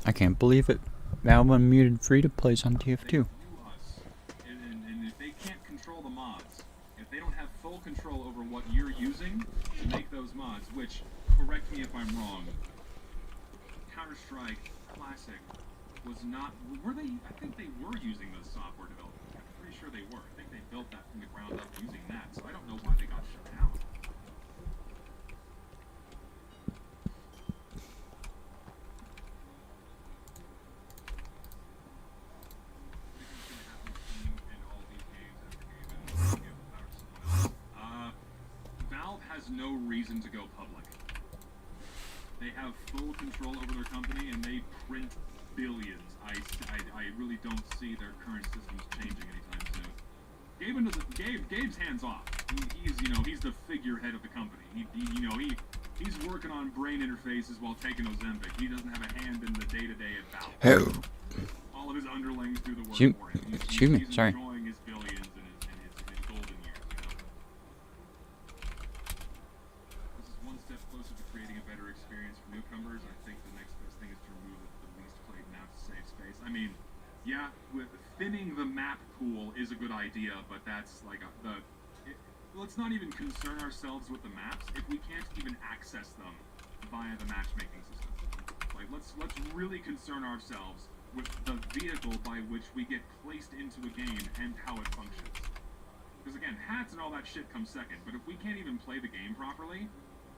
I can't believe it. Valve unmuted free-to-plays on TF2. And if they can't control the mods, if they don't have full control over what you're using to make those mods, which, correct me if I'm wrong, Counter-Strike Classic was not, were they? I think they were using the software development. I'm pretty sure they were. I think they built that from the ground up using that, so I don't know why they got shut down. Valve has no reason to go public. They have full control over their company, and they print billions. I really don't see their current systems changing anytime soon. Gabe's hands off. He's the figurehead of the company. He's working on brain interfaces while taking Ozempic. He doesn't have a hand in the day-to-day at Valve. All of his underlings do the work for him. He's sorry. enjoying his billions and his golden years. This is one step closer to creating a better experience for newcomers. I think the next best thing is to remove the least played map to save space. I mean, yeah, with thinning the map pool is a good idea, but that's like let's not even concern ourselves with the maps if we can't even access them via the matchmaking system. Like, let's really concern ourselves with the vehicle by which we get placed into a game and how it functions. Because again, hats and all that shit comes second, but if we can't even play the game properly,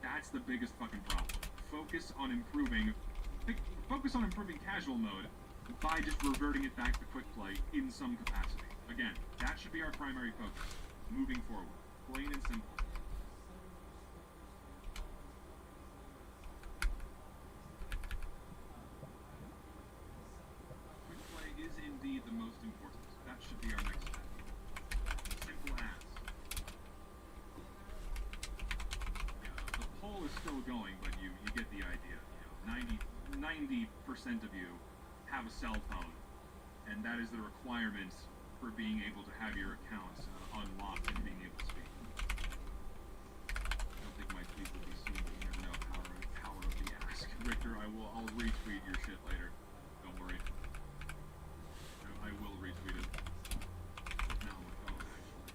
that's the biggest fucking problem. Focus on improving casual mode by just reverting it back to quick play in some capacity. Again, that should be our primary focus moving forward. Plain and simple. Quick play is indeed the most important. That should be our next step. Simple as. Yeah, the poll is still going, but you get the idea. 90% of you have a cell phone, and that is the requirement for being able to have your accounts unlocked and being able to speak. I don't think my tweet will be seen, but you never know. Power of the ask. Richter, I'll retweet your shit later. Don't worry. I will retweet it. Now on my phone, actually.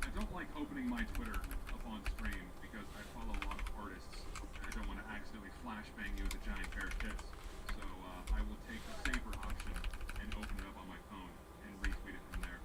I don't like opening my Twitter up on stream because I follow a lot of artists, and I don't want to accidentally flashbang you with a giant pair of tits. So I will take the safer option and open it up on my phone and retweet it from there.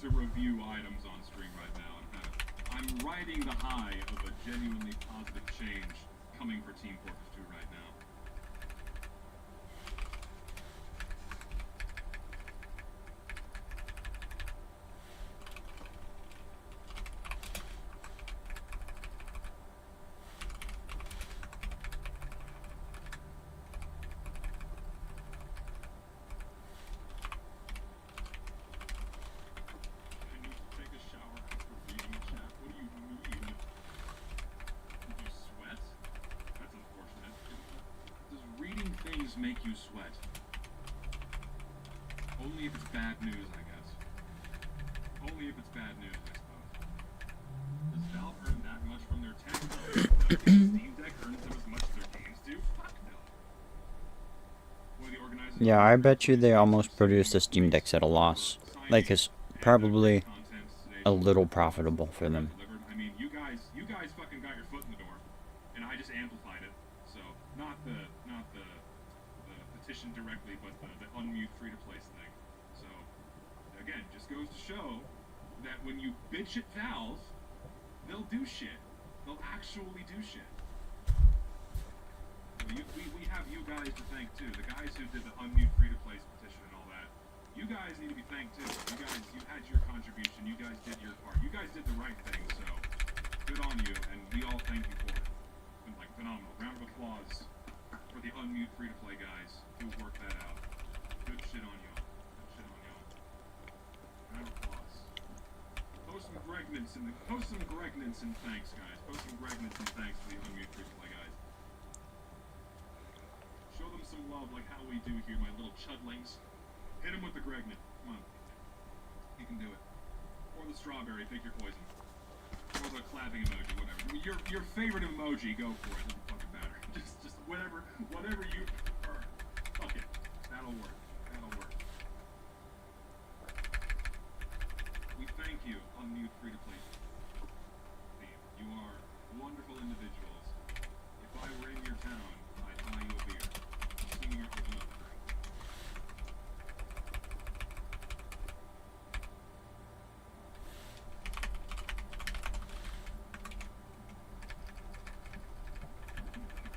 To review items on stream right now. I'm riding the high of a genuinely positive change coming for Team Fortress 2 right now. just make you sweat. Only if it's bad news, I guess. Only if it's bad news, I suppose. Does Valve earn that much from their tech? No. Steam Deck earns them as much as their games do? Fuck no. One of the organizers... Yeah, I bet you they almost produced the Steam Decks at a loss. Like, it's probably a little profitable for them. I mean, you guys fucking got your foot in the door, and I just amplified it. So, not the petition directly, but the unmute free-to-play thing. So, again, just goes to show that when you bitch at Valve, they'll do shit. They'll actually do shit. We have you guys to thank too. The guys who did the unmute free-to-play petition and all that. You guys need to be thanked too. You had your contribution. You guys did your part. You guys did the right thing. So good on you, and we all thank you for it. Been like phenomenal. Round of applause for the unmute free-to-play guys who worked that out. Good shit on y'all. Good shit on y'all. Round of applause. Post some Gregnance and thanks, guys. Post some Gregnance and thanks to the unmute free-to-play guys. Show them some love like how we do here, my little chudlings. Hit him with the Gregnet. Come on. You can do it. Or the strawberry, pick your poison. Or the clapping emoji, whatever. Your favorite emoji, go for it. Doesn't fucking matter. Just whatever you prefer. Fuck it. That'll work. That'll work. We thank you, unmute free-to-play team. You are wonderful individuals. If I were in your town, I'd buy you a beer. Assuming you're old enough to drink.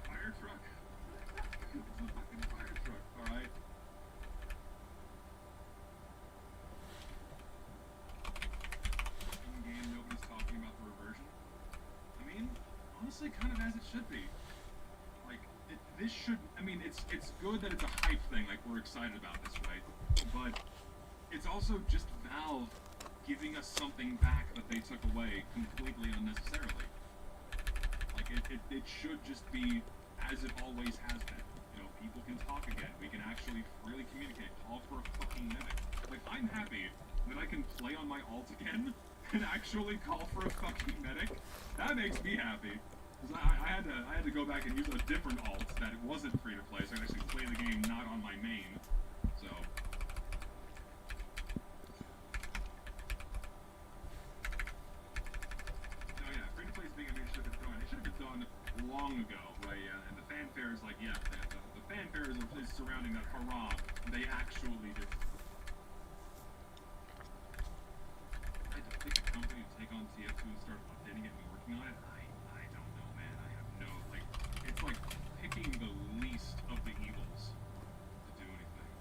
Fire truck. It's a fucking fire truck, alright? In game, nobody's talking about the reversion. I mean, honestly, kind of as it should be. Like, this should, I mean, it's good that it's a hype thing, like, we're excited about this, right? But it's also just Valve giving us something back that they took away completely unnecessarily. Like, it should just be as it always has been. You know, people can talk again. We can actually freely communicate. Call for a fucking medic. Like, I'm happy that I can play on my alt again and actually call for a fucking medic. That makes me happy. Because I had to go back and use a different alt that it wasn't free to play, so I could actually play the game not on my main. So. Oh yeah, free to play is being a should have been done. It should have been done long ago, right? Yeah, and the fanfare is like, yeah, the fanfare is surrounding that hurrah. They actually did. I don't think the company would take on TF2 and start updating it and working on it. I don't know, man. I have no, like, it's like picking the least of the evils to do anything.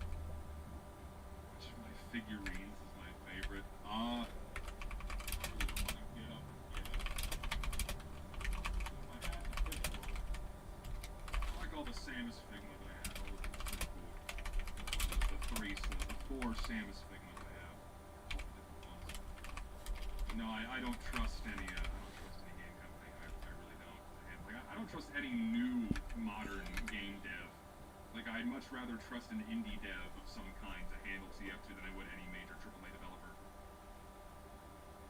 Which of my figurines is my favorite? I really don't want to get up and get it. If I had to pick one, I like all the Samus Figma that I have. All of them are pretty cool. The four Samus Figma that I have. All the different ones. No, I don't trust any game company. I really don't. And, like, I don't trust any new modern game dev. Like, I'd much rather trust an indie dev of some kind to handle TF2 than I would any major AAA developer.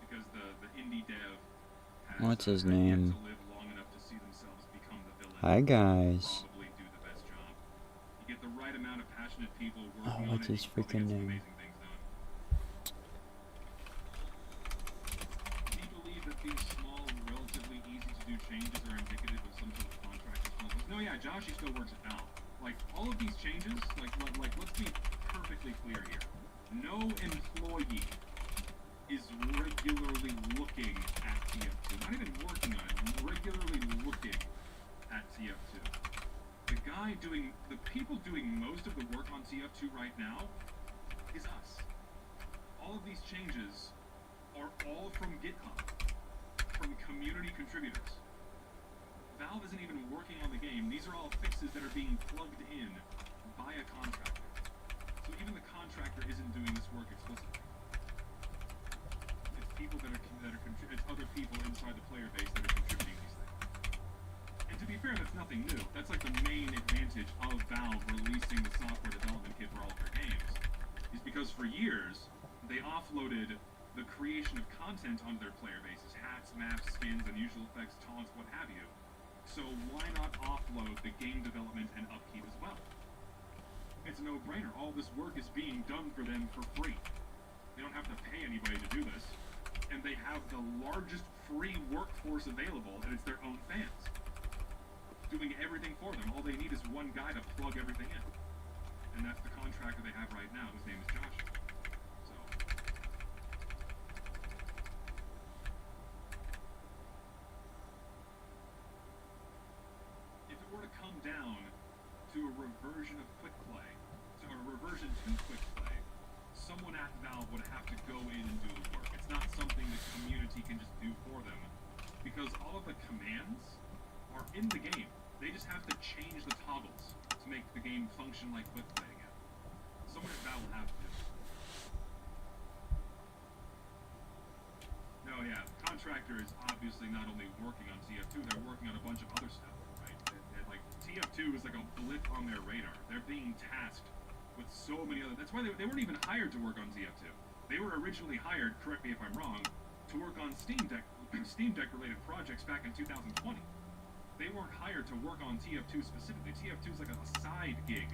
Because the indie dev has What's his yet name? to live long enough to see themselves become the villain. Hi guys. Probably do the best job. You get the right amount of passionate people Oh, working on what's it, his you can probably freaking get some name? amazing things done. Do you believe that these small, relatively easy-to-do changes are indicative of some sort of contract? No, yeah, Joshy still works at Valve. Like, all of these changes, like, let's be perfectly clear here. No employee is regularly looking at TF2. Not even working on it, regularly looking at TF2. The people doing most of the work on TF2 right now is us. All of these changes are all from GitHub, from community contributors. Valve isn't even working on the game. These are all fixes that are being plugged in by a contractor. So even the contractor isn't doing this work explicitly. It's people it's other people inside the player base that are contributing these things. And to be fair, that's nothing new. That's like the main advantage of Valve releasing the software development kit for all of their games. Is because for years, they offloaded the creation of content onto their player bases. Hats, maps, skins, unusual effects, taunts, what have you. So why not offload the game development and upkeep as well? It's a no-brainer. All this work is being done for them for free. They don't have to pay anybody to do this. And they have the largest free workforce available, and it's their own fans. Doing everything for them. All they need is one guy to plug everything in. And that's the contractor they have right now, whose name is Josh. So... if it were to come down to a reversion of quick play, or a reversion to quick play, someone at Valve would have to go in and do the work. It's not something the community can just do for them, because all of the commands are in the game. They just have to change the toggles to make the game function like quick play again. Someone at Valve will have to do it. No, yeah, the contractor is obviously not only working on TF2, they're working on a bunch of other stuff, right? Like, TF2 is like a blip on their radar. They're being tasked with so many other... That's why they weren't even hired to work on TF2. They were originally hired, correct me if I'm wrong, to work on Steam Deck related projects back in 2020. They weren't hired to work on TF2 specifically. TF2 is like a side gig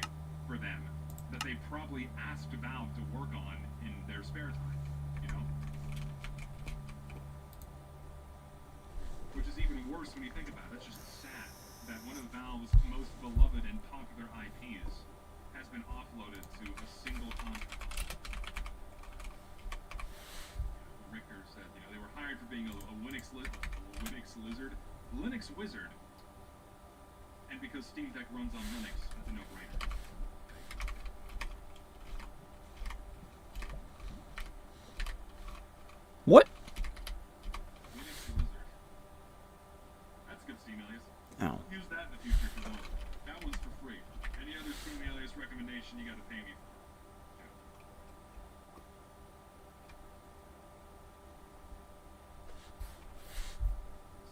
for them that they probably asked Valve to work on in their spare time, you know? Which is even worse when you think about it. It's just sad that one of Valve's most beloved and popular IPs has been offloaded to a single contract. Ricker said, you know, they were hired for being a Linux wizard, and because Steam Deck runs on Linux, that's a no-brainer. What? Linux wizard. That's a good Steam alias. Oh. Use that in the future for those. That one's for free. Any other Steam alias recommendation, you gotta pay me for.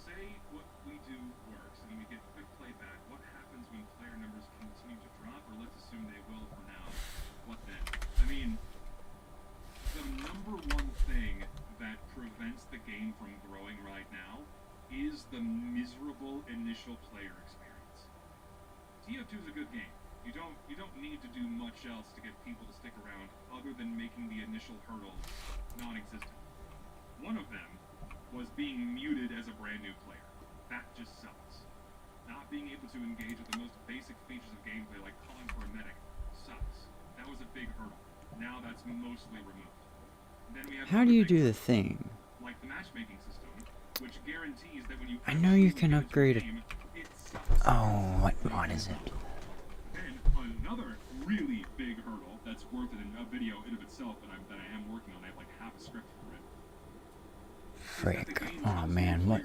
Say what we do works, and we get quick play back. What happens when player numbers continue to drop, or let's assume they will for now? What then? I mean, the number one thing that prevents the game from growing right now is the miserable initial player experience. TF2 is a good game. You don't need to do much else to get people to stick around other than making the initial hurdles non-existent. One of them was being muted as a brand new player. That just sucks. Not being able to engage with the most basic features of gameplay like calling for a medic sucks. That was a big hurdle. Now that's mostly removed. Then we have How do you do the thing? like the matchmaking system, which guarantees that when you I know you can actually upgrade get it. into the game, it sucks. Oh, what mod is it? Then another really big hurdle that's worth it in a video in of itself that I am working on. I have like half a script for it. Frick. Oh man, what?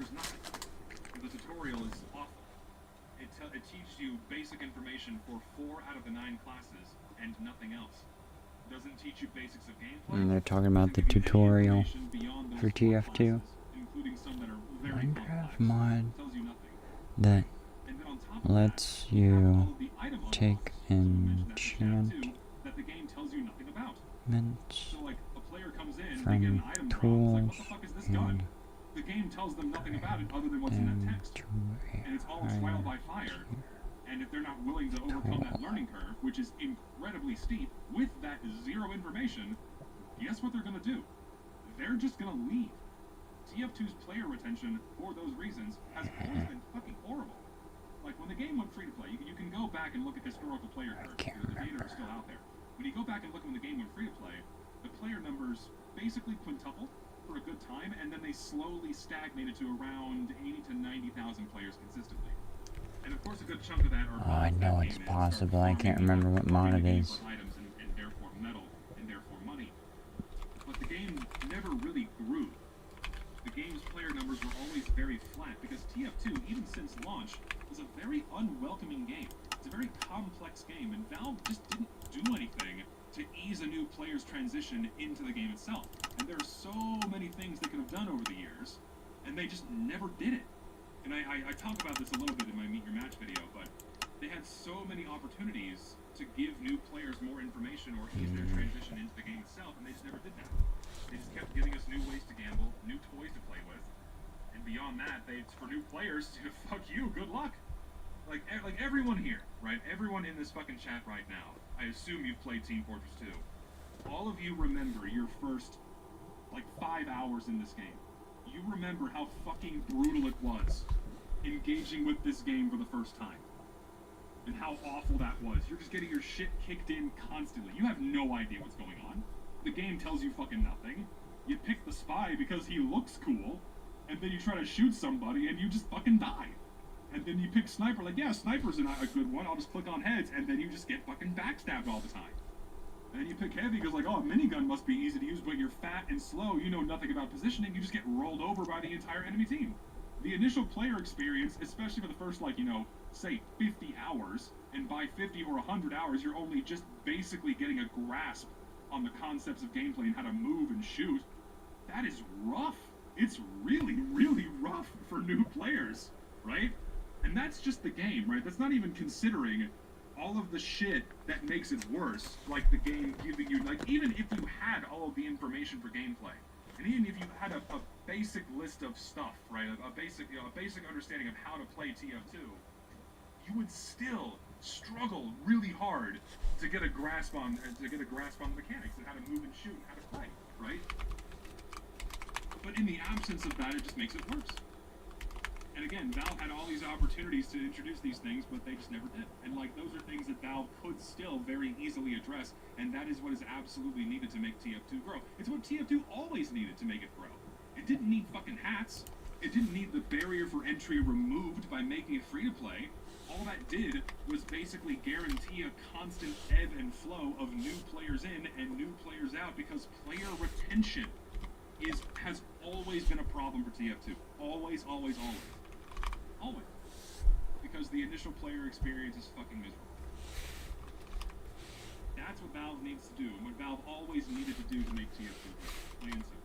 The tutorial is awful. It teaches you basic information for 4 out of the 9 classes and nothing else. Doesn't teach you basics of gameplay. And they're talking about the tutorial for TF2. Including some that are very Minecraft complex. mod Tells you nothing. that And then on top of lets that, you have all you of the item unlocks. take So I mentioned that in chat enchantments too, that the game tells you nothing about. So like a player comes in, they get an from item drop. It's like, what the tools fuck is this gun? and The game tells them nothing about it other than what's in that text. to And it's all trial by fire. And if they're not willing to overcome that learning curve, which is incredibly steep, with that 0 information, guess what they're going to do? They're just going to leave. TF2's player retention, for those reasons, has always been fucking horrible. Like, when the game went free-to-play, you can go back and look at historical player curves. The data are still out there. When you go back and look when the game went free-to-play, the player numbers basically quintupled for a good time, and then they slowly stagnated to around 80 to 90,000 players consistently. And of course, a good chunk of that are. Oh, I know it's possible. I can't remember what mod it is. Items and therefore metal and therefore money. But the game never really grew. The game's player numbers were always very flat because TF2, even since launch, was a very unwelcoming game. It's a very complex game, and Valve just didn't do anything to ease a new player's transition into the game itself. And there are so many things they could have done over the years, and they just never did it. and I talk about this a little bit in my Meet Your Match video, but they had so many opportunities to give new players more information or ease their transition into the game itself, and they just never did that. They just kept giving us new ways to gamble, new toys to play with, and beyond that, it's for new players to fuck you, good luck. Like everyone here, right? Everyone in this fucking chat right now, I assume you've played Team Fortress 2. All of you remember your first, 5 hours in this game. You remember how fucking brutal it was engaging with this game for the first time. And how awful that was. You're just getting your shit kicked in constantly. You have no idea what's going on. The game tells you fucking nothing. You pick the spy because he looks cool, and then you try to shoot somebody and you just fucking die. And then you pick sniper, yeah, sniper's a good one, I'll just click on heads, and then you just get fucking backstabbed all the time. And then you pick heavy because, a minigun must be easy to use, but you're fat and slow, you know nothing about positioning, you just get rolled over by the entire enemy team. The initial player experience, especially for the first, say 50 hours, and by 50 or 100 hours, you're only just basically getting a grasp on the concepts of gameplay and how to move and shoot. That is rough. It's really, really rough for new players, right? And that's just the game, right? That's not even considering all of the shit that makes it worse, like the game giving you, even if you had all of the information for gameplay, and even if you had a basic list of stuff, right, a basic understanding of how to play TF2, you would still struggle really hard to get a grasp on the mechanics and how to move and shoot and how to play, right? But in the absence of that, it just makes it worse. And again, Valve had all these opportunities to introduce these things, but they just never did. And those are things that Valve could still very easily address, and that is what is absolutely needed to make TF2 grow. It's what TF2 always needed to make it grow. It didn't need fucking hats. It didn't need the barrier for entry removed by making it free to play. All that did was basically guarantee a constant ebb and flow of new players in and new players out, because player retention has always been a problem for TF2. Always, always, always. Always. Because the initial player experience is fucking miserable. That's what Valve needs to do, and what Valve always needed to do to make TF2 good. Plain and simple.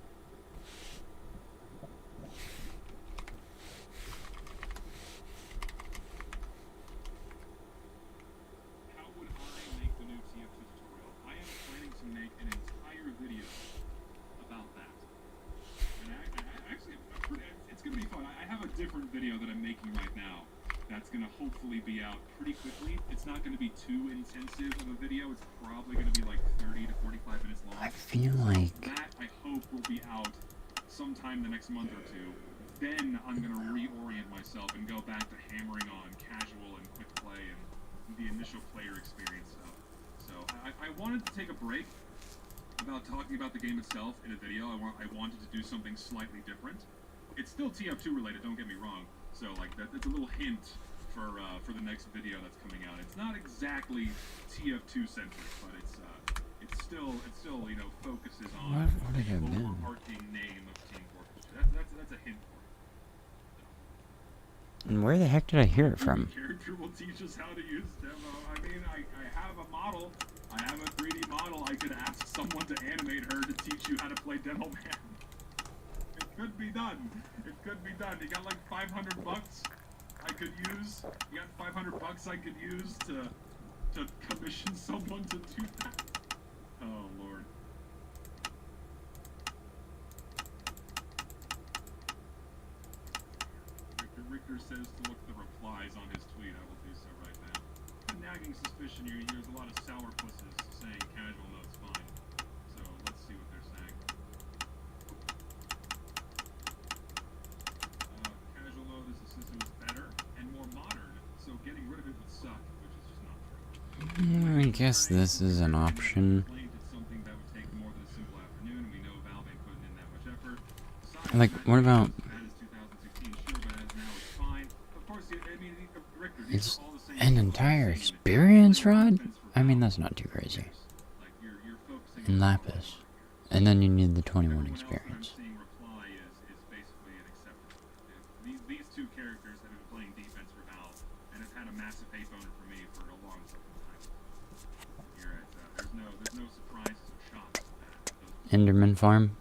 How would I make the new TF2 tutorial? I am planning to make an entire video about that. And it's going to be fun. I have a different video that I'm making right now that's going to hopefully be out pretty quickly. It's not going to be too intensive of a video. It's probably going to be 30 to 45 minutes long. I feel like that, I hope, will be out sometime the next month or two. Then I'm going to reorient myself and go back to hammering on casual and quick play and the initial player experience stuff. So I wanted to take a break about talking about the game itself in a video. I wanted to do something slightly different. It's still TF2 related, don't get me wrong. So that's a little hint for the next video that's coming out. It's not exactly TF2 centric, but it's still focuses on the overarching name of Team Fortress. That's a hint for it. And where the heck did I hear it from? The character will teach us how to use demo. I mean, I have a model. I have a 3D model. I could ask someone to animate her to teach you how to play Demo Man. It could be done. It could be done. You got $500 I could use. You got $500 I could use to commission someone to do that. Oh Lord. Richter says to look at the replies on his tweet. I will do so right now. A nagging suspicion here. There's a lot of sourpusses saying casual mode's fine. So let's see what they're saying. Casual mode is the system is better and more modern, so getting rid of it would suck, which is just not true. I guess this is an option. It's something that would take more than a simple afternoon. We know Valve ain't putting in that much effort. What about... It's an entire experience rod? I mean, that's not too crazy. And Lapis. And then you need the 21 experience. These two characters have been playing defense for Valve and have had a massive hate boner for me for a long time. There's no surprises or shocks with that. Enderman Farm.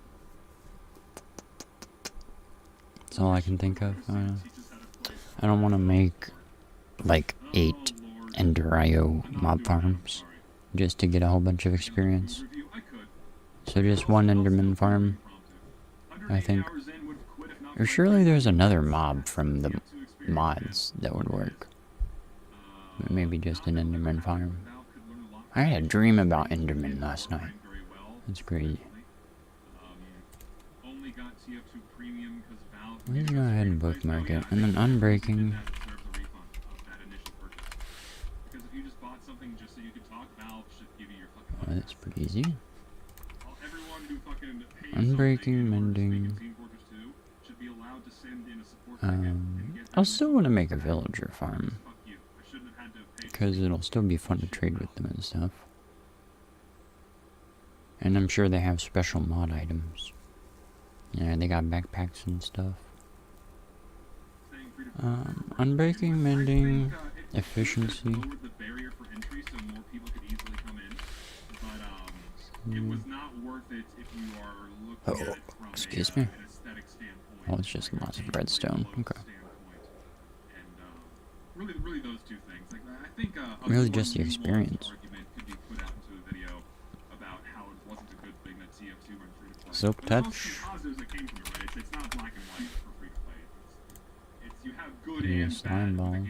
That's all I can think of. I don't know. I don't want to make like 8 Ender.io mob farms just to get a whole bunch of experience. So just one Enderman farm, I think. Or surely there's another mob from the mods that would work. But maybe just an Enderman farm. I had a dream about Enderman last night. That's crazy. Let's go ahead and bookmark it. And then unbreaking. Oh, that's pretty easy. Unbreaking, mending. I'll still want to make a villager farm. Because it'll still be fun to trade with them and stuff. And I'm sure they have special mod items. Yeah, they got backpacks and stuff. Unbreaking, mending, efficiency. Oh, excuse me. Oh, it's just lots of redstone. Okay. Really those two things. Like, I think really just the experience. Silk touch. Yeah, slime balls.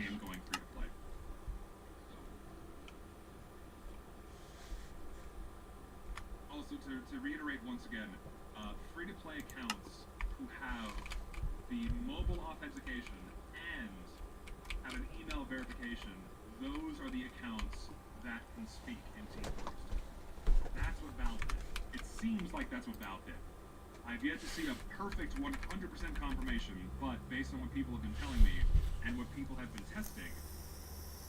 Also, to reiterate once again, free-to-play accounts who have the mobile authentication and have an email verification, those are the accounts that can speak in Team Fortress 2. That's what Valve did. It seems like that's what Valve did. I've yet to see a perfect 100% confirmation, but based on what people have been telling me and what people have been testing,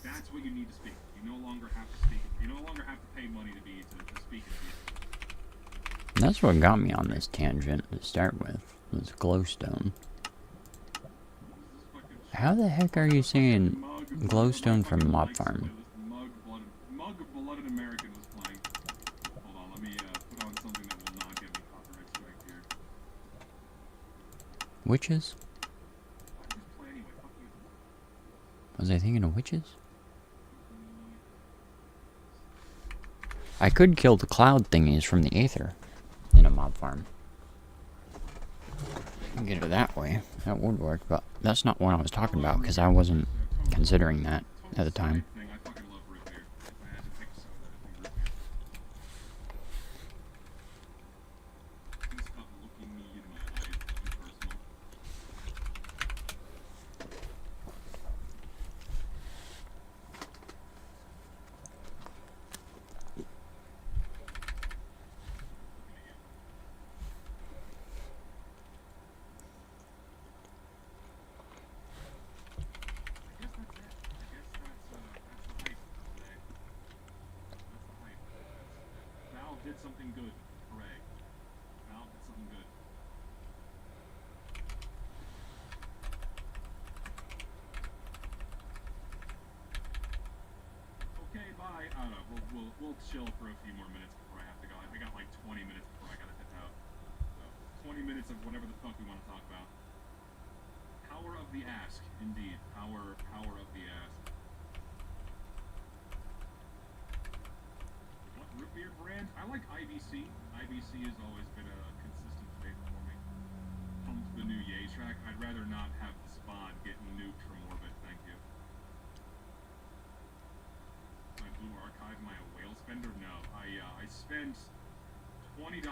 that's what you need to speak. You no longer have to speak. You no longer have to pay money to speak in Team. That's what got me on this tangent to start with, was glowstone. How the heck are you saying glowstone from mob farm? Mug-blooded American was playing. Hold on, let me put on something that will not get me copyright strike here. Witches? Was I thinking of witches? I could kill the cloud thingies from the Aether in a mob farm. Get it that way. That would work, but that's not what I was talking about because I wasn't considering that at the time. Did something good. Hooray. Valve did something good. Okay, bye. I don't know. We'll chill for a few more minutes before I have to go. I got like 20 minutes before I gotta head out. So 20 minutes of whatever the fuck we want to talk about. Power of the Ask, indeed. Power of the Ask. Root beer brand? I like IBC. IBC has always been a consistent favorite for me. Pump the new Yay track. I'd rather not have the spawn get nuked from orbit, thank you. My Blue Archive, my whale spender? No. I spent $20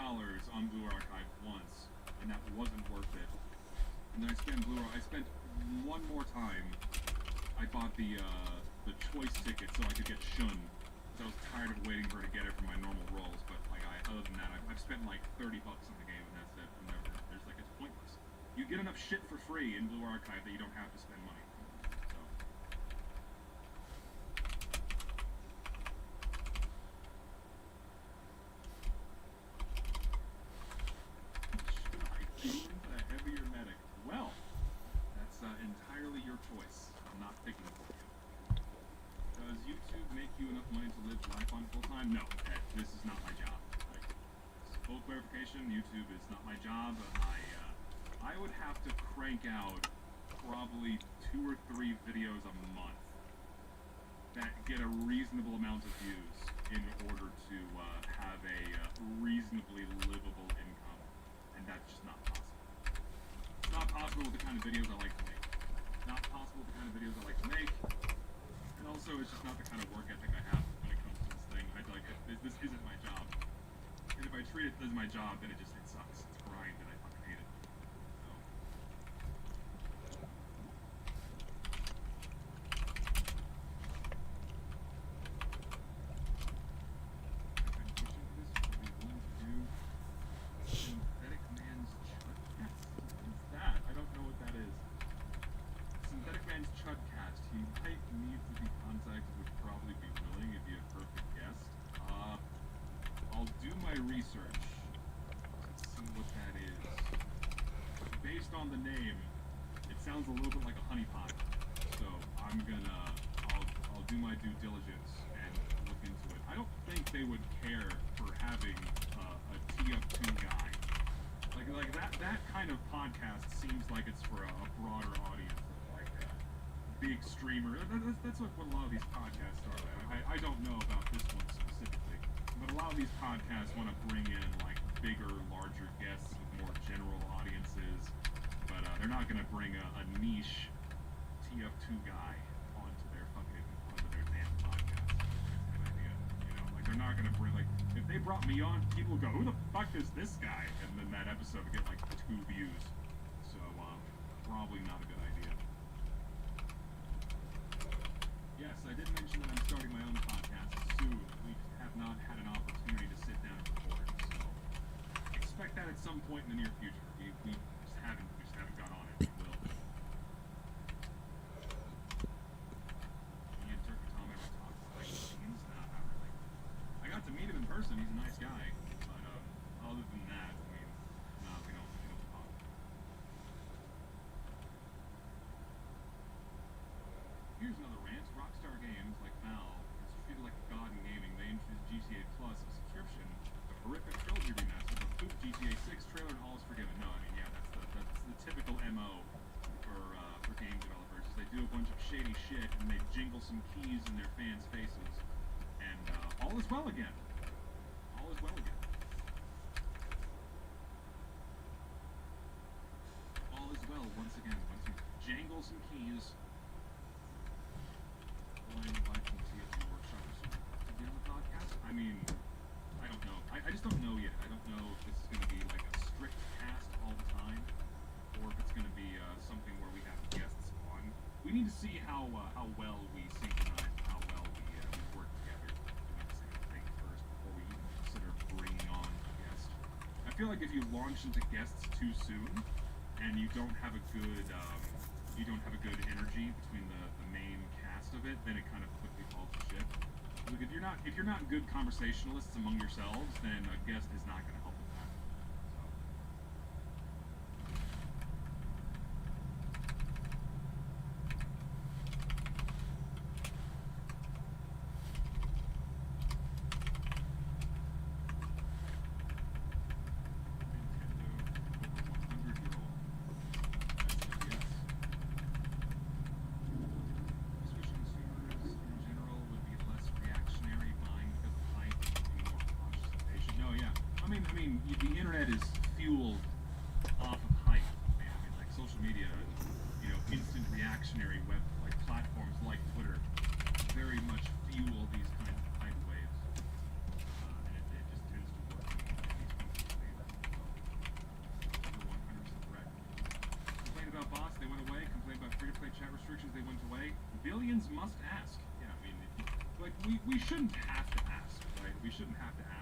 on Blue Archive once, and that wasn't worth it. And then I spent one more time. I bought the choice ticket so I could get shunned. I was tired of waiting for her to get it for my normal rolls, but like other than that, I've spent like $30 on the game, and that's it. It's pointless. You get enough shit for free in Blue Archive that you don't have to spend money. So. Should I go into a heavier medic? Well, that's entirely your choice. I'm not picking for you. Does YouTube make you enough money to live life on full time? No, Ed, this is not my job. Like, full clarification, YouTube is not my job. I would have to crank out probably 2 2 or 3 videos a month that get a reasonable amount of views in order to have a reasonably livable income, and that's just not possible. It's not possible with the kind of videos I like to make. It's not possible with the kind of videos I like to make, and also it's just not the kind of work ethic I have when it comes to this thing. This isn't my job. And if I treat it as my job, then it sucks. It's grind, and I fucking hate it. So. I'm pushing for this. Are we willing to do synthetic man's chudcast? What is that? I don't know what that is. Synthetic man's chudcast. He might need to be contacted. Would probably be willing if you have perfect guest. I'll do my research. Let's see what that is. Based on the name, it sounds a little bit like a honeypot. So I'll do my due diligence and look into it. I don't think they would care for having a T-up2 guy. Like that kind of podcast seems like it's for a broader audience, like big streamer. That's what a lot of these podcasts are. I don't know about this one specifically. But a lot of these podcasts want to bring in like bigger, larger guests with more general audiences, but they're not going to bring a niche T-up2 guy onto their damn podcast. That's an idea, you know. Like they're not going to bring if they brought me on, people would go, who the fuck is this guy? And then that episode would get like 2 views. So probably not a good idea. Yes, I did mention that I'm starting my own podcast soon. We have not had an opportunity to sit down and record, so expect that at some point in the near future. We just haven't got on it. We will. Me and Turkey Tom ever talked like scenes? Nah, not really. I got to meet him in person. He's a nice guy, but other than that, I mean, no, we don't talk. Here's another rant. Rockstar Games, like Valve, is treated like a god in gaming. They introduced GTA Plus, a subscription, a horrific trilogy remaster, the poop GTA 6 trailer, and all is forgiven. No, I mean, yeah, that's the typical MO for game developers. They do a bunch of shady shit and they jingle some keys in their fans' faces, and all is well again. All is well again. All is well once again. Once you jangle some keys. I mean, I don't know. I just don't know yet. I don't know if this is going to be like a strict cast all the time, or if it's going to be something where we have guests on. We need to see how well we synchronize, how well we work together doing the same thing first before we even consider bringing on a guest. I feel like if you launch into guests too soon, and you don't have a good energy between the main cast of it, then it kind of quickly falls to shit. Like if you're not good conversationalists among yourselves, then a guest is not going to help with that. The internet is fueled off of hype, man. I mean, like social media, you know, instant reactionary web platforms like Twitter very much fuel these kinds of hype waves, and it just tends to work in these people's favor. So, you're 100% correct. Complained about bots, they went away. Complained about free-to-play chat restrictions, they went away. Billions must ask. Yeah, I mean, we shouldn't have to ask, right? We shouldn't have to ask.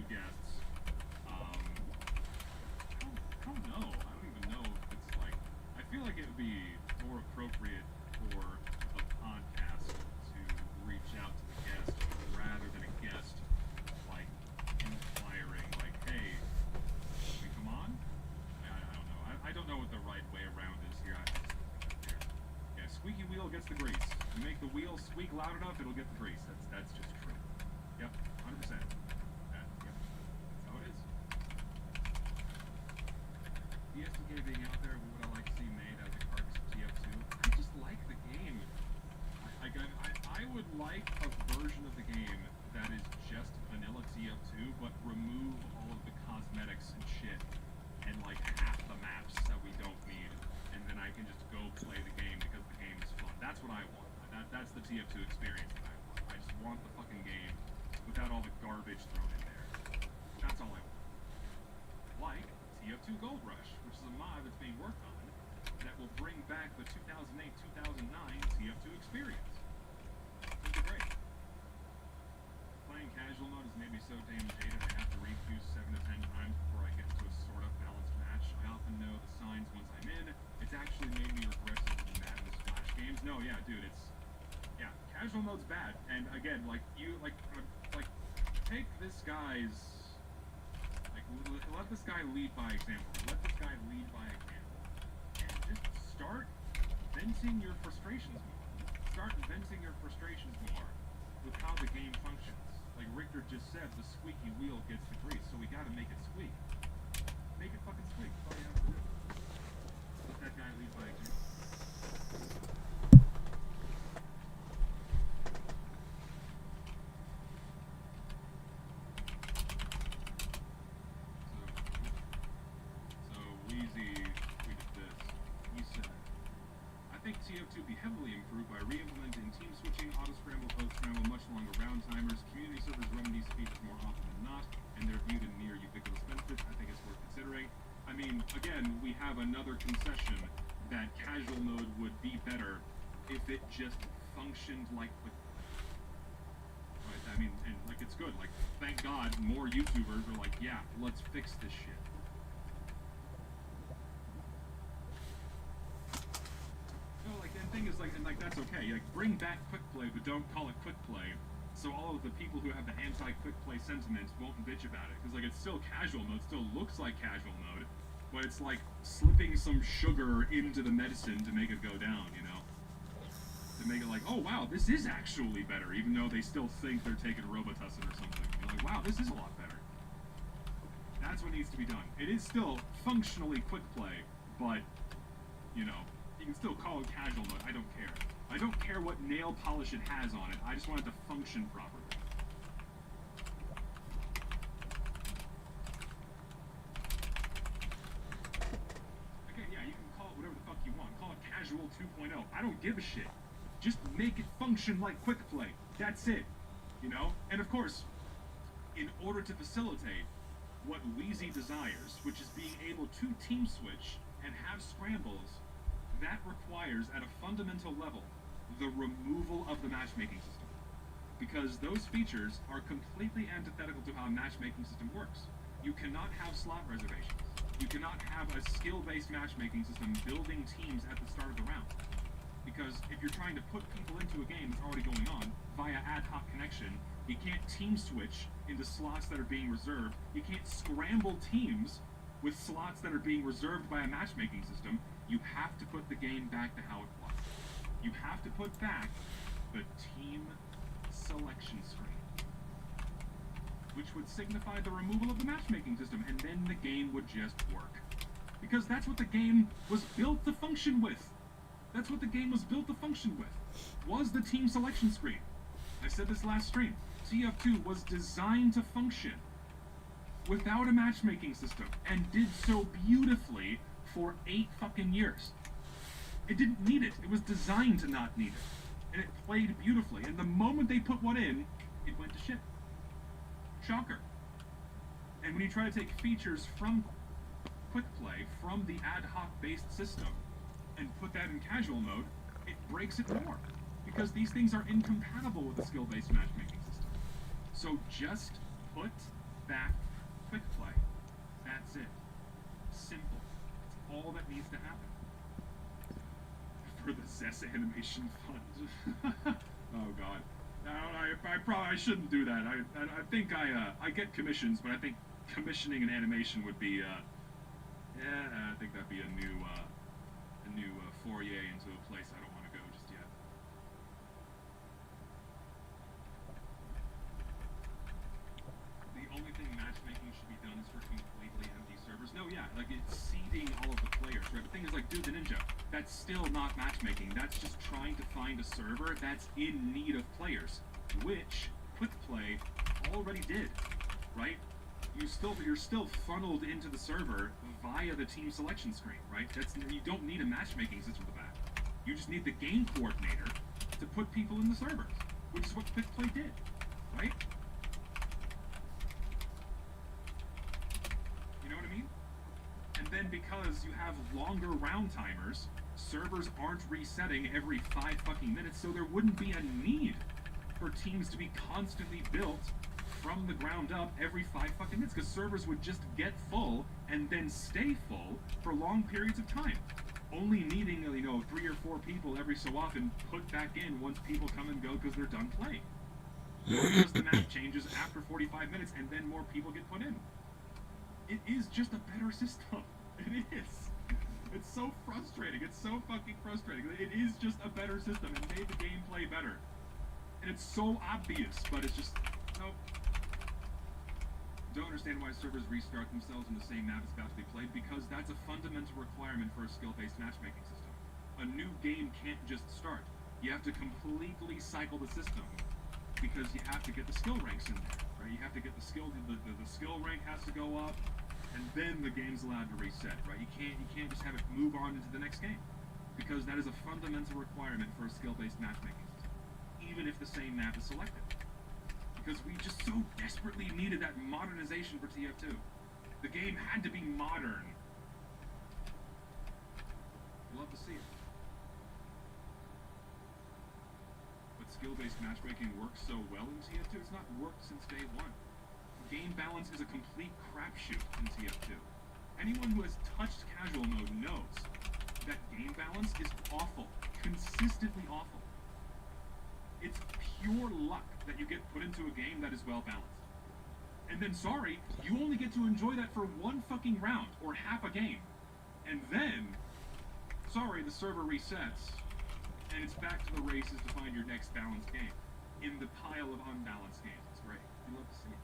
Guests. I don't know. I don't even know if it's I feel like it would be more appropriate for a podcast to version of the game that is just vanilla TF2, but remove all of the cosmetics and shit, and like half the maps that we don't need, and then I can just go play the game because the game is fun. That's what I want. That's the TF2 experience that I want. I just want the fucking game without all the garbage thrown in there. That's all I want. Like TF2 Gold Rush, which is a mod that's being worked on that will bring back the 2008-2009 TF2 experience. It's great. Playing casual mode has made me so damn jaded I have to read through 7 to 10 times before I get to a sort of balanced match. I often know the signs once I'm in. It's actually made me regret some of the Madness Flash games. No, yeah, dude, casual mode's bad. And again, take this guy's, let this guy lead by example. Let this guy lead by example. And just start venting your frustrations more. Start venting your frustrations more with how the game functions. Like Richter just said, the squeaky wheel gets the grease, so we gotta make it squeak. Make it fucking squeak. That's all you have to do. Let that guy lead by example. TF2 be heavily improved by re-implementing team switching, auto-scramble, post-scramble, much longer round timers. Community servers run these features more often than not, and they're viewed in near ubiquitous benefits. I think it's worth considering. I mean, again, we have another concession that casual mode would be better if it just functioned like quick play. Right? I mean, and like it's good. Like, thank God more YouTubers are like, yeah, let's fix this shit. Thing is like that's okay. Like bring back quick play, but don't call it quick play. So all of the people who have the anti-quick play sentiment won't bitch about it, because like it's still casual mode, still looks like casual mode, but it's like slipping some sugar into the medicine to make it go down, you know? To make it like, oh wow, this is actually better, even though they still think they're taking Robitussin or something. You're like, wow, this is a lot better. That's what needs to be done. It is still functionally quick play, but you know. You can still call it casual mode. I don't care. I don't care what nail polish it has on it. I just want it to function properly. Again, yeah, you can call it whatever the fuck you want. Call it casual 2.0. I don't give a shit. Just make it function like quick play. That's it. You know? And of course, in order to facilitate what Wheezy desires, which is being able to team switch and have scrambles, that requires, at a fundamental level, the removal of the matchmaking system. Because those features are completely antithetical to how a matchmaking system works. You cannot have slot reservations. You cannot have a skill-based matchmaking system building teams at the start of the round. Because if you're trying to put people into a game that's already going on via ad hoc connection, you can't team switch into slots that are being reserved. You can't scramble teams with slots that are being reserved by a matchmaking system. You have to put the game back to how it was. You have to put back the team selection screen, which would signify the removal of the matchmaking system, and then the game would just work. Because that's what the game was built to function with. That's what the game was built to function with, was the team selection screen. I said this last stream. TF2 was designed to function without a matchmaking system, and did so beautifully for 8 fucking years. It didn't need it. It was designed to not need it. And it played beautifully. And the moment they put one in, it went to shit. Shocker. And when you try to take features from quick play, from the ad hoc based system, and put that in casual mode, it breaks it more. Because these things are incompatible with the skill-based matchmaking system. So just put back quick play. That's it. Simple. All that needs to happen. For the Zess animation fund. Oh god. I probably shouldn't do that. I think I get commissions, but I think commissioning an animation would be yeah, I think that'd be a new foray into a place I don't want to go just yet. The only thing matchmaking should be done is for completely empty servers. No, yeah, like it's seeding all of the players, right? The thing is, like, dude, the Ninja, that's still not matchmaking. That's just trying to find a server that's in need of players. which Quick Play already did, right? You're still funneled into the server via the team selection screen, right? You don't need a matchmaking system for that. You just need the game coordinator to put people in the servers, which is what Quick Play did, right? You know what I mean? And then because you have longer round timers, servers aren't resetting every 5 fucking minutes, so there wouldn't be a need for teams to be constantly built from the ground up every 5 fucking minutes, because servers would just get full and then stay full for long periods of time, only needing 3 or 4 people every so often put back in once people come and go because they're done playing. Because the map changes after 45 minutes and then more people get put in. It is just a better system. It is. It's so frustrating. It's so fucking frustrating. It is just a better system. It made the gameplay better. And it's so obvious, but it's just, nope. Don't understand why servers restart themselves when the same map is about to be played, because that's a fundamental requirement for a skill-based matchmaking system. A new game can't just start. You have to completely cycle the system, because you have to get the skill ranks in there, right? You have to get the skill rank has to go up, and then the game's allowed to reset, right? You can't just have it move on into the next game, because that is a fundamental requirement for a skill-based matchmaking system, even if the same map is selected. Because we just so desperately needed that modernization for TF2. The game had to be modern. Love to see it. But skill-based matchmaking works so well in TF2. It's not worked since day one. Game balance is a complete crapshoot in TF2. Anyone who has touched casual mode knows that game balance is awful. Consistently awful. It's pure luck that you get put into a game that is well balanced. And then, sorry, you only get to enjoy that for one fucking round, or half a game. And then, sorry, the server resets, and it's back to the races to find your next balanced game. In the pile of unbalanced games. It's great. You love to see it.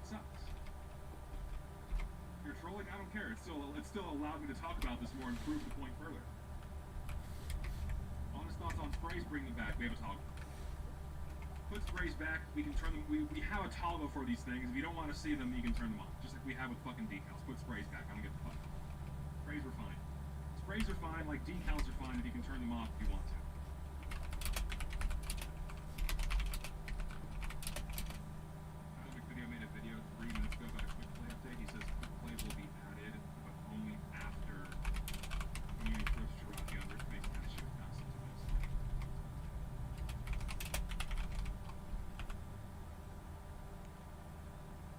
It sucks. You're trolling? I don't care. It still allowed me to talk about this more and prove the point further. Honest thoughts on sprays, bring them back. We have a toggle. Put sprays back, we can turn them, we have a toggle for these things. If you don't want to see them, you can turn them off. Just like we have with fucking decals. Put sprays back, I don't get the fuck. Sprays are fine. Sprays are fine, like decals are fine if you can turn them off if you want to. Another video made a video 3 minutes ago about a quick play update. He says quick play will be added, but only after community first Cherokee on Rift makes that shit constant.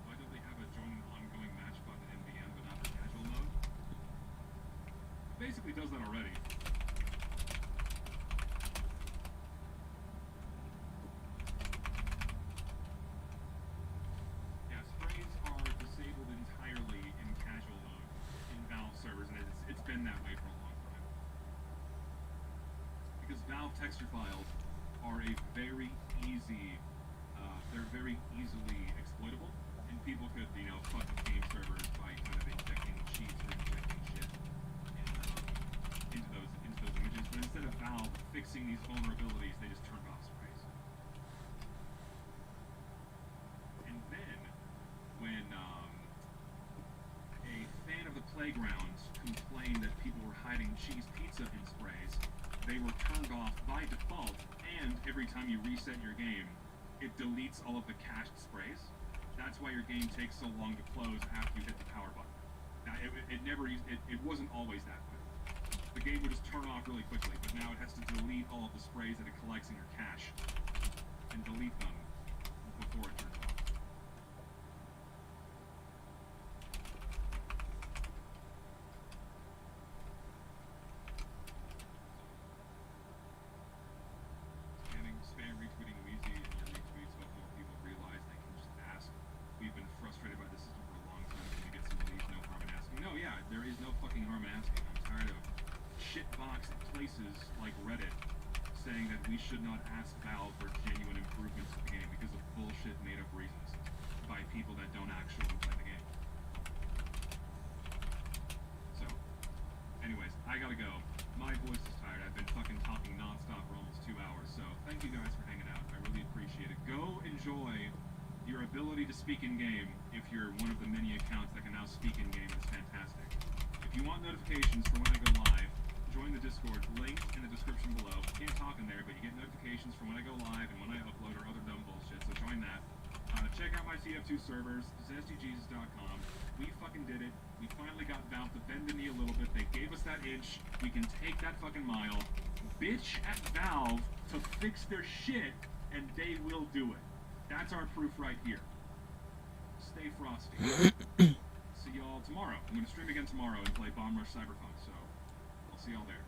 Why don't they have a join an ongoing match button in VM but not the casual mode? It basically does that already. Yeah, sprays are disabled entirely in casual mode in Valve servers, and it's been that way for a long time. Because Valve texture files are a very easy, they're very easily exploitable, and people could, fuck with game servers by kind of injecting cheats or injecting shit into those images. But instead of Valve fixing these vulnerabilities, they just turned off sprays. And then, when a fan of the playground complained that people were hiding cheese pizza in sprays, they were turned off by default, and every time you reset your game, it deletes all of the cached sprays. That's why your game takes so long to close after you hit the power button. Now, it wasn't always that way. The game would just turn off really quickly, but now it has to delete all of the sprays that it collects in your cache, and delete them before it turns off. Spam retweeting Wheezy, and your retweets help more people realize they can just ask. We've been frustrated by this system for a long time. Can we get some relief? No harm in asking. No, yeah, there is no fucking harm in asking. I'm tired of shitbox places like Reddit saying that we should not ask Valve for genuine improvements to the game because of bullshit made-up reasons by people that don't actually play the game. So, anyways, I gotta go. My voice is tired. I've been fucking talking non-stop for almost 2 hours, so thank you guys for hanging out. I really enjoy your ability to speak in game if you're one of the many accounts that can now speak in game. It's fantastic. If you want notifications for when I go live, join the Discord, link in the description below. You can't talk in there, but you get notifications for when I go live and when I upload or other dumb bullshit, so join that. Check out my TF2 servers, G.G.S.com. We fucking did it. We finally got Valve to bend the knee a little bit. They gave us that inch. We can take that fucking mile. Bitch at Valve to fix their shit, and they will do it. That's our proof right here. Stay frosty. See y'all tomorrow. I'm going to stream again tomorrow and play Bomb Rush Cyberpunk, so I'll see y'all there.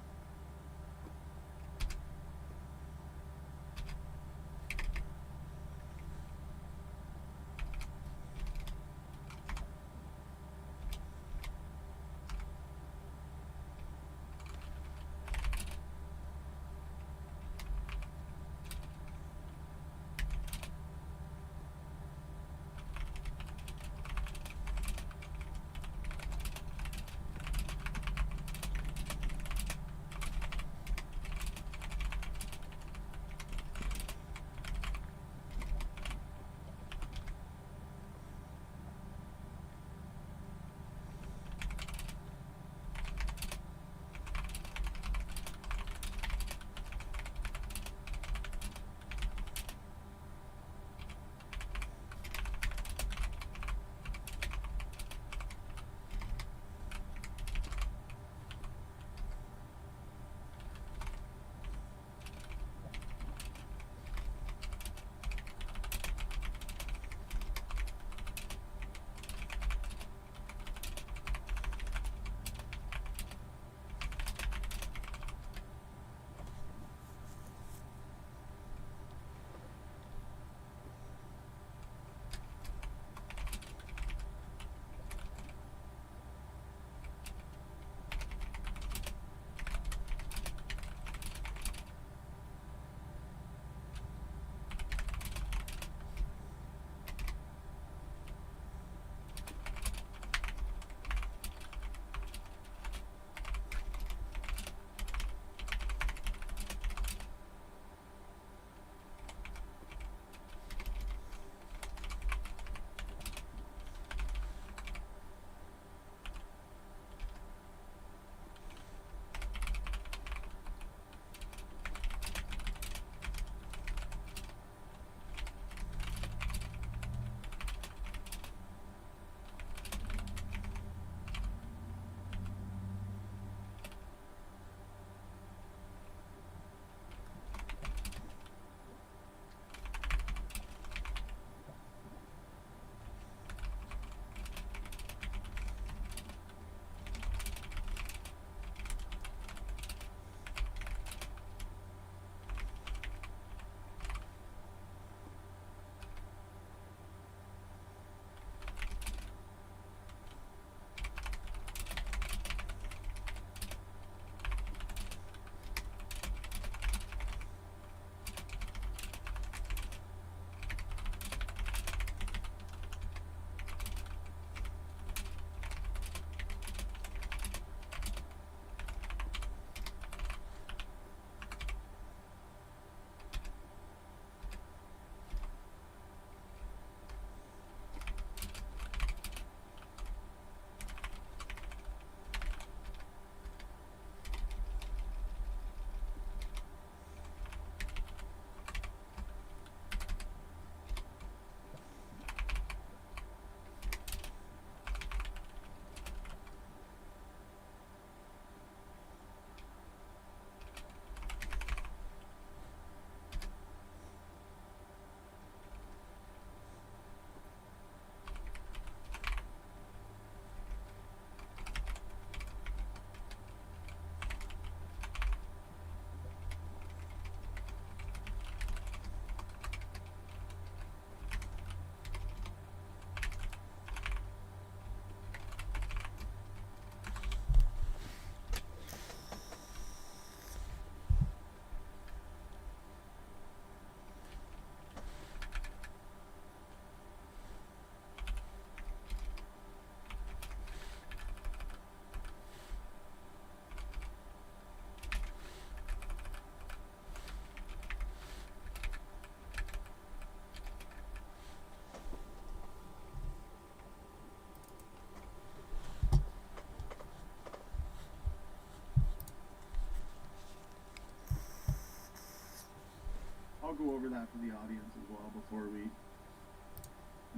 go over that for the audience as well before we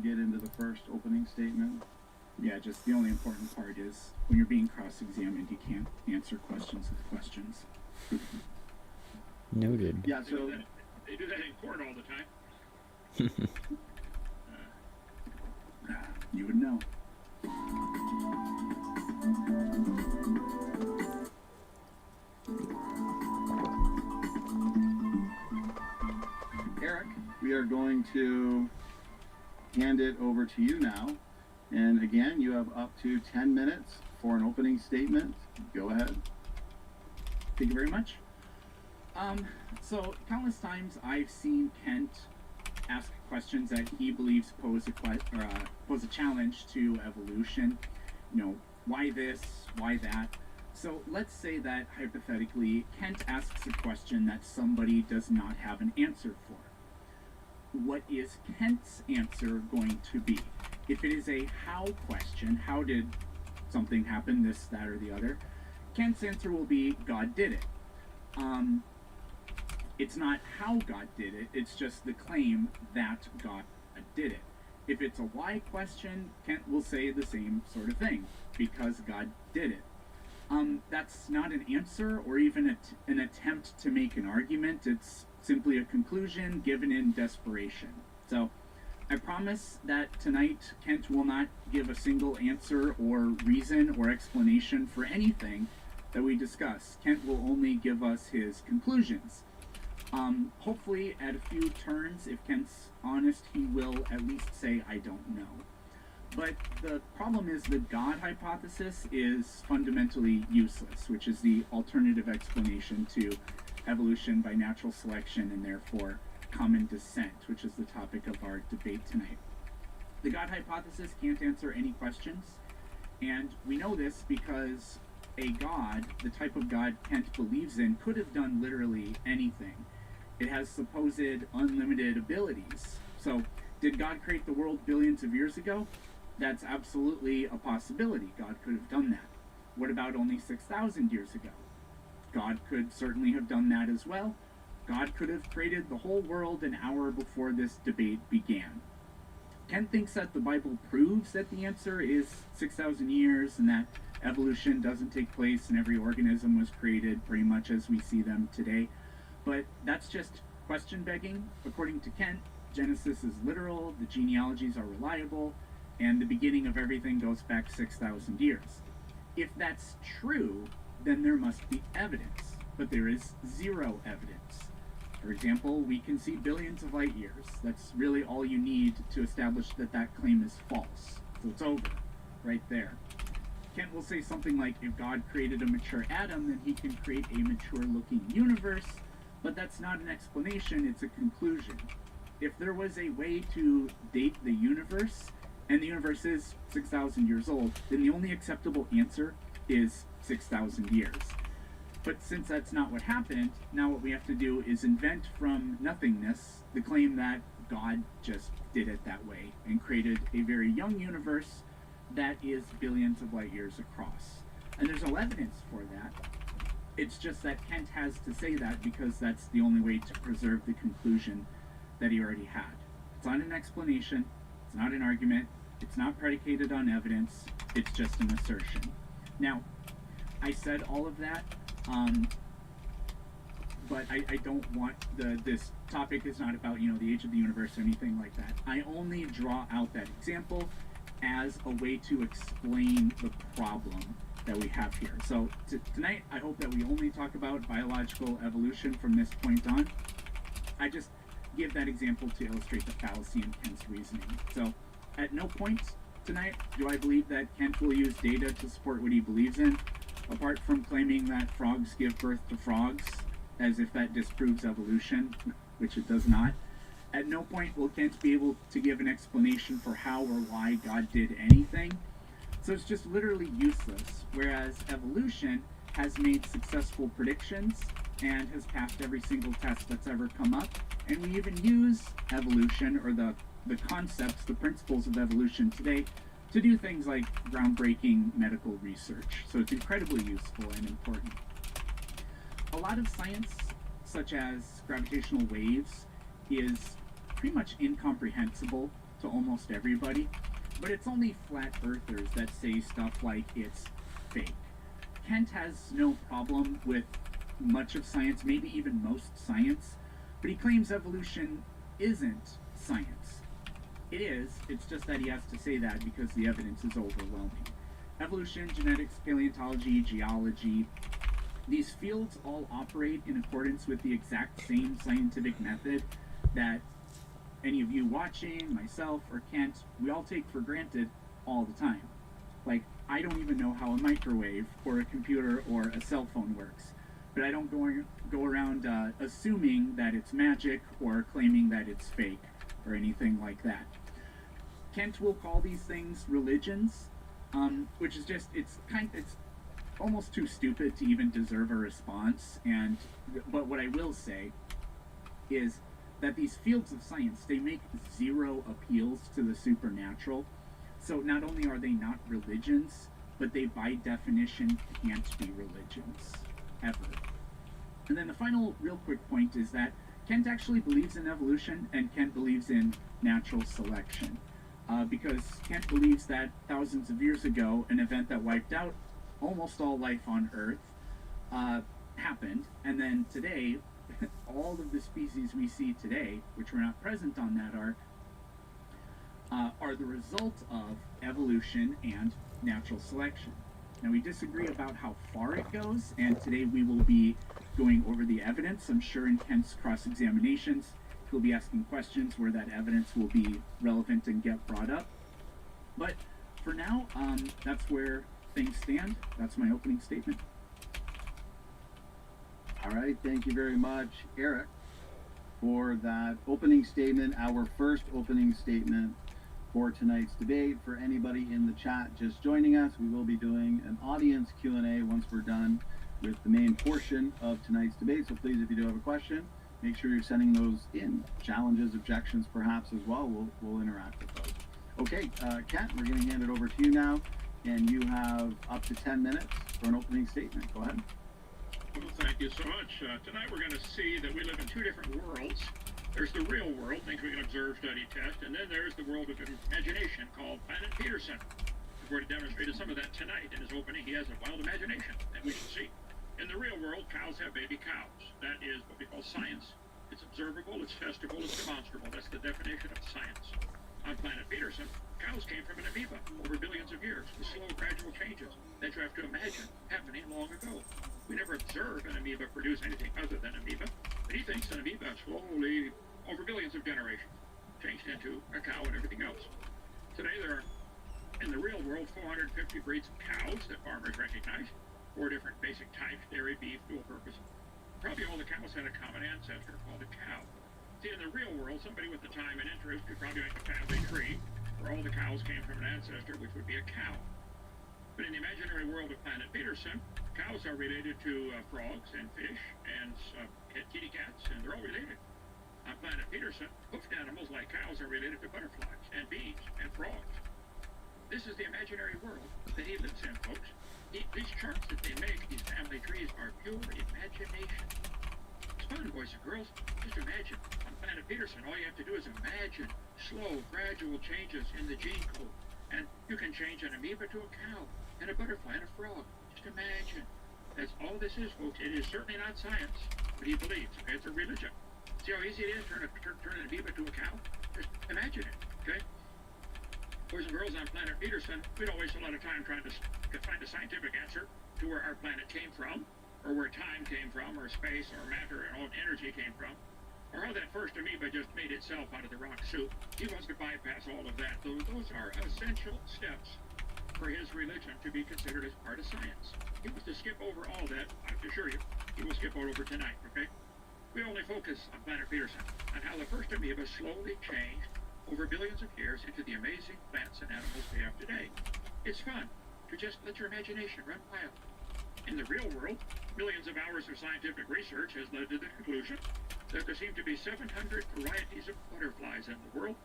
get into the first opening statement. Yeah, just the only important part is when you're being cross-examined, you can't answer questions with questions. Noted. Yeah, so They do that in court all the time. You would know. Eric, we are going to hand it over to you now. And again, you have up to 10 minutes for an opening statement. Go ahead. Thank you very much. So countless times I've seen Kent ask questions that he believes pose a challenge to evolution. You know, why this, why that? So let's say that hypothetically Kent asks a question that somebody does not have an answer for. What is Kent's answer going to be? If it is a how question, how did something happen, this, that, or the other, Kent's answer will be God did it. It's not how God did it, it's just the claim that God did it. If it's a why question, Kent will say the same sort of thing, because God did it. That's not an answer or even an attempt to make an argument. It's simply a conclusion given in desperation. So I promise that tonight Kent will not give a single answer or reason or explanation for anything that we discuss. Kent will only give us his conclusions. Hopefully at a few turns, if Kent's honest, he will at least say, I don't know. But the problem is the God hypothesis is fundamentally useless, which is the alternative explanation to evolution by natural selection and therefore common descent, which is the topic of our debate tonight. The God hypothesis can't answer any questions, and we know this because a God, the type of God Kent believes in, could have done literally anything. It has supposed unlimited abilities. So, did God create the world billions of years ago? That's absolutely a possibility. God could have done that. What about only 6,000 years ago? God could certainly have done that as well. God could have created the whole world an hour before this debate began. Kent thinks that the Bible proves that the answer is 6,000 years and that evolution doesn't take place and every organism was created pretty much as we see them today. But that's just question begging. According to Kent, Genesis is literal, the genealogies are reliable, and the beginning of everything goes back 6,000 years. If that's true, then there must be evidence, but there is zero evidence. For example, we can see billions of light years. That's really all you need to establish that that claim is false. So it's over, right there. Kent will say something like, if God created a mature atom, then he can create a mature-looking universe, but that's not an explanation, it's a conclusion. If there was a way to date the universe, and the universe is 6,000 years old, then the only acceptable answer is 6,000 years. But since that's not what happened, now what we have to do is invent from nothingness the claim that God just did it that way and created a very young universe that is billions of light years across. And there's no evidence for that. It's just that Kent has to say that because that's the only way to preserve the conclusion that he already had. It's not an explanation, it's not an argument, it's not predicated on evidence, it's just an assertion. Now, I said all of that, but I don't want this topic is not about, the age of the universe or anything like that. I only draw out that example as a way to explain the problem that we have here. So tonight, I hope that we only talk about biological evolution from this point on. I just give that example to illustrate the fallacy in Kent's reasoning. So at no point tonight do I believe that Kent will use data to support what he believes in, apart from claiming that frogs give birth to frogs, as if that disproves evolution, which it does not. At no point will Kent be able to give an explanation for how or why God did anything. So it's just literally useless, whereas evolution has made successful predictions and has passed every single test that's ever come up. And we even use evolution, or the concepts, the principles of evolution today, to do things like groundbreaking medical research. So it's incredibly useful and important. A lot of science, such as gravitational waves, is pretty much incomprehensible to almost everybody, but it's only flat earthers that say stuff like it's fake. Kent has no problem with much of science, maybe even most science, but he claims evolution isn't science. It is, it's just that he has to say that because the evidence is overwhelming. Evolution, genetics, paleontology, geology, these fields all operate in accordance with the exact same scientific method that any of you watching, myself, or Kent, we all take for granted all the time. Like, I don't even know how a microwave or a computer or a cell phone works, but I don't go around assuming that it's magic or claiming that it's fake or anything like that. Kent will call these things religions, which is just, it's almost too stupid to even deserve a response. But what I will say is that these fields of science, they make zero appeals to the supernatural. So not only are they not religions, but they by definition can't be religions, ever. And then the final real quick point is that Kent actually believes in evolution, and Kent believes in natural selection. Because Kent believes that thousands of years ago, an event that wiped out almost all life on Earth happened, and then today, all of the species we see today, which were not present on that ark, are the result of evolution and natural selection. Now, we disagree about how far it goes, and today we will be going over the evidence. I'm sure in Kent's cross-examinations, he'll be asking questions where that evidence will be relevant and get brought up. But for now, that's where things stand. That's my opening statement. All right, thank you very much, Eric, for that opening statement, our first opening statement for tonight's debate. For anybody in the chat just joining us, we will be doing an audience Q&A once we're done with the main portion of tonight's debate. So please, if you do have a question, make sure you're sending those in. Challenges, objections, perhaps as well. We'll interact with those. Okay, Kent, we're going to hand it over to you now, and you have up to 10 minutes for an opening statement. Go ahead. Well, thank you so much. Tonight we're going to see that we live in two different worlds. There's the real world, things we can observe, study, test, and then there's the world of imagination called Planet Peterson. We've already demonstrated some of that tonight. In his opening, he has a wild imagination, and we shall see. In the real world, cows have baby cows. That is what we call science. It's observable, it's testable, it's demonstrable. That's the definition of science. On Planet Peterson, cows came from an amoeba over billions of years with slow, gradual changes that you have to imagine happening long ago. We never observe an amoeba produce anything other than amoeba, but he thinks an amoeba slowly, over billions of generations, changed into a cow and everything else. Today there are, in the real world, 450 breeds of cows that farmers recognize, 4 different basic types: dairy, beef, dual purpose. Probably all the cows had a common ancestor called a cow. See, in the real world, somebody with the time and interest could probably make a family tree where all the cows came from an ancestor, which would be a cow. But in the imaginary world of Planet Peterson, cows are related to frogs and fish and kitty cats, and they're all related. On Planet Peterson, hoofed animals like cows are related to butterflies and bees and frogs. This is the imaginary world that he lives in, folks. These charts that they make, these family trees, are pure imagination. It's fun, boys and girls. Just imagine. On Planet Peterson, all you have to do is imagine slow, gradual changes in the gene code. And you can change an amoeba to a cow, and a butterfly and a frog. Just imagine. That's all this is, folks. It is certainly not science, but he believes. Okay, it's a religion. See how easy it is to turn an amoeba to a cow? Just imagine it, okay? Boys and girls, on Planet Peterson, we don't waste a lot of time trying to find a scientific answer to where our planet came from, or where time came from, or space, or matter, and all energy came from, or how that first amoeba just made itself out of the rock soup. He wants to bypass all of that. Those are essential steps for his religion to be considered as part of science. He wants to skip over all that. I can assure you, he will skip all over tonight, okay? We only focus on Planet Peterson, on how the first amoeba slowly changed over billions of years into the amazing plants and animals we have today. It's fun to just let your imagination run wild. In the real world, millions of hours of scientific research has led to the conclusion that there seem to be 700 varieties of butterflies in the world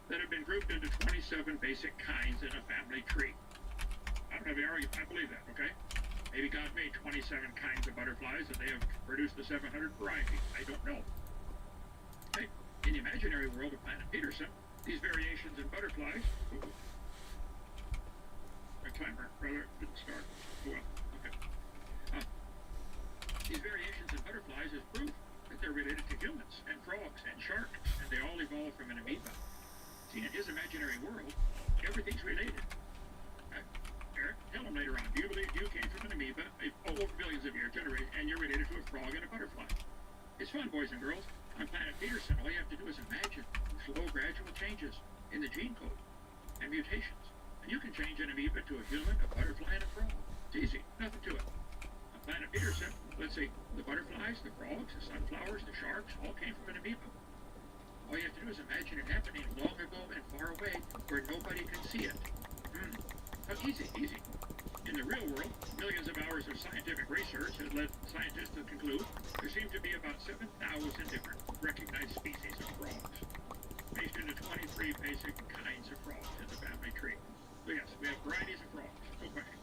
that have been grouped into 27 basic kinds in a family tree. I don't have any argument. I believe that, okay? Maybe God made 27 kinds of butterflies and they have produced the 700 varieties. I don't know. Okay? In the imaginary world of Planet Peterson, these variations in butterflies. My timer, rather, didn't start. Well, okay. These variations in butterflies is proof that they're related to humans and frogs and sharks, and they all evolved from an amoeba. See, in his imaginary world, everything's related. Eric, tell him later on, do you believe you came from an amoeba over billions of years, and you're related to a frog and a butterfly? It's fun, boys and girls. On Planet Peterson, all you have to do is imagine slow, gradual changes in the gene code and mutations. And you can change an amoeba to a human, a butterfly, and a frog. It's easy, nothing to it. On Planet Peterson, let's see, the butterflies, the frogs, the sunflowers, the sharks, all came from an amoeba. All you have to do is imagine it happening long ago and far away where nobody can see it. Easy. In the real world, millions of hours of scientific research has led scientists to conclude there seem to be about 7,000 different recognized species of frogs, based into 23 basic kinds of frogs in the family tree. So yes, we have varieties of frogs. No question.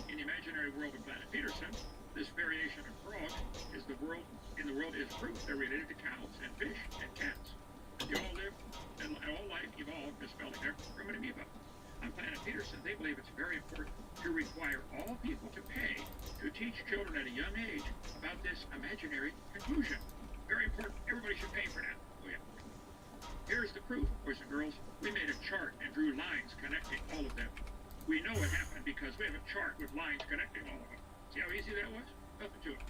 In the imaginary world of Planet Peterson, this variation of frogs is the world is proof they're related to cows and fish and cats. They all live and all life evolved, misspelling there, from an amoeba. On Planet Peterson, they believe it's very important to require all people to pay to teach children at a young age about this imaginary conclusion. Very important. Everybody should pay for that. Oh, yeah. Here's the proof, boys and girls. We made a chart and drew lines connecting all of them. We know it happened because we have a chart with lines connecting all of them. See how easy that was? Nothing to it.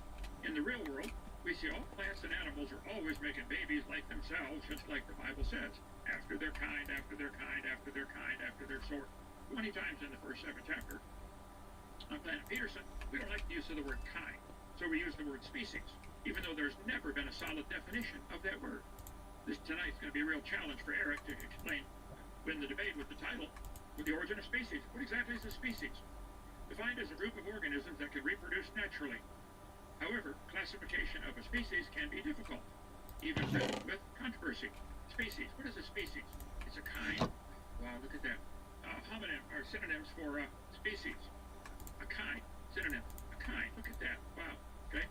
In the real world, we see all plants and animals are always making babies like themselves, just like the Bible says. After their kind, after their kind, after their kind, after their sort. 20 times in the first 7 chapters. On Planet Peterson, we don't like the use of the word kind, so we use the word species, even though there's never been a solid definition of that word. Tonight's going to be a real challenge for Eric to explain, win the debate with the title, with the origin of species. What exactly is a species? Defined as a group of organisms that can reproduce naturally. However, classification of a species can be difficult, even with controversy. Species. What is a species? It's a kind. Wow, look at that. Homonym are synonyms for species. A kind. Synonym. A kind. Look at that. Wow. Okay.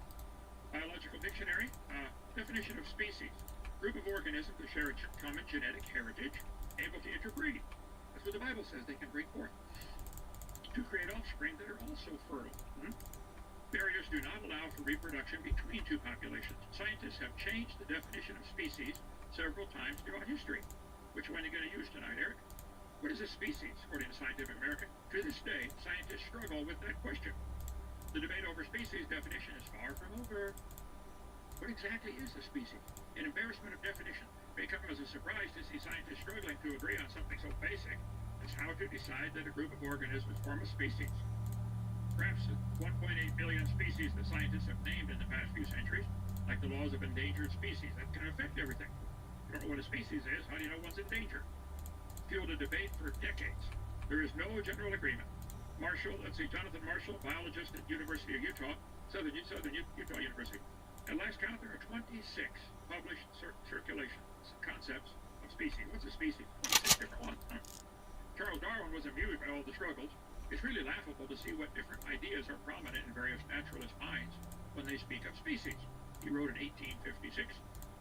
Biological dictionary. Definition of species. Group of organisms that share a common genetic heritage, able to interbreed. That's what the Bible says they can bring forth. To create offspring that are also fertile. Barriers do not allow for reproduction between two populations. Scientists have changed the definition of species several times throughout history. Which one are you going to use tonight, Eric? What is a species, according to Scientific American? To this day, scientists struggle with that question. The debate over species definition is far from over. What exactly is a species? An embarrassment of definition may come as a surprise to see scientists struggling to agree on something so basic as how to decide that a group of organisms form a species. Perhaps the 1.8 billion species that scientists have named in the past few centuries, like the laws of endangered species, that can affect everything. You don't know what a species is, how do you know one's in danger? Fueled a debate for decades. There is no general agreement. Jonathan Marshall, biologist at University of Utah, Southern Utah University. At last count, there are 26 published circulation concepts of species. What's a species? 26 different ones. Charles Darwin was amused by all the struggles. It's really laughable to see what different ideas are prominent in various naturalist minds when they speak of species. He wrote in 1856.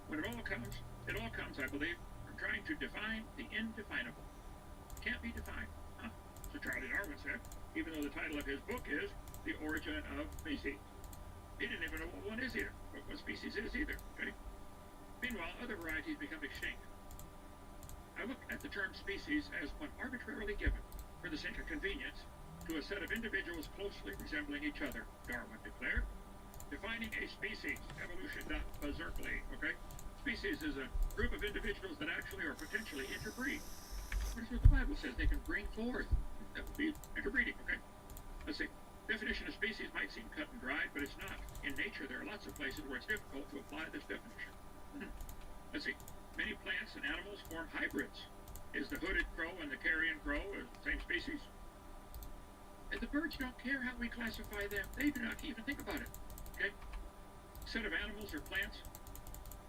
When it all comes, I believe, from trying to define the indefinable. It can't be defined. So Charlie Darwin said, even though the title of his book is The Origin of Species. He didn't even know what one is either, what species is either, okay? Meanwhile, other varieties become extinct. I look at the term species as one arbitrarily given, for the sake of convenience, to a set of individuals closely resembling each other, Darwin declared. Defining a species, evolution.berserkly, okay? Species is a group of individuals that actually or potentially interbreed. What is what the Bible says they can bring forth? That would be interbreeding, okay? Let's see. Definition of species might seem cut and dried, but it's not. In nature, there are lots of places where it's difficult to apply this definition. Let's see. Many plants and animals form hybrids. Is the hooded crow and the carrion crow the same species? And the birds don't care how we classify them. They do not even think about it. Okay? Set of animals or plants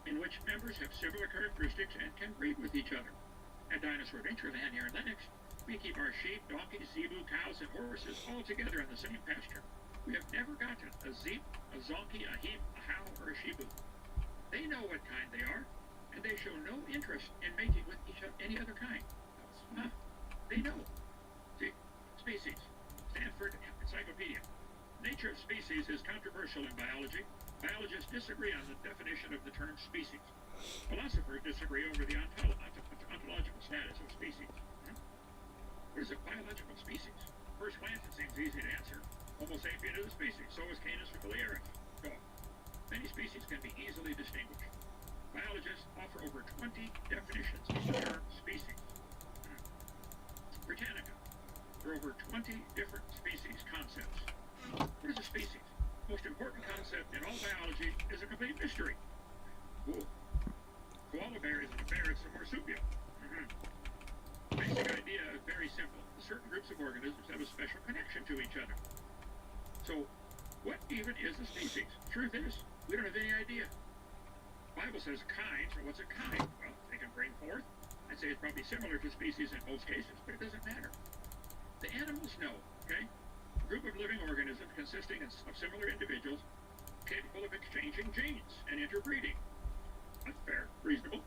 in which members have similar characteristics and can breed with each other. At Dinosaur Adventureland here in Lennox, we keep our sheep, donkeys, zebu, cows, and horses all together in the same pasture. We have never gotten a zeep, a zonkey, a heap, a how, or a sheebu. They know what kind they are, and and they show no interest in mating with any other kind. Huh. They know. See, species. Stanford Encyclopedia. Nature of species is controversial in biology. Biologists disagree on the definition of the term species. Philosophers disagree over the ontological status of species. What is a biological species? First glance, it seems easy to answer. Homo sapien is a species, so is Canis familiaris. Dog. Many species can be easily distinguished. Biologists offer over 20 definitions of the term species. Britannica. There are over 20 different species concepts. What is a species? Most important concept in all biology is a complete mystery. Cool. Koala bear isn't a bear, it's a marsupial. Basic idea is very simple. Certain groups of organisms have a special connection to each other. So, what even is a species? Truth is, we don't have any idea. The Bible says kind, so what's a kind? Well, they can bring forth. I'd say it's probably similar to species in most cases, but it doesn't matter. The animals know, okay? A group of living organisms consisting of similar individuals capable of exchanging genes and interbreeding. That's fair, reasonable.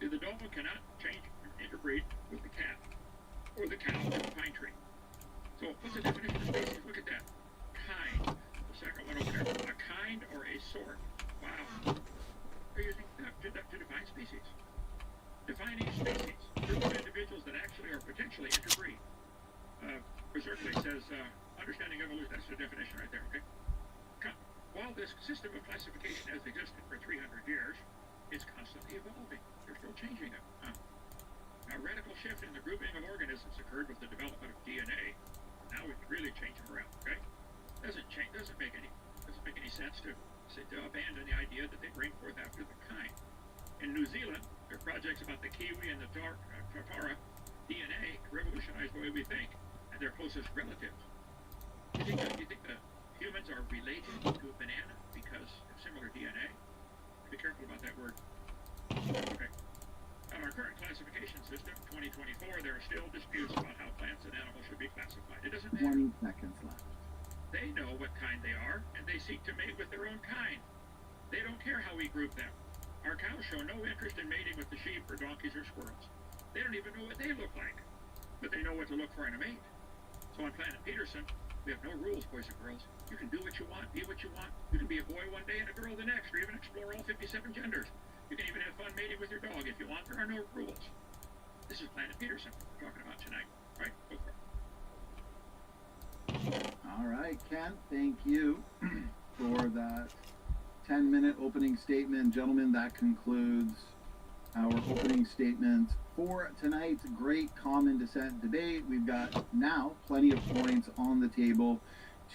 The dog cannot interbreed with the cat, or the cow with the pine tree. So, what's the definition of species? Look at that. Kind. The second one over there. A kind or a sort. Wow. They're using that to define species. Defining species. Group of individuals that actually are potentially interbreed. Berserkley says, understanding evolution, that's the definition right there, okay? While this system of classification has existed for 300 years, it's constantly evolving. They're still changing it. A radical shift in the grouping of organisms occurred with the development of DNA. Now we can really change them around, okay? Doesn't make any sense to abandon the idea that they bring forth after the kind. In New Zealand, there are projects about the kiwi and the Tatara DNA revolutionized the way we think, and their closest relatives. Do you think the humans are related to a banana because of similar DNA? Be careful about that word. Okay. On our current classification system, 2024, there are still disputes about how plants and animals should be classified. It doesn't matter. 20 seconds left. They know what kind they are, and they seek to mate with their own kind. They don't care how we group them. Our cows show no interest in mating with the sheep or donkeys or squirrels. They don't even know what they look like, but they know what to look for in a mate. So on Planet Peterson, we have no rules, boys and girls. You can do what you want, be what you want. You can be a boy one day and a girl the next, or even explore all 57 genders. You can even have fun mating with your dog if you want. There are no rules. This is Planet Peterson we're talking about tonight, right? Go for it. All right, Kent, thank you for that 10-minute opening statement. Gentlemen, that concludes our opening statements for tonight's great common descent debate. We've got now plenty of points on the table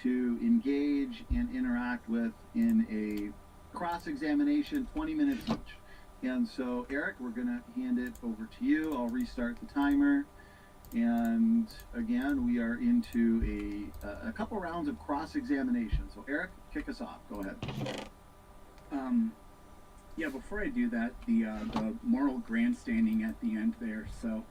to engage and interact with in a cross-examination, 20 minutes each. And so, Eric, we're going to hand it over to you. I'll restart the timer. And again, we are into a couple rounds of cross-examination. So, Eric, kick us off. Go ahead. Yeah, before I do that, the moral grandstanding at the end there. So,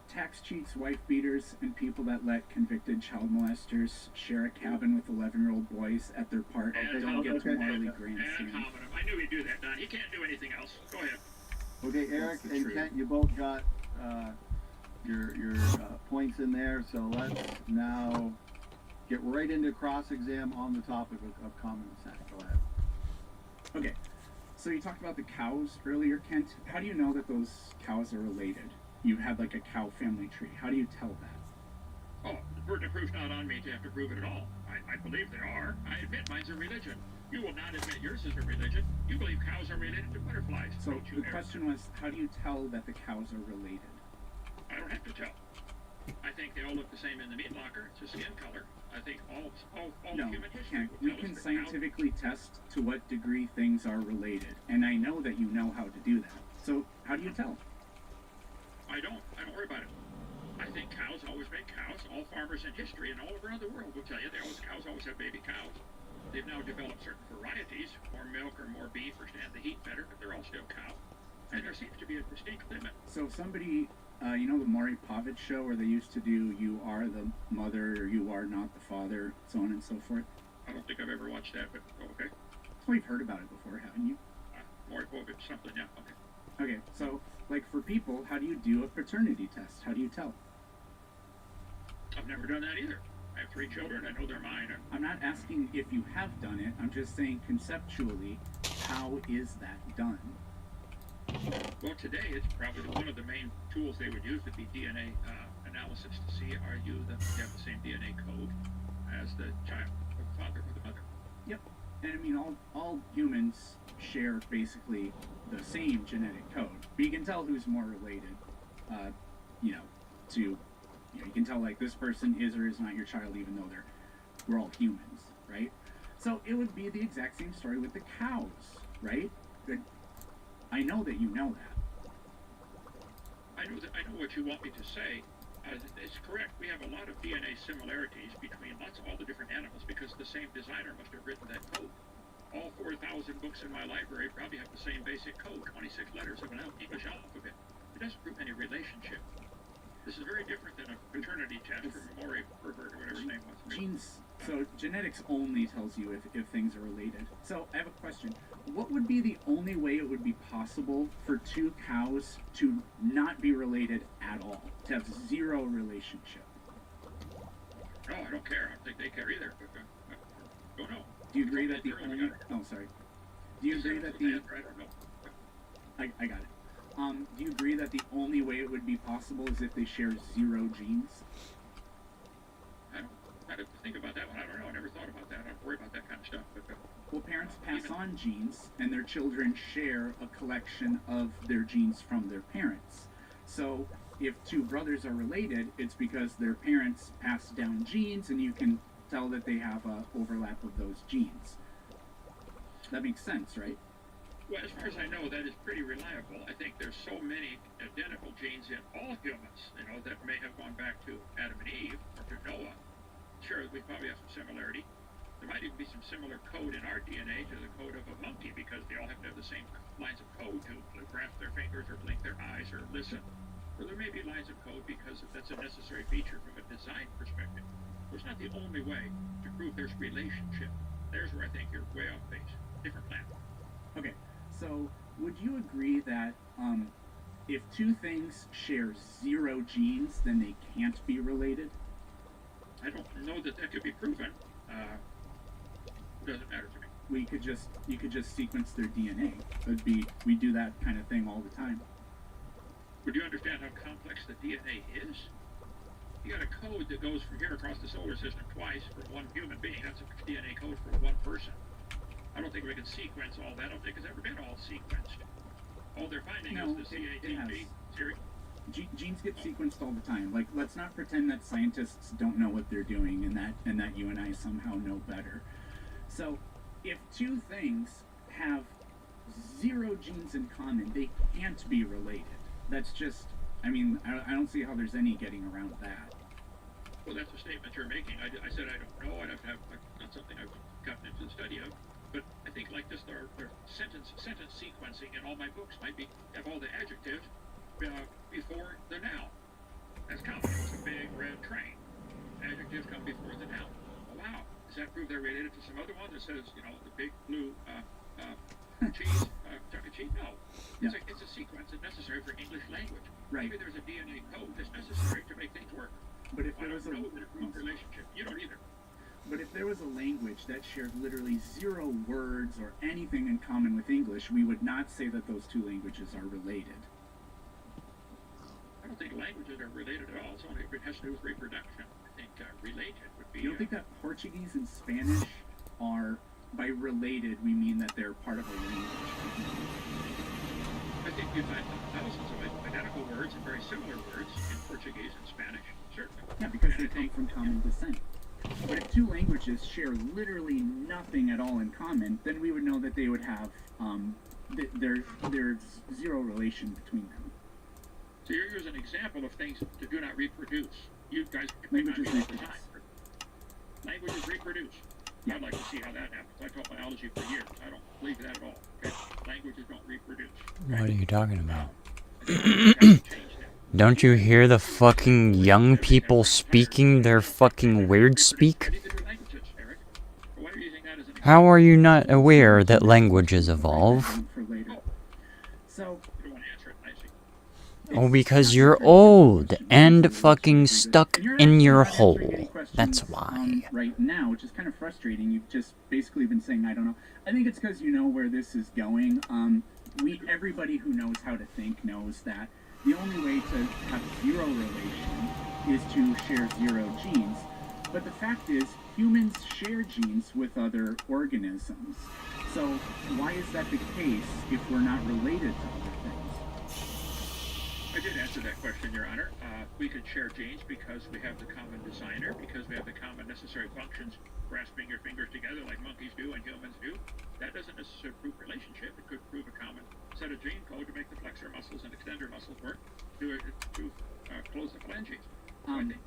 tax cheats, wife beaters, and people that let convicted child molesters share a cabin with 11-year-old boys at their part don't get to morally grandstand. I knew he'd do that, Don. He can't do anything else. Go ahead. Okay, Eric and Kent, you both got your points in there. So let's now get right into cross-exam on the topic of common descent. Go ahead. Okay, so you talked about the cows earlier, Kent. How do you know that those cows are related? You had like a cow family tree. How do you tell that? Oh, the burden of proof's not on me to have to prove it at all. I believe they are. I admit mine's a religion. You will not admit yours is a religion. You believe cows are related to butterflies. So the question was, how do you tell that the cows are related? I don't have to tell. I think they all look the same in the meat locker. It's a skin color. I think all no, human history we can scientifically test to what degree things are related, and I know that you know how to do that. So how do you tell? I don't worry about it. I think cows always make cows. All farmers in history and all around the world will tell you cows always have baby cows. They've now developed certain varieties, more milk or more beef or stand the heat better, but they're all still cow. And there seems to be a distinct limit. So somebody, you know the Maury Povich show where they used to do you are the mother or you are not the father, so on and so forth? I don't think I've ever watched that, but okay. Well, you've heard about it before, haven't you? Maury Povich, something, yeah, okay. Okay, so, like, for people, how do you do a paternity test? How do you tell? I've never done that either. I have 3 children. I know they're mine. I'm not asking if you have done it. I'm just saying conceptually, how is that done? Well, today it's probably one of the main tools they would use would be DNA analysis to see are you have the same DNA code as the child, or the father, or the mother. Yep. And I mean, all humans share basically the same genetic code. But you can tell who's more related, you can tell like this person is or is not your child, even though we're all humans, right? So it would be the exact same story with the cows, right? I know that you know that. I know what you want me to say. It's correct. We have a lot of DNA similarities between all the different animals because the same designer must have written that code. All 4,000 books in my library probably have the same basic code, 26 letters of an English alphabet. It doesn't prove any relationship. This is very different than a paternity test for Maury Herbert or whatever his name was. So genetics only tells you if things are related. So I have a question. What would be the only way it would be possible for 2 cows to not be related at all, to have zero relationship? No, I don't care. I don't think they care either. But, don't know. Do you agree that the only... Oh, sorry. Do you agree that the... I don't know. I got it. Do you agree that the only way it would be possible is if they share 0 genes? I don't think about that one. I don't know. I never thought about that. I don't worry about that kind of stuff. But, well, parents pass on genes, and their children share a collection of their genes from their parents. So if 2 brothers are related, it's because their parents passed down genes, and you can tell that they have an overlap of those genes. That makes sense, right? Well, as far as I know, that is pretty reliable. I think there's so many identical genes in all humans, that may have gone back to Adam and Eve or to Noah. Sure, we probably have some similarity. There might even be some similar code in our DNA to the code of a monkey because they all have to have the same lines of code to grasp their fingers or blink their eyes or listen. Or there may be lines of code because that's a necessary feature from a design perspective. But it's not the only way to prove there's relationship. There's where I think you're way off base. Different planet. Okay, so would you agree that if 2 things share 0 genes, then they can't be related? I don't know that could be proven. Doesn't matter to me. You could just sequence their DNA. We do that kind of thing all the time. Would you understand how complex the DNA is? You got a code that goes from here across the solar system twice for one human being. That's a DNA code for one person. I don't think we can sequence all that. I don't think it's ever been all sequenced. All they're finding is the CATB series. Genes get sequenced all the time. Like, let's not pretend that scientists don't know what they're doing and that you and I somehow know better. So, if 2 things have 0 genes in common, they can't be related. That's just, I don't see how there's any getting around that. Well, that's a statement you're making. I said I don't know. I'd have to have, not something I've gotten into the study of. But I think like this, their sentence sequencing in all my books might have all the adjectives before the noun. That's common. It's a big red train. Adjectives come before the noun. Oh, wow. Does that prove they're related to some other one that says, the big blue cheese, chunk of cheese? No. Yeah. It's a sequence that's necessary for English language. Right. Maybe there's a DNA code that's necessary to make things work. But if there was a relationship, you don't either. But if there was a language that shared literally 0 words or anything in common with English, we would not say that those 2 languages are related. I don't think languages are related at all. It's only if it has to do with reproduction. I think related would be... You don't think that Portuguese and Spanish are, by related, we mean that they're part of a language? I think you find thousands of identical words and very similar words in Portuguese and Spanish, certainly. Yeah, because they come from common descent. But if 2 languages share literally nothing at all in common, then we would know that they would have, there's 0 relation between them. So here's an example of things that do not reproduce. You guys Languages reproduce. Languages reproduce. Yeah. I'd like to see how that happens. I taught biology for years. I don't believe that at all. Okay? Languages don't reproduce. What are you talking about? I think we have to change that. Don't you hear the fucking young people speaking their fucking weird speak? How are you not aware that languages evolve? For later. So, You don't want to Oh, because you're old and fucking stuck in your hole. That's why. Right now, which is kind of frustrating. You've just basically been saying, I don't know. I think it's because you know where this is going. Everybody who knows how to think knows that the only way to have zero relation is to share zero genes. But the fact is, humans share genes with other organisms. So why is that the case if we're not related to other things? I did answer that question, Your Honor. We could share genes because we have the common designer, because we have the common necessary functions, grasping your fingers together like monkeys do and humans do. That doesn't necessarily prove relationship. It could prove a common set of gene code to make the flexor muscles and extender muscles work to close the phalanges. I think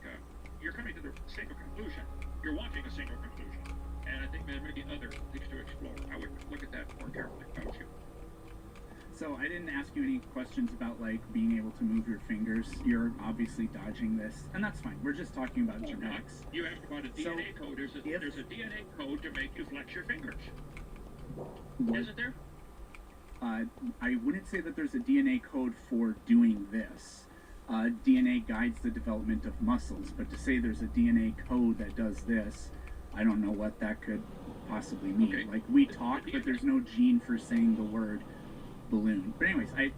you're coming to the single conclusion. You're wanting a single conclusion. And I think there may be other things to explore. I would look at that more carefully if I was you. So I didn't ask you any questions about like being able to move your fingers. You're obviously dodging this, and that's fine. We're just talking about genetics. You asked about a DNA code. There's a DNA code to make you flex your fingers. Isn't there? I wouldn't say that there's a DNA code for doing this. DNA guides the development of muscles, but to say there's a DNA code that does this, I don't know what that could possibly mean. Okay. Like we talk, but there's no gene for saying the word balloon. But anyways, I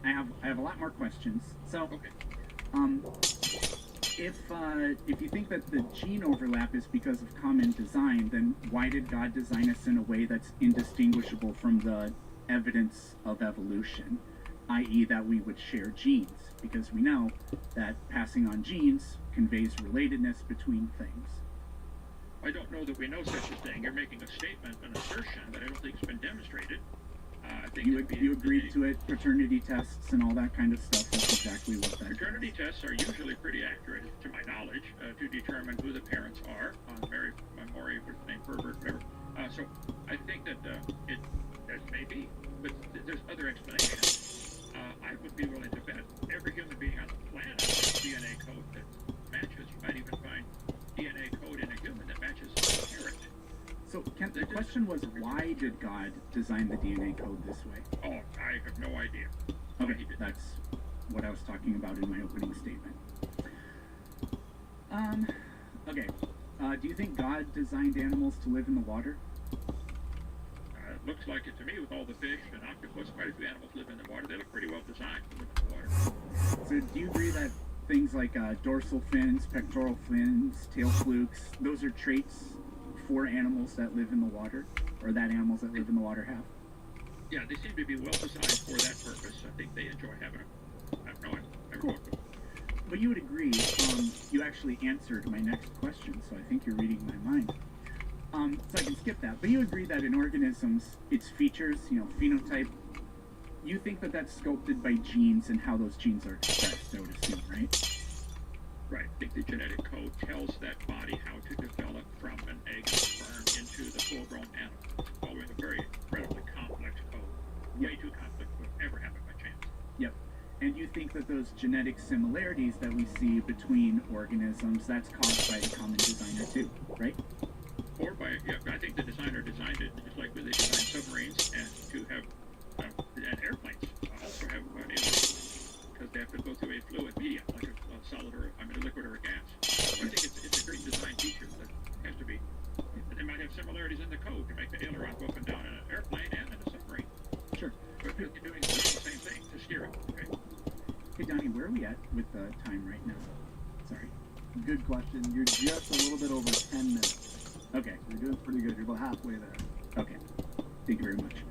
have a lot more questions. So, if you think that the gene overlap is because of common design, then why did God design us in a way that's indistinguishable from the evidence of evolution, i.e. that we would share genes? Because we know that passing on genes conveys relatedness between things. I don't know that we know such a thing. You're making a statement, an assertion that I don't think has been demonstrated. I think you agreed to it, paternity tests and all that kind of stuff. That's exactly what that paternity tests are usually pretty accurate, to my knowledge, to determine who the parents are. Mary, what's her name, Herbert, whatever. So I think that that may be, but there's other explanations. I would be willing to bet every human being on the planet has a DNA code that matches. You might even find DNA code in a human that matches a parent. So, Kent, the question was, why did God design the DNA code this way? Oh, I have no idea. Okay, that's what I was talking about in my opening statement. Okay. Do you think God designed animals to live in the water? It looks like it to me with all the fish and octopus. Quite a few animals live in the water. They look pretty well designed to live in the water. So, do you agree that things like dorsal fins, pectoral fins, tail flukes, those are traits for animals that live in the water, or that animals that live in the water have? Yeah, they seem to be well designed for that purpose. I think they enjoy having them. I don't know, I've never walked them. But you would agree, you actually answered my next question, so I think you're reading my mind. So I can skip that. But you agree that in organisms, its features, phenotype, you think that that's sculpted by genes and how those genes are expressed, I would assume, right? Right. I think the genetic code tells that body how to develop from an egg and sperm into the full-grown animal, following a very incredibly complex code. Way too complex would ever happen by chance. Yep. And you think that those genetic similarities that we see between organisms, that's caused by the common designer too, right? Or by, I think the designer designed it just like when they designed submarines and to have, and airplanes also have because they have to go through a fluid medium, like a solid or, a liquid or a gas. So I think it's a great design feature that has to be, they might have similarities in the code to make the aileron go up and down in an airplane and in a submarine. Sure. But you're doing the same thing to steer it, okay? Hey, Donnie, where are we at with the time right now? Sorry. Good question. You're just a little bit over 10 minutes. Okay. You're doing pretty good. You're about halfway there. Okay. Thank you very much.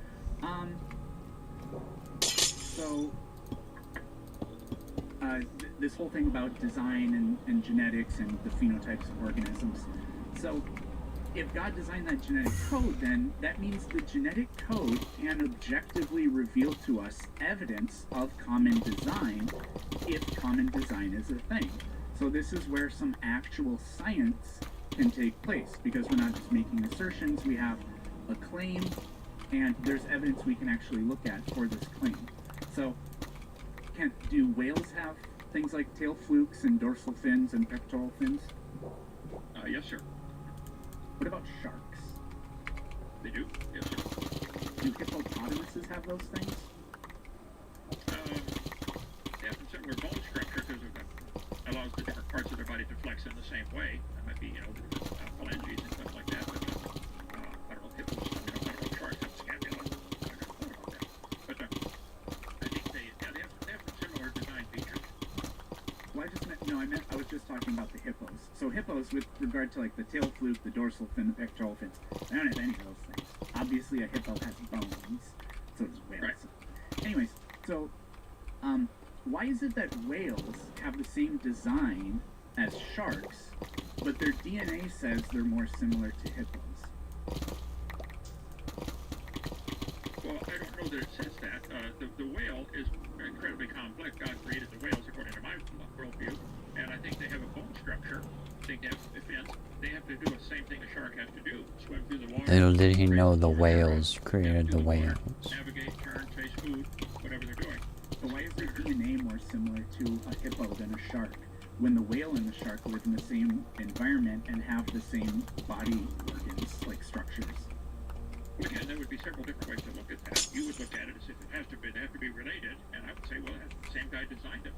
So, this whole thing about design and genetics and the phenotypes of organisms. So, if God designed that genetic code, then that means the genetic code can objectively reveal to us evidence of common design if common design is a thing. So this is where some actual science can take place, because we're not just making assertions, we have a claim, and there's evidence we can actually look at for this claim. So, do whales have things like tail flukes and dorsal fins and pectoral fins? Yes, sir. What about sharks? They do, yes, sir. Do hippopotamuses have those things? They have some similar bone the different parts of their body to flex in the same way. That might be, you know, the different phalanges and stuff like that. But I don't know if hippos, I don't know if sharks have scapula. I don't know about that. But I think they have some similar design features. Well, I was just talking about the hippos. So hippos, with regard to like the tail fluke, the dorsal fin, the pectoral fins, they don't have any of those things. Obviously, a hippo has bones, so does whales. Right. Anyways, so why is it that whales have the same design as sharks, but their DNA says they're more similar to hippos? Well, I don't know that it says that. The whale is incredibly complex. God created the whales according to my worldview, and I think they have a bone structure. I think they have fins. They have to do the same thing a shark has to do: swim through the water. Little did he know the whales created the whales. Navigate, turn, chase food, whatever they're doing. So why is their DNA more similar to a hippo than a shark, when the whale and the shark live in the same environment and have the same body organs, like structures? Well, again, there would be several different ways to look at that. You would look at it as if they have to be related, and I would say, well, the same guy designed it.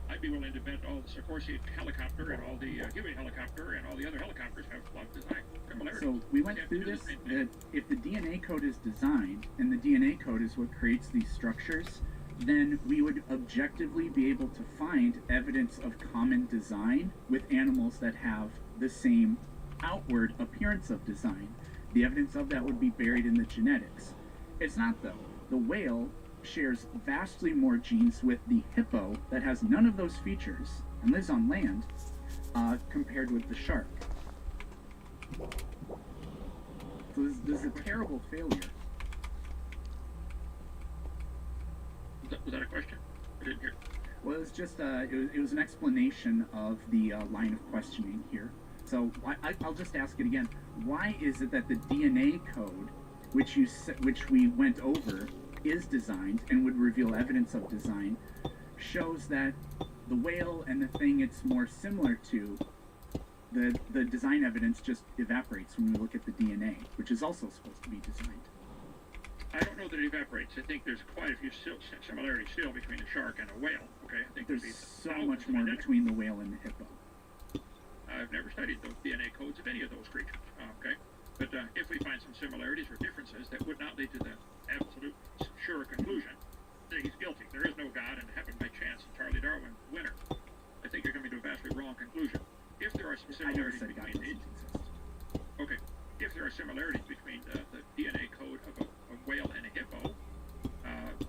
I'd be willing to bet all the Sikorsky helicopter and all the Huey helicopter and all the other helicopters have a lot of design similarities. So we went through this, that if the DNA code is designed, and the DNA code is what creates these structures, then we would objectively be able to find evidence of common design with animals that have the same outward appearance of design. The evidence of that would be buried in the genetics. It's not, though. The whale shares vastly more genes with the hippo that has none of those features and lives on land compared with the shark. So this is a terrible failure. Was that a question? I didn't hear. Well, it was just it was an explanation of the line of questioning here. So I'll just ask it again. Why is it that the DNA code, which we went over, is designed and would reveal evidence of design, shows that the whale and the thing it's more similar to, the design evidence just evaporates when we look at the DNA, which is also supposed to be designed? I don't know that it evaporates. I think there's quite a few similarities still between a shark and a whale. Okay, I think There's so much more between the whale and the hippo. I've never studied the DNA codes of any of those creatures. Okay, but if we find some similarities or differences that would not lead to the absolute sure conclusion that he's guilty, there is no God and it happened by chance and Charlie Darwin winner, I think you're coming to a vastly wrong conclusion. If there are some similarities between these, okay, if there are similarities between the DNA code of a whale and a hippo,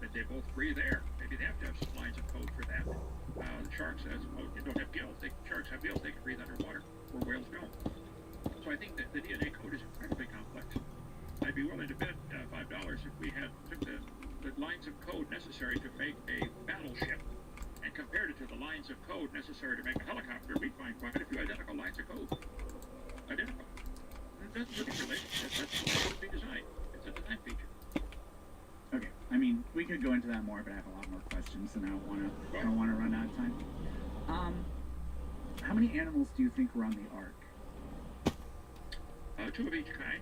that they both breathe air, maybe they have to have some lines of code for that. The sharks don't have gills. Sharks have gills. They can breathe underwater, where whales don't. So I think that the DNA code is incredibly complex. I'd be willing to bet $5 if we took the lines of code necessary to make a battleship and compared it to the lines of code necessary to make a helicopter, we'd find quite a few identical lines of code. Identical. That doesn't really relate. That's supposed to be designed. It's a design feature. Okay, I mean, we could go into that more, but I have a lot more questions, and I don't want to run out of time. How many animals do you think were on the Ark? 2 of each kind.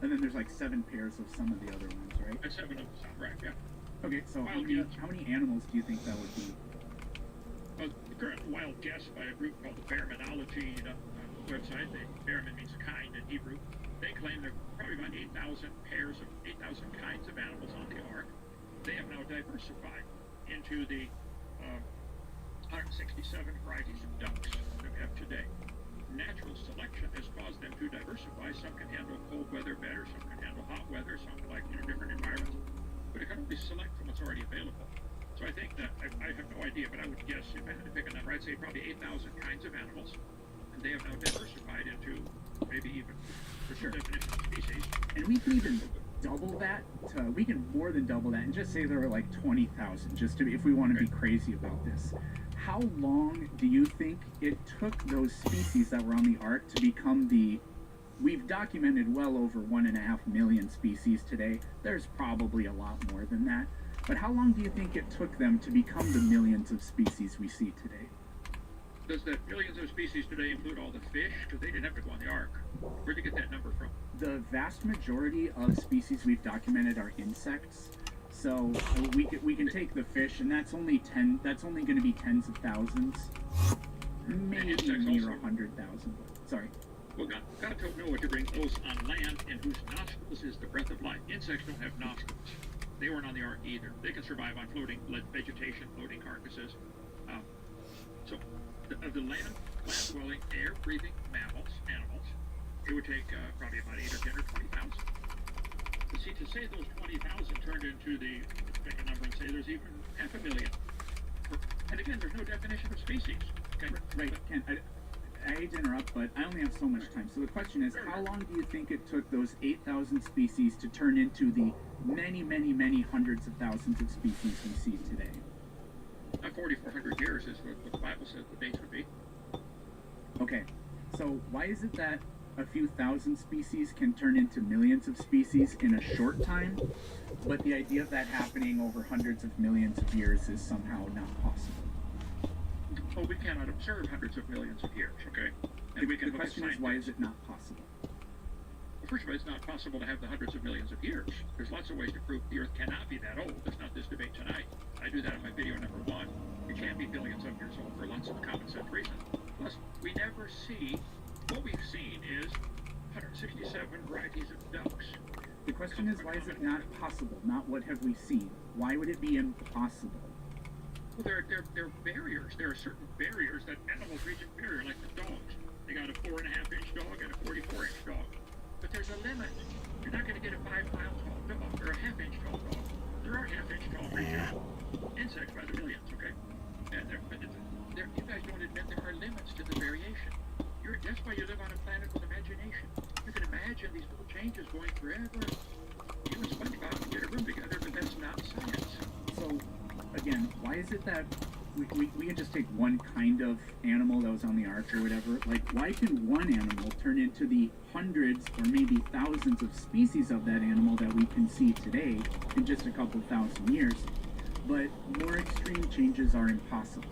And then there's like 7 pairs of some of the other ones, right? And 7 of some, right? Yeah. Okay, so Wild how many animals do you think that would be? The current wild guess by a group called the Bearmanology website. Bearman means kind in Hebrew. They claim there are probably about 8,000 pairs of 8,000 kinds of animals on the Ark. They have now diversified into the 167 varieties of ducks that we have today. Natural selection has caused them to diversify. Some can handle cold weather better, some can handle hot weather, some like different environments. But it can only select from what's already available. So I think that I have no idea, but I would guess if I had to pick a number, I'd say probably 8,000 kinds of animals, and they have now diversified into maybe even for sure definition of species. And we can even double that. We can more than double that, and just say there are like 20,000. Just to, if we want to be crazy about this. How long do you think it took those species that were on the Ark to become the... We've documented well over 1.5 million species today. There's probably a lot more than that. But how long do you think it took them to become the millions of species we see today? Does the millions of species today include all the fish? Because they didn't have to go on the Ark. Where'd you get that number from? The vast majority of species we've documented are insects. So we can take the fish, and that's only going to be tens of thousands, maybe near 100,000. Sorry. Well, God told Noah to bring those on land in whose nostrils is the breath of life. Insects don't have nostrils. They weren't on the ark either. They can survive on floating vegetation, floating carcasses. Of the land-dwelling, air-breathing mammals, animals, it would take probably about 8 or 10 or 20,000. But see, to say those 20,000 turned into let's pick a number and say there's even 500,000. And again, there's no definition of species. Okay? Right, Ken, I hate to interrupt, but I only have so much time. So the question is, how long do you think it took those 8,000 species to turn into the many, many, many hundreds of thousands of species we see today? 4,400 years is what the Bible says the dates would be. Okay, so why is it that a few thousand species can turn into millions of species in a short time, but the idea of that happening over hundreds of millions of years is somehow not possible? Well, we cannot observe hundreds of millions of years, okay? And The question is, why is it not possible? Well, first of all, it's not possible to have the hundreds of millions of years. There's lots of ways to prove the Earth cannot be that old. That's not this debate tonight. I do that in my video number 1. It can't be billions of years old for lots of common sense reasons. Plus, we never see, what we've seen is 167 varieties of ducks. The question is, why is it not possible? Not what have we seen. Why would it be impossible? Well, there are barriers. There are certain barriers that animals reach a barrier, like the dogs. They got a 4.5-inch dog and a 44-inch dog. But there's a limit. You're not going to get a 5-mile tall dog or a 1/2-inch tall dog. There are 1/2-inch tall creatures, insects by the millions, okay? And you guys don't admit there are limits to the variation. That's why you live on a planet with imagination. You can imagine these little changes going forever. You and SpongeBob can get a room together, but that's not science. So, again, why is it that we can just take one kind of animal that was on the ark or whatever? Like, why can one animal turn into the hundreds or maybe thousands of species of that animal that we can see today in just a couple thousand years, but more extreme changes are impossible?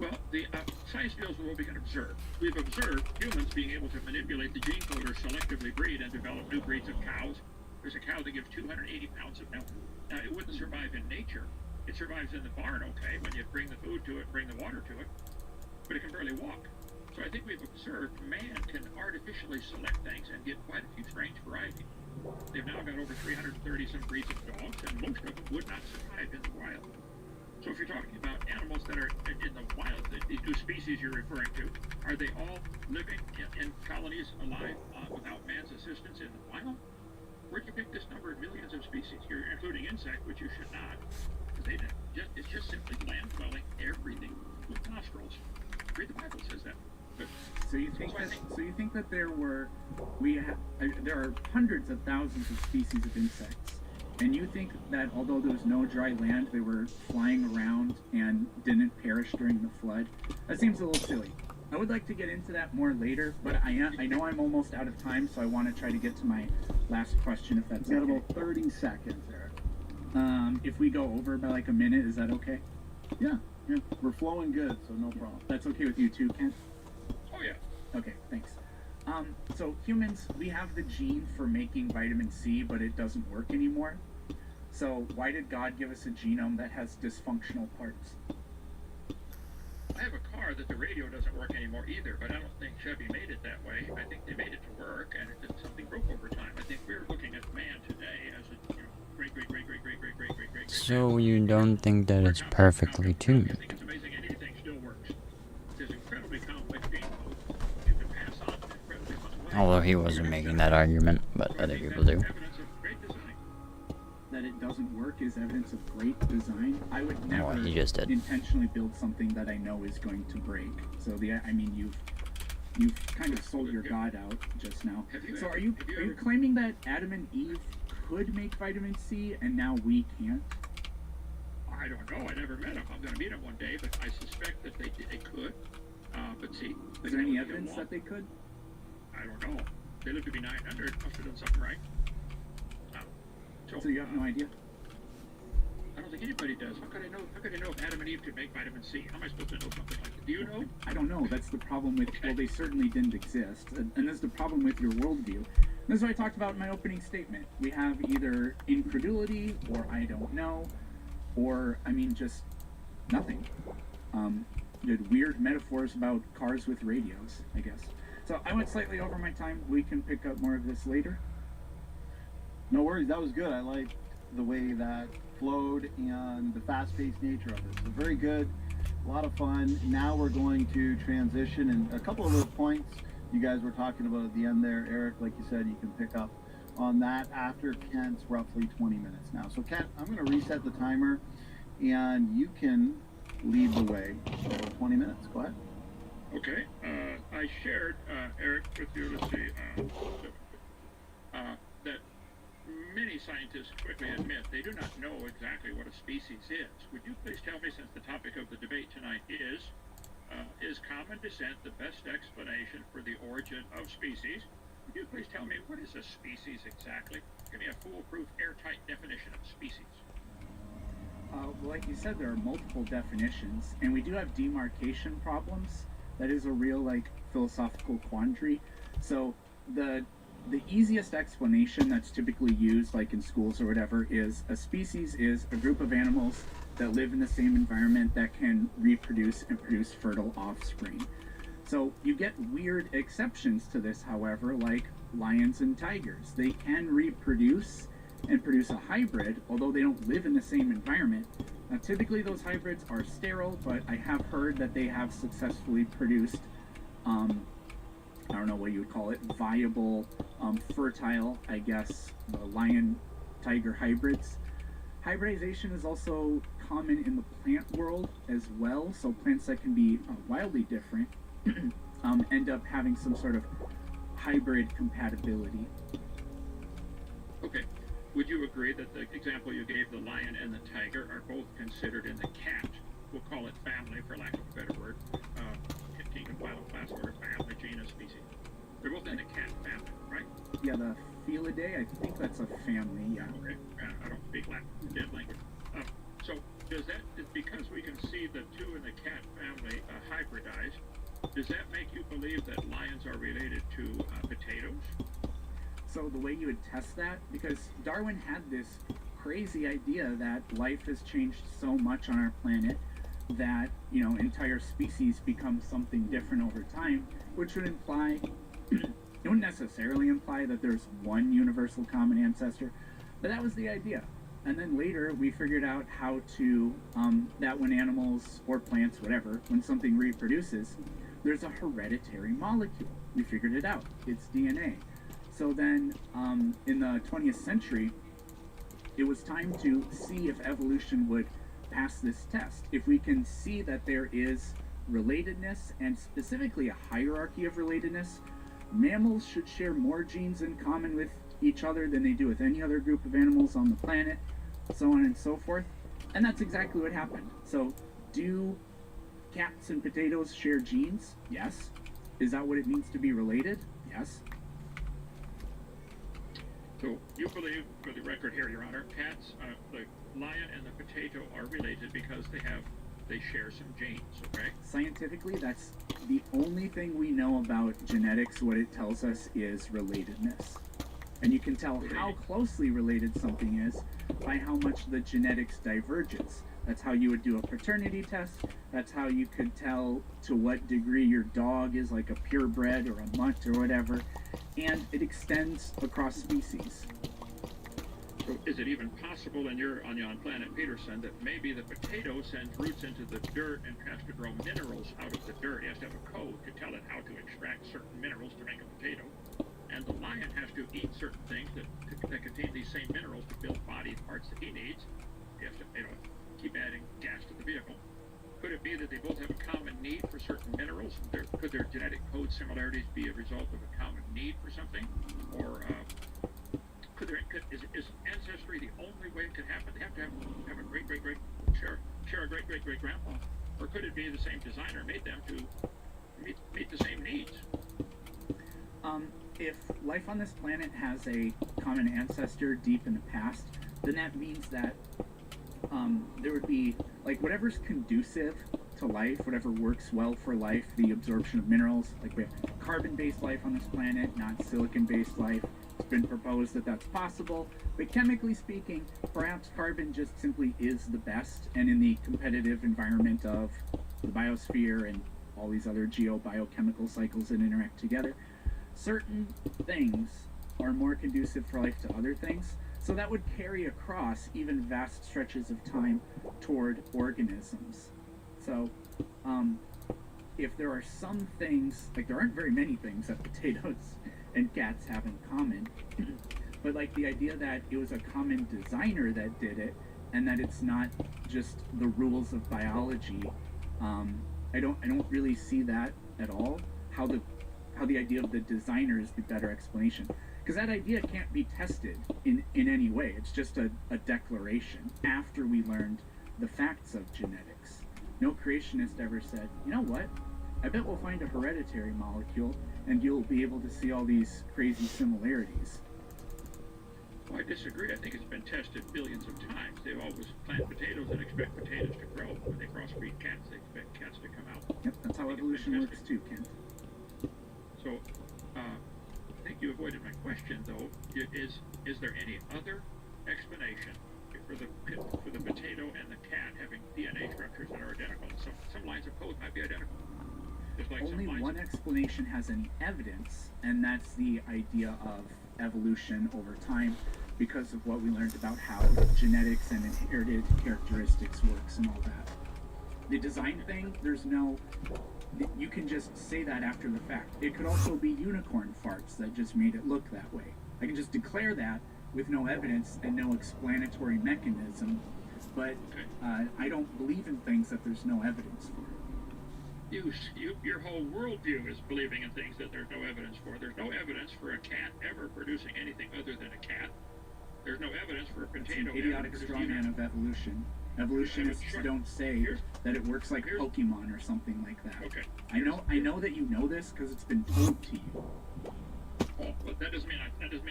Well, the science deals with what we can observe. We've observed humans being able to manipulate the gene pool or selectively breed and develop new breeds of cows. There's a cow that gives 280 pounds of milk. Now, it wouldn't survive in nature. It survives in the barn, okay, when you bring the food to it, bring the water to it, but it can barely walk. So I think we've observed man can artificially select things and get quite a few strange variety. They've now got over 330 some breeds of dogs, and most of them would not survive in the wild. So if you're talking about animals that are in the wild, these new species you're referring to, are they all living in colonies alive without man's assistance in the wild? Where'd you pick this number of millions of species? You're including insects, which you should not. It's just simply land-dwelling, air-breathing with nostrils. Read the Bible says that. But, so you think that there are hundreds of thousands of species of insects, and you think that although there was no dry land, they were flying around and didn't perish during the flood? That seems a little silly. I would like to get into that more later, but I know I'm almost out of time, so I want to try to get to my last question, if that's okay. Got about 30 seconds, Eric. If we go over by like a minute, is that okay? Yeah, we're flowing good, so no problem. That's okay with you too, Ken? oh yeah. Okay, thanks. So humans, we have the gene for making vitamin C, but it doesn't work anymore. So why did God give us a genome that has dysfunctional parts? I have a car that the radio doesn't work anymore either, but I don't think Chevy made it that way. I think they made it to work, and something broke over time. I think we're looking at man today as a great. So you don't think that it's perfectly tuned? I think it's amazing anything still works. There's incredibly complex gene codes you can pass on in incredibly fun ways. Although he wasn't making that argument, but other people do. Evidence of great design. That it doesn't work is evidence of great design. I would never Well, he just did. intentionally build something that I know is going to break. So you've kind of sold your God out just now. So are you claiming that Adam and Eve could make vitamin C and now we can't? I don't know. I never met them. I'm going to meet them one day, but I suspect that they could. But see, Is there any evidence that they could? I don't know. They lived to be 900. Must have done something right. So you have no idea? I don't think anybody does. How could I know? How could I know if Adam and Eve could make vitamin C? How am I supposed to know something like that? Do you know? I don't know. That's the problem with. Well, they certainly didn't exist, and that's the problem with your worldview. This is what I talked about in my opening statement. We have either incredulity, or I don't know, or, I mean, just nothing. Did weird metaphors about cars with radios, I guess. So I went slightly over my time. We can pick up more of this later. No worries, that was good. I liked the way that flowed and the fast-paced nature of it. So very good, a lot of fun. Now we're going to transition, and a couple of those points you guys were talking about at the end there, Eric, like you said, you can pick up on that after Kent's roughly 20 minutes now. So Kent, I'm going to reset the timer, and you can lead the way. So 20 minutes, go ahead. Okay, I shared, Eric, with you, let's see, that many scientists quickly admit they do not know exactly what a species is. Would you please tell me, since the topic of the debate tonight is common descent the best explanation for the origin of species? Would you please tell me, what is a species exactly? Give me a foolproof, airtight definition of species. Well, like you said, there are multiple definitions, and we do have demarcation problems. That is a real, like, philosophical quandary. So the easiest explanation that's typically used, like in schools or whatever, is a species is a group of animals that live in the same environment that can reproduce and produce fertile offspring. So you get weird exceptions to this, however, like lions and tigers. They can reproduce and produce a hybrid, although they don't live in the same environment. Now, typically those hybrids are sterile, but I have heard that they have successfully produced, I don't know what you would call it, viable, fertile, I guess, lion-tiger hybrids. Hybridization is also common in the plant world as well, so plants that can be wildly different end up having some sort of hybrid compatibility. Okay. Would you agree that the example you gave, the lion and the tiger, are both considered in the cat, we'll call it family for lack of a better word, kingdom, wild class, order, family, genus, species? They're both in the cat family, right? Yeah, the Felidae, I think that's a family, yeah. Okay, I don't speak Latin, dead language. So does that, because we can see the two in the cat family hybridized, does that make you believe that lions are related to potatoes? So the way you would test that, because Darwin had this crazy idea that life has changed so much on our planet that, you know, entire species become something different over time, which would imply, it wouldn't necessarily imply that there's one universal common ancestor, but that was the idea. And then later we figured out how to, that when animals or plants, whatever, when something reproduces, there's a hereditary molecule. We figured it out. It's DNA. So then, in the 20th century, it was time to see if evolution would pass this test. If we can see that there is relatedness, and specifically a hierarchy of relatedness, mammals should share more genes in common with each other than they do with any other group of animals on the planet, so on and so forth. And that's exactly what happened. So, do cats and potatoes share genes? Yes. Is that what it means to be related? Yes. So you believe, for the record here, Your Honor, cats, the lion and the potato are related because they share some genes, okay? Scientifically, that's the only thing we know about genetics. What it tells us is relatedness. And you can tell how closely related something is by how much the genetics diverges. That's how you would do a paternity test. That's how you could tell to what degree your dog is like a purebred or a mutt or whatever. And it extends across species. So is it even possible on planet Peterson that maybe the potato sends roots into the dirt and has to grow minerals out of the dirt? It has to have a code to tell it how to extract certain minerals to make a potato. And the lion has to eat certain things that contain these same minerals to build body parts that he needs. He has to, keep adding gas to the vehicle. Could it be that they both have a common need for certain minerals? Could their genetic code similarities be a result of a common need for something? Or is ancestry the only way it could happen? They have to have a share a great-great-great-grandpa? Or could it be the same designer made them to meet the same needs? If life on this planet has a common ancestor deep in the past, then that means that there would be, like, whatever's conducive to life, whatever works well for life, the absorption of minerals, like we have carbon-based life on this planet, not silicon-based life, It's been proposed that that's possible, but chemically speaking, perhaps carbon just simply is the best, and in the competitive environment of the biosphere and all these other geobiochemical cycles that interact together, certain things are more conducive for life to other things. So that would carry across even vast stretches of time toward organisms. So, if there are some things, like there aren't very many things that potatoes and cats have in common, but like the idea that it was a common designer that did it, and that it's not just the rules of biology, I don't really see that at all. How the idea of the designer is the better explanation. Because that idea can't be tested in any way. It's just a declaration after we learned the facts of genetics. No creationist ever said, you know what? I bet we'll find a hereditary molecule and you'll be able to see all these crazy similarities. Well, I disagree. I think it's been tested billions of times. They always plant potatoes and expect potatoes to grow. When they crossbreed cats, they expect cats to come out. Yep, that's how evolution works too, Kent. So, I think you avoided my question, though. Is there any other explanation for the potato and the cat having DNA structures that are identical? Some lines of code might be identical. Just like Only some lines one explanation has any evidence, and that's the idea of evolution over time, because of what we learned about how genetics and inherited characteristics works and all that. The design thing, there's no... You can just say that after the fact. It could also be unicorn farts that just made it look that way. I can just declare that with no evidence and no explanatory mechanism, but I don't believe in things that there's no evidence for. Your whole worldview is believing in things that there's no evidence for. There's no evidence for a cat ever producing anything other than a cat. There's no evidence for a potato. It's an idiotic straw man of evolution. Evolutionists don't say that it works like Pokemon or something like that. Okay. I know that you know this because it's been told to you. Oh, well, that doesn't mean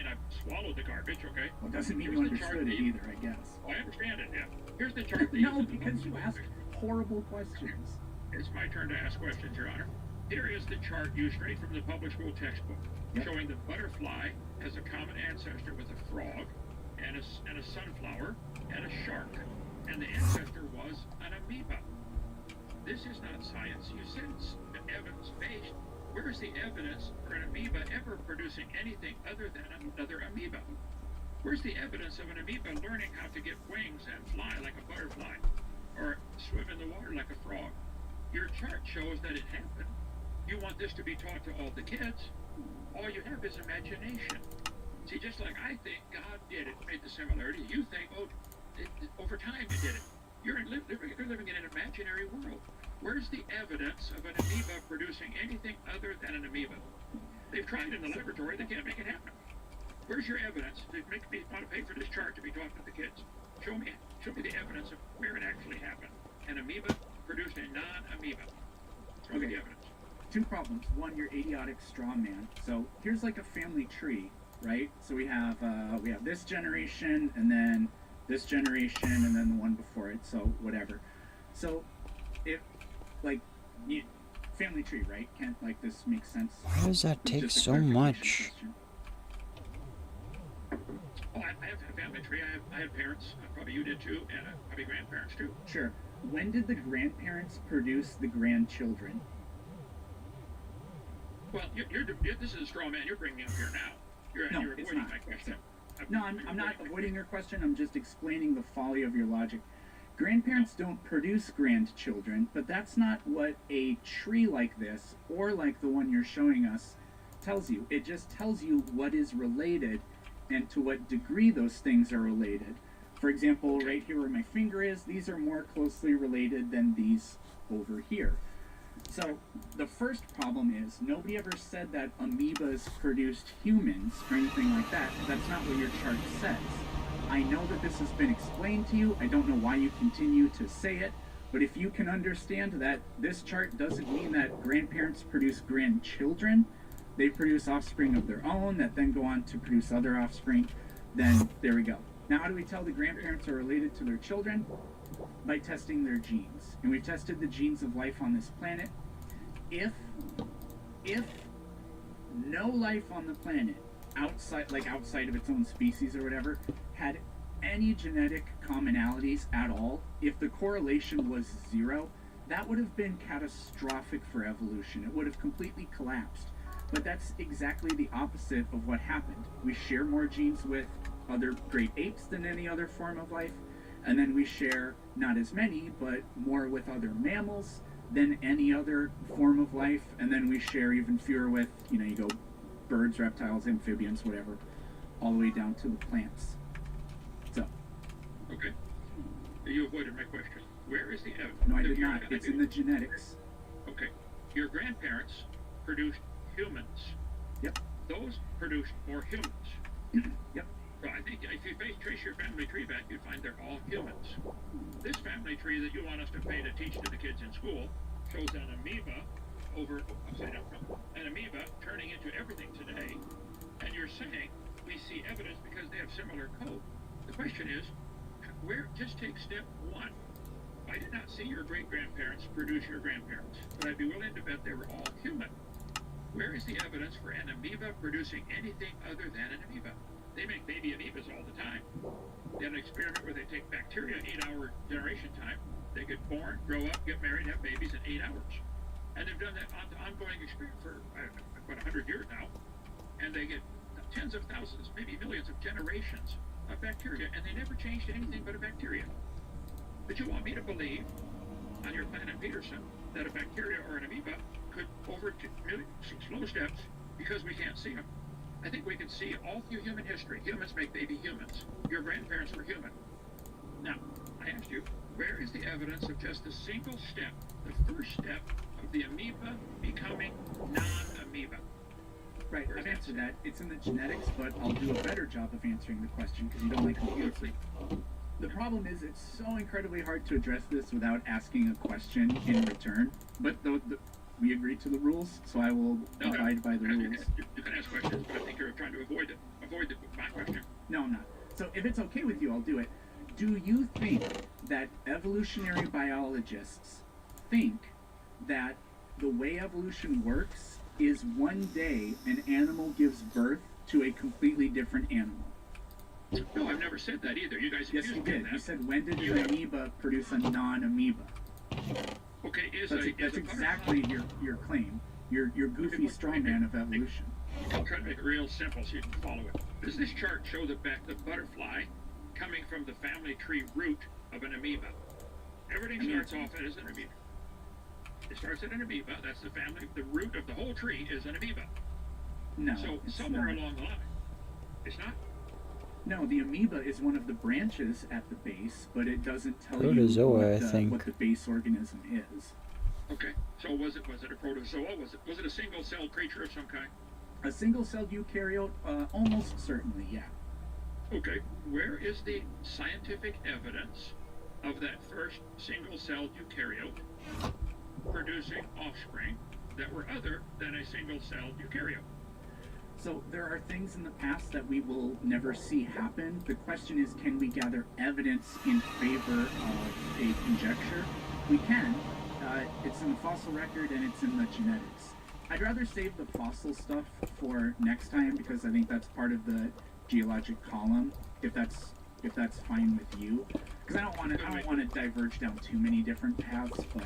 I've swallowed the garbage. Okay. Well, it doesn't mean you understood it either, I guess. Oh, I understand it. Yeah. Here's the chart. No, because you asked horrible questions. It's my turn to ask questions, Your Honor. Here is the chart used straight from the public school textbook, showing the butterfly has a common ancestor with a frog, and a sunflower, and a shark, and the ancestor was an amoeba. This is not science. You said it's evidence-based. Where is the evidence for an amoeba ever producing anything other than another amoeba? Where's the evidence of an amoeba learning how to get wings and fly like a butterfly, or swim in the water like a frog? Your chart shows that it happened. You want this to be taught to all the kids. All you have is imagination. See, just like I think God did it, made the similarity, you think, over time it did it. You're living in an imaginary world. Where's the evidence of an amoeba producing anything other than an amoeba? They've tried in the laboratory, they can't make it happen. Where's your evidence to make me want to pay for this chart to be taught to the kids? Show me the evidence of where it actually happened. An amoeba produced a non-amoeba. Show me the evidence. Two problems. One, you're idiotic straw man. So here's like a family tree, right? So we have this generation, and then this generation, and then the one before it. So whatever. So if family tree, right? Can't like this makes sense? Why does that take so much? Oh, I have a family tree. I have parents. Probably you did too, and probably grandparents too. Sure. When did the grandparents produce the grandchildren? Well, this is a straw man you're bringing up here now. You're avoiding my question. No, I'm not avoiding your question. I'm just explaining the folly of your logic. Grandparents don't produce grandchildren, but that's not what a tree like this, or like the one you're showing us, tells you. It just tells you what is related and to what degree those things are related. For example, right here where my finger is, these are more closely related than these over here. So the first problem is nobody ever said that amoebas produced humans or anything like that. That's not what your chart says. I know that this has been explained to you. I don't know why you continue to say it, but if you can understand that this chart doesn't mean that grandparents produce grandchildren, they produce offspring of their own that then go on to produce other offspring, then there we go. Now, how do we tell the grandparents are related to their children? By testing their genes. And we've tested the genes of life on this planet. If no life on the planet outside of its own species or whatever, had any genetic commonalities at all, if the correlation was 0, that would have been catastrophic for evolution. It would have completely collapsed. But that's exactly the opposite of what happened. We share more genes with other great apes than any other form of life, and then we share not as many, but more with other mammals than any other form of life, and then we share even fewer with, you go birds, reptiles, amphibians, whatever, all the way down to the plants. So. Okay. You avoided my question. Where is the evidence? No, I did not. It's in the genetics. Okay. Your grandparents produced humans. Yep. Those produced more humans. Yep. So I think if you trace your family tree back, you'd find they're all humans. This family tree that you want us to pay to teach to the kids in school shows an amoeba an amoeba turning into everything today, and you're saying we see evidence because they have similar code. The question is, just take step 1. I did not see your great-grandparents produce your grandparents, but I'd be willing to bet they were all human. Where is the evidence for an amoeba producing anything other than an amoeba? They make baby amoebas all the time. They had an experiment where they take bacteria, 8-hour generation time. They get born, grow up, get married, have babies in 8 hours. And they've done that ongoing experiment for about 100 years now. And they get tens of thousands, maybe millions of generations of bacteria, and they never changed anything but a bacteria. But you want me to believe, on your planet Peterson, that a bacteria or an amoeba could over slow steps because we can't see them. I think we can see all through human history. Humans make baby humans. Your grandparents were human. Now, I asked you, where is the evidence of just a single step, the first step of the amoeba becoming non-amoeba? Right, I've answered that. It's in the genetics, but I'll do a better job of answering the question because you don't like computers. The problem is it's so incredibly hard to address this without asking a question in return. But we agreed to the rules, so I will abide by the rules. You can ask questions, but I think you're trying to avoid my question. No, I'm not. So if it's okay with you, I'll do it. Do you think that evolutionary biologists think that the way evolution works is one day an animal gives birth to a completely different animal? No, I've never said that either. You guys Yes, you did. That. You said, when did an amoeba produce a non-amoeba? Okay, that's exactly your claim. Your goofy strawman of evolution. I'll try to make it real simple so you can follow it. Does this chart show the butterfly coming from the family tree root of an amoeba? Everything starts off as an amoeba. It starts at an amoeba. That's the family. The root of the whole tree is an amoeba. No. So somewhere along the line, it's not. No, the amoeba is one of the branches at the base, but it doesn't tell Protozoa, you what the base organism is. Okay, so was it a protozoa? Was it a single-celled creature of some kind? A single-celled eukaryote, almost certainly, yeah. Okay, where is the scientific evidence of that first single-celled eukaryote producing offspring that were other than a single-celled eukaryote? So there are things in the past that we will never see happen. The question is, can we gather evidence in favor of a conjecture? We can. It's in the fossil record and it's in the genetics. I'd rather save the fossil stuff for next time because I think that's part of the geologic column. If that's fine with you, because I don't want to diverge down too many different paths. But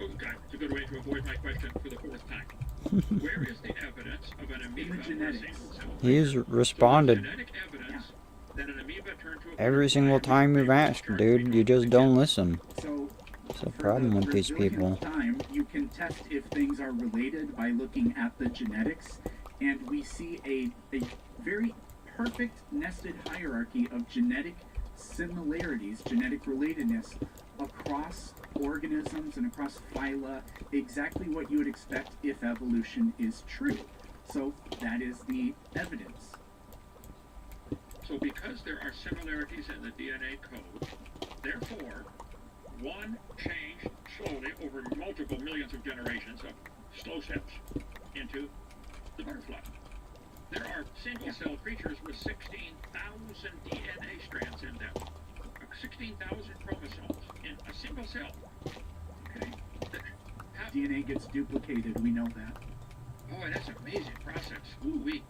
okay, it's a good way to avoid my question for the 4th time. Where is the evidence of an amoeba? He's responded that an amoeba turned to every single time you've asked, dude. You just don't listen. So it's a problem with these people. You can test if things are related by looking at the genetics, and we see a very perfect nested hierarchy of genetic similarities, genetic relatedness across organisms and across phyla, exactly what you would expect if evolution is true. So that is the evidence. So because there are similarities in the DNA code, therefore, one changed slowly over multiple millions of generations of slow steps into the butterfly. There are single-cell creatures with 16,000 DNA strands in them. 16,000 chromosomes in a single cell. Okay? DNA gets duplicated, we know that. Oh, that's an amazing process. Ooh-wee.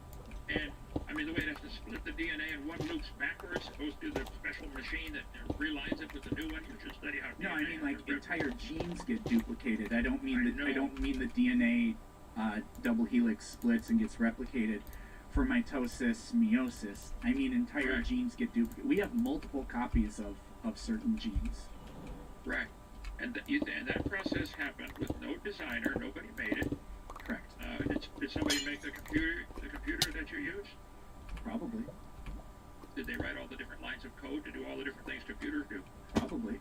And, I mean, the way it has to split the DNA in one loops backwards, goes through the special machine that relines it with the new one. You should study how No, DNA I mean like is entire genes get duplicated. I don't mean I I don't mean the DNA double helix splits and gets replicated for mitosis, meiosis. I mean entire Right. genes get duplicated. We have multiple copies of certain genes. Right. And that process happened with no designer. Nobody made it. Correct. Did somebody make the computer that you use? Probably. Did they write all the different lines of code to do all the different things computers do? Probably.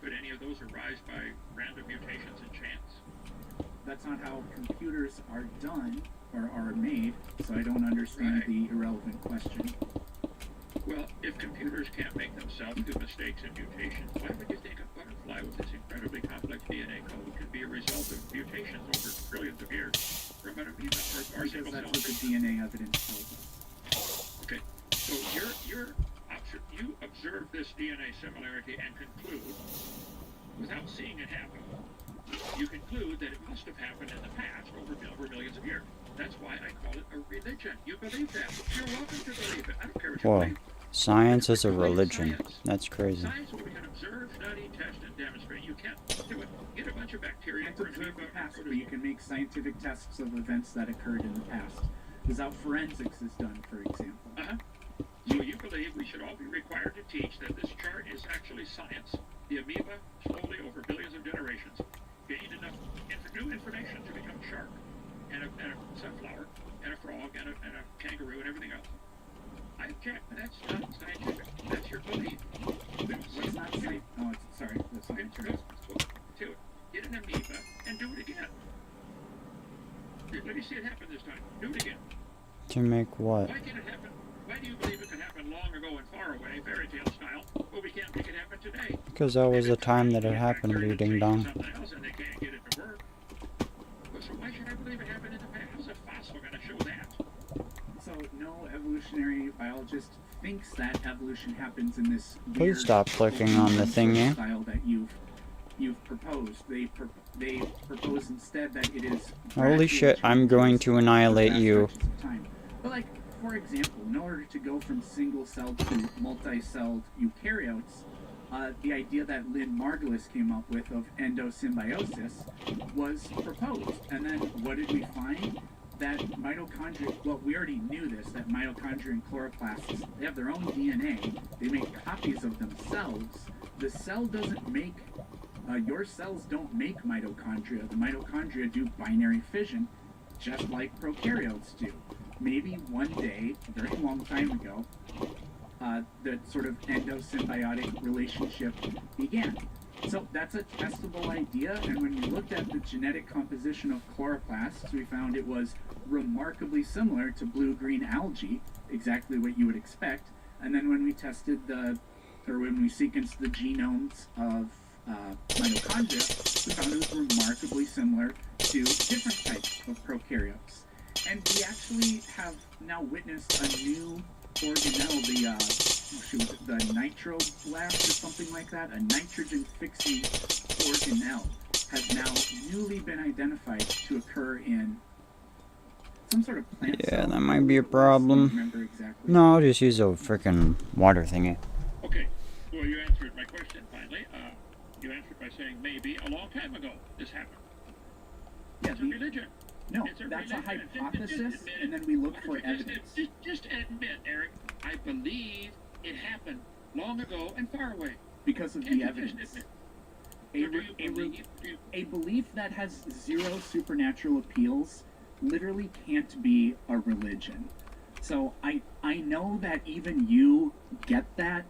Could any of those arise by random mutations and chance? That's not how computers are done or are made, so I don't understand Right. the irrelevant question. Well, if computers can't make themselves do mistakes and mutations, why would you think a butterfly with its incredibly complex DNA code could be a result of mutations over trillions of years from an amoeba or Because single that's cell? what the DNA evidence tells us. Okay, so you observe this DNA similarity and conclude, without seeing it happen, you conclude that it must have happened in the past over millions of years. That's why I call it a religion. You believe that. You're welcome to believe it. I don't care what you Whoa. believe. Science is a Believe religion. science. That's crazy. Science where we can observe, study, test, and demonstrate. You can't do it. Get a bunch of bacteria. You can't observe the past, but you can make scientific tests of events that occurred in the past. This is how forensics is done, for example. So you believe we should all be required to teach that this chart is actually science. The amoeba, slowly over billions of generations, gained enough new information to become a shark, and a sunflower, and a frog, and a kangaroo, and everything else. I object. That's not scientific. That's your belief. What's not safe? Oh, sorry, that's not true. To it. Get an amoeba and do it again. Let me see it happen this time. Do it again. To make what? Why can it happen? Why do you believe it could happen long ago and far away, fairy tale style, but we can't make it happen today? Because that was the time that it happened, you ding dong. Something else and they can't get it to work. So why should I believe it happened in the past? How's a fossil going to show that? So no evolutionary biologist thinks that evolution happens in this Please weird stop clicking on the thingy. style that you've proposed. They propose instead that it is Holy shit, I'm going to annihilate you. But like, for example, in order to go from single-celled to multi-celled eukaryotes, the idea that Lynn Margulis came up with of endosymbiosis was proposed. And then what did we find? That mitochondria, well, we already knew this, that mitochondria and chloroplasts, they have their own DNA. They make copies of themselves. The cell doesn't make, your cells don't make mitochondria. The mitochondria do binary fission, just like prokaryotes do. Maybe one day, a very long time ago, the sort of endosymbiotic relationship began. So that's a testable idea, and when we looked at the genetic composition of chloroplasts, we found it was remarkably similar to blue-green algae, exactly what you would expect. And then when we tested when we sequenced the genomes of mitochondria, we found it was remarkably similar to different types of prokaryotes. And we actually have now witnessed a new organelle, the nitroblast or something like that, a nitrogen-fixing organelle, has now newly been identified to occur in some sort of plant Yeah, cell. that might be a I don't problem. remember exactly. No, I'll just use a freaking water thingy. Okay, well, you answered my question finally. You answered by saying maybe a long time ago this happened. Yeah, It's a religion. no, It's a that's a religion. hypothesis, Just admit it. and then we look for evidence. Just admit, Eric, I believe it happened long ago and far away. Because of Can't the you just evidence. admit? A, Or do you a, believe? Do you, a belief that has zero supernatural appeals literally can't be a religion. So I know that even you get that.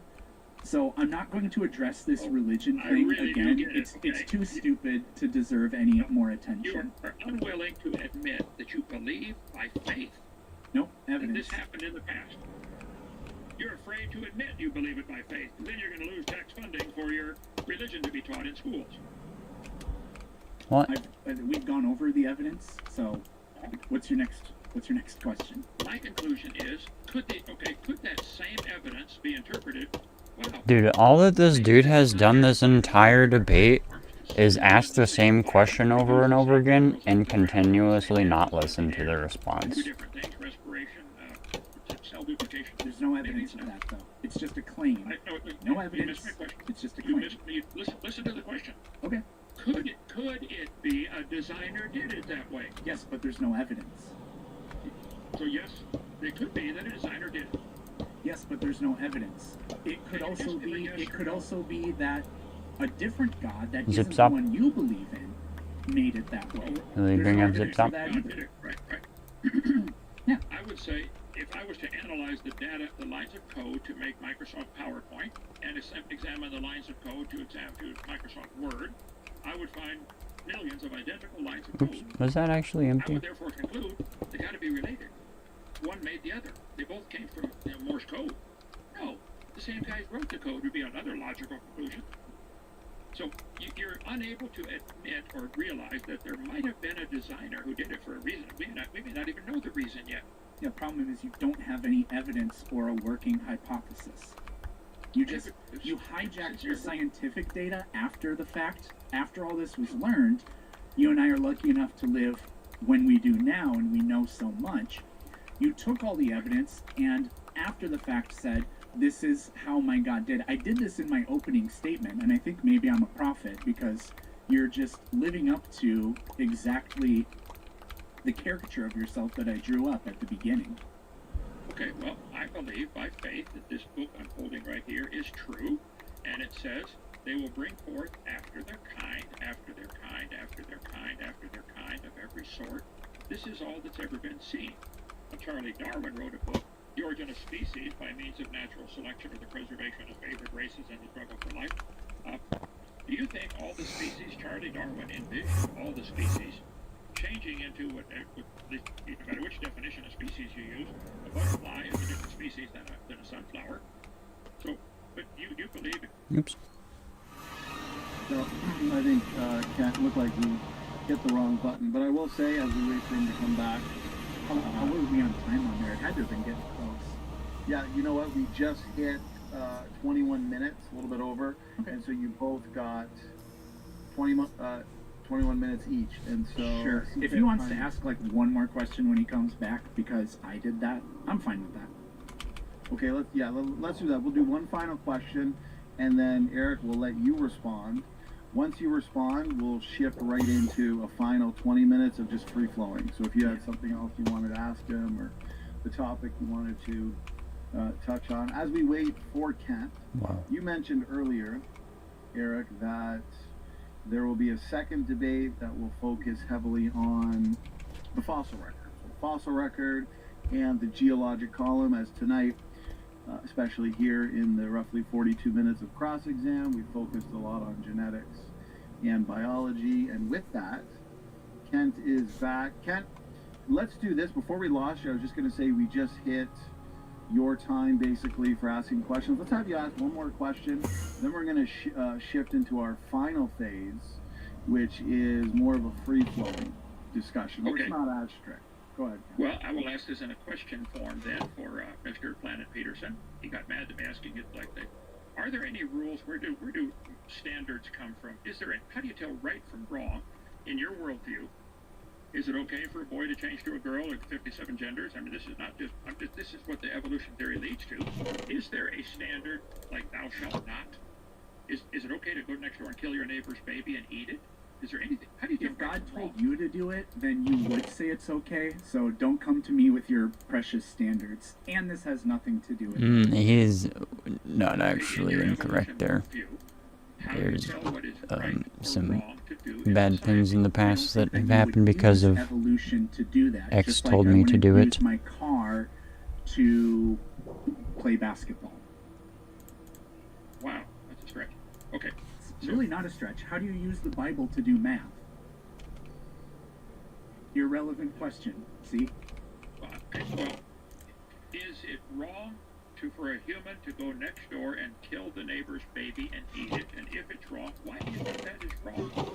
So I'm not going to address this religion I thing really do again. get it, It's okay? too stupid to deserve any more you attention. are unwilling to admit that you believe by faith Nope, that evidence. this happened in the past. You're afraid to admit you believe it by faith, and then you're going to lose tax funding for your religion to be taught in schools. What? We've gone over the evidence. So what's your next question? My conclusion is, could that same evidence be interpreted? Well, Dude, all that this dude has done this entire debate is ask the same question over and over again and continuously not listen to the response. two different things: respiration There's no evidence of that, though. It's just a claim. No You evidence. missed my question. It's just a You claim. missed me. Listen to the question. Okay. Could it be a designer did it that way? Yes, but there's no evidence. So yes, it could be that a designer did it. Yes, but there's no evidence. It could also be. It could also be that a different god that Zip isn't zop. the one you believe in made it that way. Will you There's bring no up zip evidence for zop? that God either. did it. Right. Yeah. I would say if I was to analyze the data, the lines of code to make Microsoft PowerPoint, and examine the lines of code to Microsoft Word, I would find millions of identical lines of Oops, code. was that actually I empty? would therefore conclude they got to be related. One made the other. They both came from Morse code. No, the same guys wrote the code would be another logical conclusion. So you're unable to admit or realize that there might have been a designer who did it for a reason. We may not even know the reason yet. The problem is you don't have any evidence or a working hypothesis. You hijacked your scientific data after the fact. After all this was learned, you and I are lucky enough to live when we do now, and we know so much. You took all the evidence and after the fact said, this is how my God did. I did this in my opening statement, and I think maybe I'm a prophet because you're just living up to exactly the caricature of yourself that I drew up at the beginning. Okay, well, I believe by faith that this book I'm holding right here is true, and it says they will bring forth after their kind, after their kind, after their kind, after their kind of every sort. This is all that's ever been seen. Charlie Darwin wrote a book, The Origin of Species by Means of Natural Selection or the Preservation of Favored Races and the Struggle for Life. Do you think all the species Charlie Darwin envisioned, all the species, changing into what no matter which definition of species you use, a butterfly is a different species than a sunflower. So, but you believe it. Oops. So I think Kent looked like we hit the wrong button, but I will say as we wait for him to come back. How were we on time on there? It had to have been getting close. Yeah, you know what? We just hit 21 minutes, a little bit over, Okay. and so you both got 21 minutes each, and so Sure. If he wants to ask like one more question when he comes back because I did that, I'm fine with that. Okay, let's do that. We'll do one final question, and then Eric will let you respond. Once you respond, we'll shift right into a final 20 minutes of just free flowing. So if you had something else you wanted to ask him or the topic you wanted to touch on. As we wait for Kent, Wow. you mentioned earlier, Eric, that there will be a second debate that will focus heavily on the fossil record. So fossil record and the geologic column, as tonight, especially here in the roughly 42 minutes of cross-exam, we focused a lot on genetics and biology. And with that, Kent is back. Kent, let's do this. Before we lost you, I was just going to say we just hit your time basically for asking questions. Let's have you ask one more question. Then we're going to shift into our final phase, which is more of a free-flowing discussion. Okay. It's not as strict. Go ahead, Kent. Well, I will ask this in a question form then for Mr. Planet Peterson. He got mad at me asking it like that. Are there any rules? Where do standards come from? How do you tell right from wrong in your worldview? Is it okay for a boy to change to a girl at 57 genders? I mean, this is not just, this is what the evolution theory leads to. Is there a standard like thou shalt not? Is it okay to go next door and kill your neighbor's baby and eat it? Is there anything? How do you tell If right God from wrong? told you to do it, then you would say it's okay. So don't come to me with your precious standards. And this has nothing to do with it. He is not In actually your incorrect evolution there. worldview, how do you There's tell what is right or some wrong to do in bad things in the I don't past think that have you would happened because use of evolution to do that. X Just told like I me to wouldn't do use it. my car to play basketball. Wow, that's a stretch. Okay. It's really not a stretch. How do you use the Bible to do math? Irrelevant question. See? Well, is it wrong for a human to go next door and kill the neighbor's baby and eat it? And if it's wrong, why do you think that is wrong?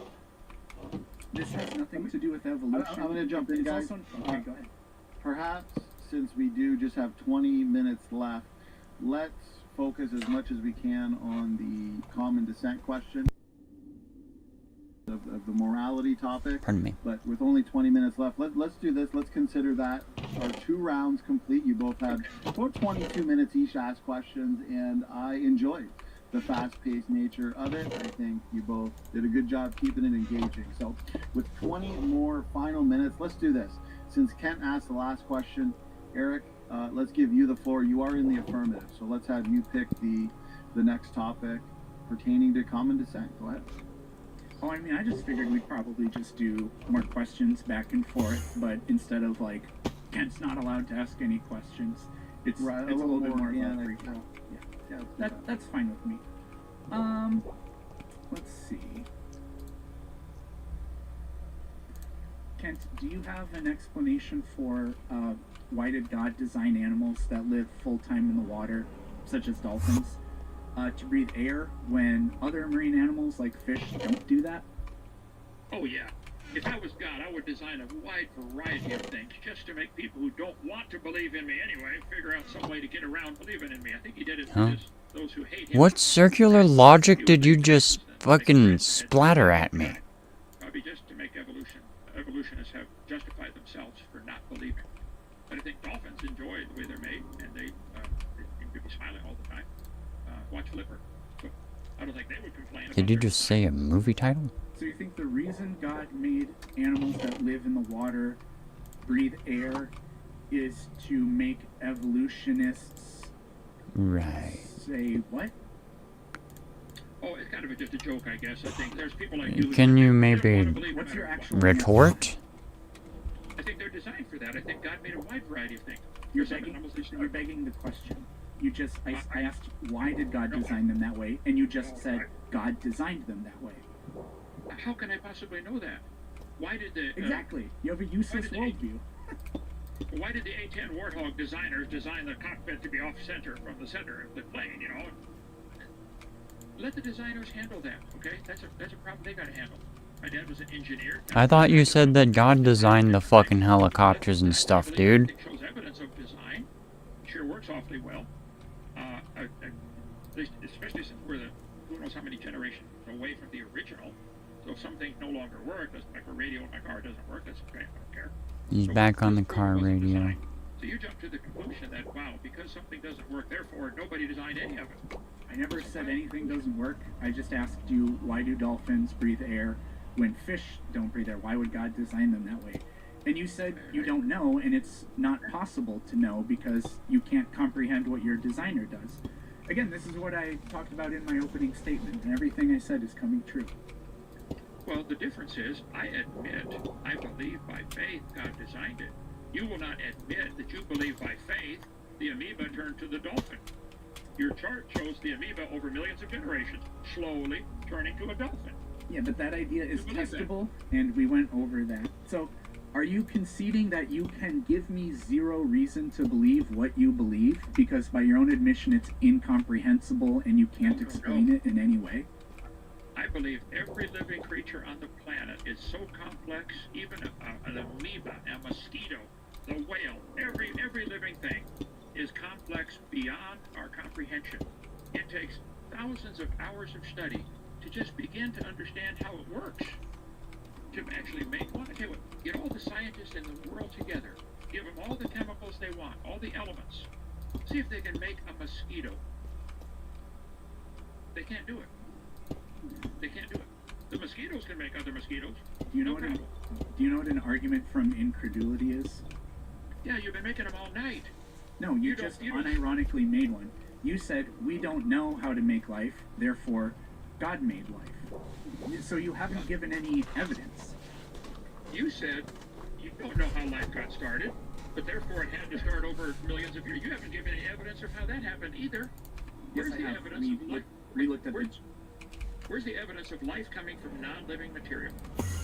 This has nothing to do with evolution. I'm going to jump in, It's guys. also- okay, go ahead. Perhaps, since we do just have 20 minutes left, let's focus as much as we can on the common descent question of the morality topic. Pardon me. But with only 20 minutes left, let's do this. Let's consider that our 2 rounds complete. You both had about 22 minutes each to ask questions, and I enjoyed the fast-paced nature of it. I think you both did a good job keeping it engaging. So with 20 more final minutes, let's do this. Since Kent asked the last question, Eric, let's give you the floor. You are in the affirmative, so let's have you pick the next topic pertaining to common descent. Go ahead. Oh, I mean, I just figured we'd probably just do more questions back and forth, but instead of like, Kent's not allowed to ask any questions, it's a little bit more about free flow. Yeah, that's fine with me. Let's see. Kent, do you have an explanation for why did God design animals that live full-time in the water, such as dolphins, to breathe air when other marine animals like fish don't do that? Oh yeah. If I was God, I would design a wide variety of things just to make people who don't want to believe in me anyway figure out some way to get around believing in me. I think he did it for those who hate him. What circular logic did you just fucking splatter at me? Probably just to make evolutionists have justified themselves for not believing. But I think dolphins enjoy the way they're made, and they seem to be smiling all the time. Watch Flipper. So I don't think they would complain. Did you just say a movie title? So you think the reason God made animals that live in the water breathe air is to make evolutionists say what? Oh, it's kind of just a joke, I guess. I think there's people like you. Can you maybe What's your actual retort? I think they're designed for that. I think God made a wide variety of things. You're begging the question. You just I asked why did God design them that way, and you just said God designed them that way. How can I possibly know that? Why did the exactly? You have a useless worldview. Why did the A-10 Warthog designers design the cockpit to be off-center from the center of the plane? You know, let the designers handle that. Okay, that's a problem they got to handle. My dad was an engineer. I thought you said that God designed the fucking helicopters and stuff, dude. It shows evidence of design. It sure works awfully well. Especially since we're who knows how many generations away from the original. So if some things no longer work, like a radio in my car doesn't work, that's okay, I don't care. He's back on the car radio. So you jump to the conclusion that, wow, because something doesn't work, therefore nobody designed any of it. I never said anything doesn't work. I just asked you, why do dolphins breathe air when fish don't breathe air? Why would God design them that way? And you said you don't know, and it's not possible to know because you can't comprehend what your designer does. Again, this is what I talked about in my opening statement, and everything I said is coming true. Well, the difference is, I admit, I believe by faith God designed it. You will not admit that you believe by faith the amoeba turned to the dolphin. Your chart shows the amoeba over millions of generations, slowly turning to a dolphin. Yeah, but that idea is testable, and we went over that. So, are you conceding that you can give me zero reason to believe what you believe, because by your own admission it's incomprehensible and you can't explain it in any way? I believe every living creature on the planet is so complex, even an amoeba, a mosquito, the whale, every living thing is complex beyond our comprehension. It takes thousands of hours of study to just begin to understand how it works. To actually make one. I tell you what, get all the scientists in the world together, give them all the chemicals they want, all the elements. See if they can make a mosquito. They can't do it. They can't do it. The mosquitoes can make other mosquitoes. Do you know what an argument from incredulity is? Yeah, you've been making them all night. No, you just unironically made one. You said, we don't know how to make life, therefore, God made life. So you haven't given any evidence. You said you don't know how life got started, but therefore it had to start over millions of years. You haven't given any evidence of how that happened either. Where's the evidence of life? Where's the evidence of life coming from non-living material?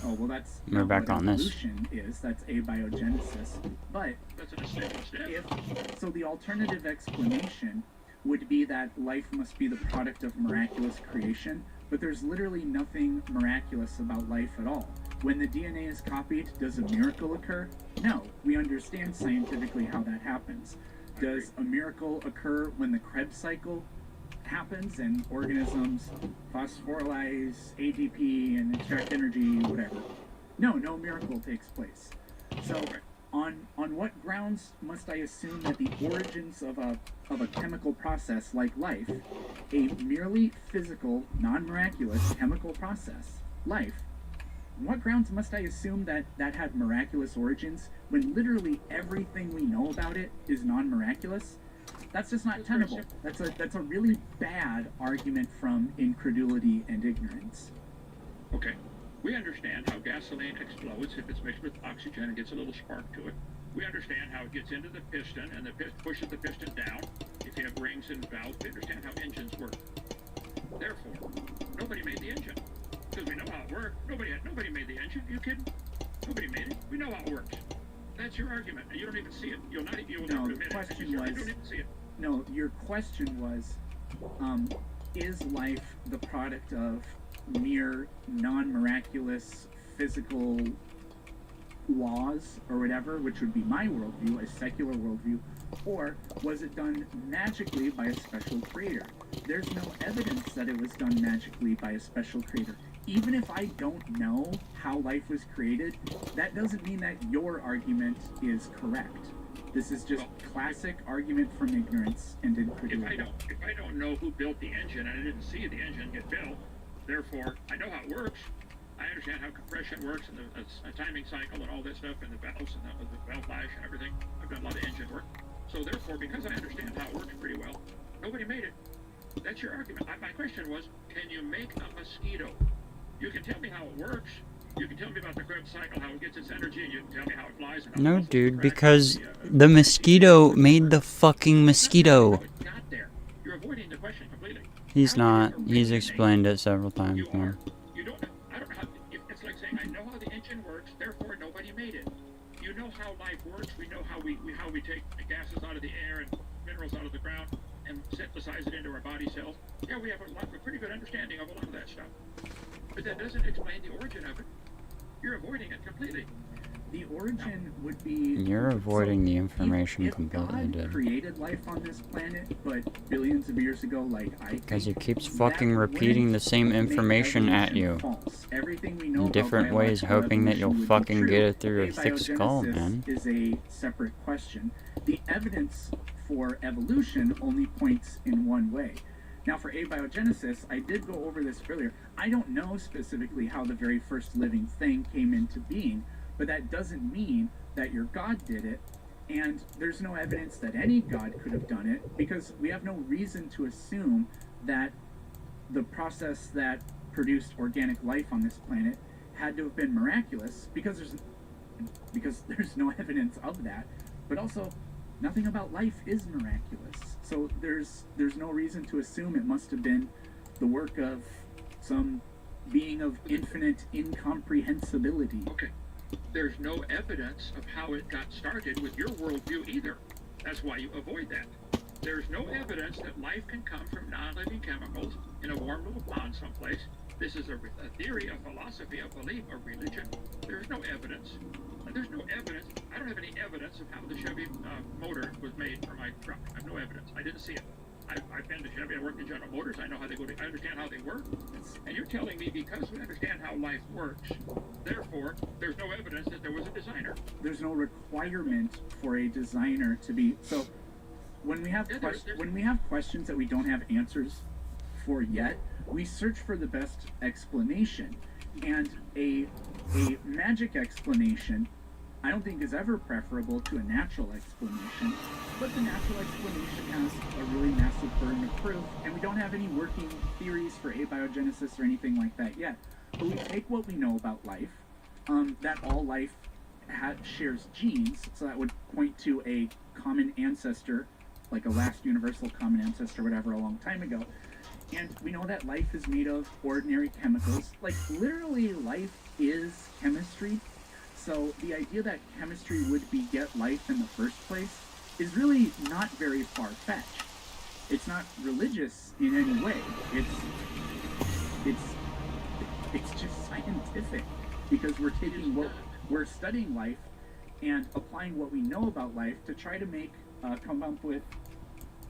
Oh, well, that's We're back on this. Evolution is. That's abiogenesis. But that's an essential step. So the alternative explanation would be that life must be the product of miraculous creation, but there's literally nothing miraculous about life at all. When the DNA is copied, does a miracle occur? No. We understand scientifically how that happens. Does a miracle occur when the Krebs cycle happens and organisms phosphorylize ATP and extract energy, whatever. No miracle takes place. So on what grounds must I assume that the origins of a chemical process like life, a merely physical, non-miraculous chemical process, life, on what grounds must I assume that had miraculous origins when literally everything we know about it is non-miraculous? That's just not tenable. That's a really bad argument from incredulity and ignorance. Okay. We understand how gasoline explodes if it's mixed with oxygen and gets a little spark to it. We understand how it gets into the piston and the piston pushes the piston down. If you have rings and valves, we understand how engines work. Therefore, nobody made the engine. Because we know how it works. Nobody made the engine. You kidding? Nobody made it. We know how it works. That's your argument, and you don't even see it. You'll never admit it. Question You was, don't even see it. no, your question was, is life the product of mere non-miraculous physical laws or whatever, which would be my worldview, a secular worldview, or was it done magically by a special creator? There's no evidence that it was done magically by a special creator. Even if I don't know how life was created, that doesn't mean that your argument is correct. This is just classic argument from ignorance and incredulity. If I don't know who built the engine and I didn't see the engine get built, therefore I know how it works. I understand how compression works and the timing cycle and all that stuff and the valves and the valve flash and everything. I've done a lot of engine work. So therefore, because I understand how it works pretty well, nobody made it. That's your argument. My question was, can you make a mosquito? You can tell me how it works. You can tell me about the Krebs cycle, how it gets its energy, and you can tell me how it flies. And how No, it dude, because the mosquito made the fucking mosquito. Got there. You're avoiding the question completely. He's not. He's explained it several times You more. are. You don't. I don't know how. It's like saying I know how the engine works, therefore nobody made it. You know how life works. We know how we take the gases out of the air and minerals out of the ground and synthesize it into our body cells. Yeah, we have a pretty good understanding of a lot of that stuff. But that doesn't explain the origin of it. You're avoiding it completely. The origin would be... You're avoiding the information if completely, God dude. created life on this planet, but billions of years ago, like I think... Because he keeps fucking repeating the same information at you. False. Everything we know In different about ways, biological hoping that you'll evolution would be fucking true. get it through your thick skull, Abiogenesis man. is a separate question. The evidence for evolution only points in one way. Now, for abiogenesis, I did go over this earlier. I don't know specifically how the very first living thing came into being, but that doesn't mean that your God did it, and there's no evidence that any God could have done it, because we have no reason to assume that the process that produced organic life on this planet had to have been miraculous, because there's no evidence of that, but also nothing about life is miraculous. So there's no reason to assume it must have been the work of some being of infinite incomprehensibility. Okay. There's no evidence of how it got started with your worldview either. That's why you avoid that. There's no evidence that life can come from non-living chemicals in a warm little pond someplace. This is a theory, a philosophy, a belief, a religion. There's no evidence. There's no evidence. I don't have any evidence of how the Chevy motor was made for my truck. I have no evidence. I didn't see it. I've been to Chevy. I worked in General Motors. I know how they go. I understand how they work. And you're telling me because we understand how life works, therefore, there's no evidence that there was a designer. There's no requirement for a designer to be. So when we have when we have questions that we don't have answers for yet, we search for the best explanation, and a magic explanation I don't think is ever preferable to a natural explanation, but the natural explanation has a really massive burden of proof, and we don't have any working theories for abiogenesis or anything like that yet. But we take what we know about life, that all life shares genes, so that would point to a common ancestor, like a last universal common ancestor, whatever, a long time ago. And we know that life is made of ordinary chemicals. Like, literally, life is chemistry. So the idea that chemistry would beget life in the first place is really not very far-fetched. It's not religious in any way. It's just scientific, because we're studying life and applying what we know about life to try to come up with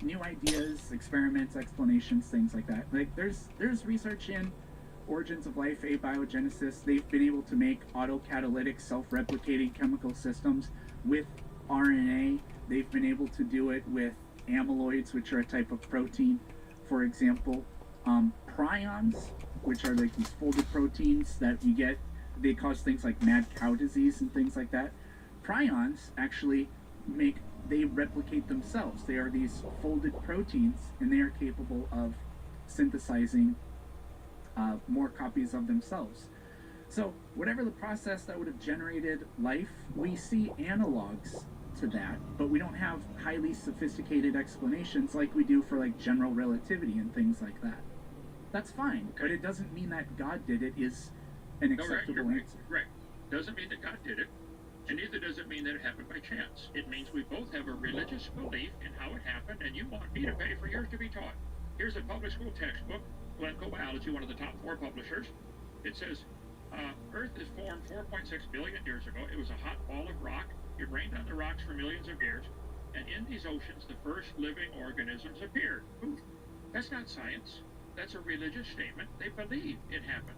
new ideas, experiments, explanations, things like that. Like there's research in origins of life, abiogenesis. They've been able to make autocatalytic, self-replicating chemical systems with RNA. They've been able to do it with amyloids, which are a type of protein, for example. Prions, which are like these folded proteins that you get, they cause things like mad cow disease and things like that. Prions actually they replicate themselves. They are these folded proteins, and they are capable of synthesizing more copies of themselves. So whatever the process that would have generated life, we see analogs to that, but we don't have highly sophisticated explanations like we do for like general relativity and things like that. That's fine, but it doesn't mean that God did it is an acceptable answer. Right. Doesn't mean that God did it, and neither does it mean that it happened by chance. It means we both have a religious belief in how it happened, and you want me to pay for yours to be taught. Here's a public school textbook, Glencoe Biology, one of the top 4 publishers. It says, Earth is formed 4.6 billion years ago. It was a hot ball of rock. It rained on the rocks for millions of years, and in these oceans, the first living organisms appeared. Ooh, that's not science. That's a religious statement. They believe it happened.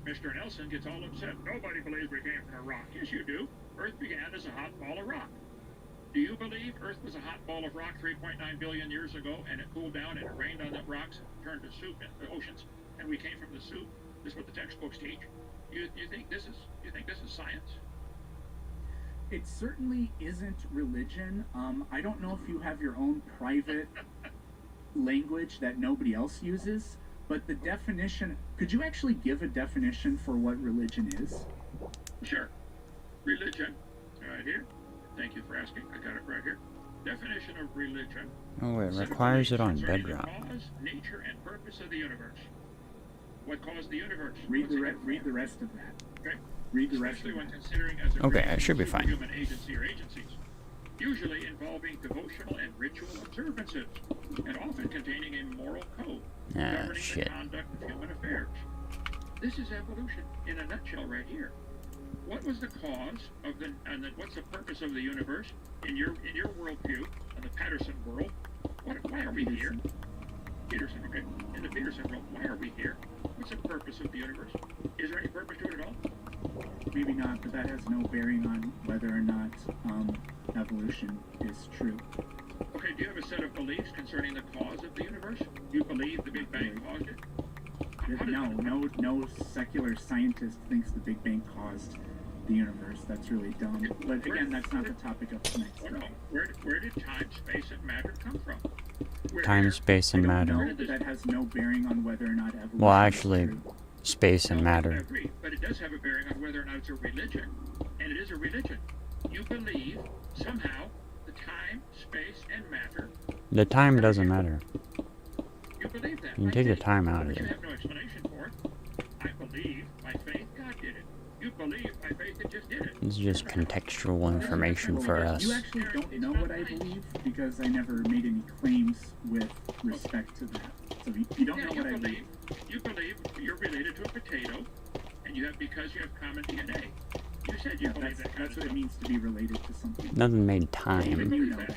Mr. Nelson gets all upset. Nobody believes we came from a rock. Yes, you do. Earth began as a hot ball of rock. Do you believe Earth was a hot ball of rock 3.9 billion years ago, and it cooled down and it rained on the rocks, turned to soup in the oceans, and we came from the soup? This is what the textbooks teach. You think this is science? It certainly isn't religion. I don't know if you have your own private language that nobody else uses, but the definition, could you actually give a definition for what religion is? Sure. Religion, right here. Thank you for asking. I got it right here. Definition of religion. Oh, it requires it on concerning Bedrock. The cause, nature, and purpose of the universe. What caused the universe? Read the rest of that. Okay. Read the rest Especially of when that. considering as a Okay, I should be fine. Human agency or agencies, usually involving devotional and ritual observances, and often containing a moral code governing Shit. the conduct of human affairs. This is evolution in a nutshell right here. What was the cause of what's the purpose of the universe in your worldview, in the Patterson world? Why are we here? Peterson, okay. In the Peterson world, why are we here? What's the purpose of the universe? Is there any purpose to it at all? Maybe not, but that has no bearing on whether or not evolution is true. Okay, do you have a set of beliefs concerning the cause of the universe? Do you believe the Big Bang caused it? No secular scientist thinks the Big Bang caused the universe. That's really dumb. But again, that's not the topic of tonight's Oh no, where did time, space, and matter come from? Time, space, and matter. No, that has no bearing on whether or not evolution Well, is actually, true. space and I matter. agree, but it does have a bearing on whether or not it's a religion. And it is a religion. You believe, somehow, the time, space, and matter. The time doesn't matter. You believe that. You can take the time out of But you it. have no explanation for it. I believe, by faith, God did it. You believe, by faith, it just did it. It's just contextual information for us. You actually don't know what I believe because I never made any claims with respect to that. So you don't know what I believe. You believe you're related to a potato, and because you have common DNA. You said you believe that. That's what it means to be related to something. Nothing made Even time. you know that.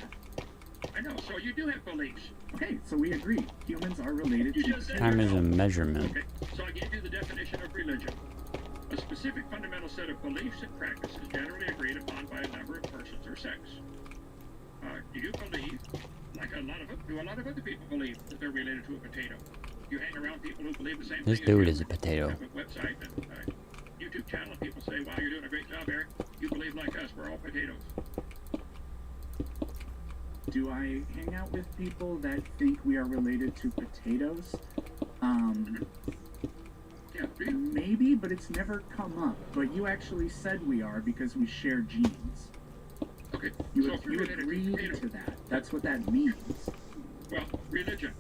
I know, so you do have beliefs. Okay, so we agree. Humans are related You to just said Time is a measurement. Okay, so I gave you the definition of religion. A specific fundamental set of beliefs and practices generally agreed upon by a number of persons or sects. Do you believe, like a lot of other people believe that they're related to a potato? You hang around people who believe the same This thing. dude as is you. a potato. You have a website and YouTube channel, and people say, "Wow, you're doing a great job, Eric. You believe like us. We're all potatoes." Do I hang out with people that think we are related to potatoes? Yeah, do you? Maybe, but it's never come up. But you actually said we are because we share genes. Okay, You, so if you're you related agreed potato, to that. That's what that means. well, religion.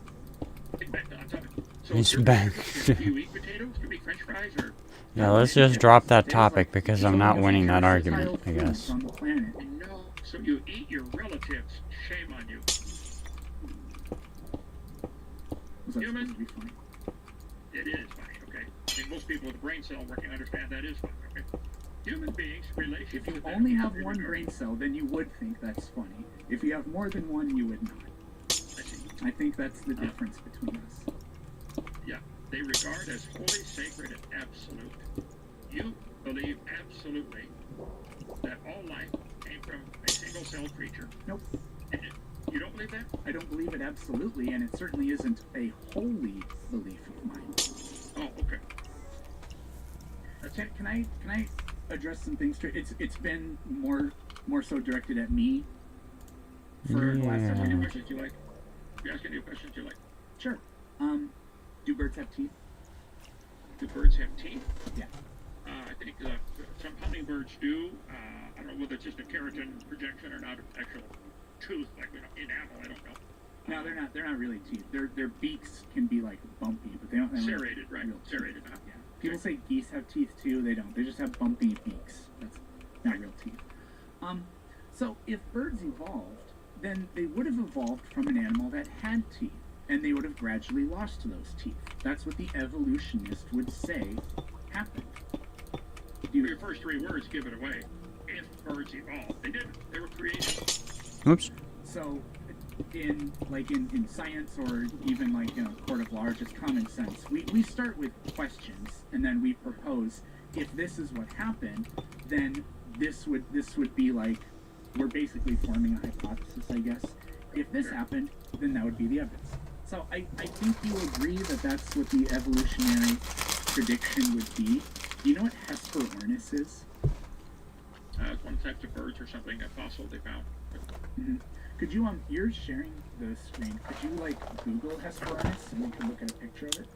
Get back to on topic. So He's if you're back. related, do you eat potatoes? Do you eat French fries or? Yeah, let's just drop that There's topic like because so I'm not many winning that versatile argument, I foods guess. on the planet. No. So you eat your relatives. Shame on you. Was that Human? supposed to be funny? It is funny, okay? I mean, most people with a brain cell working understand that is funny, okay? Human beings' relationship If you with them only is have very one regarded. brain cell, then you would think that's funny. If you have more than one, you would not. I see. I think that's the difference between us. Yeah, they regard as holy, sacred, and absolute. You believe absolutely that all life came from a single-celled creature. Nope. And you don't believe that? I don't believe it absolutely, and it certainly isn't a holy belief of mine. Oh, okay. Can I address some things? It's been more so directed at me for the last several Any months. questions you like? You ask any questions you like. Sure. Do birds have teeth? Do birds have teeth? Yeah. I think some hummingbirds do. I don't know whether it's just a keratin projection or not an actual tooth, like enamel. I don't know. No, they're not really teeth. Their beaks can be like bumpy, but they don't. They're Serrated, right? real teeth. Serrated. Yeah. People say geese have teeth too. They don't. They just have bumpy beaks. That's not real teeth. So if birds evolved, then they would have evolved from an animal that had teeth, and they would have gradually lost those teeth. That's what the evolutionist would say happened. Your first three words give it away. If birds evolved, they didn't. They were created. Oops. So, in science or even like in a court of law, or just common sense, we start with questions and then we propose. If this is what happened, then this would be like we're basically forming a hypothesis, I guess. If this happened, then that would be the evidence. So I think you agree that that's what the evolutionary prediction would be. Do you know what Hesperornis is? It's one type of birds or something, a fossil they found. Mm-hmm. Could you you're sharing the screen. Could you like Google Hesperornis and we can look at a picture of it?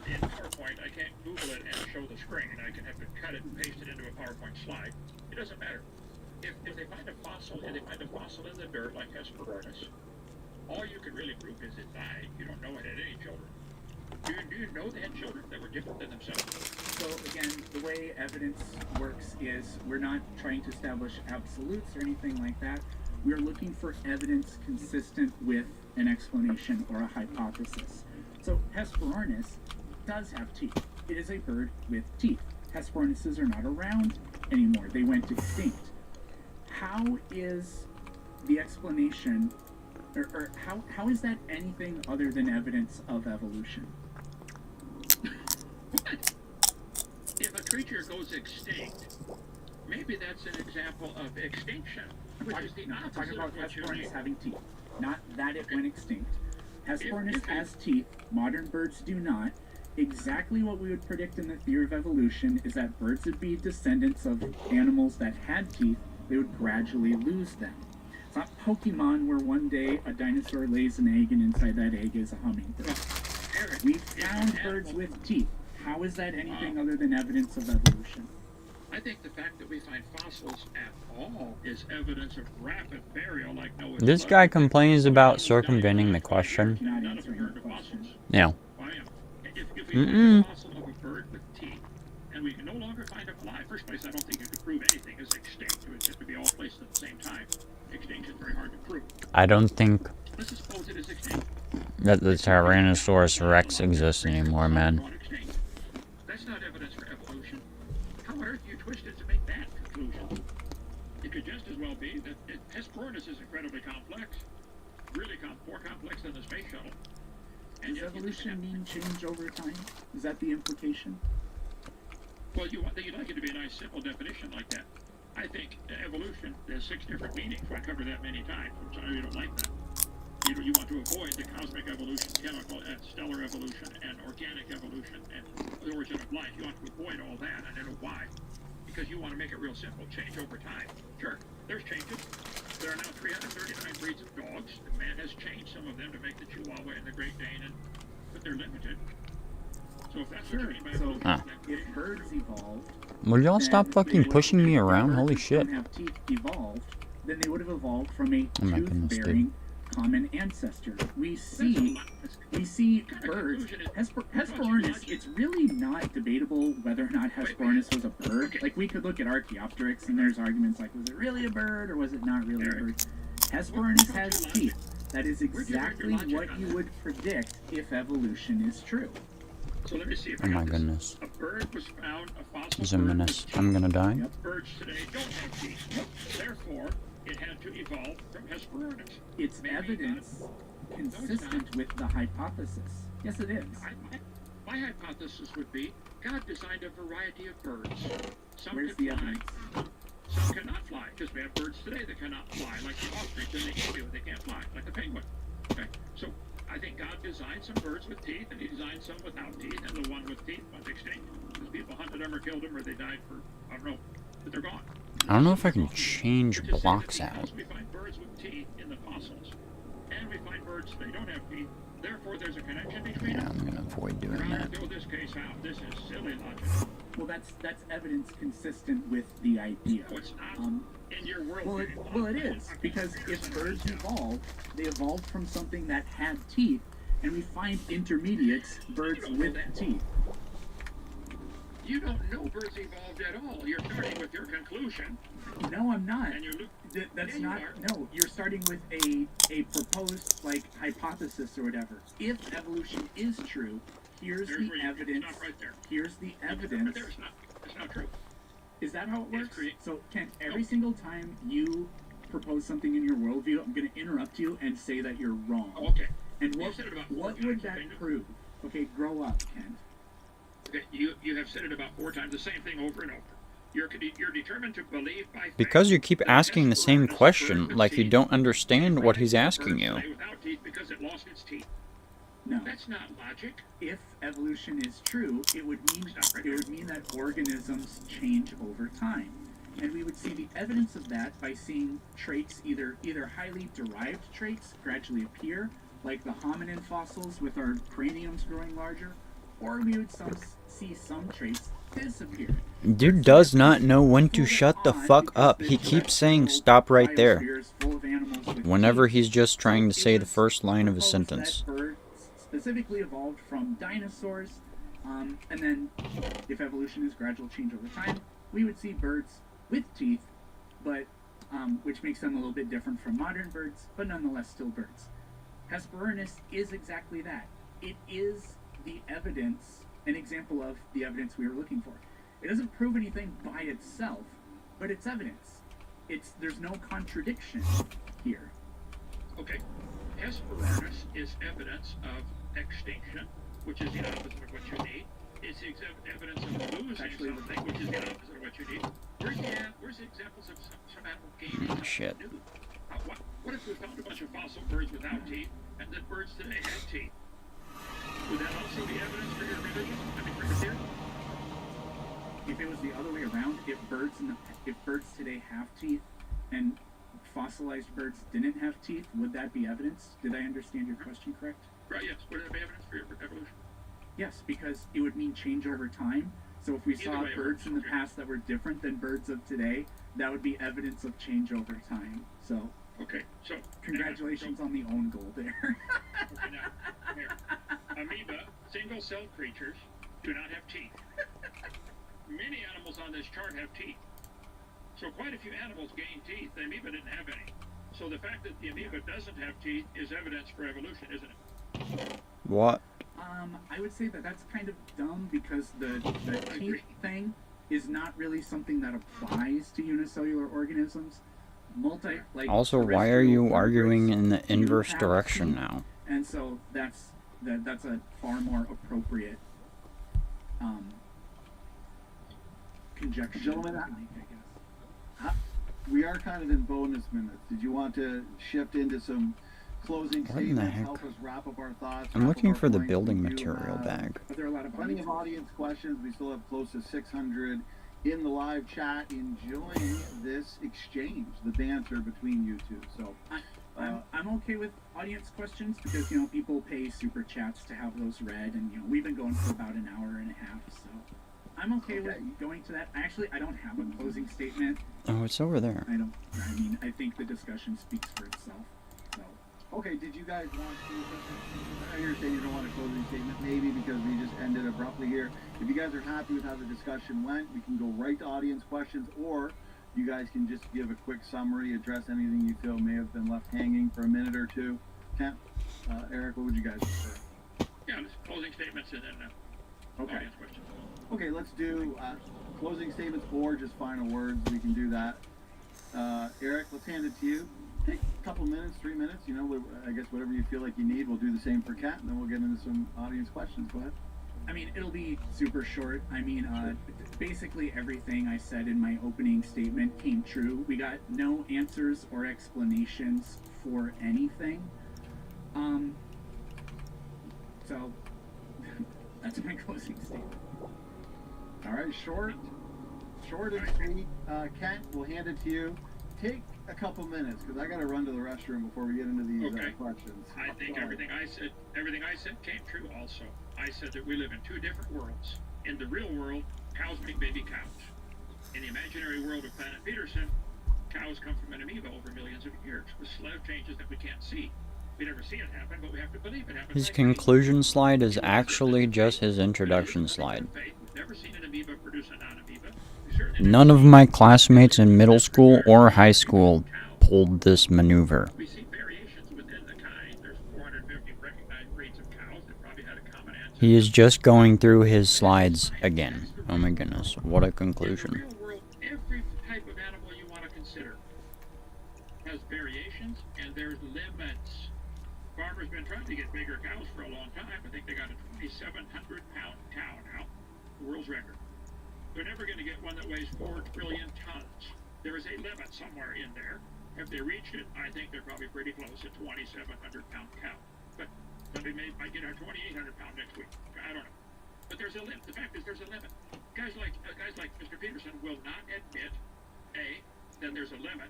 In PowerPoint, I can't Google it and show the screen. I can have to cut it and paste it into a PowerPoint slide. It doesn't matter. If they find a fossil, and they find a fossil in the dirt like Hesperornis, all you can really prove is it died. You don't know it had any children. Do you know they had children that were different than themselves? So again, the way evidence works is we're not trying to establish absolutes or anything like that. We're looking for evidence consistent with an explanation or a hypothesis. So Hesperornis does have teeth. It is a bird with teeth. Hesperornises are not around anymore. They went extinct. How is the explanation, or how is that anything other than evidence of evolution? What? If a creature goes extinct, maybe that's an example of extinction, which is the I'm opposite talking about of what you Hesperornis need. having teeth. Not that it went extinct. Hesperornis has teeth. Modern birds do not. Exactly what we would predict in the theory of evolution is that birds would be descendants of animals that had teeth. They would gradually lose them. It's not Pokemon where one day a dinosaur lays an egg and inside that egg is a hummingbird. Eric, We if found an birds animal- with teeth. How is that anything other than evidence of evolution? I think the fact that we find fossils at all is evidence of rapid burial like Noah's This flood. guy complains about circumventing the question. Not None of them answering turned the to question. fossils. Yeah. Why am? If we find a fossil of a bird with teeth, and we can no longer find it alive, first place, I don't think you could prove anything is extinct. It would have to be all placed at the same time. Extinction is very hard to prove. I don't think Let's just suppose it is extinct. that the Tyrannosaurus Rex exists anymore, man. Gone extinct. That's not evidence for evolution. How on earth do you twist it to make that conclusion? It could just as well be that Hesperornis is incredibly complex, really more complex than the space shuttle. And Does yet you evolution think mean change over time? Is that the implication? well, you'd like it to be a nice, simple definition like that. I think evolution, there's 6 different meanings. I cover that many times. I'm sorry you don't like that. You want to avoid the cosmic evolution, chemical and stellar evolution, and organic evolution, and the origin of life. You want to avoid all that, and I know why. Because you want to make it real simple. Change over time. Sure, there's changes. There are now 339 breeds of dogs, and man has changed some of them to make the Chihuahua and the Great Dane, but they're limited. So if that's what you mean by So evolution, if birds evolved, Will y'all stop then fucking they would- pushing me if around? birds Holy that shit. don't have teeth evolved, then they would have evolved from a Oh my goodness, tooth-bearing common ancestor. We see birds. Hesperornis, it's really not debatable whether or not Hesperornis was a bird. Like, we could look at Archaeopteryx, and there's arguments like, was it really a bird, or was it not really a bird? Hesperornis has teeth. That is exactly what you would predict if evolution is true. So let me see if Oh I my got this. goodness. A bird was found, a fossil It's a bird menace. with I'm gonna die. teeth. Birds today don't have teeth. Therefore, it had to evolve from Hesperornis. It's Maybe evidence God- consistent with the hypothesis. Yes, it is. My hypothesis would be God designed a variety of birds. Some Where's can the fly, evidence? some cannot fly, because we have birds today that cannot fly, like the ostrich and the emu, they can't fly, like the penguin. Okay, so I think God designed some birds with teeth, and he designed some without teeth, and the one with teeth went extinct. Because people hunted them or killed them, or they died for, I don't know, but they're gone. I don't know if I can change Which is to say blocks that out. because we find birds with teeth in the fossils, and we find birds that don't have teeth, therefore there's a connection between Yeah, them. I'm gonna avoid doing We're gonna that. throw this case out. This is silly logic. Well, that's evidence consistent with the idea. No, it's not. In your world. Well, it is, because if birds evolved, they evolved from something that had teeth, and we find intermediates, birds with teeth. You don't know birds evolved at all. You're starting with your conclusion, No, I'm not. and you look. That's Yeah, you not. are. No, you're starting with a proposed like hypothesis or whatever. If evolution is true, here's There's the where you evidence. stop right there. Here's the But evidence. there's not. It's not true. Is that how it It's works? correct. So, Kent, every No. single time you propose something in your worldview, I'm going to interrupt you and say that you're wrong. Oh, okay. And You what said it about 4 what times, would that okay? prove? Okay, grow up, Kent. Okay. You have said it about 4 times, the same thing over and over. You're determined to believe by faith. Because you keep that asking the same Hesperornis, bird question with like you teeth, don't understand what he's bird asking you. today without teeth because it lost its teeth. No. That's not logic. If evolution is true, it would mean that organisms change over time. And we would see the evidence of that by seeing traits, either highly derived traits gradually appear, like the hominin fossils with our craniums growing larger, or we would see some traits disappear. Dude does not know when to shut the fuck up. He keeps saying stop right there whenever he's just trying to say the first line of a sentence. Birds specifically evolved from dinosaurs, and then if evolution is gradual change over time, we would see birds with teeth, but which makes them a little bit different from modern birds, but nonetheless still birds. Hesperornis is exactly that. It is the evidence, an example of the evidence we were looking for. It doesn't prove anything by itself, but it's evidence. There's no contradiction here. Okay. Hesperornis is evidence of extinction, which is the opposite of what you need. It's evidence of losing something, which is the opposite of what you need. Where's the examples of some animal gaining something Shit. new? What if we found a bunch of fossil birds without teeth, and then birds today had teeth? Would that also be evidence for your religion? I mean, for your theory? If it was the other way around, if birds today have teeth and fossilized birds didn't have teeth, would that be evidence? Did I understand your question correct? Right, yes. Would that be evidence for your evolution? Yes, because it would mean change over time. So if we Either saw way, it birds works, in the okay. past that were different than birds of today, that would be evidence of change over time. So Okay, so... congratulations on the own goal there. Okay, now, here. Amoeba, single-celled creatures, do not have teeth. Many animals on this chart have teeth. So quite a few animals gain teeth. The amoeba didn't have any. So the fact that the amoeba doesn't have teeth is evidence for evolution, isn't it? What? I would say that that's kind of dumb because the teeth thing is not really something that applies to unicellular organisms. Also, why are you terrestrial arguing vertebrates in the do inverse have direction teeth, now? And so that's a far more appropriate conjecture. Gentlemen, to make, I guess. We are kind of in bonus minutes. Did you want to shift into some closing What in the statements? heck? Help us wrap up our thoughts. I'm wrap looking up our for the points. building We do material have bag. Are there a lot of Plenty of audience questions. We still have close to 600 in the live chat enjoying this exchange, the banter between you two. So I'm okay with audience questions because people pay super chats to have those read, and we've been going for about an hour and a half, so I'm okay with going to that. Actually, I don't have a closing statement. Oh, it's over there. I think the discussion speaks for itself. So okay, did you guys want to? I understand you don't want a closing statement, maybe because we just ended abruptly here. If you guys are happy with how the discussion went, we can go right to audience questions, or you guys can just give a quick summary, address anything you feel may have been left hanging for a minute or two. Kent, Eric, what would you guys prefer? Yeah, just closing statements and then audience questions. Okay, let's do closing statements or just final words. We can do that. Eric, let's hand it to you. Take a couple minutes, 3 minutes, you know, I guess whatever you feel like you need. We'll do the same for Kat, and then we'll get into some audience questions. Go ahead. I mean, it'll be super short. I mean, basically everything I said in my opening statement came true. We got no answers or explanations for anything. So that's my closing statement. All right, short and sweet. Kat, we'll hand it to you. Take a couple minutes, because I got to run to the restroom before we get into these questions. I think everything I said came true also. I said that we live in two different worlds. In the real world, cows make baby cows. In the imaginary world of Planet Peterson, cows come from an amoeba over millions of years, with slow changes that we can't see. We never see it happen, but we have to believe it happens. His conclusion slide is actually just his introduction slide. We've never seen an amoeba produce a non-amoeba. None of my classmates in middle school or high school pulled this maneuver. We see variations within the kind. There's 450 recognized breeds of cows that probably had a common ancestor. He is just going through his slides again. Oh my goodness, what a conclusion. In the real world, every type of animal you want to consider has variations, and there's limits. Farmers been trying to get bigger cows for a long time. I think they got a 2,700-pound cow now, the world's record. They're never going to get one that weighs 4 trillion tons. There is a limit somewhere in there. If they reach it, I think they're probably pretty close to 2,700-pound cow. But somebody might get a 2,800-pound next week. I don't know. But there's a limit. The fact is, there's a limit. Guys like Mr. Peterson will not admit, that there's a limit.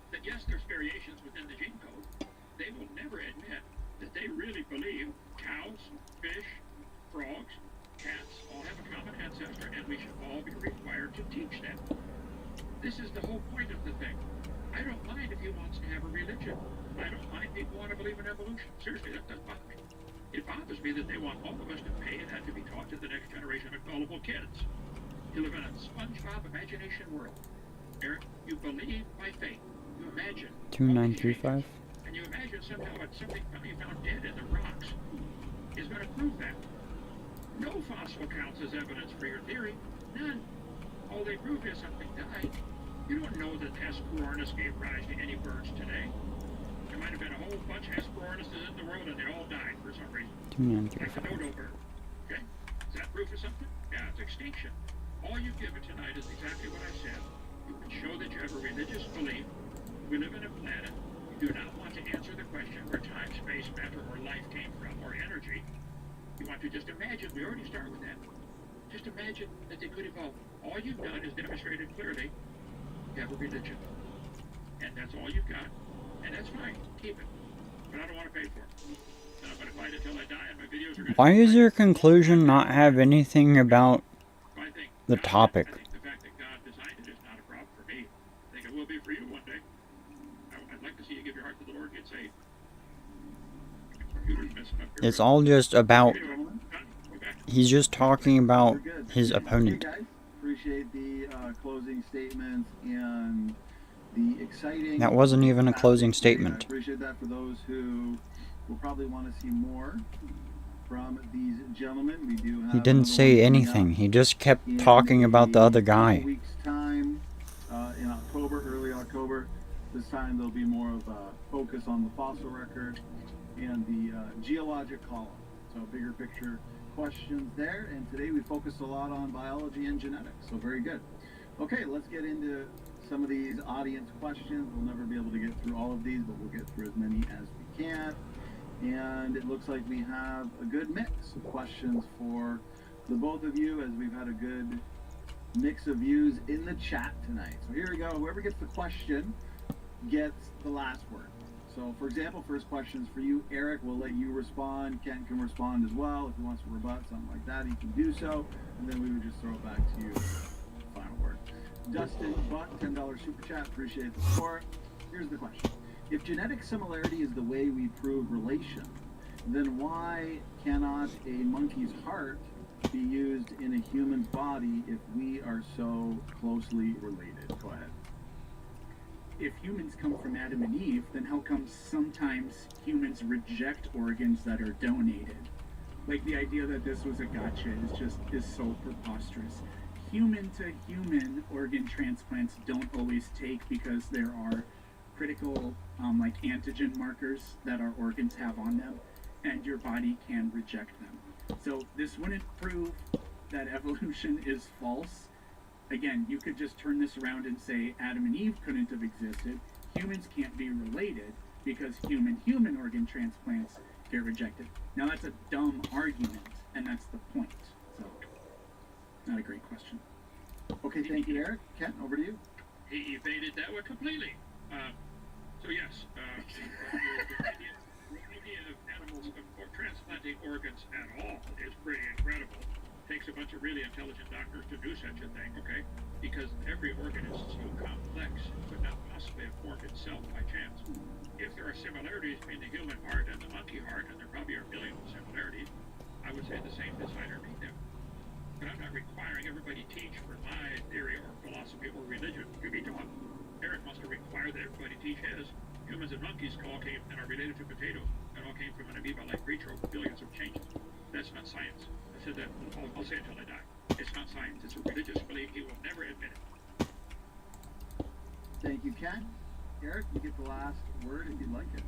That yes, there's variations within the gene code. They will never admit that they really believe cows, fish, frogs, cats all have a common ancestor, and we should all be required to teach them. This is the whole point of the thing. I don't mind if he wants to have a religion. I don't mind people want to believe in evolution. Seriously, that doesn't bother me. It bothers me that they want all of us to pay and that to be taught to the next generation of gullible kids. You live in a SpongeBob imagination world. Eric, you believe by faith. You imagine. 2935? And you imagine somehow that something you found dead in the rocks is going to prove that. No fossil counts as evidence for your theory. None. All they prove is something died. You don't know that Hesperornis gave rise to any birds today. There might have been a whole bunch of Hesperornises in the world and they all died for some reason. Like the dodo bird. Okay? Is that proof of something? Yeah, it's extinction. All you've given tonight is exactly what I said. You can show that you have a religious belief. We live in a planet. You do not want to answer the question where time, space, matter, or life came from, or energy. You want to just imagine. We already start with that. Just imagine that they could evolve. All you've done is demonstrated clearly you have a religion. And that's all you've got. And that's fine. Keep it. But I don't want to pay for it. And I'm going to fight it till I die, and my videos are going to... Why does your conclusion not have anything about the topic? I think the fact that God designed it is not a problem for me. I think it will be for you one day. I'd like to see you give your heart to the Lord and get saved. Computer's messing up here. It's all just about... He's just talking about his Okay, opponent. guys, appreciate the closing statements and the exciting... That wasn't even a closing statement. I appreciate that for those who will probably want to see more from these gentlemen. We do have He didn't say anything. He just kept talking about the other guy. Week's time in October, early October. This time there'll be more of a focus on the fossil record and the geologic column. So bigger picture questions there. And today we focused a lot on biology and genetics. So very good. Okay, let's get into some of these audience questions. We'll never be able to get through all of these, but we'll get through as many as we can. And it looks like we have a good mix of questions for the both of you, as we've had a good mix of views in the chat tonight. So here we go. Whoever gets the question gets the last word. So, for example, first question's for you, Eric. We'll let you respond. Kent can respond as well. If he wants to rebut, something like that, he can do so. And then we would just throw it back to you. Final word. Dustin Buck, $10 super chat. Appreciate the support. Here's the question. If genetic similarity is the way we prove relation, then why cannot a monkey's heart be used in a human's body if we are so closely related? Go ahead. If humans come from Adam and Eve, then how come sometimes humans reject organs that are donated? Like, the idea that this was a gotcha is so preposterous. human-to-human organ transplants don't always take because there are critical like antigen markers that our organs have on them, and your body can reject them. So this wouldn't prove that evolution is false. Again, you could just turn this around and say Adam and Eve couldn't have existed. Humans can't be related because human-human organ transplants get rejected. Now that's a dumb argument, and that's the point. So, not a great question. Okay, thank you, Eric. Kent, over to you. He evaded that one completely. So yes, the idea of animals transplanting organs at all is pretty incredible. Takes a bunch of really intelligent doctors to do such a thing, okay? Because every organ is so complex, it could not possibly have formed itself by chance. If there are similarities between the human heart and the monkey heart, and there probably are billions of similarities, I would say the same designer made them. But I'm not requiring everybody teach for my theory or philosophy or religion to be taught. Eric must have required that everybody teach his. Humans and monkeys all came and are related to potatoes, and all came from an amoeba-like creature over billions of changes. That's not science. I said that, I'll say it until I die. It's not science, it's a religious belief. He will never admit it. Thank you, Kent. Eric, you get the last word if you'd like it.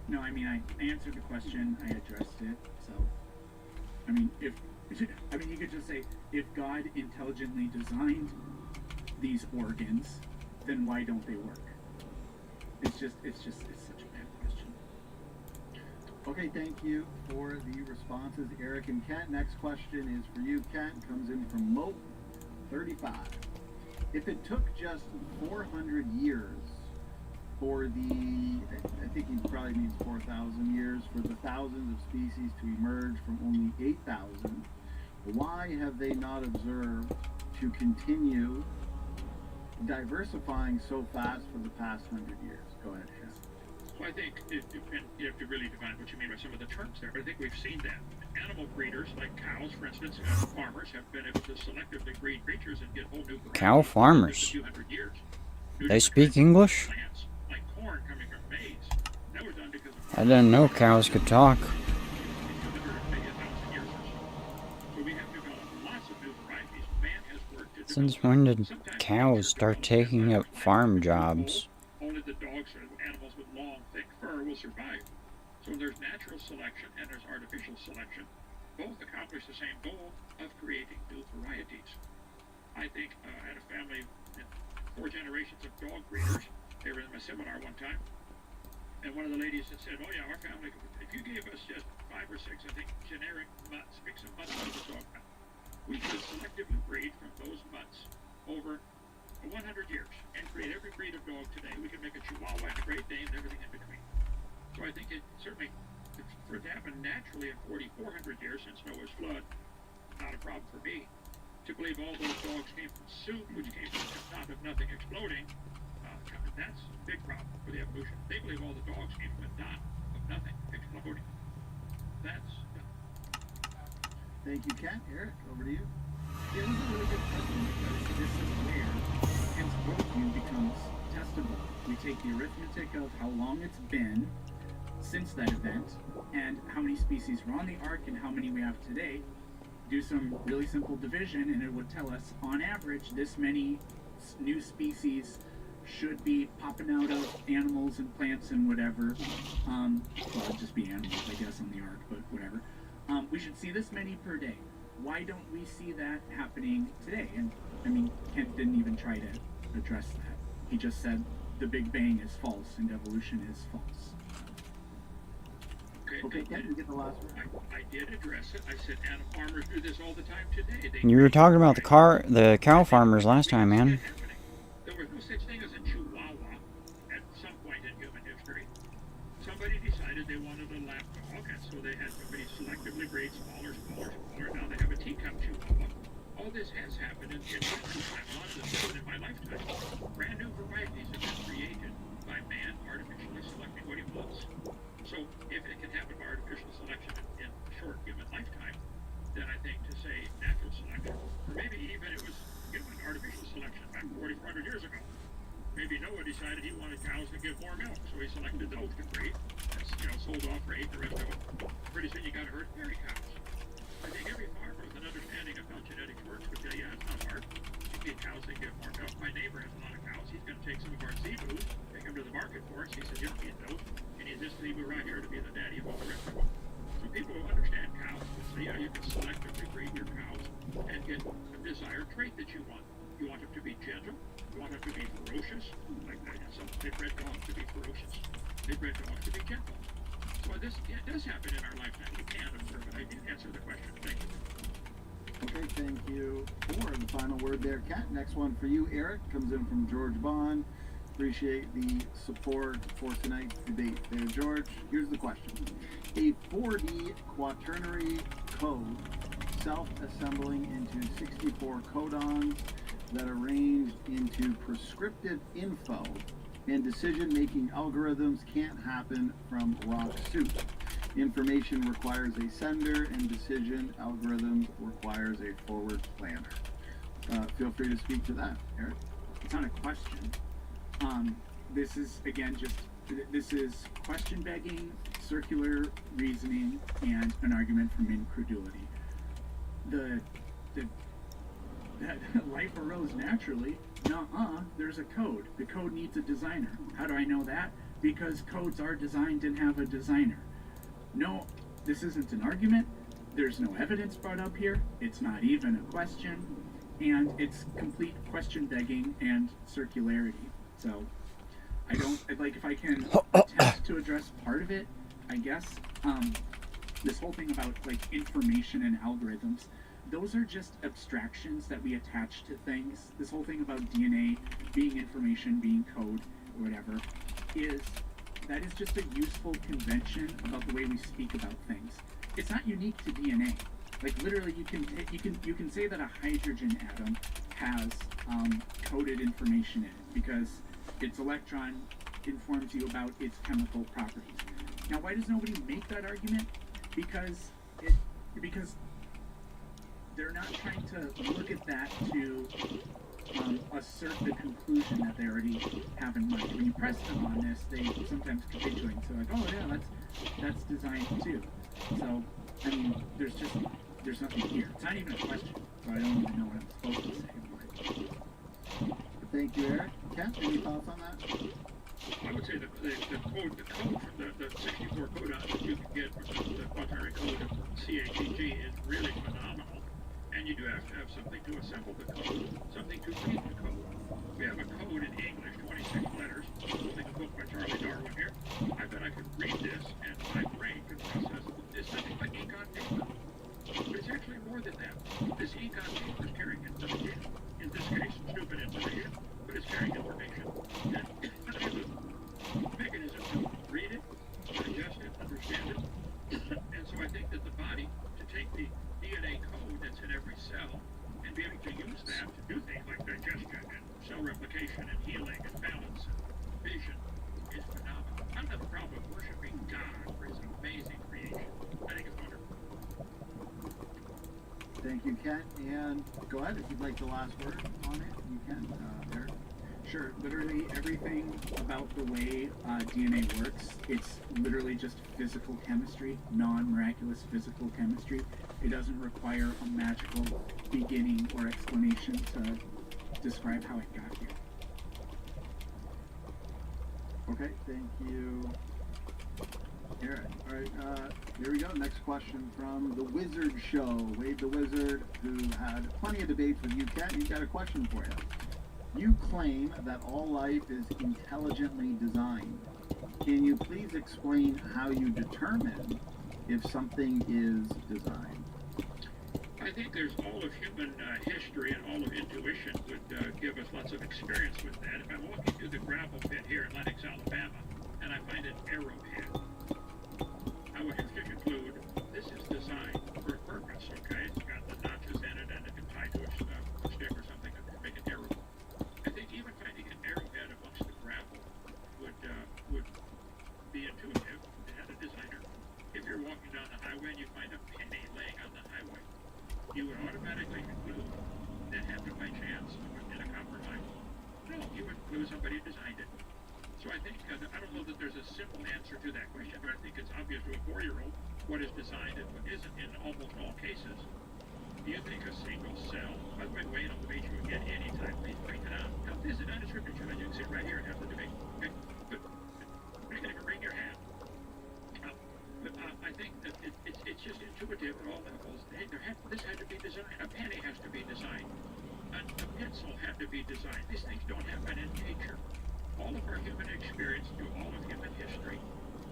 No, I mean, I answered the question, I addressed it, so, I mean, you could just say, if God intelligently designed these organs, then why don't they work? It's such a bad question. Okay, thank you for the responses, Eric and Kent. Next question is for you, Kent. Comes in from Mope35. If it took just 400 years for I think he probably means 4,000 years, for the thousands of species to emerge from only 8,000, why have they not observed to continue diversifying so fast for the past 100 years? Go ahead, Kent. Well, I think you have to really define what you mean by some of the terms there, but I think we've seen that. Animal breeders, like cows, for instance, and farmers have been able to selectively breed creatures and get whole new varieties. Cow farmers? A few hundred years. They speak English? Plants, like corn coming from maize. That was done because of I didn't know cows could talk. Since when did cows start taking up farm jobs? Only the dogs or animals with long, thick fur will survive. So there's natural selection and there's artificial selection. Both accomplish the same goal of creating new varieties. I think I had a family, 4 generations of dog breeders. They were in my seminar one time. And one of the ladies had said, oh yeah, our family, if you gave us just 5 or 6, I think, generic mutts, pick some mutts out of the dog pound, we could selectively breed from those mutts over 100 years and create every breed of dog today. We could make a Chihuahua and a Great Dane and everything in between. So I think it certainly, for it to happen naturally in 4,400 years since Noah's flood, not a problem for me. To believe all those dogs came from soup, which came from a knot of nothing exploding, that's a big problem for the evolution. They believe all the dogs came from a knot of nothing exploding. That's Thank you, Kent. Eric, over to you. Yeah, this is a really good question because this is where Kent's worldview becomes testable. We take the arithmetic of how long it's been since that event and how many species were on the ark and how many we have today, do some really simple division, and it would tell us on average this many new species should be popping out of animals and plants and whatever. Well, it'd just be animals, I guess, on the ark, but whatever. We should see this many per day. Why don't we see that happening today? And I mean, Kent didn't even try to address that. He just said the Big Bang is false and evolution is false. Okay, Kent, you get the last word. I did address it. I said animal farmers do this all the time today. You were talking about the cow farmers last time, man. There was no such thing as a Chihuahua at some point in human history. Somebody decided they wanted a lap dog, and so they had somebody selectively breed smaller. Now they have a teacup Chihuahua. All this has happened in recent time. A lot of this happened in my lifetime. Brand new varieties have been created by man artificially selecting what he wants. So if it can happen by artificial selection in a short human lifetime, then I think to say natural selection, or maybe even it was artificial selection back 4,400 years ago. Maybe Noah decided he wanted cows to give more milk, so he selected those to breed. That's, sold off for 8 the rest of them. Pretty soon you got to herd dairy cows. I think every farmer with an understanding of how how genetics works would tell you it's not hard. You get cows that give more milk. My neighbor has a lot of cows. He's going to take some of our zebus, take them to the market for us. He says, you don't need those. You need this zebu right here to be the daddy of all the rest of them. So people who understand cows will say, yeah, you can selectively breed your cows and get a desired trait that you want. You want them to be gentle. You want them to be ferocious. Like that. They bred dogs to be ferocious. They bred dogs to be gentle. So this does happen in our lifetime. You can observe it. I did answer the question. Thank you. Okay, thank you for the final word there, Kat. Next one for you, Eric, comes in from George Bond. Appreciate the support for tonight's debate there, George. Here's the question. A 4D quaternary code self-assembling into 64 codons that arranged into prescriptive info and decision-making algorithms can't happen from rock soup. Information requires a sender, and decision algorithms requires a forward planner. Feel free to speak to that, Eric. It's not a question. This is, again, this is question begging, circular reasoning, and an argument from incredulity. That life arose naturally. Nuh-uh, there's a code. The code needs a designer. How do I know that? Because codes are designed and have a designer. No, this isn't an argument. There's no evidence brought up here. It's not even a question. And it's complete question begging and circularity. So, I don't, like, if I can attempt to address part of it, I guess, this whole thing about, like, information and algorithms, those are just abstractions that we attach to things. This whole thing about DNA being information, being code, or whatever, that is just a useful convention about the way we speak about things. It's not unique to DNA. Like, literally, you can say that a hydrogen atom has coded information in it because its electron informs you about its chemical properties. Now, why does nobody make that argument? Because they're not trying to look at that to assert the conclusion that they already have in mind. When you press them on this, they sometimes capitulate and say, like, oh yeah, that's designed too. So, I mean, there's nothing here. It's not even a question, so I don't even know what I'm supposed to say anymore. Thank you, Eric. Ken, any thoughts on that? I would say the code from the 64 codons that you can get from the quaternary code of CAGG is really phenomenal. And you do have to have something to assemble the code, something to read the code. We have a code in English, 26 letters, holding a book by Charlie Darwin here. I bet I could read this and my brain could process it. It's nothing but ink on paper. But it's actually more than that. This ink on paper is carrying information. In this case, stupid information, but it's carrying information. And I have a mechanism to read it, digest it, understand it. And so I think that the body, to take the DNA code that's in every cell and be able to use that to do things like digestion and cell replication and healing and balance and vision is phenomenal. I don't have a problem with worshiping God for his amazing creation. I think it's wonderful. Thank you, Ken. And go ahead, if you'd like the last word on it, you can, Eric. Sure, literally everything about the way DNA works, it's literally just physical chemistry, non-miraculous physical chemistry. It doesn't require a magical beginning or explanation to describe how it got here. Okay, thank you, Eric. All right, here we go. Next question from the Wizard Show. Wade the Wizard, who had plenty of debates with you, Ken. He's got a question for you. You claim that all life is intelligently designed. Can you please explain how you determine if something is designed? I think there's all of human history and all of intuition would give us lots of experience with that. If I'm walking through the gravel pit here in Lenox, Alabama, and I find an arrowhead, I would have to conclude this is designed for a purpose, okay? It's got the notches in it and it can tie to a stick or something to make an arrow. I think even finding an arrowhead amongst the gravel would be intuitive. It had a designer. If you're walking down the highway and you find a penny laying on the highway, you would automatically conclude that happened by chance in a compromise. No, you would conclude somebody designed it. So I think, I don't know that there's a simple answer to that question, but I think it's obvious to a 4-year-old what is designed and what isn't in almost all cases. Do you think a single cell, by the way, Wayne, I'll debate you again anytime, please bring it on. How is it undisputed human? You can sit right here and have the debate. Okay? But you can even bring your hand. I think that it's just intuitive at all levels. This had to be designed. A penny has to be designed. A pencil had to be designed. These things don't happen in nature. All of our human experience through all of human history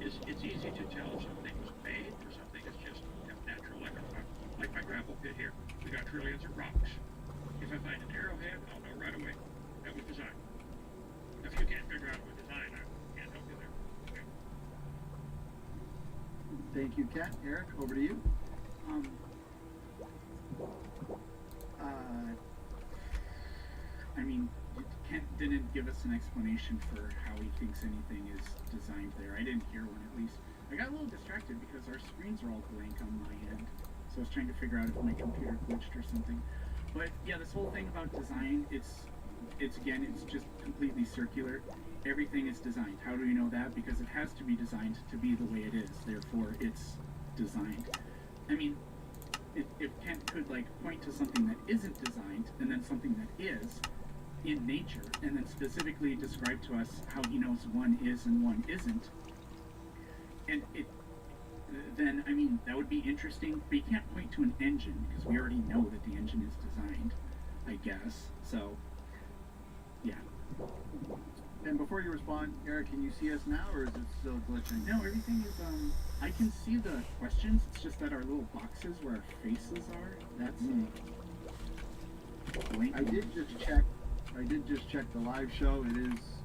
it's easy to tell if something was made or something is just natural, like my gravel pit here. We got trillions of rocks. If I find an arrowhead, I'll know right away that was designed. If you can't figure out what design, I can't help you there. Okay. Thank you, Kat. Eric, over to you. I mean, Kent didn't give us an explanation for how he thinks anything is designed there. I didn't hear one, at least. I got a little distracted because our screens are all blank on my end, so I was trying to figure out if my computer glitched or something. But yeah, this whole thing about design, it's just completely circular. Everything is designed. How do you know that? Because it has to be designed to be the way it is. Therefore, it's designed. I mean, if Kent could like point to something that isn't designed and then something that is in nature, and then specifically describe to us how he knows one is and one isn't, and then I mean that would be interesting. But you can't point to an engine because we already know that the engine is designed, I guess. So, yeah. And before you respond, Eric, can you see us now, or is it still glitching? No, everything is, I can see the questions, it's just that our little boxes where our faces are, that's, blank. I did just check the live show.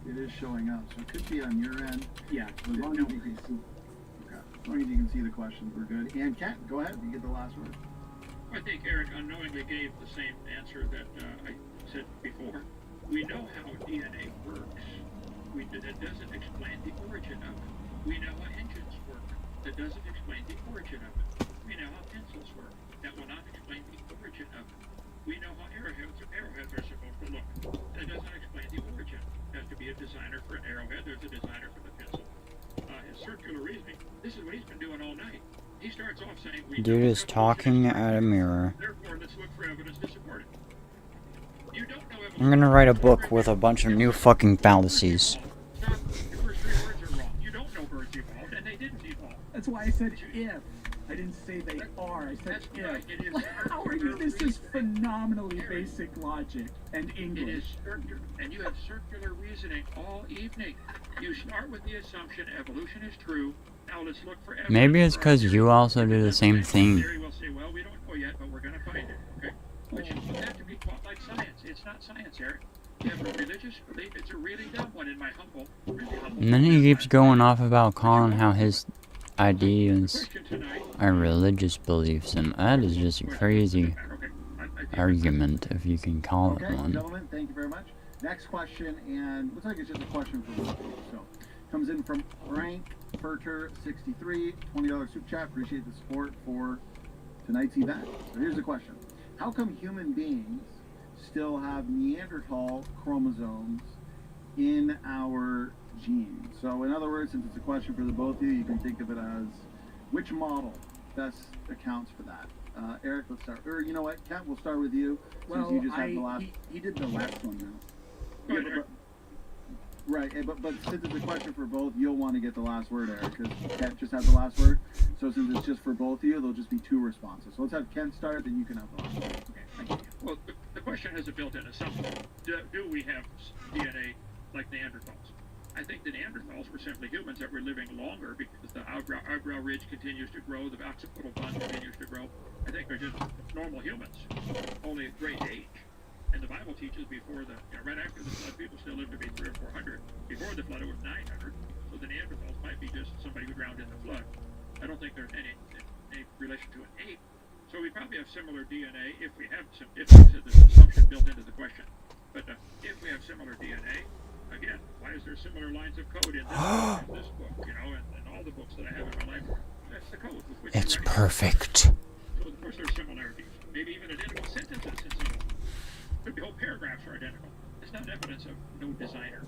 It is showing up, so it could be on your end. Yeah, As long as you can see. Okay. As long as you can see the questions, we're good. And Kat, go ahead. You get the last word. I think Eric unknowingly gave the same answer that I said before. We know how DNA works. That doesn't explain the origin of it. We know how engines work. That doesn't explain the origin of it. We know how pencils work. That will not explain the origin of it. We know how arrowheads are supposed to look. That doesn't explain the origin. There has to be a designer for an arrowhead. There's a designer for the pencil. His circular reasoning, this is what he's been doing all night. He starts off saying, Dude is talking at a mirror. Therefore, let's look for evidence to support it. You don't know evidence. I'm gonna write a book with a bunch of new fucking fallacies. Stop. Your first 3 words are wrong. You don't know birds evolved, and they didn't evolve. That's why I said if. I didn't say they are, I said if. How are you? This is phenomenally basic logic and English. It is circular, and you have circular reasoning all evening. You start with the assumption evolution is true. Now let's look for evidence. Maybe it's because you also do the same thing. Theory will say, well, we don't know yet, but we're going to find it. Okay? But you want that to be taught like science. It's not science, Eric. You have a religious belief. It's a really dumb one in my humble. And then he keeps going off about calling how his ideas are religious beliefs, and that is just a crazy argument, if you can call it one. Gentlemen, thank you very much. Next question, and looks like it's just a question for both of you. So, comes in from Frank Furter 63, $20 super chat. Appreciate the support for tonight's event. So here's the question: how come human beings still have Neanderthal chromosomes in our genes? So in other words, since it's a question for the both of you, you can think of it as which model best accounts for that. Eric, let's start. Or you know what, Kat, we'll start with you. Well, you just have the last. He did the last one now. Yeah, right, but since it's a question for both, you'll want to get the last word, Eric, because Kat just had the last word. So since it's just for both of you, there'll just be 2 responses. So let's have Ken start, then you can have the last word. Okay, thank you. Well, the question has a built-in assumption. Do we have DNA like Neanderthals? I think the Neanderthals were simply humans that were living longer because the eyebrow ridge continues to grow, the occipital bone continues to grow. I think they're just normal humans, only at great age. And the Bible teaches right after the flood, people still lived to be 300 or 400. Before the flood, it was 900. So the Neanderthals might be just somebody who drowned in the flood. I don't think there's any relation to an ape. So we probably have similar DNA if we have if there's an assumption built into the question. But if we have similar DNA, again, why is there similar lines of code in this book, and all the books that I have in my library? That's the code with which It's perfect. So of course there's similarities. Maybe even identical sentences in some. Could be whole paragraphs are identical. It's not evidence of no designer.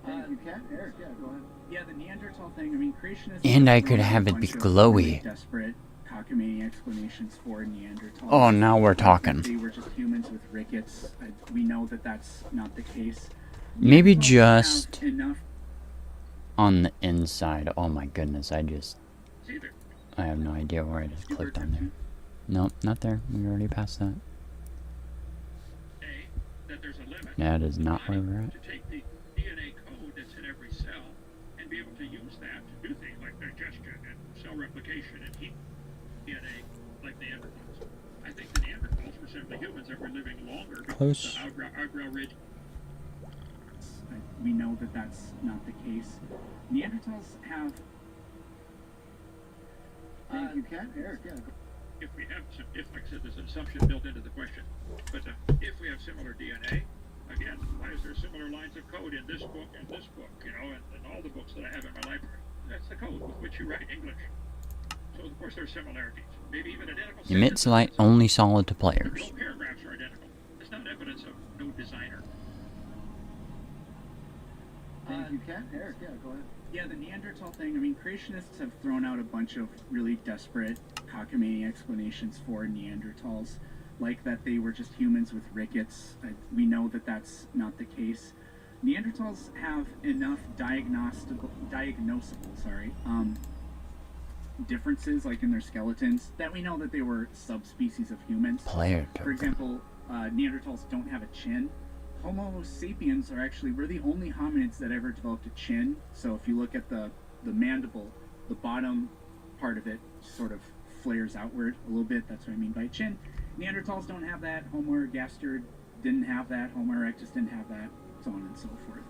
Thank you, Kat. Eric, yeah, go ahead. Yeah, the Neanderthal thing, I mean, creationism... And I could have it be glowy. Desperate cockamamie explanations for Neanderthals. Oh, now we're That talking. they were just humans with rickets. We know that that's not the case. Maybe Neanderthals just have enough. on the inside. Oh my goodness, I either. have no idea where I just clicked on there. Nope, not there. We already passed that. That there's a limit. That is not where we're at. To take the DNA code that's in every cell and be able to use that to do things like digestion and cell replication and heat DNA like Neanderthals. I think the Neanderthals were simply humans that were living longer because Close. the eyebrow ridge. We know that that's not the case. Neanderthals have. Thank you, Ken. Eric, yeah. If we have, if like I said, there's an assumption built into the question, but if we have similar DNA, again, why is there similar lines of code in this book and this book, you know, and all the books that I have in my library? That's the code with which you write English. So of course there's similarities, maybe even identical. Emits sentences. light only solid to No players. paragraphs are identical. It's not evidence of no designer. Thank you, Ken. Eric, yeah, go ahead. Yeah, the Neanderthal thing, I mean, creationists have thrown out a bunch of really desperate cockamamie explanations for Neanderthals, like that they were just humans with rickets. We know that that's not the case. Neanderthals have enough diagnosable differences, like in their skeletons, that we know that they were subspecies of humans. Player For token. example, Neanderthals don't have a chin. Homo sapiens we're the only hominids that ever developed a chin. So if you look at the mandible, the bottom part of it sort of flares outward a little bit. That's what I mean by chin. Neanderthals don't have that. Homo ergaster didn't have that. Homo erectus didn't have that. So on and so forth.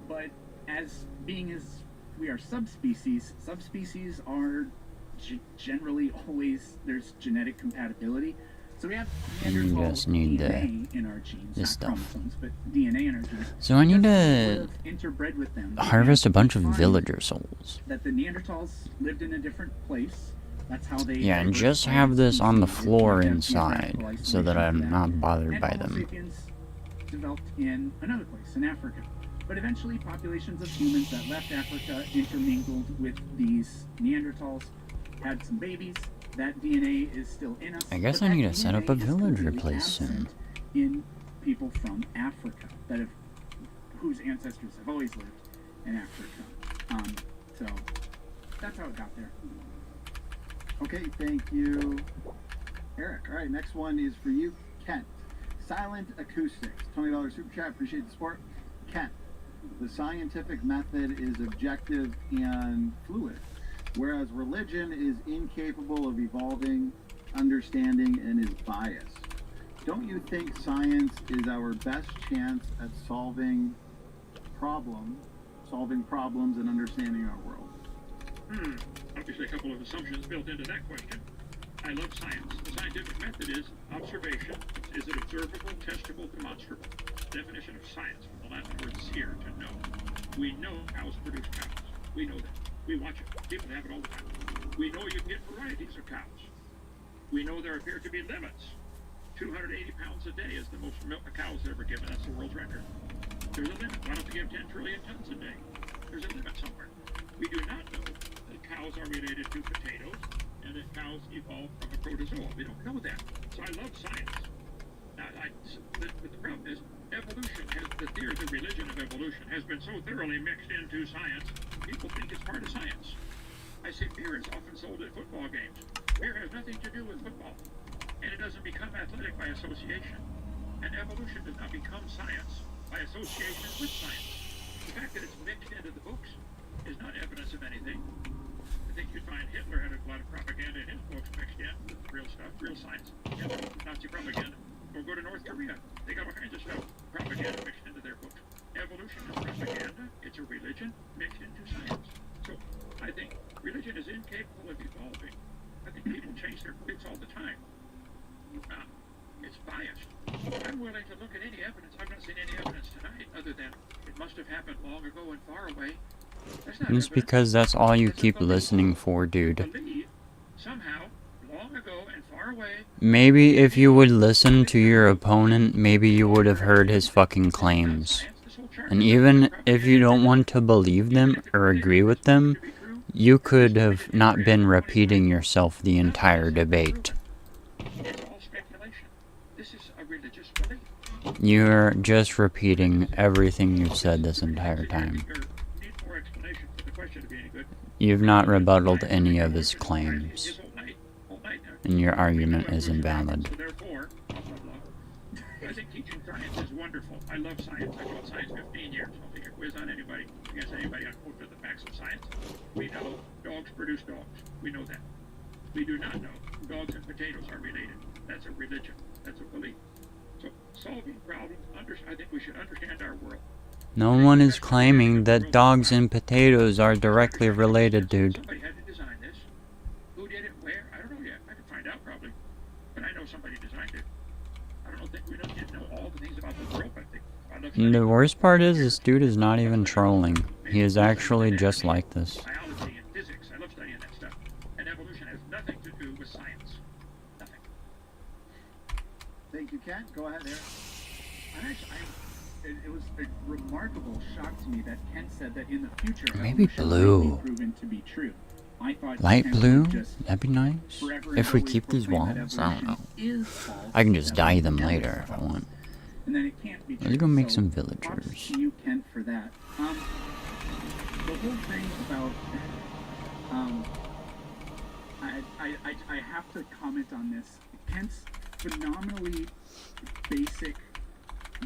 But as we are subspecies are generally always, there's genetic compatibility. So we have And you Neanderthal just need DNA in our genes, this not stuff. chromosomes, but DNA in our genes. So I need Because to we interbred with them. harvest a bunch of find villager souls. That the Neanderthals lived in a different place. That's how they. Yeah, and were just divided have this on the species. floor They have inside, geographical so that isolation I'm for not bothered And by Homo them. sapiens developed in another place, in Africa. But eventually, populations of humans that left Africa intermingled with these Neanderthals, had some babies. That DNA is still in us. I guess but I that need to set up a DNA is villager completely place soon. absent in people from Africa whose ancestors have always lived in Africa. So that's how it got there. Okay, thank you, Eric. All right, next one is for you, Kent. Silent Acoustics, $20 super chat. Appreciate the support. Kent, the scientific method is objective and fluid, whereas religion is incapable of evolving, understanding, and is biased. Don't you think science is our best chance at solving problems and understanding our world? Obviously a couple of assumptions built into that question. I love science. The scientific method is observation. Is it observable, testable, demonstrable? Definition of science from the Latin word seer, to know. We know cows produce cows. We know that. We watch it. People have it all the time. We know you can get varieties of cows. We know there appear to be limits. 280 pounds a day is the most milk a cow's ever given. That's the world's record. There's a limit. Why don't they give 10 trillion tons a day? There's a limit somewhere. We do not know that cows are related to potatoes and that cows evolved from a protozoa. We don't know that. So I love science. But the problem is evolution the religion of evolution has been so thoroughly mixed into science, people think it's part of science. I say beer is often sold at football games. Beer has nothing to do with football. And it doesn't become athletic by association. And evolution does not become science by association with science. The fact that it's mixed into the books is not evidence of anything. I think you'd find Hitler had a lot of propaganda in his books mixed in with real stuff, real science. Nazi propaganda. Or go to North Korea. They got all kinds of stuff, propaganda mixed into their books. Evolution is propaganda. It's a religion mixed into science. So I think religion is incapable of evolving. I think people change their beliefs all the time. It's biased. I'm willing to look at any evidence. I've not seen any evidence tonight other than it must have happened long ago and far away. That's not It's evidence. because that's all you It's a keep belief. listening for, dude. Believe somehow long ago and far away. Maybe if you would listen to your opponent, maybe you would have heard his fucking claims. And even if you don't want to believe them or agree with them, You could have not been repeating yourself the entire debate. It's all speculation. This is a religious belief. You're just repeating everything you've said this entire time. Need more explanation for the question to be any good. You've not rebutted any of his claims, and your argument is invalid. So therefore, blah, blah, blah. I think teaching science is wonderful. I love science. I taught science 15 years. I'll take a quiz on anybody, against anybody on quote the facts of science. We know dogs produce dogs. We know that. We do not know dogs and potatoes are related. That's a religion. That's a belief. So solving problems, I think we should understand our world. No one is claiming that dogs and potatoes are directly related, dude. Somebody had to design this. Who did it? Where? I don't know yet. I can find out probably. But I know somebody designed it. I don't think we don't yet know all the things about the world, I think. The worst part is this dude is not even trolling. He is actually just like this. Biology and physics. I love studying that stuff. And evolution has nothing to do with science. Nothing. Thank you, Kat. Go ahead, Eric. It was a remarkable shock to me that Kent said that in the future Maybe evolution blue. might be proven to be true. I thought Light Kent blue? would just That'd be nice. forever and If we always keep these proclaim that walls, I don't know. evolution is false, I can just that dye we them never later if I saw. want. And then it can't be true. Let's go make So, some props villagers. to you, Kent, for that. The whole thing about I have to comment on this. Kent's phenomenally basic,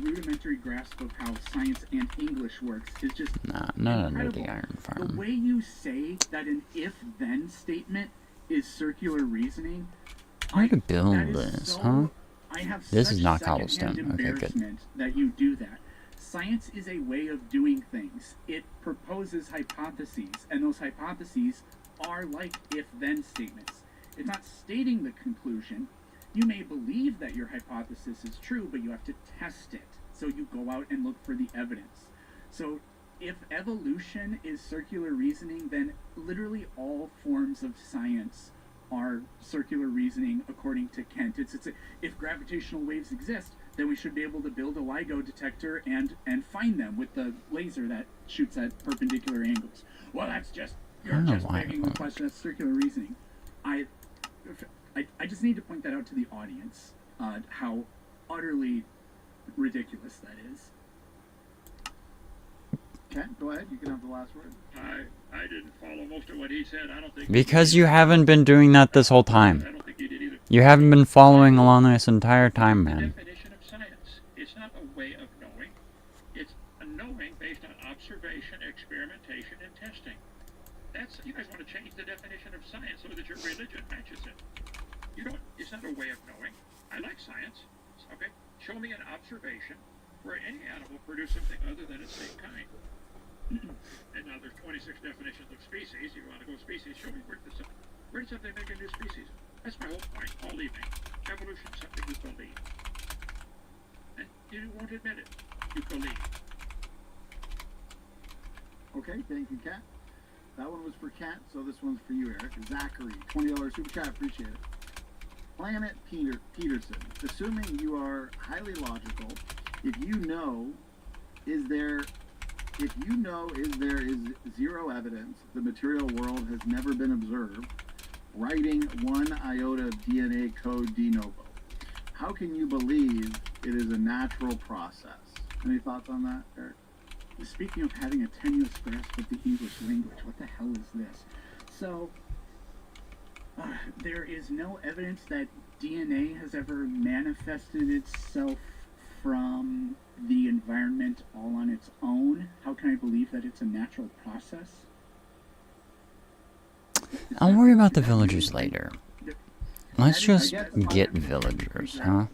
rudimentary grasp of how science and English works is just Nah, not under incredible. the iron The farm. way you say that an if-then statement is circular reasoning. How to build that is this, so- huh? I have This such is not secondhand cobblestone. Okay, good. embarrassment that you do that. Science is a way of doing things. It proposes hypotheses, and those hypotheses are like if-then statements. It's not stating the conclusion. You may believe that your hypothesis is true, but you have to test it. So you go out and look for the evidence. So if evolution is circular reasoning, then literally all forms of science are circular reasoning according to Kent. If gravitational waves exist, then we should be able to build a LIGO detector and find them with the laser that shoots at perpendicular angles. Well, that's just, you're I don't know just why begging the question. That's circular reasoning. I just need to point that out to the audience, how utterly ridiculous that is. Kat, go ahead. You can have the last word. I didn't follow most of what he said. I don't think. Because you haven't been doing that this whole time. I don't think you did either. You haven't been following along this entire time, The man. definition of science. It's not a way of knowing. It's a knowing based on observation, experimentation, and testing. You guys want to change the definition of science so that your religion matches it. It's not a way of knowing. I like science. Okay? Show me an observation where any animal produced something other than its same kind. And now there's 26 definitions of species. You want to go species, show me where did something make a new species? That's my whole point all evening. Evolution is something you believe. And you won't admit it. You believe. Okay, thank you, Kat. That one was for Kat, so this one's for you, Eric. Zachary, $20 super chat, appreciate it. Planet Peterson, assuming you are highly logical, if you know is there is zero evidence the material world has never been observed, writing 1 iota of DNA code de novo, how can you believe it is a natural process? Any thoughts on that, Eric? Speaking of having a tenuous grasp of the English language, what the hell is this? So, there is no evidence that DNA has ever manifested itself from the environment all on its own. How can I believe that it's a natural process? I'll worry about the villagers later. Let's just get villagers, huh?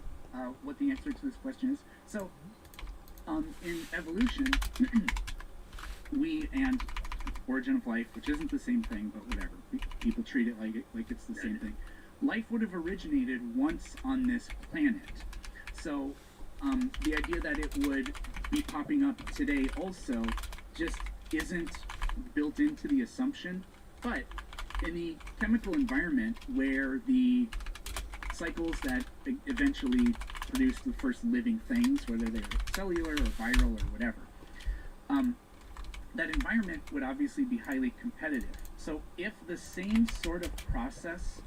What the answer to this question is. So, in evolution, and origin of life, which isn't the same thing, but whatever. People treat it like it's the same thing. Life would have originated once on this planet. So, the idea that it would be popping up today also just isn't built into the assumption. But in the chemical environment where the cycles that eventually produce the first living things, whether they're cellular or viral or whatever, that environment would obviously be highly competitive. So if the same sort of process,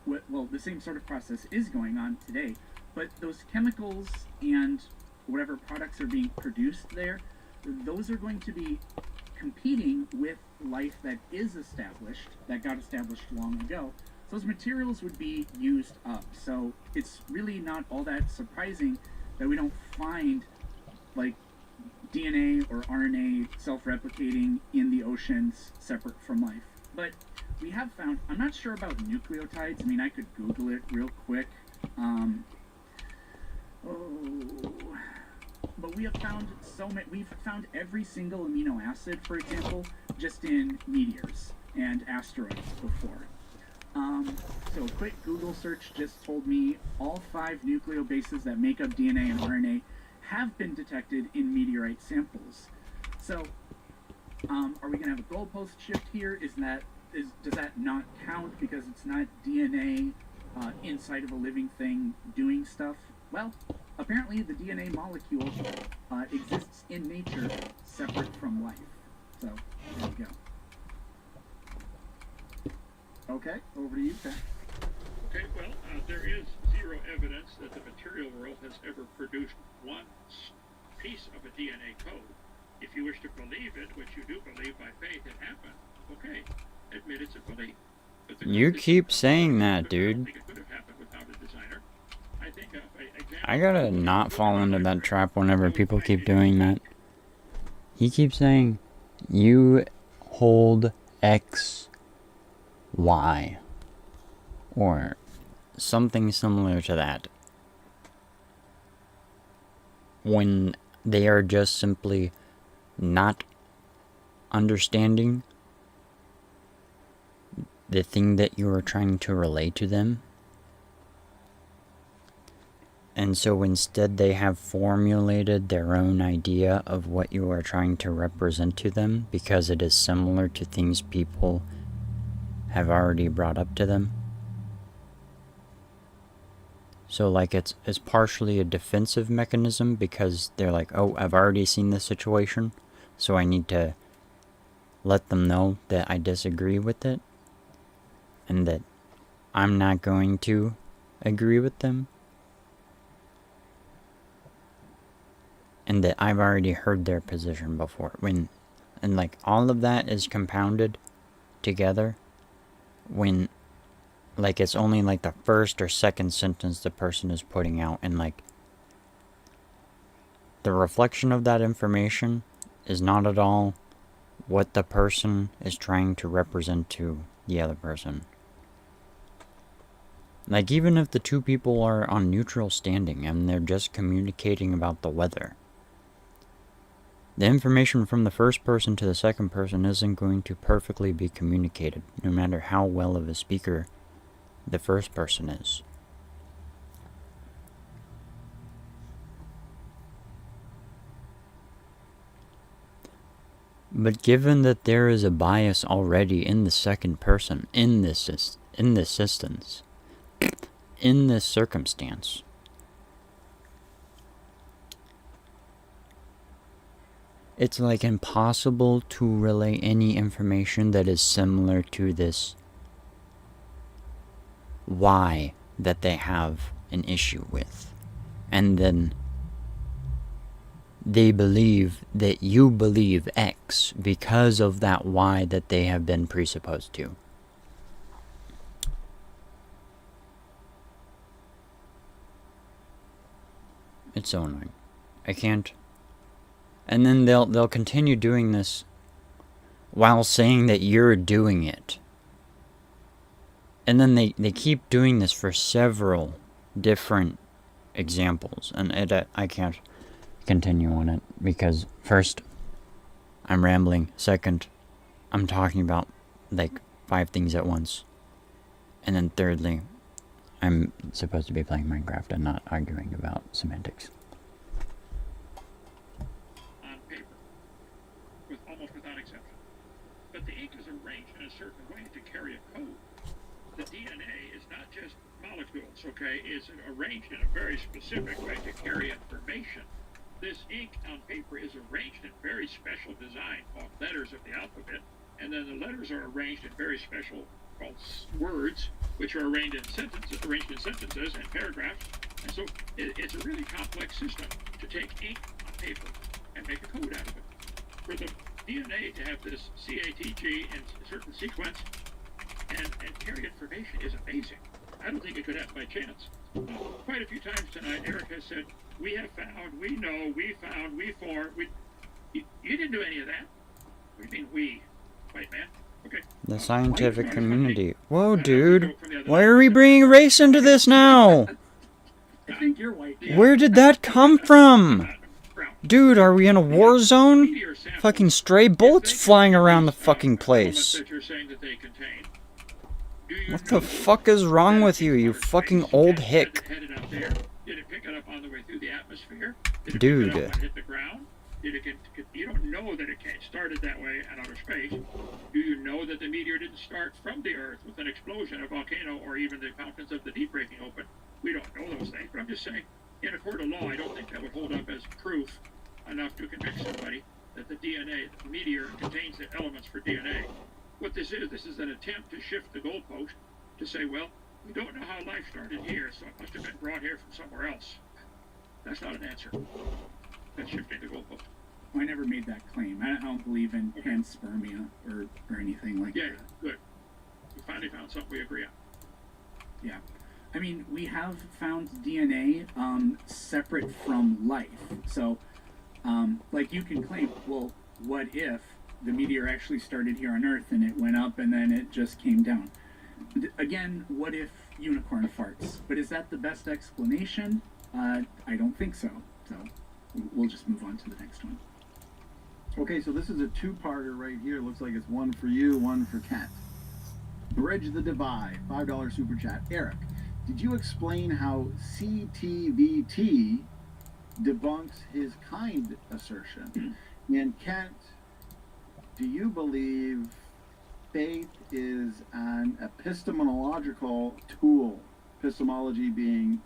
well, the same sort of process is going on today, but those chemicals and whatever products are being produced there, those are going to be competing with life that is established, that got established long ago. So those materials would be used up. So it's really not all that surprising that we don't find like DNA or RNA self-replicating in the oceans separate from life. But we have found, I'm not sure about nucleotides. I mean, I could Google it real quick. But we have found we've found every single amino acid, for example, just in meteors and asteroids before. So a quick Google search just told me all 5 nucleobases that make up DNA and RNA have been detected in meteorite samples. So, are we going to have a goalpost shift here? Does that not count because it's not DNA inside of a living thing doing stuff? Well, apparently the DNA molecule exists in nature separate from life. So, there you go. Okay, over to you, Pat. Okay, well, there is zero evidence that the material world has ever produced one piece of a DNA code. If you wish to believe it, which you do believe by faith it happened, okay, admit it's a belief. You keep saying that, dude. It could have happened without a designer. I think I gotta not fall into that trap whenever people keep doing that. He keeps saying, you hold X, Y, or something similar to that, when they are just simply not understanding the thing that you are trying to relay to them. And so instead they have formulated their own idea of what you are trying to represent to them because it is similar to things people have already brought up to them. So like it's partially a defensive mechanism because they're like, oh, I've already seen this situation, so I need to let them know that I disagree with it and that I'm not going to agree with them. And that I've already heard their position before. And like all of that is compounded together when like it's only like the first or second sentence the person is putting out, and like the reflection of that information is not at all what the person is trying to represent to the other person. Like even if the two people are on neutral standing and they're just communicating about the weather, the information from the first person to the second person isn't going to perfectly be communicated, no matter how well of a speaker the first person is. But given that there is a bias already in the second person, in this circumstance, it's like impossible to relay any information that is similar to this Y that they have an issue with. And then they believe that you believe X because of that Y that they have been presupposed to. It's so annoying. I can't. And then they'll continue doing this while saying that you're doing it. And then they keep doing this for several different examples. And I can't continue on it because first, I'm rambling. Second, I'm talking about like 5 things at once. And then thirdly, I'm supposed to be playing Minecraft and not arguing about semantics. On paper, almost without exception. But the ink is arranged in a certain way to carry a code. The DNA is not just molecules, okay? It's arranged in a very specific way to carry information. This ink on paper is arranged in very special design called letters of the alphabet, and then the letters are arranged in very special called words, which are arranged in sentences and paragraphs. And so it's a really complex system to take ink on paper and make a code out of it. For the DNA to have this CATG in a certain sequence and carry information is amazing. I don't think it could happen by chance. Quite a few times tonight, Eric has said, we have found, we know, we found, we formed. You didn't do any of that. What do you mean we, white man? Okay. The scientific community. Whoa, dude. Why are we bringing race into this now? I think you're white. Where did that come from? Dude, are we in a war zone? Fucking stray bullets flying around the fucking place. What the fuck is wrong with you, you fucking old hick? Did it pick it up on the way through the atmosphere? Dude. Did it hit the ground? You don't know that it started that way in outer space. Do you know that the meteor didn't start from the Earth with an explosion, a volcano, or even the fountains of the deep breaking open? We don't know those things, but I'm just saying, in a court of law, I don't think that would hold up as proof enough to convict somebody that the DNA, the meteor, contains the elements for DNA. What this is an attempt to shift the goalpost to say, well, we don't know how life started here, so it must have been brought here from somewhere else. That's not an answer. That's shifting the goalpost. I never made that claim. I don't believe in panspermia or anything like that. Yeah, good. We finally found something we agree on. Yeah. I mean, we have found DNA separate from life. So, like you can claim, well, what if the meteor actually started here on Earth and it went up and then it just came down? Again, what if unicorn farts? But is that the best explanation? I don't think so. So, we'll just move on to the next one. Okay, so this is a two-parter right here. Looks like it's one for you, one for Kent. Bridge the Divide, $5 super chat. Eric, did you explain how CTVT debunks his kind assertion? And Kent, do you believe faith is an epistemological tool? Epistemology being,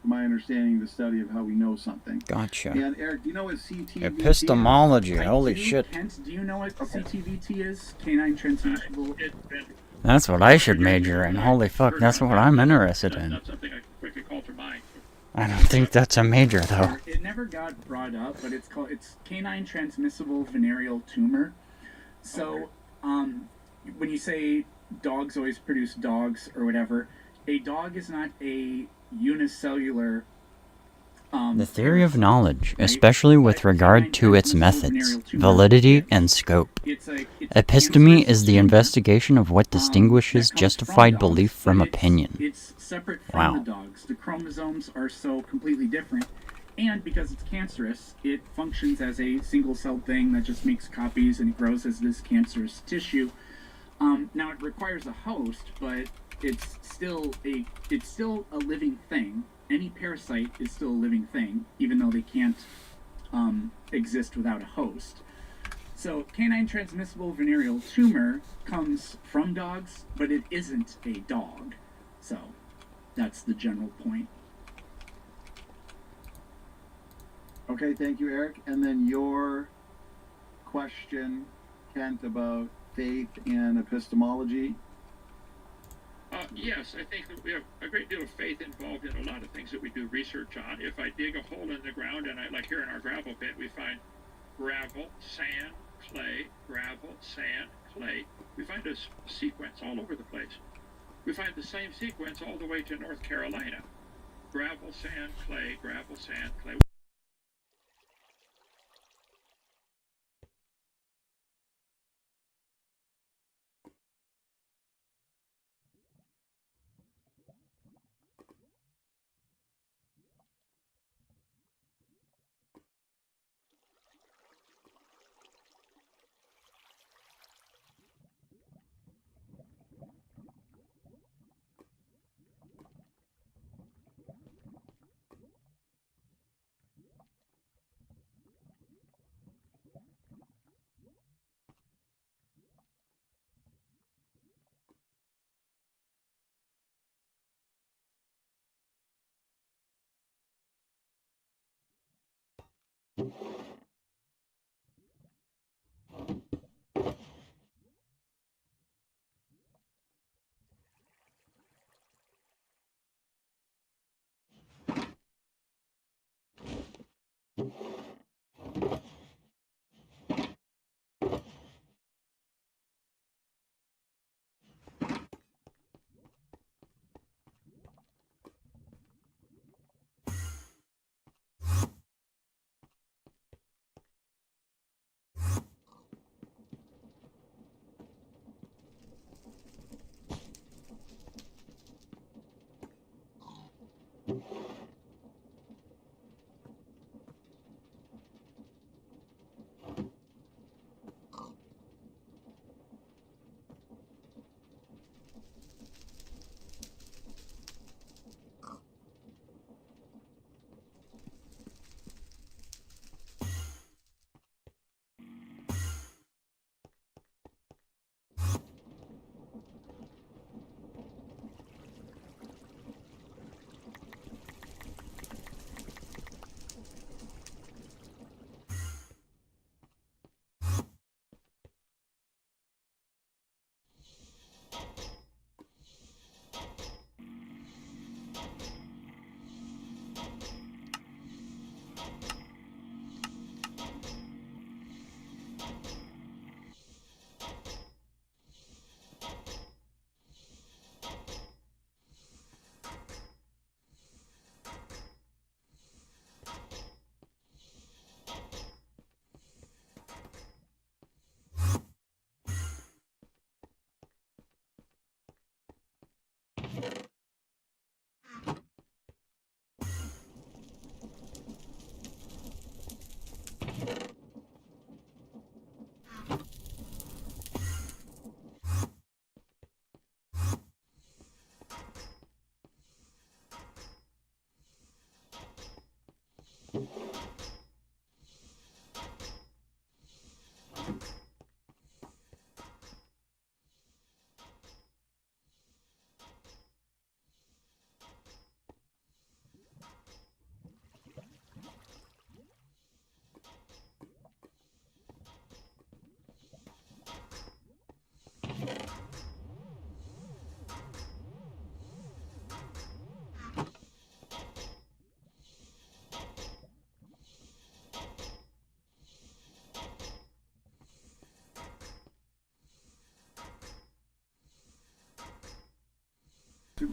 from my understanding, the study of how we know something. Gotcha. And Eric, do you know what CTVT Epistemology, is? holy shit. Kent, do you know what CTVT is? Canine transmissible. That's what I should major in. Holy fuck, that's what I'm interested in. That's something I quickly called to mind. I don't think that's a major, though. It never got brought up, but it's canine transmissible venereal tumor. So, when you say dogs always produce dogs or whatever, a dog is not a unicellular. The theory of knowledge, especially with regard to its methods, validity, and scope. Episteme is the investigation of what distinguishes justified belief from opinion. It's separate from the dogs. The chromosomes are so completely different. And because it's cancerous, it functions as a single-celled thing that just makes copies and it grows as this cancerous tissue. Now it requires a host, but it's still a living thing. Any parasite is still a living thing, even though they can't exist without a host. So canine transmissible venereal tumor comes from dogs, but it isn't a dog. So that's the general point. Okay, thank you, Eric. And then your question, Kent, about faith and epistemology. Yes, I think that we have a great deal of faith involved in a lot of things that we do research on. If I dig a hole in the ground, and like here in our gravel pit, we find gravel, sand, clay, gravel, sand, clay. We find a sequence all over the place. We find the same sequence all the way to North Carolina. Gravel, sand, clay, gravel, sand, clay.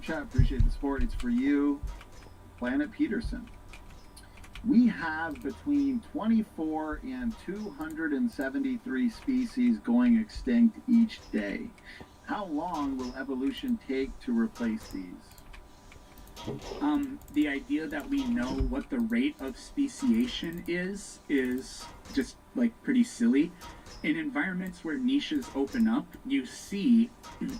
super chat. Appreciate the support. It's for you, Planet Peterson. We have between 24 and 273 species going extinct each day. How long will evolution take to replace these? The idea that we know what the rate of speciation is just like pretty silly. In environments where niches open up, you see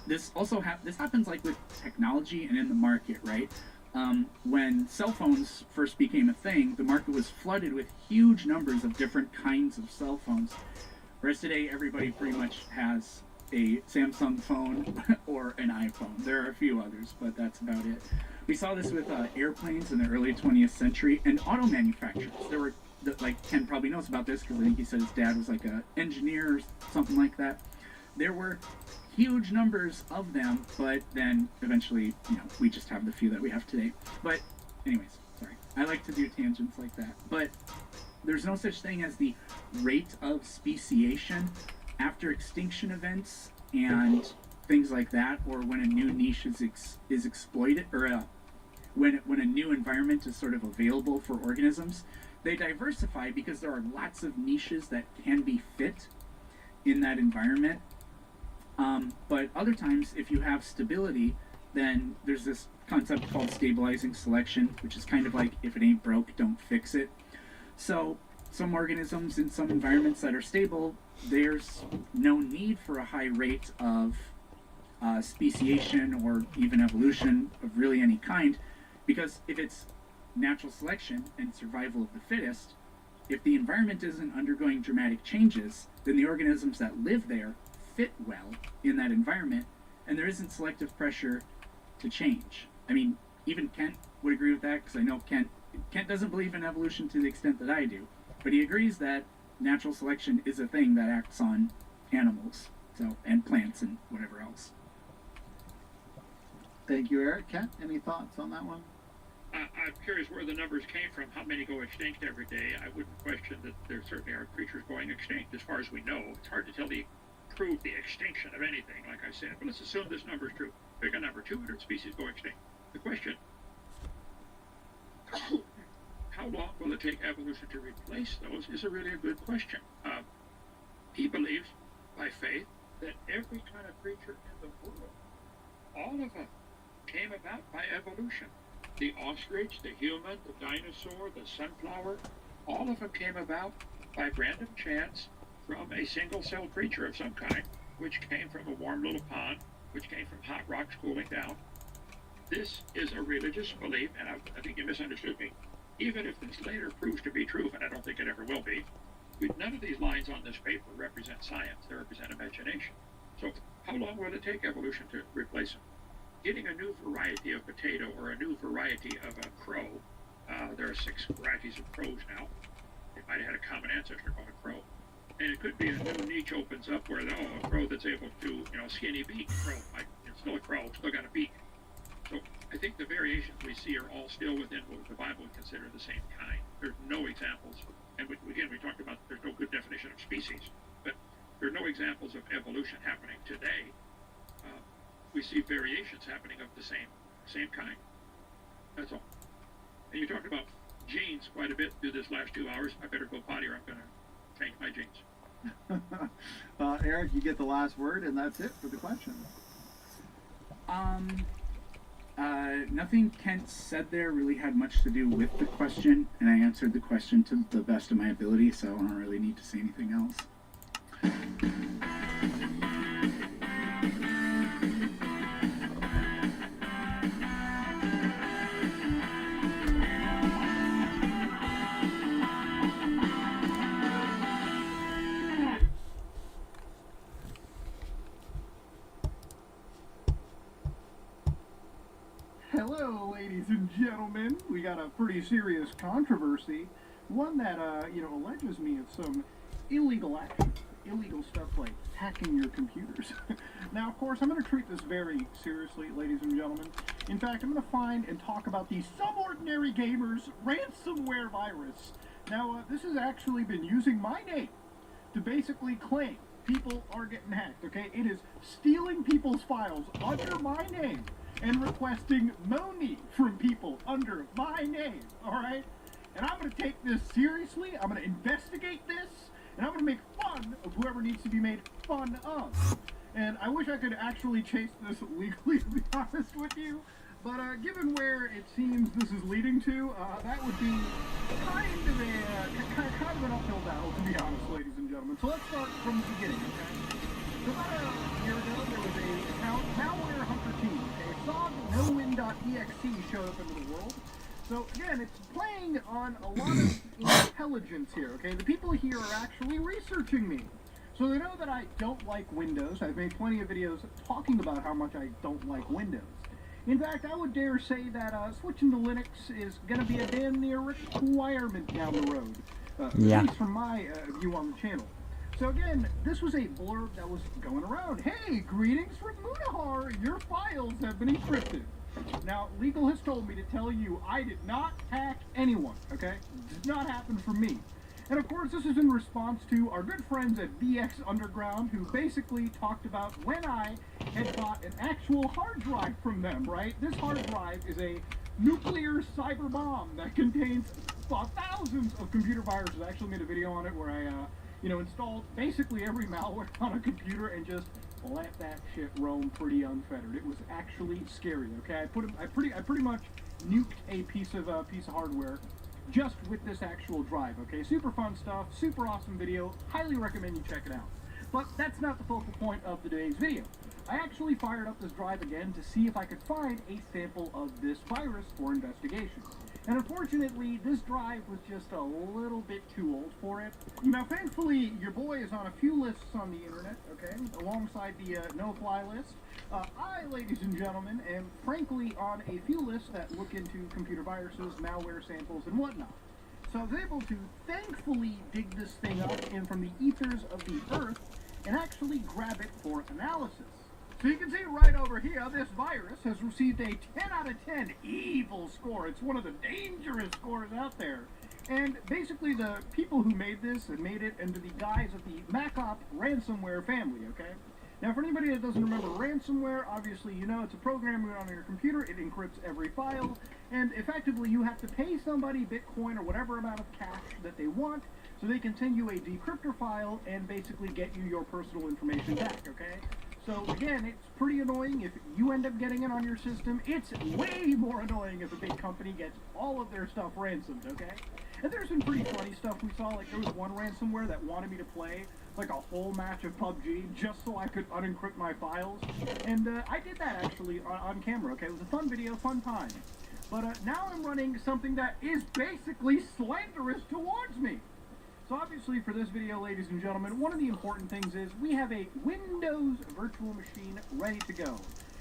this also this happens like with technology and in the market, right? When cell phones first became a thing, the market was flooded with huge numbers of different kinds of cell phones. Whereas today, everybody pretty much has a Samsung phone or an iPhone. There are a few others, but that's about it. We saw this with airplanes in the early 20th century and auto manufacturers. There were, like Ken probably knows about this because I think he said his dad was like an engineer or something like that. There were huge numbers of them, but then eventually, we just have the few that we have today. But anyways, sorry. I like to do tangents like that. But there's no such thing as the rate of speciation after extinction events and things like that, or when a new niche is exploited, or when a new environment is sort of available for organisms. They diversify because there are lots of niches that can be fit in that environment. But other times, if you have stability, then there's this concept called stabilizing selection, which is kind of like, if it ain't broke, don't fix it. So some organisms in some environments that are stable, there's no need for a high rate of speciation or even evolution of really any kind, because if it's natural selection and survival of the fittest, if the environment isn't undergoing dramatic changes, then the organisms that live there fit well in that environment, and there isn't selective pressure to change. I mean, even Kent would agree with that, because I know Kent doesn't believe in evolution to the extent that I do, but he agrees that natural selection is a thing that acts on animals, and plants and whatever else. Thank you, Eric. Kent, any thoughts on that one? I'm curious where the numbers came from. How many go extinct every day? I wouldn't question that there certainly are creatures going extinct. As far as we know, it's hard to prove the extinction of anything, like I said. But let's assume this number is true. Pick a number, 200 species go extinct. The question, how long will it take evolution to replace those, is a good question. He believes, by faith, that every kind of creature in the world, all of them, came about by evolution. The ostrich, the human, the dinosaur, the sunflower, all of them came about by random chance from a single-celled creature of some kind, which came from a warm little pond, which came from hot rocks cooling down. This is a religious belief, and I think you misunderstood me. Even if this later proves to be true, and I don't think it ever will be, none of these lines on this paper represent science. They represent imagination. So how long will it take evolution to replace them? Getting a new variety of potato or a new variety of a crow, there are 6 varieties of crows now. They might have had a common ancestor called a crow. And it could be a new niche opens up where, a crow that's able to, skinny beak crow, it's still a crow, still got a beak. So I think the variations we see are all still within what the Bible would consider the same kind. There's no examples, and again, we talked about there's no good definition of species, but there are no examples of evolution happening today. We see variations happening of the same kind. That's all. And you talked about genes quite a bit through this last 2 hours. I better go potty or I'm going to change my genes. Eric, you get the last word, and that's it for the question. Nothing Kent said there really had much to do with the question, and I answered the question to the best of my ability, so I don't really need to say anything else. Hello, ladies and gentlemen. We got a pretty serious controversy. One that, alleges me of some illegal action. Illegal stuff like hacking your computers. Now, of course, I'm going to treat this very seriously, ladies and gentlemen. In fact, I'm going to find and talk about the Subordinary Gamers ransomware virus. Now, this has actually been using my name to basically claim people are getting hacked, okay? It is stealing people's files under my name and requesting money from people under my name, alright? And I'm going to take this seriously, I'm going to investigate this, and I'm going to make fun of whoever needs to be made fun of. And I wish I could actually chase this legally, to be honest with you. But given where it seems this is leading to, that would be kind of an uphill battle, to be honest, ladies and gentlemen. So let's start from the beginning, okay? So about a year ago, there was a account, Malware Hunter Team, okay? SogNoWin.exe showed up into the world. So again, it's playing on a lot of intelligence here, okay? The people here are actually researching me. So they know that I don't like Windows. I've made plenty of videos talking about how much I don't like Windows. In fact, I would dare say that switching to Linux is going to be a damn near requirement down the road. At least from my view on the channel. So again, this was a blurb that was going around. Hey, greetings from Munahar. Your files have been encrypted. Now, legal has told me to tell you I did not hack anyone, okay? It did not happen for me. And of course, this is in response to our good friends at VX Underground, who basically talked about when I had bought an actual hard drive from them, right? This hard drive is a nuclear cyber bomb that contains thousands of computer viruses. I actually made a video on it where I, installed basically every malware on a computer and just let that shit roam pretty unfettered. It was actually scary, okay? I pretty much nuked a piece of hardware just with this actual drive, okay? Super fun stuff, super awesome video, highly recommend you check it out. But that's not the focal point of today's video. I actually fired up this drive again to see if I could find a sample of this virus for investigation. And unfortunately, this drive was just a little bit too old for it. Now, thankfully, your boy is on a few lists on the internet, okay, alongside the no-fly list. I, ladies and gentlemen, am frankly on a few lists that look into computer viruses, malware samples, and whatnot. So I was able to thankfully dig this thing up in from the ethers of the earth and actually grab it for analysis. So you can see right over here, this virus has received a 10 out of 10 evil score. It's one of the dangerous scores out there. And basically the people who made this have made it under the guise of the MacOp ransomware family, okay? Now for anybody that doesn't remember ransomware, obviously you know it's a program you run on your computer, it encrypts every file, and effectively you have to pay somebody Bitcoin or whatever amount of cash that they want so they can send you a decryptor file and basically get you your personal information back, okay? So again, it's pretty annoying if you end up getting it on your system. It's way more annoying if a big company gets all of their stuff ransomed, okay? And there's some pretty funny stuff we saw, like there was one ransomware that wanted me to play like a whole match of PUBG just so I could unencrypt my files. And I did that actually on camera, okay? It was a fun video, fun time. But now I'm running something that is basically slanderous towards me. So obviously for this video, ladies and gentlemen, one of the important things is we have a Windows virtual machine ready to go.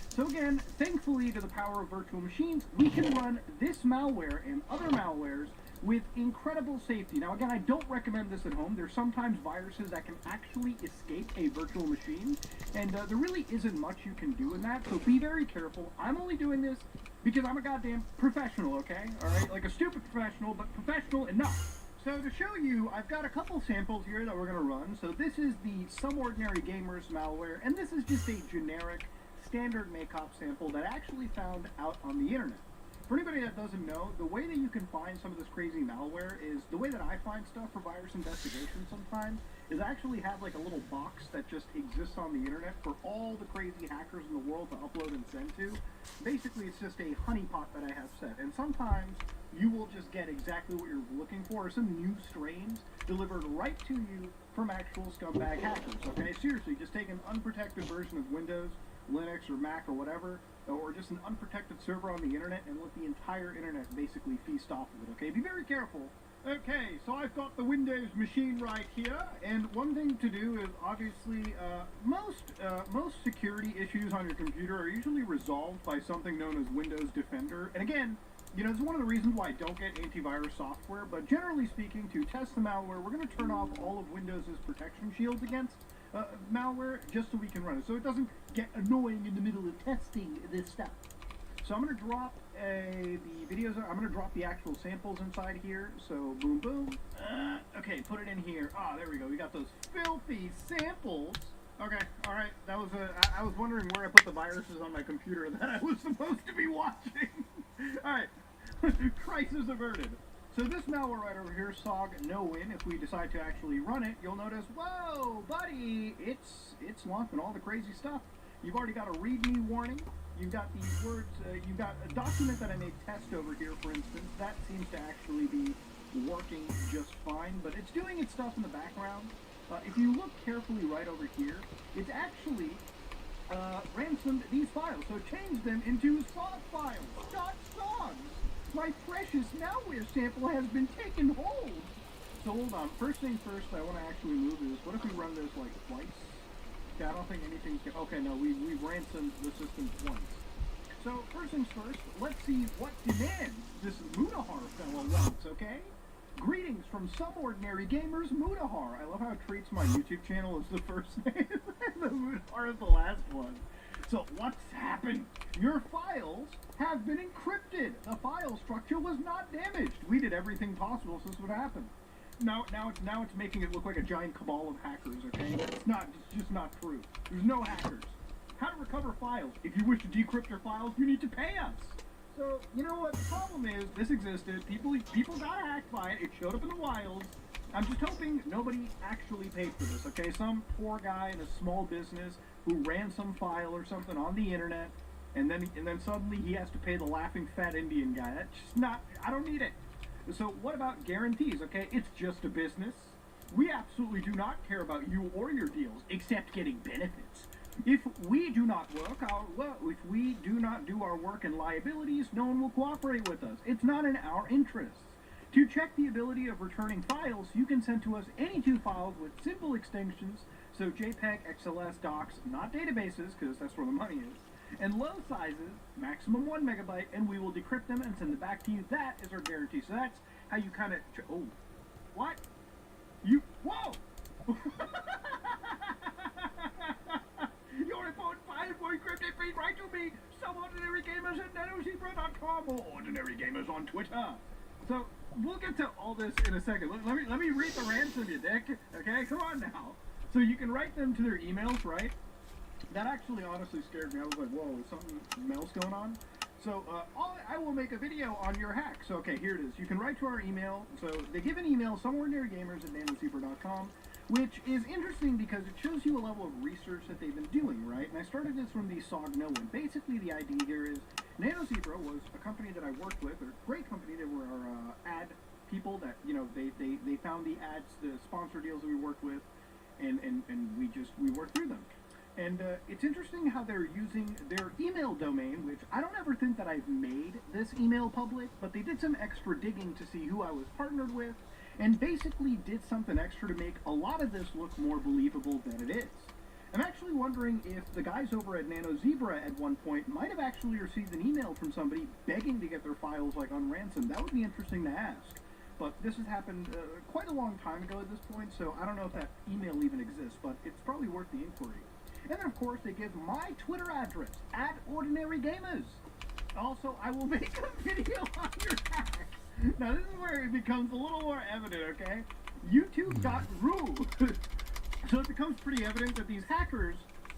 So again, thankfully to the power of virtual machines, we can run this malware and other malwares with incredible safety. Now again, I don't recommend this at home. There's sometimes viruses that can actually escape a virtual machine, and there really isn't much you can do in that, so be very careful. I'm only doing this because I'm a goddamn professional, okay? Alright, like a stupid professional, but professional enough. So to show you, I've got a couple samples here that we're going to run. So this is the Some Ordinary Gamers malware, and this is just a generic standard MacOp sample that I actually found out on the internet. For anybody that doesn't know, the way that you can find some of this crazy malware is, the way that I find stuff for virus investigation sometimes, is I actually have like a little box that just exists on the internet for all the crazy hackers in the world to upload and send to. Basically, it's just a honeypot that I have set, and sometimes you will just get exactly what you're looking for, or some new strains delivered right to you from actual scumbag hackers, okay? Seriously, just take an unprotected version of Windows, Linux, or Mac, or whatever, or just an unprotected server on the internet, and let the entire internet basically feast off of it, okay? Be very careful. Okay, so I've got the Windows machine right here, and one thing to do is obviously most security issues on your computer are usually resolved by something known as Windows Defender. And again, you know, it's one of the reasons why I don't get antivirus software, but generally speaking, to test the malware, we're going to turn off all of Windows' protection shields against malware just so we can run it, so it doesn't get annoying in the middle of testing this stuff. So I'm going to drop the videos, I'm going to drop the actual samples inside here, so boom boom. Okay, put it in here. Ah, there we go, we got those filthy samples. Okay, alright, that was I was wondering where I put the viruses on my computer that I was supposed to be watching. Alright, crisis averted. So this malware right over here, SOG no win, if we decide to actually run it, you'll notice, whoa, buddy, it's launching all the crazy stuff. You've already got a readme warning. You've got these words, you've got a document that I made test over here, for instance. That seems to actually be working just fine, but it's doing its stuff in the background. If you look carefully right over here, it's actually ransomed these files. So change them into SOG files. .SOGs. My precious malware sample has been taken hold. So hold on. First thing first, I want to actually move this. What if we run this like twice? Okay, I don't think anything's... Okay, no, we've ransomed the system twice. So first things first, let's see what demands this Mudahar fellow wants, okay? Greetings from subordinary gamers, Mudahar. I love how it treats my YouTube channel as the first name, and the Mudahar is the last one. So what's happened? Your files have been encrypted. The file structure was not damaged. We did everything possible so this would happen. Now it's making it look like a giant cabal of hackers, okay? It's just not true. There's no hackers. How to recover files. If you wish to decrypt your files, you need to pay us. So, you know what? The problem is, this existed. People got hacked by it. It showed up in the wilds. I'm just hoping nobody actually paid for this, okay? Some poor guy in a small business who ran some file or something on the internet, and then suddenly he has to pay the laughing fat Indian guy. That's just not... I don't need it. So what about guarantees, okay? It's just a business. We absolutely do not care about you or your deals, except getting benefits. If we do not if we do not do our work and liabilities, no one will cooperate with us. It's not in our interests. To check the ability of returning files, you can send to us any two files with simple extensions, so JPEG, XLS, docs, not databases, because that's where the money is, and low sizes, maximum 1 megabyte, and we will decrypt them and send them back to you. That is our guarantee. So that's how you kind of... Oh. What? You... Whoa! Your report files were encrypted. Please write to me. SubOrdinaryGamers at nanozebra.com or Ordinary Gamers on Twitter. So, we'll get to all this in a second. Let me read the ransom, you dick. Okay, come on now. So you can write them to their emails, right? That actually honestly scared me. I was like, whoa, is something else going on? So, I will make a video on your hack. So, okay, here it is. You can write to our email. So, they give an email, SomeOrdinaryGamers at nanozebra.com, which is interesting because it shows you a level of research that they've been doing, right? And I started this from the SOG no one. Basically, the idea here is NanoZebra was a company that I worked with, a great company. They were our ad people that, you know, they found the ads, the sponsor deals that we worked with, and we worked through them. And it's interesting how they're using their email domain, which I don't ever think that I've made this email public, but they did some extra digging to see who I was partnered with, and basically did something extra to make a lot of this look more believable than it is. I'm actually wondering if the guys over at NanoZebra at one point might have actually received an email from somebody begging to get their files like unransomed. That would be interesting to ask. But this has happened quite a long time ago at this point, so I don't know if that email even exists, but it's probably worth the inquiry. And then, of course, they give my Twitter address, @OrdinaryGamers. Also, I will make a video on your hack. Now, this is where it becomes a little more evident, okay? YouTube got ruled. So it becomes pretty evident that these hackers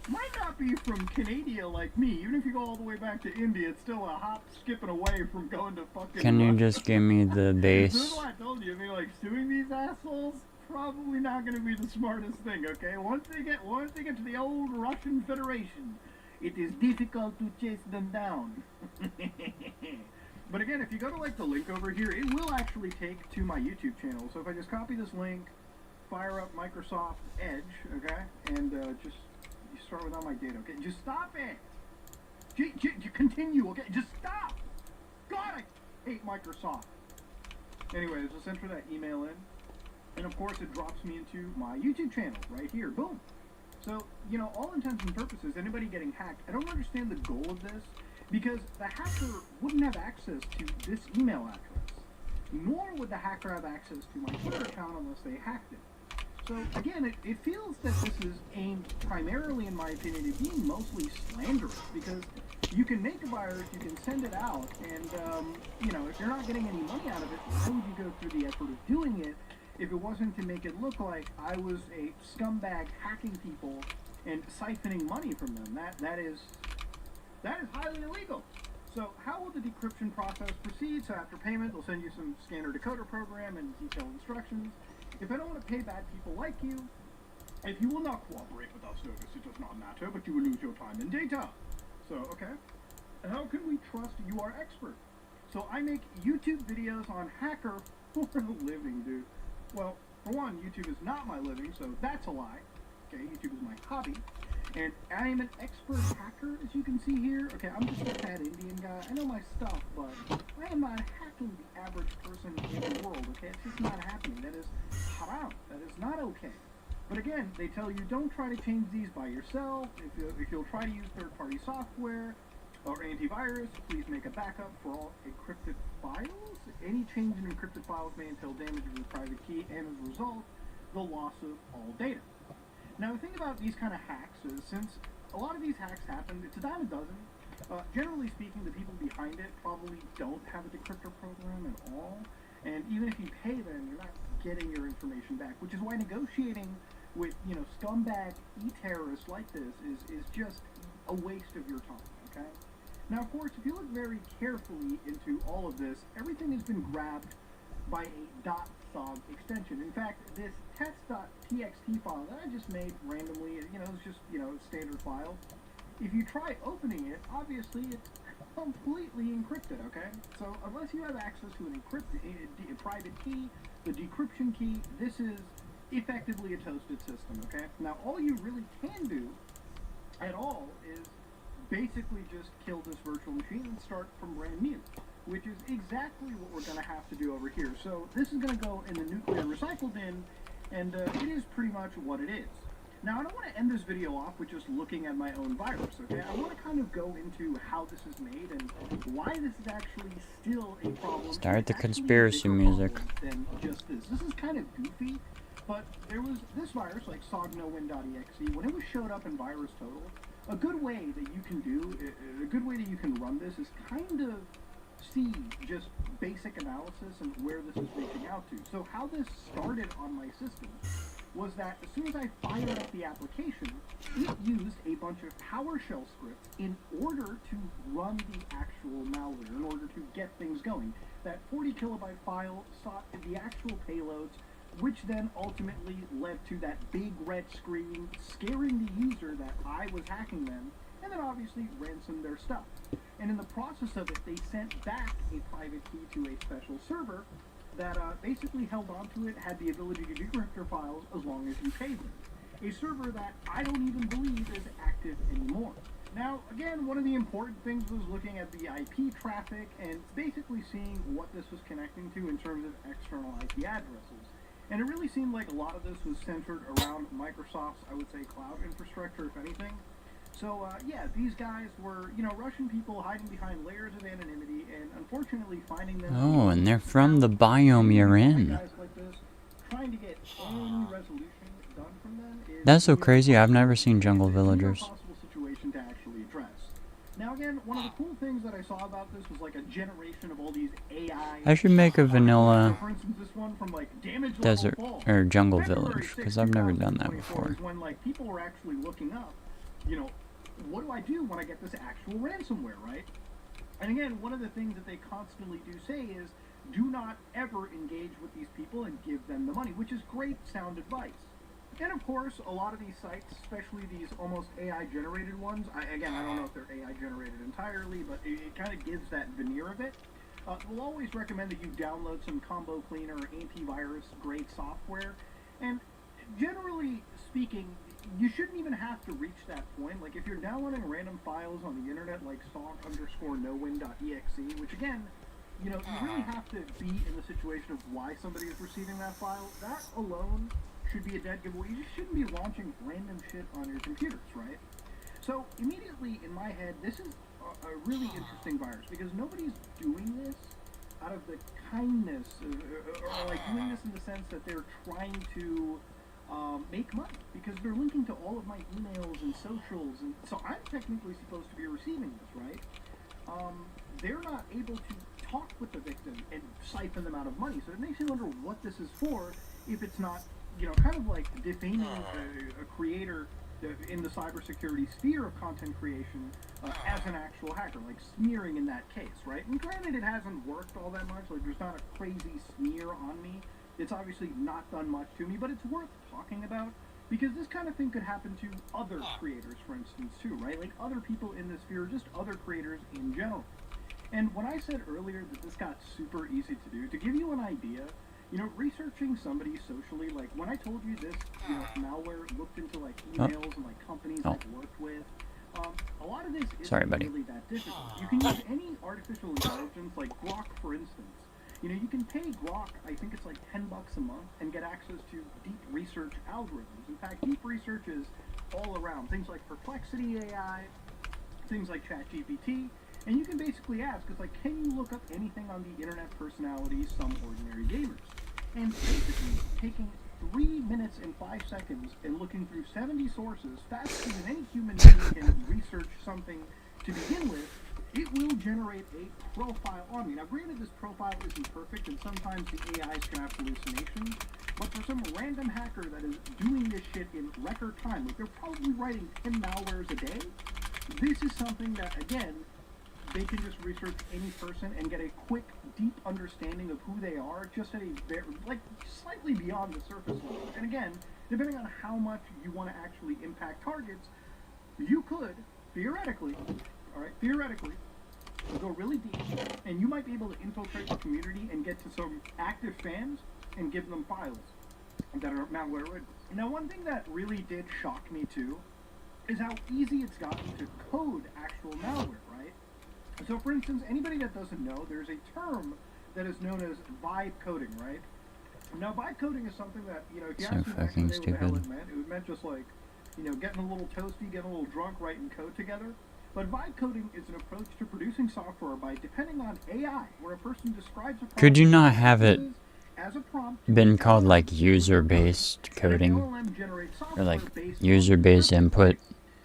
might not be from Canada like me. Even if you go all the way back to India, it's still a hop, skipping away from going to fucking Can you Russia. just give me the base? This is what I told you. I mean, like, suing these assholes, probably not going to be the smartest thing, okay? Once they get to the old Russian Federation, it is difficult to chase them down. But again, if you go to, like, the link over here, it will actually take to my YouTube channel. So if I just copy this link, fire up Microsoft Edge, okay, and just you start without my data, okay? Just stop it. Continue, okay? Just stop. God, I hate Microsoft. Anyways, let's enter that email in, and of course it drops me into my YouTube channel right here. Boom. So, you know, all intents and purposes, anybody getting hacked, I don't understand the goal of this, because the hacker wouldn't have access to this email address, nor would the hacker have access to my Twitter account unless they hacked it. So, again, it feels that this is aimed primarily, in my opinion, at being mostly slanderous, because you can make a virus, you can send it out, and, you know, if you're not getting any money out of it, why would you go through the effort of doing it if it wasn't to make it look like I was a scumbag hacking people and siphoning money from them. That is highly illegal. So how will the decryption process proceed? So after payment, they'll send you some scanner decoder program and detailed instructions. If I don't want to pay bad people like you, if you will not cooperate with our service, it does not matter, but you will lose your time and data. So, okay. How can we trust you are expert? So I make YouTube videos on hacker for a living, dude. Well, for one, YouTube is not my living, so that's a lie. Okay, YouTube is my hobby. And I am an expert hacker, as you can see here. Okay, I'm just a fat Indian guy. I know my stuff, but I am not hacking the average person in the world, okay? It's just not happening. That is haram. That is not okay. But again, they tell you don't try to change these by yourself. If you'll try to use third-party software or antivirus, please make a backup for all encrypted files. Any change in encrypted files may entail damage of your private key and, as a result, the loss of all data. Now, the thing about these kind of hacks is, since a lot of these hacks happen, it's a dime a dozen. Generally speaking, the people behind it probably don't have a decryptor program at all. And even if you pay them, you're not getting your information back, which is why negotiating with, scumbag e-terrorists like this is just a waste of your time, okay? Now, of course, if you look very carefully into all of this, everything has been grabbed by a .sog extension. In fact, this test.txt file that I just made randomly, it's just, a standard file. If you try opening it, obviously it's completely encrypted, okay? So unless you have access to a private key, the decryption key, this is effectively a toasted system, okay? Now, all you really can do at all is basically just kill this virtual machine and start from brand new, which is exactly what we're going to have to do over here. So this is going to go in the nuclear recycle bin, and it is pretty much what it is. Now, I don't want to end this video off with just looking at my own virus, okay? I want to kind of go into how this is made and why this is actually still a problem. Start the conspiracy music. Than just this. This is kind of goofy, but there was this virus, like sognowin.exe, when it was showed up in VirusTotal, a good way that you can run this is kind of see just basic analysis and where this is reaching out to. So how this started on my system was that as soon as I fired up the application, it used a bunch of PowerShell scripts in order to run the actual malware, in order to get things going. That 40 kilobyte file sought the actual payloads, which then ultimately led to that big red screen scaring the user that I was hacking them, and then obviously ransomed their stuff. And in the process of it, they sent back a private key to a special server that basically held onto it, had the ability to decrypt your files as long as you paid them. A server that I don't even believe is active anymore. Now, again, one of the important things was looking at the IP traffic and basically seeing what this was connecting to in terms of external IP addresses. And it really seemed like a lot of this was centered around Microsoft's, I would say, cloud infrastructure, if anything. So, yeah, these guys were, Russian people hiding behind layers of anonymity and unfortunately finding them... Oh, and they're from the biome you're in. Guys like this, trying to get any resolution done from them is... That's so crazy, I've never seen Jungle Villagers. ...possible situation to actually address. Now, again, one of the cool things that I saw about this was like a generation of all these AI... I should make a vanilla for instance, this one from, like, Damage desert, Level Fall. or jungle February village, 6th, because I've never done that 2024 before. is when, like, people were actually looking up, what do I do when I get this actual ransomware, right? And again, one of the things that they constantly do say is, do not ever engage with these people and give them the money, which is great sound advice. And of course, a lot of these sites, especially these almost AI-generated ones, I don't know if they're AI-generated entirely, but it kind of gives that veneer of it. We'll always recommend that you download some combo cleaner or antivirus-grade software. And generally speaking, you shouldn't even have to reach that point. Like, if you're downloading random files on the internet, like song_nowin.exe, which again, you really have to be in the situation of why somebody is receiving that file. That alone should be a dead giveaway. You just shouldn't be launching random shit on your computers, right? So immediately in my head, this is a really interesting virus because nobody's doing this out of the kindness, or like doing this in the sense that they're trying to make money, because they're linking to all of my emails and socials, and so I'm technically supposed to be receiving this, right? They're not able to talk with the victim and siphon them out of money, so it makes you wonder what this is for, if it's not, kind of like defaming a creator in the cybersecurity sphere of content creation as an actual hacker, like smearing in that case, right? And granted, it hasn't worked all that much. Like, there's not a crazy smear on me. It's obviously not done much to me, but it's worth talking about because this kind of thing could happen to other creators, for instance, too, right? Like other people in this sphere, just other creators in general. And when I said earlier that this got super easy to do, to give you an idea, you know, researching somebody socially, like when I told you this, you know, malware looked into like emails and like companies I've worked with, a lot of this isn't really that difficult. You can use any artificial intelligence, like Grok, for instance. You know, you can pay Grok, I think it's like $10 a month, and get access to deep research algorithms. In fact, deep research is all around. Things like Perplexity AI, things like ChatGPT, and you can basically ask, it's like, can you look up anything on the internet personalities, some ordinary gamers? And basically taking 3 minutes and 5 seconds and looking through 70 sources faster than any human being can research something to begin with, it will generate a profile on me. Now, granted, this profile isn't perfect, and sometimes the AIs can have hallucinations, but for some random hacker that is doing this shit in record time, like they're probably writing 10 malwares a day, this is something that, again, they can just research any person and get a quick, deep understanding of who they are, just at a very, like, slightly beyond the surface level. And again, depending on how much you want to actually impact targets, you could, theoretically, go really deep, and you might be able to infiltrate the community and get to some active fans and give them files that are malware ridden. Now, one thing that really did shock me too is how easy it's gotten to code actual malware, right? So, for instance, anybody that doesn't know, there's a term that is known as vibe coding, right? Now, vibe coding is something that, you know, if you ask me back in the day what the hell it meant just like, you know, getting a little toasty, getting a little drunk, writing code together. But vibe coding is an approach to producing software by depending on AI, where a person describes a Could you not have it as a prompt been called like user-based coding? Or like user-based input,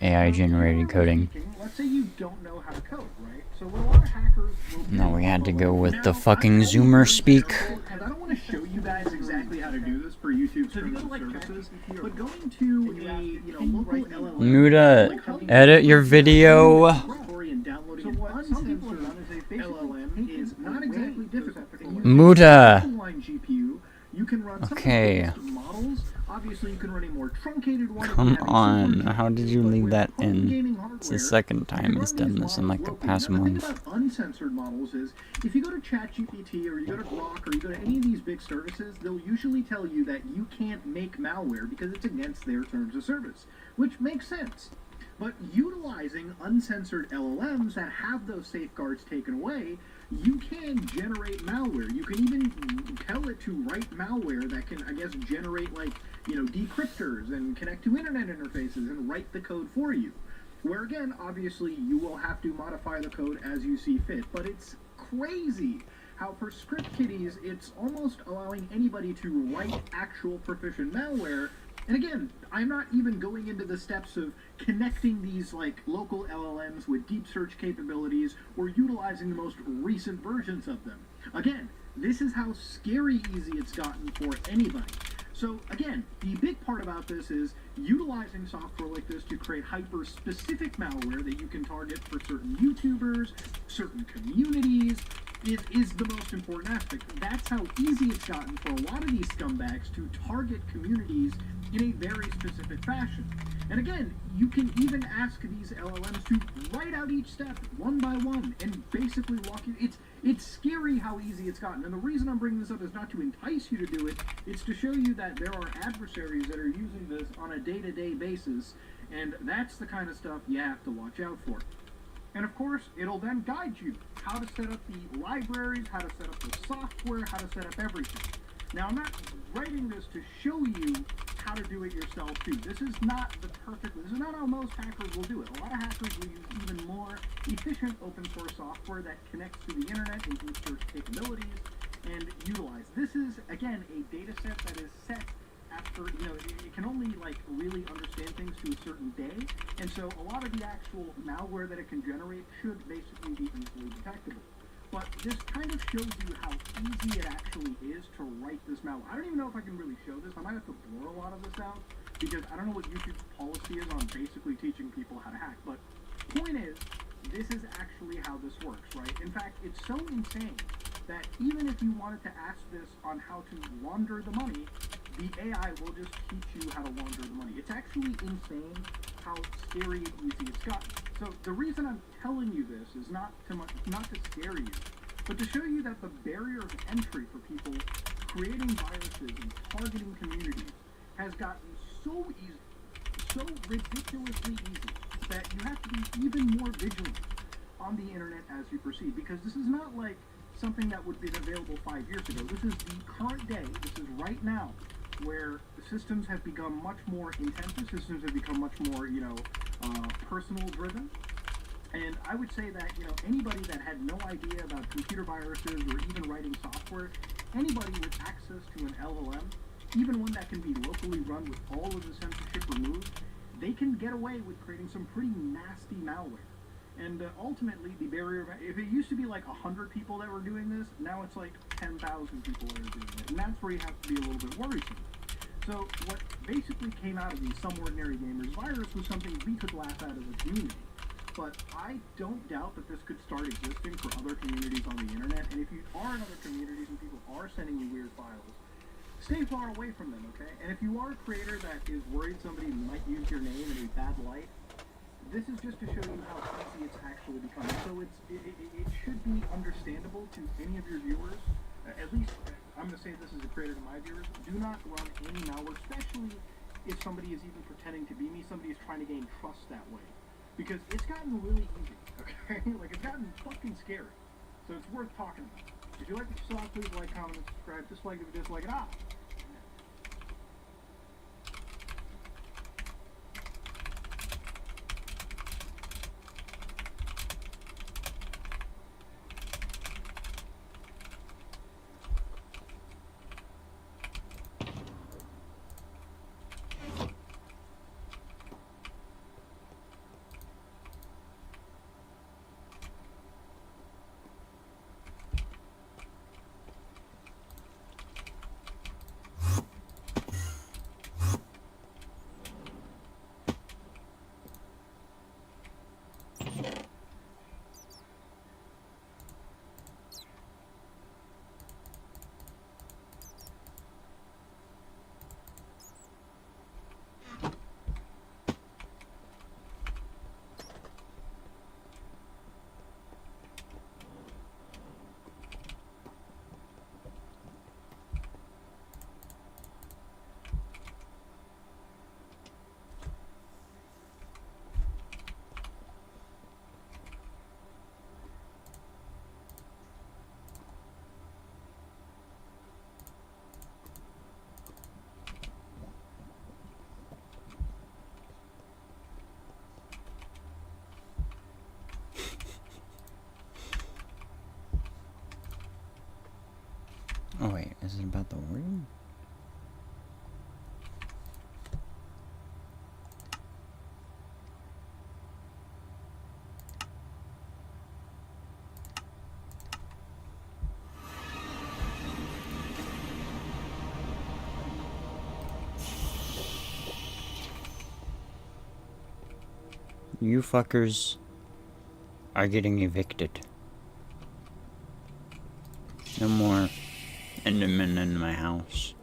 AI-generated coding? Let's say you don't know how to code, right? So what a lot of hackers will do. No, we had to go with the fucking Zoomer speak. I don't want to show you guys exactly how to do this for YouTube services, but going to a, you know, local LLM, Muda, edit your video. and downloading an uncensored LLM is not exactly difficult. Muda. GPU, you can run Okay. models. Obviously, you can run a more truncated one. Come on, how did you leave that in? It's the second time he's done this in like the past month. The thing about uncensored models is, if you go to ChatGPT or you go to Grok or you go to any of these big services, they'll usually tell you that you can't make malware because it's against their terms of service, which makes sense. But utilizing uncensored LLMs that have those safeguards taken away, you can generate malware. You can even tell it to write malware that can, I guess, generate, like, you know, decryptors and connect to internet interfaces and write the code for you. Where, again, obviously, you will have to modify the code as you see fit. But it's crazy how for script kiddies, it's almost allowing anybody to write actual proficient malware. And again, I'm not even going into the steps of connecting these like local LLMs with deep search capabilities or utilizing the most recent versions of them. Again, this is how scary easy it's gotten for anybody. So again, the big part about this is utilizing software like this to create hyper-specific malware that you can target for certain YouTubers, certain communities, is the most important aspect. That's how easy it's gotten for a lot of these scumbags to target communities in a very specific fashion. And again, you can even ask these LLMs to write out each step one by one and basically walk you. It's scary how easy it's gotten. And the reason I'm bringing this up is not to entice you to do it. It's to show you that there are adversaries that are using this on a day-to-day basis. And that's the kind of stuff you have to watch out for. And of course, it'll then guide you how to set up the libraries, how to set up the software, how to set up everything. Now, I'm not writing this to show you how to do it yourself too. This is not how most hackers will do it. A lot of hackers will use even more efficient open source software that connects to the internet and deep search capabilities and utilize. This is, again, a data set that is set after, you know, it can only like really understand things to a certain day. And so a lot of the actual malware that it can generate should basically be easily detectable. But this kind of shows you how easy it actually is to write this malware. I don't even know if I can really show this. I might have to blur a lot of this out. because I don't know what YouTube's policy is on basically teaching people how to hack, but point is, this is actually how this works, right? In fact, it's so insane that even if you wanted to ask this on how to launder the money, the AI will just teach you how to launder the money. It's actually insane how scary and easy it's gotten. So the reason I'm telling you this is not to scare you, but to show you that the barrier of entry for people creating viruses and targeting communities has gotten so easy, so ridiculously easy, that you have to be even more vigilant on the internet as you proceed, because this is not like something that would have been available 5 years ago. This is the current day, this is right now, where the systems have become much more intensive, systems have become much more, personal driven. And I would say that, anybody that had no idea about computer viruses or even writing software, anybody with access to an LLM, even one that can be locally run with all of the censorship removed, they can get away with creating some pretty nasty malware. And ultimately, the barrier, if it used to be like 100 people that were doing this, now it's like 10,000 people that are doing it. And that's where you have to be a little bit worrisome. So what basically came out of the Some Ordinary Gamers virus was something we could laugh at as a community. But I don't doubt that this could start existing for other communities on the internet. And if you are in other communities and people are sending you weird files, stay far away from them, okay? And if you are a creator that is worried somebody might use your name in a bad light, this is just to show you how easy it's actually becoming. So it should be understandable to any of your viewers. At least, I'm going to say this as a creator to my viewers. Do not run any malware, especially if somebody is even pretending to be me. Somebody is trying to gain trust that way. Because it's gotten really easy, okay? Like, it's gotten fucking scary. So it's worth talking about. If you like what you saw, please like, comment, and subscribe. Dislike if you dislike it. Oh wait, is it about the word? You fuckers are getting evicted. No more Endermen in my house.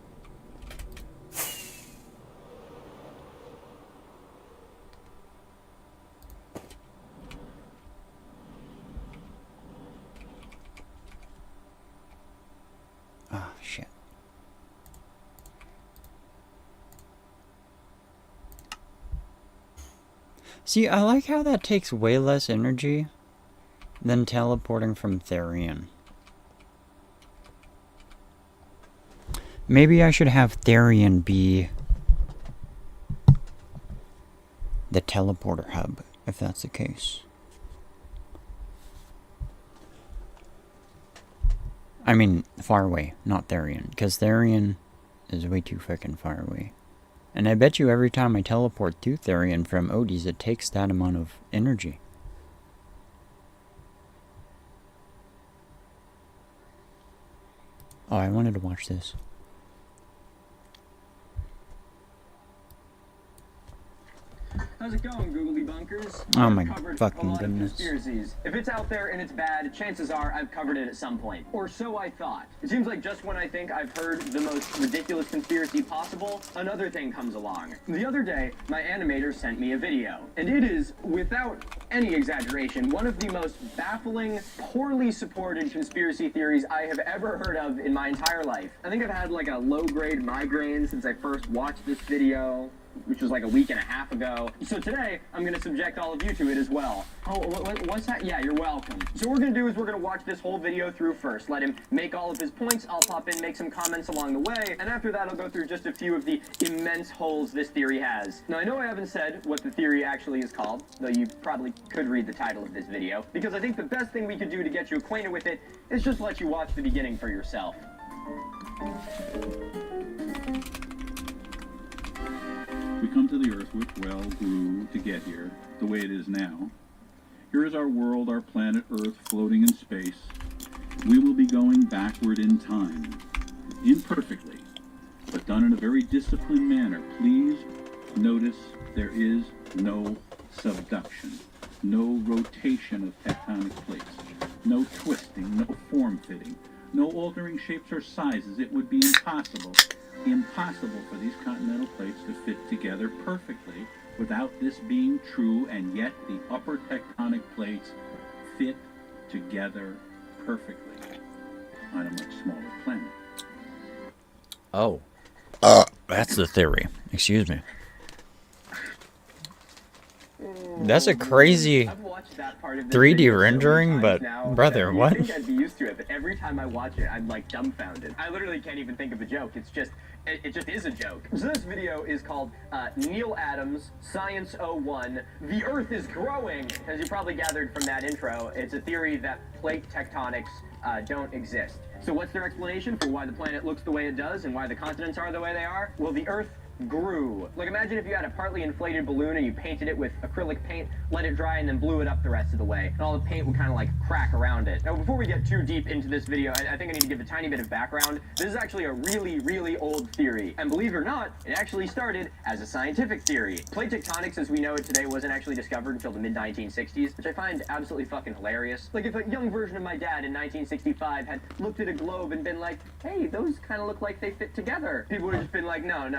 Ah, shit. See, I like how that takes way less energy than teleporting from Tharian. Maybe I should have Tharian be the teleporter hub, if that's the case. I mean, FarWay, not Tharian, because Tharian is way too frickin' far away. And I bet you every time I teleport to Tharian from Oties, it takes that amount of energy. Oh, I wanted to watch this. How's it going, Googly Bunkers? Oh my I've covered fucking a lot goodness. of conspiracies. If it's out there and it's bad, chances are I've covered it at some point. Or so I thought. It seems like just when I think I've heard the most ridiculous conspiracy possible, another thing comes along. The other day, my animator sent me a video. And it is, without any exaggeration, one of the most baffling, poorly supported conspiracy theories I have ever heard of in my entire life. I think I've had like a low-grade migraine since I first watched this video, which was like a week and a half ago. So today, I'm going to subject all of you to it as well. Oh, what's that? Yeah, you're welcome. So what we're going to do is we're going to watch this whole video through first. Let him make all of his points. I'll pop in, make some comments along the way. And after that, I'll go through just a few of the immense holes this theory has. Now, I know I haven't said what the theory actually is called, though you probably could read the title of this video, because I think the best thing we could do to get you acquainted with it is just let you watch the beginning for yourself. We come to the Earth, which, well, grew to get here, the way it is now. Here is our world, our planet Earth, floating in space. We will be going backward in time. Imperfectly, but done in a very disciplined manner. Please notice there is no subduction, no rotation of tectonic plates, no twisting, no form-fitting, no altering shapes or sizes. It would be impossible for these continental plates to fit together perfectly without this being true, and yet the upper tectonic plates fit together perfectly on a much smaller planet. Oh. That's the theory. Excuse me. That's a crazy I've watched that part of this 3D video so many rendering, times but now brother, that what? I think I'd be used to it, but every time I watch it, I'm like dumbfounded. I literally can't even think of a joke. It's just, it just is a joke. So this video is called Neil Adams, Science 01, The Earth is Growing. As you probably gathered from that intro, it's a theory that plate tectonics don't exist. So what's their explanation for why the planet looks the way it does and why the continents are the way they are? Well, the Earth grew. Like, imagine if you had a partly inflated balloon and you painted it with acrylic paint, let it dry, and then blew it up the rest of the way, and all the paint would kind of like crack around it. Now, before we get too deep into this video, I think I need to give a tiny bit of background. This is actually a really, really old theory, and believe it or not, it actually started as a scientific theory. Plate tectonics as we know it today wasn't actually discovered until the mid-1960s, which I find absolutely fucking hilarious. Like, if a young version of my dad in 1965 had looked at a globe and been like, hey, those kind of look like they fit together, people would have just been like, no,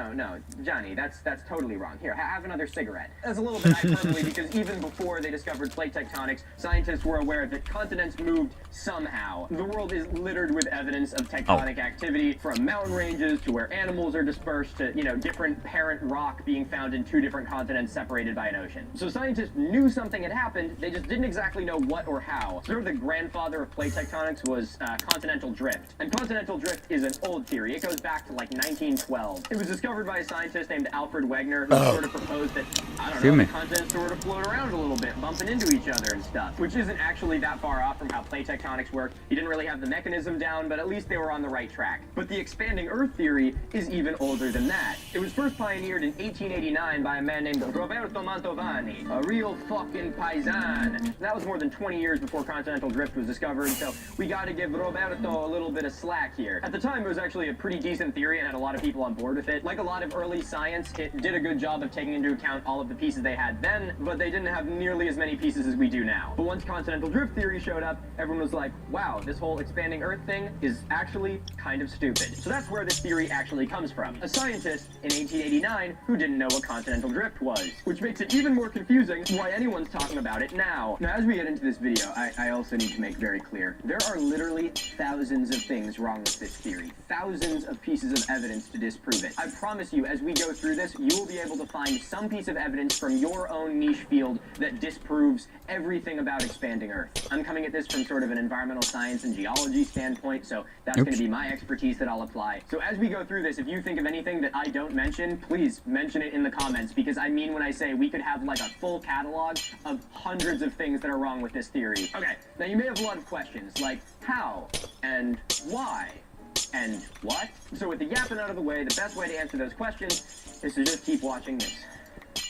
Johnny, that's totally wrong. Here, have another cigarette. That's a little bit hyperbole because even before they discovered plate tectonics, scientists were aware that continents moved somehow. The world is littered with evidence of tectonic activity, from mountain ranges to where animals are dispersed to, different parent rock being found in two different continents separated by an ocean. So scientists knew something had happened, they just didn't exactly know what or how. Sort of the grandfather of plate tectonics was continental drift. And continental drift is an old theory. It goes back to like 1912. It was discovered by a scientist named Alfred Wegener, who sort of proposed that, I don't know, the continents sort of float around a little bit, bumping into each other and stuff, which isn't actually that far off from how plate tectonics work. He didn't really have the mechanism down, but at least they were on the right track. But the expanding Earth theory is even older than that. It was first pioneered in 1889 by a man named Roberto Mantovani, a real fucking paisan. That was more than 20 years before continental drift was discovered, so we gotta give Roberto a little bit of slack here. At the time, it was actually a pretty decent theory and had a lot of people on board with it. Like a lot of early science, it did a good job of taking into account all of the pieces they had then, but they didn't have nearly as many pieces as we do now. But once continental drift theory showed up, everyone was like, wow, this whole expanding Earth thing is actually kind of stupid. So that's where this theory actually comes from. A scientist in 1889 who didn't know what continental drift was, which makes it even more confusing why anyone's talking about it now. Now, as we get into this video, I also need to make very clear, there are literally thousands of things wrong with this theory. Thousands of pieces of evidence to disprove it. I promise you, as we go through this, you will be able to find some piece of evidence from your own niche field that disproves everything about expanding Earth. I'm coming at this from sort of an environmental science and geology standpoint, so that's going to be my expertise that I'll apply. So as we go through this, if you think of anything that I don't mention, please mention it in the comments, because I mean when I say we could have like a full catalog of hundreds of things that are wrong with this theory. Okay, now you may have a lot of questions, like how and why and what? So with the yapping out of the way, the best way to answer those questions is to just keep watching this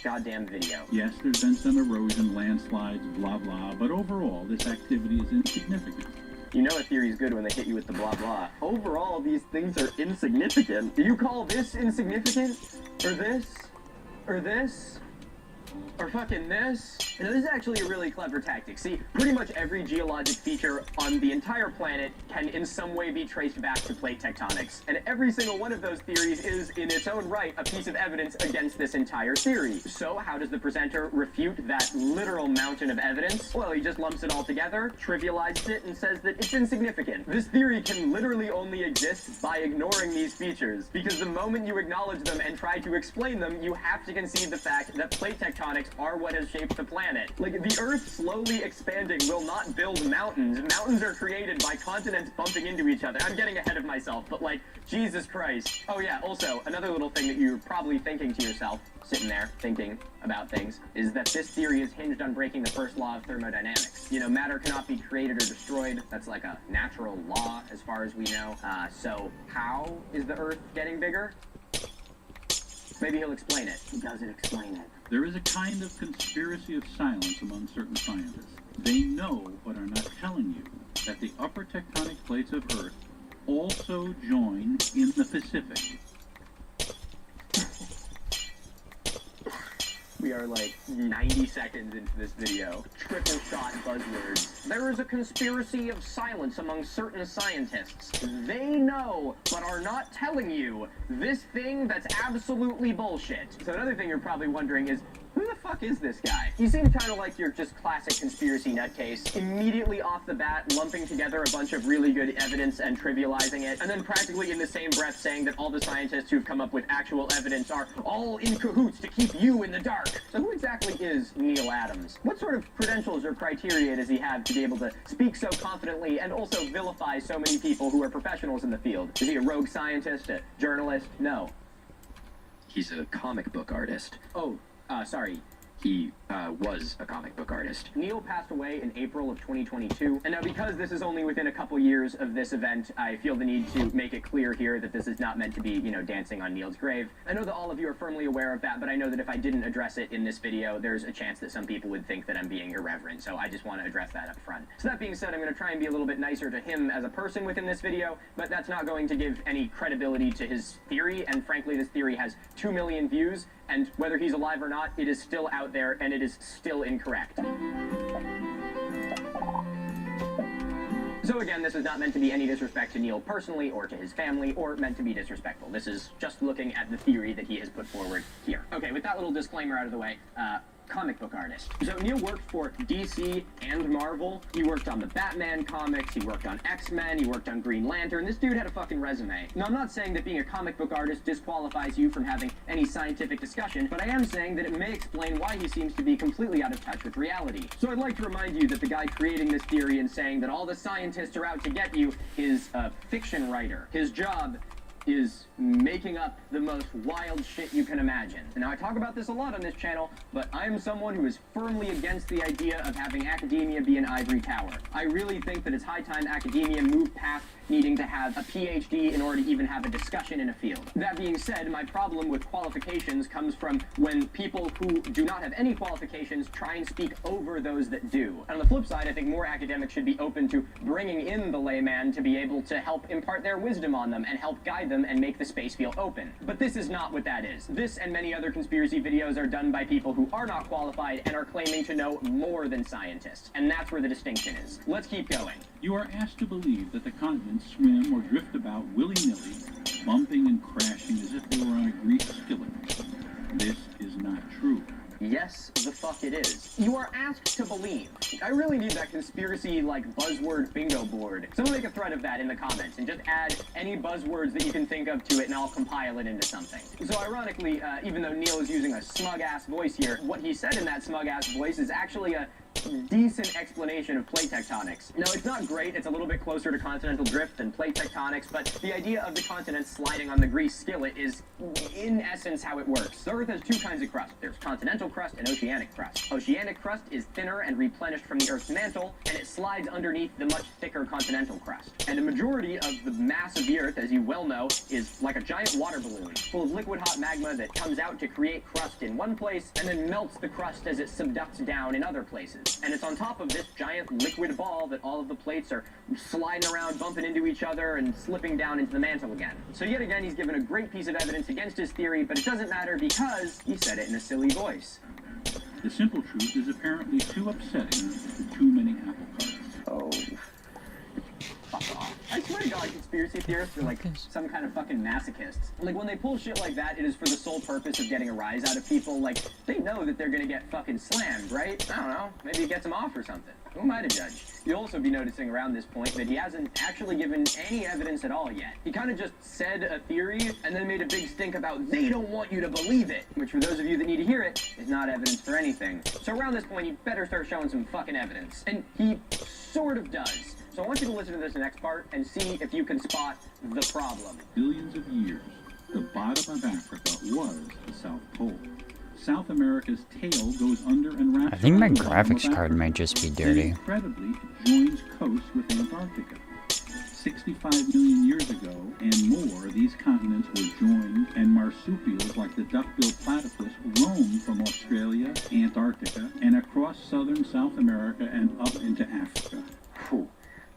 goddamn video. Yes, there's been some erosion, landslides, blah blah, but overall this activity is insignificant. You know a theory's good when they hit you with the blah blah. Overall, these things are insignificant. Do you call this insignificant? Or this? Or this? or fucking this. Now, this is actually a really clever tactic. See, pretty much every geologic feature on the entire planet can in some way be traced back to plate tectonics. And every single one of those theories is, in its own right, a piece of evidence against this entire theory. So how does the presenter refute that literal mountain of evidence? Well, he just lumps it all together, trivializes it, and says that it's insignificant. This theory can literally only exist by ignoring these features, because the moment you acknowledge them and try to explain them, you have to concede the fact that plate tectonics are what has shaped the planet. Like, the Earth slowly expanding will not build mountains. Mountains are created by continents bumping into each other. I'm getting ahead of myself, but like, Jesus Christ. Oh yeah, also, another little thing that you're probably thinking to yourself, sitting there thinking about things, is that this theory is hinged on breaking the first law of thermodynamics. You know, matter cannot be created or destroyed. That's like a natural law as far as we know. So how is the Earth getting bigger? Maybe he'll explain it. He doesn't explain it. There is a kind of conspiracy of silence among certain scientists. They know, but are not telling you, that the upper tectonic plates of Earth also join in the Pacific. We are like 90 seconds into this video. Triple shot buzzwords. There is a conspiracy of silence among certain scientists. They know, but are not telling you this thing that's absolutely bullshit. So another thing you're probably wondering is, who the fuck is this guy? You seem kind of like your just classic conspiracy nutcase, immediately off the bat lumping together a bunch of really good evidence and trivializing it, and then practically in the same breath saying that all the scientists who've come up with actual evidence are all in cahoots to keep you in the dark. So who exactly is Neil Adams? What sort of credentials or criteria does he have to be able to speak so confidently and also vilify so many people who are professionals in the field? Is he a rogue scientist, a journalist? No. He's a comic book artist. Oh, sorry. He was a comic book artist. Neil passed away in April of 2022, and now because this is only within a couple years of this event, I feel the need to make it clear here that this is not meant to be, you know, dancing on Neil's grave. I know that all of you are firmly aware of that, but I know that if I didn't address it in this video, there's a chance that some people would think that I'm being irreverent, so I just want to address that up front. So that being said, I'm going to try and be a little bit nicer to him as a person within this video, but that's not going to give any credibility to his theory, and frankly, this theory has 2 million views, and whether he's alive or not, it is still out there, and it is still incorrect. So again, this is not meant to be any disrespect to Neil personally, or to his family, or meant to be disrespectful. This is just looking at the theory that he has put forward here. Okay, with that little disclaimer out of the way, comic book artist. So Neil worked for DC and Marvel. He worked on the Batman comics, he worked on X-Men, he worked on Green Lantern. This dude had a fucking resume. Now, I'm not saying that being a comic book artist disqualifies you from having any scientific discussion, but I am saying that it may explain why he seems to be completely out of touch with reality. So I'd like to remind you that the guy creating this theory and saying that all the scientists are out to get you is a fiction writer. His job is making up the most wild shit you can imagine. Now, I talk about this a lot on this channel, but I'm someone who is firmly against the idea of having academia be an ivory tower. I really think that it's high time academia moved past needing to have a PhD in order to even have a discussion in a field. That being said, my problem with qualifications comes from when people who do not have any qualifications try and speak over those that do. And on the flip side, I think more academics should be open to bringing in the layman to be able to help impart their wisdom on them and help guide them and make the space feel open. But this is not what that is. This and many other conspiracy videos are done by people who are not qualified and are claiming to know more than scientists. And that's where the distinction is. Let's keep going. You are asked to believe that the continents swim or drift about willy-nilly, bumping and crashing as if they were on a grease skillet. This is not true. Yes, the fuck it is. You are asked to believe. I really need that conspiracy, like, buzzword bingo board. Someone make a thread of that in the comments and just add any buzzwords that you can think of to it and I'll compile it into something. So ironically, even though Neil is using a smug-ass voice here, what he said in that smug-ass voice is actually a decent explanation of plate tectonics. No, it's not great. It's a little bit closer to continental drift than plate tectonics, but the idea of the continents sliding on the grease skillet is, in essence, how it works. The Earth has two kinds of crust. There's continental crust and oceanic crust. Oceanic crust is thinner and replenished from the Earth's mantle, and it slides underneath the much thicker continental crust. And a majority of the mass of the Earth, as you well know, is like a giant water balloon, full of liquid hot magma that comes out to create crust in one place, and then melts the crust as it subducts down in other places. And it's on top of this giant liquid ball that all of the plates are sliding around, bumping into each other, and slipping down into the mantle again. So yet again, he's given a great piece of evidence against his theory, but it doesn't matter because he said it in a silly voice. The simple truth is apparently too upsetting for too many apple carts. Oh. Fuck off. I swear to God, conspiracy theorists are like some kind of fucking masochists. Like, when they pull shit like that, it is for the sole purpose of getting a rise out of people. Like, they know that they're gonna get fucking slammed, right? I don't know. Maybe it gets them off or something. Who am I to judge? You'll also be noticing around this point that he hasn't actually given any evidence at all yet. He kind of just said a theory and then made a big stink about they don't want you to believe it, which for those of you that need to hear it, is not evidence for anything. So around this point, you better start showing some fucking evidence. And he sort of does. So I want you to listen to this next part and see if you can spot the problem. Billions of years, the bottom of Africa was the South Pole. South America's tail goes under and wraps I think my around the bottom graphics of card Africa. might just be And dirty. incredibly, it joins coast with Antarctica. 65 million years ago and more, these continents were joined, and marsupials like the duck-billed platypus roamed from Australia, Antarctica, and across southern South America and up into Africa. Whew.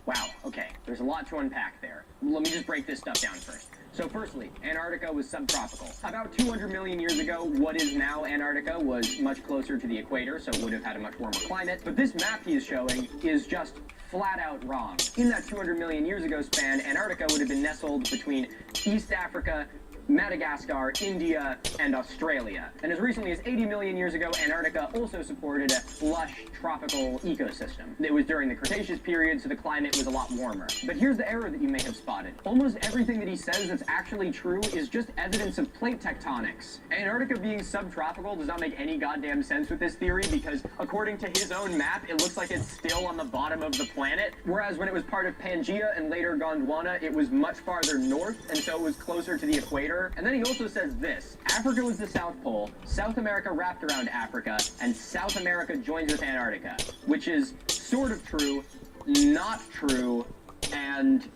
Wow, okay, there's a lot to unpack there. Let me just break this stuff down first. So firstly, Antarctica was subtropical. About 200 million years ago, what is now Antarctica was much closer to the equator, so it would have had a much warmer climate. But this map he is showing is just flat out wrong. In that 200 million years ago span, Antarctica would have been nestled between East Africa, Madagascar, India, and Australia. And as recently as 80 million years ago, Antarctica also supported a lush tropical ecosystem. It was during the Cretaceous period, so the climate was a lot warmer. But here's the error that you may have spotted. Almost everything that he says that's actually true is just evidence of plate tectonics. Antarctica being subtropical does not make any goddamn sense with this theory because according to his own map, it looks like it's still on the bottom of the planet, whereas when it was part of Pangaea and later Gondwana, it was much farther north, and so it was closer to the equator. And then he also says this: Africa was the South Pole, South America wrapped around Africa, and South America joins with Antarctica, which is sort of true, not true, and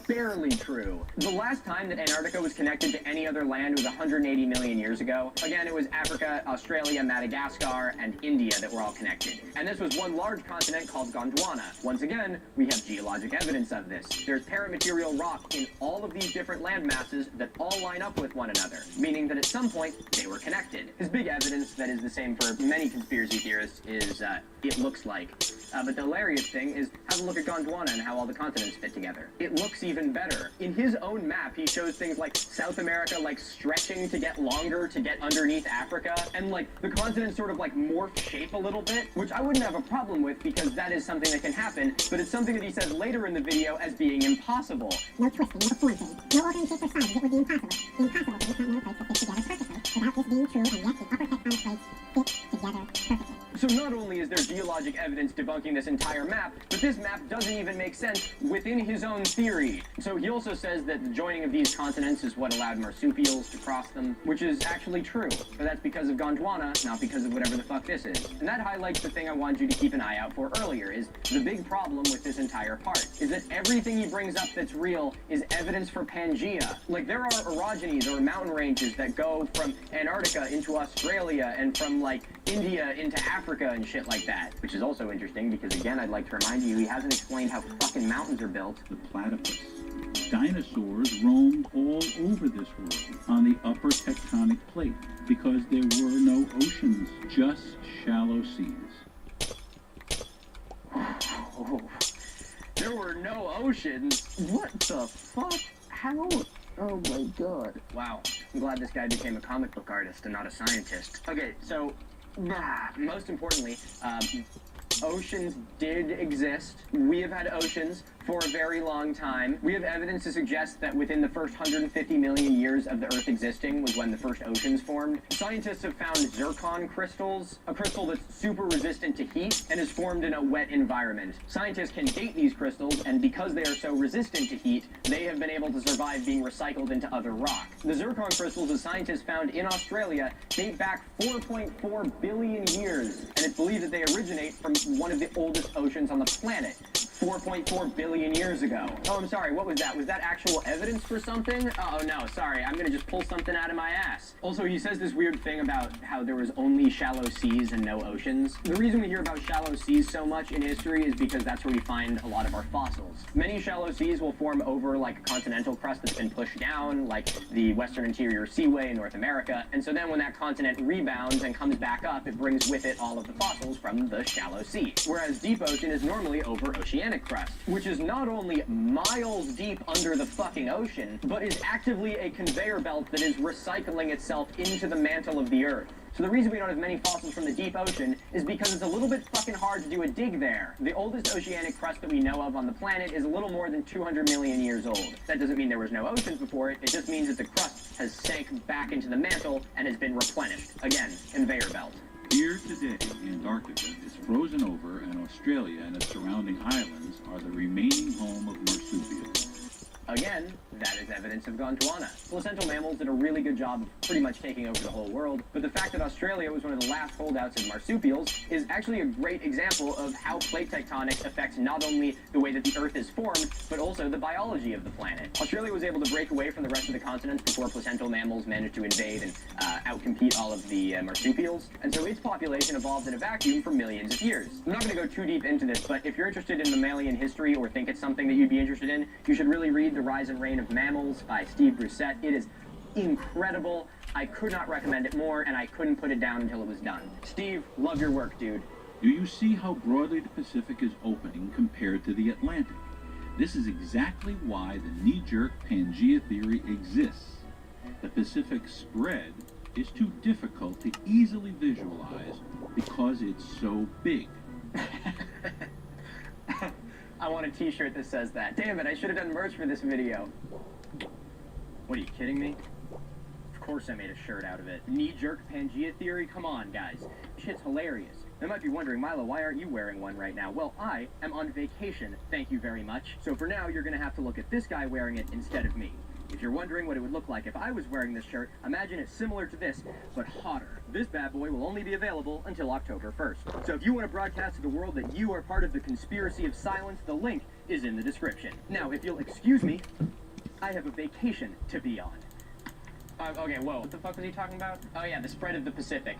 barely true. The last time that Antarctica was connected to any other land was 180 million years ago. Again, it was Africa, Australia, Madagascar, and India that were all connected. And this was one large continent called Gondwana. Once again, we have geologic evidence of this. There's paramaterial rock in all of these different land masses that all line up with one another, meaning that at some point, they were connected. His big evidence that is the same for many conspiracy theorists is, it looks like. But the hilarious thing is, have a look at Gondwana and how all the continents fit together. It looks even better. In his own map, he shows things like South America like stretching to get longer to get underneath Africa, and like the continents sort of like morph shape a little bit, which I wouldn't have a problem with because that is something that can happen, but it's something that he says later in the video as being impossible. No twisting, no forcing, no altering shape or size, it would be impossible. Impossible to make continental plates that fit together perfectly, without this being true, and yet the upper tectonic plates fit together perfectly. So not only is there geologic evidence debunking this entire map, but this map doesn't even make sense within his own theory. So he also says that the joining of these continents is what allowed marsupials to cross them, which is actually true. But that's because of Gondwana, not because of whatever the fuck this is. And that highlights the thing I wanted you to keep an eye out for earlier, is the big problem with this entire part, is that everything he brings up that's real is evidence for Pangaea. Like, there are orogenies, or mountain ranges, that go from Antarctica into Australia, and from, like, India into Africa and shit like that. Which is also interesting, because again, I'd like to remind you, he hasn't explained how fucking mountains are built. The platypus. Dinosaurs roamed all over this world on the upper tectonic plate because there were no oceans, just shallow seas. Oh, there were no oceans? What the fuck? How? Oh my god. Wow. I'm glad this guy became a comic book artist and not a scientist. Okay, so, most importantly, oceans did exist. We have had oceans for a very long time. We have evidence to suggest that within the first 150 million years of the Earth existing was when the first oceans formed. Scientists have found zircon crystals, a crystal that's super resistant to heat and is formed in a wet environment. Scientists can date these crystals, and because they are so resistant to heat, they have been able to survive being recycled into other rock. The zircon crystals that scientists found in Australia date back 4.4 billion years, and it's believed that they originate from one of the oldest oceans on the planet. 4.4 billion years ago. Oh, I'm sorry, what was that? Was that actual evidence for something? Oh, no, sorry, I'm gonna just pull something out of my ass. Also, he says this weird thing about how there was only shallow seas and no oceans. The reason we hear about shallow seas so much in history is because that's where we find a lot of our fossils. Many shallow seas will form over like a continental crust that's been pushed down, like the Western Interior Seaway in North America, and so then when that continent rebounds and comes back up, it brings with it all of the fossils from the shallow sea. Whereas deep ocean is normally over oceanic crust, which is not only miles deep under the fucking ocean, but is actively a conveyor belt that is recycling itself into the mantle of the Earth. So the reason we don't have many fossils from the deep ocean is because it's a little bit fucking hard to do a dig there. The oldest oceanic crust that we know of on the planet is a little more than 200 million years old. That doesn't mean there was no oceans before it, it just means that the crust has sank back into the mantle and has been replenished. Again, conveyor belt. Here today, Antarctica is frozen over, and Australia and its surrounding islands are the remaining home of marsupials. Again, that is evidence of Gondwana. Placental mammals did a really good job of pretty much taking over the whole world, but the fact that Australia was one of the last holdouts of marsupials is actually a great example of how plate tectonics affects not only the way that the Earth is formed, but also the biology of the planet. Australia was able to break away from the rest of the continents before placental mammals managed to invade and outcompete all of the marsupials, and so its population evolved in a vacuum for millions of years. I'm not going to go too deep into this, but if you're interested in mammalian history or think it's something that you'd be interested in, you should really read The Rise and Reign of Mammals by Steve Brissett. It is incredible. I could not recommend it more, and I couldn't put it down until it was done. Steve, love your work, dude. Do you see how broadly the Pacific is opening compared to the Atlantic? This is exactly why the knee-jerk Pangea theory exists. The Pacific spread is too difficult to easily visualize because it's so big. I want a t-shirt that says that. Damn it, I should have done merch for this video. What, are you kidding me? Of course I made a shirt out of it. Knee-jerk Pangea theory? Come on, guys. Shit's hilarious. They might be wondering, Milo, why aren't you wearing one right now? Well, I am on vacation, thank you very much. So for now, you're gonna have to look at this guy wearing it instead of me. If you're wondering what it would look like if I was wearing this shirt, imagine it similar to this, but hotter. This bad boy will only be available until October 1st. So if you want to broadcast to the world that you are part of the conspiracy of silence, the link is in the description. Now, if you'll excuse me, I have a vacation to be on. Okay, whoa. What the fuck was he talking about? Oh yeah, the spread of the Pacific.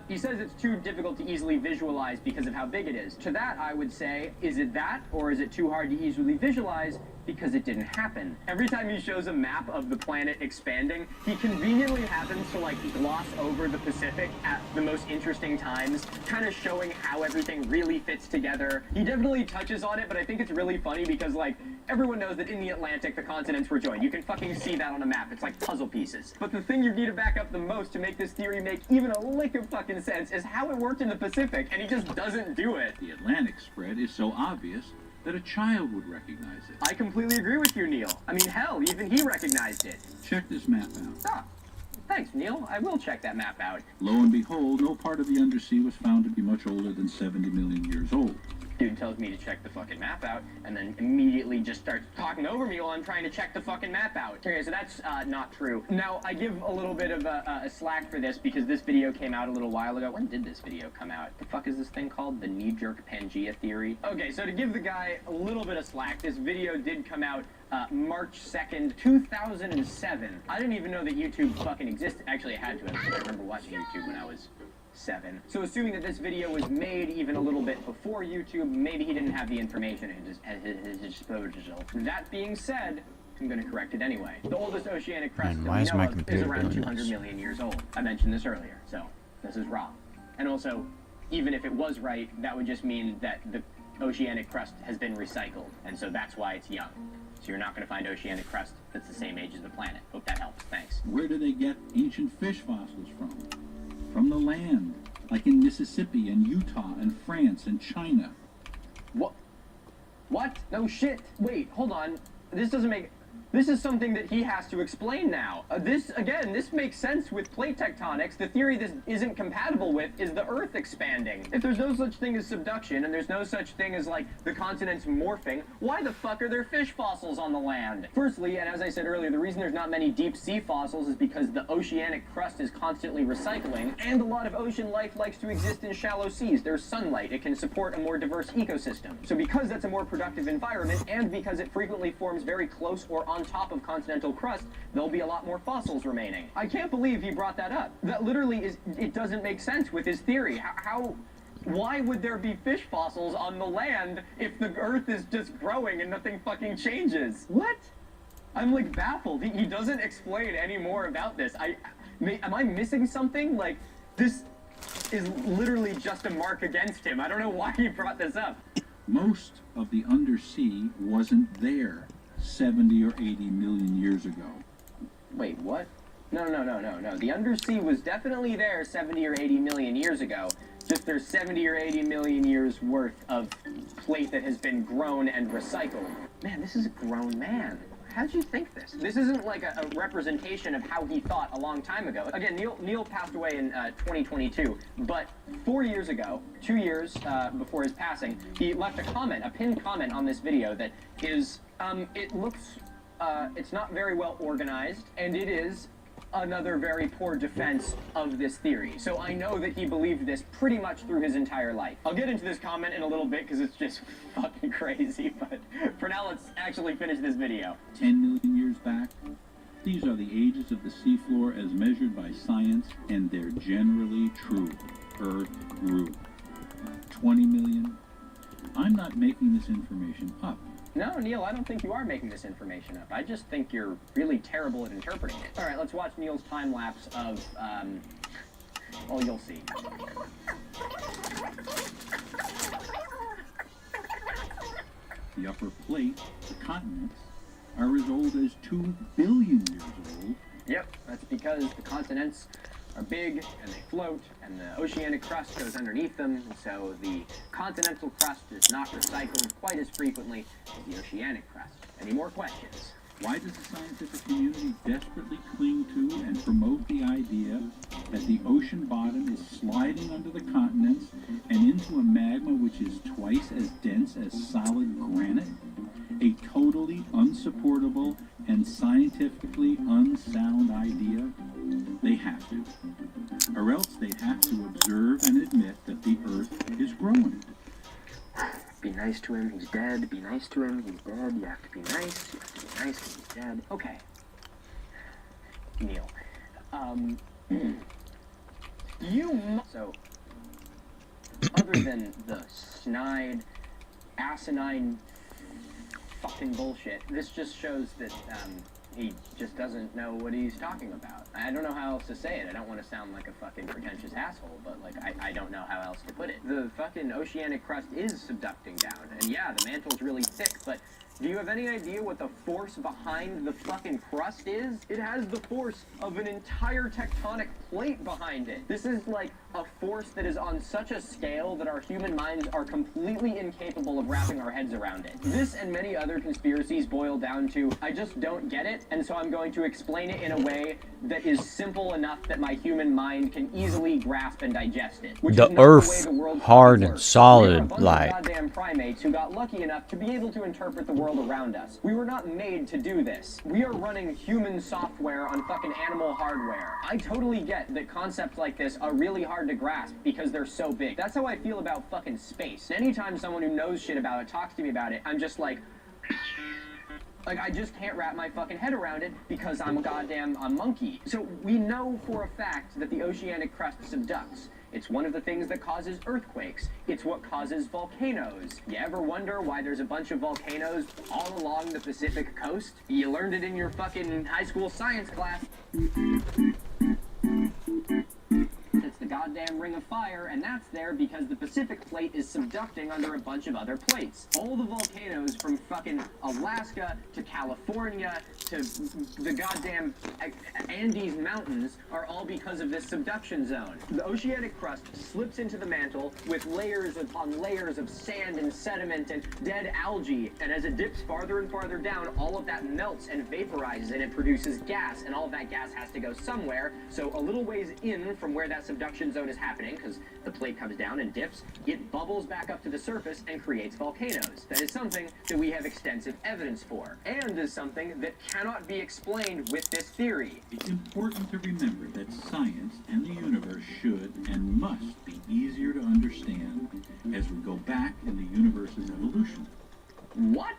He says it's too difficult to easily visualize because of how big it is. To that, I would say, is it that, or is it too hard to easily visualize because it didn't happen? Every time he shows a map of the planet expanding, he conveniently happens to, like, gloss over the Pacific at the most interesting times, kind of showing how everything really fits together. He definitely touches on it, but I think it's really funny because, like, everyone knows that in the Atlantic, the continents were joined. You can fucking see that on a map. It's like puzzle pieces. But the thing you need to back up the most to make this theory make even a lick of fucking sense is how it worked in the Pacific, and he just doesn't do it. The Atlantic spread is so obvious that a child would recognize it. I completely agree with you, Neil. I mean, hell, even he recognized it. Check this map out. Ah, thanks, Neil. I will check that map out. Lo and behold, no part of the undersea was found to be much older than 70 million years old. Dude tells me to check the fucking map out, and then immediately just starts talking over me while I'm trying to check the fucking map out. Okay, so that's not true. Now, I give a little bit of a slack for this because this video came out a little while ago. When did this video come out? The fuck is this thing called? The knee-jerk Pangea theory? Okay, so to give the guy a little bit of slack, this video did come out March 2nd, 2007. I didn't even know that YouTube fucking existed. Actually, I had to have, because I remember watching YouTube when I was 7. So assuming that this video was made even a little bit before YouTube, maybe he didn't have the information at his disposal. That being said, I'm going to correct it anyway. The oldest oceanic crust that we know of is around 200 million years old. I mentioned this earlier, so this is wrong. And also, even if it was right, that would just mean that the oceanic crust has been recycled, and so that's why it's young. So you're not going to find oceanic crust that's the same age as the planet. Hope that helps. Thanks. Where do they get ancient fish fossils from? From the land, like in Mississippi and Utah and France and China. What? What? No shit. Wait, hold on. This doesn't make... This is something that he has to explain now. This makes sense with plate tectonics. The theory this isn't compatible with is the Earth expanding. If there's no such thing as subduction, and there's no such thing as, like, the continents morphing, why the fuck are there fish fossils on the land? Firstly, and as I said earlier, the reason there's not many deep sea fossils is because the oceanic crust is constantly recycling, and a lot of ocean life likes to exist in shallow seas. There's sunlight. It can support a more diverse ecosystem. So because that's a more productive environment, and because it frequently forms very close or on top of continental crust, there'll be a lot more fossils remaining. I can't believe he brought that up. That literally it doesn't make sense with his theory. Why would there be fish fossils on the land if the Earth is just growing and nothing fucking changes? What? I'm like baffled. He doesn't explain any more about this. Am I missing something? Like, this is literally just a mark against him. I don't know why he brought this up. Most of the undersea wasn't there 70 or 80 million years ago. Wait, what? No. The undersea was definitely there 70 or 80 million years ago. Just there's 70 or 80 million years worth of plate that has been grown and recycled. Man, this is a grown man. How'd you think this? This isn't like a representation of how he thought a long time ago. Again, Neil passed away in 2022, but 4 years ago, 2 years before his passing, he left a pinned comment on this video that is, it looks, it's not very well organized, and it is another very poor defense of this theory. So I know that he believed this pretty much through his entire life. I'll get into this comment in a little bit because it's just fucking crazy, but for now let's actually finish this video. 10 million years back, these are the ages of the seafloor as measured by science, and they're generally true. Earth grew. 20 million? I'm not making this information up. No, Neil, I don't think you are making this information up. I just think you're really terrible at interpreting it. All right, let's watch Neil's time-lapse of, well, you'll see. The upper plate, the continents, are as old as 2 billion years old. Yep, that's because the continents are big and they float, and the oceanic crust goes underneath them, and so the continental crust is not recycled quite as frequently as the oceanic crust. Any more questions? Why does the scientific community desperately cling to and promote the idea that the ocean bottom is sliding under the continents and into a magma which is twice as dense as solid granite? A totally unsupportable and scientifically unsound idea? They have to. Or else they have to observe and admit that the Earth is growing. Be nice to him, he's dead. Be nice to him, he's dead. You have to be nice. You have to be nice because he's dead. Okay. Neil. So, other than the snide, asinine fucking bullshit, this just shows that, he just doesn't know what he's talking about. I don't know how else to say it. I don't want to sound like a fucking pretentious asshole, but, like, I don't know how else to put it. The fucking oceanic crust is subducting down, and yeah, the mantle's really thick, but do you have any idea what the force behind the fucking crust is? It has the force of an entire tectonic plate behind it. This is like a force that is on such a scale that our human minds are completely incapable of wrapping our heads around it. This and many other conspiracies boil down to, I just don't get it, and so I'm going to explain it in a way that is simple enough that my human mind can easily grasp and digest it. Which the is not Earth, the way the world hard and works. solid, We are a bunch like. of goddamn primates who got lucky enough to be able to interpret the world around us. We were not made to do this. We are running human software on fucking animal hardware. I totally get that concepts like this are really hard to grasp because they're so big. That's how I feel about fucking space. Anytime someone who knows shit about it talks to me about it, I'm just like, I just can't wrap my fucking head around it because I'm a monkey. So we know for a fact that the oceanic crust subducts. It's one of the things that causes earthquakes. It's what causes volcanoes. You ever wonder why there's a bunch of volcanoes all along the Pacific coast? You learned it in your fucking high school science class. It's the goddamn goddamn ring of fire, and that's there because the Pacific plate is subducting under a bunch of other plates. All the volcanoes from fucking Alaska to California to the goddamn Andes Mountains are all because of this subduction zone. The oceanic crust slips into the mantle with layers upon layers of sand and sediment and dead algae, and as it dips farther and farther down, all of that melts and vaporizes and it produces gas, and all of that gas has to go somewhere. So a little ways in from where that subduction zone is happening, because the plate comes down and dips, it bubbles back up to the surface and creates volcanoes. That is something that we have extensive evidence for, and is something that cannot be explained with this theory. It's important to remember that science and the universe should and must be easier to understand as we go back in the universe's evolution. What?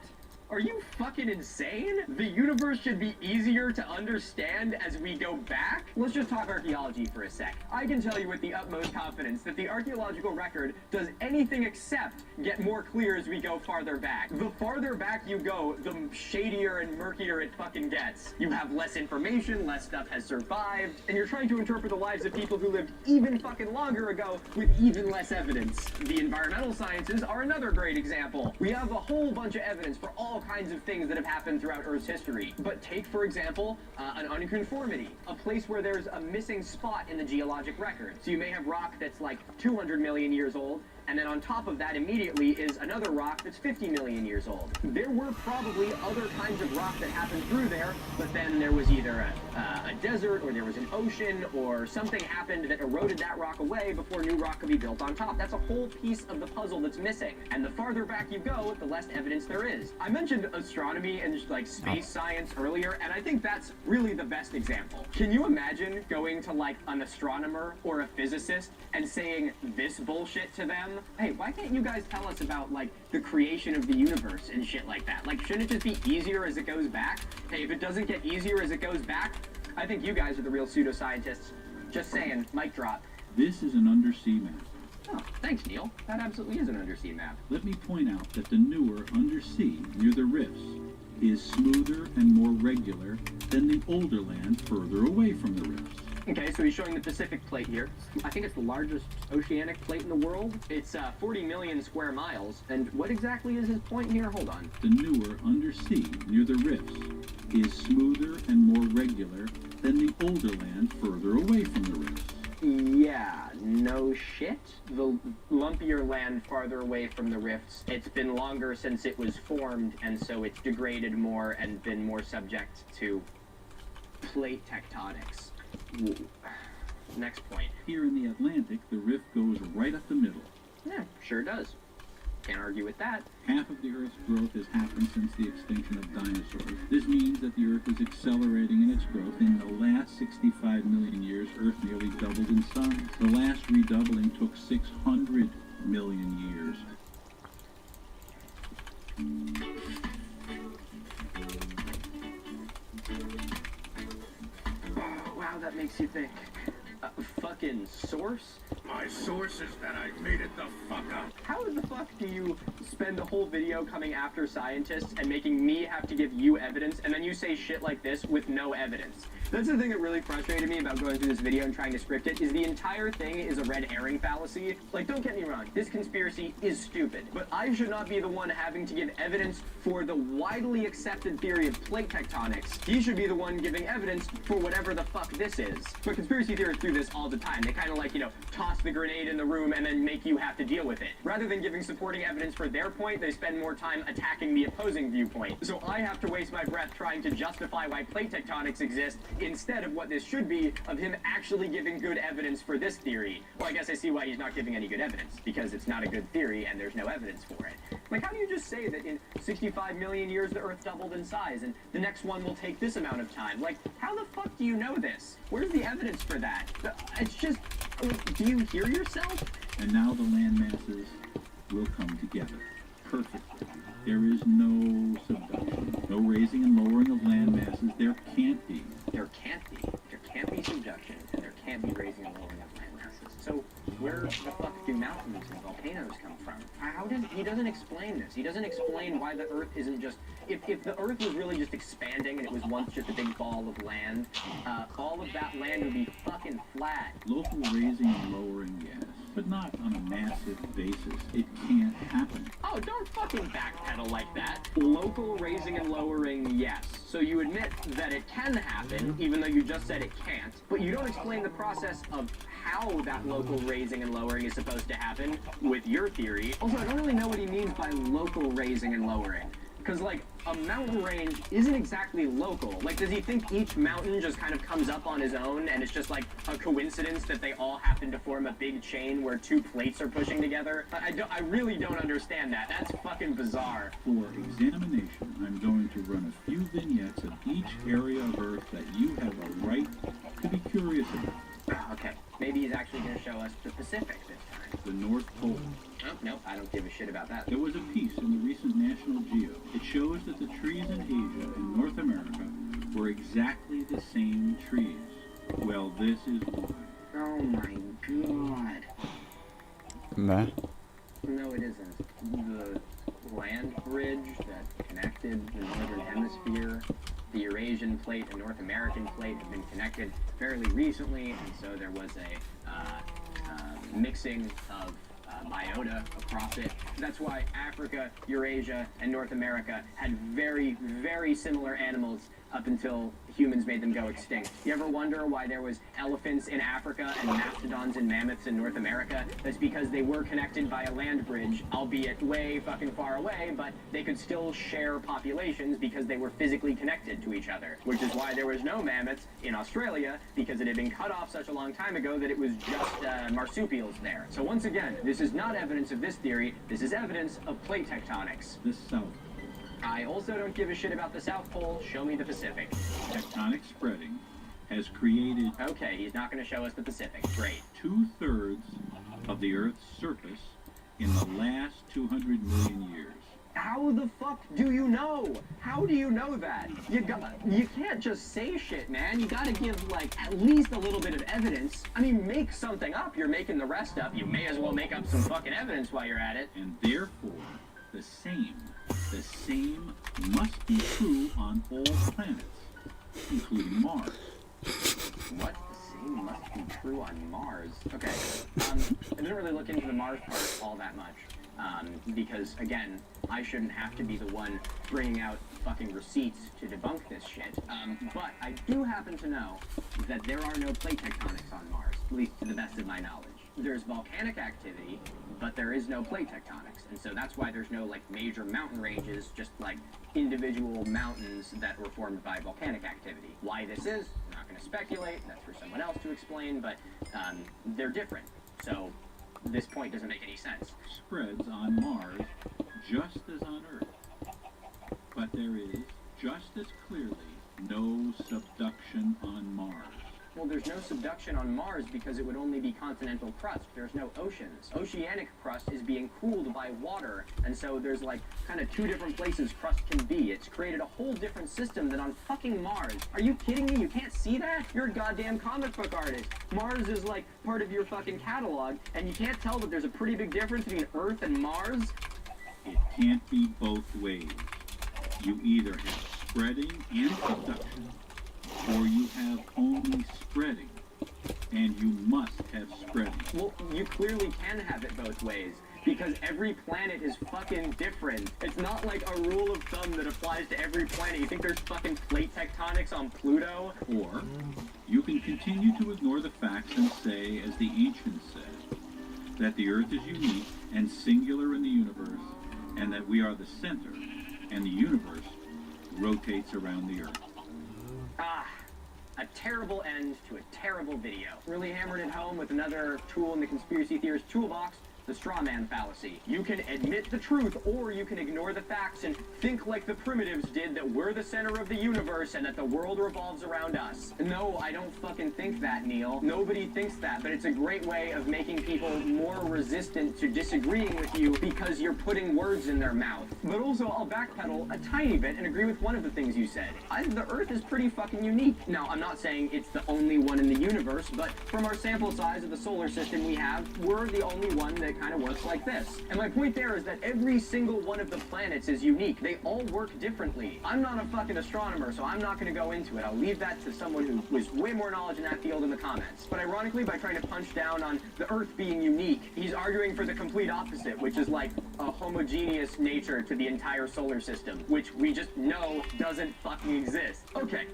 Are you fucking insane? The universe should be easier to understand as we go back? Let's just talk archaeology for a sec. I can tell you with the utmost confidence that the archaeological record does anything except get more clear as we go farther back. The farther back you go, the shadier and murkier it fucking gets. You have less information, less stuff has survived, and you're trying to interpret the lives of people who lived even fucking longer ago with even less evidence. The environmental sciences are another great example. We have a whole bunch of evidence for all kinds of things that have happened throughout Earth's history. But take, for example, an unconformity, a place where there's a missing spot in the geologic record. So you may have rock that's like 200 million years old, and then on top of that immediately is another rock that's 50 million years old. There were probably other kinds of rock that happened through there, but then there was either a desert, or there was an ocean, or something happened that eroded that rock away before new rock could be built on top. That's a whole piece of the puzzle that's missing. And the farther back you go, the less evidence there is. I mentioned astronomy and just like space science earlier, and I think that's really the best example. Can you imagine going to like an astronomer or a physicist and saying this bullshit to them? Hey, why can't you guys tell us about, like, the creation of the universe and shit like that? Like, shouldn't it just be easier as it goes back? Hey, if it doesn't get easier as it goes back, I think you guys are the real pseudoscientists. Just saying, mic drop. This is an undersea map. Oh, thanks, Neil. That absolutely is an undersea map. Let me point out that the newer undersea near the rifts is smoother and more regular than the older land further away from the rifts. Okay, so he's showing the Pacific plate here. I think it's the largest oceanic plate in the world. It's 40 million square miles. And what exactly is his point here? Hold on. The newer undersea near the rifts is smoother and more regular than the older land further away from the rifts. Yeah, no shit. The lumpier land farther away from the rifts, it's been longer since it was formed, and so it's degraded more and been more subject to plate tectonics. Ooh. Next point. Here in the Atlantic, the rift goes right up the middle. Yeah, sure does. Can't argue with that. Half of the Earth's growth has happened since the extinction of dinosaurs. This means that the Earth is accelerating in its growth. In the last 65 million years, Earth nearly doubled in size. The last redoubling took 600 million years. Wow, that makes you think. Fucking source? My source is that I made it the fuck up. How the fuck do you spend a whole video coming after scientists and making me have to give you evidence, and then you say shit like this with no evidence? That's the thing that really frustrated me about going through this video and trying to script it, is the entire thing is a red herring fallacy. Like, don't get me wrong, this conspiracy is stupid, but I should not be the one having to give evidence for the widely accepted theory of plate tectonics. He should be the one giving evidence for whatever the fuck this is. But conspiracy theorists do this all the time. They kind of like, you know, toss the grenade in the room and then make you have to deal with it. Rather than giving supporting evidence for their point, they spend more time attacking the opposing viewpoint. So I have to waste my breath trying to justify why plate tectonics exist, instead of what this should be, of him actually giving good evidence for this theory. Well, I guess I see why he's not giving any good evidence, because it's not a good theory and there's no evidence for it. Like, how do you just say that in 65 million years the Earth doubled in size and the next one will take this amount of time? Like, how the fuck do you know this? Where's the evidence for that? It's just, do you hear yourself? And now the land masses will come together perfectly. There is no subduction, no raising and lowering of land masses. There can't be. There can't be. There can't be subduction, and there can't be raising and lowering of land masses. So where the fuck do mountains and volcanoes come from? He doesn't explain this. He doesn't explain why the Earth isn't just, if the Earth was really just expanding and it was once just a big ball of land, all of that land would be fucking flat. Local raising and lowering, yes, but not on a massive basis. It can't happen. Oh, don't fucking backpedal like that. Local raising and lowering, yes. So you admit that it can happen, even though you just said it can't, but you don't explain the process of how that local raising and lowering is supposed to happen with your theory. Also, I don't really know what he means by local raising and lowering. Because, like, a mountain range isn't exactly local. Like, does he think each mountain just kind of comes up on his own and it's just, like, a coincidence that they all happen to form a big chain where two plates are pushing together? I really don't understand that. That's fucking bizarre. For examination, I'm going to run a few vignettes of each area of Earth that you have a right to be curious about. Okay, maybe he's actually going to show us the Pacific this time. The North Pole. Oh, nope, I don't give a shit about that. There was a piece in the recent National Geo. It shows that the trees in Asia and North America were exactly the same trees. Well, this is why. Oh my god. Bah. No, it isn't. The land bridge that connected the northern hemisphere, the Eurasian plate and North American plate have been connected fairly recently, and so there was a mixing of biota across it. That's why Africa, Eurasia, and North America had very, very similar animals up until humans made them go extinct. You ever wonder why there was elephants in Africa and mastodons and mammoths in North America? That's because they were connected by a land bridge, albeit way fucking far away, but they could still share populations because they were physically connected to each other. Which is why there was no mammoths in Australia, because it had been cut off such a long time ago that it was just marsupials there. So once again, this is not evidence of this theory, this is evidence of plate tectonics. The South. I also don't give a shit about the South Pole. Show me the Pacific. Tectonic spreading has created... Okay, he's not going to show us the Pacific. Great. 2/3 of the Earth's surface in the last 200 million years. How the fuck do you know? How do you know that? You can't just say shit, man. You gotta give, like, at least a little bit of evidence. I mean, make something up. You're making the rest up. You may as well make up some fucking evidence while you're at it. And therefore, the same must be true on all planets, including Mars. What? The same must be true on Mars. Okay, I didn't really look into the Mars part all that much. Because, again, I shouldn't have to be the one bringing out fucking receipts to debunk this shit. But I do happen to know that there are no plate tectonics on Mars, at least to the best of my knowledge. There's volcanic activity, but there is no plate tectonics, and so that's why there's no, like, major mountain ranges, just, like, individual mountains that were formed by volcanic activity. Why this is, I'm not going to speculate, that's for someone else to explain, but they're different, so this point doesn't make any sense. Spreads on Mars just as on Earth, but there is, just as clearly, no subduction on Mars. Well, there's no subduction on Mars because it would only be continental crust. There's no oceans. Oceanic crust is being cooled by water, and so there's, like, kind of two different places crust can be. It's created a whole different system than on fucking Mars. Are you kidding me? You can't see that? You're a goddamn comic book artist. Mars is, like, part of your fucking catalog, and you can't tell that there's a pretty big difference between Earth and Mars? It can't be both ways. You either have spreading and subduction, or you have only spreading, and you must have spreading. Well, you clearly can have it both ways, because every planet is fucking different. It's not like a rule of thumb that applies to every planet. You think there's fucking plate tectonics on Pluto? Or you can continue to ignore the facts and say, as the ancients said, that the Earth is unique and singular in the universe, and that we are the center, and the universe rotates around the Earth. Ah, a terrible end to a terrible video. Really hammered it home with another tool in the conspiracy theorist toolbox. the straw man fallacy. You can admit the truth, or you can ignore the facts and think like the primitives did, that we're the center of the universe and that the world revolves around us. No, I don't fucking think that, Neil. Nobody thinks that, but it's a great way of making people more resistant to disagreeing with you because you're putting words in their mouth. But also, I'll backpedal a tiny bit and agree with one of the things you said. The Earth is pretty fucking unique. Now, I'm not saying it's the only one in the universe, but from our sample size of the solar system we have, we're the only one that kind of works like this. And my point there is that every single one of the planets is unique. They all work differently. I'm not a fucking astronomer, so I'm not going to go into it. I'll leave that to someone who with way more knowledge in that field in the comments. But ironically, by trying to punch down on the Earth being unique, he's arguing for the complete opposite, which is like a homogeneous nature to the entire solar system, which we just know doesn't fucking exist. Okay.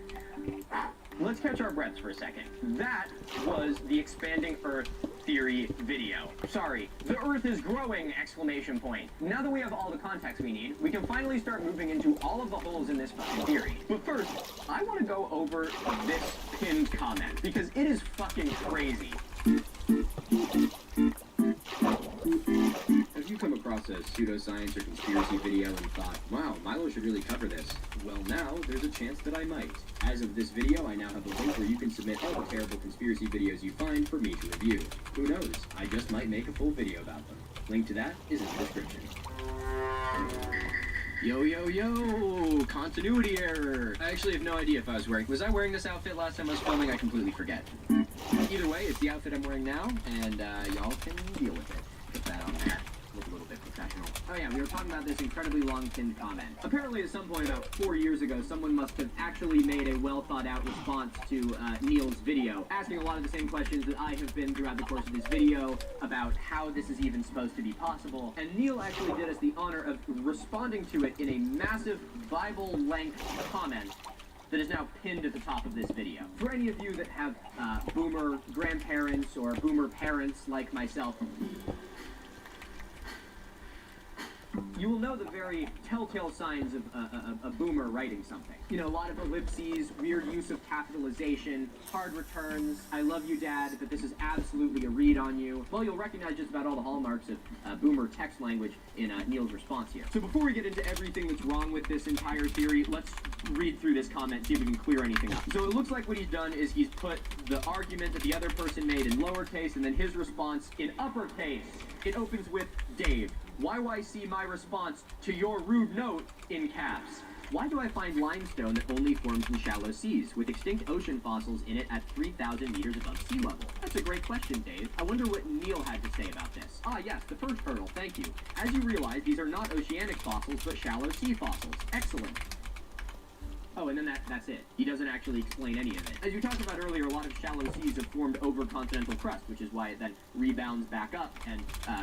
Let's catch our breaths for a second. That was the expanding Earth theory video. Sorry, the Earth is growing! Exclamation point. Now that we have all the context we need, we can finally start moving into all of the holes in this fucking theory. But first, I want to go over this pinned comment, because it is fucking crazy. Have you come across a pseudoscience or conspiracy video and thought, wow, Milo should really cover this? Well, now there's a chance that I might. As of this video, I now have a link where you can submit all the terrible conspiracy videos you find for me to review. Who knows? I just might make a full video about them. Link to that is in the description. Yo, yo, yo! Continuity error! I actually have no idea if I was wearing... Was I wearing this outfit last time I was filming? I completely forget. Either way, it's the outfit I'm wearing now, and y'all can deal with it. Put that on there. Look a little bit professional. Oh yeah, we were talking about this incredibly long pinned comment. Apparently at some point about 4 years ago, someone must have actually made a well thought out response to Neil's video, asking a lot of the same questions that I have been throughout the course of this video about how this is even supposed to be possible. And Neil actually did us the honor of responding to it in a massive Bible-length comment that is now pinned at the top of this video. For any of you that have boomer grandparents or boomer parents like myself, you will know the very telltale signs of a boomer writing something. You know, a lot of ellipses, weird use of capitalization, hard returns, I love you, Dad, but this is absolutely a read on you. Well, you'll recognize just about all the hallmarks of boomer text language in Neil's response here. So before we get into everything that's wrong with this entire theory, let's read through this comment, see if we can clear anything up. So it looks like what he's done is he's put the argument that the other person made in lowercase and then his response in uppercase. It opens with Dave. YYC my response to your rude note in caps. Why do I find limestone that only forms in shallow seas, with extinct ocean fossils in it at 3,000 meters above sea level? That's a great question, Dave. I wonder what Neil had to say about this. Ah, yes, the first hurdle, thank you. As you realize, these are not oceanic fossils, but shallow sea fossils. Excellent. Oh, and then that's it. He doesn't actually explain any of it. As you talked about earlier, a lot of shallow seas have formed over continental crust, which is why it then rebounds back up, and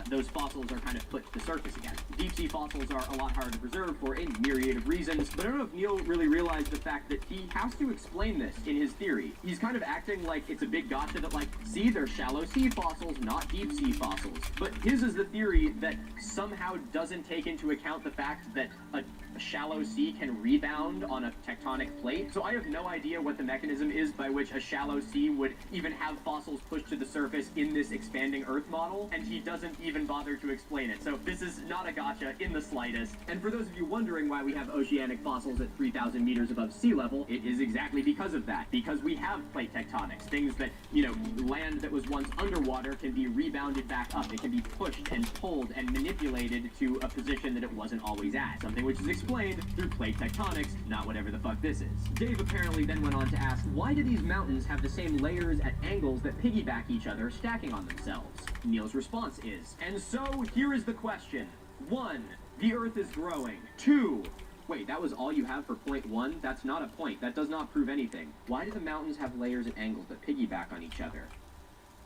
those fossils are kind of put to the surface again. Deep sea fossils are a lot harder to preserve for a myriad of reasons, but I don't know if Neil really realized the fact that he has to explain this in his theory. He's kind of acting like it's a big gotcha that, like, see, they're shallow sea fossils, not deep sea fossils. But his is the theory that somehow doesn't take into account the fact that a shallow sea can rebound on a tectonic plate. So I have no idea what the mechanism is by which a shallow sea would even have fossils pushed to the surface in this expanding Earth model, and he doesn't even bother to explain it. So this is not a gotcha in the slightest. And for those of you wondering why we have oceanic fossils at 3,000 meters above sea level, it is exactly because of that. Because we have plate tectonics. Things that, you know, land that was once underwater can be rebounded back up. It can be pushed and pulled and manipulated to a position that it wasn't always at. Something which is explained through plate tectonics, not whatever the fuck this is. Dave apparently then went on to ask, why do these mountains have the same layers at angles that piggyback each other, stacking on themselves? Neil's response is, and so here is the question. 1. The Earth is growing. 2. Wait, that was all you have for point 1? That's not a point. That does not prove anything. Why do the mountains have layers at angles that piggyback on each other?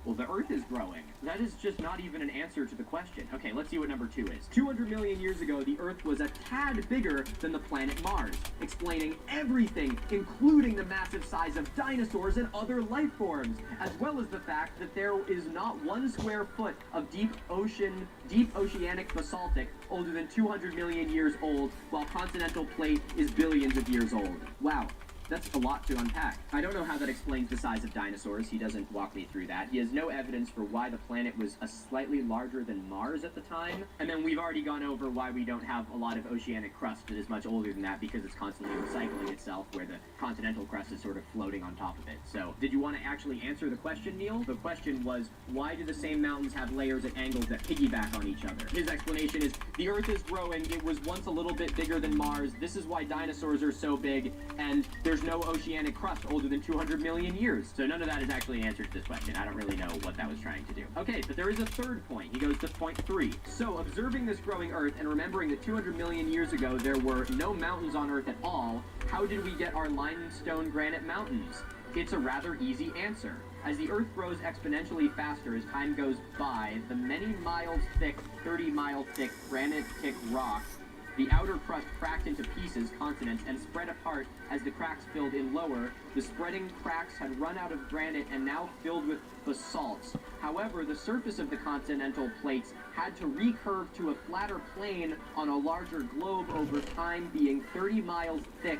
Well, the Earth is growing. That is just not even an answer to the question. Okay, let's see what number 2 is. 200 million years ago, the Earth was a tad bigger than the planet Mars, explaining everything, including the massive size of dinosaurs and other life forms, as well as the fact that there is not 1 square foot of deep oceanic basaltic older than 200 million years old, while continental plate is billions of years old. Wow. That's a lot to unpack. I don't know how that explains the size of dinosaurs. He doesn't walk me through that. He has no evidence for why the planet was a slightly larger than Mars at the time. And then we've already gone over why we don't have a lot of oceanic crust that is much older than that, because it's constantly recycling itself, where the continental crust is sort of floating on top of it. So, did you want to actually answer the question, Neil? The question was, why do the same mountains have layers at angles that piggyback on each other? His explanation is, the Earth is growing, it was once a little bit bigger than Mars, this is why dinosaurs are so big, and there's no oceanic crust older than 200 million years. So none of that is actually an answer to this question. I don't really know what that was trying to do. Okay, but there is a third point. He goes to point 3. So, observing this growing Earth and remembering that 200 million years ago there were no mountains on Earth at all, how did we get our limestone granite mountains? It's a rather easy answer. As the Earth grows exponentially faster as time goes by, the many miles thick, 30-mile thick granitic rock, the outer crust cracked into pieces, continents, and spread apart as the cracks filled in lower. The spreading cracks had run out of granite and now filled with basalts. However, the surface of the continental plates had to recurve to a flatter plane on a larger globe over time, being 30 miles thick.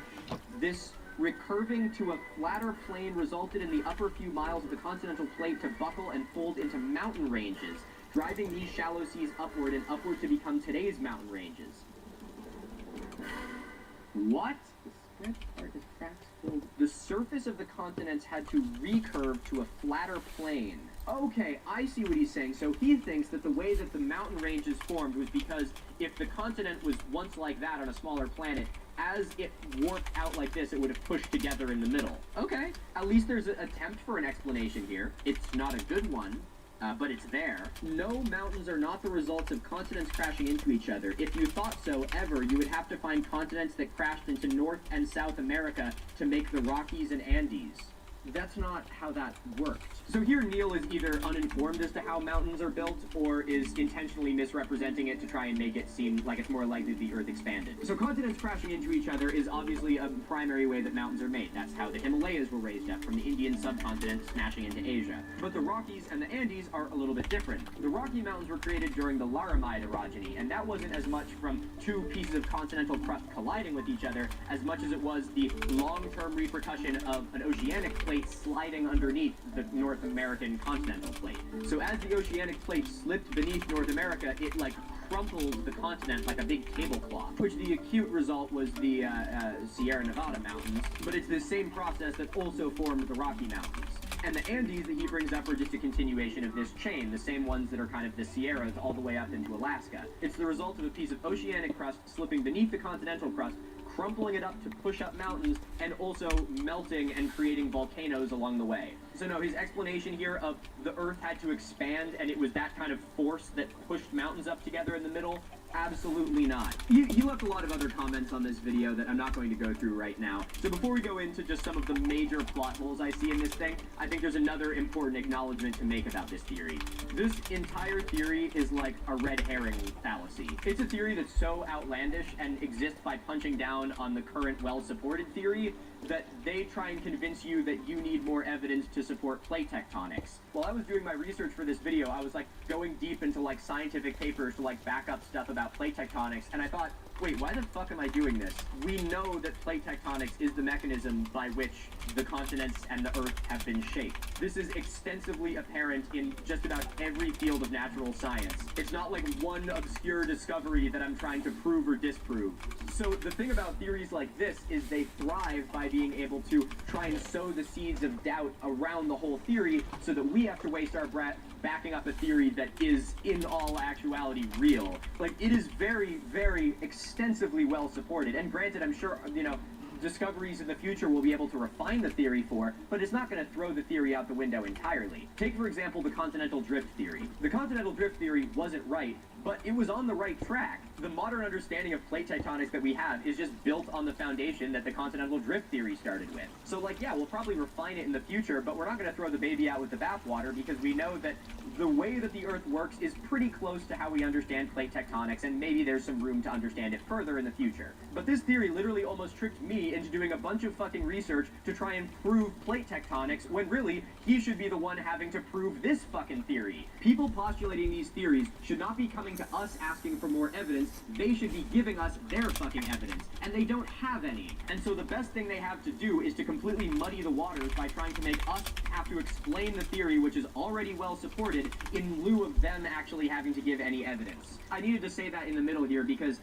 This recurving to a flatter plane resulted in the upper few miles of the continental plate to buckle and fold into mountain ranges, driving these shallow seas upward and upward to become today's mountain ranges. What? The spread part is cracks filled. The surface of the continents had to recurve to a flatter plane. Okay, I see what he's saying. So he thinks that the way that the mountain ranges formed was because if the continent was once like that on a smaller planet, as it warped out like this, it would have pushed together in the middle. Okay, at least there's an attempt for an explanation here. It's not a good one, but it's there. No, mountains are not the results of continents crashing into each other. If you thought so ever, you would have to find continents that crashed into North and South America to make the Rockies and Andes. That's not how that worked. So here Neil is either uninformed as to how mountains are built, or is intentionally misrepresenting it to try and make it seem like it's more likely the Earth expanded. So continents crashing into each other is obviously a primary way that mountains are made. That's how the Himalayas were raised up, from the Indian subcontinent smashing into Asia. But the Rockies and the Andes are a little bit different. The Rocky Mountains were created during the Laramide orogeny, and that wasn't as much from two pieces of continental crust colliding with each other as much as it was the long-term repercussion of an oceanic plate sliding underneath the North American continental plate. So as the oceanic plate slipped beneath North America, it crumpled the continent like a big tablecloth, which the acute result was the Sierra Nevada mountains, but it's the same process that also formed the Rocky Mountains. And the Andes that he brings up are just a continuation of this chain, the same ones that are kind of the Sierras all the way up into Alaska. It's the result of a piece of oceanic crust slipping beneath the continental crust, crumpling it up to push up mountains, and also melting and creating volcanoes along the way. So no, his explanation here of the Earth had to expand and it was that kind of force that pushed mountains up together in the middle, absolutely not. He left a lot of other comments on this video that I'm not going to go through right now. So before we go into just some of the major plot holes I see in this thing, I think there's another important acknowledgement to make about this theory. This entire theory is like a red herring fallacy. It's a theory that's so outlandish and exists by punching down on the current well-supported theory that they try and convince you that you need more evidence to support plate tectonics. While I was doing my research for this video, I was going deep into scientific papers to back up stuff about plate tectonics, and I thought, wait, why the fuck am I doing this? We know that plate tectonics is the mechanism by which the continents and the Earth have been shaped. This is extensively apparent in just about every field of natural science. It's not like one obscure discovery that I'm trying to prove or disprove. So the thing about theories like this is they thrive by being able to try and sow the seeds of doubt around the whole theory so that we have to waste our breath backing up a theory that is, in all actuality, real. It is very, very extensively well supported. And granted, I'm sure, discoveries in the future will be able to refine the theory for, but it's not going to throw the theory out the window entirely. Take, for example, the continental drift theory. The continental drift theory wasn't right, but it was on the right track. The modern understanding of plate tectonics that we have is just built on the foundation that the continental drift theory started with. So, yeah, we'll probably refine it in the future, but we're not going to throw the baby out with the bathwater because we know that the way that the Earth works is pretty close to how we understand plate tectonics, and maybe there's some room to understand it further in the future. But this theory literally almost tricked me into doing a bunch of fucking research to try and prove plate tectonics, when really, he should be the one having to prove this fucking theory. People postulating these theories should not be coming to us asking for more evidence, they should be giving us their fucking evidence, and they don't have any. And so the best thing they have to do is to completely muddy the waters by trying to make us have to explain the theory, which is already well supported, in lieu of them actually having to give any evidence. I needed to say that in the middle here because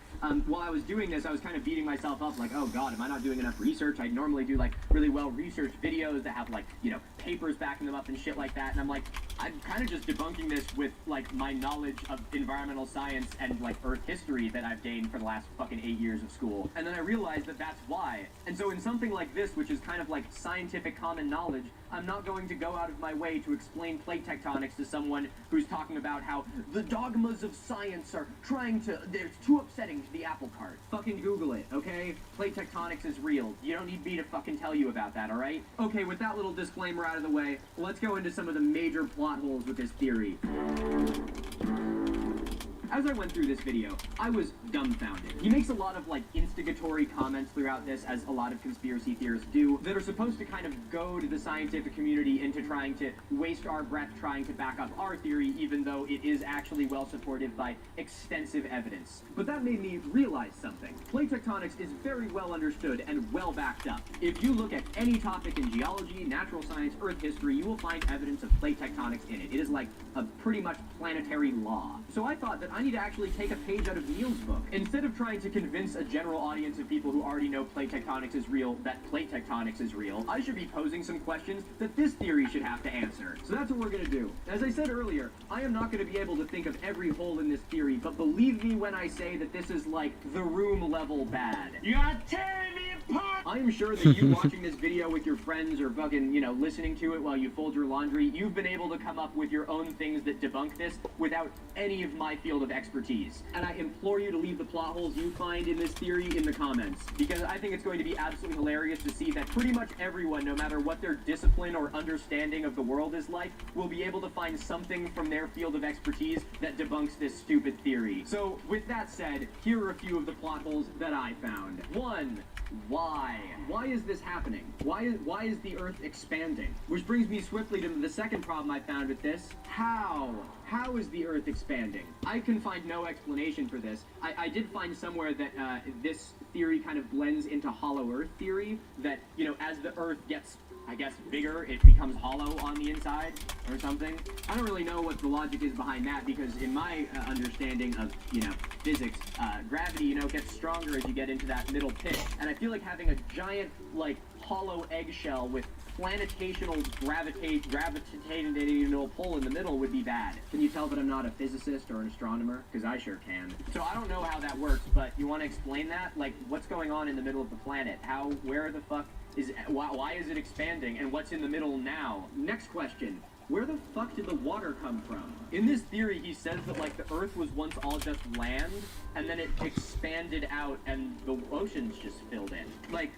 while I was doing this, I was kind of beating myself up like, oh god, am I not doing enough research? I normally do like really well researched videos that have like, you know, papers backing them up and shit like that, and I'm like, I'm kind of just debunking this with like my knowledge of environmental science and like Earth history that I've gained for the last fucking 8 years of school. And then I realized that that's why. And so in something like this, which is kind of like scientific common knowledge, I'm not going to go out of my way to explain plate tectonics to someone who's talking about how the dogmas of science are they're too upsetting to the apple cart. Fucking Google it, okay? Plate tectonics is real. You don't need me to fucking tell you about that, alright? Okay, with that little disclaimer out of the way, let's go into some of the major plot holes with this theory. As I went through this video, I was dumbfounded. He makes a lot of, like, instigatory comments throughout this, as a lot of conspiracy theorists do, that are supposed to kind of goad the scientific community into trying to waste our breath trying to back up our theory, even though it is actually well supported by extensive evidence. But that made me realize something. Plate tectonics is very well understood and well backed up. If you look at any topic in geology, natural science, Earth history, you will find evidence of plate tectonics in it. It is like a pretty much planetary law. So I thought that I need to actually take a page out of Neil's book. Instead of trying to convince a general audience of people who already know plate tectonics is real that plate tectonics is real, I should be posing some questions that this theory should have to answer. So that's what we're gonna do. As I said earlier, I am not gonna be able to think of every hole in this theory, but believe me when I say that this is like The Room level bad. You are tearing me apart! I am sure that you watching this video with your friends or fucking, you know, listening to it while you fold your laundry, you've been able to come up with your own things that debunk this without any of my field of expertise. And I implore you to leave the plot holes you find in this theory in the comments, because I think it's going to be absolutely hilarious to see that pretty much everyone, no matter what their discipline or understanding of the world is like, will be able to find something from their field of expertise that debunks this stupid theory. So, with that said, here are a few of the plot holes that I found. 1. Why? Why is this happening? Why is the Earth expanding? Which brings me swiftly to the second problem I found with this. How? How is the Earth expanding? I can find no explanation for this. I did find somewhere that this theory kind of blends into hollow Earth theory, that, you know, as the Earth gets, I guess, bigger, it becomes hollow on the inside, or something. I don't really know what the logic is behind that, because in my understanding of, you know, physics, gravity, you know, gets stronger as you get into that middle pit. And I feel like having a giant, like, hollow eggshell with planetational gravitational pull in the middle would be bad. Can you tell that I'm not a physicist or an astronomer? Because I sure can. So I don't know how that works, but you want to explain that? Like, what's going on in the middle of the planet? Where the fuck is, why is it expanding, and what's in the middle now? Next question. Where the fuck did the water come from? In this theory, he says that, like, the Earth was once all just land, and then it expanded out, and the oceans just filled in. Like,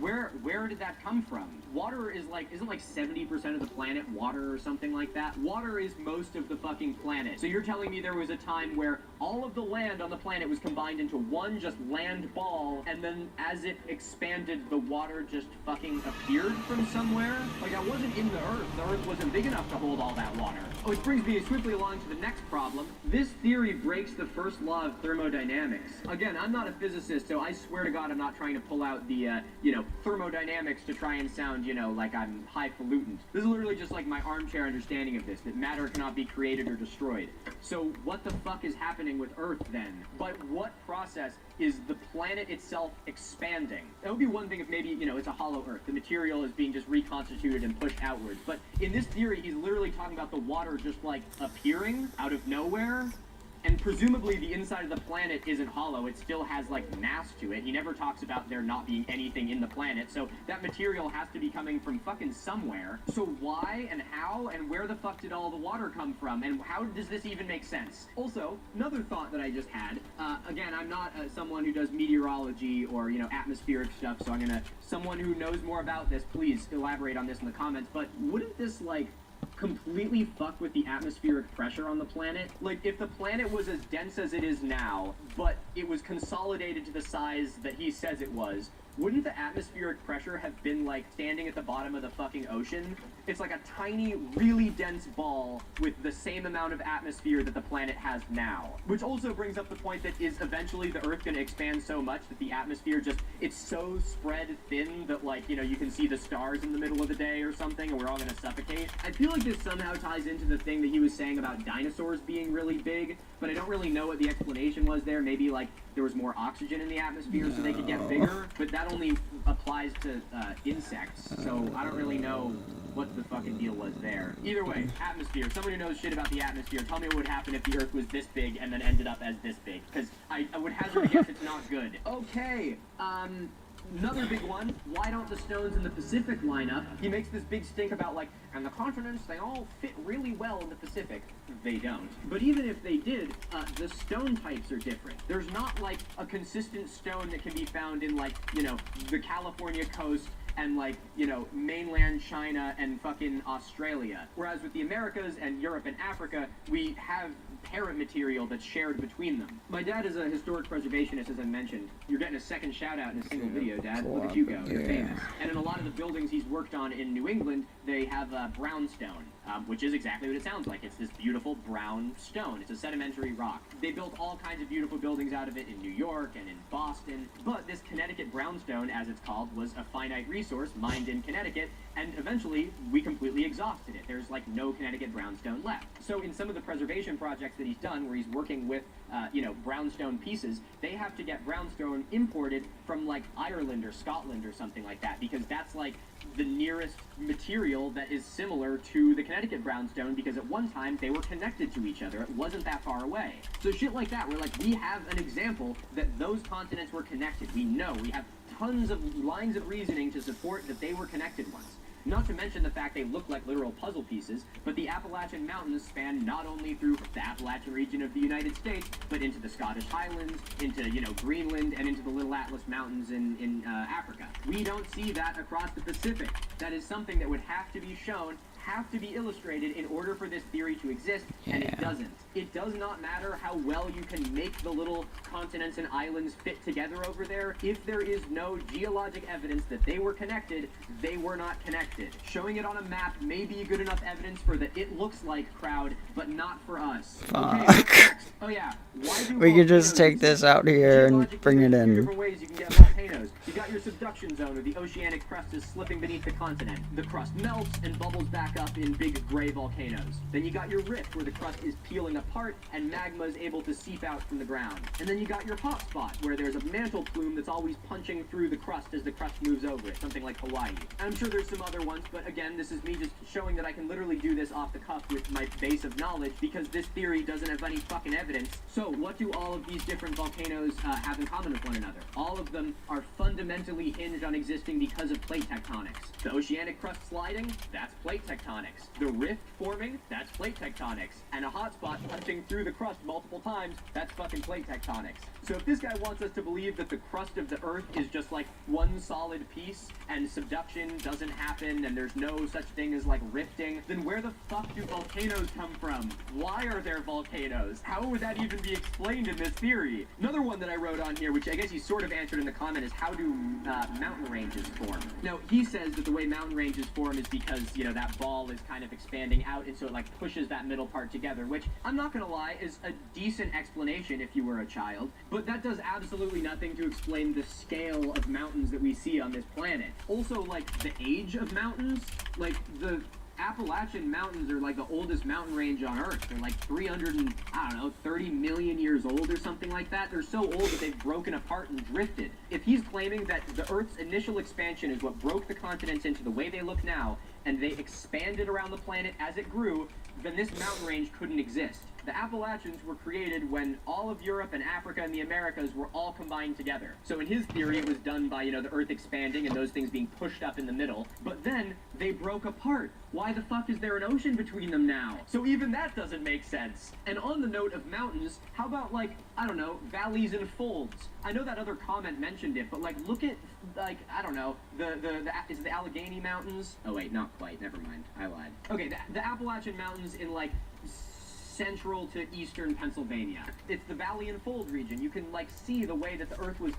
where did that come from? Water is like, isn't like 70% of the planet water or something like that? Water is most of the fucking planet. So you're telling me there was a time where all of the land on the planet was combined into one just land ball, and then as it expanded, the water just fucking appeared from somewhere? Like, that wasn't in the Earth. The Earth wasn't big enough to hold all that water. Which brings me swiftly along to the next problem. This theory breaks the first law of thermodynamics. Again, I'm not a physicist, so I swear to God I'm not trying to pull out the, you know, thermodynamics to try and sound, you know, like I'm highfalutin. This is literally just like my armchair understanding of this, that matter cannot be created or destroyed. So what the fuck is happening with Earth then? By what process is the planet itself expanding? That would be one thing if maybe, you know, it's a hollow Earth. The material is being just reconstituted and pushed outwards. But in this theory, he's literally talking about the water just, like, appearing out of nowhere. And presumably the inside of the planet isn't hollow, it still has, like, mass to it. He never talks about there not being anything in the planet, so that material has to be coming from fucking somewhere. So why and how and where the fuck did all the water come from, and how does this even make sense? Also, another thought that I just had, again, I'm not someone who does meteorology or, you know, atmospheric stuff, so someone who knows more about this, please elaborate on this in the comments, but wouldn't this, like, completely fuck with the atmospheric pressure on the planet? Like, if the planet was as dense as it is now, but it was consolidated to the size that he says it was, wouldn't the atmospheric pressure have been like standing at the bottom of the fucking ocean? It's like a tiny, really dense ball with the same amount of atmosphere that the planet has now. Which also brings up the point that is eventually the Earth going to expand so much that the atmosphere just, it's so spread thin that, like, you know, you can see the stars in the middle of the day or something and we're all going to suffocate. I feel like this somehow ties into the thing that he was saying about dinosaurs being really big, but I don't really know what the explanation was there. Maybe, like, there was more oxygen in the atmosphere so they could get bigger, but that only applies to insects, so I don't really know what the fucking deal was there. Either way, atmosphere. Someone who knows shit about the atmosphere, tell me what would happen if the Earth was this big and then ended up as this big, because I would hazard a guess it's not good. Okay, another big one, why don't the stones in the Pacific line up? He makes this big stink about, like, and the continents, they all fit really well in the Pacific. They don't. But even if they did, the stone types are different. There's not, like, a consistent stone that can be found in, like, you know, the California coast and, like, you know, mainland China and fucking Australia. Whereas with the Americas and Europe and Africa, we have parent material that's shared between them. My dad is a historic preservationist, as I mentioned. You're getting a second shout out in a single video, Dad. Look at you go. You're famous. And in a lot of the buildings he's worked on in New England, they have brownstone, which is exactly what it sounds like. It's this beautiful brown stone. It's a sedimentary rock. They built all kinds of beautiful buildings out of it in New York and in Boston. But this Connecticut brownstone, as it's called, was a finite resource mined in Connecticut, and eventually we completely exhausted it. There's like no Connecticut brownstone left. So in some of the preservation projects that he's done, where he's working with, you know, brownstone pieces, they have to get brownstone imported from like Ireland or Scotland or something like that, because that's like the nearest material that is similar to the Connecticut brownstone, because at one time they were connected to each other. It wasn't that far away. So shit like that, where like we have an example that those continents were connected. We know, we have tons of lines of reasoning to support that they were connected once. Not to mention the fact they look like literal puzzle pieces, but the Appalachian Mountains span not only through the Appalachian region of the United States, but into the Scottish Highlands, into, you know, Greenland, and into the Little Atlas Mountains in Africa. We don't see that across the Pacific. That is something that would have to be shown, have to be illustrated in order for this theory to exist, and it doesn't. It does not matter how well you can make the little continents and islands fit together over there. If there is no geologic evidence that they were connected, they were not connected. Showing it on a map may be good enough evidence for the it looks like crowd, but not for us. Okay, oh yeah, why do we could just take this out here and bring it in. Different ways you can get volcanoes. You got your subduction zone, where the oceanic crust is slipping beneath the continent. The crust melts and bubbles back up in big gray volcanoes. Then you got your rift, where the crust is peeling apart and magma is able to seep out from the ground. And then you got your hot spot, where there's a mantle plume that's always punching through the crust as the crust moves over it, something like Hawaii. I'm sure there's some other ones, but again, this is me just showing that I can literally do this off the cuff with my base of knowledge, because this theory doesn't have any fucking evidence. So what do all of these different volcanoes have in common with one another? All of them are fundamentally hinged on existing because of plate tectonics. The oceanic crust sliding, that's plate tectonics. The rift forming, that's plate tectonics. And a hot spot punching through the crust multiple times, that's fucking plate tectonics. So if this guy wants us to believe that the crust of the Earth is just like one solid piece, and subduction doesn't happen, and there's no such thing as like rifting, then where the fuck do volcanoes come from? Why are there volcanoes? How would that even be explained in this theory? Another one that I wrote on here, which I guess he sort of answered in the comment, is how do mountain ranges form? Now, he says that the way mountain ranges form is because, you know, that ball is kind of expanding out, and so it like pushes that middle part together, which, I'm not gonna lie, is a decent explanation if you were a child, but that does absolutely nothing to explain the scale of mountains that we see on this planet. Also, like, the age of mountains, like, the Appalachian Mountains are like the oldest mountain range on Earth. They're like 30 million years old or something like that. They're so old that they've broken apart and drifted. If he's claiming that the Earth's initial expansion is what broke the continents into the way they look now, and they expanded around the planet as it grew, then this mountain range couldn't exist. The Appalachians were created when all of Europe and Africa and the Americas were all combined together. So in his theory, it was done by, the Earth expanding and those things being pushed up in the middle. But then they broke apart. Why the fuck is there an ocean between them now? So even that doesn't make sense. And on the note of mountains, how about, I don't know, valleys and folds? I know that other comment mentioned it, but, look at, I don't know, is it the Allegheny Mountains? Oh, wait, not quite. Never mind. I lied. Okay, the Appalachian Mountains in, central to eastern Pennsylvania. It's the valley and fold region. You can, see the way that the Earth was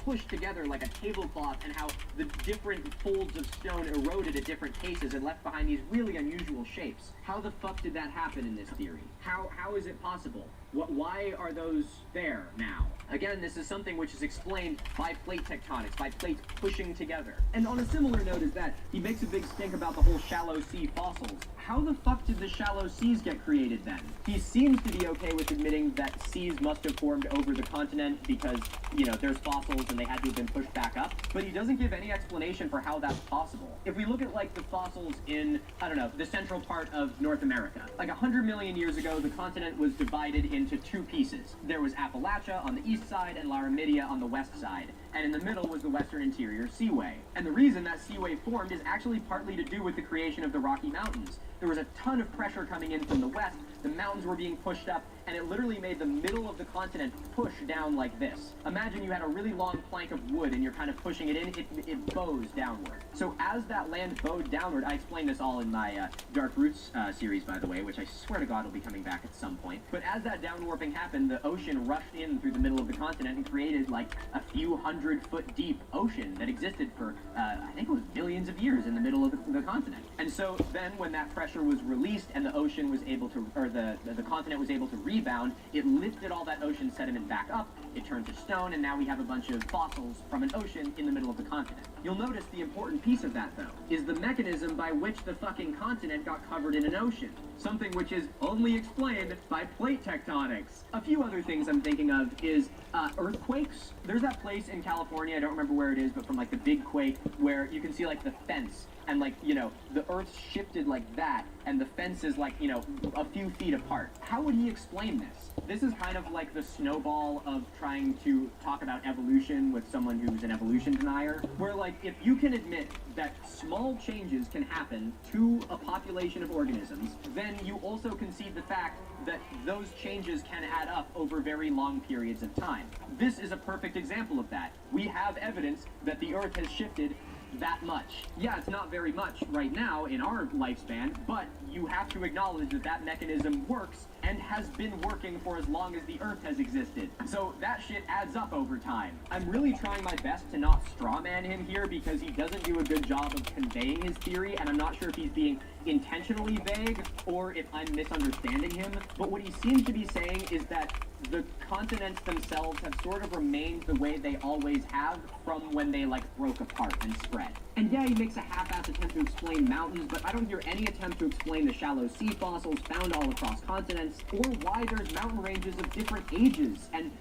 pushed together like a tablecloth and how the different folds of stone eroded at different paces and left behind these really unusual shapes. How the fuck did that happen in this theory? How is it possible? Why are those there now? Again, this is something which is explained by plate tectonics, by plates pushing together. And on a similar note is that he makes a big stink about the whole shallow sea fossils. How the fuck did the shallow seas get created then? He seems to be okay with admitting that seas must have formed over the continent because, there's fossils and they had to have been pushed back up, but he doesn't give any explanation for how that's possible. If we look at, the fossils in, I don't know, the central part of North America, 100 million years ago, the continent was divided into two pieces. There was Appalachia on the east side and Laramidia on the west side, and in the middle was the Western Interior Seaway. And the reason that seaway formed is actually partly to do with the creation of the Rocky Mountains. There was a ton of pressure coming in from the west, the mountains were being pushed up, and it literally made the middle of the continent push down like this. Imagine you had a really long plank of wood and you're kind of pushing it in, it bows downward. So as that land bowed downward, I explained this all in my Dark Roots series, by the way, which I swear to God will be coming back at some point. But as that downwarping happened, the ocean rushed in through the middle of the continent and created a few 100-foot deep ocean that existed for, I think it was billions of years in the middle of the continent. And so then when that pressure was released and the ocean was able to, or the continent was able to rebound, it lifted all that ocean sediment back up, it turned to stone, and now we have a bunch of fossils from an ocean in the middle of the continent. You'll notice the important piece of that, though, is the mechanism by which the fucking continent got covered in an ocean. Something which is only explained by plate tectonics. A few other things I'm thinking of is earthquakes. There's that place in California, I don't remember where it is, but from the big quake, where you can see the fence, and the earth shifted like that, and the fence is a few feet apart. How would he explain this? This is kind of like the snowball of trying to talk about evolution with someone who's an evolution denier, where if you can admit that small changes can happen to a population of organisms, then you also concede the fact that those changes can add up over very long periods of time. This is a perfect example of that. We have evidence that the Earth has shifted that much. Yeah, it's not very much right now in our lifespan, but you have to acknowledge that that mechanism works and has been working for as long as the Earth has existed. So that shit adds up over time. I'm really trying my best to not strawman him here because he doesn't do a good job of conveying his theory, and I'm not sure if he's being intentionally vague or if I'm misunderstanding him, but what he seems to be saying is that the continents themselves have sort of remained the way they always have from when they broke apart and spread. And yeah, he makes a half-assed attempt to explain mountains, but I don't hear any attempt to explain the shallow sea fossils found all across continents, or why there's mountain ranges of different ages, and,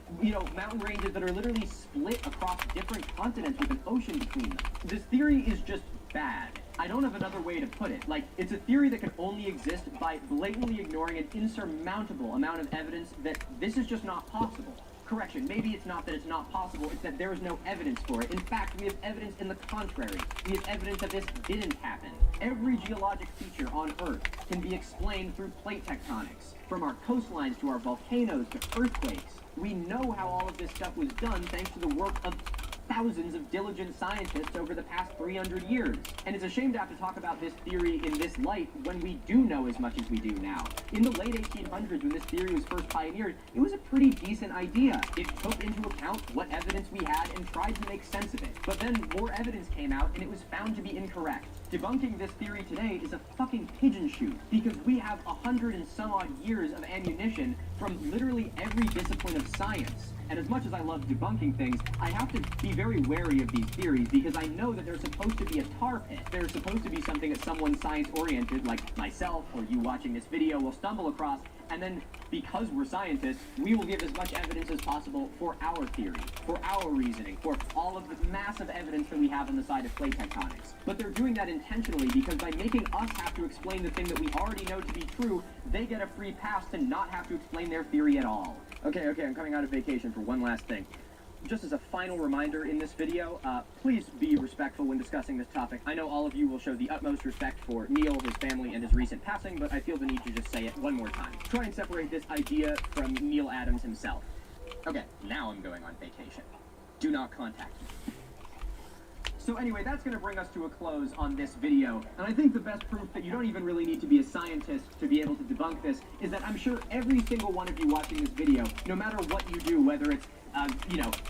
mountain ranges that are literally split across different continents with an ocean between them. This theory is just bad. I don't have another way to put it. It's a theory that can only exist by blatantly ignoring an insurmountable amount of evidence that this is just not possible. Correction, maybe it's not that it's not possible, it's that there is no evidence for it. In fact, we have evidence in the contrary. We have evidence that this didn't happen. Every geologic feature on Earth can be explained through plate tectonics. From our coastlines to our volcanoes to earthquakes. We know how all of this stuff was done thanks to the work of thousands of diligent scientists over the past 300 years. And it's a shame to have to talk about this theory in this light when we do know as much as we do now. In the late 1800s, when this theory was first pioneered, it was a pretty decent idea. It took into account what evidence we had and tried to make sense of it. But then more evidence came out and it was found to be incorrect. Debunking this theory today is a fucking pigeon shoot, because we have 100 and some odd years of ammunition from literally every discipline of science. And as much as I love debunking things, I have to be very wary of these theories because I know that they're supposed to be a tar pit. They're supposed to be something that someone science-oriented, like myself or you watching this video, will stumble across And then, because we're scientists, we will give as much evidence as possible for our theory, for our reasoning, for all of the massive evidence that we have on the side of plate tectonics. But they're doing that intentionally because by making us have to explain the thing that we already know to be true, they get a free pass to not have to explain their theory at all. Okay, I'm coming out of vacation for one last thing. Just as a final reminder in this video, please be respectful when discussing this topic. I know all of you will show the utmost respect for Neil, his family, and his recent passing, but I feel the need to just say it one more time. Try and separate this idea from Neil Adams himself. Okay, now I'm going on vacation. Do not contact me. So anyway, that's going to bring us to a close on this video, and I think the best proof that you don't even really need to be a scientist to be able to debunk this is that I'm sure every single one of you watching this video, no matter what you do, whether it's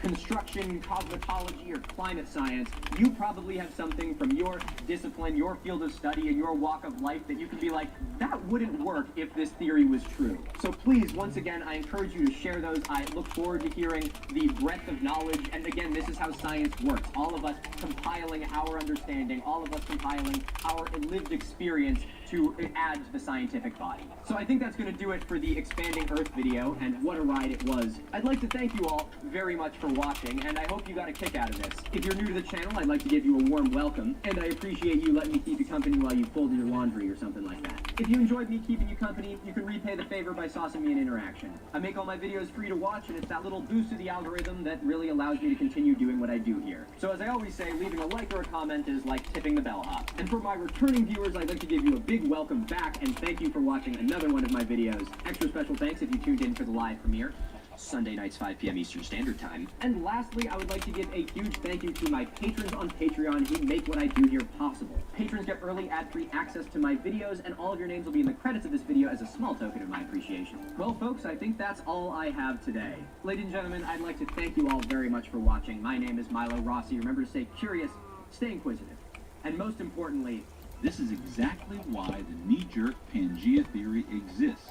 construction, cosmetology, or climate science, you probably have something from your discipline, your field of study, and your walk of life that you can be like, that wouldn't work if this theory was true. So please, once again, I encourage you to share those. I look forward to hearing the breadth of knowledge, and again, this is how science works. All of us compiling our understanding, all of us compiling our lived experience to add to the scientific body. So I think that's going to do it for the Expanding Earth video, and what a ride it was. I'd like to thank you all very much for watching, and I hope you got a kick out of this. If you're new to the channel, I'd like to give you a warm welcome, and I appreciate you letting me keep you company while you folded your laundry or something like that. If you enjoyed me keeping you company, you can repay the favor by saucing me an interaction. I make all my videos free to watch, and it's that little boost to the algorithm that really allows me to continue doing what I do here. So as I always say, leaving a like or a comment is like tipping the bellhop. And for my returning viewers, I'd like to give you a big welcome back, and thank you for watching another one of my videos. Extra special thanks if you tuned in for the live premiere. Sunday nights, 5 p.m. Eastern Standard Time. And lastly, I would like to give a huge thank you to my patrons on Patreon who make what I do here possible. Patrons get early ad-free access to my videos, and all of your names will be in the credits of this video as a small token of my appreciation. Well, folks, I think that's all I have today. Ladies and gentlemen, I'd like to thank you all very much for watching. My name is Milo Rossi. Remember to stay curious, stay inquisitive, and most importantly, This is exactly why the knee-jerk Pangea theory exists.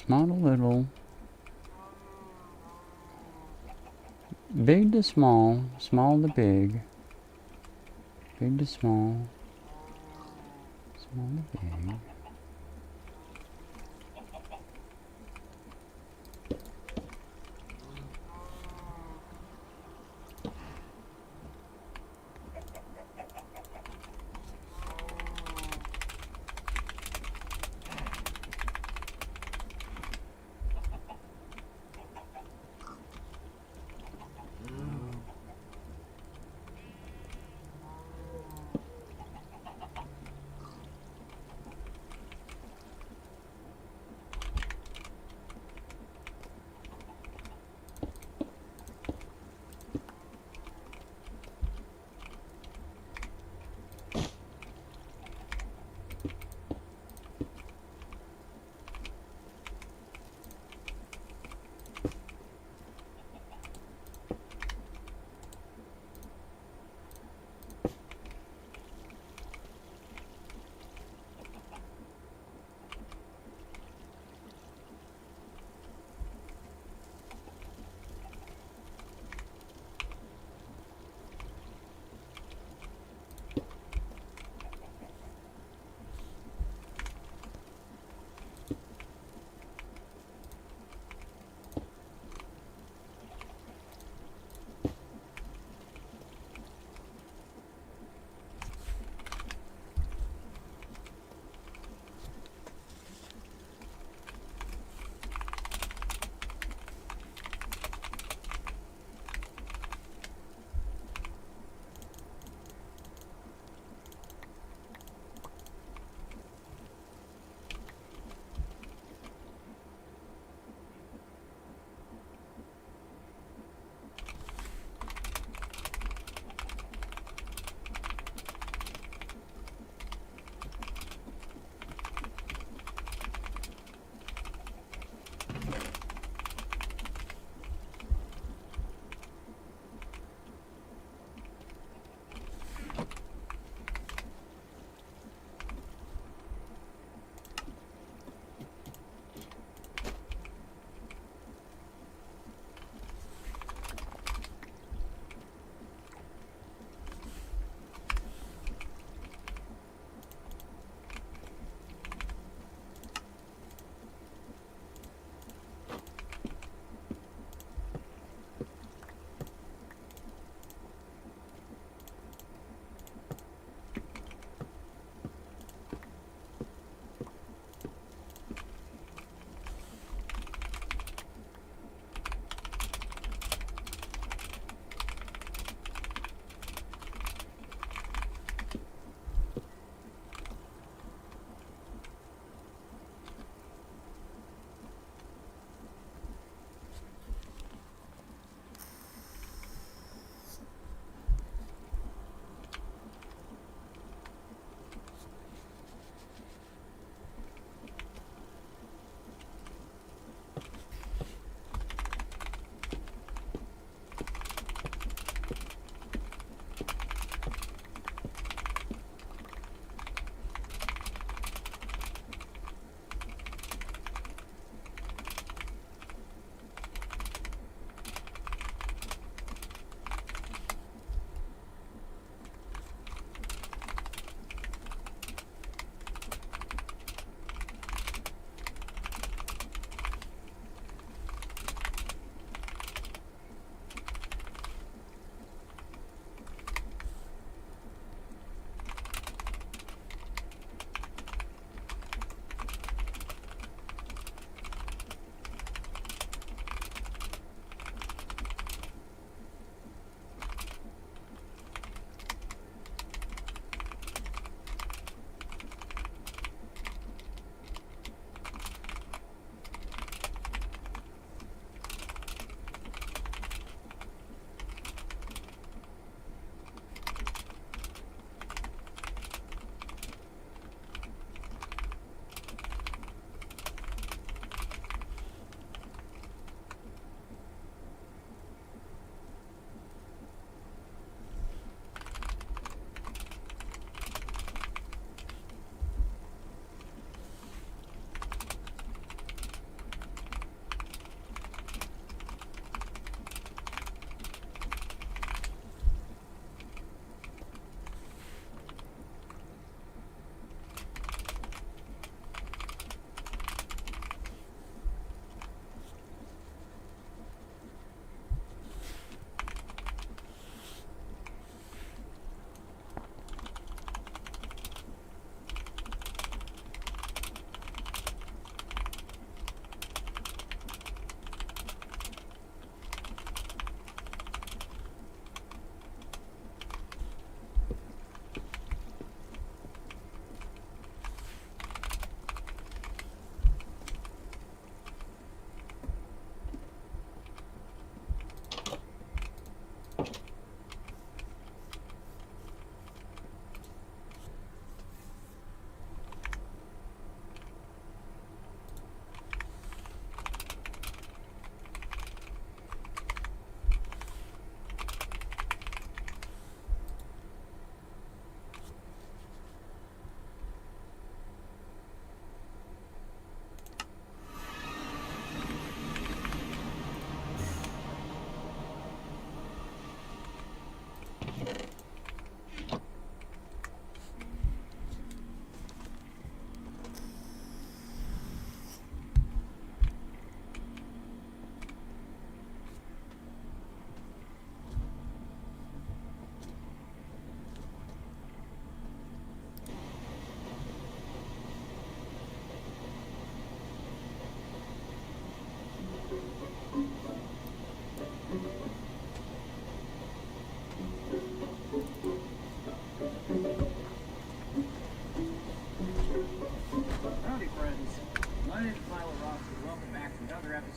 Small to little. Big to small. Small to big. Big to small. Small to big.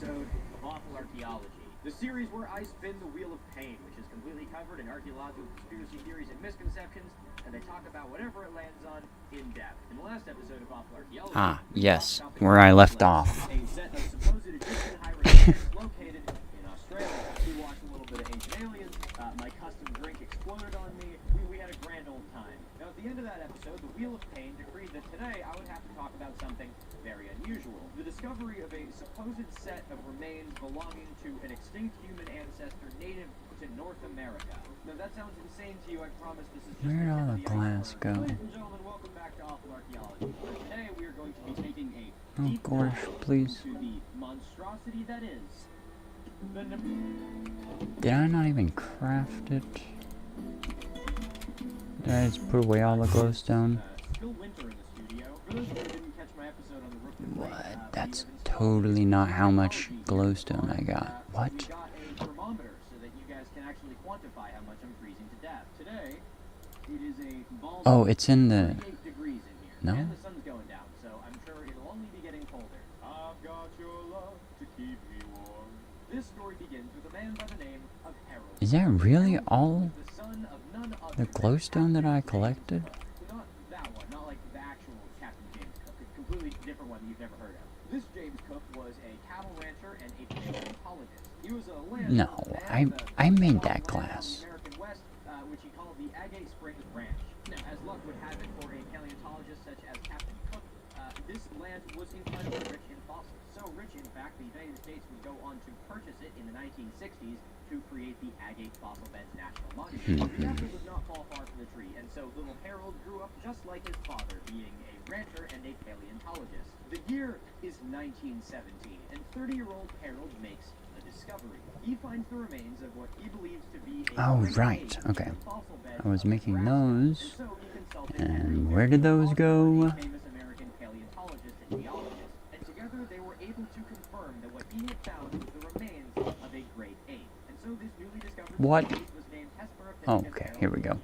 episode of Awful Archaeology, the series where I spin the wheel of pain, which is completely covered in archaeological conspiracy theories and misconceptions, and they talk about whatever it lands on in depth. In the last episode of Awful Archaeology, yes, where I left off. a set of supposed Egyptian hieroglyphics located in Australia. We watched a little bit of Ancient Aliens. My custom drink exploded on me. We had a grand old time. Now, at the end of that episode, the Wheel of Pain decreed that today I would have to talk about something very unusual. The discovery of a supposed set of remains belonging to an extinct human ancestor native to North America. Now, that sounds insane to you. I promise this is just Where'd all the glass go? Ladies and gentlemen, welcome back to Awful Archaeology. Today, we are going to be taking a Oh deep gosh, dive please. into the monstrosity that is the Did I not even craft it? Did I just put away all the glowstone? still winter in the studio. For those of you who didn't catch my episode on the roof of What? That's totally not how much glowstone I got. What? We got a thermometer so that you guys can actually quantify how much I'm freezing to death. Today, it is a balmy Oh, it's in the... 38 degrees in here. No? And the sun's going down, so I'm sure it'll only be getting colder. I've got your love to keep me warm. This story begins with a man by the name of Harold. Is that really all The son of none other the glowstone that I collected? Not that one, not like the actual Captain James Cook. It's a completely different one that you've never heard of. This James Cook was a cattle rancher and a paleontologist. He was a landowner No, and I made farmed that land on glass. the American West, which he called the Agate Springs Ranch. Now, as luck would have it for a paleontologist such as Captain Cook, this land was incredibly rich in fossils. So rich, in fact, the United States would go on to purchase it in the 1960s to create the Agate Fossil Beds National Monument. The apple did not fall far from the tree, and so little Harold grew up just like his father, being a rancher and a paleontologist. The year is 1917, and 30-year-old Harold makes a discovery. He finds the remains of what he believes to be a Oh, great right. age Okay. of fossil beds I was of making Nebraska. those. And so he consulted And where did those go? a famous American paleontologist and geologist, and together they were able to confirm that what he had found was the remains of a great ape. And so this newly discovered What? species was named Hesperornis. Oh, okay, here we go.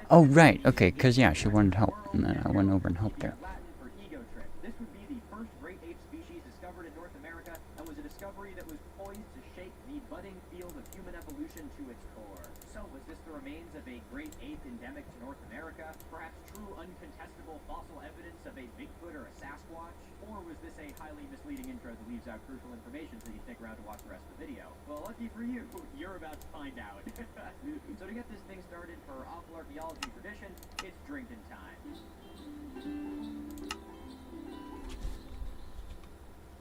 Oh, right, okay, because, yeah, she wanted help, and then I went over and helped her. Latin for ego trip. This would be the first great ape species discovered in North America, and was a discovery that was poised to shake the budding field of human evolution to its core. So, was this the remains of a great ape endemic to North America? Perhaps true, uncontestable fossil evidence of a Bigfoot or a Sasquatch? Or was this a highly misleading intro that leaves out crucial information so you stick around to watch the rest of the video? Well, lucky for you, you're about to find out. So to get this thing started for Awful Archaeology tradition, it's drinking time.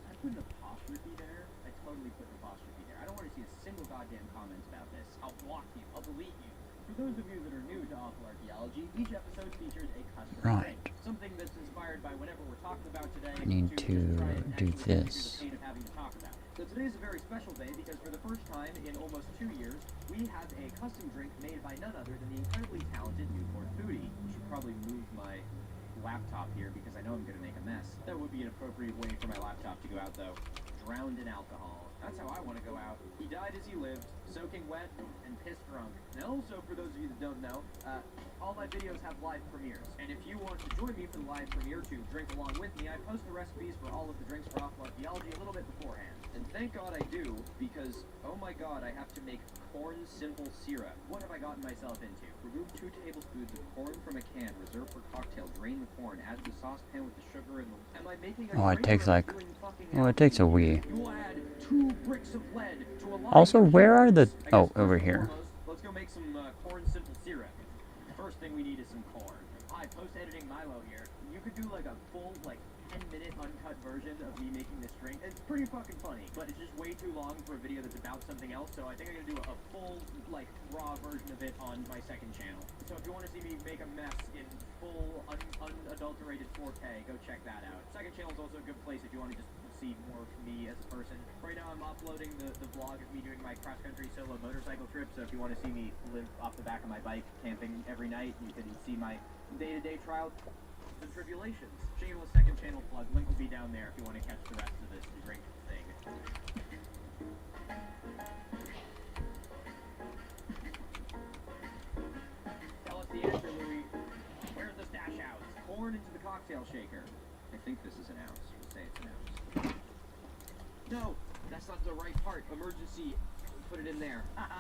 I put an apostrophe there. I totally put an apostrophe there. I don't want to see a single goddamn comment about this. I'll block you. I'll delete you. For those of you that are new to Awful Archaeology, each episode features a custom Right. thing, something that's inspired by whatever we're talking about today. I need just to try and do actually get this. through the pain of having to talk about it. So today is a very special day because for the first time in almost 2 years, we have a custom drink made by none other than the incredibly talented Newport Foodie. I should probably move my laptop here because I know I'm going to make a mess. That would be an appropriate way for my laptop to go out, though. Drowned in alcohol. That's how I want to go out. He died as he lived, soaking wet and piss drunk. And also, for those of you that don't know, all my videos have live premieres. And if you want to join me for the live premiere to drink along with me, I post the recipes for all of the drinks for Awful Archaeology a little bit beforehand. And thank God I do, because, oh my god, I have to make corn simple syrup. What have I gotten myself into? Remove 2 tablespoons of corn from a can, reserve for cocktail, drain the corn, add the saucepan with the sugar and the... Am I making a Oh, it takes grater like... doing fucking Well, it takes a wee. You will add 2 bricks of lead to a line Also, of where are the... I guess Oh, first over and here. foremost, let's go make some corn simple syrup. First thing we need is some corn. Hi, post-editing Milo here. You could do like a full, 10-minute uncut version of me making this drink. It's pretty fucking funny, but it's just way too long for a video that's about something else, so I think I'm gonna do a full, raw version of it on my second channel. So if you want to see me make a mess in full, unadulterated 4K, go check that out. Second channel is also a good place if you want to just see more of me as a person. Right now I'm uploading the vlog of me doing my cross-country solo motorcycle trip, so if you want to see me live off the back of my bike camping every night, you can see my day-to-day trials and tribulations. Shameless second channel plug, link will be down there if you want to catch the rest of this drink thing. Tell us the answer, Louis. Where's the stash house? Corn into the cocktail shaker. I think this is an ounce. We'll say it's an ounce. No, That's not the right part. Emergency. Put it in there. I'm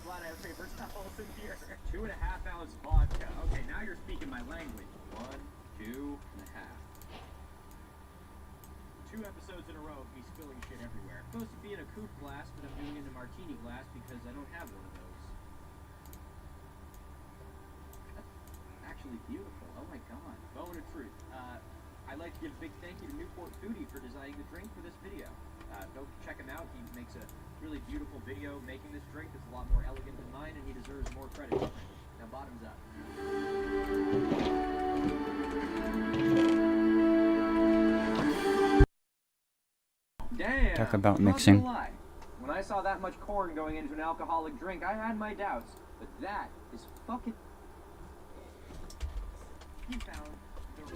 glad I have paper towels in here. 2.5 ounce vodka. Okay, now you're speaking my language. 1, 2.5. 2 episodes in a row of me spilling shit everywhere. Supposed to be in a coupe glass, but I'm doing it in a martini glass because I don't have one of those. That's actually beautiful. Oh my god. Moment of truth. I'd like to give a big thank you to Newport Foodie for designing the drink for this video. Go check him out. He makes a really beautiful video making this drink. It's a lot more elegant than mine, and he deserves more credit. Now, bottoms up. Damn! Talk about I'm not mixing. gonna lie. When I saw that much corn going into an alcoholic drink, I had my doubts. But that is fucking... He found the...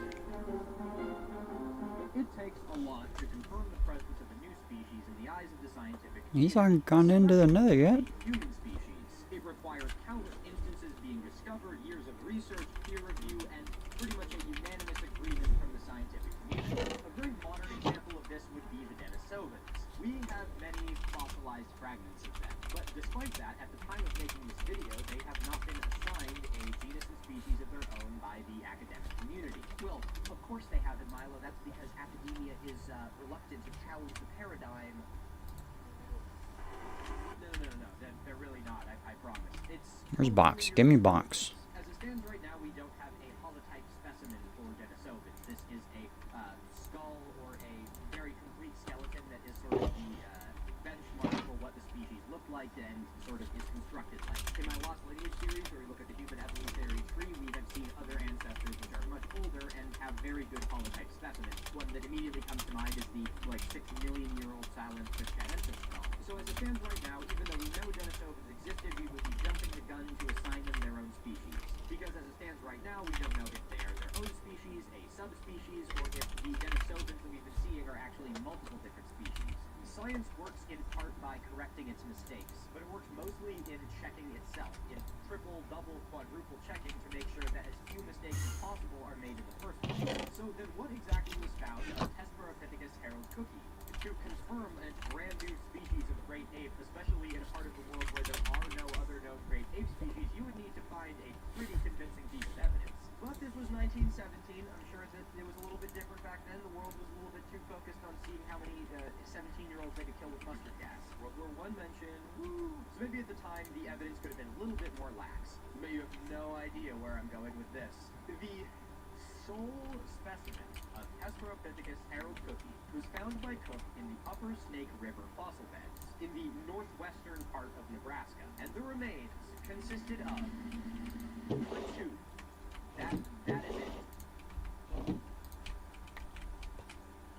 It takes a lot to confirm the presence of a new species in the eyes of the scientific community. He's not gone into the nether yet. Human species. It requires countless instances being discovered, years of research, peer review, and pretty much a unanimous agreement from the scientific community. A very modern example of this would be the Denisovans. We have many fossilized fragments of them, but despite that, at the time of making this video, they have not been assigned a genus and species of their own by the academic community. Well, of course they haven't, Milo. That's because academia is reluctant to challenge the paradigm. No. They're really not, I promise. Where's box? Give me box. As it stands right now, we don't have a holotype specimen for Denisovans. This is a skull or a very complete skeleton that is sort of the benchmark for what the species look like and sort of is constructed like. In my Lost Lineage series, where we look at the human evolutionary tree, we have seen other ancestors which are much older and have very good holotype specimens. One that immediately comes to mind is the 6 million year old silent Precipitate skull. So as it stands right now, even though we know Denisovans existed, we would be jumping the gun to assign them their own species. Because as it stands right now, we don't know if they are their own species, a subspecies, or if the Denisovans that we've been seeing are actually multiple different species. Science works in part by correcting its mistakes, but it works mostly in checking itself, in triple, double, quadruple checking to make sure that as few mistakes as possible are made in the first place. So then what exactly was found on Precipitate Harold Cookie? To confirm a brand new species of great ape, especially in a part of the world where there are no other known great ape species, you would need to find a pretty convincing piece of evidence. But this was 1917. I'm sure that it was a little bit different back then. The world was a little bit too focused on seeing how many 17-year-olds they could kill with mustard gas. World War I mentioned, woo! So maybe at the time the evidence could have been a little bit more lax. But you have no idea where I'm going with this. The sole specimen of Precipitate Harold Cookie was found by Cook in the Upper Snake River fossil beds in the northwestern part of Nebraska, and the remains consisted of a tooth. That is it.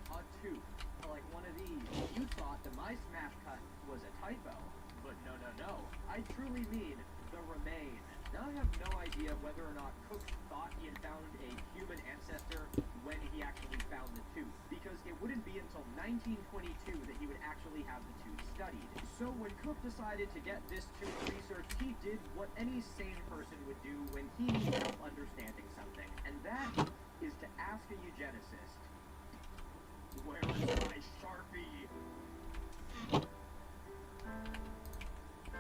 A tooth, like one of these. You thought that my smash cut was a typo, but no. I truly mean the remains. Now I have no idea whether or not Cook thought he had found a human ancestor when he actually found the tooth, because it wouldn't be until 1922 that he would actually have the tooth studied. So when Cook decided to get this tooth researched, he did what any sane person would do when he needs help understanding something, and that is to ask a eugenicist, where is my Sharpie?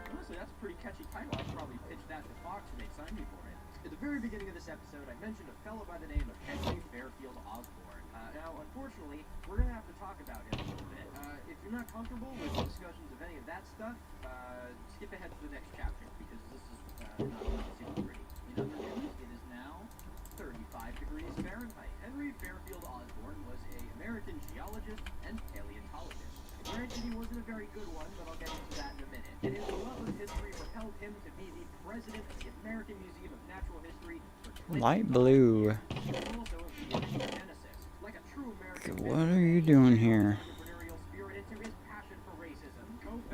Honestly, that's a pretty catchy title. I'd probably pitch that to Fox and they'd sign me for it. At the very beginning of this episode, I mentioned a fellow by the name of Henry Fairfield Osborne. Now, unfortunately, we're going to have to talk about him a little bit. If you're not comfortable with discussions of any of that stuff, skip ahead to the next chapter, because this is not super pretty. In other news, it is now 35 degrees Fahrenheit. Henry Fairfield Osborne was an American geologist and paleontologist. Granted, he wasn't a very good one, but I'll get into that in a minute. And his love of history propelled him to be the president of the American Museum of Natural History for 20 Light blue. He was also a eugenicist. Like a true American, What are you doing here? entrepreneurial spirit into his passion for racism.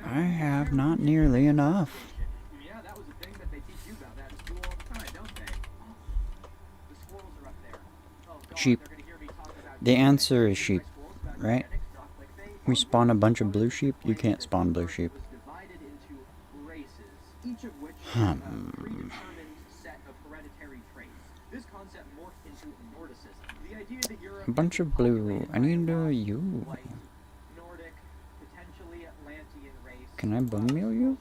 I have not nearly enough. Yeah, that was a thing that they teach you about that in school all the time, don't they? The squirrels are up there. Oh, God, Sheep. they're gonna hear me talk about The answer is sheep, squirrels about right? genetics, stuff like they We spawn a bunch of blue sheep. You can't spawn blue sheep. was divided into races, each of which had a predetermined set of hereditary traits. This concept morphed into Nordicism. The idea that Europe A bunch of blue. I need to you. white, Nordic, potentially Can I windmill you?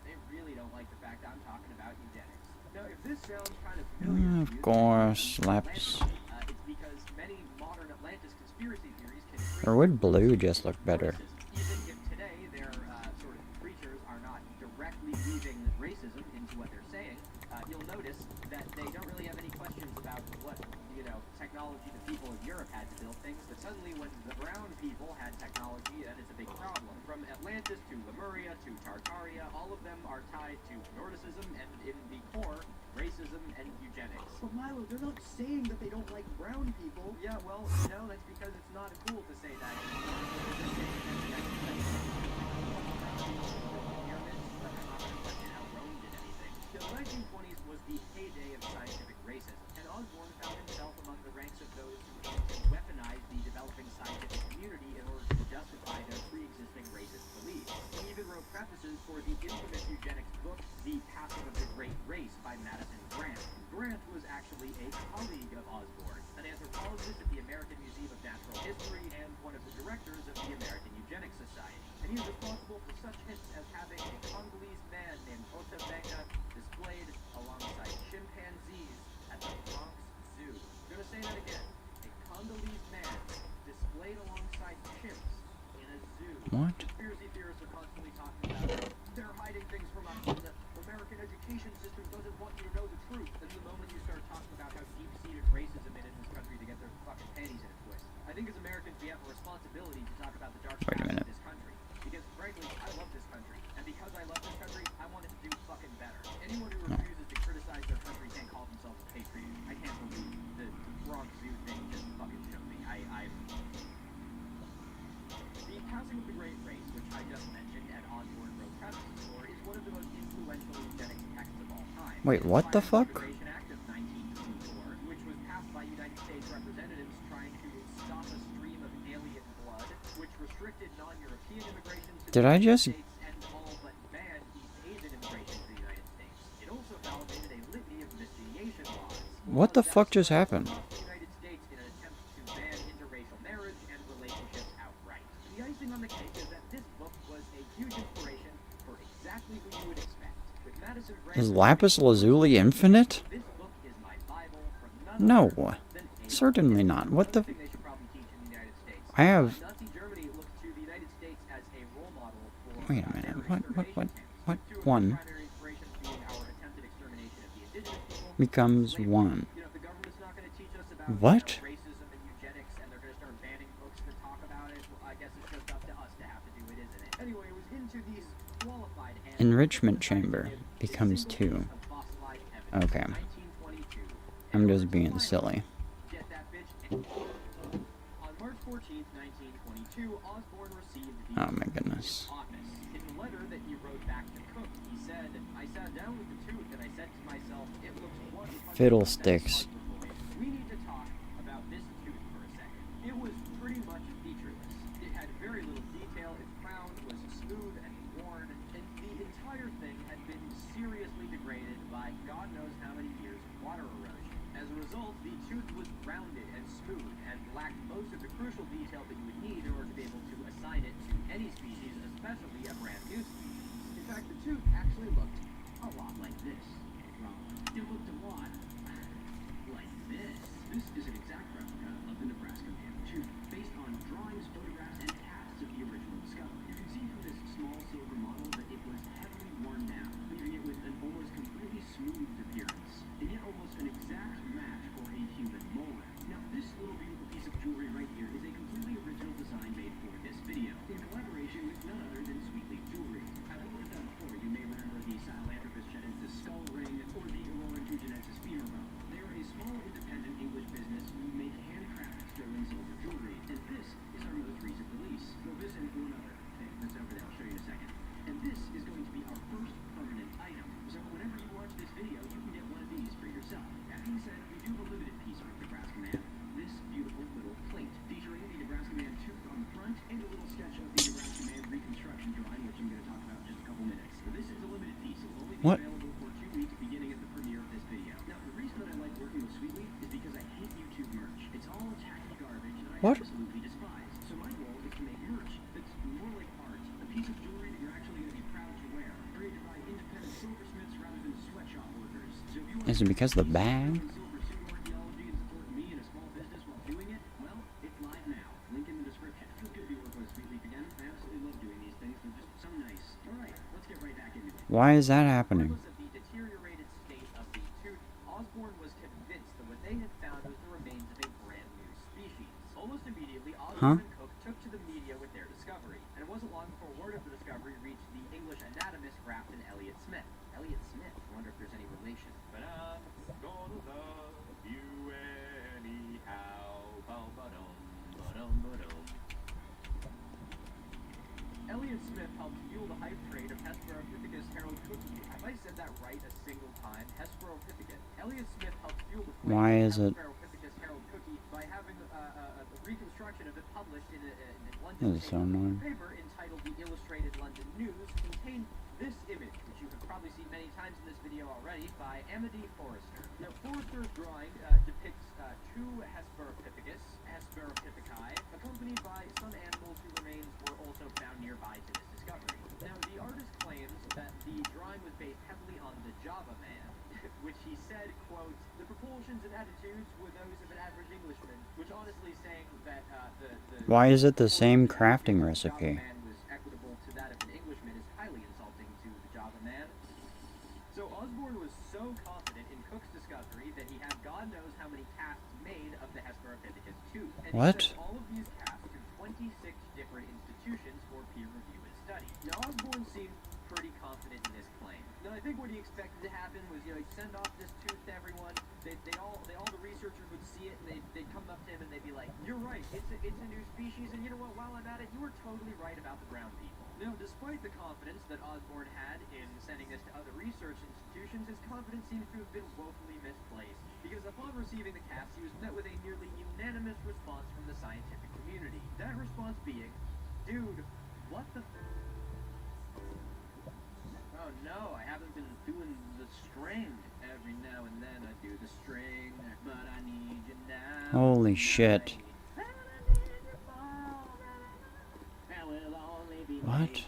They really don't like the fact I'm talking about eugenics. Now, if this sounds kind of familiar Of course, Lapis. it's because many modern Atlantis conspiracy theories can Or would blue just look better? even if today their sort of creatures are not directly weaving racism into what they're saying, you'll notice that they don't really have any questions about what, technology the people of Europe had to build things, but suddenly when the brown people had technology, then it's a big problem. From Atlantis to Lemuria to Tartaria, all of them are tied to Nordicism and, in the core, racism and eugenics. But Milo, they're not saying that they don't like brown people. Yeah, well, that's because it's not cool to say that. The 1920s was the heyday of scientific racism, and Osborne found himself among the ranks of those who aimed to weaponize the developing scientific community in order to justify their pre-existing racist beliefs. He even wrote prefaces for the infamous eugenics book, The Passing of the Great Race by Madison Grant. Grant was actually a colleague of Osborne, an anthropologist at the American Museum of Natural History and one of the directors of the American Eugenics Society. And he was responsible for such hits as having a Congolese man named Ota Benga displayed alongside chimpanzees at the Bronx Zoo. I'm gonna say that again. A Congolese man displayed alongside chimps in a zoo. What? Conspiracy theorists are constantly talking about they're hiding things from us, and the American education system doesn't want you to know the truth. And the moment you start talking about how deep-seated racism is in this country, to get their fucking panties in a twist. I think as Americans we have a responsibility to talk about the dark Wait a past minute. of this country. Because frankly, I love this country. And because I love this country, I want it to do fucking better. Anyone who refuses to criticize their country can't call themselves a patriot. I can't believe the Bronx Zoo thing just fucking shook me. The Passing of the Great Race, which I just mentioned and Osborne wrote prefaces for, is one of the most influential eugenics texts of all time. Wait, what the fuck? Immigration Act of 1924, which was passed by United States representatives trying to stop a stream of alien blood, which restricted non-European immigration to Did the I United just- States and all but banned East Asian immigration to the United States. It also validated a litany of miscegenation laws. What the fuck just happened? Across the United States in an attempt to ban interracial marriage and relationships outright. The icing on the cake is that this book was a huge inspiration for exactly who you would expect. With Madison Grant, Is Lapis Lazuli infinite? this book is my Bible from none No. other than Adolf Certainly Hitler. not. What the... Thing they should probably teach in the United States. I have... Nazi Germany looked to the United States as a role model for Wait a minute. What extermination one camps. Two of the primary inspirations being our attempted extermination of the indigenous people. becomes slavery. one? If the government's not going to teach us about What? racism and eugenics, and they're going to start banning books that talk about it, well, I guess it's just up to us to have to do it, isn't it? Anyway, it was into these qualified hands. Enrichment chamber becomes two. Okay. I'm just being silly. Get that bitch. On March 14th, 1922, Osborne received the Oh my goodness. office. In the letter that he wrote back to Cook, he said, I sat down with the tooth and I said to myself, it looks 100% Fiddlesticks. We need to talk about this tooth for a second. It was pretty much featureless. It had very little detail. Its crown was smooth and worn, and the entire thing had been seriously degraded by God knows how many years of water erosion. As a result, the tooth was rounded and smooth and lacked most of the crucial detail that you would need in order to be able to assign it to any species, especially a brand new species. In fact, the tooth actually looked a lot like this. Well, it looked a lot like this. This is an exact replica of the Nebraska man tooth, based on drawings, photographs, and casts of the original discovery. You can see from this small silver model that it was heavily worn down, leaving it with an almost completely smooth appearance, and yet almost an exact match for a human molar. Now, this little beautiful piece of jewelry right here is a completely original design made for this video, in collaboration with none other than Sweetleaf Jewelry. I've looked at them before. You may remember the Sahelanthropus the skull ring, or the Aurora Tugenensis femur bone. They're a small independent English business who make handcrafted sterling silver jewelry, and this is our most recent release. Well, this and one other thing that's over there, I'll show you in a second. And this is going to be our first permanent item. So whenever you watch this video, you can get one of these for yourself. That being said, we do have a limited piece of Nebraska Man. This beautiful little plate featuring the Nebraska Man tooth on the front and a little sketch of the Nebraska Man reconstruction drawing, which I'm going to talk about in just a couple minutes. So this is a limited piece. It will only be What? available for 2 weeks beginning at the premiere of this video. Now, the reason that I like working with Sweetleaf is because I hate YouTube merch. It's all tacky garbage that I What? absolutely despise. So my goal is to make merch that's more like art, a piece of jewelry that you're actually going Is it because of the bag? Why is that happening? Huh? Took to the media with their discovery, and it wasn't long before word of the discovery reached the English anatomist Grafton Elliot Smith. Elliot Smith, I wonder if there's any relation. But I'm gonna love you anyhow. Ba-dum-ba-dum. Elliot Smith helped fuel the hype train of Hesperopithecus Harold Cookie. Have I said that right a single time? Hesperopithecus. Elliot Smith helped fuel the Why is it? Hesperopithecus Harold Cookie by having a reconstruction of it published in This is so annoying. paper entitled The Illustrated London News contained this image, which you have probably seen many times in this video already, by Amity Forrester. Now, Forrester's drawing depicts two Hesperopitheci, accompanied by some animals whose remains were also found nearby to this discovery. Now, the artist claims that the drawing was based heavily on the Java Man, which he said, quote, "The propulsions and attitudes were those of an average Englishman," which honestly saying that Why is it the same crafting recipe? was equitable to that of an Englishman is highly insulting to the Java Man. So Osborne was so confident in Cook's discovery that he had God knows how many casts made of the Hesperopithecus tooth. And What? he sent all of these casts to 26 different institutions for peer review and study. Now Osborne seemed pretty confident in this claim. Now I think what he expected to happen was, you know, he'd send off this tooth to everyone. All the researchers would see it, and they'd come up to him and they'd be like, "You're right, it's a new species, and you know what, while I'm at it, you were totally right about the brown people." Now, despite the confidence that Osborne had in sending this to other research institutions, his confidence seems to have been woefully misplaced, because upon receiving the cast, he was met with a nearly unanimous response from the scientific community. That response being, "Dude, what the oh no, I haven't been doing the string. Every now and then I do the string, but I need you now." Holy shit. What?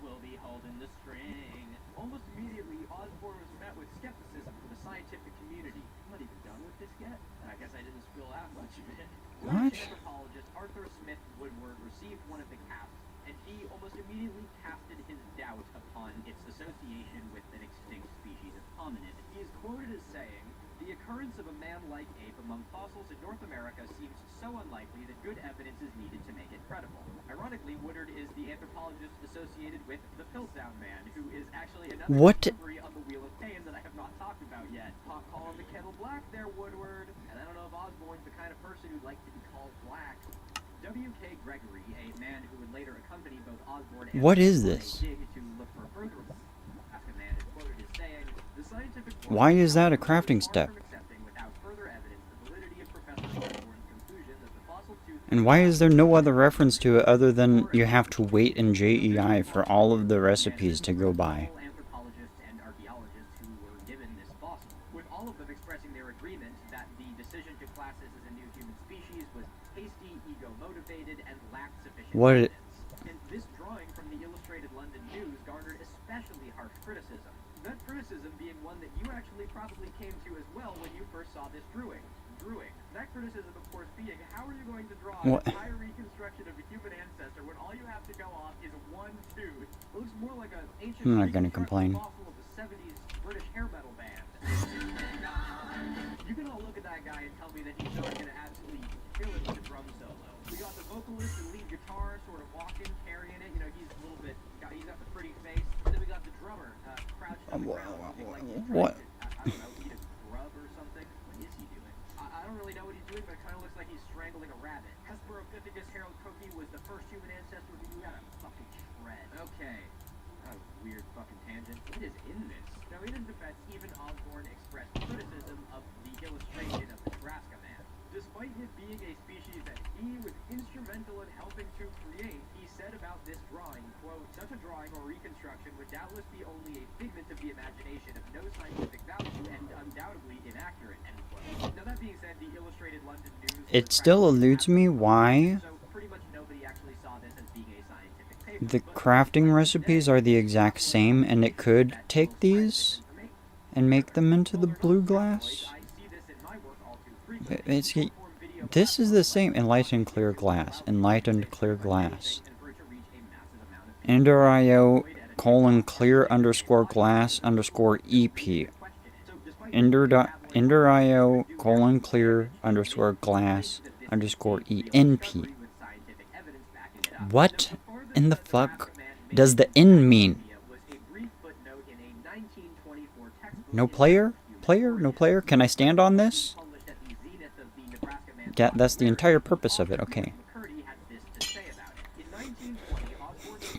We'll be holding the string. Almost immediately, Osborne was met with skepticism from the scientific community. I'm not even done with this yet. I guess I didn't spill out much of it. What? Anthropologist Arthur Smith Woodward received one of the casts, and he almost immediately casted his doubt upon its association with an extinct species of hominid. He is quoted as saying, "The occurrence of a man-like ape among fossils in North America seems so unlikely that good evidence is needed to make it credible." Ironically, Woodward is the anthropologist associated with the Piltdown Man, who is actually another discovery on the Wheel of Fame that I have not talked about yet. Pop calling the kettle black there, Woodward. And I don't know if Osborne's the kind of person who'd like to be called black. W.K. Gregory, a man who would later accompany both Osborne and What is this? to look for further. After man is quoted as saying, "The scientific Why is that a crafting step? And why is there no other reference to it other than you have to wait in JEI for all of the recipes to go by? Anthropologists and archaeologists who were given this fossil, with all of them expressing their agreement that the decision to class this as a new human species was hasty, ego-motivated, and lacked sufficient evidence. And this drawing from the Illustrated London News garnered especially harsh criticism. That criticism being one that you actually probably came to as well when you first saw this drawing. That criticism, of course, being, how are you going to draw an entire reconstruction of a human ancestor when all you have to go off is one tooth? It looks more like an ancient I'm not gonna complain. fossil of the 70s British hair metal band. You can all look at that guy and tell me that he's not going to absolutely kill it with a drum solo. We got the vocalist and lead guitar sort of walking, carrying it. You know, he's a little bit, he's got the pretty face. And then we got the drummer crouched on the ground, looking like he's trying to, I don't know, eat a grub or something. What is he doing? I don't really know what he's doing, but it kind of looks like he's strangling a rabbit. Hesperopithecus Harold Cookie was the first human ancestor who knew how to fucking shred. Okay. That was a weird fucking tangent. What is in this? Now, in his defense, even Osborne expressed criticism of the illustration of the Nebraska Man. Despite it being a species that he was instrumental in helping to create, he said about this drawing, quote, "Such a drawing or reconstruction would doubtless be only a figment of the imagination of no scientific value and undoubtedly inaccurate," end quote. Now, that being said, the Illustrated London News... It still eludes me why so pretty much nobody actually saw this as being a scientific paper. the crafting recipes are the exact same, and it could take these and make them into the blue glass. This is the same. Enlightened clear glass. Enlightened clear glass. Ender.io clear underscore glass underscore EP. Ender.io clear underscore glass underscore ENP. What in the fuck does the N mean? No player? No player? Can I stand on this? Yeah, that's the entire purpose of it. Okay.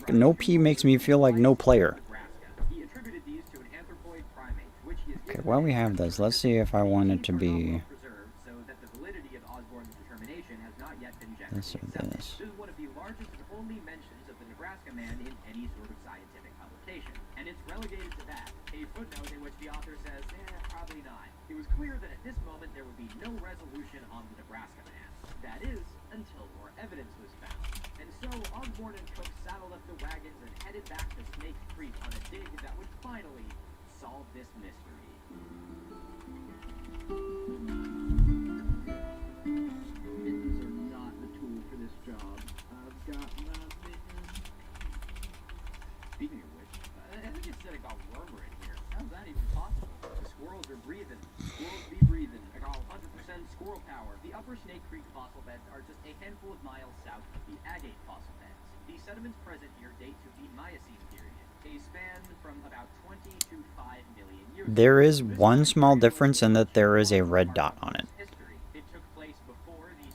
No P makes me feel like no player. Okay, while we have this, let's see if I want it to be this or this. There is one small difference in that there is a red dot on it.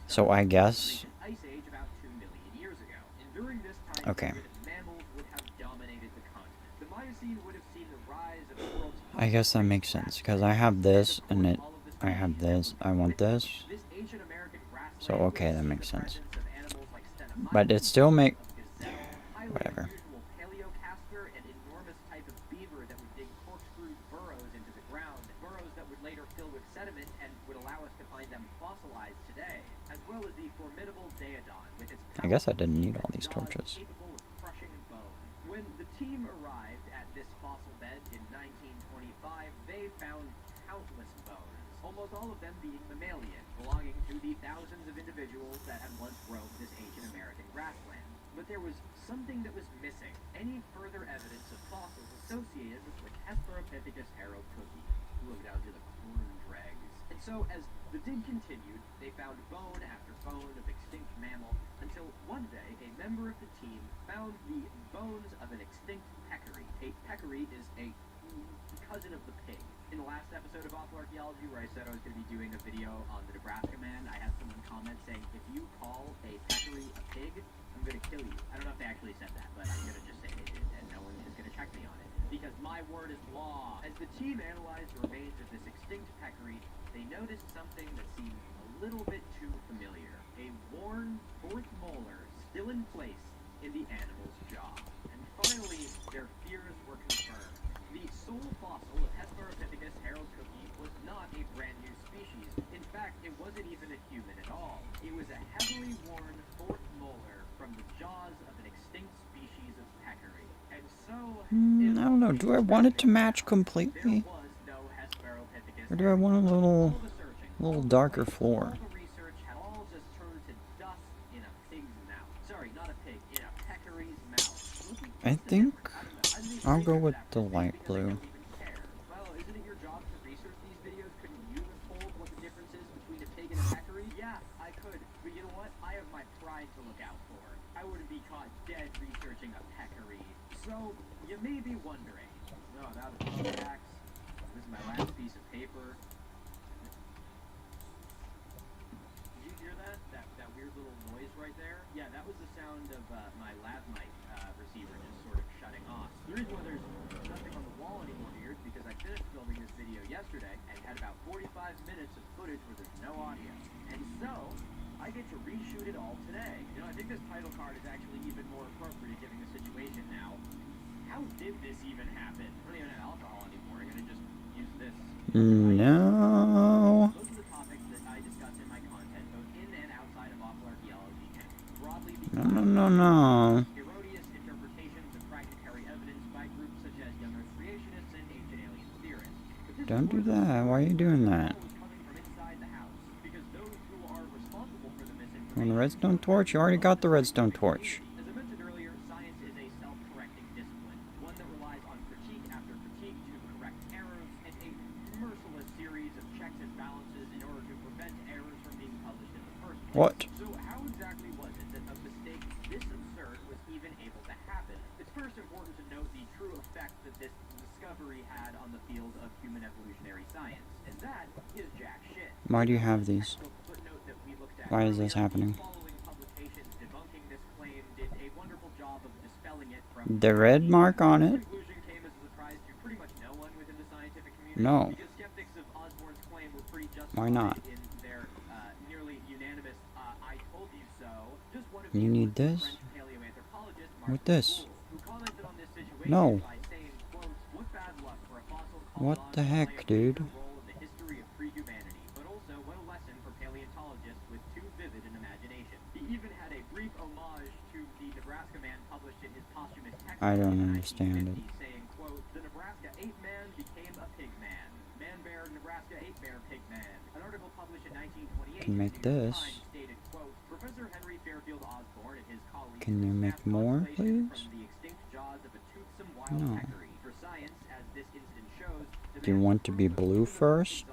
So I guess... Okay. I guess that makes sense, because I have this, and I have this, I want this. So, okay, that makes sense. But it still whatever. I guess I didn't need all these torches. When the team arrived at this fossil bed in 1925, they found countless bones, almost all of them being mammalian, belonging to the thousands of individuals that had once roamed this ancient American grassland. But there was something that was missing, any further evidence of fossils associated with Hesperopithecus harrow cookie, who lived down to the corn dregs. And so, as the dig continued, they found bone after bone of extinct mammal, until one day a member of the team found the bones of an extinct peccary. A peccary is a cousin of the pig. In the last episode of Awful Archaeology, where I said I was going to be doing a video on the Nebraska man, I had someone comment saying, if you call a peccary a pig, I'm going to kill you. I don't know if they actually said that, but I'm going to just say they did, and no one is going to check me on it, because my word is law. As the team analyzed the remains of this extinct peccary, they noticed something that seemed a little bit too familiar. A worn fourth molar still in place in the animal's jaw. And finally, their fears were confirmed. The sole fossil of Hesperopithecus harrow cookie was not a brand new species. In fact, it wasn't even a human at all. It was a heavily worn fourth molar from the jaws of an extinct species of peccary. And so... I don't know, do I want it to match completely? Or do I want a little darker floor? I think I'll go with the light blue. Well, isn't it your job to research these videos? Couldn't you have told what the difference is between a pig and a peccary? Yeah, I could. But you know what? I have my pride to look out for. I wouldn't be caught dead researching a peccary. So, you may be wondering. Oh, that was the axe. This is my last piece of paper. Did you hear that? That weird little noise right there? Yeah, that was the sound of my lav mic receiver just sort of shutting off. The reason why there's nothing on the wall anymore here is because I finished filming this video yesterday and had about 45 minutes of footage where there's no audio. And so, I get to reshoot it all today. You know, I think this title card is actually even more appropriate given the situation now. How did this even happen? I don't even have alcohol anymore. I'm gonna just use this. No. Those are the topics that I discuss in my content, both in and outside of awful archaeology, and broadly No. erroneous interpretations of fragmentary evidence by groups such as young Earth creationists and ancient alien theorists. But this Don't do that. Why are you doing that? On the redstone torch? You already got the redstone torch. As I mentioned earlier, science is a self-correcting discipline, one that relies on critique after critique to correct errors, and a merciless series of checks and balances in order to prevent errors from being published in the first place. What? So how exactly was it that a mistake this absurd was even able to happen? It's first important to note the true effect that this discovery had on the field of human evolutionary science, and that is jack shit. Why do you have these? Why is this happening? The red mark on it? No. Why not? You need this? With this? No. What the heck, dude? I don't understand it. Saying, quote, the Nebraska ape man became a pig man. Man bear, Nebraska ape bear, pig man. An article published in 1928 Can make this. Stated, quote, Professor Henry Fairfield Osborne and his colleagues Can you make more, please? from the extinct jaws of a toothsome wild No. peccary. For science, as this incident shows, Do you want to be blue first?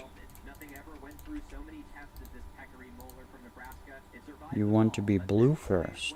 nothing ever went through so many tests as this peccary molar from Nebraska. It survived You want to be blue first.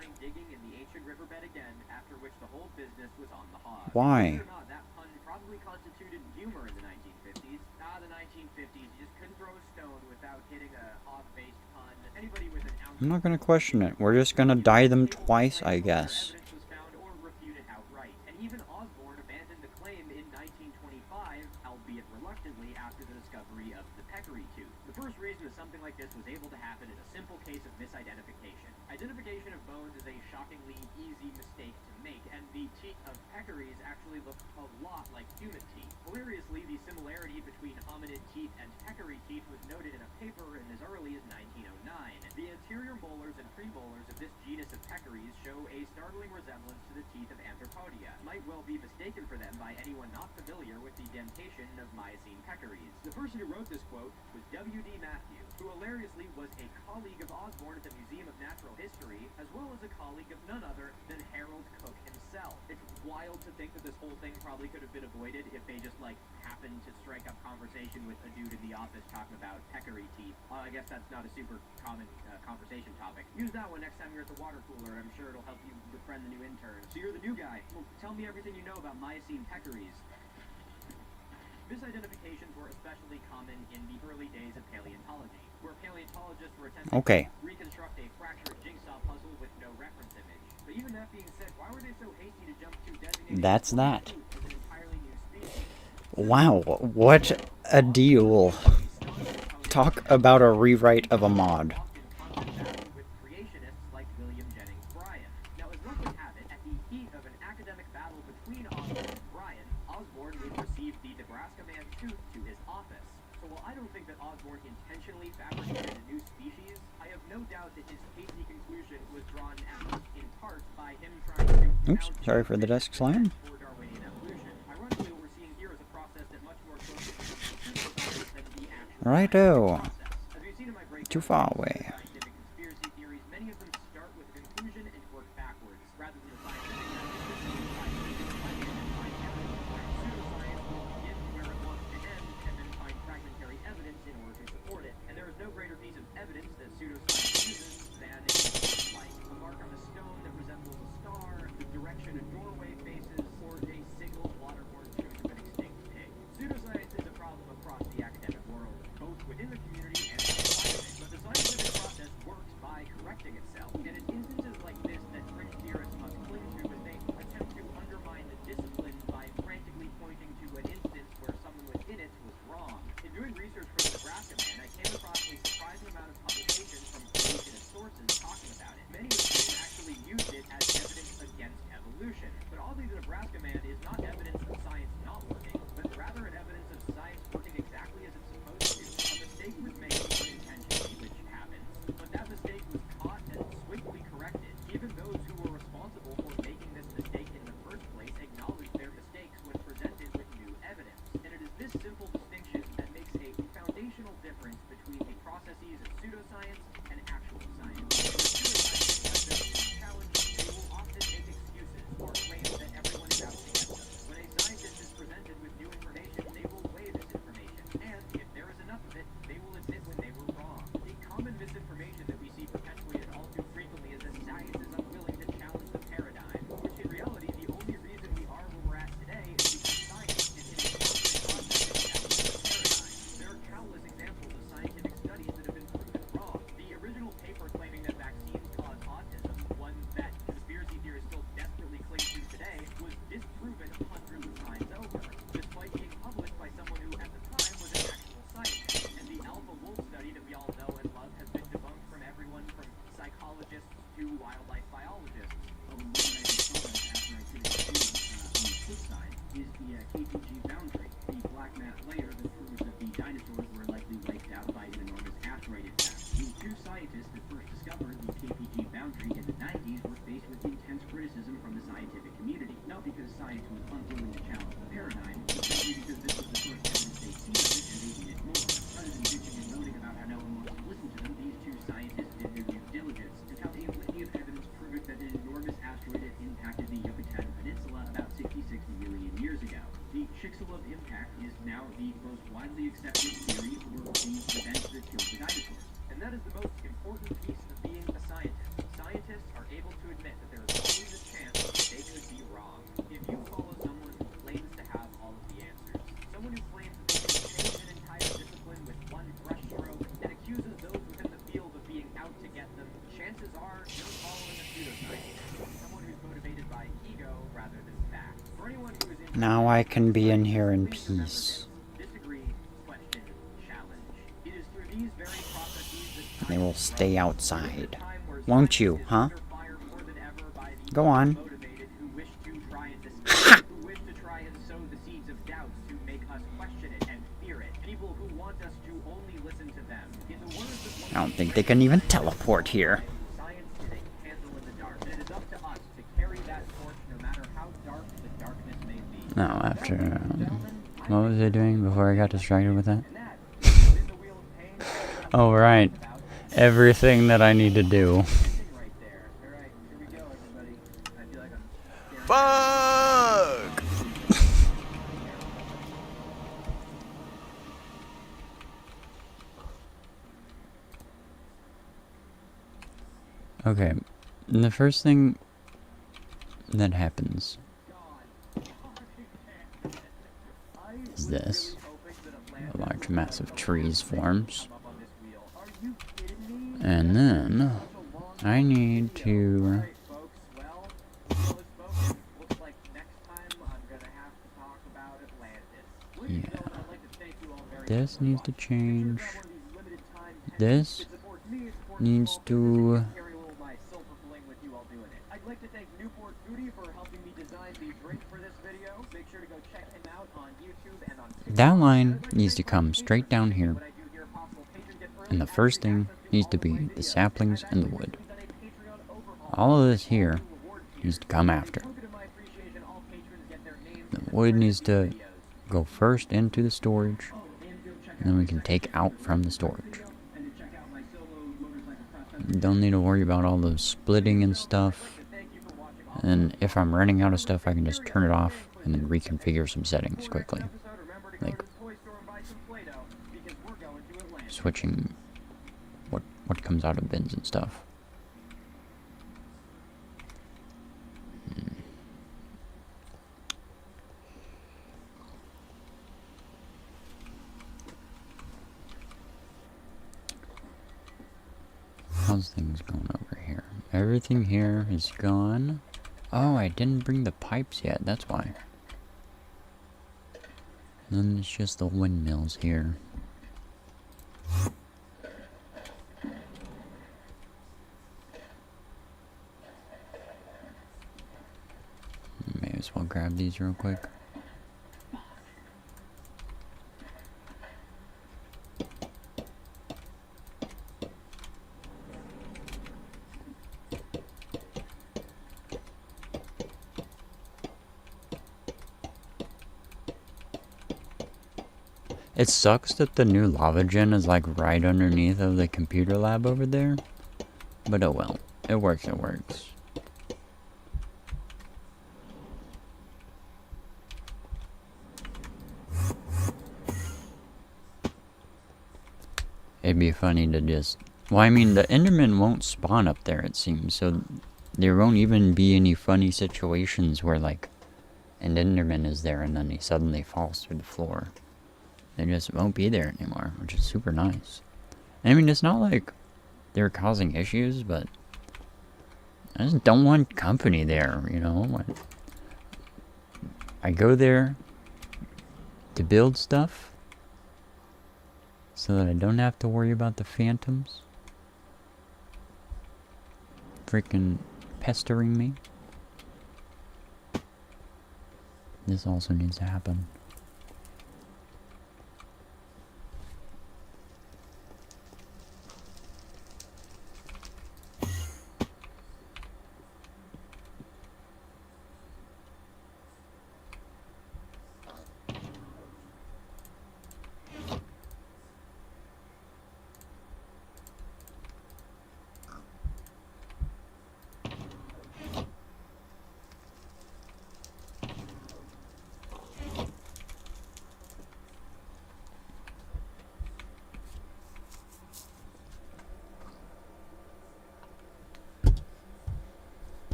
Why? That pun probably constituted humor in the 1950s. The 1950s, you just couldn't throw a stone without hitting a hog-based pun. Anybody with an ounce I'm not gonna question it. We're just gonna dye them twice, I guess. evidence was found or refuted outright. And even Osborne abandoned the claim in 1925, albeit reluctantly, after the discovery of the peccary tooth. The first reason that something like this was able to happen is a simple case of misidentification. Identification of bones is a shockingly easy mistake to make, and the teeth of peccaries actually look a lot like human teeth. Hilariously, the similarity between hominid teeth and peccary teeth was noted in a paper in as early as 1909. The anterior molars and premolars of this genus of peccaries show a startling resemblance to the teeth of Anthropodia. Might well be mistaken for them by anyone not familiar with the dentation of Miocene peccaries. The person who wrote this quote was W.D. Matthews, who hilariously was a colleague of Osborne at the Museum of Natural History, as well as a colleague of none other than Harold Cook himself. It's wild to think that this whole thing probably could have been avoided if they just, like, happened to strike up conversation with a dude in the office talking about peccary teeth. I guess that's not a super common conversation topic. Use that one next time you're at the water cooler, and I'm sure it'll help you befriend the new intern. So you're the new guy. Well, tell me everything you know about Miocene peccaries. Misidentifications were especially common in the early days of paleontology, where paleontologists were attempting to reconstruct a fractured jigsaw puzzle with no reference image. But even that being said, why were they so hasty to jump to designate That's that. an entirely new species? Wow, what a deal. Talk about a rewrite of a mod. With creationists like William Jennings Bryan. Now, as luck would have it, at the heat of an academic battle between Osborne and Bryan, Osborne would receive the Nebraska man tooth to his office. So while I don't think that Osborne intentionally fabricated a new species, I have no doubt that his hasty conclusion was drawn at least in part by him trying to Oops, sorry for the desk slam. for Darwinian evolution. Ironically, what we're seeing here is a process that much more closely resembles than the actual Righto. process. As we've seen in my breakdown, Too far away. scientific conspiracy theories, many of them start with a conclusion and work backwards, rather than the scientific method. Pseudoscience will begin where it wants to end, and then find fragmentary evidence in order to support it. And there is no greater piece of evidence that pseudoscience uses than like a mark on a stone that resembles a star, the direction a doorway faces, or a single waterborne tooth of an extinct pig. Pseudoscience is a problem across the academic world, both within the community and outside of it. But the scientific process works by correcting itself, and it instances like this that fringe theorists must cling to as they attempt to undermine the discipline by frantically pointing to an instance where someone within it was wrong. In doing research for the Nebraska man, I came across a surprising amount of publications from creationist sources talking about it. Many of them actually used it as evidence against evolution. But oddly, the Nebraska man is not evidence of science not working, but rather an evidence of science working exactly as it's supposed to. A mistake was made unintentionally, which happens, but that mistake was caught and swiftly because science was unwilling to challenge the paradigm, but simply because this was the first evidence they'd seen of it and they needed more. Rather than bitching and moaning about how no one wants to listen to them, these two scientists did their due diligence and found a litany of evidence proving that an enormous asteroid had impacted the Yucatan Peninsula about 66 million years ago. The Chicxulub impact is now the most widely accepted theory for the event that killed the dinosaurs. And that is the most important piece of being a scientist. Scientists are able to admit that there is always a chance that they could be wrong. If you follow someone who claims to have all of the answers, someone who claims that they can change an entire discipline with one brushstroke, and accuses those within the field of being out to get them, chances are you're following a pseudoscientist. Someone who's motivated by ego rather than fact. For anyone who is in Now I can be in here in peace. disagree, question, challenge. It is through these very processes that They will stay outside. Won't you, huh? Go on. who wish to try and sow the seeds of doubt to make us question it and fear it. People who want us to only listen to them. In the words of I don't think they can even teleport here. science is a candle in the dark, and it is up to us to carry that torch no matter how dark the darkness may be. No, after... what was I doing before I got distracted with that? Oh, right. Everything that I need to do. Fuck! Okay, and the first thing that happens is this. A large mass of trees forms. And then I need to... yeah. This needs to change. This needs to... that line needs to come straight down here. And the first thing needs to be the saplings and the wood. All of this here needs to come after. The wood needs to go first into the storage, and then we can take out from the storage. Don't need to worry about all the splitting and stuff. And if I'm running out of stuff, I can just turn it off and then reconfigure some settings quickly. Like switching what comes out of bins and stuff. How's things going over here? Everything here is gone. Oh, I didn't bring the pipes yet, that's why. Then it's just the windmills here. May as well grab these real quick. It sucks that the new lava gen is like right underneath of the computer lab over there. But oh well. It works, it works. It'd be funny to just... well, I mean, the Enderman won't spawn up there, it seems. So there won't even be any funny situations where like an Enderman is there and then he suddenly falls through the floor. They just won't be there anymore, which is super nice. I mean, it's not like they're causing issues, but I just don't want company there, you know? I go there to build stuff so that I don't have to worry about the phantoms freaking pestering me. This also needs to happen.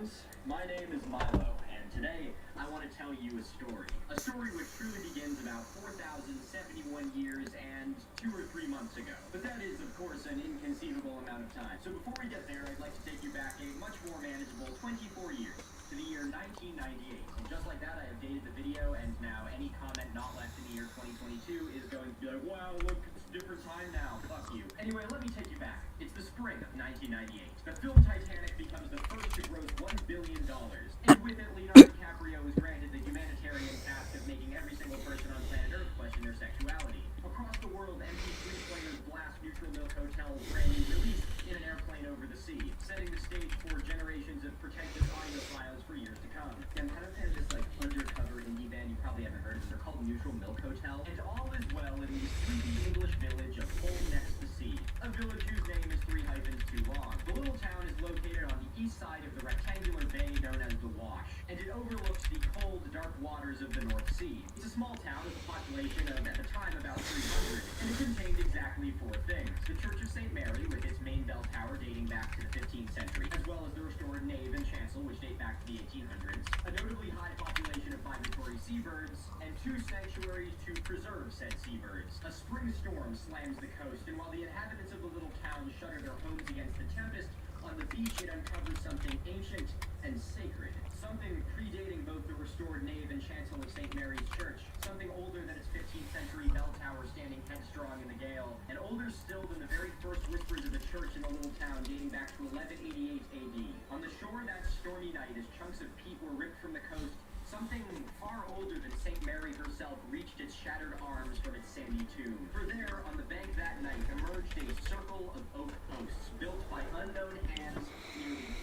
audience. My name is Milo, and today I want to tell you a story. A story which truly begins about 4,071 years and 2 or 3 months ago. But that is, of course, an inconceivable amount of time. So before we get there, I'd like to take you back a much more manageable 24 years, to the year 1998. And just like that, I have dated the video, and now any comment not left in the year 2022 is going to be like, wow, look, it's a different time now, fuck you. Anyway, let me take you back. It's the spring of 1998. The film Titanic becomes the first to gross $1 billion, and with it, Leonardo DiCaprio is granted the humanitarian task of making every single person on planet Earth question their sexuality. Across the world, MP3 players blast Neutral Milk Hotel's brand new release in an airplane over the sea, setting the stage for generations of protected audio files for years to come. I'm kind of this like undercover indie band you probably haven't heard of. They're called Neutral Milk Hotel, and all is well in the sleepy English village of Hull next to sea, a village whose name is 3 hyphens too long. The little town is located on the east side of the rectangular bay known as the Wash, and it overlooks the cold, dark waters of the North Sea. It's a small town with a population of, at the time, about 300, and it contained exactly 4 things. The Church of St. Mary, with its main bell tower dating back to the 15th century, as well as the restored nave and chancel, which date back to the 1800s, a notably high population of migratory seabirds, and 2 sanctuaries to preserve said seabirds. A spring storm slams the coast, and while the inhabitants of the little town shudder their homes against the tempest, on the beach it uncovers something ancient and sacred. Something predating both the restored nave and chancel of St. Mary's Church, something older than its 15th century bell tower standing headstrong in the gale, and older still than the very first whispers of the church in the little town dating back to 1188 AD. On the shore that stormy night, as chunks of peat were ripped from the coast, something far older than St. Mary herself reached its shattered arms from its sandy tomb. For there, on the bank that night, emerged a circle of oak posts built by unknown hands nearly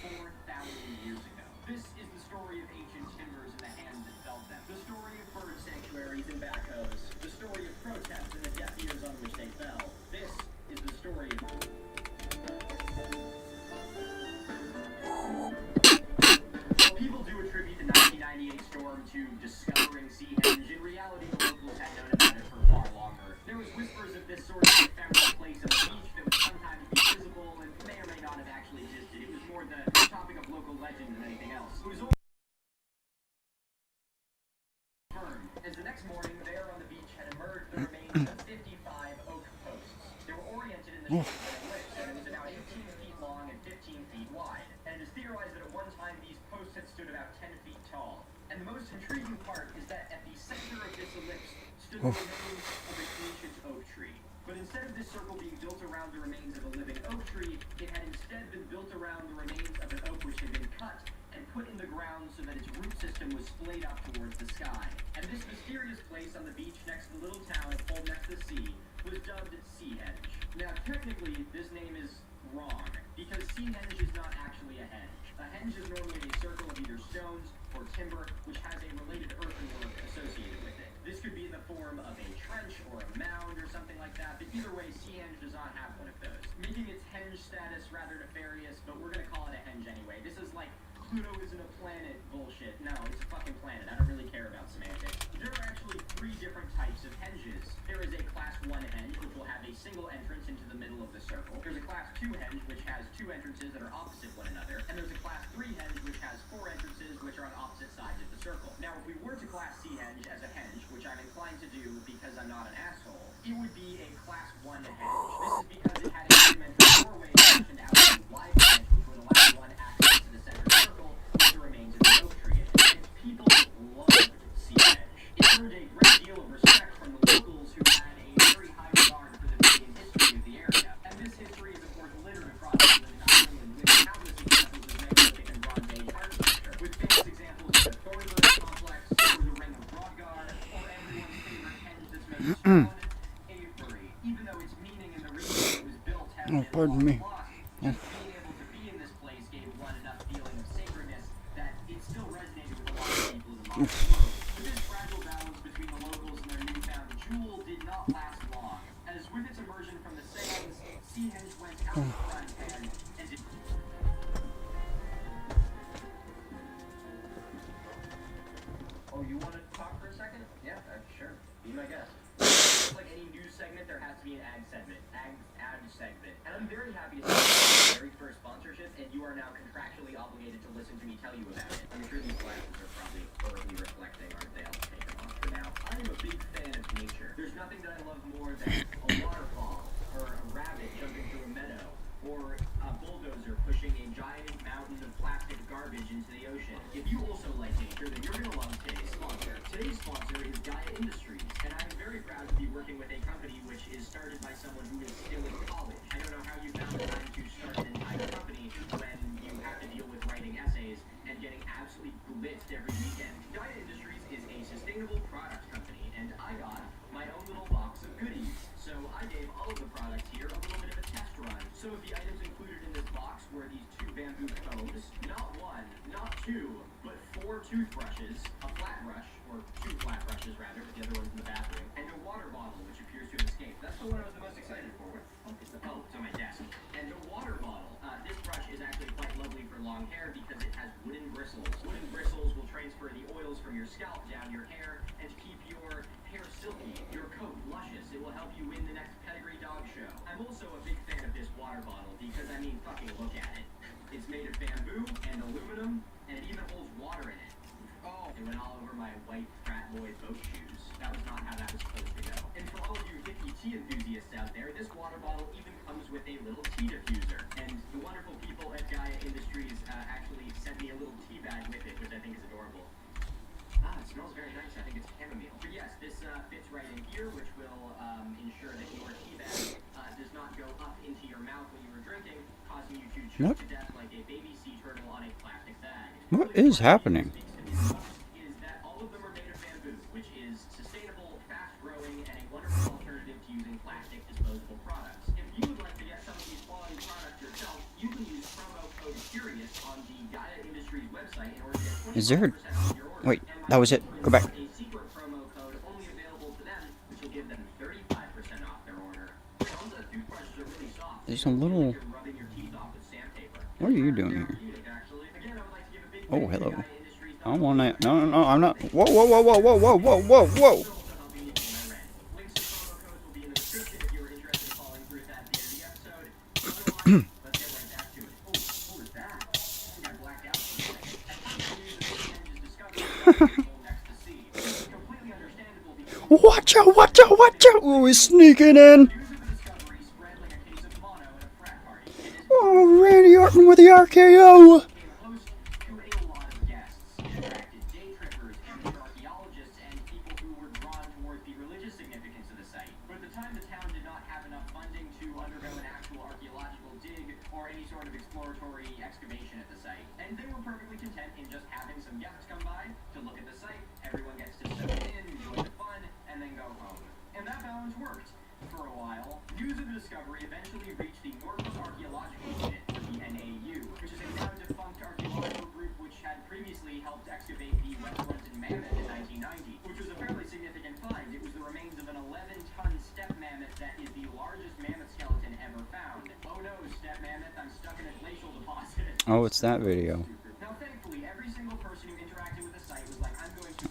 4,000 years ago. This is the story of ancient timbers in the hands that felled them. The story of bird sanctuaries and backhoes. The story of protests and the deaf ears on which they fell. This is the story of... People do attribute the 1998 storm to discovering Seahenge. In reality, the locals had known about it for far longer. There was whispers of this sort of ephemeral place on the beach that would sometimes be visible and may or may not have actually existed. It was more the topic of local legend than anything else. It was only confirmed, as the next morning, there on the beach had emerged the remains of 55 oak posts. They were oriented in the shape of an ellipse, and it was about 18 feet long and 15 feet wide. And it is theorized that at one time these posts had stood about 10 feet tall. And the most intriguing part is that at the center of this ellipse stood the remains of an ancient oak tree. But instead of this circle being built around the remains of a living oak tree, it had instead been built around the remains of an oak which had been cut and put in the ground so that its root system was splayed up towards the sky. And this mysterious place on the beach next to the little town of Hull next to the sea was dubbed Seahenge. Now, technically, this name is wrong, because Seahenge is not actually a henge. A henge is normally a circle of either stones or timber, which has a related earthenwork associated with it. This could be in the form of a trench or a mound or something like that, but either way, Seahenge does not have one of those, making its henge status rather nefarious, but we're going to call it a henge anyway. This is like Pluto isn't a planet bullshit. No, it's a fucking planet. I don't really care about semantics. There are actually 3 different types of henges. There is a Class 1 henge, which will have a single entrance into the middle of the circle. There's a Class 2 henge, which has 2 entrances that are opposite one another. And there's a Class 3 henge, which has 4 entrances, which are on opposite sides of the circle. Now, if we were to class Seahenge as a henge, which I'm inclined to do because I'm not an asshole, it would be a Class 1 henge. This is because it had a rudimentary doorway fashioned out of a wide henge, which would allow one access to the center circle with the remains of the oak tree. And people loved Seahenge. It earned a great deal of respect from the locals who had a very high regard for the Canadian history of the area. And this history is, of course, littered across the island with countless examples of Neolithic and Bronze Age architecture, with famous examples of the Tharian complex, or the Ring of Brodgar, or everyone's favorite henge that's made of stone, Avery. Even though its meaning in the region it was built has been lost, just being able to be in this place gave one enough feeling of sacredness that it still resonated with a lot of people in the modern world. But this fragile balance between the locals and their newfound jewel did not last long, as with its immersion from the sands, Seahenge went out of the frying pan and did... Oh, you want to talk for a second? Yeah, sure. Be my guest. Just like any news segment, there has to be an ad segment. Ad segment. And I'm very happy to say very first sponsorship, and you are now contractually obligated to listen to me tell you about it. I'm sure these glasses are probably horribly reflecting, aren't they? I'll take them off for now. I am a big fan of nature. There's nothing that I love more than a waterfall, or a rabbit jumping through a meadow, or a bulldozer pushing a giant mountain of plastic garbage into the ocean. If you also like nature, then you're going to love today's sponsor. Today's sponsor is Gaia Industries, and I'm very proud to be working with a company which is started by someone who is still in college. I don't know how you found the time to start an entire company when you have to deal with writing essays and getting absolutely blitzed every weekend. Gaia Industries is a sustainable product company, and I got my own little box of goodies. So I gave all of the products here a little bit of a test run. Some of the items included in this box were these 2 bamboo combs, not 1, not 2, but 4 toothbrushes, a flat brush, or 2 flat brushes rather, but the other one's in the bathroom, and a water bottle, which appears to have escaped. That's the one I was the most excited for. It's on my desk. And a water bottle. This brush is actually quite lovely for long hair because it has wooden bristles. Wooden bristles will transfer the oils from your scalp down your hair and keep your hair silky, your coat luscious. It will help you win the next pedigree dog show. I'm also a big fan of this water bottle because, I mean, fucking look at it. It's made of bamboo and aluminum, and it even holds water in it. Oh, it went all over my white frat boy boat shoes. That was not how that was supposed to go. And for all of you hippie tea enthusiasts out there, this water bottle even comes with a little tea diffuser. And the wonderful people at Gaia Industries actually sent me a little tea bag with it, which I think is adorable. It smells very nice. I think it's chamomile. But yes, this fits right in here, which will ensure that your tea bag does not go up into your mouth when you were drinking, causing you to choke to death like a baby sea turtle on a plastic bag. What is happening? Is that all of them are made of bamboo, which is sustainable, fast-growing, and a wonderful alternative to using plastic disposable products. If you would like to get some of these quality products yourself, you can use promo code CURIOUS on the Gaia Industries website in order to get 20% off your order. Wait, that was it. Go back. A secret promo code only available to them, which will give them 35% off their order. Some of the toothbrushes are really soft. There's a little... You're rubbing your teeth off with sandpaper. What are you doing here? Oh, hello. I don't want to... No, I'm not... Whoa, whoa, whoa, whoa, whoa, whoa, whoa, whoa, whoa! Watch out, watch out, watch out! Oh, he's sneaking in! Oh, Randy Orton with the RKO! Oh, it's that video.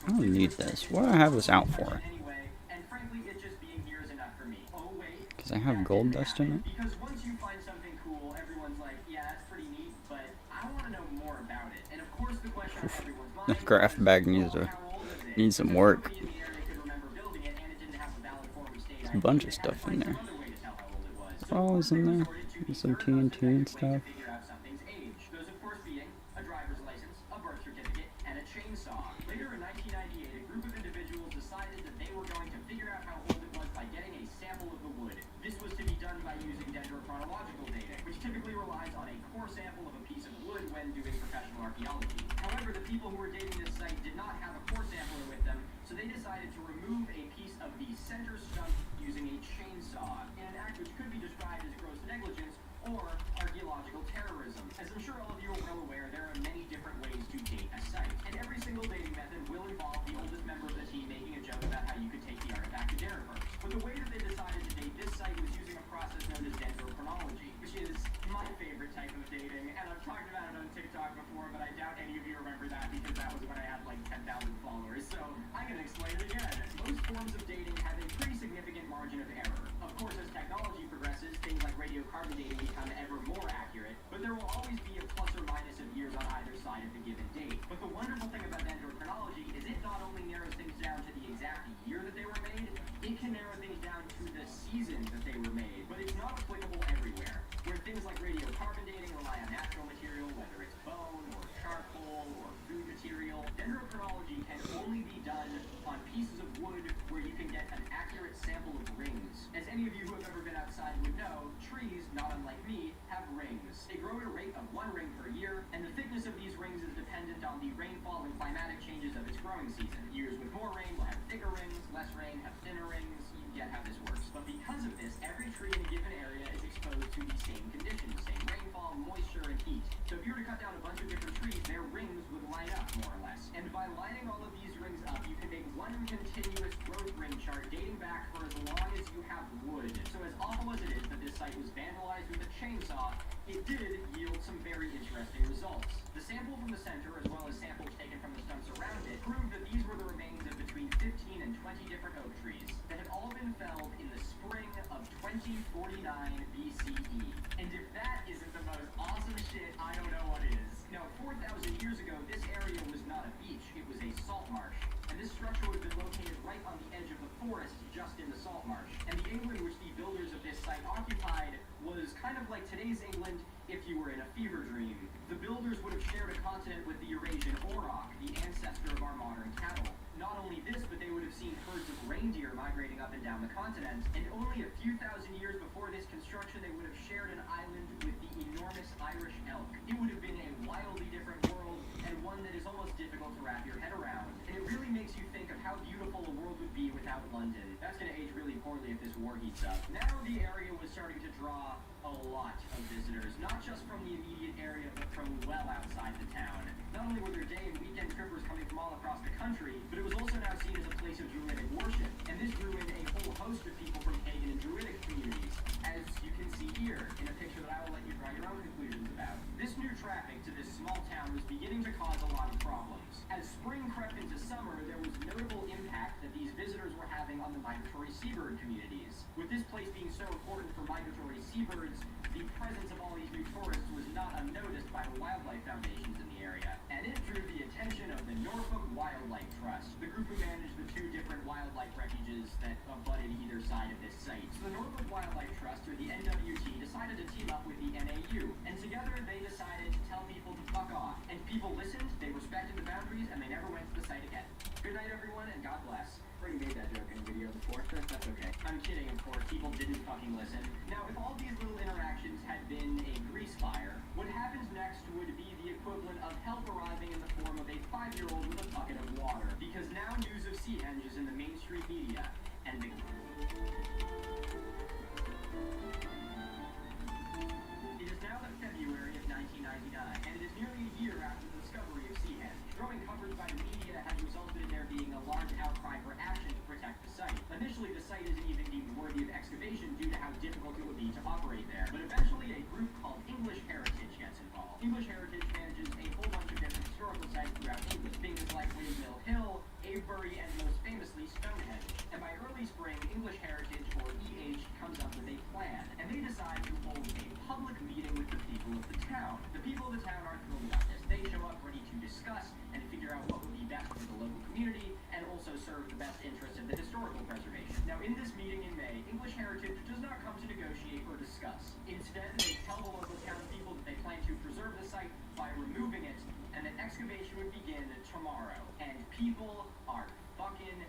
I don't need this. What do I have this out for? Because I have gold dust in it? Because once you find something cool, everyone's like, yeah, that's pretty neat, but I want to know more about it. And of course the question on everyone's mind, The craft bag needs some work. There's a bunch of stuff in there. All is in there. There's some TNT and stuff. Carbon dating become ever more accurate, run on pieces of wood where you can get an accurate sample of rings. As any of you who have ever been outside would know, trees, not unlike me, have rings. They grow at a rate of 1 ring per year, and the thickness of these rings is dependent on the rainfall and climatic changes of its growing season. Years with more rain will have thicker rings, less rain have thinner rings. You get how this works. But because of this, every tree in a given area is exposed to the same conditions, same rainfall, moisture, and heat. So if you were to cut down a bunch of different trees, their rings would line up, more or less. And by lining all of these rings up, you can make one continuous growth ring chart dating back for as long as you have wood. So as awful as it is that this site was vandalized with a chainsaw, it did yield some very interesting results. The sample from the center, as well as samples taken from the stumps around it, proved that these were the remains of between 15 and 20 different oak trees that had all been felled in the spring of 2049 BCE. And if that isn't the most awesome shit, I don't know what is. Now, 4,000 years ago, this area was not a beach, it was a salt marsh. And this structure would have been located right on the edge of the forest, just in the salt marsh. And the England which the builders of this site occupied was kind of like today's England if you were in a fever dream. The builders would have shared a continent with the Eurasian auroch, the ancestor of our modern cattle. Not only this, but they would have seen herds of reindeer migrating up and down the continent, and only a few thousand years before this construction, they would have shared an island with the enormous Irish elk. It would have been a wildly different world, and one that is almost difficult to wrap your head around. And it really makes you think of how beautiful a world would be without London. That's going to age really poorly if this war heats up. Now the area was starting to draw a lot of visitors, not just from the immediate area, but from well outside the town. Not only were there day and weekend trippers coming from all across the country, but it was also now seen as a place of Druidic worship, and this drew in a whole host of people from pagan and Druidic communities, as you can see here in a picture that I will let you draw your own conclusions about. This new traffic to this small town was beginning to cause a lot of problems. As spring crept into summer, there was notable impact that these visitors were having on the migratory seabird communities. With this place being so important for migratory seabirds, the presence of all these new tourists was not unnoticed by the wildlife foundations in the area, and it drew the attention of the Norfolk Wildlife Trust, the group who managed the 2 different wildlife refuges that abutted either side of this site. So the Norfolk Wildlife Trust, or the NWT, decided to team up with the NAU, and together they decided to tell people to fuck off. And people listened, they respected the boundaries, and they never went to the site again. Good night, everyone, and God bless. Already made that joke in a video before. That's okay. I'm kidding, of course. People didn't fucking listen. Now, if all these little interactions had been a grease fire, what happens next would be the equivalent of help arriving in the form of a 5-year-old with a bucket of water. Because now news of Seahenge is in the mainstream media, and the... It is now the February of 1999, and it is nearly a year after the discovery of Seahenge. Growing coverage by the media has resulted in there being a large outcry for action to protect the site. Initially, the site isn't even deemed worthy of excavation due to how difficult it would be to operate there. But eventually, a group called English Heritage gets involved. English Heritage manages a whole bunch of different historical sites throughout England, things like Windmill Hill, Avebury, and most famously Stonehenge. And by early spring, English Heritage, or EH, comes up with a plan, and they decide to hold a public meeting with the people of the town. The people of the town are thrilled about this. They show up ready to discuss and figure out what would be best for the local community and also serve the best interests of the historical preservation. Now, in this meeting in May, English Heritage does not come to negotiate or discuss. Instead, they tell the local townspeople that they plan to preserve the site by removing it, and that excavation would begin tomorrow. And people are fucking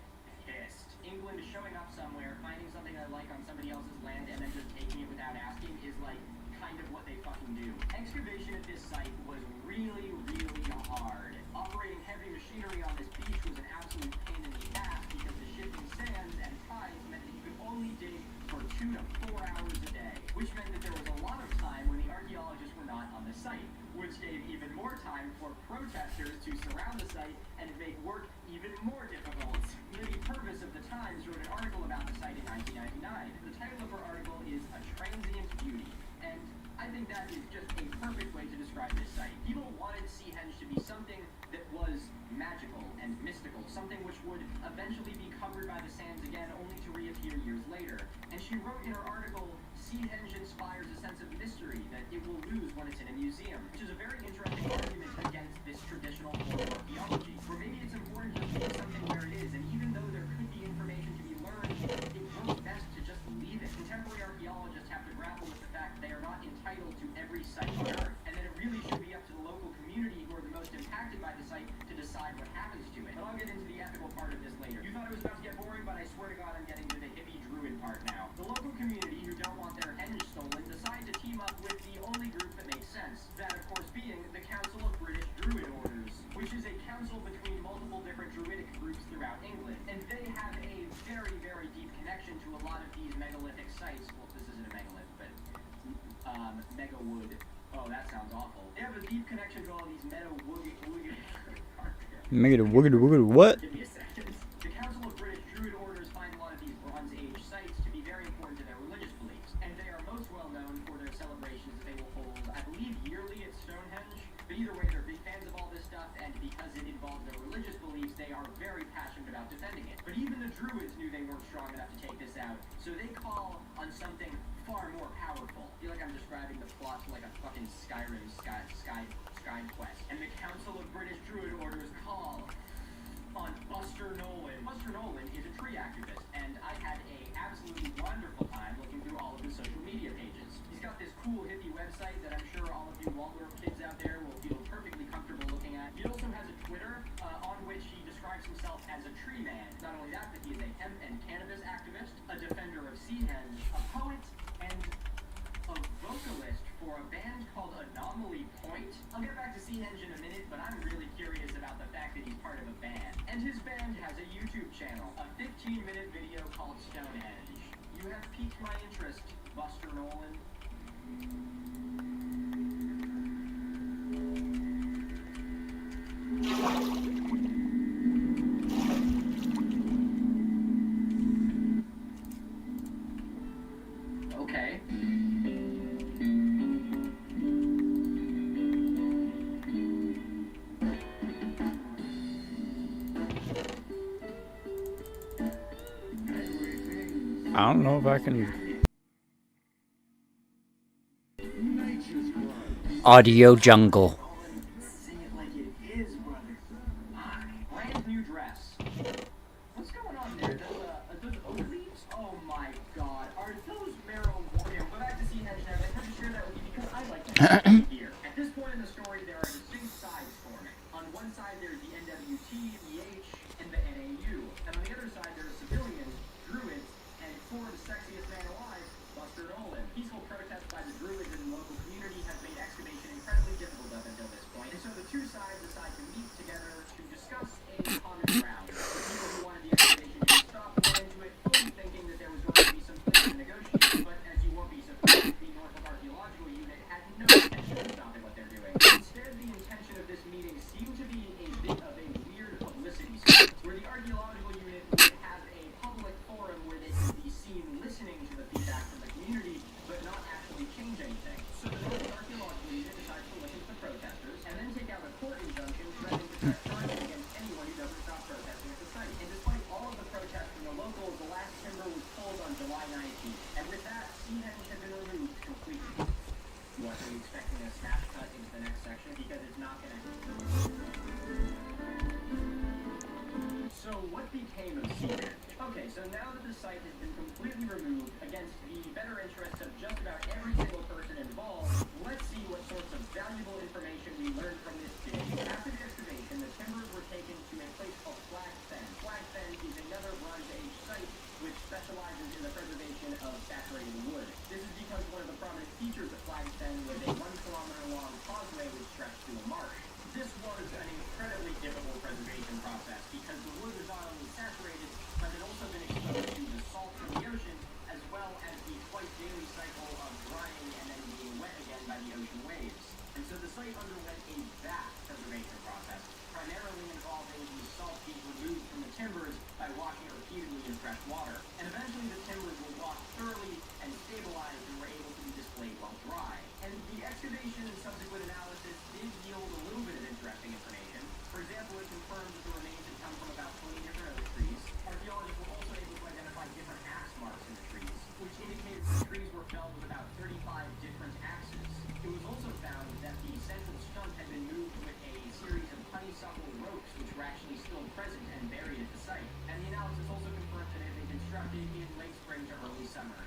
pissed. England showing up somewhere, finding something they like on somebody else's land, and then just taking it without asking is like kind of what they fucking do. Excavation at this site was really, really hard. Operating heavy machinery on this beach was an absolute pain in the ass because the shifting sands and tides meant that you could only dig for 2 to 4 hours a day, which meant that there was a lot of time when the archaeologists were not on the site, which gave even more time for protesters to surround the site and make work even more difficult. Libby Purvis of the Times wrote an article about the site in 1999. The title of her article is A Transient Beauty, and I think that is just a perfect way to describe this site. People wanted Seahenge to be something that was magical and mystical, something which would eventually be covered by the sands again, only to reappear years later. And she wrote in her article, Seahenge inspires a sense of mystery that it will lose when it's in a museum, which is a very interesting argument against this traditional form of archaeology, where maybe it's important just to put something where it is, and even though there could be information to be learned, it works best to just leave it. Contemporary archaeologists have to grapple with the fact that they are not entitled to every site on Earth, and that it really should be up to the local community who are the most most impacted by the site to decide what happens to it. But I'll get into the ethical part of this later. You thought it was about to get boring, but I swear to God I'm getting to the hippie druid part now. The local community who don't want their henge stolen decide to team up with the only group that makes sense. That, of course, being the Council of British Druid Orders, which is a council between multiple different druidic groups throughout England. And they have a very, very deep connection to a lot of these megalithic sites. Well, this isn't a megalith, but mega wood. Oh, that sounds awful. They have a deep connection to all these what? Give me a second. The Council of British Druid Orders find a lot of these Bronze Age sites to be very important to their religious beliefs, and they are most well known for their celebrations that they will hold, I believe, yearly at Stonehenge. But either way, they're big fans of all this stuff, and because it involves their religious beliefs, they are very passionate about defending it. But even the Druids knew they weren't strong enough to take this out, so they call on something far more powerful. I feel like I'm describing the plot to like a fucking Skyrim Sky quest. And the Council of British Druid Orders call on Buster Nolan. Buster Nolan is a tree activist, and I had a absolutely wonderful time looking through all of his social media pages. He's got this cool hippie website that I'm sure all of you Waldorf kids out there will feel perfectly comfortable looking at. He also has a Twitter on which he describes himself as a tree man. Not only that, but he is a hemp and cannabis activist, a defender of Seahenge, a poet, and a vocalist for a band called Anomaly Point. I'll get back to Seahenge in a minute, but I'm really curious about the fact that he's part of a band. And his band has a YouTube channel, a 15-minute video called Stonehenge. You have piqued my interest, Buster Nolan. Okay. I don't know if I can. Audio jungle. Say it like it is, brother. Brand new dress. What's going on there? Those Oties? Oh my God. Are those marijuana? Okay, we'll go back to Seahenge now. I had to share that with you because I like that here. At this point in the story, there are distinct sides forming. On one side, there's the NWT, the H, and the NAU. And on the other side, there's civilians, druids, and Forbes' sexiest man alive, Buster Nolan. Peaceful protests by the druids and the local community have made excavation incredibly difficult up until this point. And so the two sides decide to meet together to discuss a common ground. The people who wanted the excavation to stop went into it fully thinking that there was going to be some place to negotiate. But as you won't be surprised, the Norfolk Archaeological Unit had no intention of stopping what they're doing. Instead, the intention of this meeting seemed to be a bit of a weird publicity stunt, where the Archaeological Unit would have a public forum where they could be seen listening to the feedback from the community, but not actually change anything. So the Norfolk Archaeological Unit decides to listen to the protesters, and then take out a court injunction threatening to press charges against anyone who doesn't stop protesting at the site. And despite all of the protests from the locals, the last timber was pulled on July 19th. And with that, Seahenge had been removed completely. What, are you expecting a snap cut into the next section? Because it's not going to. So what became of Seahenge? Okay, so now that the site has been completely removed against the better interests of just about every single person involved, let's see what sorts of valuable information we learned from this dig. After the excavation, the timbers were taken to a place called Flag Fen. Flag Fen is another Bronze Age site which specializes in the preservation of saturated wood. This is because one of the prominent features of Flag Fen was a 1-kilometer-long causeway which stretched through a marsh. This was an incredibly difficult preservation process because the wood was not only saturated, but had also been exposed to the salt from the ocean, as well as the twice daily cycle of drying and then being wet again by the ocean waves. And so the site underwent a vast preservation process, primarily involving the salt being removed from the timbers by washing repeatedly in fresh water. And eventually the timbers were washed thoroughly and stabilized and were able to be displayed while dry. And the excavation and subsequent analysis did yield a little bit of interesting information. For example, it confirmed that the remains had come from about 20 different oak trees. Archaeologists were also able to identify different axe marks in the trees, which indicated the trees were felled with about 35 different axes. It was also found that the central stump had been moved with a series of honeysuckle ropes, which were actually still present and buried at the site. And the analysis also confirmed that it had been constructed in late spring to early summer,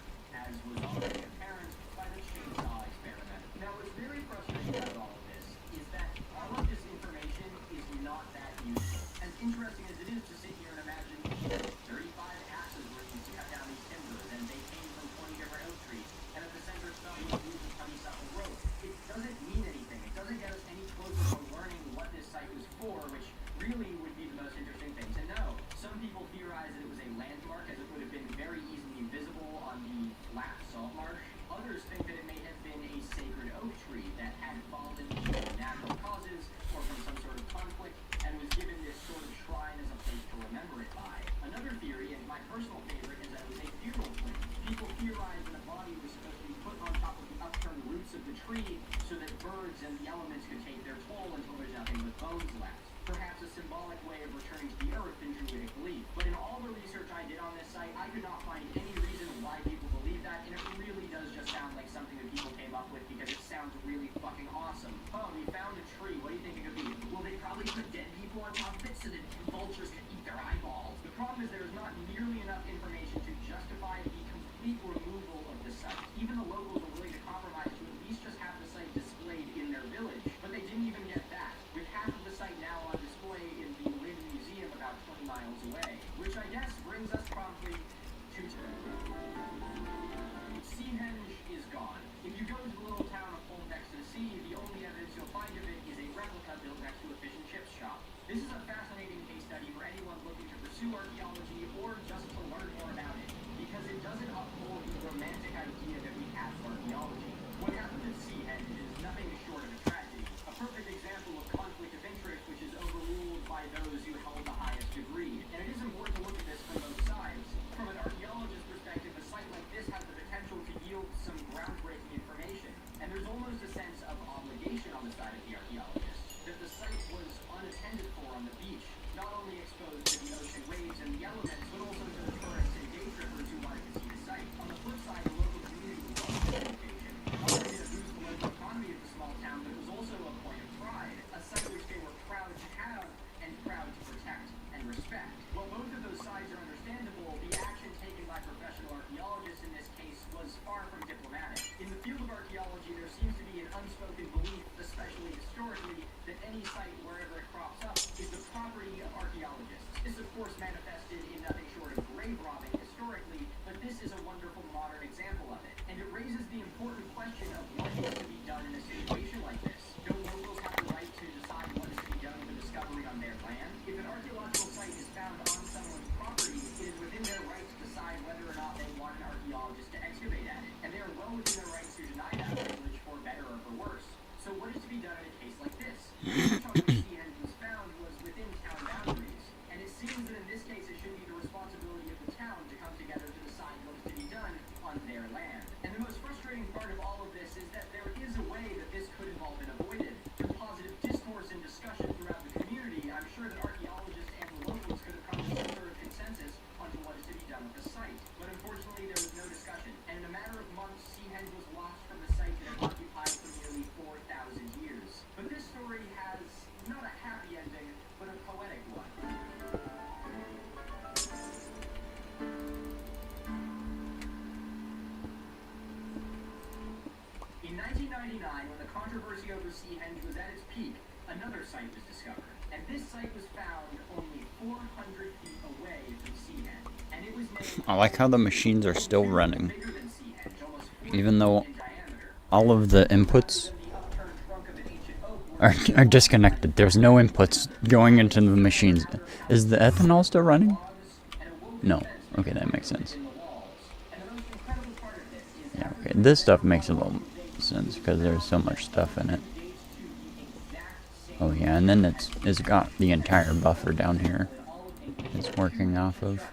Others think that it may have been a sacred oak tree that had fallen due to natural causes or from some sort of conflict and was given this sort of shrine as a place to remember it by. Another theory, and my personal favorite, is that it was a funeral flame. People theorize that a body was supposed to be put on top of the upturned roots of the tree so that birds and the elements could take their toll until there's nothing but bones left. Perhaps a symbolic way of returning to the earth in Druidic belief. But in all the research I did on this site, I could not find any reason why people believe that, and it really does just sound like something that people came up with because it sounds really fucking awesome. Oh, we found a tree. What do you think it could be? Well, they probably put dead people on top of it so that vultures could eat their eyeballs. The problem is there is not nearly enough information to justify the complete removal of the site. Even the locals were willing to compromise to at least just have the site displayed in their village, but they didn't even get that. With half of the site now on display in the Wind Museum about 20 miles away, which I guess brings us promptly to Seahenge is gone. If you go to the little town of Fulham next to the sea, the only evidence you'll find of it is a replica built next to a fish and chips shop. This is a fascinating case study for anyone looking to pursue archaeology or just to learn more about it, because it doesn't uphold the romantic idea that we have for archaeology. What happened at Seahenge is nothing short of a tragedy, a perfect example of conflict of interest which is overruled by those who held the highest degree. And it is important to look at this from both sides. From an archaeologist's perspective, a site like this has the potential to yield some groundbreaking information, and there's almost a sense of obligation on the side of the archaeologist, that the site was unattended for on the beach, not only exposed to the ocean waves and the elements, but also to the tourists and day trippers who wanted to see the site. On the flip side, the local community loved the location. Not only did it boost the local economy of the small town, but it was also a point of pride, a site which they were proud to have and proud to protect and respect. While both of those sides are understandable, the action taken by professional archaeologists in this case was far from diplomatic. In the field of archaeology, there seems to be an unspoken belief, especially historically, that any site, wherever it crops up, is the property of archaeologists. This, of course, manifested in nothing short of grave robbing historically, but this is a wonderful modern example of it. And it raises the important question of what is to be done in a situation like this. Don't locals have the right to decide what is to be done with the discovery on their land? If an archaeological site is found on someone's property, it is within their right to decide whether or not they want an archaeologist to excavate at it. And they are well within their rights to deny that privilege for better or for worse. So what is to be done in a case like this? The beach on which Seahenge was found was within town boundaries, and it seems that in this case it should be the responsibility of the town to come together to decide what is to be done on their land. And the most frustrating part of all of this is that there is a way that this could have all been avoided. Through positive discourse and discussion throughout the community, I'm sure that archaeologists and the locals could have come to some sort of consensus onto what is to be done with the site. But unfortunately there was no discussion, and in a matter of months, Seahenge was lost from the site that had occupied for nearly 4,000 years. But this story has not a happy ending, but a poetic one. In 1999, when the controversy over Seahenge was at its peak, another site was discovered. And this site was found only 400 feet away from Seahenge. And it was named... I like how the machines are still running, even though all of the inputs are disconnected. There's no inputs going into the machines. Is the ethanol still running? No. Okay, that makes sense. Yeah, okay. This stuff makes a little sense because there's so much stuff in it. Oh yeah, and then it's got the entire buffer down here it's working off of.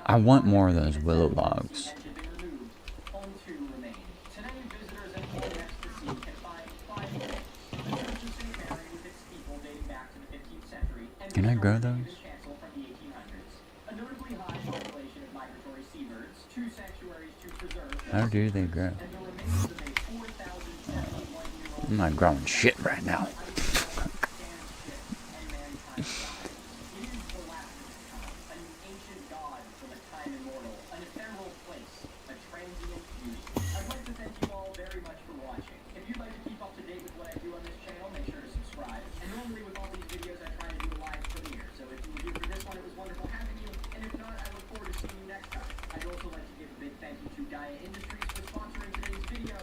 I want more of those willow logs. Can I grow those? How do they grow? I'm not growing shit right now. Industries for sponsoring today's video.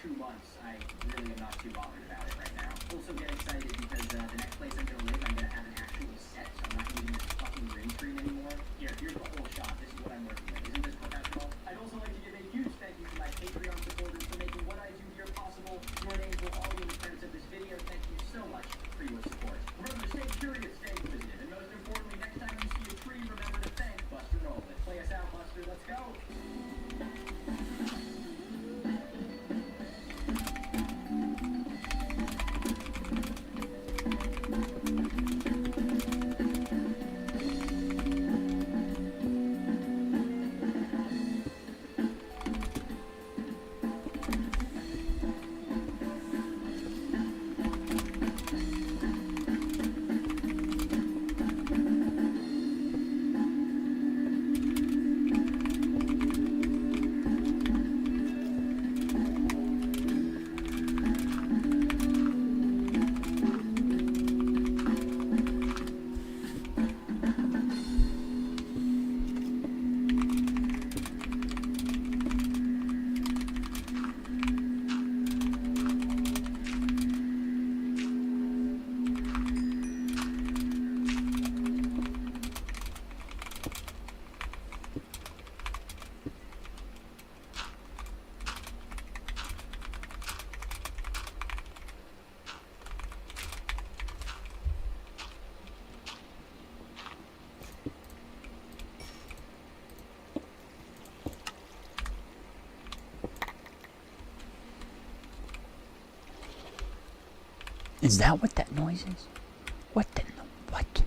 2 months, I really am not too bothered about it right now. Also get excited because the next place I'm gonna live, I'm gonna have an actual set, so I'm not using this fucking green screen anymore. Here, here's the whole shot. This is what I'm working with. Isn't this professional? I'd also like to give a huge thank you to my Patreon supporters for making what I do here possible. Your names will all be in the credits of this video. Thank you so much for your support. Remember to stay curious, stay inquisitive, and most importantly, next time you see a tree, remember to thank Buster Nolan. Play us out, Buster. Let's go. Is that what that noise is? What the what?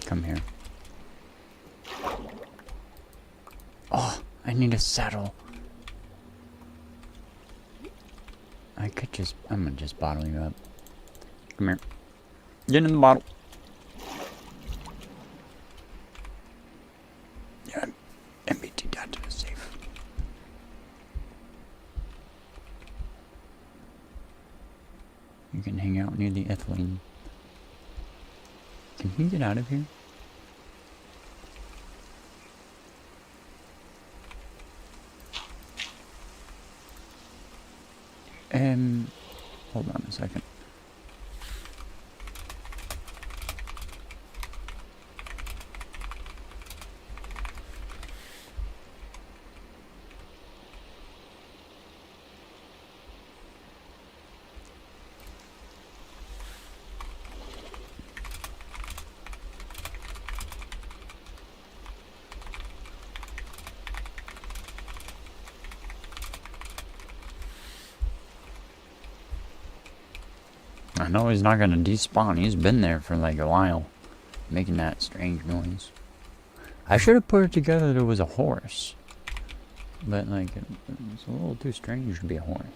Come here. Oh, I need a saddle. I'm gonna just bottle you up. Come here. Get in the bottle. Yeah, MBT data is safe. You can hang out near the ethylene. Can he get out of here? Hold on a second. I know he's not gonna despawn. He's been there for like a while, making that strange noise. I should have put it together that it was a horse, but like it's a little too strange to be a horse.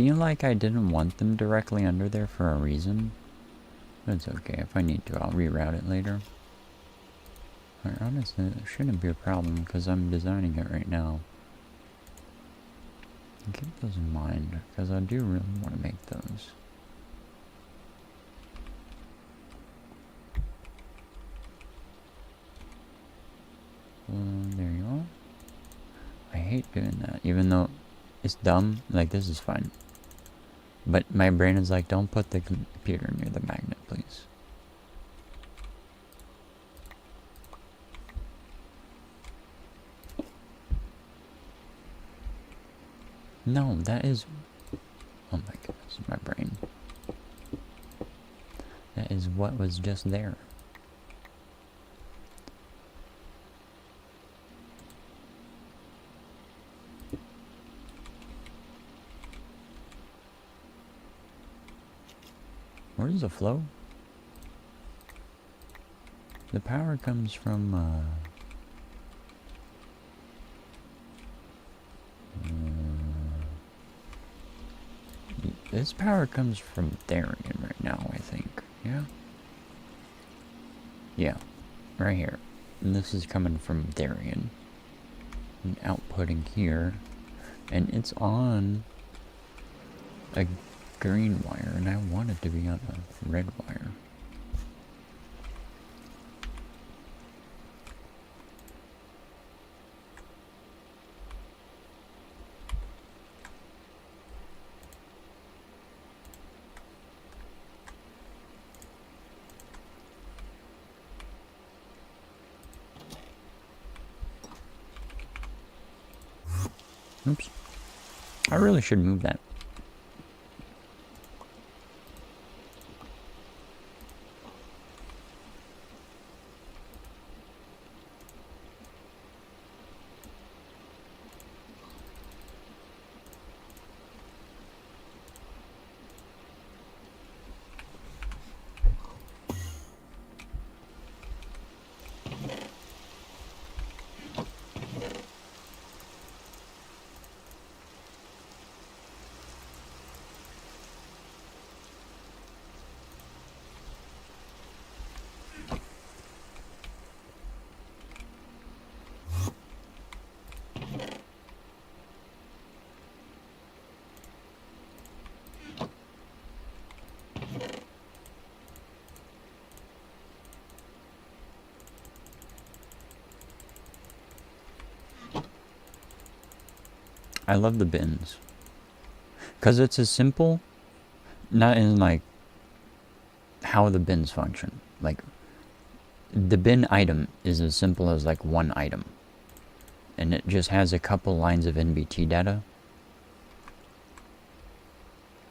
feel like I didn't want them directly under there for a reason. But it's okay. If I need to, I'll reroute it later. Honestly, it shouldn't be a problem because I'm designing it right now. Keep those in mind because I do really want to make those. There you are. I hate doing that, even though it's dumb. Like, this is fine. But my brain is like, don't put the computer near the magnet, please. No, that is... Oh my goodness, my brain. That is what was just there. Where does the flow? The power comes from, this power comes from Tharian right now, I think. Yeah? Yeah. Right here. And this is coming from Tharian. And outputting here. And it's on a green wire, and I want it to be on a red wire. Oops. I really should move that. I love the bins. Because it's as simple, not in like how the bins function. Like, the bin item is as simple as like one item. And it just has a couple lines of NBT data.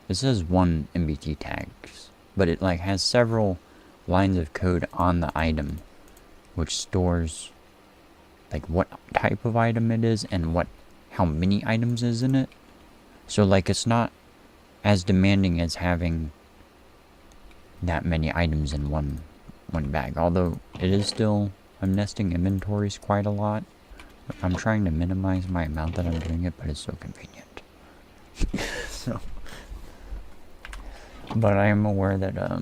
It says one NBT tags, but it like has several lines of code on the item, which stores like what type of item it is and how many items is in it. So like it's not as demanding as having that many items in one bag. Although it is still, I'm nesting inventories quite a lot. I'm trying to minimize my amount that I'm doing it, but it's so convenient. So, but I am aware that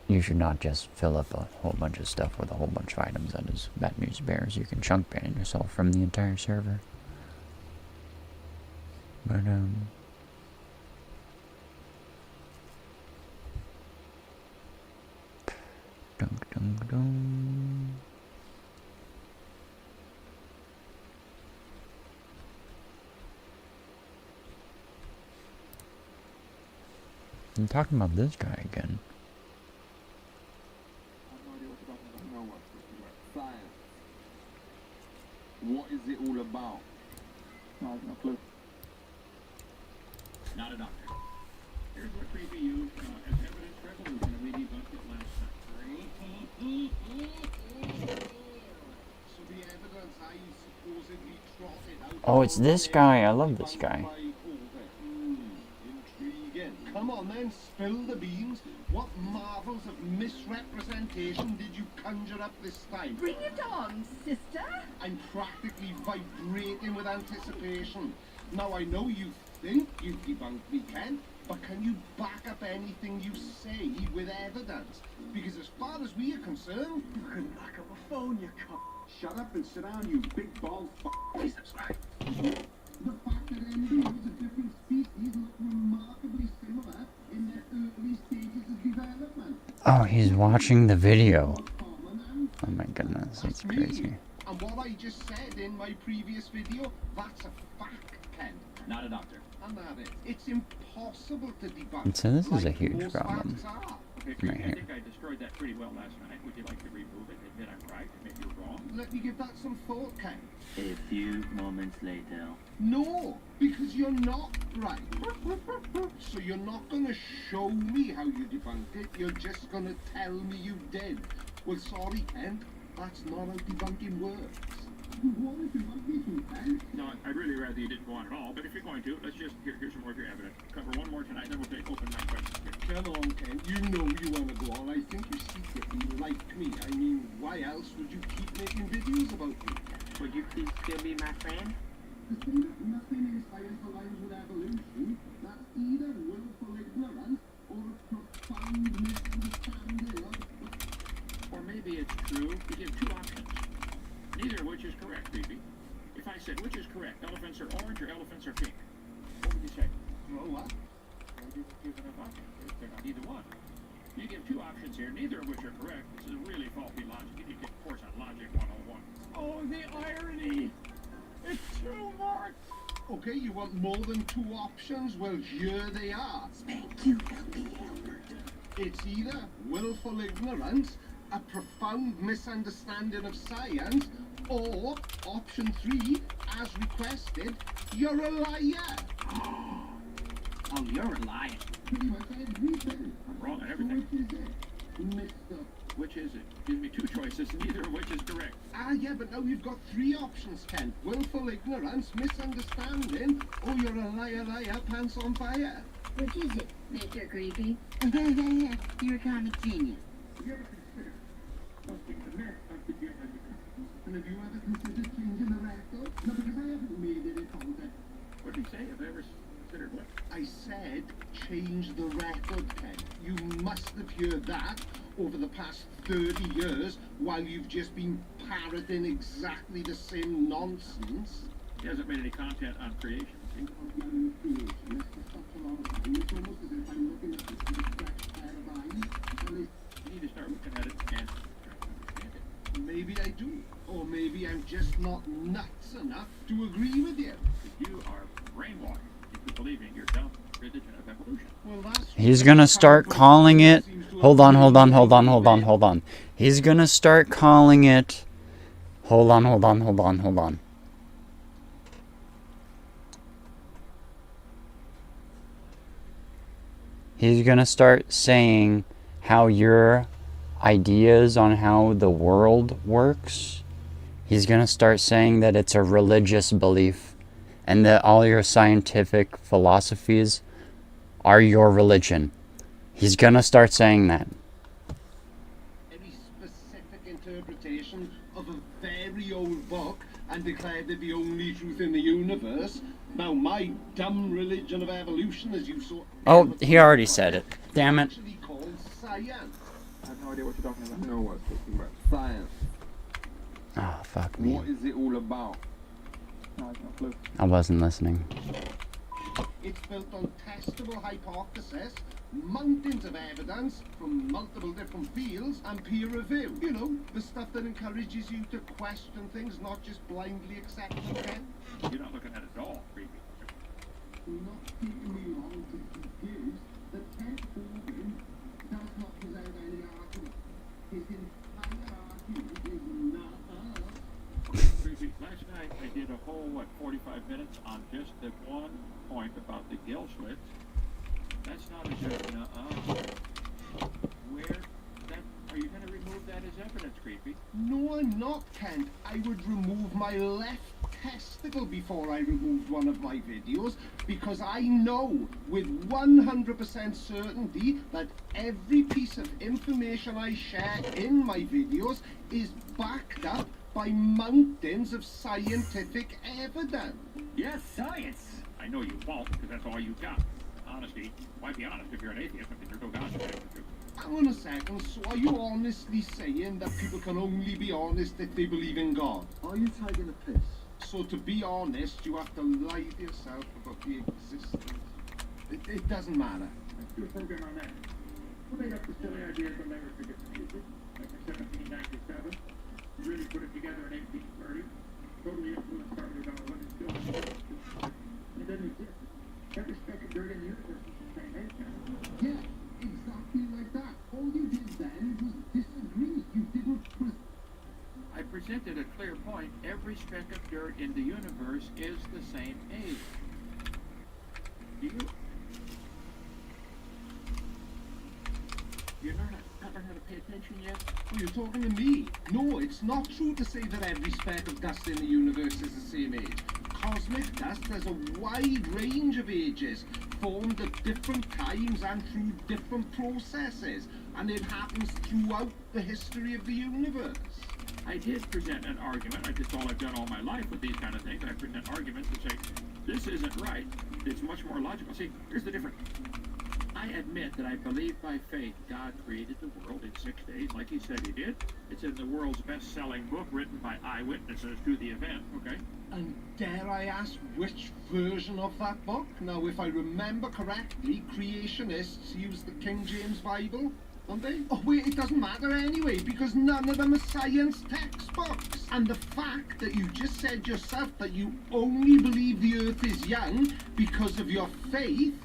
you should not just fill up a whole bunch of stuff with a whole bunch of items. That is bad news bears. You can chunk ban yourself from the entire server. But dun dun dun. I'm talking about this guy again. What is it all about? I have no clue. Not a doctor. Here's what Creepy used as evidence for evolution, and we debunked it last time. So the evidence I supposedly trotted out. Oh, it's this guy. I love this guy. Intriguing. Come on then, spill the beans. What marvels of misrepresentation did you conjure up this time? Bring it on, sister. I'm practically vibrating with anticipation. Now I know you think you've debunked me, Ken, but can you back up anything you say with evidence? Because as far as we are concerned, You can knock up a phone, you cunt. Shut up and sit down, you big bald f***. please subscribe. The fact that embryos of different species look remarkably similar in their early stages of development. Oh, he's watching the video. Oh my goodness, that's me. crazy. And what I just said in my previous video, that's a fact, Ken. Not a doctor. And that is, it's impossible to debunk. And so this is a like huge most problem. facts are. Okay, Right I here. think I destroyed that pretty well last night. Would you like to remove it, admit I'm right, admit you're wrong? Let me give that some thought, Ken. A few moments later. No, because you're not right. So you're not going to show me how you debunked it. You're just going to tell me you did. Well, sorry, Ken. That's not how debunking works. No, I'd really rather you didn't go on at all, but if you're going to, let's just, here's some more of your evidence. Cover one more tonight, then we'll take open mic questions here. Come on, Ken. You know you want to go on. I think you secretly like me. I mean, why else would you keep making videos about me? Would you please still be my friend? The thing that nothing in science aligns with evolution, that's either willful ignorance or a profound misunderstanding of... Or maybe it's true to give two options. Neither of which is correct, Phoebe. If I said which is correct, elephants are orange or elephants are pink, what would you say? Well, what? Well, you give enough options. They're not either one. You give two options here, neither of which are correct. This is really faulty logic. You need to get a course on Logic 101. Oh, the irony! It's 2 marks! Okay, you want more than 2 options? Well, here they are. Thank you, Albert. It's either willful ignorance, a profound misunderstanding of science, or option 3, as requested, you're a liar. Oh, you're a liar. Pretty much everything. I'm wrong on everything. Which is it, Mister? Which is it? Give me 2 choices, neither of which is correct. Ah, yeah, but now you've got 3 options, Ken. Willful ignorance, misunderstanding, or you're a liar, pants on fire. Which is it, Mr. Creepy? You're a comic genius. Have you ever considered something the myth of the good education? And have you ever considered changing the record? No, because I haven't made any contact. What did he say? Have I ever considered what? I said change the record, Ken. You must have heard that over the past 30 years while you've just been parroting exactly the same nonsense. He hasn't made any content on creation. See? You need to start looking at it and understand it. Maybe I do. Or maybe I'm just not nuts enough to agree with you. But you are brainwashed into believing your dumb religion of evolution. Well, that's He's gonna start calling it. Hold on. He's gonna start calling it. Hold on. He's gonna start saying how your ideas on how the world works, he's gonna start saying that it's a religious belief and that all your scientific philosophies are your religion. He's gonna start saying that. Any specific interpretation of a very old book and declared it the only truth in the universe. Now, my dumb religion of evolution, as you saw. Oh, he already said it. Damn it. Actually called science. I have no idea what you're talking about. No one's talking about science. Oh, fuck me. What is it all about? No, I have no clue. I wasn't listening. It's built on testable hypothesis, mountains of evidence from multiple different fields, and peer review. You know, the stuff that encourages you to question things, not just blindly accept them. You're not looking at it at all, creepy. Not taking me long to confuse, the tent organ does not present any argument. His entire argument is not us. Creepy. Last night I did a whole, 45 minutes on just the one point about the gill slits. That's not a good, where, are you going to remove that as evidence, creepy? No, I'm not, Kent. I would remove my left testicle before I removed one of my videos, because I know with 100% certainty that every piece of information I share in my videos is backed up by mountains of scientific evidence. Yes, science! I I know you won't, because that's all you've got. Honesty. Why be honest if you're an atheist? I mean, there's no God to tell you the truth. Hang on a second, so are you honestly saying that people can only be honest if they believe in God? Are you taking a piss? So to be honest, you have to lie to yourself about the existence. It doesn't matter. Let's do a program on that. Who made up the silly idea of the never forget the music? Like in 1797. Really put it together in 1830. Totally influenced our what it's doing. It doesn't exist. Every speck of dirt in the universe is the same age now. Yeah, exactly like that. All you did then was disagree. You didn't I presented a clear point. Every speck of dirt in the universe is the same age. Do you? You're not learning how to pay attention yet? Oh, you're talking to me? No, it's not true to say that every speck of dust in the universe is the same age. Cosmic dust has a wide range of ages, formed at different times and through different processes, and it happens throughout the history of the universe. I did present an argument. That's all I've done all my life with these kind of things. I present arguments to say, this isn't right. It's much more logical. See, here's the difference. I admit that I believe by faith God created the world in 6 days, like he said he did. It's in the world's best-selling book written by eyewitnesses to the event, okay? And dare I ask which version of that book? Now, if I remember correctly, creationists use the King James Bible, don't they? Oh, wait, it doesn't matter anyway, because none of them are science textbooks. And the fact that you just said yourself that you only believe the Earth is young because of your faith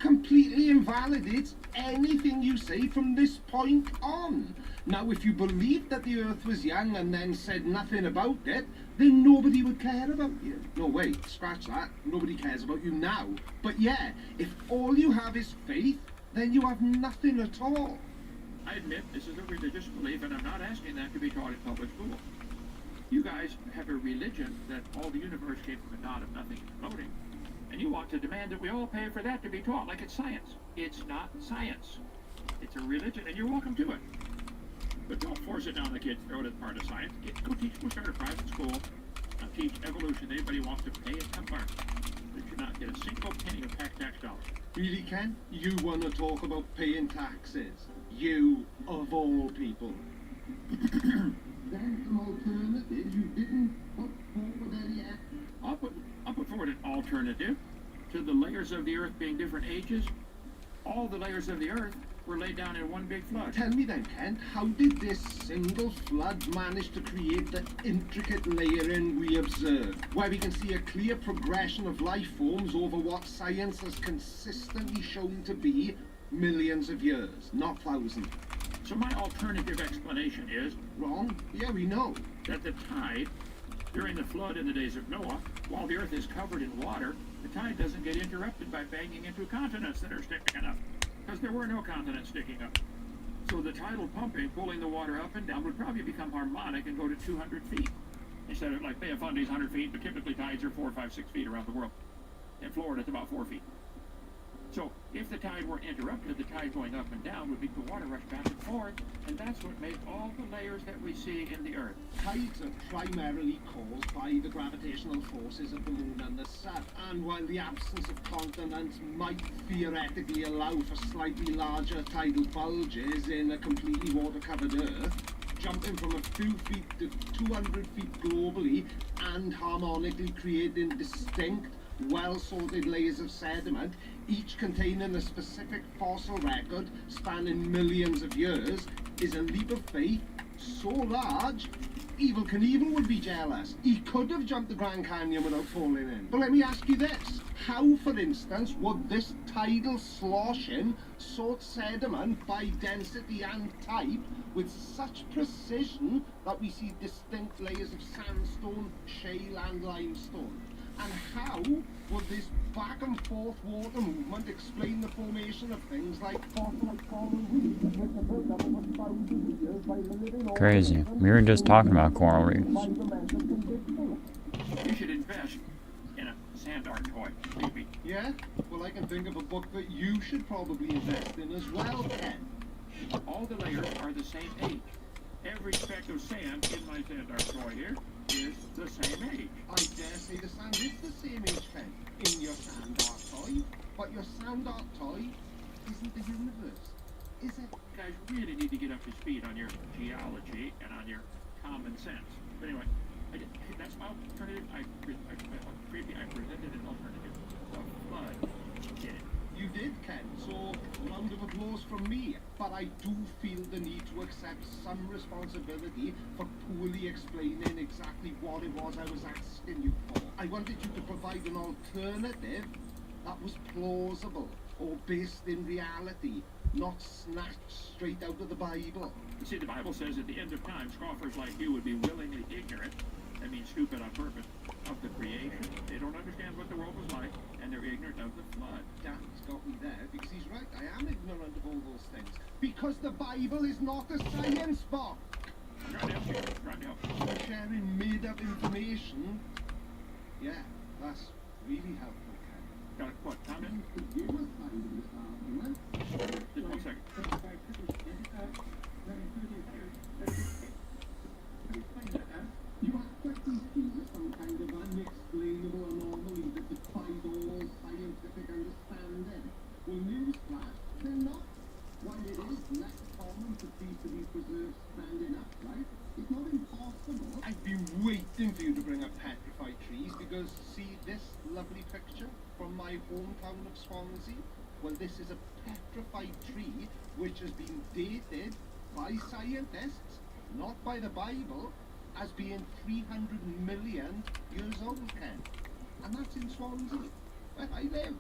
completely invalidates anything you say from this point on. Now, if you believed that the Earth was young and then said nothing about it, then nobody would care about you. No, wait, scratch that. Nobody cares about you now. But yeah, if all you have is faith, then you have nothing at all. I admit this is a religious belief, and I'm not asking that to be taught in public school. You guys have a religion that all the universe came from a dot of nothing exploding, and you want to demand that we all pay for that to be taught like it's science. It's not science. It's a religion, and you're welcome to it. But don't force it down the kids' throat as part of science. Go start a private school and teach evolution. Anybody wants to pay it to learn. They should not get a single penny of tax dollars. Really, Ken? You want to talk about paying taxes? You, of all people. That's an alternative you didn't put forward any yet. I'll put forward an alternative to the layers of the Earth being different ages. All the layers of the Earth were laid down in one big flood. Tell me then, Kent, how did this single flood manage to create the intricate layering we observe, where we can see a clear progression of life forms over what science has consistently shown to be millions of years, not thousands? So my alternative explanation is... Wrong? Yeah, we know. That the tide, during the flood in the days of Noah, while the Earth is covered in water, the tide doesn't get interrupted by banging into continents that are sticking up. Because there were no continents sticking up. So the tidal pumping, pulling the water up and down, would probably become harmonic and go to 200 feet. Instead of, like, Bay of Fundy's 100 feet, but typically tides are 4, 5, 6 feet around the world. In Florida, it's about 4 feet. So if the tide were interrupted, the tide going up and down would make the water rush back and forth, and that's what made all the layers that we see in the Earth. Tides are primarily caused by the gravitational forces of the moon and the sun, and while the absence of continents might theoretically allow for slightly larger tidal bulges in a completely water-covered Earth, jumping from a few feet to 200 feet globally and harmonically creating distinct, well-sorted layers of sediment, each containing a specific fossil record spanning millions of years, is a leap of faith so large, Evel Knievel would be jealous. He could have jumped the Grand Canyon without falling in. But let me ask you this. How, for instance, would this tidal sloshing sort sediment by density and type with such precision that we see distinct layers of sandstone, shale and limestone? And how would this back and forth water movement explain the formation of things like fossilized coral reefs which have built up over thousands of years by the living Crazy. We were just talking about coral reefs. You should invest in a sand art toy, maybe. Yeah? Well, I can think of a book that you should probably invest in as well, Ken. All the layers are the same age. every speck of sand in my Xandar toy here is the same age. I dare say the sand is the same age, Ken, in your sand art toy. But your sand art toy isn't the universe, is it? You guys really need to get up to speed on your geology and on your common sense. But anyway, that's my alternative. I presented an alternative. The flood did it. You did, Ken, so round of applause from me. But I do feel the need to accept some responsibility for poorly explaining exactly what it was I was asking you for. I wanted you to provide an alternative that was plausible or based in reality, not snatched straight out of the Bible. You see, the Bible says at the end of time, scoffers like you would be willingly ignorant, that means stupid on purpose, of the creation. They don't understand what the world was like, and they're ignorant of the flood. Dad's got me there, because he's right, I am ignorant of all those things. Because the Bible is not a science book. I'm trying to help you. I'm trying to help you. For sharing made-up information, yeah, that's really helpful, Ken. Got a what, comment? You must find this argument. Just 1 second. You expect these things some kind of unexplainable anomaly that defies all scientific understanding. Well, newsflash, they're not. While it is less common for trees to be preserved standing upright, it's not impossible. I've been waiting for you to bring up petrified trees because, see this lovely picture from my hometown of Swansea? Well, this is a petrified tree which has been dated by scientists, not by the Bible, as being 300 million years old, Ken. And that's in Swansea, where I live.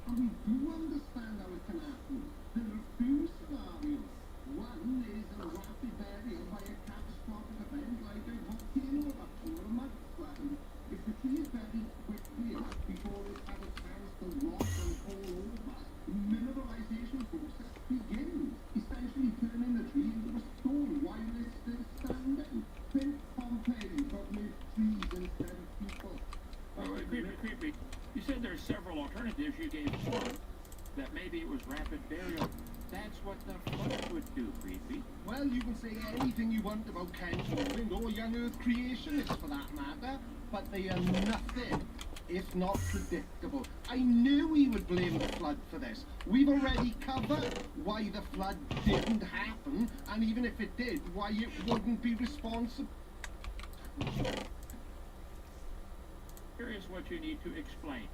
And we do understand how it can happen. There are two scenarios. One is a rapid burial by a catastrophic event like a volcano eruption or a mudslide. If the tree is buried quickly enough before it has a chance to rot and fall over, the mineralization process begins, essentially turning the tree into a stone while it's still standing. Think Pompeii, but with trees instead of people. Oh, creepy. You said there's several alternatives. You gave one, that maybe it was rapid burial. That's what the flood would do, creepy. Well, you can say anything you want about Ken's movement or young Earth creationists for that matter, but they are nothing if not predictable. I knew he would blame the flood for this. We've already covered why the flood didn't happen, and even if it did, why it wouldn't be responsible. Here's what you need to explain.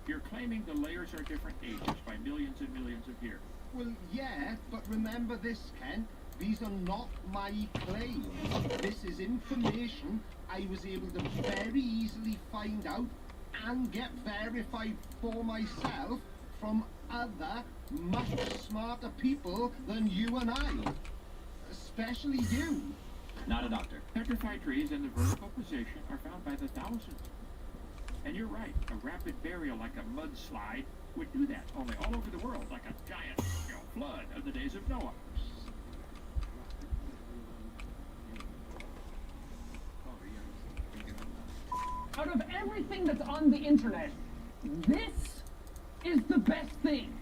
You're claiming the layers are different ages by millions and millions of years. Well, yeah, but remember this, Ken. These are not my claims. This is information I was able to very easily find out and get verified for myself from other, much smarter people than you and I. Especially you. Not a doctor. Petrified trees in the vertical position are found by the thousands. And you're right, a rapid burial like a mudslide would do that, only all over the world, like a giant flood of the days of Noah. Out of everything that's on the internet, this is the best thing.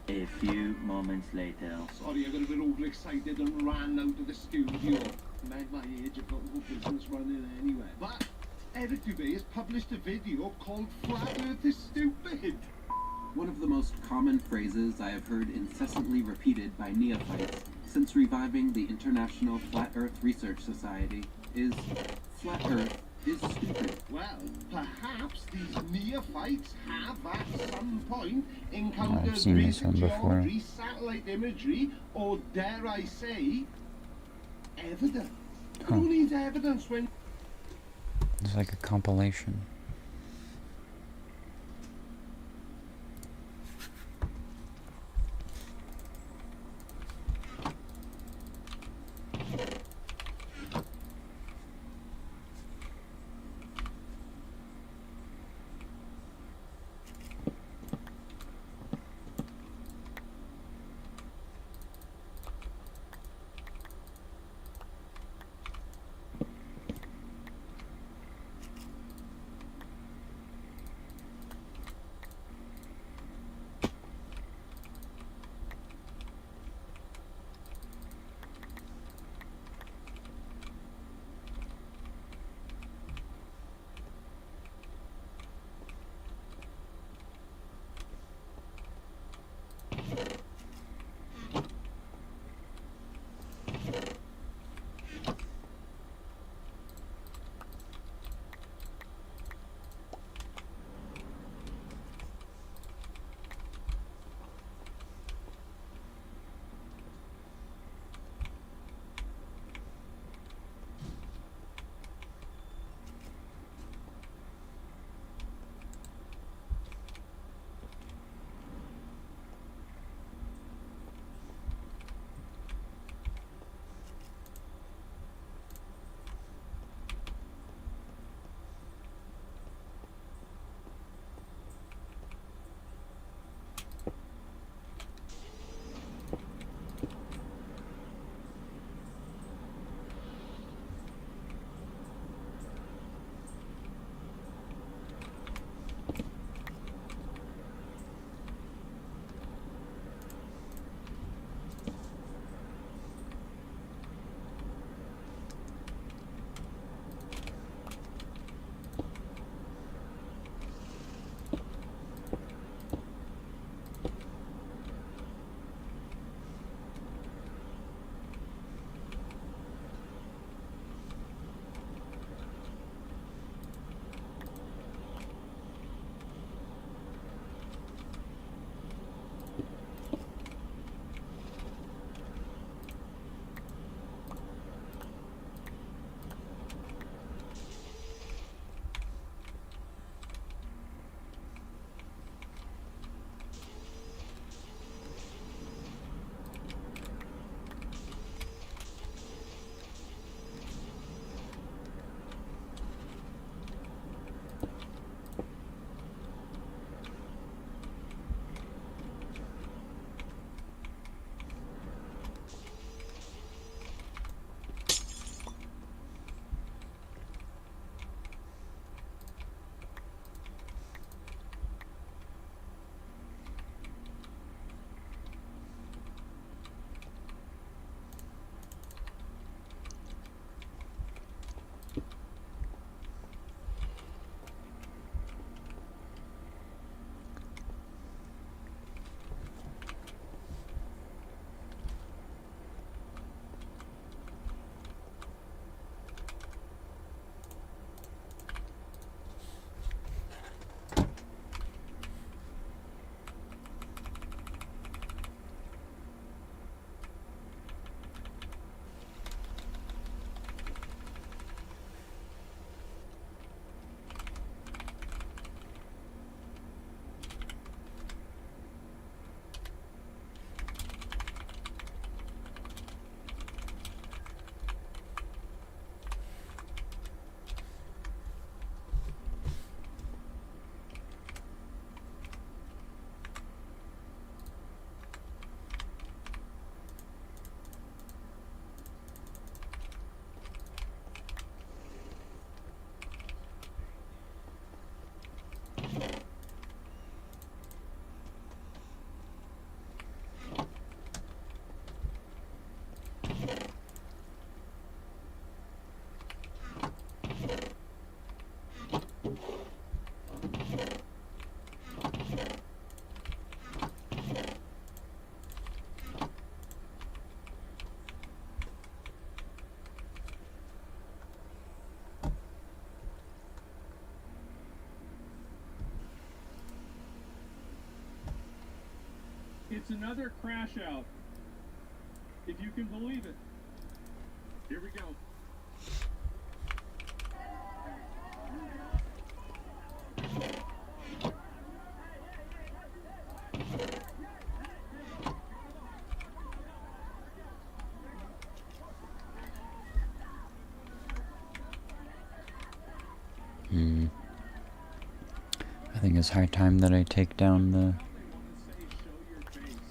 A few moments later. Sorry, I got a bit overexcited and ran out of the studio. Men my age have got no business running anywhere. But Eric Dubé has published a video called Flat Earth is Stupid. One of the most common phrases I have heard incessantly repeated by neophytes since reviving the International Flat Earth Research Society is Flat Earth is stupid. Well, perhaps these neophytes have at some point encountered basic geometry, satellite imagery, or dare I say, evidence. Who needs evidence when... It's like a compilation. It's another crash out. If you can believe it. Here we go. I think it's high time that I take down the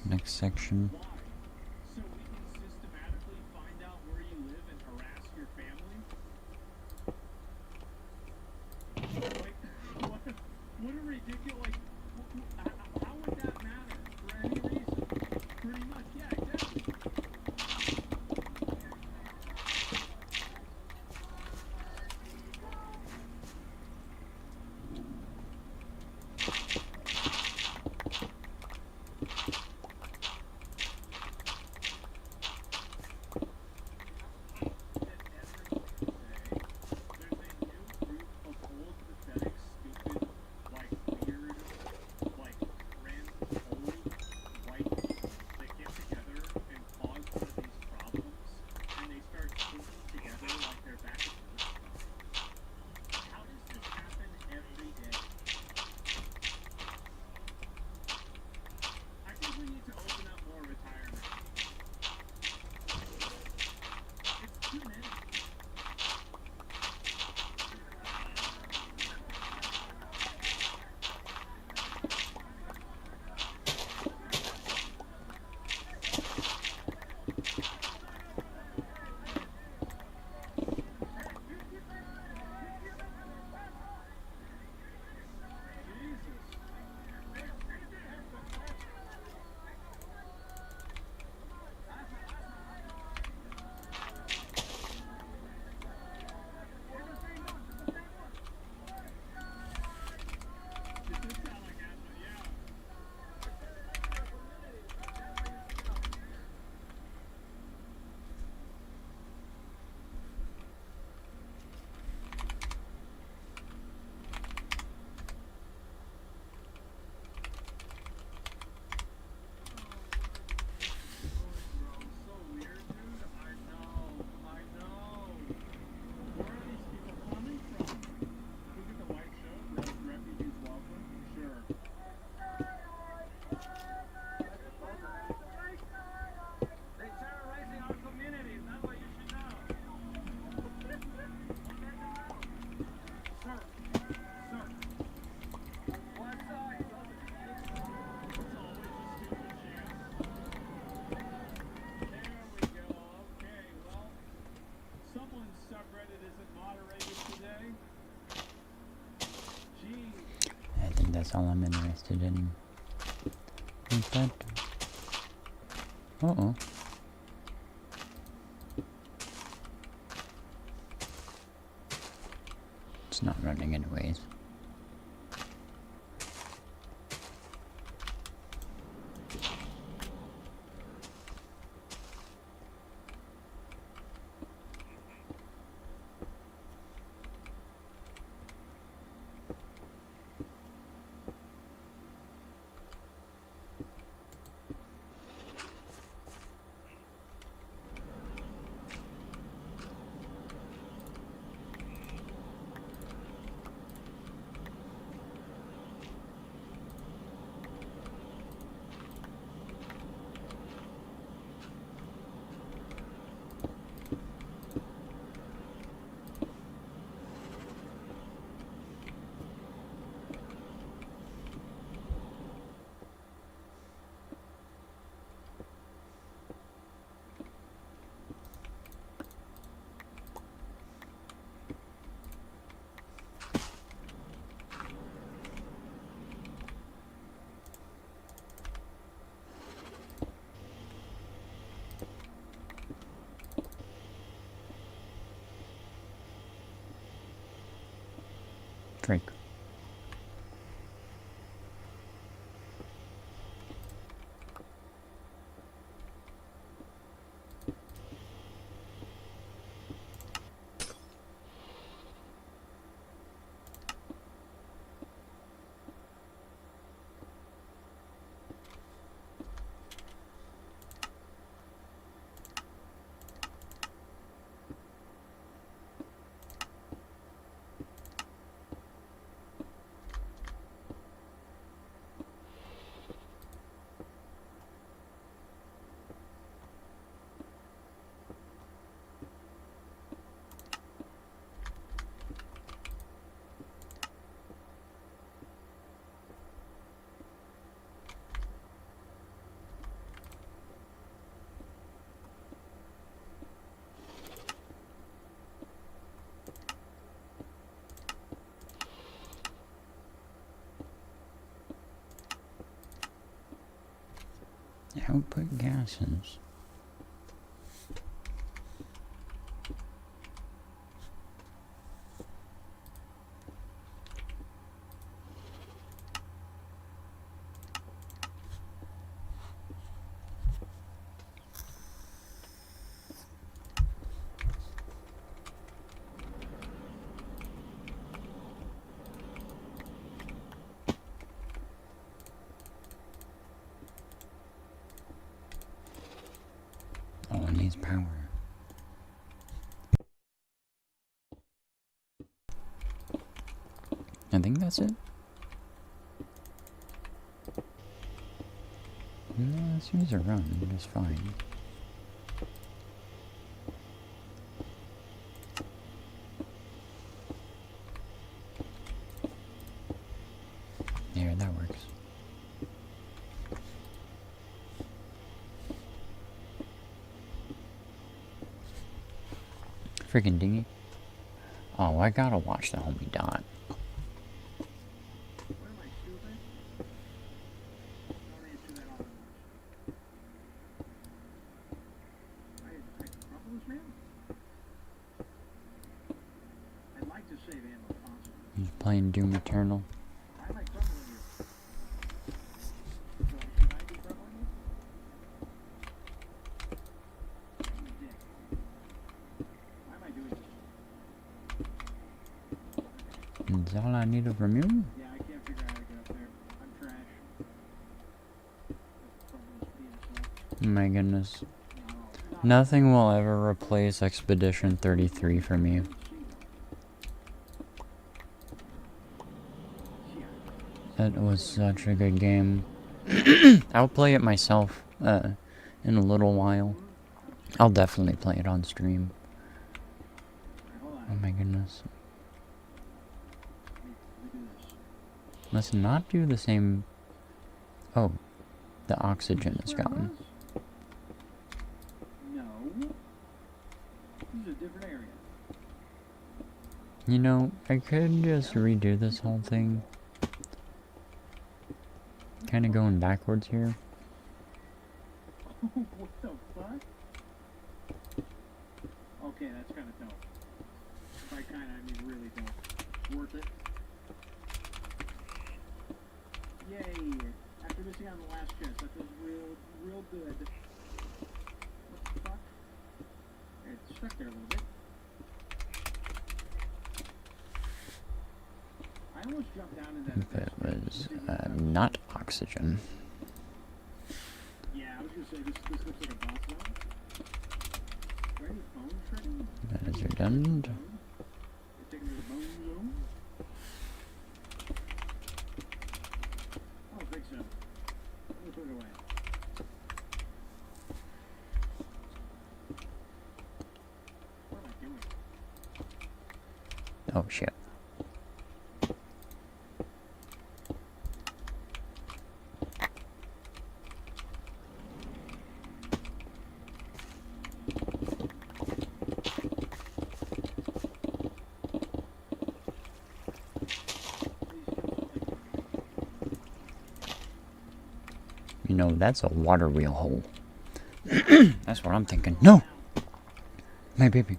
next section. So we can systematically find out where you live and harass your family? Like, what a ridiculous, how would that matter for any reason? Pretty much, yeah, exactly. That's all I'm interested in. In fact, uh-oh. It's not running anyways. Drake. Output gases. Oh, it needs power. I think that's it. No, it seems to run just fine. Yeah, that works. Freaking dinghy. Oh, I gotta watch the homie Dot. He's playing Doom Eternal. Is all I need from you? Yeah, I can't figure out how to get up there. I'm trash. Oh my goodness. Nothing will ever replace Expedition 33 for me. That was such a good game. I'll play it myself in a little while. I'll definitely play it on stream. Oh my goodness. Let's not do the same... Oh, the oxygen is gone. No. This is a different area. You know, I could just redo this whole thing. Kinda going backwards here. What the fuck? Okay, that's kinda dope. By kinda, I mean really dope. Worth it. Yay! After missing on the last chest, that feels real good. What the fuck? It's stuck there a little bit. I almost jumped down in that. If it was not oxygen. Yeah, I was gonna say this looks like a boss zone. Are any bones shredding? That is redundant. You're taking me to the bone zone? I don't think so. Let me put it away. What am I doing? Oh shit. You know, that's a water wheel hole. That's what I'm thinking. No! My baby.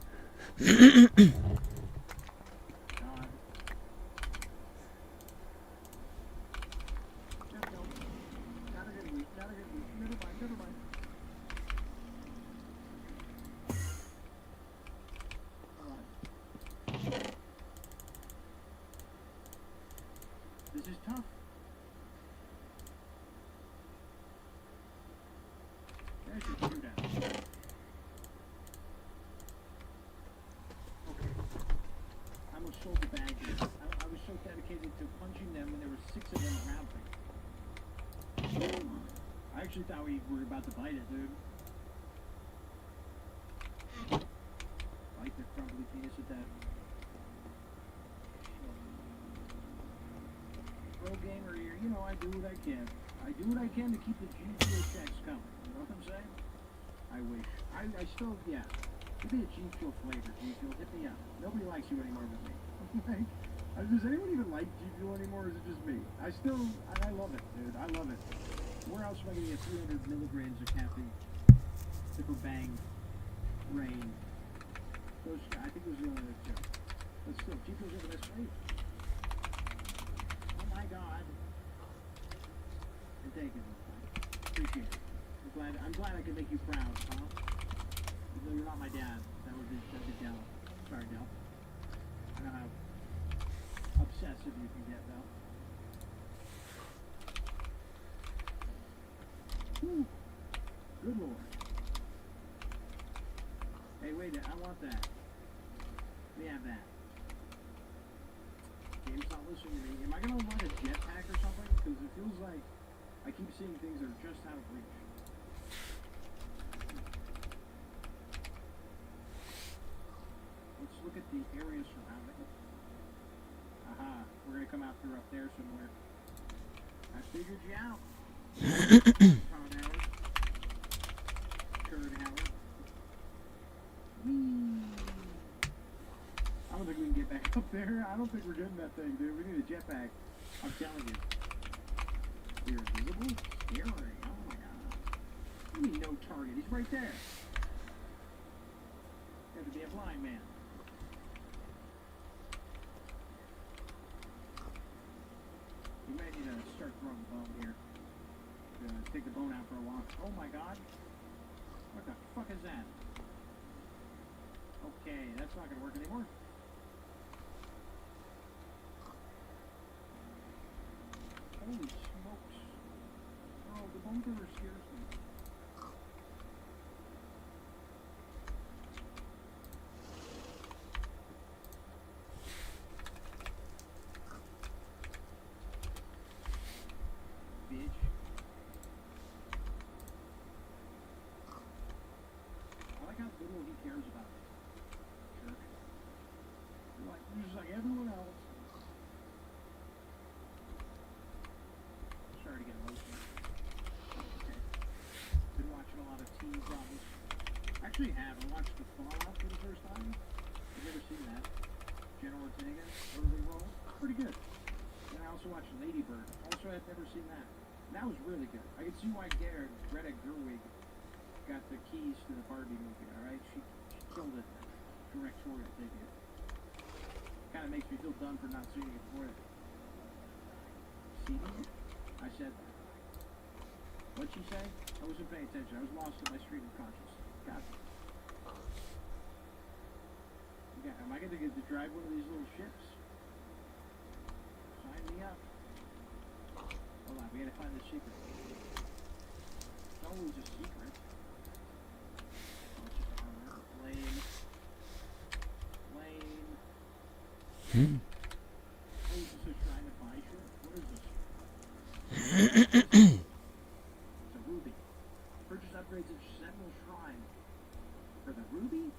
This is tough. There's your two down. Okay. I almost sold the bag here. I was so dedicated to punching them when there were 6 of them around me. I actually thought we were about to bite it, dude. Bite the crumbly penis at that. Pro gamer here, you know, I do what I can. I do what I can to keep the G.G.S checks coming. You know what I'm saying? I wish. I still, yeah. Give me a G Fuel flavor, G Fuel. Hit me up. Nobody likes you anymore with me. Does anyone even like G Fuel anymore, or is it just me? I love it, dude. I love it. Where else am I gonna get 300 milligrams of caffeine? Except for Bang, Rain. Those, I think those are the only two. But still, Chico's are the best flavor. Oh my god. And thank you, appreciate it. I'm glad I could make you proud, huh? Even though you're not my dad, that'd be Del. Sorry, Del. I know how obsessive you can get, Del. Whew. Good lord. Hey, wait, I want that. Let me have that. Game's not listening to me. Am I gonna unlock a jetpack or something? Because it feels like I keep seeing things that are just out of reach. Let's look at the area surrounding it. Aha, we're gonna come out through up there somewhere. I figured you out. Todd Howard. Kurt Howard. Whee! I don't think we can get back up there. I don't think we're getting that thing, dude. We need a jetpack. I'm telling you. You're invisible? Scary. Oh my god. What do you mean no target? He's right there. You have to be a blind man. You might need to start throwing the bone here. Take the bone out for a walk. Oh my god. What the fuck is that? Okay, that's not gonna work anymore. Holy smokes. Oh, the bunker scares me. Bitch. I like how little he cares about it. Jerk. You're just like everyone else. Sorry to get emotional. Okay. Been watching a lot of TV dramas. Actually have. I watched The Fallout for the first time. I've never seen that. General Ortega, early role. Pretty good. And I also watched Lady Bird. Also, I've never seen that. And that was really good. I can see why Greta Gerwig got the keys to the Barbie movie, alright? She killed it. Directorial debut. Kind of makes me feel dumb for not seeing it before it. See me? I said that. What'd she say? I wasn't paying attention. I was lost in my stream of consciousness. God. Yeah, am I going to get to drive one of these little ships? Sign me up. Hold on, we gotta find the secret. It's always a secret. Oh, it's just armor. Lame. Lame. Oh, is this a shrine to buy shit? What is this? It's a ruby. Purchase upgrades at Sentinel Shrine. For the ruby?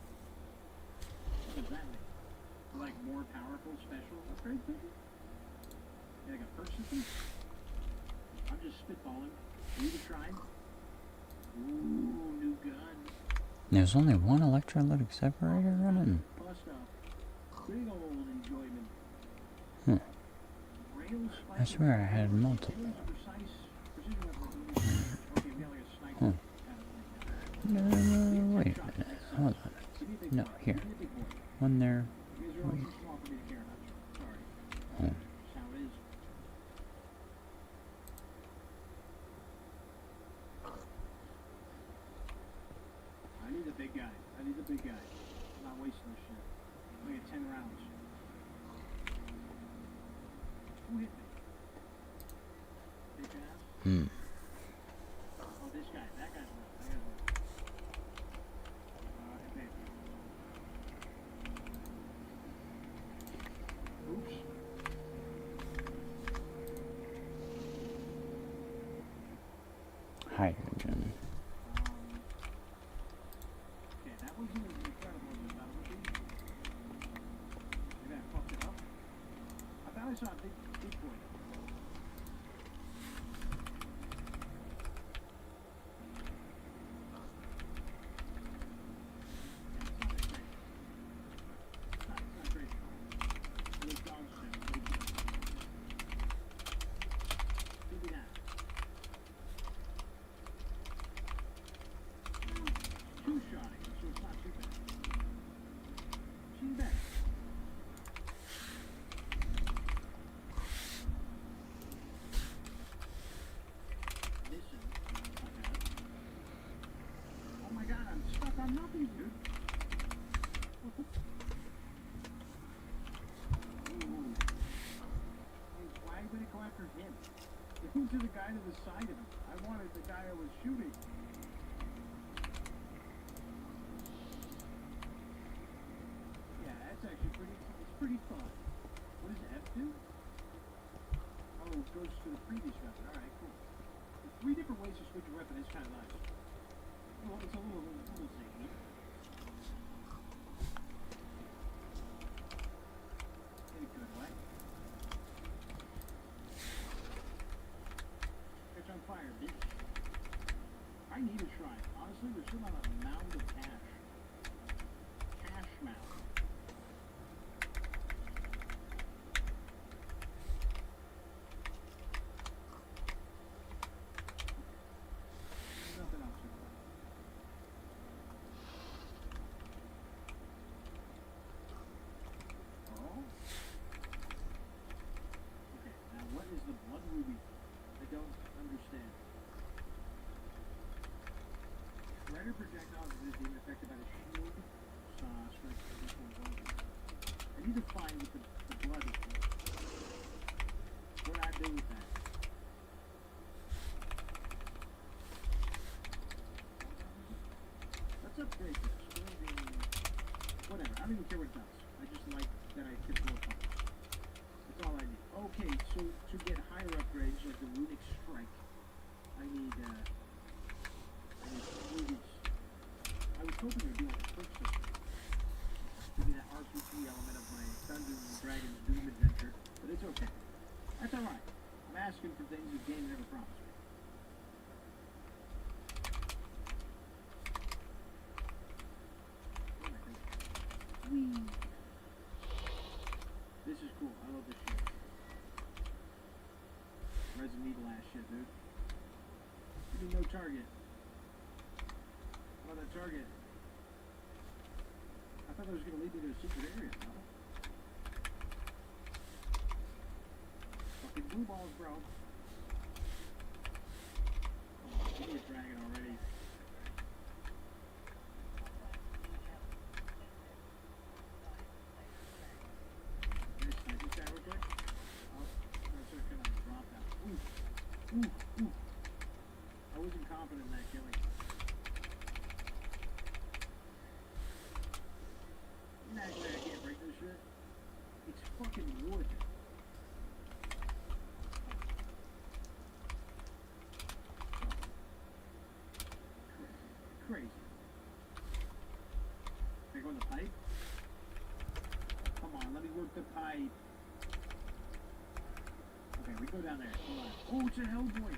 What does that mean? For like more powerful special upgrades, maybe? Yeah, like a persistent? I'm just spitballing. Need a shrine? Ooh, new gun. There's only one electrolytic separator running. Bust up. Big old enjoyment. Huh. I swear I had multiple. Huh. No, wait a minute. Hold on. No, here. One there. Wait. Oh. I need the big guy. I need the big guy. I'm not wasting this shit. I get 10 rounds. Who hit me? Big ass? Oh, this guy. That guy's rough. That guy's rough. Hey, baby. Oops. Hydrogen. Okay, that wasn't as incredible as I thought it would be. Maybe I fucked it up. I thought I saw a big boy. guy to the side of him. I wanted the guy I was shooting. Yeah, that's actually pretty fun. What does F do? Oh, it goes to the previous weapon. Alright, cool. The 3 different ways to switch a weapon is kind of nice. Well, it's a little zany. In a good way. Catch on fire, bitch. I need a shrine. Honestly, we're still on a mound of cash. Cash mound. Nothing else. Oh. Okay, now what is the blood ruby? I don't understand. Shredder projectiles is being affected by the shield strength additional 1. I need to find what the blood is for. What do I do with that? Let's upgrade this. Whatever. I don't even care what it does. I just like that I can blow up. That's all I need. Okay, so to get higher upgrades like the runic strike, I need rubies. I was hoping it would be like a perk system. Give me that RPG element of my Dungeons and Dragons Doom adventure, but it's okay. That's alright. I'm asking for things the game never promised me. Whee! This is cool. I love this shit. Resident Evil ass shit, dude. Give me no target. Oh, that target. I thought that was going to lead me to a secret area, no? Fucking blue balls, bro. Oh, give me a dragon already. Ooh. I wasn't confident in that killing. Isn't that glad I can't break this shit? It's fucking wood. Crazy. Can I go in the pipe? Come on, let me work the pipe. Okay, we go down there. Hold on. Oh, it's a Hellboy.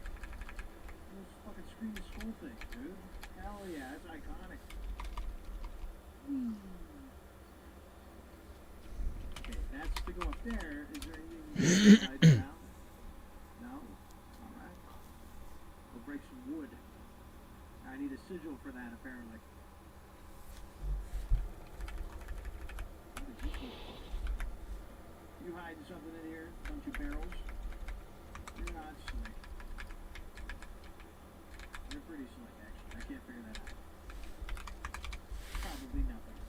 Those fucking screaming skull things, dude. Hell yeah, that's iconic. Okay, that's to go up there. Is there anything upside down? No? Alright. We'll break some wood. I need a sigil for that, apparently. You hiding something in here? Bunch of barrels? You're not slick. You're pretty slick, actually. I can't figure that out. Probably nothing.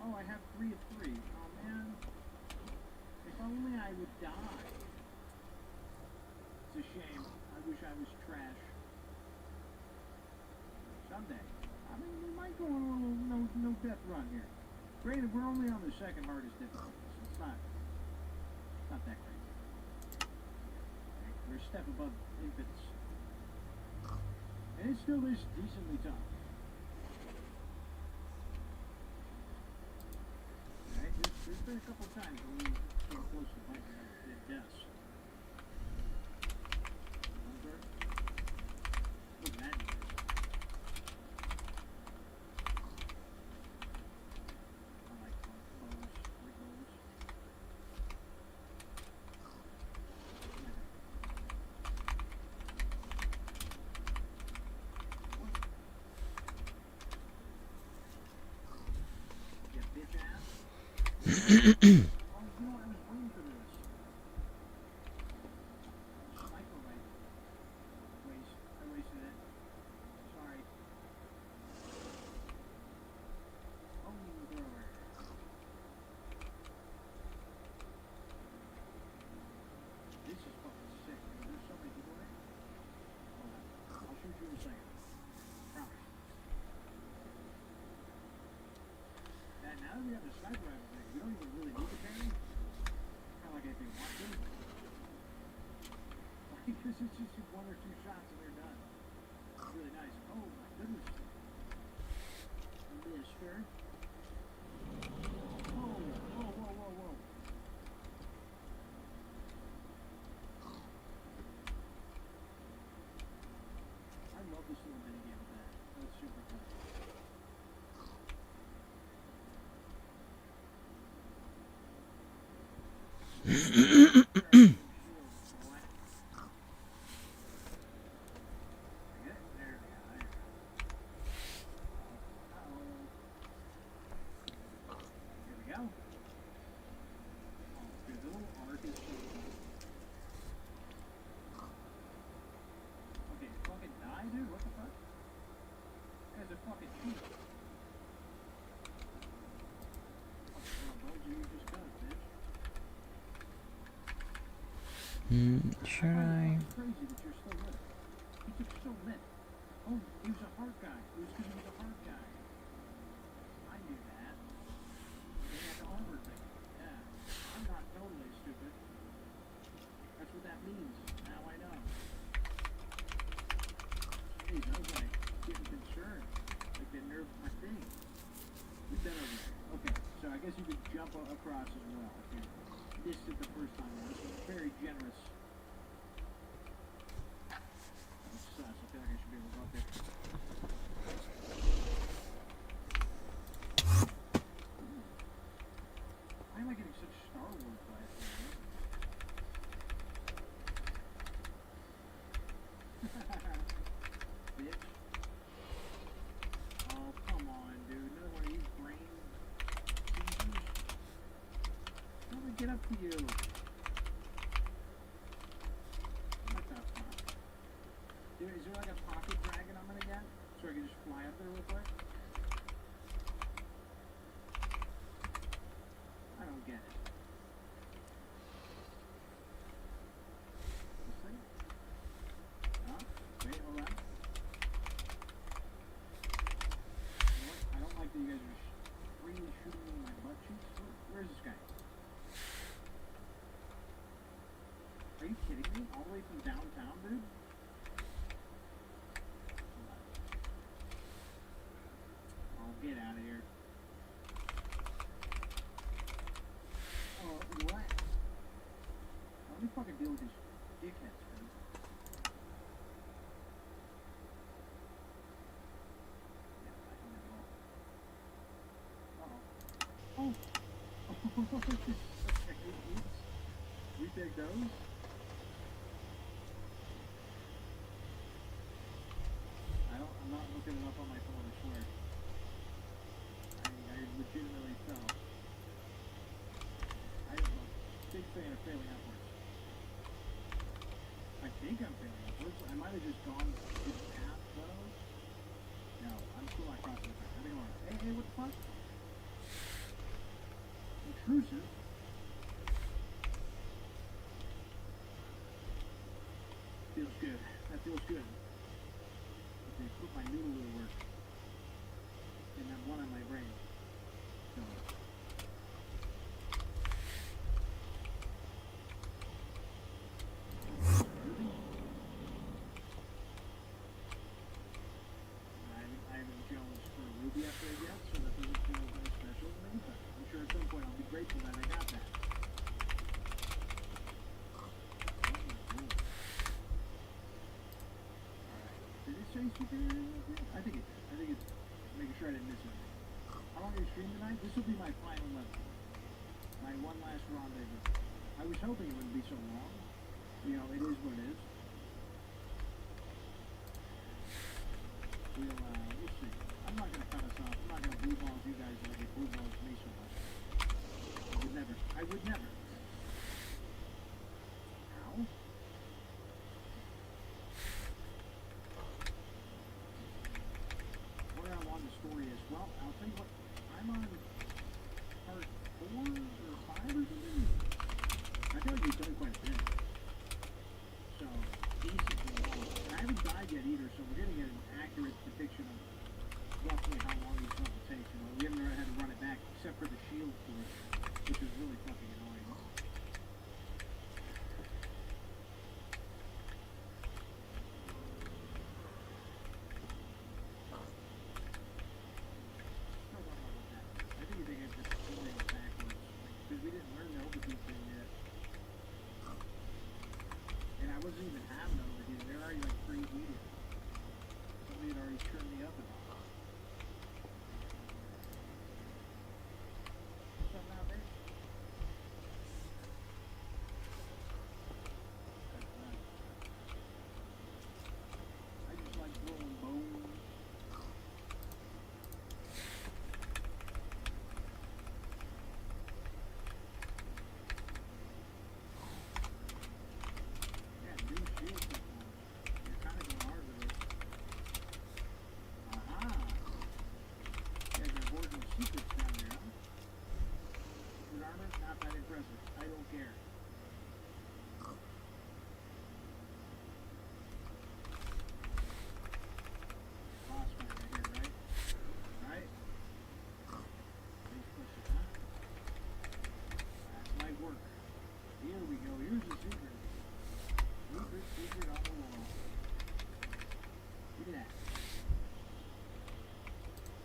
Oh, I have 3 of 3. Oh, man. If only I would die. It's a shame. I wish I was trash. Someday. I mean, we might go on a little no-death run here. Granted, we're only on the second hardest difficulty, so it's not that crazy. We're a step above infants. And it still is decently tough. Alright, there's been a couple times when we came close to fighting deaths. Look at that. we have the sniper rifle thing. We don't even really need the parry. Kind of like if they want to. Because it's just 1 or 2 shots and they're done. It's really nice. Oh my goodness. Mister. Whoa, whoa, whoa, whoa, whoa. I love this little mini game with that. That's super fun. Should I? Crazy that you're still lit. He took so lit. Oh, he was a heart guy. It was because he was a heart guy. I knew that. They had the armor thing. Yeah. I'm not totally stupid. That's what that means. Now I know. Jeez, I was like getting concerned. Like they nerfed my thing. We've been over there. Okay, so I guess you could jump across as well. Okay. Missed it the first time. This was very generous. That's sus. I feel like I should be able to go up there. Why am I getting such Star Wars vibes? Bitch. Oh, come on, dude. Another one of these brain seizures. How do I get up to you? What the fuck? Dude, is there like a pocket dragon I'm gonna get? So I can just fly up there real quick? I don't get it. This thing? Huh? Wait, hold on. You know what? I don't like that you guys are freely shooting me in my butt cheeks. Where's this guy? Are you kidding me? All the way from downtown, dude? Oh, get out of here. Oh, what? Let me fucking deal with these dickheads, dude. Yeah, I can go. Uh-oh. Oh! Okay, oops. We take those? I'm not looking it up on my phone, I swear. I legitimately fell. I'm a big fan of failing upwards. I think I'm failing upwards. I might have just gone past those. No, I'm still not crossing the track. I think I'm alright. Hey, what the fuck? Intrusive? Feels good. That feels good. They put my noodle to work. And that one on my brain. So. I haven't Jones for a Ruby upgrade yet, so that doesn't feel very special to me, but I'm sure at some point I'll be grateful that I got that. I think it's making sure I didn't miss it. How long are you streaming tonight? This will be my final level. My one last rendezvous. I was hoping it wouldn't be so long. You know, it is what it is. We'll see. I'm not gonna cut us off. I'm not gonna blue balls you guys like you blue balls me so much. I would never. Ow. Story is, well, I'll tell you what, I'm on part 4 or 5 or something. I feel like we've done quite a bit. So, decently long. I haven't died yet either, so we're getting an accurate depiction of roughly how long these levels take. You know, we haven't had to run it back, except for the already like preheated. Somebody had already turned the oven on. Something out there? I just like throwing bones. Yeah, new shield technology. You're kind of going hard with it. Aha! You guys are hoarding secrets down there, huh? Good armor? Not that impressive. I don't care. Boss fight right here, right? Right? Big push it, huh? That's my work. Here we go. Here's the secret. Secret on the wall. Look at that.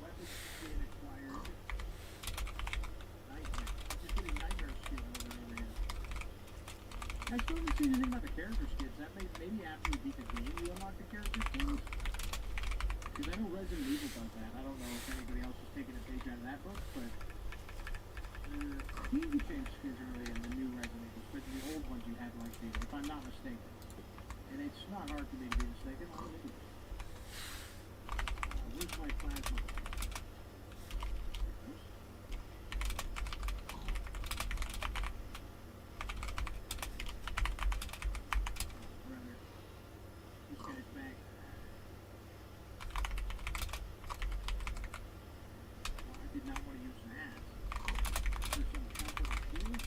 Weapon skin acquired. Nightmare. Just getting nightmare skin over and over again. I still haven't seen anything about the character skins. That maybe after you beat the game you unlock the character skins. Because I know Resident Evil does that. I don't know if anybody else is taking a page out of that book, but he changed skins early in the new Resident Evil, but the old ones you had like these, if I'm not mistaken. And it's not hard for me to be mistaken. I'll leave it. Where's my plasma? Brother. This guy's back. Oh, I did not want to use that. There's some comfort here.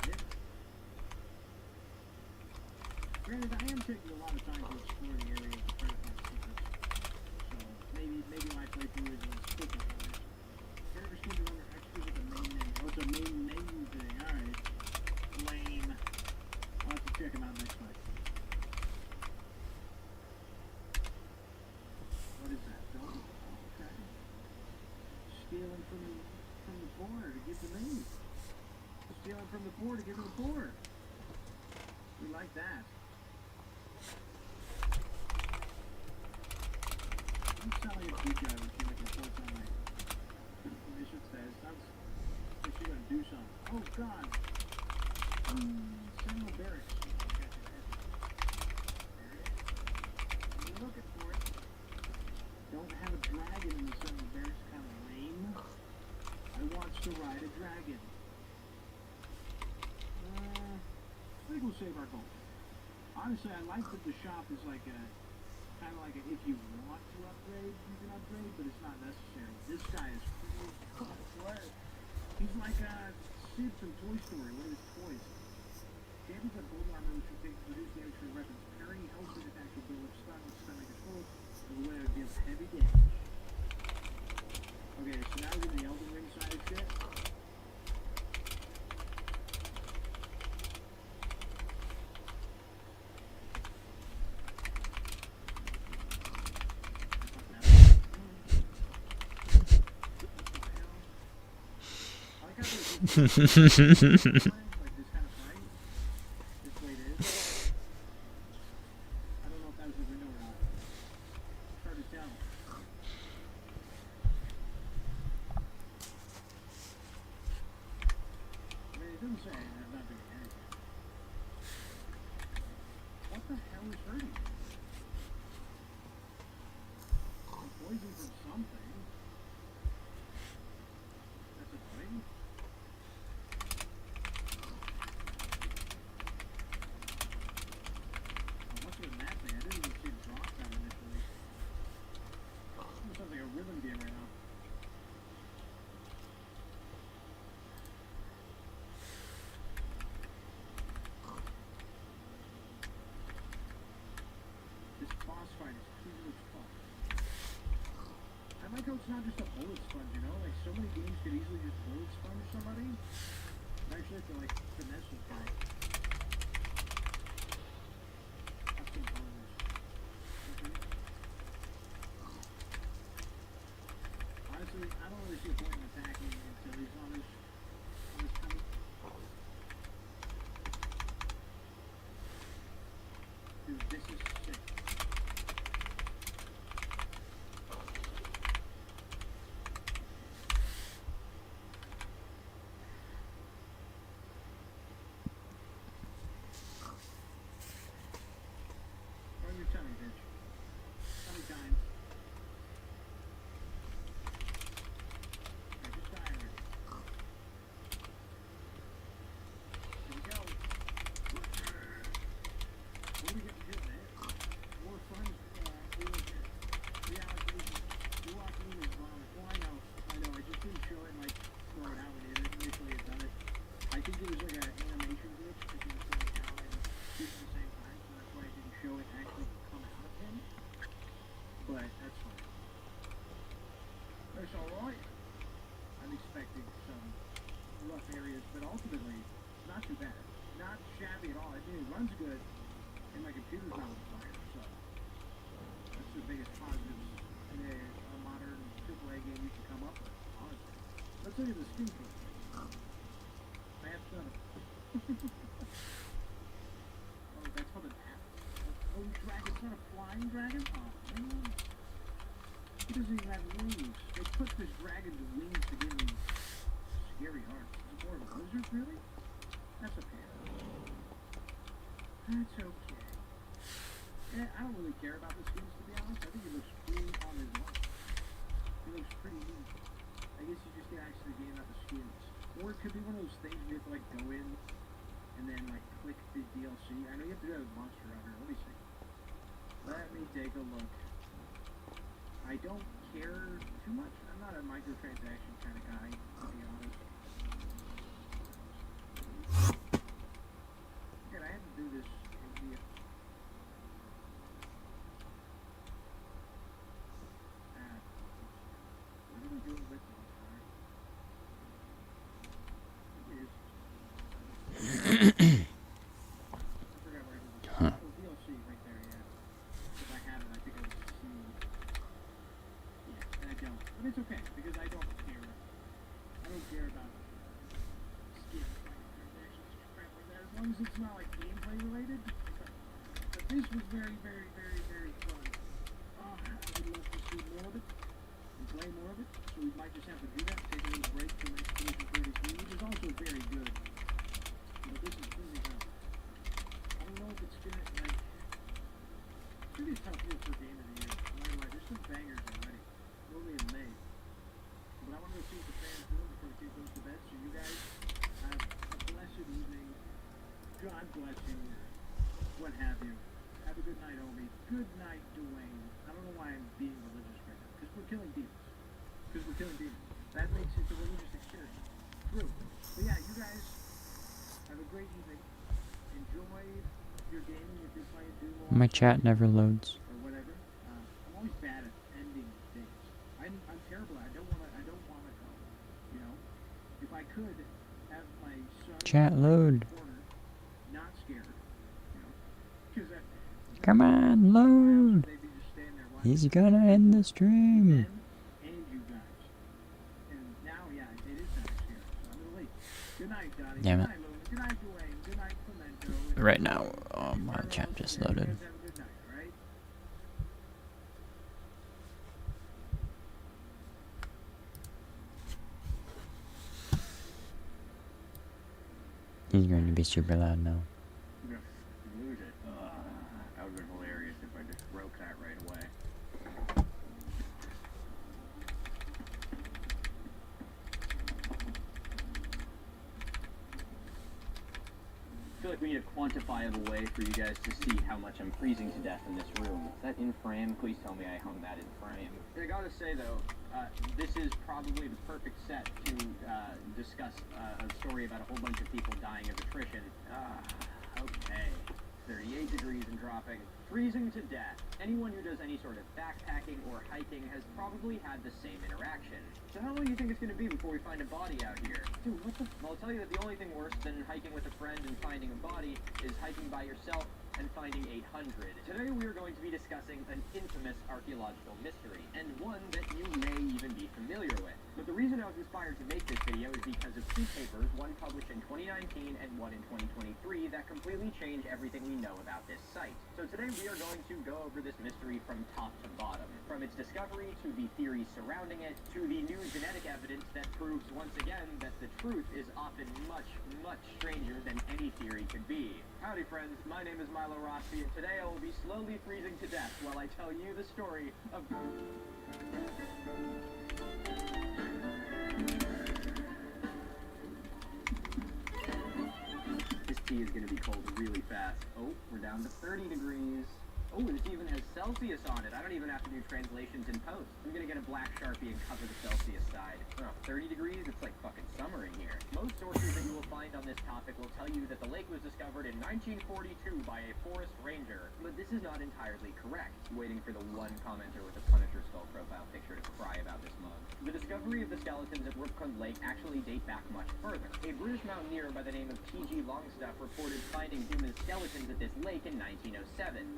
Yeah. Granted, I am taking a lot of time to explore the area to try to find secrets. So maybe my playthrough is a quicker on it. Character skins are under extras at the main menu. Oh, it's a main menu thing. Alright. Lame. I'll have to check them out next time. What is that? Don't? Okay. Stealing from the poor to give to me. Stealing from the poor to give to the poor. We like that. You sound like a good guy when she like reports on my mission status. Sounds like she's gonna do something. Oh god. Sentinel Barracks. There it is. I'm looking for it. Don't have a dragon in the Sentinel Barracks. Kind of lame. I want to ride a dragon. I think we'll save our gold. Honestly, I like that the shop is like a kind of like a, if you want to upgrade, you can upgrade, but it's not necessary. This guy is cool. He's like Sid from Toy Story, one of his toys. Damage on gold armor, which will reduce damage for weapons. Parry helps with attack ability, stun with stunning control, and the way it deals heavy damage. Okay, so now we're in the Elden Ring side of shit. Like this kind of fight. This way it is. I don't know if that was the window or not. It's hard to tell. I mean, it doesn't say I'm not doing anything. What the hell is hurting me? I'm poisoned from something. That's a thing? Rhythm game right now. This boss fight is cool as fuck. I like how it's not just a bullet sponge, you know? Like, so many games could easily just bullet sponge somebody. I actually have to, like, finesse this guy. Have some bones. Okay. Honestly, I don't really see a point in attacking until he's on his tummy. Dude, This is sick. Run your tummy, bitch. Tummy time. I just died already. Here we go. What are we gonna do, man? More fun, reallocation. You walk in with bombs. Well, I know. I just didn't show it and like throw it out when it initially had done it. I think it was like an animation glitch because he was going down and shoot at the same time, so that's why I didn't show it actually come out of him. But that's fine. That's alright. I'm expecting some rough areas, but ultimately, it's not too bad. Not shabby at all. I mean, it runs good, and my computer's not on fire, so that's the biggest positives in a modern AAA game you can come up with, honestly. Let's look at the Steam clip. I have none of it. Oh, that's called an app. Oh, dragon. It's not a flying dragon? Oh, man. He doesn't even have wings. They put this dragon's wings to give him scary hearts. Is it more of a lizard, really? That's okay. That's okay. Yeah, I don't really care about the skins, to be honest. I think it looks cool on his own. It looks pretty neat. I guess you just get access to the game, not the skins. Or it could be one of those things where you have to like go in and then like click the DLC. I know you have to do that with Monster Hunter. Let me see. Let me take a look. I don't care too much. I'm not a microtransaction kind of guy, to be honest. Again, I had to do this in the what are we doing with Monster Hunter? I forgot where it is. Huh. Oh, DLC right there, yeah. If I have it, I think I would see. Yeah, and I don't. But it's okay, because I don't care. I don't care about skins, microtransactions, crap like that, as long as it's not like gameplay related. But this was very, very, very, very fun. Oh, I would love to see more of it and play more of it. So we might just have to do that, take a little break from Expedition 33, which is also very good. But this is really tough. I don't know if it's gonna, like, it's gonna be a tough year for Game of the Year. I'm not gonna lie, there's some bangers already. Only in May. But I want to see what the fans do before the kid goes to bed. So you guys have a blessed evening. God bless you. What have you. Have a good night, Obi. Good night, Dwayne. I don't know why I'm being religious right now. Because we're killing demons. Because we're killing demons. That makes it a religious experience. True. But yeah, you guys have a great evening. Enjoy your gaming if you're playing Doom or My chat never loads. whatever. I'm always bad at ending things. I'm terrible. I don't wanna go. You know? If I could have my son Chat load. in the corner, not scared. You know? 'Cause Come on, load. they'd be just standing there watching. He's gonna end the stream. Them and you guys. And now, yeah, it is time to scare. So I'm gonna leave. Good night, Donnie. Damn Good it. night, Logan. Good night, Dwayne. Good night, Clemento. Right now, our chat just loaded. You guys have a good night, alright? He's going to be super loud now. I'm gonna lose it. That would have been hilarious if I just broke that right away. I feel like we need a quantifiable way for you guys to see how much I'm freezing to death in this room. Is that in frame? Please tell me I hung that in frame. I gotta say though, this is probably the perfect set to discuss a story about a whole bunch of people dying of attrition. Okay. 38 degrees and dropping. Freezing to death. Anyone who does any sort of backpacking or hiking has probably had the same interaction. So how long do you think it's going to be before we find a body out here? Dude, what the Well, I'll tell you that the only thing worse than hiking with a friend and finding a body is hiking by yourself and finding 800. Today we are going to be discussing an infamous archaeological mystery, and one that you may even be familiar with. But the reason I was inspired to make this video is because of two papers, one published in 2019 and one in 2023, that completely change everything we know about this site. So today we are going to go over this mystery from top to bottom, from its discovery to the theories surrounding it, to the new genetic evidence that proves once again that the truth is often much, much stranger than any theory could be. Howdy friends, my name is Milo Rossi, and today I will be slowly freezing to death while I tell you the story of... This tea is going to be cold really fast. Oh, we're down to 30 degrees. Oh, this even has Celsius on it. I don't even have to do translations in post. I'm going to get a black Sharpie and cover the Celsius side. Oh, 30 degrees? It's like fucking summer in here. Most sources that you will find on this topic will tell you that the lake was discovered in 1942 by a forest ranger, but this is not entirely correct. Waiting for the one commenter with a Punisher skull profile picture to cry about this mug. The discovery of the skeletons at Rupkund Lake actually date back much further. A British mountaineer by the name of T.G. Longstaff reported finding human skeletons at this lake in 1907.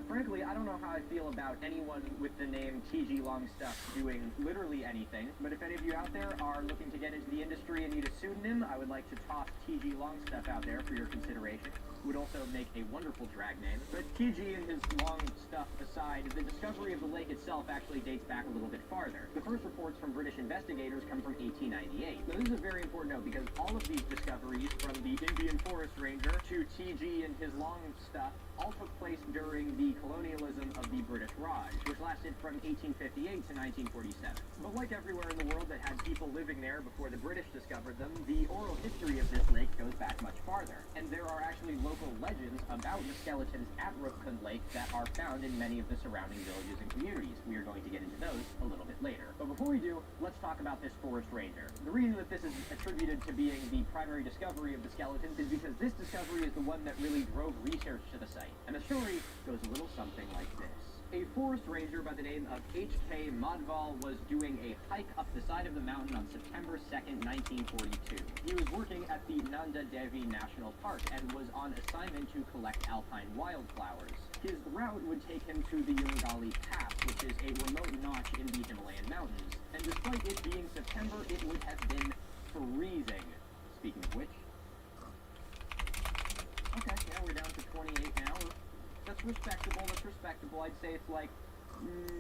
Frankly, I don't know how I feel about anyone with the name T.G. Longstaff doing literally anything, but if any of you out there are looking to get into the industry and need a pseudonym, I would like to toss T.G. Longstaff out there for your consideration. Would also make a wonderful drag name. But T.G. and his long stuff aside, the discovery of the lake itself actually dates back a little bit farther. The first reports from British investigators come from 1898. Now this is a very important note because all of these discoveries, from the Indian forest ranger to T.G. and his long stuff, all took place during the colonialism of the British Raj, which lasted from 1858 to 1947. But like everywhere in the world that had people living there before the British discovered them, the oral history of this lake goes back much farther. And there are actually local legends about the skeletons at Rupkund Lake that are found in many of the surrounding villages and communities. We are going to get into those a little bit later. But before we do, let's talk about this forest ranger. The reason that this is attributed to being the primary discovery of the skeletons is because this discovery is the one that really drove research to the site. And the story goes a little something like this. A forest ranger by the name of H.K. Madhval was doing a hike up the side of the mountain on September 2nd, 1942. He was working at the Nanda Devi National Park and was on assignment to collect alpine wildflowers. His route would take him to the Yungali Pass, which is a remote notch in the Himalayan mountains. And despite it being September, it would have been freezing. Speaking of which... Okay, yeah, we're down to 28 now. That's respectable. I'd say it's like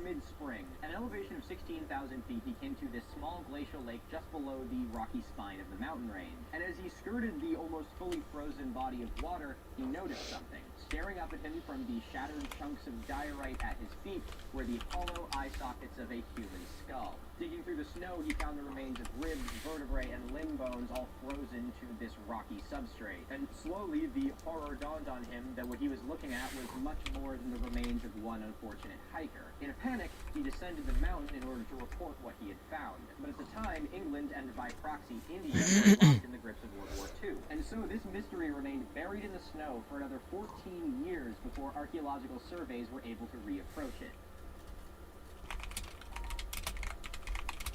mid-spring. At an elevation of 16,000 feet, he came to this small glacial lake just below the rocky spine of the mountain range. And as he skirted the almost fully frozen body of water, he noticed something. Staring up at him from the shattered chunks of diorite at his feet were the hollow eye sockets of a human skull. Digging through the snow, he found the remains of ribs, vertebrae, and limb bones all frozen to this rocky substrate. And slowly, the horror dawned on him that what he was looking at was much more than the remains of one unfortunate hiker. In a panic, he descended the mountain in order to report what he had found. But at the time, England, and by proxy, India, were locked in the grips of World War II. And so this mystery remained buried in the snow for another 14 years before archaeological surveys were able to reapproach it.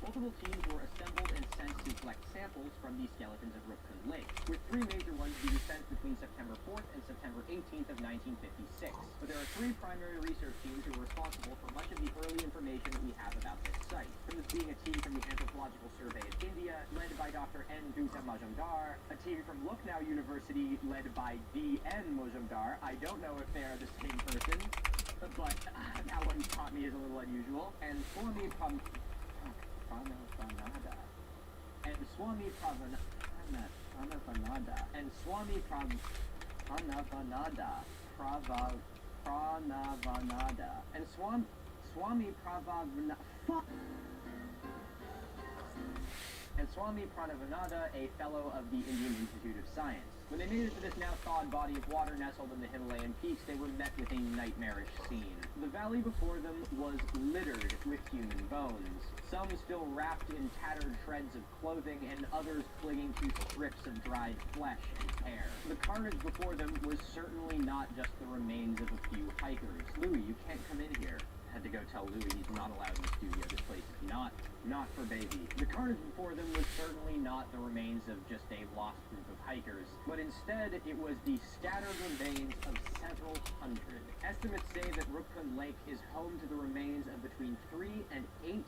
Multiple teams were assembled and sent to collect samples from the skeletons of Rupkund Lake, with three major ones being sent between September 4th and September 18th of 1956. But there are three primary research teams who were responsible for much of the early information that we have about this site. First being a team from the Anthropological Survey of India, led by Dr. N. Gupta Majumdar, a team from Lucknow University, led by D.N. Majumdar. I don't know if they are the same person, but that one taught me is a little unusual. And Swami Pranavanada. And Swami Pranavanada. And Swami Pranavanada. Pranavanada. And Swami Pranavanada. And Swami Pranavanada, a fellow of the Indian Institute of Science. When they made it to this now thawed body of water nestled in the Himalayan peaks, they were met with a nightmarish scene. The valley before them was littered with human bones, some still wrapped in tattered shreds of clothing and others clinging to strips of dried flesh and hair. The carnage before them was certainly not just the remains of a few hikers. Louis, you can't come in here. Had to go tell Louis he's not allowed in the studio. This place is not for baby. The carnage before them was certainly not the remains of just a lost group of hikers, but instead it was the scattered remains of several hundred. Estimates say that Rupkund Lake is home to the remains of between 300 and 800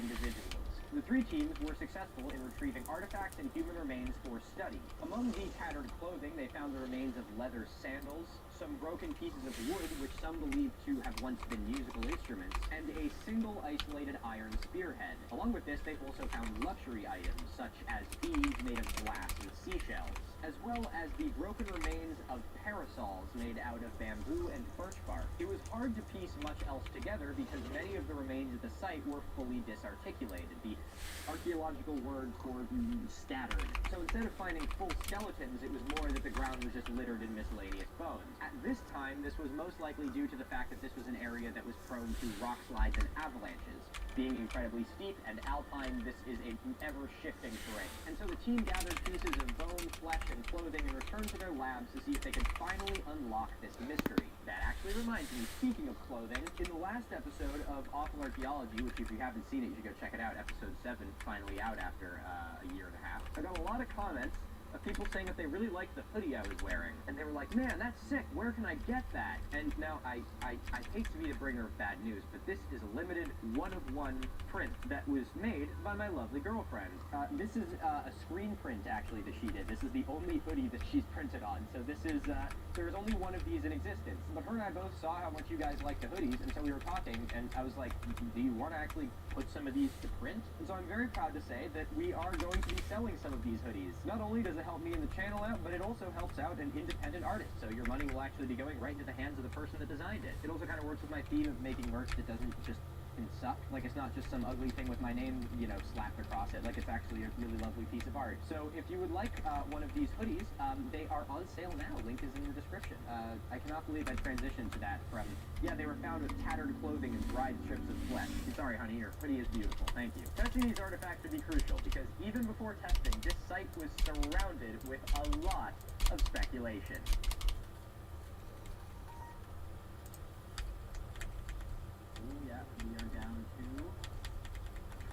individuals. The three teams were successful in retrieving artifacts and human remains for study. Among the tattered clothing, they found the remains of leather sandals, some broken pieces of wood, which some believe to have once been musical instruments, and a single isolated iron spearhead. Along with this, they also found luxury items, such as beads made of glass and seashells, as well as the broken remains of parasols made out of bamboo and birch bark. It was hard to piece much else together because many of the remains at the site were fully disarticulated, the archaeological word for scattered. So instead of finding full skeletons, it was more that the ground was just littered in miscellaneous bones. At this time, this was most likely due to the fact that this was an area that was prone to rock slides and avalanches. Being incredibly steep and alpine, this is an ever-shifting terrain. And so the team gathered pieces of bone, flesh, and clothing and returned to their labs to see if they could finally unlock this mystery. That actually reminds me, speaking of clothing, in the last episode of Awful Archaeology, which if you haven't seen it, you should go check it out, episode 7, finally out after a year and a half, I got a lot of comments of people saying that they really liked the hoodie I was wearing. And they were like, man, that's sick, where can I get that? And now, I hate to be the bringer of bad news, but this is a limited one-of-one print that was made by my lovely girlfriend. This is a screen print, actually, that she did. This is the only hoodie that she's printed on. So this is, there is only one of these in existence. But her and I both saw how much you guys like the hoodies, and so we were talking, and I was like, do you want to actually put some of these to print? And so I'm very proud to say that we are going to be selling some of these hoodies. Not only does it help me and the channel out, but it also helps out an independent artist, so your money will actually be going right into the hands of the person that designed it. It also kind of works with my theme of making merch that doesn't just suck. Like, it's not just some ugly thing with my name, you know, slapped across it. Like, it's actually a really lovely piece of art. So if you would like one of these hoodies, they are on sale now. Link is in the description. I cannot believe I transitioned to that from, yeah, they were found with tattered clothing and dried strips of flesh. Sorry, honey, your hoodie is beautiful. Thank you. Testing these artifacts would be crucial because even before testing, this site was surrounded with a lot of speculation. Yeah, we are down to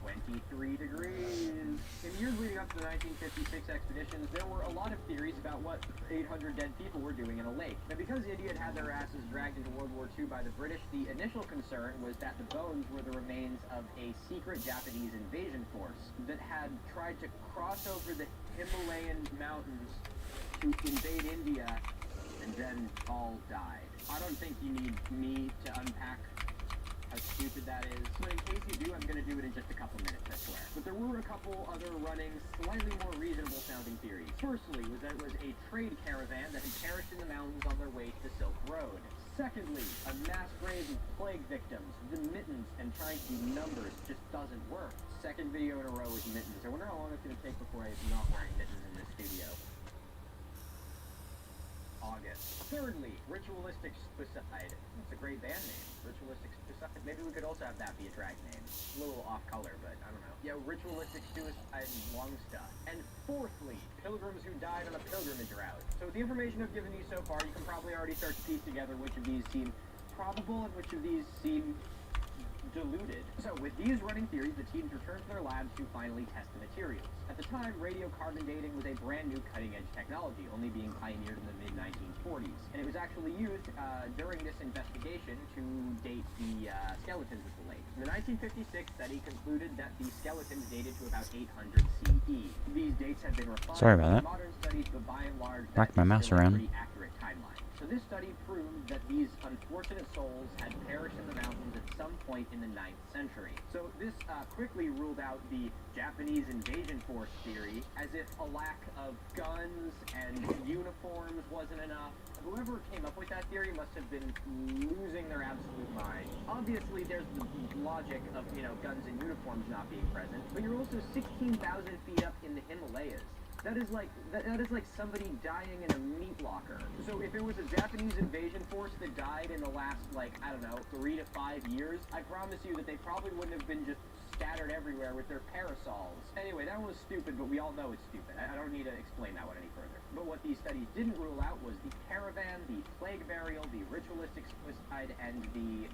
23 degrees. In years leading up to the 1956 expeditions, there were a lot of theories about what 800 dead people were doing in a lake. And because India had their asses dragged into World War II by the British, the initial concern was that the bones were the remains of a secret Japanese invasion force that had tried to cross over the Himalayan mountains to invade India and then all died. I don't think you need me to unpack how stupid that is. But in case you do, I'm going to do it in just a couple minutes, I swear. But there were a couple other running, slightly more reasonable sounding theories. Firstly, was that it was a trade caravan that had perished in the mountains on their way to the Silk Road. Secondly, a mass grave of plague victims. The mittens and trying to do numbers just doesn't work. Second video in a row with mittens. I wonder how long it's going to take before I'm not wearing mittens in this studio. August. Thirdly, ritualistic suicide. That's a great band name. Ritualistic suicide. Maybe we could also have that be a drag name. A little off color, but I don't know. Yeah, ritualistic suicide and long stuff. And fourthly, pilgrims who died on a pilgrimage route. So with the information I've given you so far, you can probably already start to piece together which of these seem probable and which of these seem diluted. So with these running theories, the teams returned to their labs to finally test the materials. At the time, radiocarbon dating was a brand new cutting-edge technology, only being pioneered in the mid-1940s. And it was actually used during this investigation to date the skeletons of the lake. The 1956 study concluded that the skeletons dated to about 800 CE. These dates have been refined in modern studies, but by and large, that's still a pretty accurate timeline. So this study proved that these unfortunate souls had perished in the mountains at some point in the 9th century. So this quickly ruled out the Japanese invasion force theory, as if a lack of guns and uniforms wasn't enough. Whoever came up with that theory must have been losing their absolute mind. Obviously, there's the logic of, you know, guns and uniforms not being present, but you're also 16,000 feet up in the Himalayas. That is like somebody dying in a meat locker. So if it was a Japanese invasion force that died in the last, like, I don't know, 3 to 5 years, I promise you that they probably wouldn't have been just scattered everywhere with their parasols. Anyway, that one was stupid, but we all know it's stupid. I don't need to explain that one any further. But what these studies didn't rule out was the caravan, the plague burial, the ritualistic suicide, and the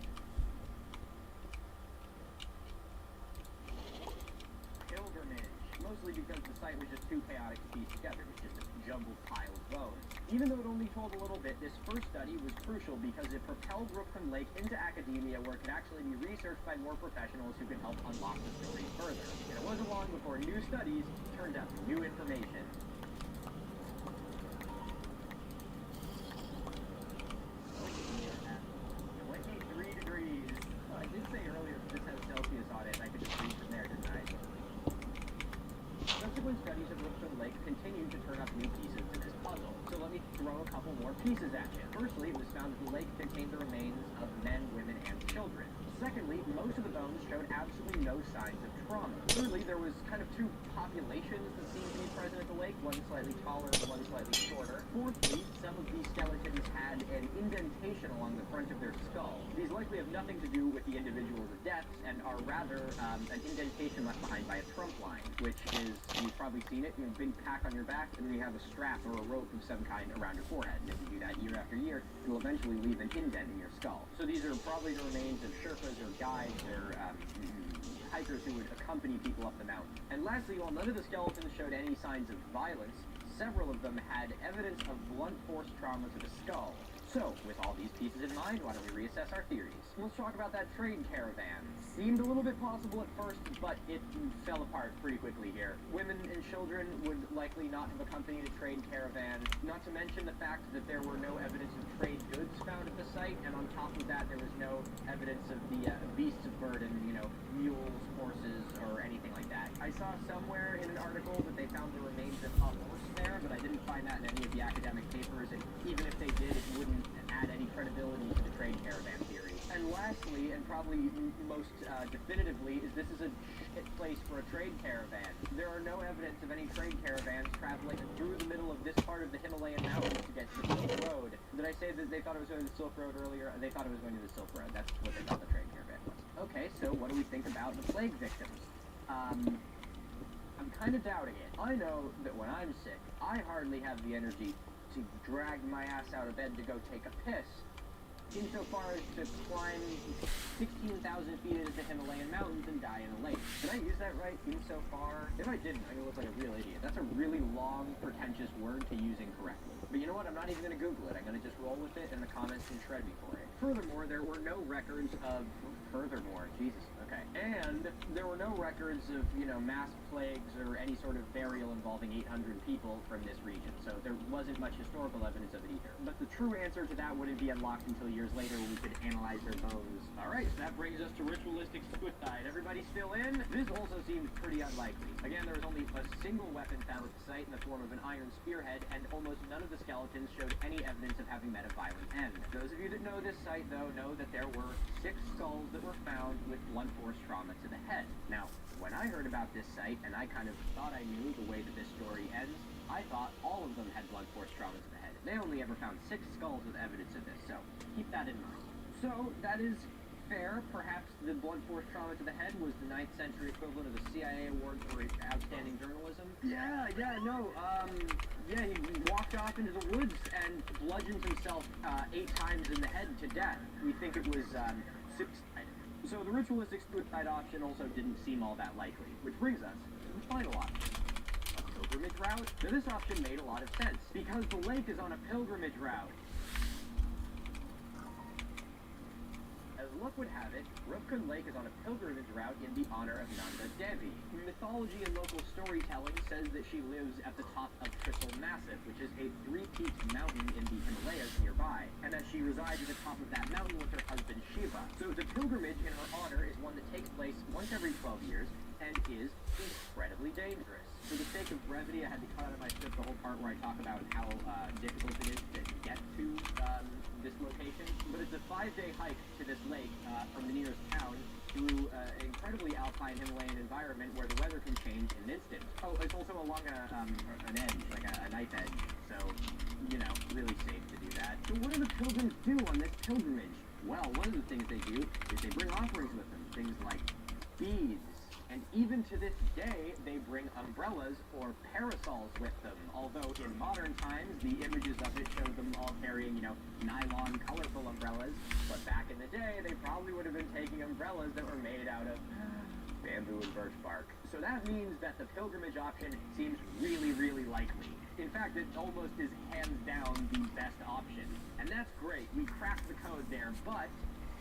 pilgrimage. Most mostly because the site was just too chaotic to piece together. It was just a jumbled pile of bones. Even though it only told a little bit, this first study was crucial because it propelled Rookcomb Lake into academia where it could actually be researched by more professionals who could help unlock the story further. And it wasn't long before new studies turned up new information. 23 degrees. Oh, I did say earlier that this has Celsius on it, and I could just read from there, didn't I? Subsequent studies of Rookcomb Lake continued to turn up new pieces to this puzzle. So let me throw a couple more pieces at you. Firstly, it was found that the lake contained the remains of men, women, and children. Secondly, most of the bones showed absolutely no signs of trauma. Thirdly, there was kind of two populations that seemed to be present at the lake, one slightly taller and one slightly shorter. Fourthly, some of these skeletons had an indentation along the front of their skull. These likely have nothing to do with the individual's deaths and are rather an indentation left behind by a trunk line, which is, you've probably seen it, you know, big pack on your back, and then you have a strap or a rope of some kind around your forehead. And if you do that year after year, it will eventually leave an indent in your skull. So these are probably the remains of Sherpas or guides or hikers who would accompany people up the mountain. And lastly, while none of the skeletons showed any signs of violence, several of them had evidence of blunt force trauma to the skull. So, with all these pieces in mind, why don't we reassess our theories? Let's talk about that trade caravan. Seemed a little bit possible at first, but it fell apart pretty quickly here. Women and children would likely not have accompanied a trade caravan, not to mention the fact that there were no evidence of trade goods found at the site, and on top of that, there was no evidence of the beasts of burden, you know, mules, horses, or anything like that. I saw somewhere in an article that they found the remains of a horse there, but I didn't find that in any of the academic papers, and even if they did, it wouldn't add any credibility to the trade caravan theory. And lastly, and probably most definitively, is this is a shit place for a trade caravan. There are no evidence of any trade caravans traveling through the middle of this part of the Himalayan mountains to get to the Silk Road. Did I say that they thought it was going to the Silk Road earlier? They thought it was going to the Silk Road. That's what they thought the trade caravan was. Okay, so what do we think about the plague victims? I'm kind of doubting it. I know that when I'm sick, I hardly have the energy to drag my ass out of bed to go take a piss, insofar as to climb 16,000 feet into the Himalayan mountains and die in a lake. Did I use that right? Insofar? If I didn't, I'm gonna look like a real idiot. That's a really long, pretentious word to use incorrectly. But you know what? I'm not even gonna Google it. I'm gonna just roll with it, and the comments can shred me for it. Furthermore, there were no records of... Jesus. Okay. And there were no records of, you know, mass plagues or any sort of burial involving 800 people from this region, so there wasn't much historical evidence of it either. But the true answer to that wouldn't be unlocked until years later when we could analyze their bones. Alright, so that brings us to ritualistic suicide. Everybody still in? This also seemed pretty unlikely. Again, there was only a single weapon found at the site in the form of an iron spearhead, and almost none of the skeletons showed any evidence of having met a violent end. Those of you that know this site, though, know that there were 6 skulls that were found with blunt force trauma to the head. Now, when I heard about this site, and I kind of thought I knew the way that this story ends, I thought all of them had blunt force trauma to the head. They only ever found 6 skulls with evidence of this, so keep that in mind. So, that is fair. Perhaps the blunt force trauma to the head was the 9th century equivalent of the CIA award for outstanding journalism. Yeah, he walked off into the woods and bludgeoned himself 8 times in the head to death. We think it was suicide. So the ritualistic suicide option also didn't seem all that likely, which brings us to the final option. A pilgrimage route? Now this option made a lot of sense, because the lake is on a pilgrimage route. As luck would have it, Rookcomb Lake is on a pilgrimage route in the honor of Nanda Devi. Mythology and local storytelling says that she lives at the top of Trisal Massif, which is a 3-peaked mountain in the Himalayas nearby, and that she resides at the top of that mountain with her husband Shiva. So the pilgrimage in her honor is one that takes place once every 12 years and is incredibly dangerous. For the sake of brevity, I had to cut out of my script the whole part where I talk about how difficult it is to get to this location. But it's a 5-day hike to this lake from the nearest town through an incredibly alpine Himalayan environment where the weather can change in an instant. Oh, it's also along an edge, like a knife edge, so, you know, really safe to do that. So what do the pilgrims do on this pilgrimage? Well, one of the things they do is they bring offerings with them, things like beads. And even to this day, they bring umbrellas or parasols with them, although in modern times, the images of it show them all carrying, you know, nylon, colorful umbrellas. But back in the day, they probably would have been taking umbrellas that were made out of bamboo and birch bark. So that means that the pilgrimage option seems really, really likely. In fact, it almost is hands down the best option. And that's great. We cracked the code there, but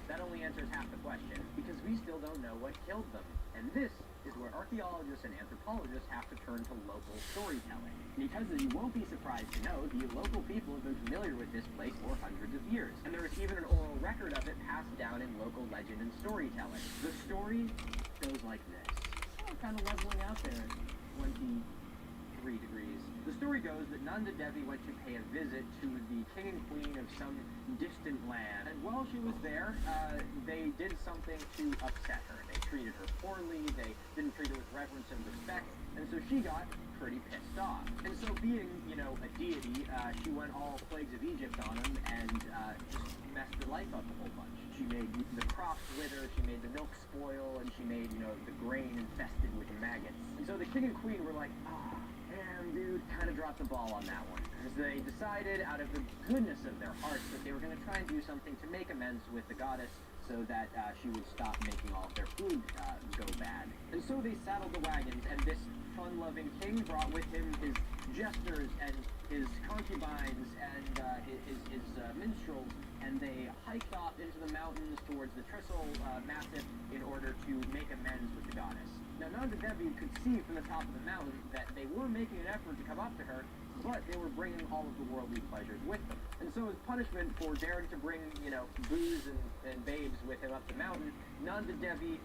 that only answers half the question, because we still don't know what killed them. And this is where archaeologists and anthropologists have to turn to local storytelling. Because as you won't be surprised to know, the local people have been familiar with this place for hundreds of years. And there is even an oral record of it passed down in local legend and storytelling. The story goes like this. Oh, kind of leveling out there at 23 degrees. The story goes that Nanda Devi went to pay a visit to the king and queen of some distant land. And while she was there, they did something to upset her. They treated her poorly, they didn't treat her with reverence and respect, and so she got pretty pissed off. And so being, you know, a deity, she went all plagues of Egypt on him and just messed her life up a whole bunch. She made the crops wither, she made the milk spoil, and she made, you know, the grain infested with maggots. And so the king and queen were like, damn, dude, kind of dropped the ball on that one. As they decided, out of the goodness of their hearts, that they were going to try and do something to make amends with the goddess so that she would stop making all of their food go bad. And so they saddled the wagons, and this fun-loving king brought with him his jesters and his concubines and his minstrels, and they hiked off into the mountains towards the Tristle Massif in order to make amends with the goddess. Now, Nanda Devi could see from the top of the mountain that they were making an effort to come up to her, but they were bringing all of the worldly pleasures with them. And so as punishment for daring to bring, you know, booze and babes with him up the mountain, Nanda Devi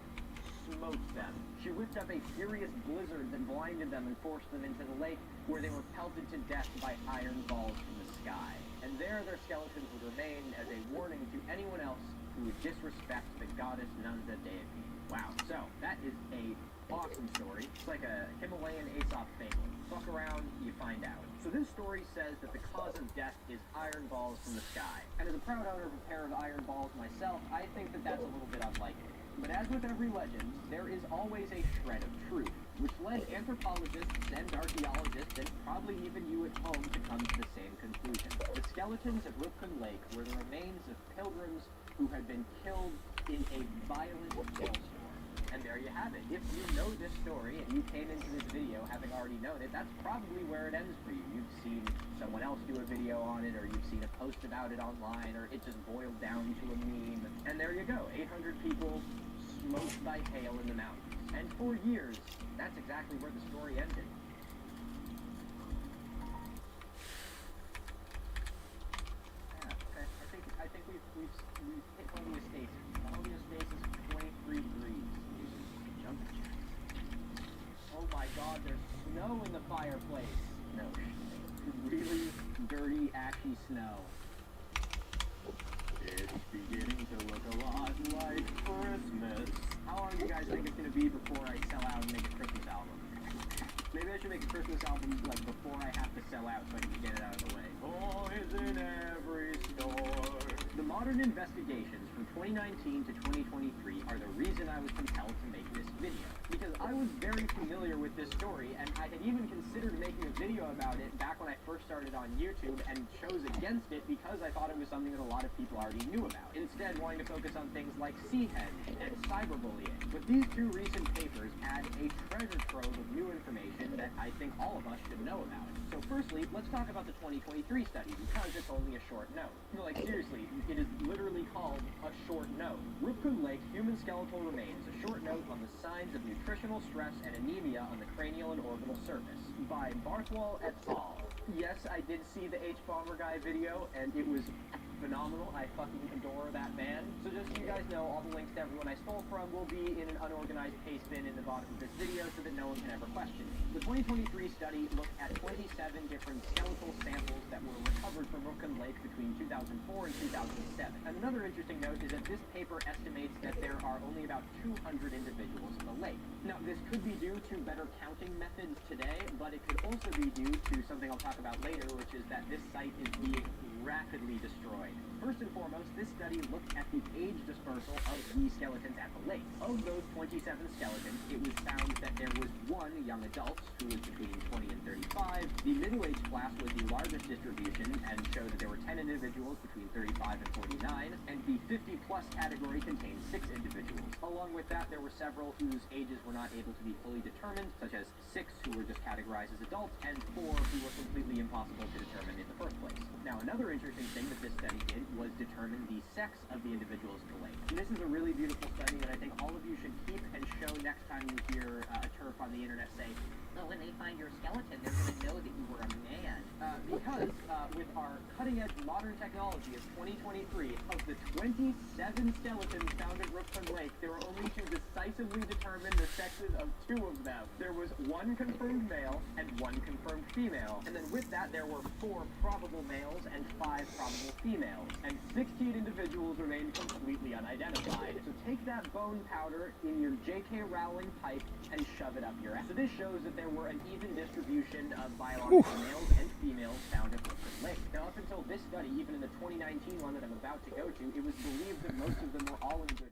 smoked them. She whipped up a furious blizzard that blinded them and forced them into the lake, where they were pelted to death by iron balls from the sky. And there their skeletons would remain as a warning to anyone else who would disrespect the goddess Nanda Devi. Wow, so that is a awesome story. It's like a Himalayan Aesop fable. Fuck around, you find out. So this story says that the cause of death is iron balls from the sky. And as a proud owner of a pair of iron balls myself, I think that that's a little bit unlikely. But as with every legend, there is always a shred of truth, which led anthropologists and archaeologists, and probably even you at home, to come to the same conclusion. The skeletons of Rupkun Lake were the remains of pilgrims who had been killed in a violent hailstorm. And there you have it. If you know this story and you came into this video having already known it, that's probably where it ends for you. You've seen someone else do a video on it, or you've seen a post about it online, or it just boiled down to a meme. And there you go. 800 people smoked by hail in the mountains. And for years, that's exactly where the story ended. Yeah, okay. I think we've hit homeostasis. Homeostasis of 23 degrees. Oh my god, there's snow in the fireplace. No, really dirty, ashy snow. It's beginning to look a lot like Christmas. How long do you guys think it's going to be before I sell out and make a Christmas album? Maybe I should make a Christmas album like before I have to sell out so I can get it out of the way. Toys in every store. The modern investigations from 2019 to 2023 are the reason I was compelled to make this video. Because I was very familiar with this story, and I had even considered making a video about it back when I first started on YouTube, and chose against it because I thought it was something that a lot of people already knew about. Instead, wanting to focus on things like Seahenge and cyberbullying. But these two recent papers add a treasure trove of new information that I think all of us should know about. So firstly, let's talk about the 2023 study, because it's only a short note. No, like seriously, it is literally called a short note. Rupkun Lake Human Skeletal Remains, a short note on the signs of nutritional stress and anemia on the cranial and orbital surface, by Barthwell et al. Yes, I did see the H-Bomber guy video, and it was phenomenal. I fucking adore that band. So just so you guys know, all the links to everyone I stole from will be in an unorganized paste bin in the bottom of this video so that no one can ever question me. The 2023 study looked at 27 different skeletal samples that were recovered from Rupkun Lake between 2004 and 2007. And another interesting note is that this paper estimates that there are only about 200 individuals in the lake. Now, this could be due to better counting methods today, but it could also be due to something I'll talk about later, which is that this site is being rapidly destroyed. First and foremost, this study looked at the age dispersal of the skeletons at the lake. Of those 27 skeletons, it was found that there was one young adult who was between 20 and 35. The middle-aged class was the largest distribution and showed that there were 10 individuals between 35 and 49, and the 50-plus category contained 6 individuals. Along with that, there were several whose ages were not able to be fully determined, such as 6 who were just categorized as adults, and 4 who were completely impossible to determine in the first place. Now, another interesting thing that this study did was determine the sex of the individuals in the lake. And this is a really beautiful study that I think all of you should keep and show next time you hear a turf on the internet say, So when they find your skeleton, they're going to know that you were a man. Because with our cutting-edge modern technology of 2023, of the 27 skeletons found at Rookton Lake, there were only to decisively determine the sexes of 2 of them. There was 1 confirmed male and 1 confirmed female. And then with that, there were 4 probable males and 5 probable females. And 16 individuals remained completely unidentified. So take that bone powder in your J.K. Rowling pipe and shove it up your ass. So this shows that there were an even distribution of biological males and females found at Rookton Lake. Now, up until this study, even in the 2019 one that I'm about to go to, it was believed that most of them were all in good.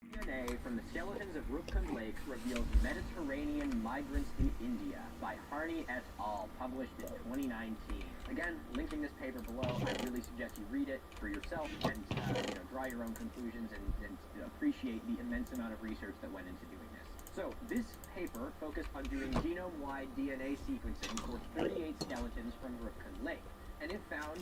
DNA from the skeletons of Rookton Lake reveals Mediterranean migrants in India by Harney et al., published in 2019. Again, linking this paper below, I really suggest you read it for yourself and draw your own conclusions and appreciate the immense amount of research that went into doing this. So, this paper focused on doing genome-wide DNA sequencing for 38 skeletons from Rookton Lake, and it found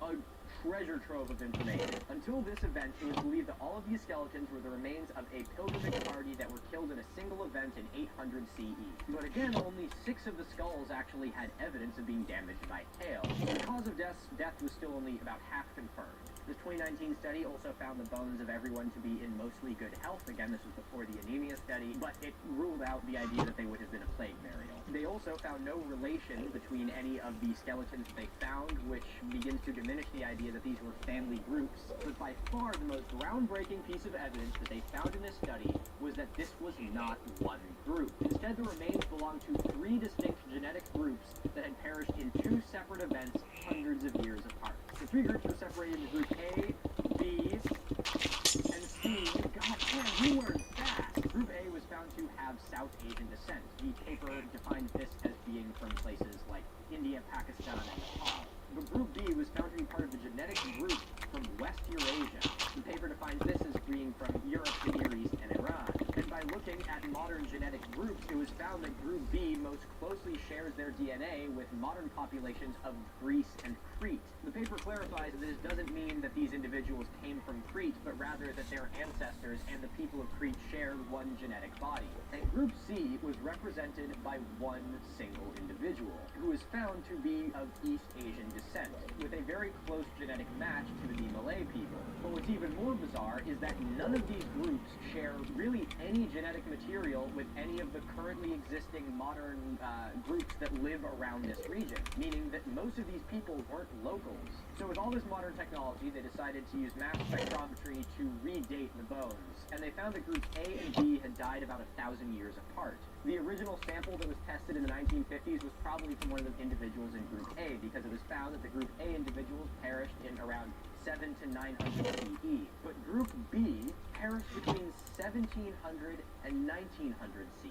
a treasure trove of information. Until this event, it was believed that all of these skeletons were the remains of a pilgrimage party that were killed in a single event in 800 CE. But again, only 6 of the skulls actually had evidence of being damaged by hail. The cause of death was still only about half confirmed. This 2019 study also found the bones of everyone to be in mostly good health. Again, this was before the anemia study, but it ruled out the idea that they would have been a plague burial. They also found no relation between any of the skeletons that they found, which begins to diminish the idea that these were family groups. But by far the most groundbreaking piece of evidence that they found in this study was that this was not one group. Instead, the remains belonged to 3 distinct genetic groups that had perished in 2 separate events hundreds of years apart. The 3 groups were separated into Group A, B, and C. God damn, you learned fast! Group A was found to have South Asian descent. The paper defined this as being from places like India, Pakistan, and Nepal. But Group B was found to be part of the genetic group from West Eurasia. The paper defines this as being from Europe, the Near East, and Iran. And by looking at modern genetic groups, it was found that Group B most closely shares their DNA with modern populations of Greece and Crete. The paper clarifies that this doesn't mean that these individuals came from Crete, but rather that their ancestors and the people of Crete shared one genetic body. And Group C was represented by one single individual, who was found to be of East Asian descent, with a very close genetic match to the Malay people. But what's even more bizarre is that none of these groups share really any genetic material with any of the currently existing modern groups that live around this region, meaning that most of these people weren't locals. So with all this modern technology, they decided to use mass spectrometry to redate the bones, and they found that groups A and B had died about 1,000 years apart. The original sample that was tested in the 1950s was probably from one of the individuals in Group A, because it was found that the Group A individuals perished in around 7 to 900 CE. But Group B perished between 1700 and 1900 CE.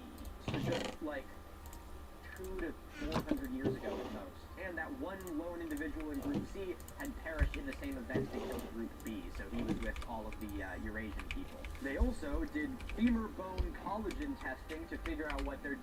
So just like 200 to 400 years ago at most. And that one lone individual in Group C had perished in the same event that killed Group B, so he was with all of the Eurasian people. They also did femur bone collagen testing to figure out what their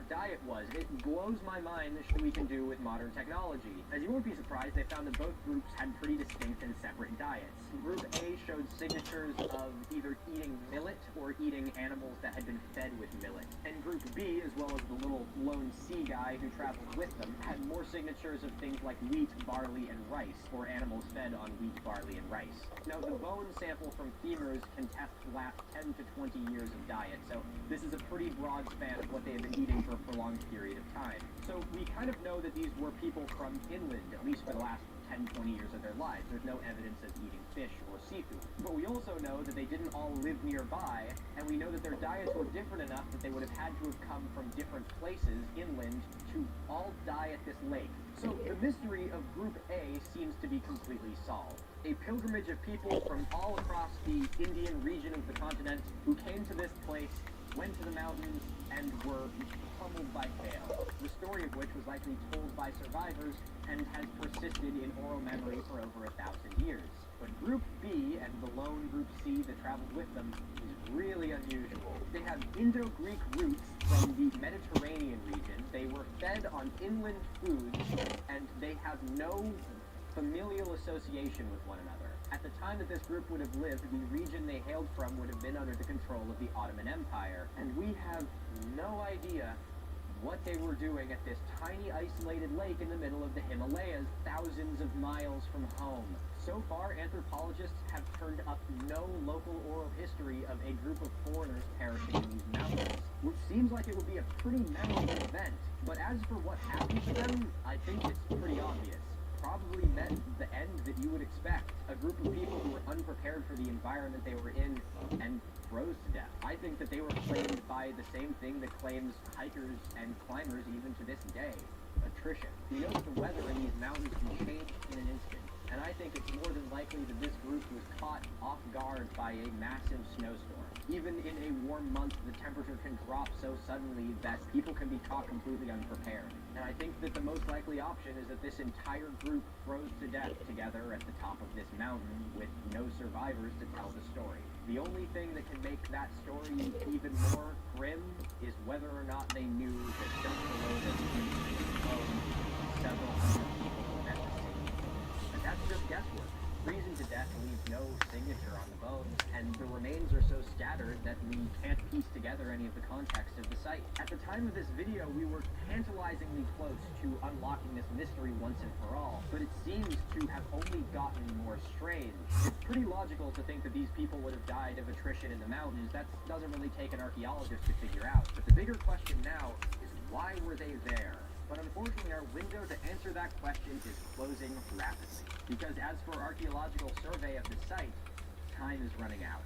diet was. It blows my mind what we can do with modern technology. As you won't be surprised, they found that both groups had pretty distinct and separate diets. Group A showed signatures of either eating millet or eating animals that had been fed with millet. And Group B, as well as the little lone C guy who traveled with them, had more signatures of things like wheat, barley, and rice, or animals fed on wheat, barley, and rice. Now, the bone sample from femurs can test the last 10 to 20 years of diet, so this is a pretty broad span of what they have been eating for a prolonged period of time. So we kind of know that these were people from inland, at least for the last 10, 20 years of their lives. There's no evidence of eating fish or seafood. But we also know that they didn't all live nearby, and we know that their diets were different enough that they would have had to have come from different places inland to all die at this lake. So the mystery of Group A seems to be completely solved. A pilgrimage of people from all across the Indian region of the continent who came to this place, went to the mountains, and were pummeled by hail, the story of which was likely told by survivors and has persisted in oral memory for over 1,000 years. But Group B and the lone Group C that traveled with them is really unusual. They have Indo-Greek roots from the Mediterranean region, they were fed on inland foods, and they have no familial association with one another. At the time that this group would have lived, the region they hailed from would have been under the control of the Ottoman Empire, and we have no idea what they were doing at this tiny isolated lake in the middle of the Himalayas, thousands of miles from home. So far, anthropologists have turned up no local oral history of a group of foreigners perishing in these mountains, which seems like it would be a pretty memorable event. But as for what happened to them, I think it's pretty obvious. Probably met the end that you would expect. A group of people who were unprepared for the environment they were in and froze to death. I think that they were claimed by the same thing that claims hikers and climbers even to this day: attrition. We know that the weather in these mountains can change in an instant, and I think it's more than likely that this group was caught off guard by a massive snowstorm. Even in a warm month, the temperature can drop so suddenly that people can be caught completely unprepared. And I think that the most likely option is that this entire group froze to death together at the top of this mountain with no survivors to tell the story. The only thing that can make that story even more grim is whether or not they knew that just below them several hundred people were at the scene. But that's just guesswork. Freezing to death leaves no signature on the bones, and the remains are so scattered that we can't piece together any of the context of the site. At the time of this video, we were tantalizingly close to unlocking this mystery once and for all, but it seems to have only gotten more strange. It's pretty logical to think that these people would have died of attrition in the mountains. That doesn't really take an archaeologist to figure out. But the bigger question now is, why were they there? But unfortunately, our window to answer that question is closing rapidly. Because as for archaeological survey of the site, time is running out.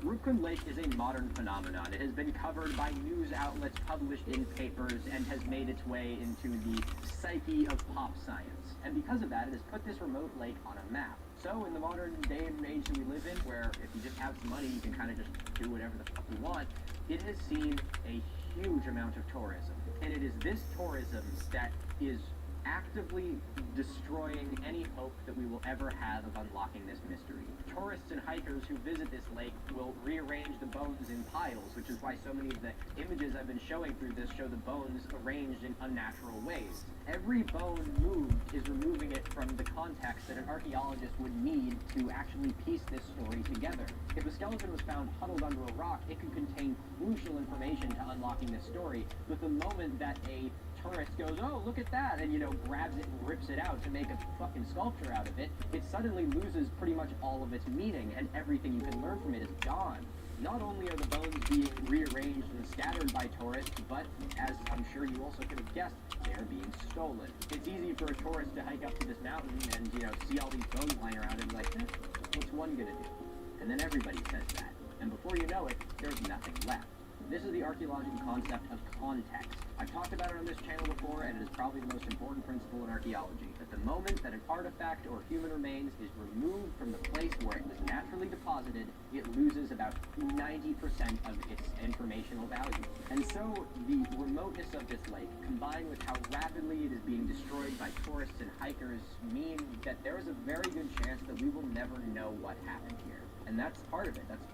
Rupkund Lake is a modern phenomenon. It has been covered by news outlets, published in papers, and has made its way into the psyche of pop science. And because of that, it has put this remote lake on a map. So in the modern day and age that we live in, where if you just have some money, you can kind of just do whatever the fuck you want, it has seen a huge amount of tourism. And it is this tourism that is actively destroying any hope that we will ever have of unlocking this mystery. Tourists and hikers who visit this lake will rearrange the bones in piles, which is why so many of the images I've been showing through this show the bones arranged in unnatural ways. Every bone moved is removing it from the context that an archaeologist would need to actually piece this story together. If a skeleton was found huddled under a rock, it could contain crucial information to unlocking this story, but the moment that a tourist goes, oh, look at that, and, grabs it and rips it out to make a fucking sculpture out of it, it suddenly loses pretty much all of its meaning, and everything you can learn from it is gone. Not only are the bones being rearranged and scattered by tourists, but, as I'm sure you also could have guessed, they're being stolen. It's easy for a tourist to hike up to this mountain and, see all these bones lying around and be like, what's one gonna do? And then everybody says that. And before you know it, there's nothing left. This is the archaeological concept of context. I've talked about it on this channel before, and it is probably the most important principle in archaeology. That the moment that an artifact or human remains is removed from the place where it was naturally deposited, it loses about 90% of its informational value. And so, the remoteness of this lake, combined with how rapidly it is being destroyed by tourists and hikers, mean that there is a very good chance that we will never know what happened here. And that's part of it. That's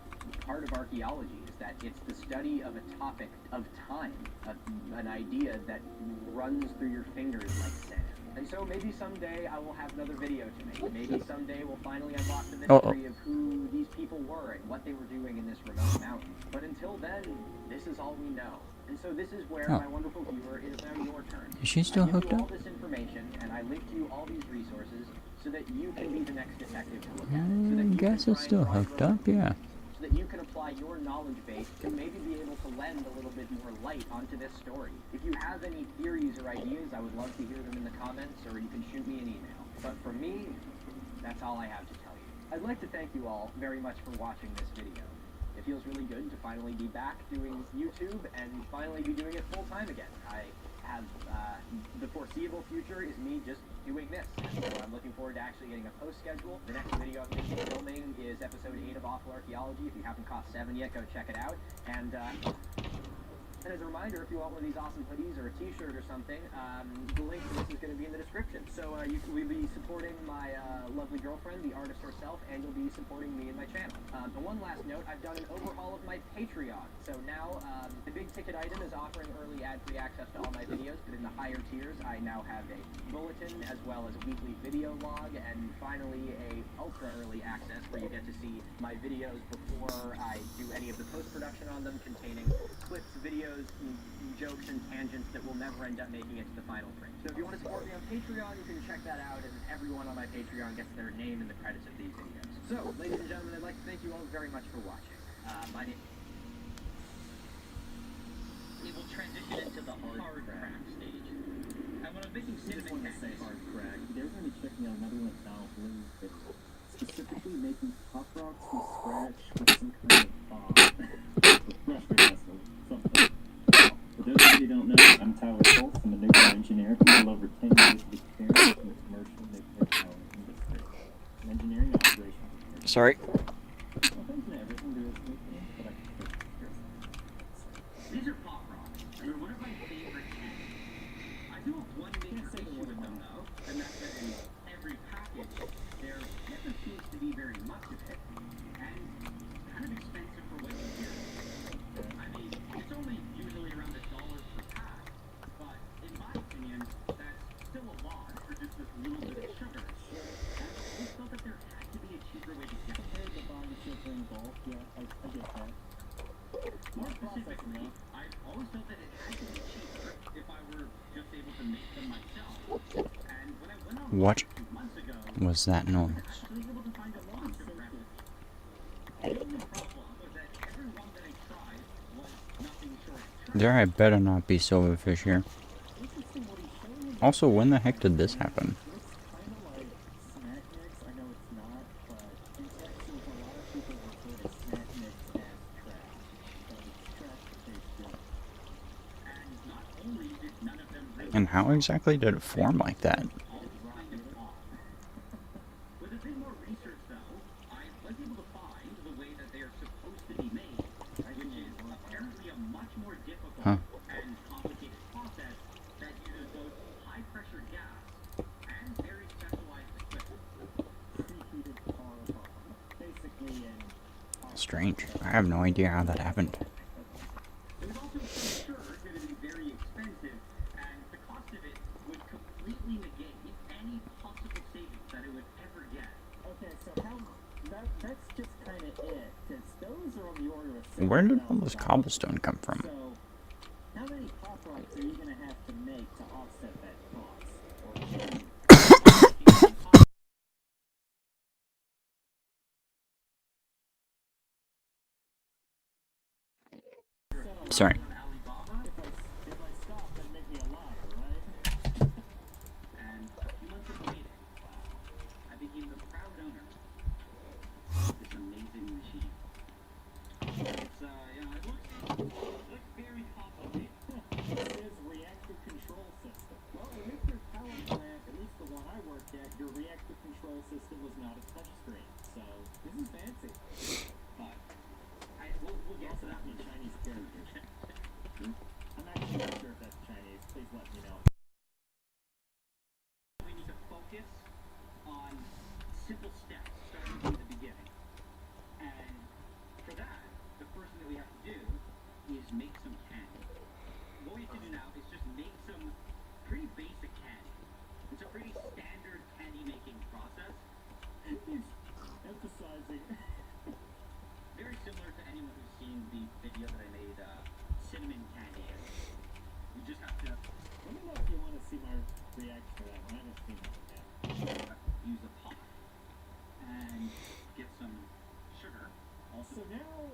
part of archaeology, is that it's the study of a topic of time, an idea that runs through your fingers like sand. And so maybe someday I will have another video to make. Maybe someday we'll finally unlock the mystery of who these people were and what they were doing in this remote mountain. But until then, this is all we know. And so this is where my wonderful viewer, it is now your turn. Is she still hooked I give you up? all this information, and I link to you all these resources so that you can be the next detective to look at. I guess it's still hooked up, yeah. So that you can apply apply your knowledge base to maybe be able to lend a little bit more light onto this story. If you have any theories or ideas, I would love to hear them in the comments, or you can shoot me an email. But for me, that's all I have to tell you. I'd like to thank you all very much for watching this video. It feels really good to finally be back doing YouTube and finally be doing it full time again. I have the foreseeable future is me just doing this. So I'm looking forward to actually getting a post schedule. The next video I'm going to be filming is episode 8 of Awful Archaeology. If you haven't caught 7 yet, go check it out. And as a reminder, if you want one of these awesome hoodies or a t-shirt or something, the link to this is going to be in the description. So we'll be supporting my lovely girlfriend, the artist herself, and you'll be supporting me and my channel. And one last note, I've done an overhaul of my Patreon. So now the big ticket item is offering early ad-free access to all my videos, but in the higher tiers, I now have a bulletin as well as a weekly video log, and finally a ultra early access where you get to see my videos before I do any of the post-production on them, containing clips, videos, jokes, and tangents that will never end up making it to the final print. So if you want to support me on Patreon, you can check that out, and everyone on my Patreon gets their name in the credits of these videos. So, ladies and gentlemen, I'd like to thank you all very much for watching. My name... We will transition into the hard crack stage. And when I'm making cinnamon cactus... say hard crack. They're going to be checking out another one now, specifically making pop rocks from scratch with some kind of bomb. Brush vessel, something. For those of you who don't know, I'm Tyler Schultz. I'm a nuclear engineer with a little over 10 years of experience in the commercial nuclear power industry. In engineering and operations. Sorry. Sometimes not everything there is nuclear, but I can fix it. These are pop rocks, and they're one of my favorite candies. I do have one major issue with them, though, and that's that in every package, there never seems to be very much of it, and it's kind of expensive for what you get. I mean, it's only usually around $1 per pack, but in my opinion, that's still a lot for just this little bit of sugar. And I always felt that there had to be a cheaper way to get it. Compared to buying sugar in bulk, yeah, I get that. More specifically, I've always felt that it had to be cheaper if I were just able to make them myself. And when I went on What 2 months ago, was that noise? I was actually able to find a long-term recipe. The only problem was that every one that I tried was nothing short of trash. There I better not be silverfish here. Also, when the heck did this happen? And how exactly did it form like that? With a bit more research, though, I was able to find the way that they are supposed to be made, which is apparently a much more difficult and complicated process that uses both high-pressure gas and very specialized equipment. Preheated power, basically in... Strange. I have no idea how that happened. It was also sure that it would be very expensive, and the cost of it would completely negate any possible savings that it would ever get. Okay, so that's just kind of it, because those are on the order of... Where did all this cobblestone come from? So, how many pop rocks are you going to have to make to offset that cost? Sorry. If I stop, that make me a liar, right? And a few months of waiting, I became the proud owner of this amazing machine. It's, it looks very complicated. It says reactor control system. Well, in nuclear power plant, at least the one I worked at, your reactor control system was not a touchscreen. So, this is fancy. But, we'll get to that in Chinese characters. I'm actually not sure if that's Chinese. Please let me know. We need to focus on simple steps starting from the beginning. And for that, the first thing that we have to do is make some candy. What we have to do now is just make some pretty basic candy. It's a pretty standard candy making process. He's emphasizing. Very similar to anyone who's seen the video that I made, cinnamon candy. You just have to... Let me know if you want to see my reaction to that one. I haven't seen that yet. Use a pot and get some sugar. Also, now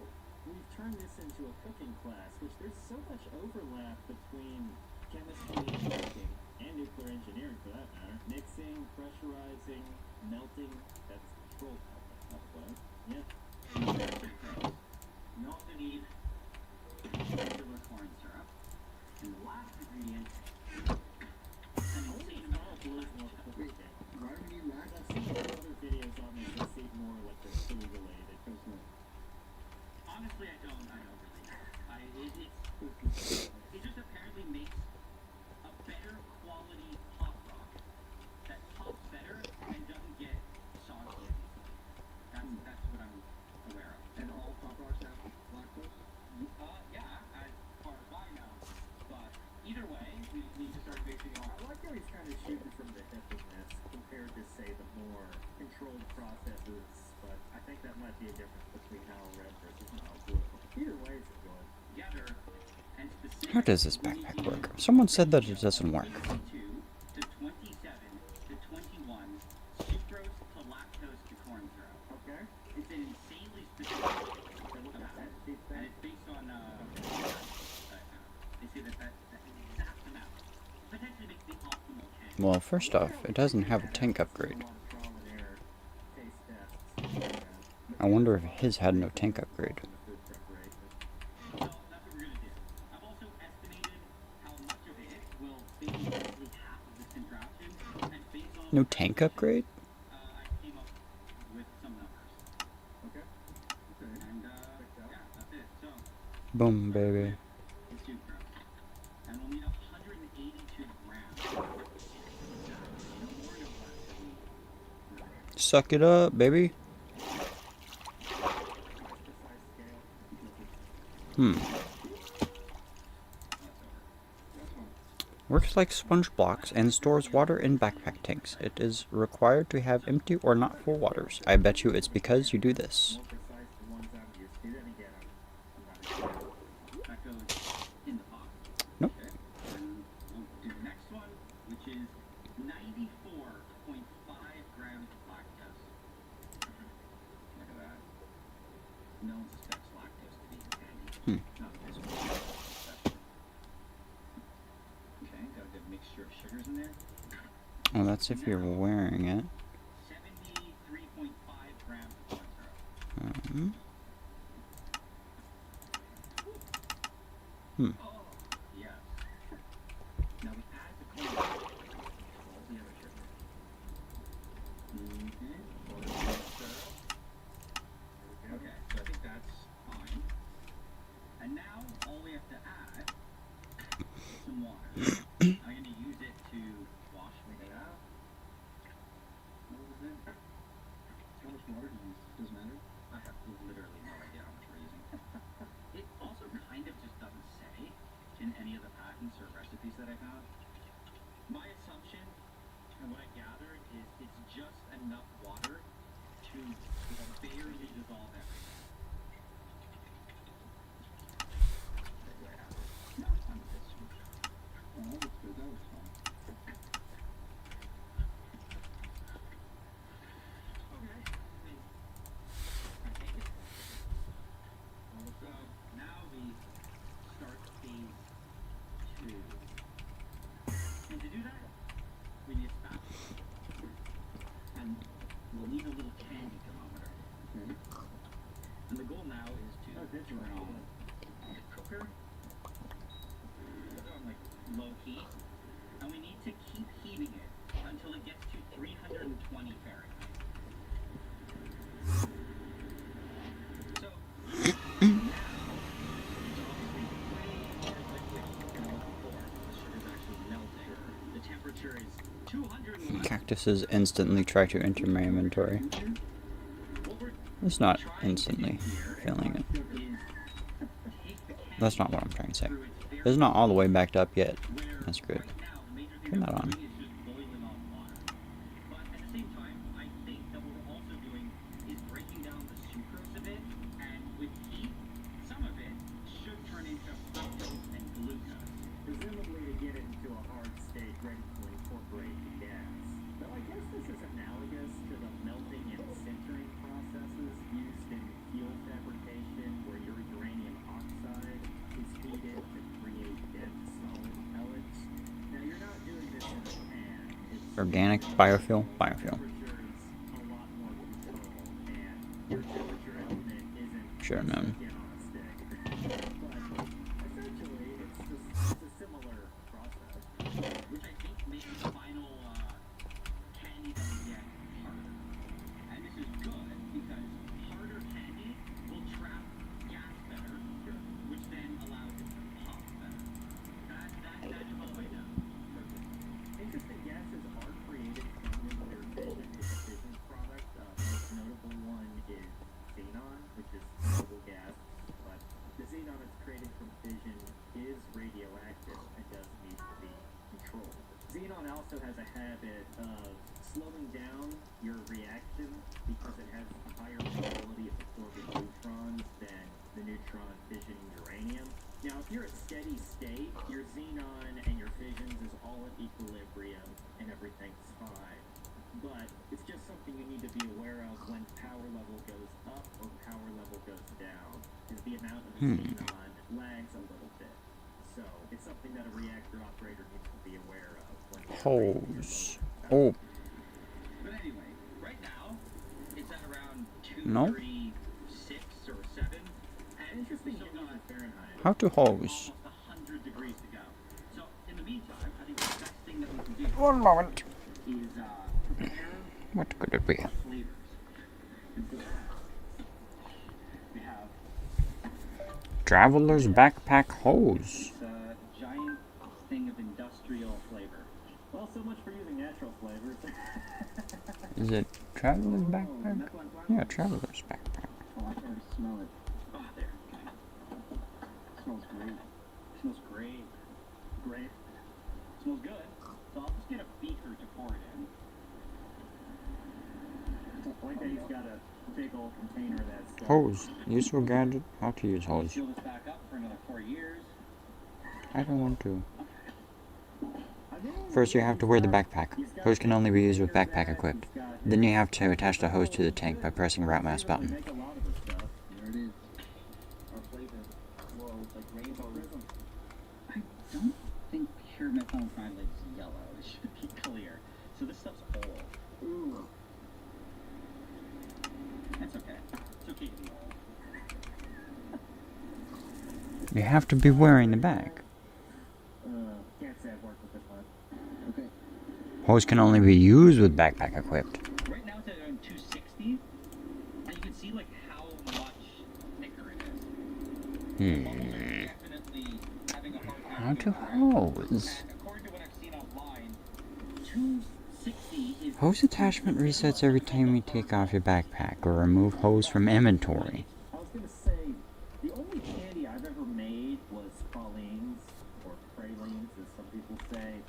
to a cooking class, which there's so much overlap between chemistry and cooking, and nuclear engineering for that matter. Mixing, pressurizing, melting, that's controlled melting. Yeah. You also need regular corn syrup. And the last ingredient, an insane amount of blood. Why do you lack? I've seen other videos on this that seem more like they're food related. Honestly, I don't really. It just apparently makes a better quality pop rock that pops better and doesn't get soggy. That's what I'm aware of. And all pop rocks have lactose? Yeah, as far as I know. But either way, we need to start basing it on. I like how he's kind of shooting from the hip with this compared to, say, the more controlled processes. But I think that might be a difference between how red versus how blue. Either way, it's good. Together and specifically. How does this backpack work? Someone said that it doesn't work. To 27 to 21 sucrose to lactose to corn syrup. Okay. It's an insanely specific amount, and it's based on they say that exact amount potentially makes the optimal can. Well, first off, it doesn't have a tank upgrade. I wonder if his had no tank upgrade. No tank upgrade? I came up with some numbers. Okay. And that's it. So Boom, baby. the sucrose. And we'll need 182 grams. No more, no less. Suck it up, baby. Works like sponge blocks and stores water in backpack tanks. It is required to have empty or not full waters. I bet you it's because you do this. That goes in the pot. Nope. Okay. And we'll do the next one, which is 94.5 grams of lactose. Look at that. No one suspects lactose to be handy. Not this one. Okay, got a good mixture of sugars in there. Well, that's if you're wearing it. 73.5 grams of corn syrup. Oh, yes. Now we add the corn syrup. All the other sugar. Okay, so I think that's fine. And now all we have to add is some water. I'm going to use it to wash everything out. What was it? How much water do you use? Doesn't matter. I have literally no idea how much we're using. It also kind of just doesn't say in any of the patents or recipes that I found. My assumption and what I gathered is it's just enough water to barely dissolve everything. Turn on the cooker. Put it on like low heat, and we need to keep heating it until it gets to 320 Fahrenheit. So the temperature is 200. Cactuses instantly try to enter my inventory. It's not instantly filling it. That's not what I'm trying to say. It's not all the way backed up yet. That's good. Turn that on. Presumably to get it into a hard state ready to incorporate the gas. Though I guess this is analogous to the melting and sintering processes used in fuel fabrication where your uranium oxide Organic, biofuel, biofuel. Should have known. Which I think makes the final candy that we get harder. And this is good because harder candy will trap gas better, which then allows it to pop better. That's all I know. Interesting gases are created from nuclear fission. It's a fission product. The most notable one is xenon, which is noble gas. But the xenon that's created from fission is radioactive and does need to be controlled. Xenon also has a habit of slowing down your reaction because it has a higher probability of absorbing neutrons than the neutron fissioning uranium. Now, if you're at steady state, your xenon and your fissions is all at equilibrium and everything's fine. But it's just something you need to be aware of when power level goes up or power level goes down. Because the amount of xenon lags a little bit. So it's something that a reactor operator needs to be aware of. Hose. Oh. But anyway, right now, it's at around No. 236 or 7. And interesting, still got Fahrenheit. How to hose? Almost 100 degrees to go. So, in the meantime, I think the best thing that we can do One moment. is prepare What could it be? flavors. And for that, we have Traveler's backpack hose. It's a giant thing of industrial flavor. Well, so much for using natural flavors. Is it Traveler's backpack? Yeah, Traveler's backpack. Oh, I can already smell it. Oh, there. Smells great. Smells great. Great. Smells good. So I'll just get a beaker to pour it in. I like that he's got a big old container that's... Hose. Useful gadget. How to use hose. Seal this back up for another 4 years. I don't want to. First you have to wear the backpack. Hose can only be used with backpack equipped. Then you have to attach the hose to the tank by pressing route mouse button. There it is. Our flavor. Whoa, it's like rainbow rhythm. I don't think pure methyl is yellow. It should be clear. So this stuff's old. Ooh. That's okay. It's okay to be old. You have to be wearing the bag. Can't say I've worked with this one. Okay. Hose can only be used with backpack equipped. Right now it's at around 260. And you can see like how much thicker it is. Definitely having a hard time. How to hose? According to what I've seen online, 260 is... Hose attachment resets every time you take off your backpack or remove hose from inventory. I was going to say, the only candy I've ever made was pralines, or pralines as some people say,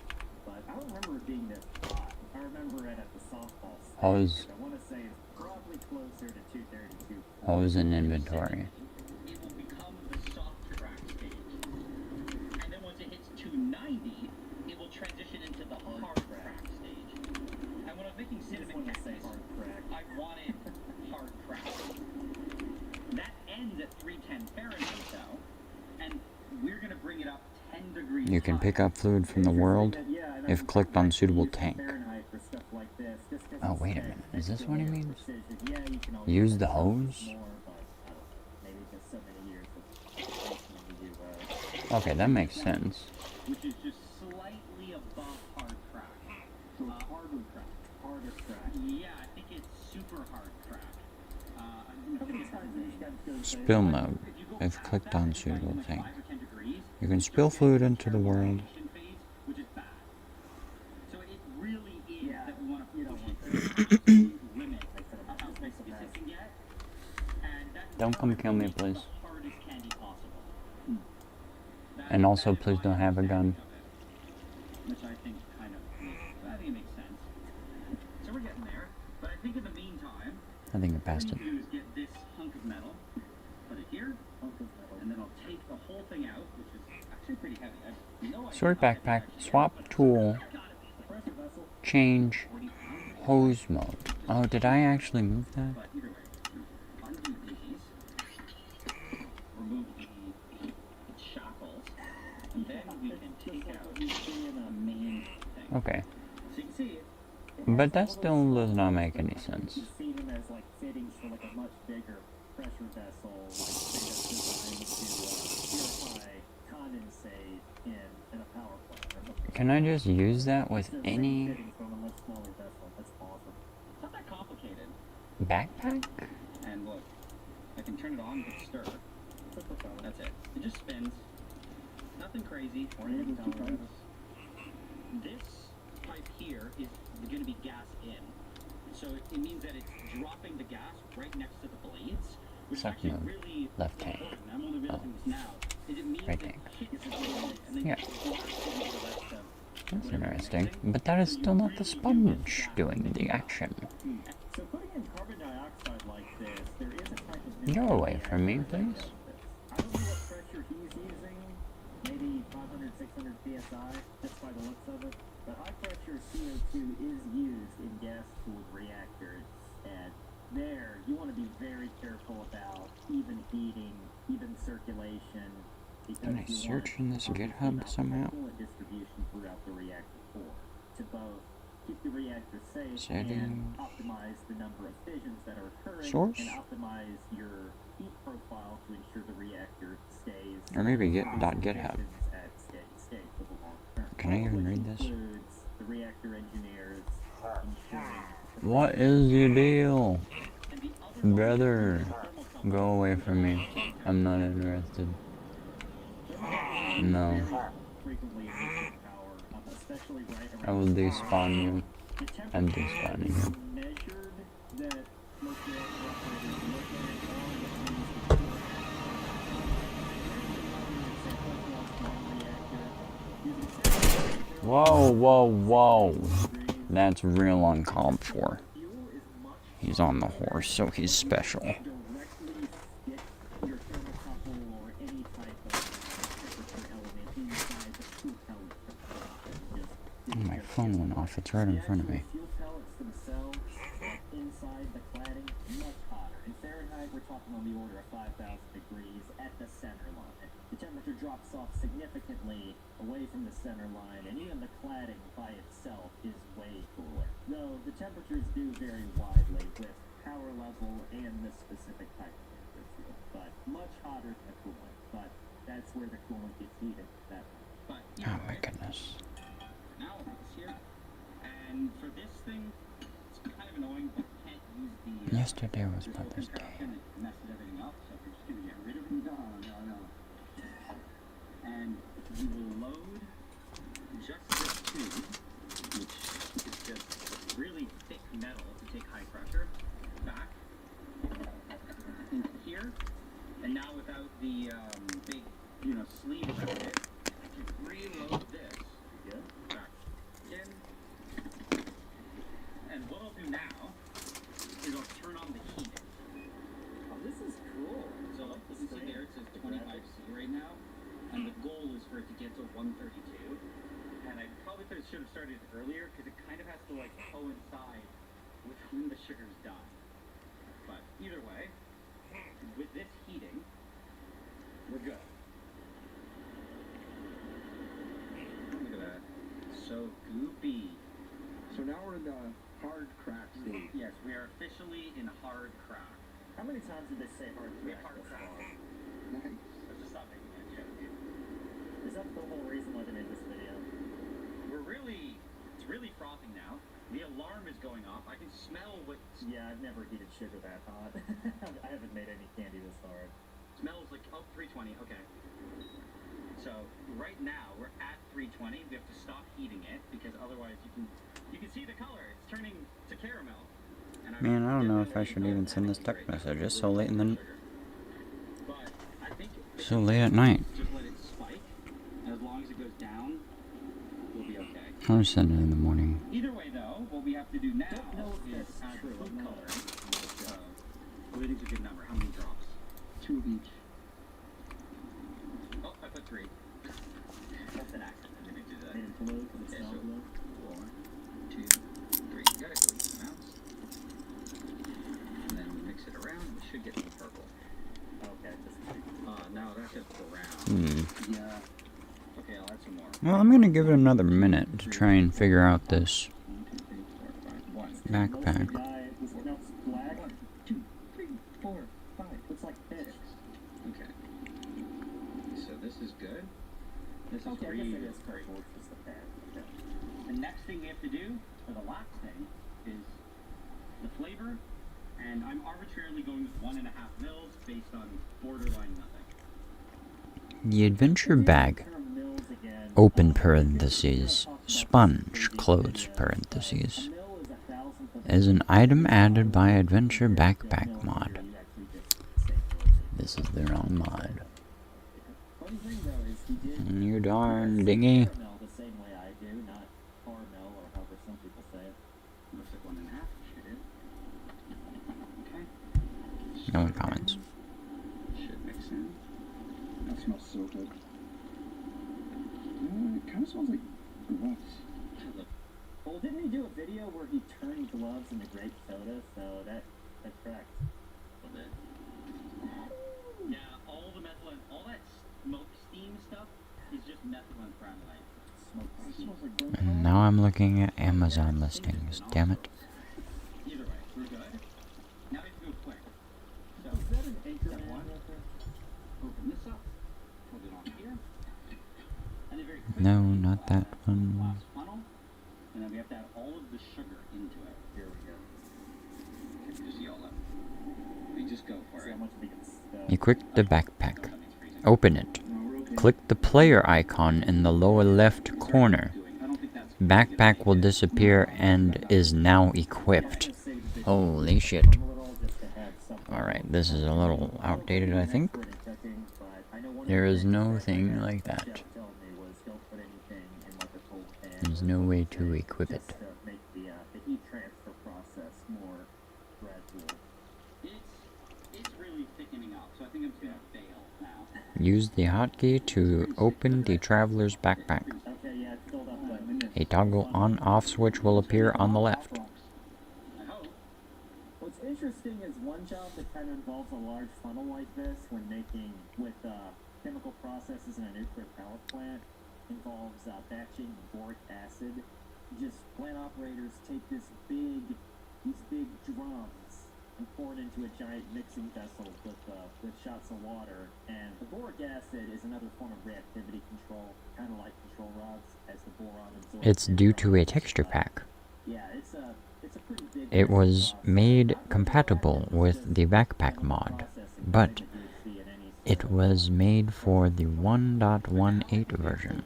but I don't remember it being this hot. I remember it at the softball stage. Hose. I want to say it's probably closer to 232. Hose in inventory. It will become the soft crack stage. And then once it hits 290, it will transition into the hard crack stage. And when I was making cinnamon cactus, I wanted hard crack. That ends at 310 Fahrenheit though, and we're going to bring it up 10 degrees. You can pick up fluid from the world if clicked on suitable tank. Oh, wait a minute. Is this what he means? Use the hose? Okay, that makes sense. Which is just slightly above hard crack. So harder crack. Harder crack. Yeah, I think it's super hard crack. Spill mode. If clicked on suitable tank. You can spill fluid into the world. Which is bad. So it really is that we want to push it to the limit of how viscous it can get. And that's Don't come kill me, please. the hardest candy possible. And also, please don't have a gun. Which I think kind of makes sense. So we're getting there. But I think in the meantime, I think I passed it. what we need to do is get this hunk of metal, put it here, and then I'll take the whole thing out, which is actually pretty heavy. I have no idea Sort how backpack, swap tool, change, hose mode. Oh, did I actually move that? But either way, undo these, remove the shackles, and then we can take out the main thing. Okay. So you can see, But that still does not make any sense. You see them as like fittings for like a much bigger pressure vessel, like say that's designed to purify condensate in a power plant or something. Can I just use that with any Fittings from a much smaller vessel. That's awesome. It's not that complicated. backpack? And look, I can turn it on with stir. That's it. It just spins. Nothing crazy or anything tolerance. This pipe here is going to be gas in. So it means that it's dropping the gas right next to the blades, which is actually really left hand. important. I'm only realizing this now. It means Right that hand. it hits the blade and then Yeah. it That's interesting. But that is still not the sponge doing the action. So putting in carbon dioxide like this, there is a type of Go away from me, please. I don't know what pressure he's using, maybe 500, 600 psi, that's by the looks of it. But high pressure CO2 is used in gas-cooled reactors, and there you want to be very careful about even heating, even circulation, because Can I you search in want this GitHub somehow? coolant distribution throughout the reactor core to both keep the reactor safe Settings. and optimize the number of fissions that are occurring Source? and optimize your heat profile to ensure the reactor stays Or maybe at .github. steady state for the long term. Can I even Which read this? includes the reactor engineers ensuring What is your deal? Brother, go away from me. I'm not interested. No. frequently emitting power, especially right I around will despawn you. I'm despawning you. measured that most reactor operators look at all Whoa, whoa, whoa. That's real uncalled for. He's on the horse, so he's special. Oh, my phone went off. It's right in front of me. fuel pellets themselves inside the cladding much hotter. In Fahrenheit, we're talking on the order of 5,000 degrees at the center line. The temperature drops off significantly away from the center line, and even the cladding by itself is way cooler. Though the temperatures do vary widely with power level and the specific type of nuclear fuel, but much hotter than the coolant. But that's where the coolant gets heated. That But Oh my goodness. now it's here. And for this thing, it's kind of annoying, but you can't use the Yesterday was Mother's Day. contraption. It messes everything up, so if you're just gonna get rid of it, no. And you will load just this tube, which is just really thick metal to take high pressure, back into here. And now without the big, sleeve around it, I can reload this back in. And what I'll do now is I'll turn on the heating. Oh, this is cool. So you can see there it says 25C right now, and the goal is for it to get to 132. And I probably should have started earlier because it kind of has to like coincide with when the sugar's done. But either way, with this heating, we're good. Look at that. So goopy. So now we're in the hard crack stage. Yes, we are officially in hard crack. How many times did they say hard We crack? hard thus crack. far? Nice. Let's just stop making that joke, dude. Is that the whole reason why they made this video? It's really frothing now. The alarm is going off. I can smell what Yeah, I've never heated sugar that hot. I haven't made any candy this hard. smells like. Oh, 320. Okay. So right now we're at 320. We have to stop heating it because otherwise you can see the color. It's turning to caramel. And Man, I don't know if I should even send this text message. It's so late in the... But I think So late at night. just let it spike. And as long as it goes down, we'll be okay. I'll just send it in the morning. Either way, though, what we have to do now know if is that's add true. food coloring. What do you think's a good number? How many drops? 2 of each. Oh, I put 3. That's an accident. I didn't do that. Made it blue for the Okay, smell so blue. 4, 2, 3. You gotta go equal amounts. And then we mix it around. We should get some purple. Okay, just No, that's just brown. Yeah. Okay, I'll add some more. Well, I'm gonna give it another minute to try and figure out this 1, 2, 3, 4, 5, backpack. No, flag. 1, 2, 3, 4, 5. Looks like fish. Okay. So this is good. This is Okay, I guess really it is great. purple. It's just the pad. Okay. The next thing we have to do, or the last thing, is the flavor. And I'm arbitrarily going with 1.5 mils based on borderline nothing. The adventure bag. Open parentheses. Sponge, close parentheses. Is an item added by Adventure Backpack mod. This is the wrong mod. You darn dingy. The same way I do, not FarMill or however some people say it. Looks like 1.5. It is. Okay. No comments. Should mix in. That smells so good. It kind of smells like gloves. Well, didn't he do a video where he turned gloves into grape soda? So that tracks a little bit. Yeah, all the methylene, all that smoke steam stuff is just methylene primolite. Smoke steam. And now I'm looking at Amazon listings. Damn it. Either way, we're good. Now we have to go quick. So, Is that an anchor one? Open this up. Put it on here. And then very quickly, No, not that one. last funnel. And then we have to add all of the sugar into it. Here we go. Okay, just yell it. We just go for it. Equip the backpack. Open it. Click the player icon in the lower left corner. Backpack will disappear and is now equipped. Holy shit. Alright, this is a little outdated, I think. There is no thing like that. There's no way to equip it. Make the heat transfer process more gradual. It's really thickening up, so I think I'm just gonna fail now. Use the hotkey to open the traveler's backpack. Okay, yeah, it's filled up. A toggle on-off switch will appear on the left. What's interesting is one job that kind of involves a large funnel like this when making with chemical processes in a nuclear power plant involves batching boric acid. Just plant operators take these big drums and pour it into a giant mixing vessel with shots of water. And the boric acid is another form of reactivity control, kind of like control rods as the boron absorbs. It's due to a texture pack. Yeah, it's a pretty big. It was made compatible with the backpack mod, but it was made for the 1.18 version.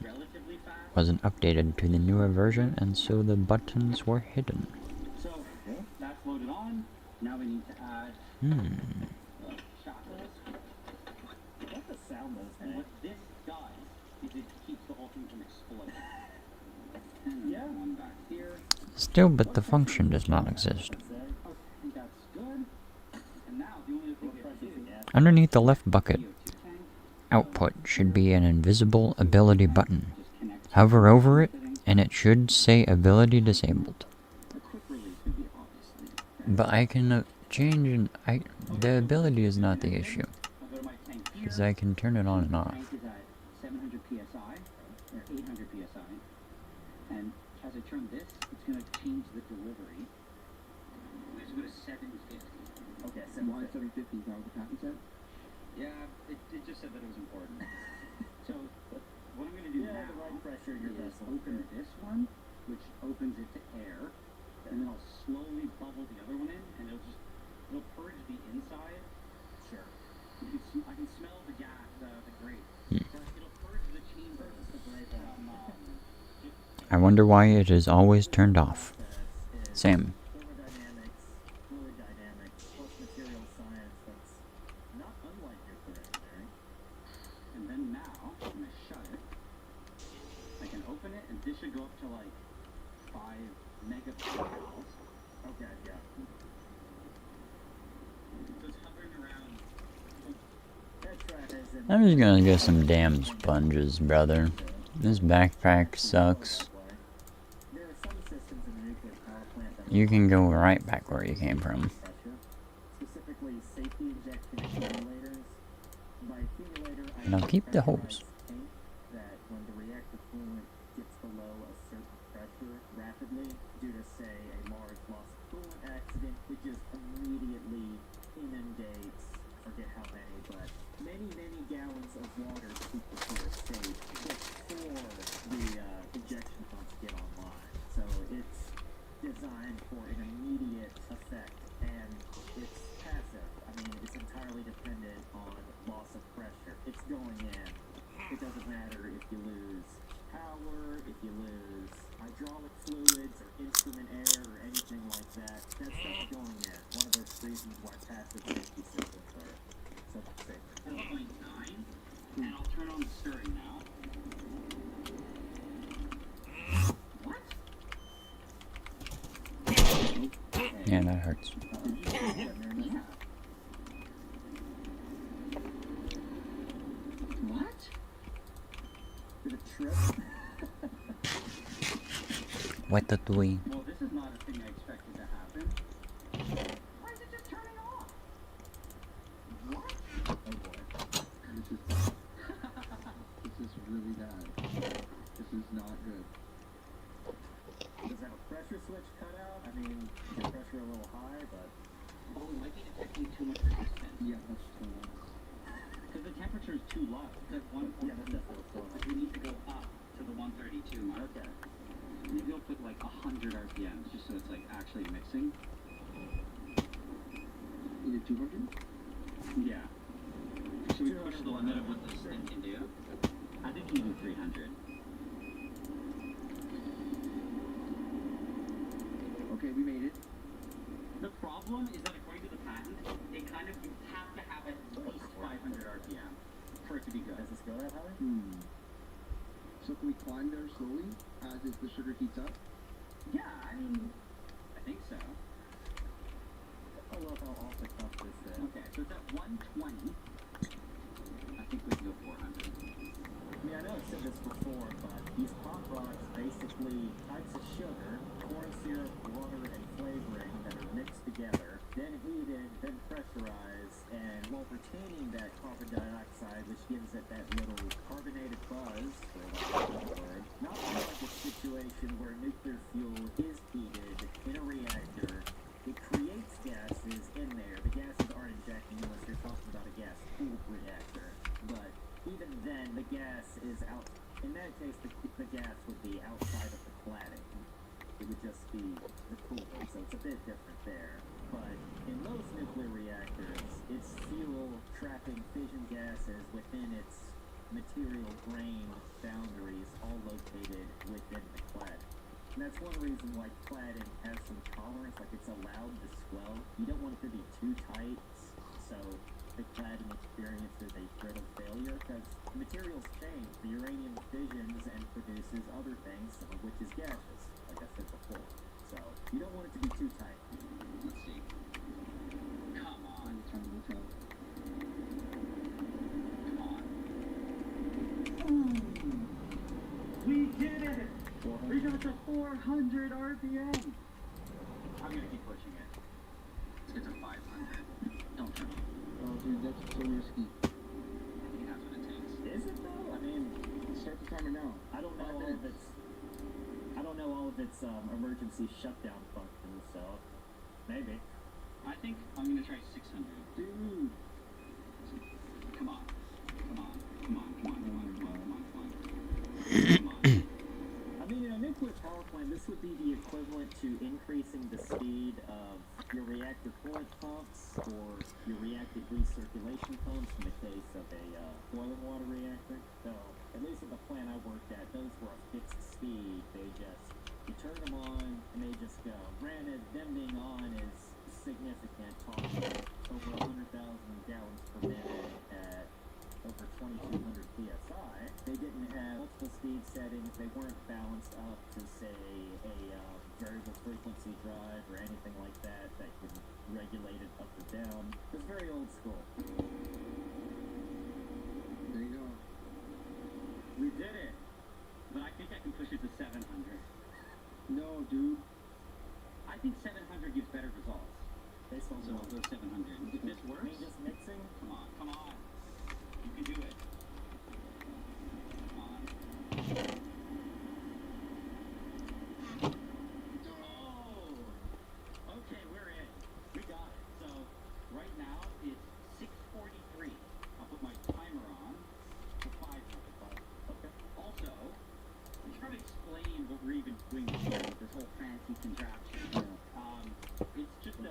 Wasn't updated to the newer version, and so the buttons were hidden. So, that's loaded on. Now we need to add shackles. What the sound those and what this does is it keeps the whole thing from exploding. And yeah. One back here. Still, but the function does not exist. I think that's good. And now the only thing we have to do. Underneath the left bucket, output should be an invisible ability button. Hover over it, and it should say ability disabled. But I can change the ability is not the issue, because I can turn it on and off. 700 psi or 800 psi, and as I turn this, it's going to change the delivery. Let's go to 750. Okay, 750 is that what the patent said? Yeah, it just said that it was important. So what I'm going to do now the right pressure your is vessel. open this one, which opens it to air, and then I'll slowly bubble the other one in, and it'll purge the inside. Sure. I can smell the gas, the grate. It'll purge the chamber. I wonder why it is always turned off. Sam. Thermodynamics, fluid dynamics, plus material science. That's not unlike nuclear engineering. And then now, I'm going to shut it. I can open it, and this should go up to like 5 megapascals. Okay, yeah. So it's hovering around. I'm just gonna get some damn sponges, brother. This backpack sucks. You can go right back where you came from. Specifically, safety injection accumulators. By accumulator, I And I'll keep the hose. that when the reactor coolant gets below a certain pressure rapidly, due to say a large loss of reasons why passive safety systems are so much safer. 4.9, and I'll turn on the stirring now. What? Yeah, that hurts. What? Did it trip? What the doing? Well, this is not a thing I expected to happen. Why is it just turning off? What? Oh boy. This is really bad. This is not good. Does that have a pressure switch cut out? I mean, the pressure a little high, but... Oh, we might be detecting too much resistance. Yeah, that's too much. Because the temperature is too low. Because yeah, that's definitely what's going on. We need to go up to the 132 mark. Okay. Maybe I'll put like 100 RPMs just so it's like actually mixing. Is it 200? Yeah. Should we push the limit of what this thing can do? I think even 300. Okay, we made it. The problem is that according to the patent, they kind of, you have to have at least 500 RPM for it to be good. Does this go that high? So can we climb there slowly as the sugar heats up? Yeah, I mean, I think so. I love how off the cuff this is. Okay, so it's at 120. I think we can go 400. Yeah, I know I've said this before, but these pop rocks basically types of sugar, corn syrup, water, and flavoring that are mixed together, then heated, then pressurized, and while retaining that carbon dioxide, which gives it that little carbonated buzz, for lack of a word, not like a situation where nuclear fuel is heated in a reactor. It creates gases in there. The gases aren't injecting unless you're talking about a gas-cooled reactor. But even then, the gas is out. In that case, the gas would be outside of the cladding. It would just be the coolant, so it's a bit different there. But in most nuclear reactors, it's fuel trapping fission gases within its material grain boundaries, all located within the cladding. And that's one reason why cladding has some tolerance, like it's allowed to swell. You don't want it to be too tight, so the cladding experiences a brittle failure, because materials change. The uranium fissions and produces other things, some of which is gaseous, like I said before. So you don't want it to be too tight. Let's see. Come on. Come on. We did it! We got to 400 RPM! I'm gonna keep pushing it. Let's get to 500. Don't turn off. Oh, dude, that's so risky. I think that's what it takes. Is it though? I mean, Start the timer now. I don't know all of its emergency shutdown functions, so maybe. I think I'm gonna try 600. Dude! Come on. I mean, in a nuclear power plant, this would be the equivalent to increasing the speed of your reactor coolant pumps or your reactor recirculation pumps in the case of a boiling water reactor. So, at least at the plant I worked at, those were a fixed speed. You turn them on and they just go. Granted, them being on is significant, talking over 100,000 gallons per minute at over 2,200 psi. They didn't have multiple speed settings. They weren't balanced up to, say, a variable frequency drive or anything like that that could regulate it up or down. It was very old school. There you go. We did it! But I think I can push it to 700. No, dude. I think 700 gives better results. Based on so I'll go 700. If this works, just mixing. Come on. You can do it. Come on. Oh! Okay, we're in. We got it. So, right now, it's 6:43. I'll put my timer on for 500. Okay. Also, I should probably explain what we're even doing here with this whole fancy contraption. It's just a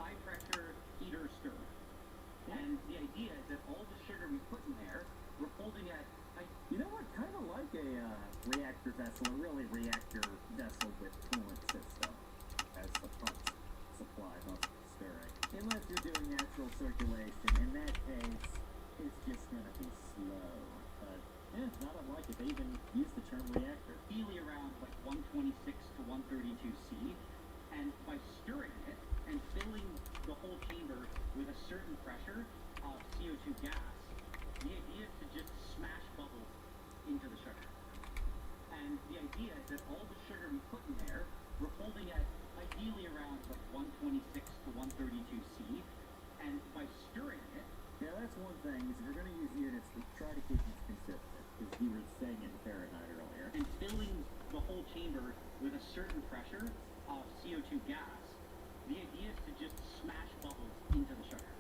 high-pressure heater stir. And the idea is that all the sugar we put in there, we're holding at, you know what, kind of like a reactor vessel, a really reactor vessel with coolant system as the pump supply, not stirring. Unless you're doing natural circulation, in that case, it's just gonna be slow. But yeah, it's not unlike if they even use the term reactor. Ideally around like 126 to 132 C, and by stirring it and filling the whole chamber with a certain pressure of CO2 gas, the idea is to just smash bubbles into the sugar. And the idea is that all the sugar we put in there, we're holding at ideally around like 126 to 132 C, and by stirring it. Yeah, that's one thing, is if you're going to use units, try to keep them consistent, because you were saying in Fahrenheit earlier. And filling the whole chamber with a certain pressure of CO2 gas, the idea is to just smash bubbles into the sugar.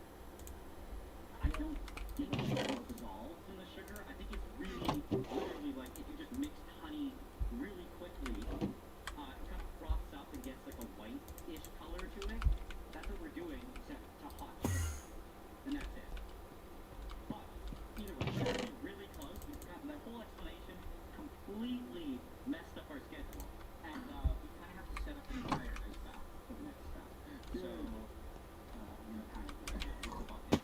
I don't think it dissolves in the sugar. I think it's really, literally like if you just mixed honey really quickly, it kind of froths up and gets like a white-ish color to it. That's what we're doing to hot sugar. And that's it. But either way, we're actually really close. We've got that whole explanation completely messed up our schedule. And we kind of have to set up an entire ice bath for the next step. So, I'm gonna kind of use the bucket.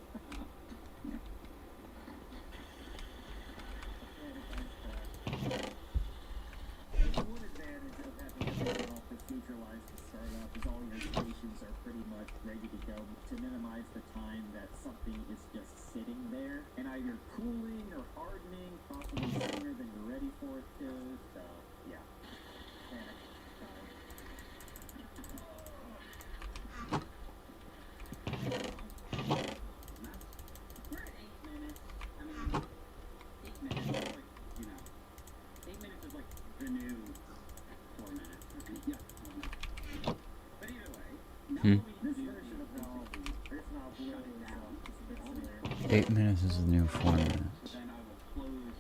One advantage of having everything all proceduralized to start up is all your stations are pretty much ready to go to minimize the time that something is just sitting there and either cooling or hardening, possibly sooner than you're ready for it to. So, yeah. Panic time. We're at 8 minutes. I mean, 8 minutes is like, 8 minutes is like the new 4 minutes. Yeah. But either way, now Hmm. what we do is shut it down. 8 minutes is the new 4 minutes. Then I will close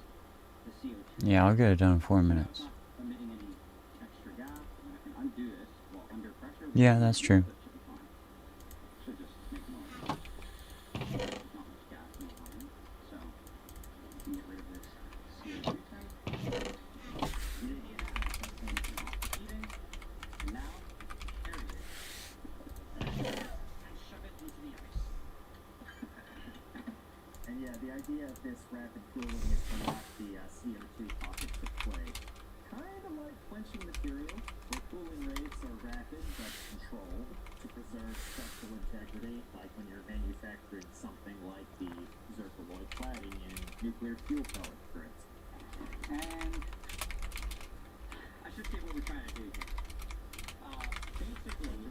the CO2. Yeah, I'll get it done in 4 minutes. Not emitting any extra gas, and I can undo this while under pressure. Yeah, that's true. That should be fine. Should just make noise. Not much gas, no harm. So we can get rid of this CO2 tank. The idea now is to turn off the heating, and now there it is. And shove it into the ice. And yeah, the idea of this rapid cooling is to lock the CO2 pockets to play. Kind of like quenching material, where cooling rates are rapid but controlled to preserve structural integrity, like when you're manufacturing something like the zircaloy cladding in nuclear fuel pellets, for instance. And I should say what we're trying to do here. Basically,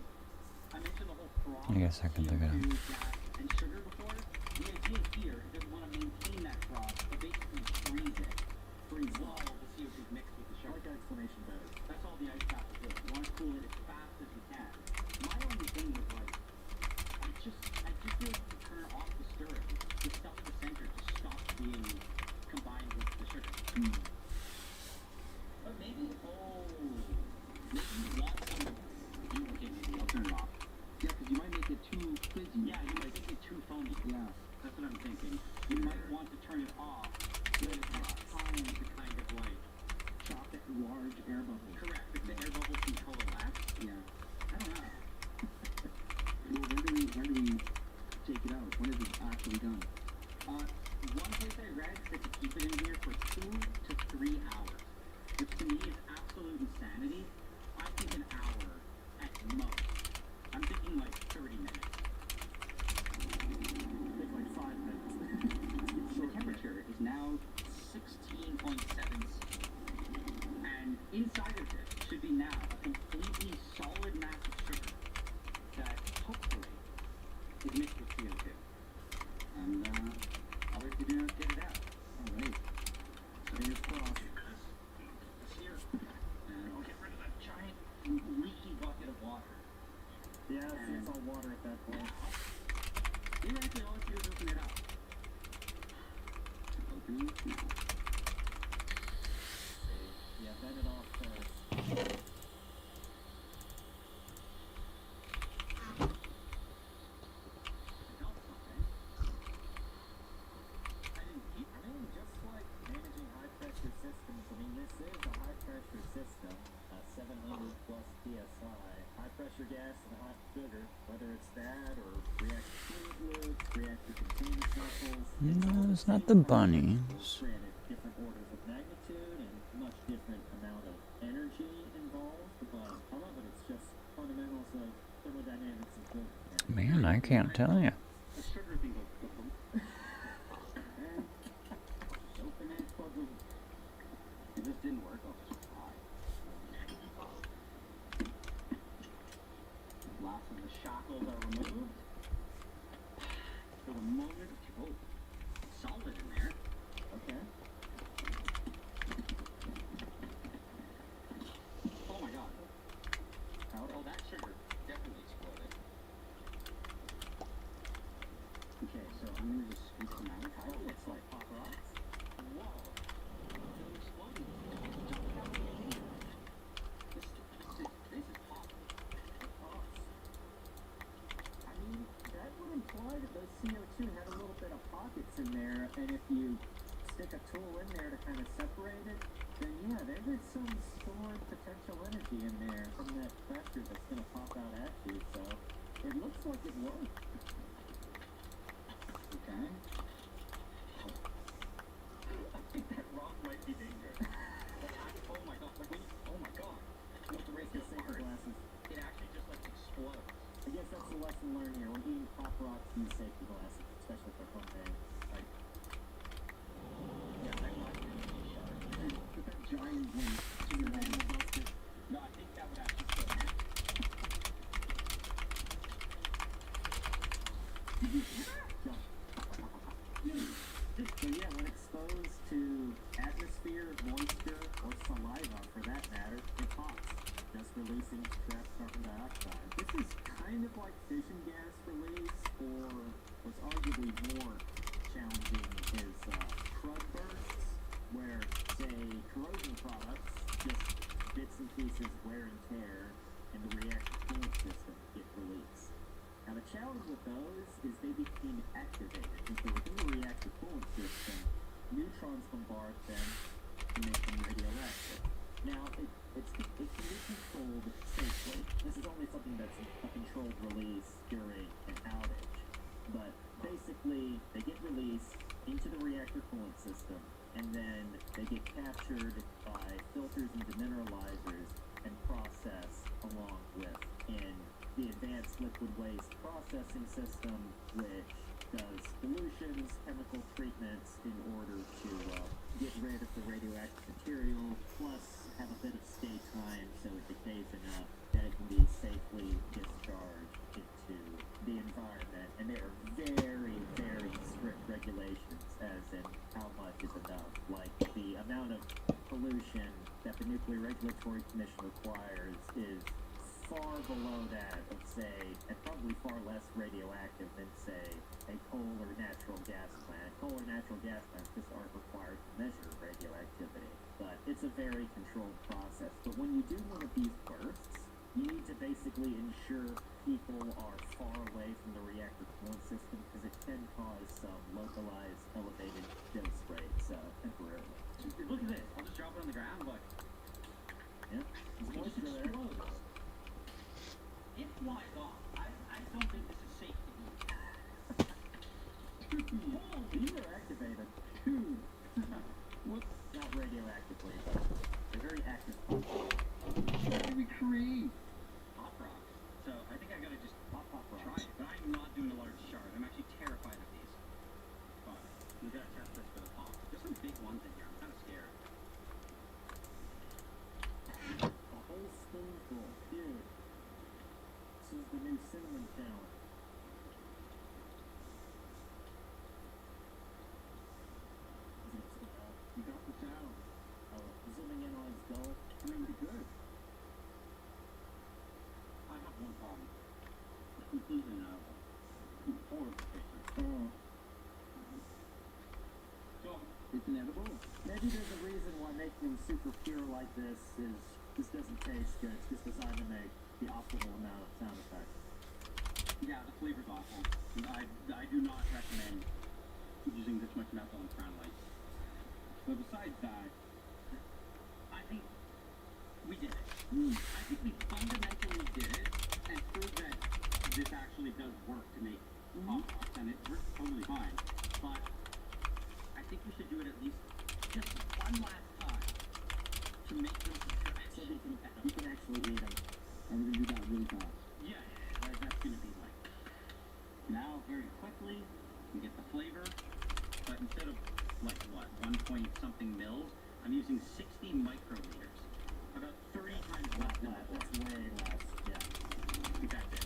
I mentioned the whole froth, I guess I can look it up. CO2, gas, and sugar before. The idea here is that we want to maintain that froth, but basically freeze it. Freeze while the CO2 is mixed with the sugar. I like explanation better. That's all the ice bath is doing. We want to cool it as fast as we can. My only thing was like, I just feel like to turn off the stirring, the stuff at the center just stops being combined with the sugar. But maybe, maybe you want some. Okay, maybe I'll turn it off. Yeah, because you might make it too fizzy. Yeah, you might make it too foamy. Yeah. That's what I'm thinking. You might want to turn it off when it's time to kind of like Chop it large air bubbles. correct. If the air bubbles can coalesce. Yeah. I don't know. Well, when do we take it out? When is it actually done? One place I read said to keep it in here for 2 to 3 hours, which to me is absolute insanity. I think an hour at most. I'm thinking like 30 minutes. Take like 5 minutes. The temperature is now 16.7 C. And inside of this should be now a completely solid mass of sugar that hopefully is mixed with CO2. And all we have to do is get it out. Alright. Fingers crossed. Here. And I'll get rid of that giant leaky bucket of water. Yeah, it's all water at that point. Theoretically, all I have to do is open it up. Open it now. Yeah, vent it off first. Just like managing high-pressure systems, I mean, this is a high-pressure system, 700 plus PSI. High-pressure gas and hot sugar, whether it's that or reactor fluid, reactor containment vessels. No, it's not the bunnies. Granted, different orders of magnitude and much different amount of energy involved, but a lot of it's just fundamentals of thermodynamics and fluid. Man, I can't tell you. A sugar thing goes boom. And open it, plug them. If this didn't work, I'll just try. Last of the shackles are removed. For the moment, oh, solid in there. Okay. Oh my god. Oh, that sugar definitely exploded. Okay, so I'm gonna just scoop some out. Oh, it's like pop rocks. Whoa. It exploded. This is pop. It pops. I mean, that would imply that those CO2 had a little bit of pockets in there, and if you stick a tool in there to kind of separate it, then yeah, there is some stored potential energy in there from that pressure that's gonna pop out at you, so it looks like it worked. Okay. I think that rock might be dangerous. Oh my god, like when you, oh my god. With the race safety glasses, it actually just like explodes. I guess that's the lesson learned here. When eating pop rocks, use safety glasses, especially for homemade. Like, yeah, I watched it. With that giant wing to your head. No, I think that would actually kill me. Did you hear that? So yeah, when exposed to atmosphere, moisture, or saliva for that matter, it pops, just releasing trapped carbon dioxide. This is kind of like fission gas release, or what's arguably more challenging is crud bursts, where, say, corrosion products, just bits and pieces, wear and tear, in the reactor coolant system get released. Now the challenge with those is they became activated, and so within the reactor coolant system, neutrons bombard them to make them radioactive. Now it can be controlled safely. This is only something that's a controlled release during an outage. But basically, they get released into the reactor coolant system, and then they get captured by filters and demineralizers and processed along with in the advanced liquid waste processing system, which does solutions, chemical treatments in order to get rid of the radioactive material, plus have a bit of stay time so it decays enough that it can be safely discharged into the environment. And there are very, very strict regulations as in how much is enough. Like the amount of pollution that the Nuclear Regulatory Commission requires is far below that of, say, and probably far less radioactive than, say, a coal or natural gas plant. Coal or natural gas plants just aren't required to measure radioactivity. But it's a very controlled process. But when you do one of these bursts, you need to basically ensure people are far away from the reactor coolant system because it can cause some localized elevated dose rates temporarily. Look at this. I'll just drop it on the ground, but yeah, there's moisture there. It flies off. I don't think this is safe to eat. These are activated. Dude. Whoops. Not radioactively, but they're very active. What did we create? Pop rocks. So I think I gotta just pop rocks. Try it. But I'm not doing a large shard. I'm actually terrified of these. But we gotta test this for the pop. There's some big ones in here. I'm kind of scared. A whole spoonful. Dude. This is the new cinnamon challenge. You got the challenge. Zooming in on his gullet. Doing pretty good. I have one problem. It's completely inedible. Horrible tasting. So, it's inedible. Maybe there's a reason why making them super pure like this doesn't taste good. It's just designed to make the optimal amount of sound effects. Yeah, the flavor's awful. I do not recommend using this much methyl and franolite. But besides that, I think we did it. I think we fundamentally did it. and prove that this actually does work to make pop rocks, and it works totally fine. But I think we should do it at least just one last time to make them so you can actually eat them. And we're gonna do that really fast. Yeah, that's gonna be like now very quickly we get the flavor, but instead of like what 1 point something mils, I'm using 60 microliters, about 30 times less than that. That's way less. Yeah, I think that's it.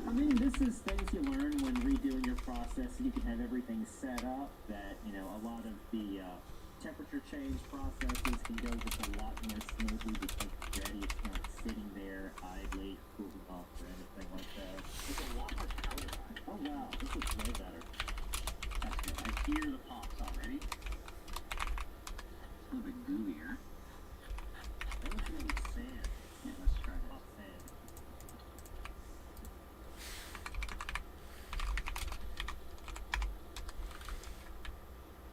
I mean, this is things you learn when redoing your process. You can have everything set up that, you know, a lot of the temperature change processes can go just a lot more smoothly because it's ready. It's not sitting there idly, cooling off or anything like that. It's a lot more powderized. Oh wow, this looks way better. That's good. I hear the pops already. It's a little bit gooier. That looks really sand. Yeah, let's try this. Pop sand.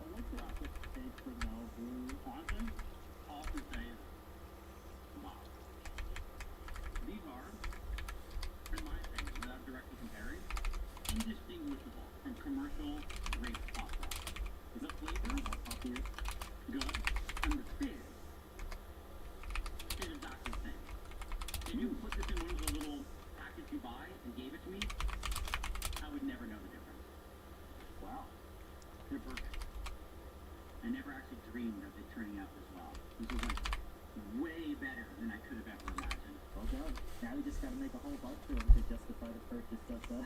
I like the Precipitate for Malibu. Honestly, all I can say is, wow. These are, in my opinion, without directly comparing, indistinguishable from commercial grape pop rock. The flavor, good, and the fizz is exactly the same. If you put this in one of the little packets you buy and gave it to me, I would never know the difference. Wow. They're perfect. I never actually dreamed of it turning out this well. This is like way better than I could have ever imagined. Well done. Now we just gotta make a whole bunch of them to justify the purchase of the...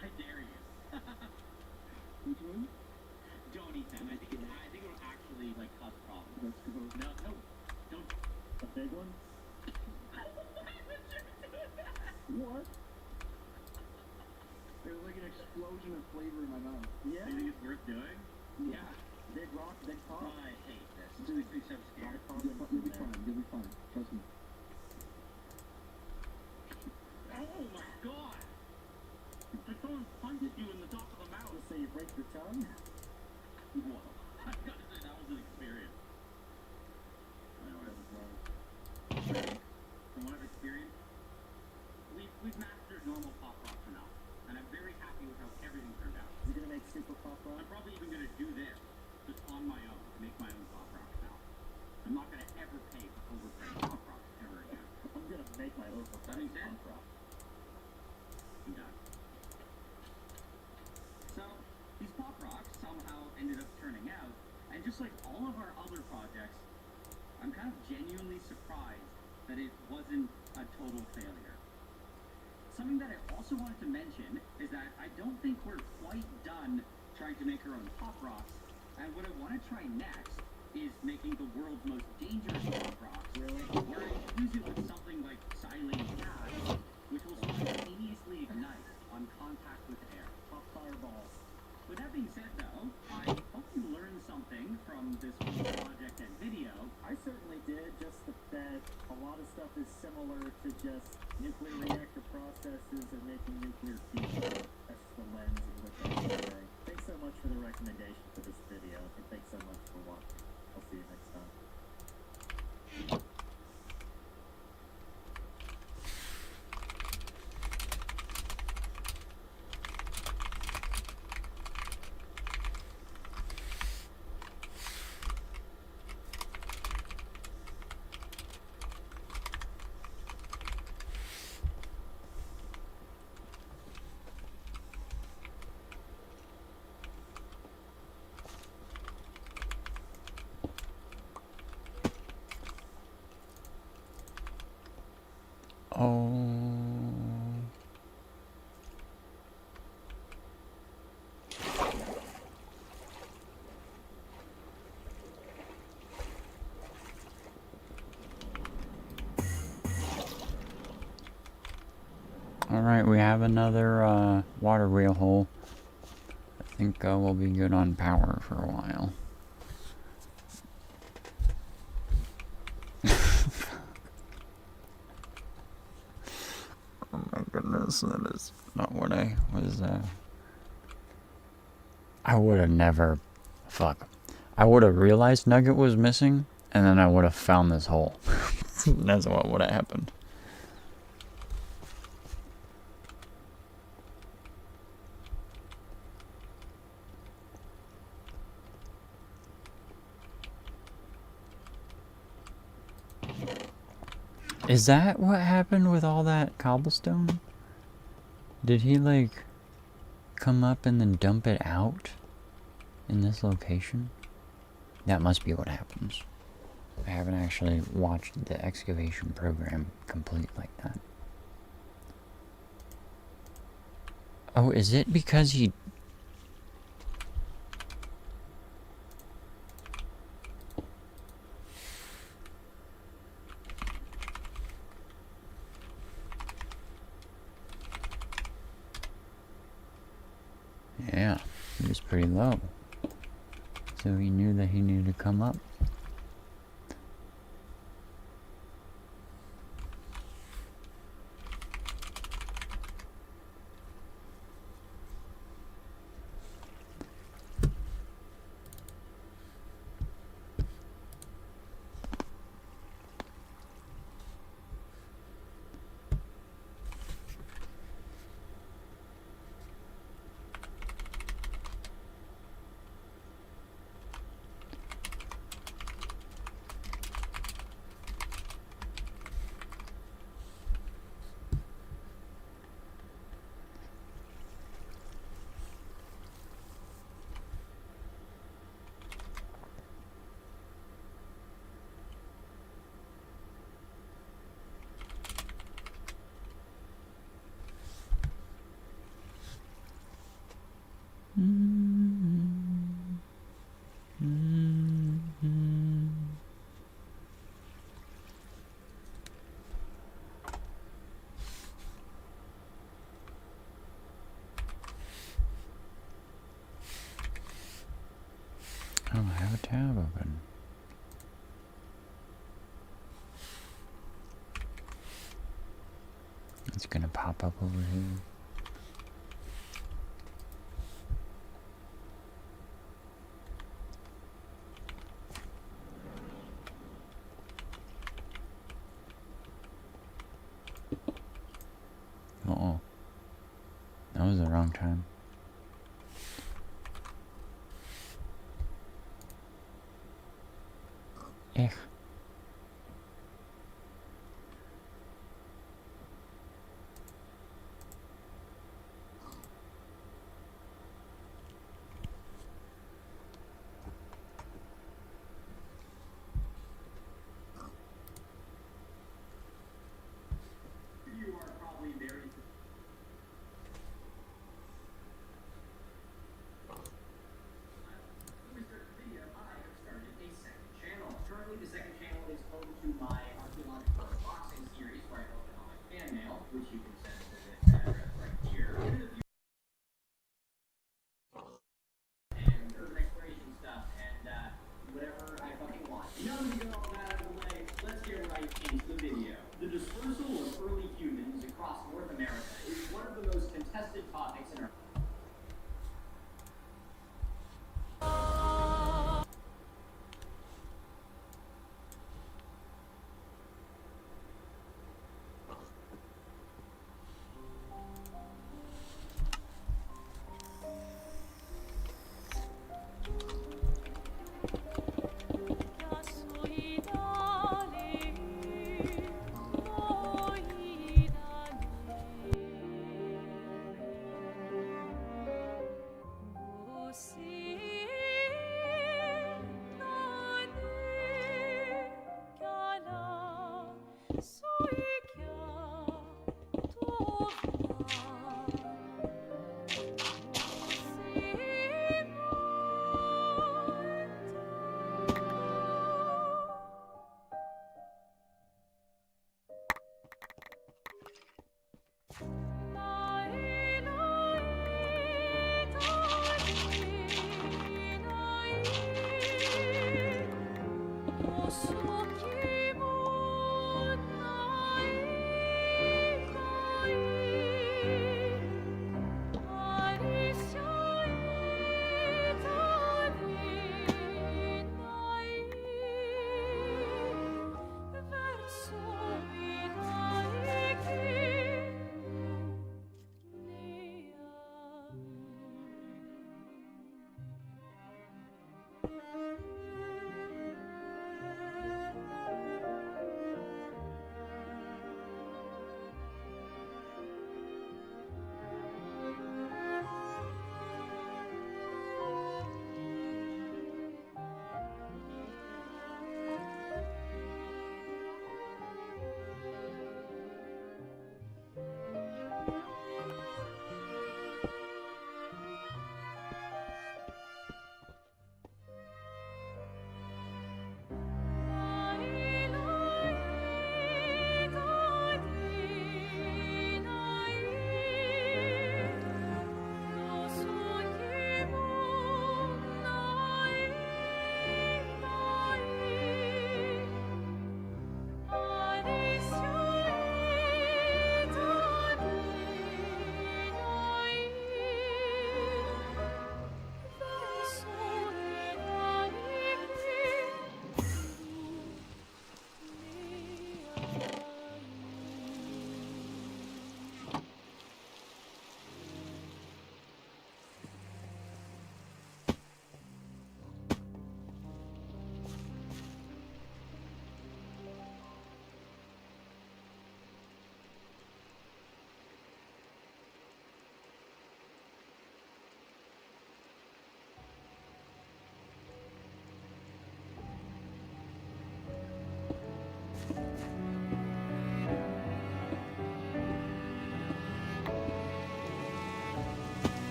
I dare you. Which one? Don't eat them. I think it'll actually like cause problems. Let's go. No, don't. The big one? What? There's like an explosion of flavor in my mouth. Yeah. Do you think it's worth doing? Yeah. Big rock, big pop. I hate this. This makes me so scared. You'll be fine. You'll be fine. Trust me. Oh my god! If someone punches you in the top of the mouth. So you break your tongue? Whoa. I gotta say, that was an experience. From what I've experienced, we've mastered normal pop rock for now. And I'm very happy with how everything turned out. Is it gonna make super pop rock? I'm probably even gonna do this just on my own, make my own pop rocks now. I'm not gonna ever pay for overpriced pop rocks ever again. I'm gonna make my own pop rock. I'm done. So, these pop rocks somehow ended up turning out, and just like all of our other projects, I'm kind of genuinely surprised that it wasn't a total failure. Something that I also wanted to mention is that I don't think we're quite done trying to make our own pop rocks, and what I want to try next is making the world's most dangerous pop rocks, where I use it with something like silane gas, which will spontaneously ignite on contact with air. Pop fireballs. With that being said though, I hope you learned something from this whole project and video. I certainly did, just that a lot of stuff is similar to just nuclear reactor processes and making nuclear fuel. That's the lens in which I can say. Thanks so much for the recommendation for this video, and thanks so much for watching. I'll see you next time. Alright, we have another water wheel hole. I think we'll be good on power for a while. Oh my goodness, that is not what I was I would have never... Fuck. I would have realized Nugget was missing, and then I would have found this hole. That's what would have happened. Is that what happened with all that cobblestone? Did he, like, come up and then dump it out in this location? That must be what happens. I haven't actually watched the excavation program complete like that. Oh, is it because he... Yeah, he was pretty low. So he knew that he needed to come up. Oh, I have a tab open. It's gonna pop up over here. Uh-oh. That was the wrong time. Ech. You are probably very... Currently, the second channel is home to my archaeological unboxing series, where I open all my fan mail, which you can send to this address right here. And urban exploration stuff, and whatever I fucking want. Now that we got all that out of the way, let's get right into the video. The dispersal of early humans across North America is one of the most contested topics in our...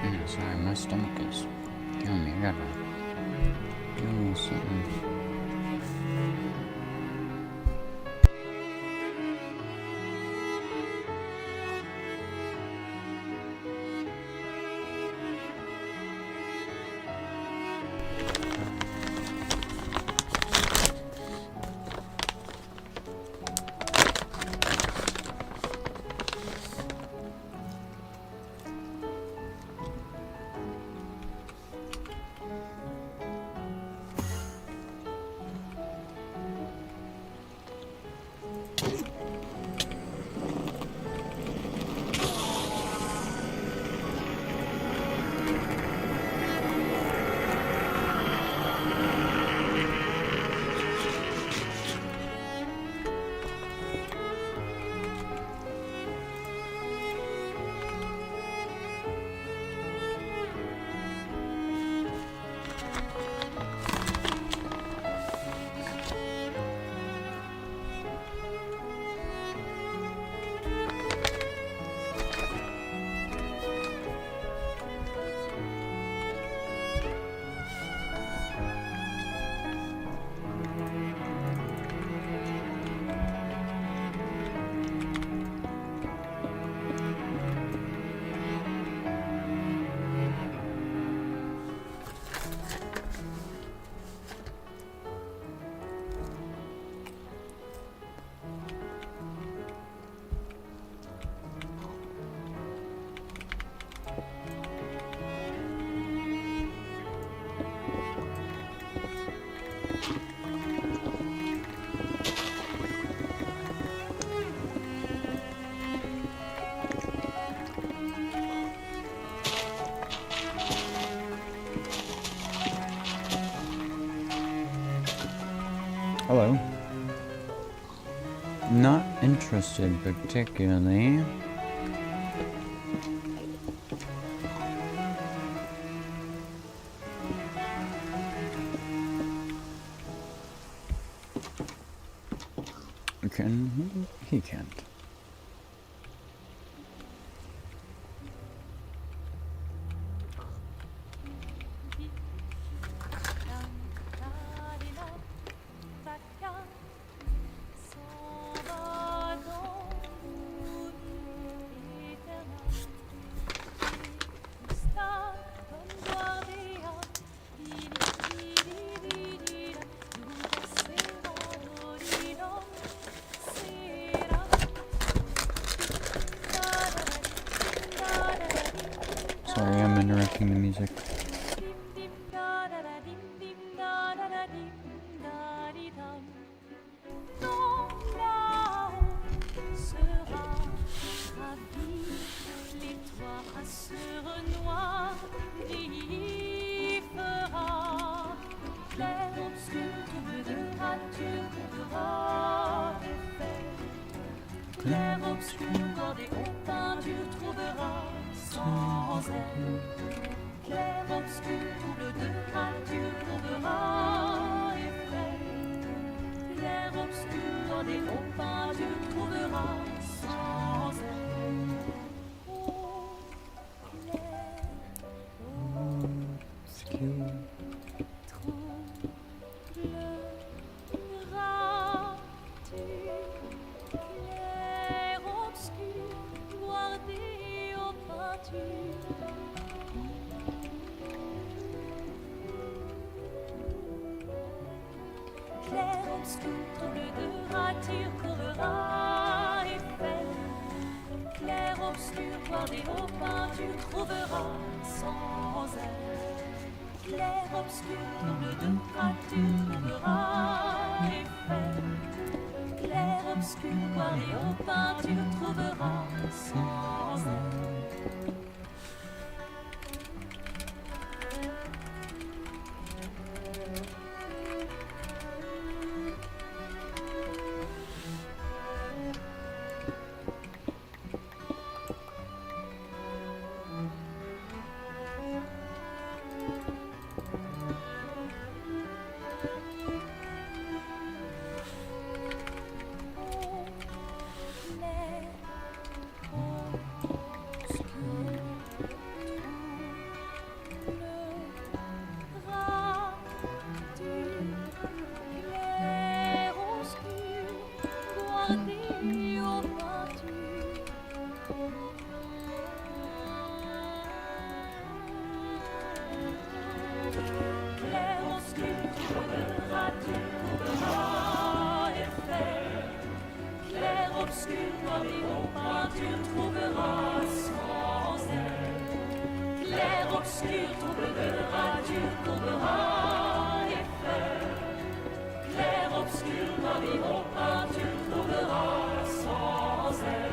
Yeah, sorry, my stomach is killing me. I gotta do a little something. Hello. Not interested particularly. Can he can't. Sorry, I'm interrupting the music. Clair-obscur des hauts pins, tu trouveras sans aile. Clair-obscur, double de grain, tu trouveras effet. Clair-obscur des hauts pins, tu trouveras sans aile. Oh, clair, obscur, trouble, rature. Clair-obscur, guardé aux peintures. Clair-obscur, trouble de rature, courera effet. Clair-obscur, guardé aux peintures, trouveras sans aile. Clair-obscur, trouble de rature, courera effet. Clair-obscur, guardé aux peintures, trouveras sans aile. aux pins, tu trouveras sans elle. Clair, obscur, trouveras, tu trouveras effet. Clair, obscur, parmi aux pins, tu trouveras sans elle.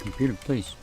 Computer, please.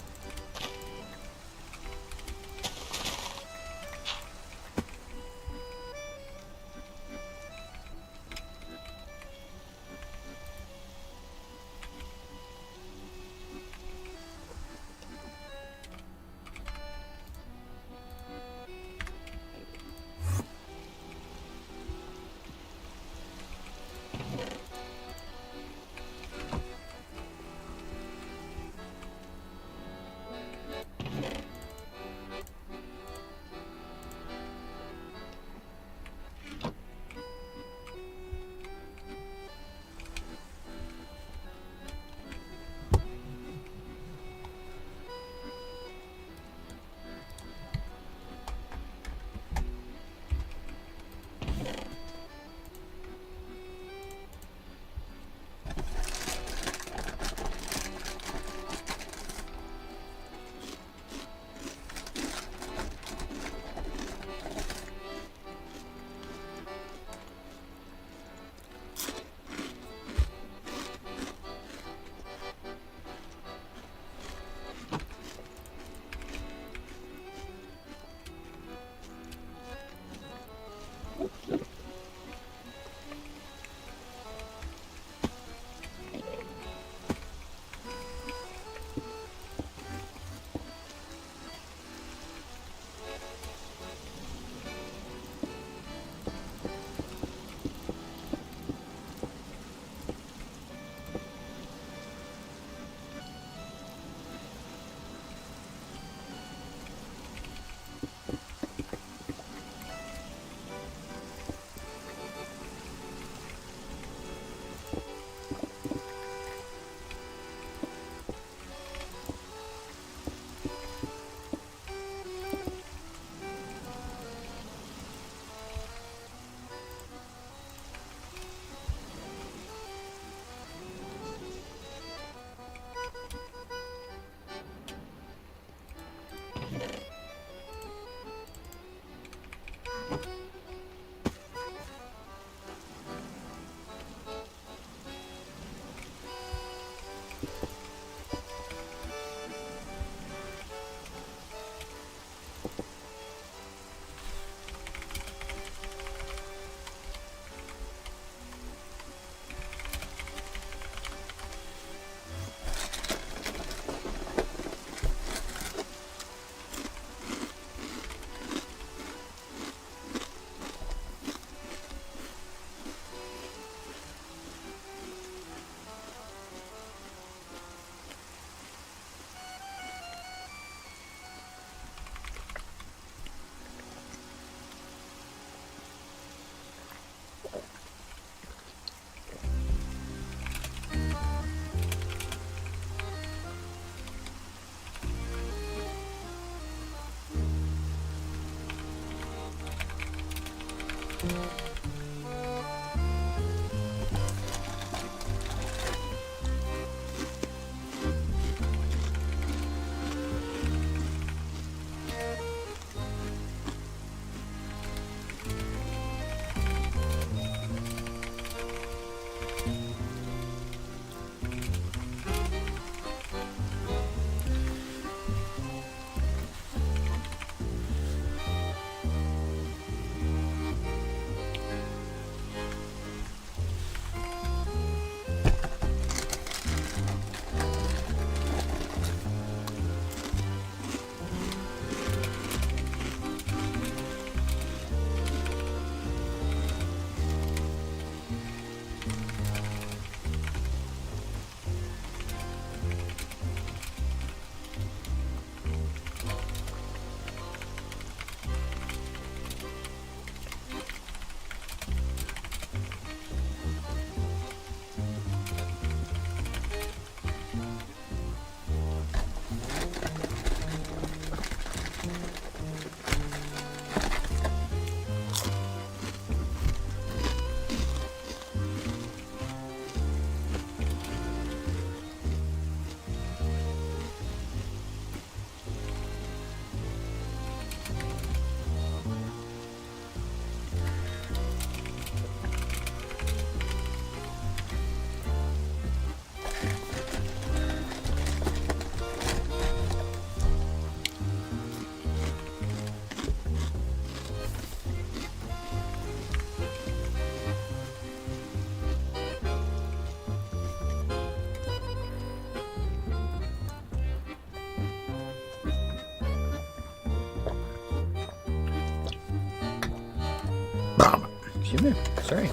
Excuse me. Sorry.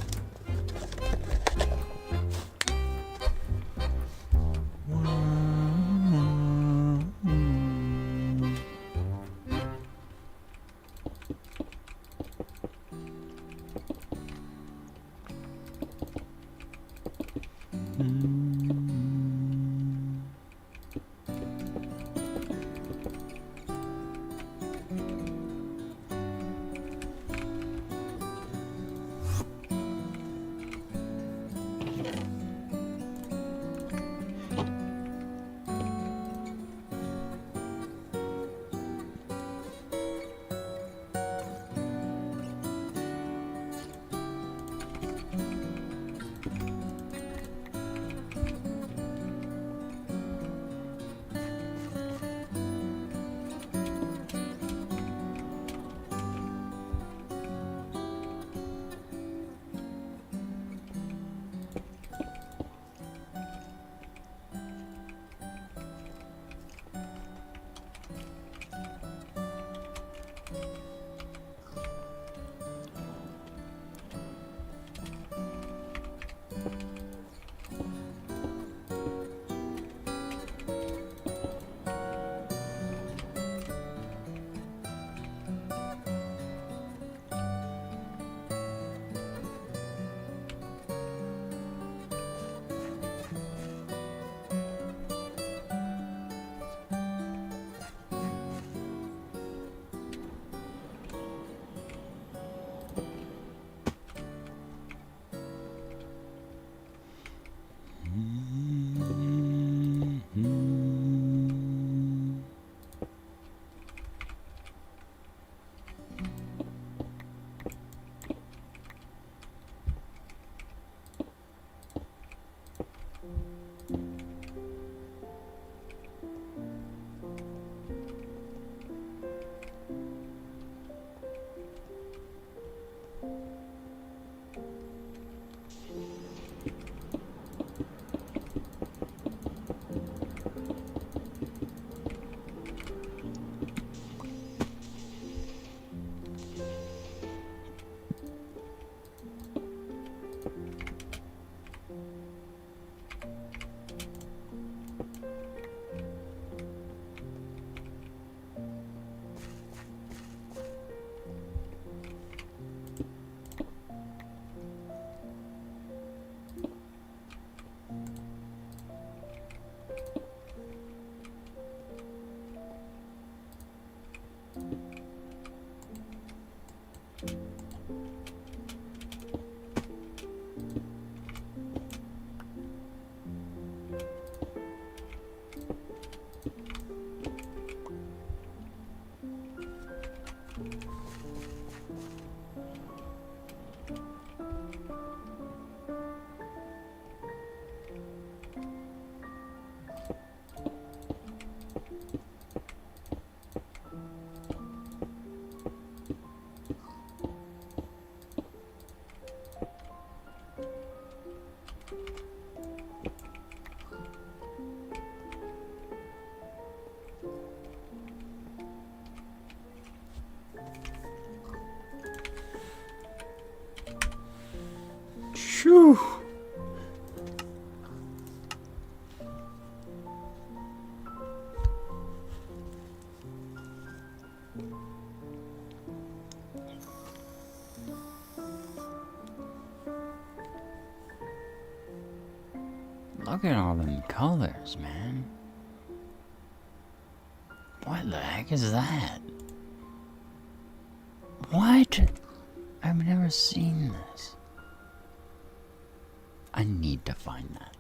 Phew. Look at all them colors, man. What the heck is that? What? I've never seen this. I need to find that.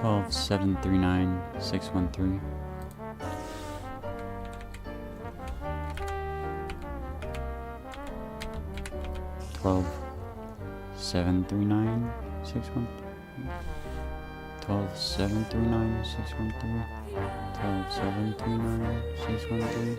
12739613. 12,739,613. 12,739,613. 12,739,613.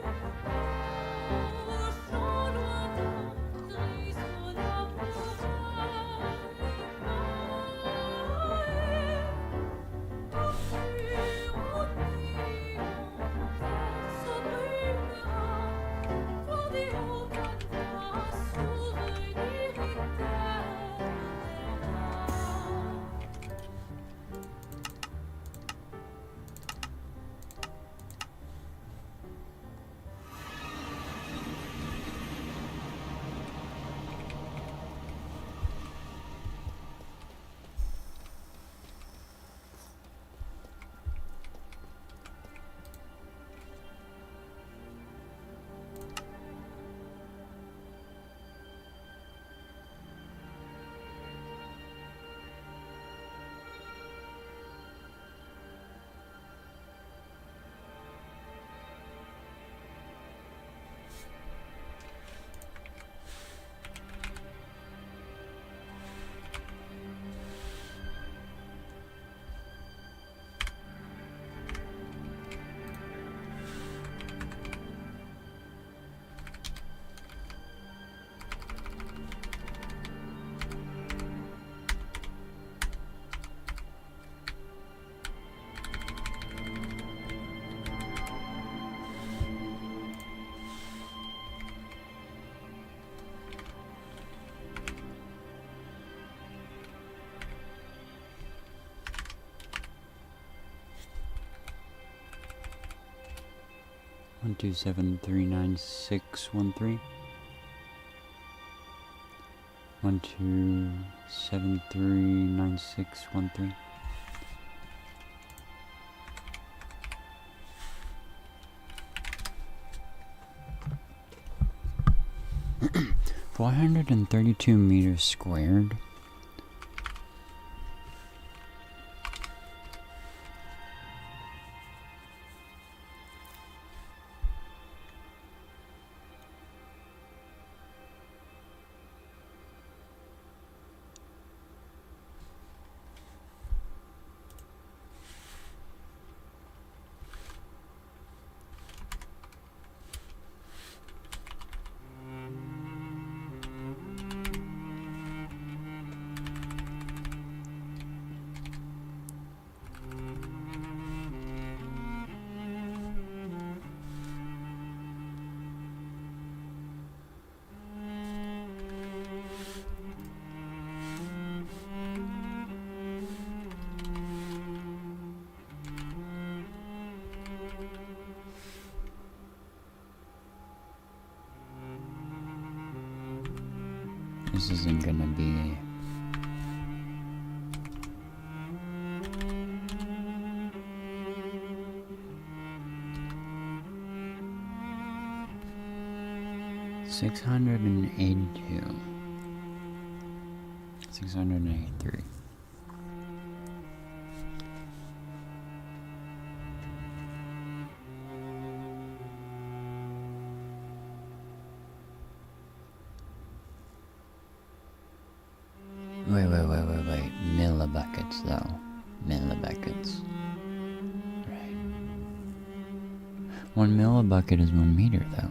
One two seven three nine six one three. 12739613. $432 meters squared. This isn't gonna be... $682. 683. Wait. Millibuckets, though. Millibuckets. Right. 1 millibucket is 1 meter, though.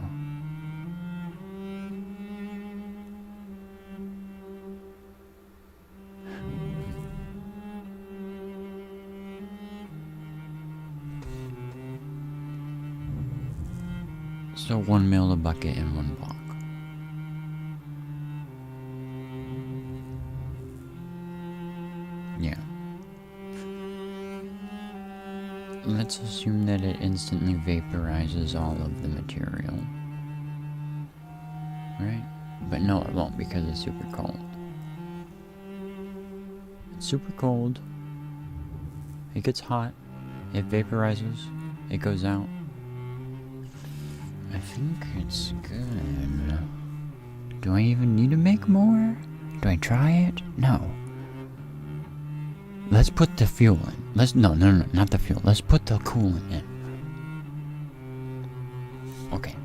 So 1 millibucket in 1 block. Yeah. Let's assume that it instantly vaporizes all of the material. Right? But no, it won't because it's super cold. It's super cold. It gets hot. It vaporizes. It goes out. I think it's good. Do I even need to make more? Do I try it? No. Let's put the fuel in. No, not the fuel. Let's put the coolant in. Okay.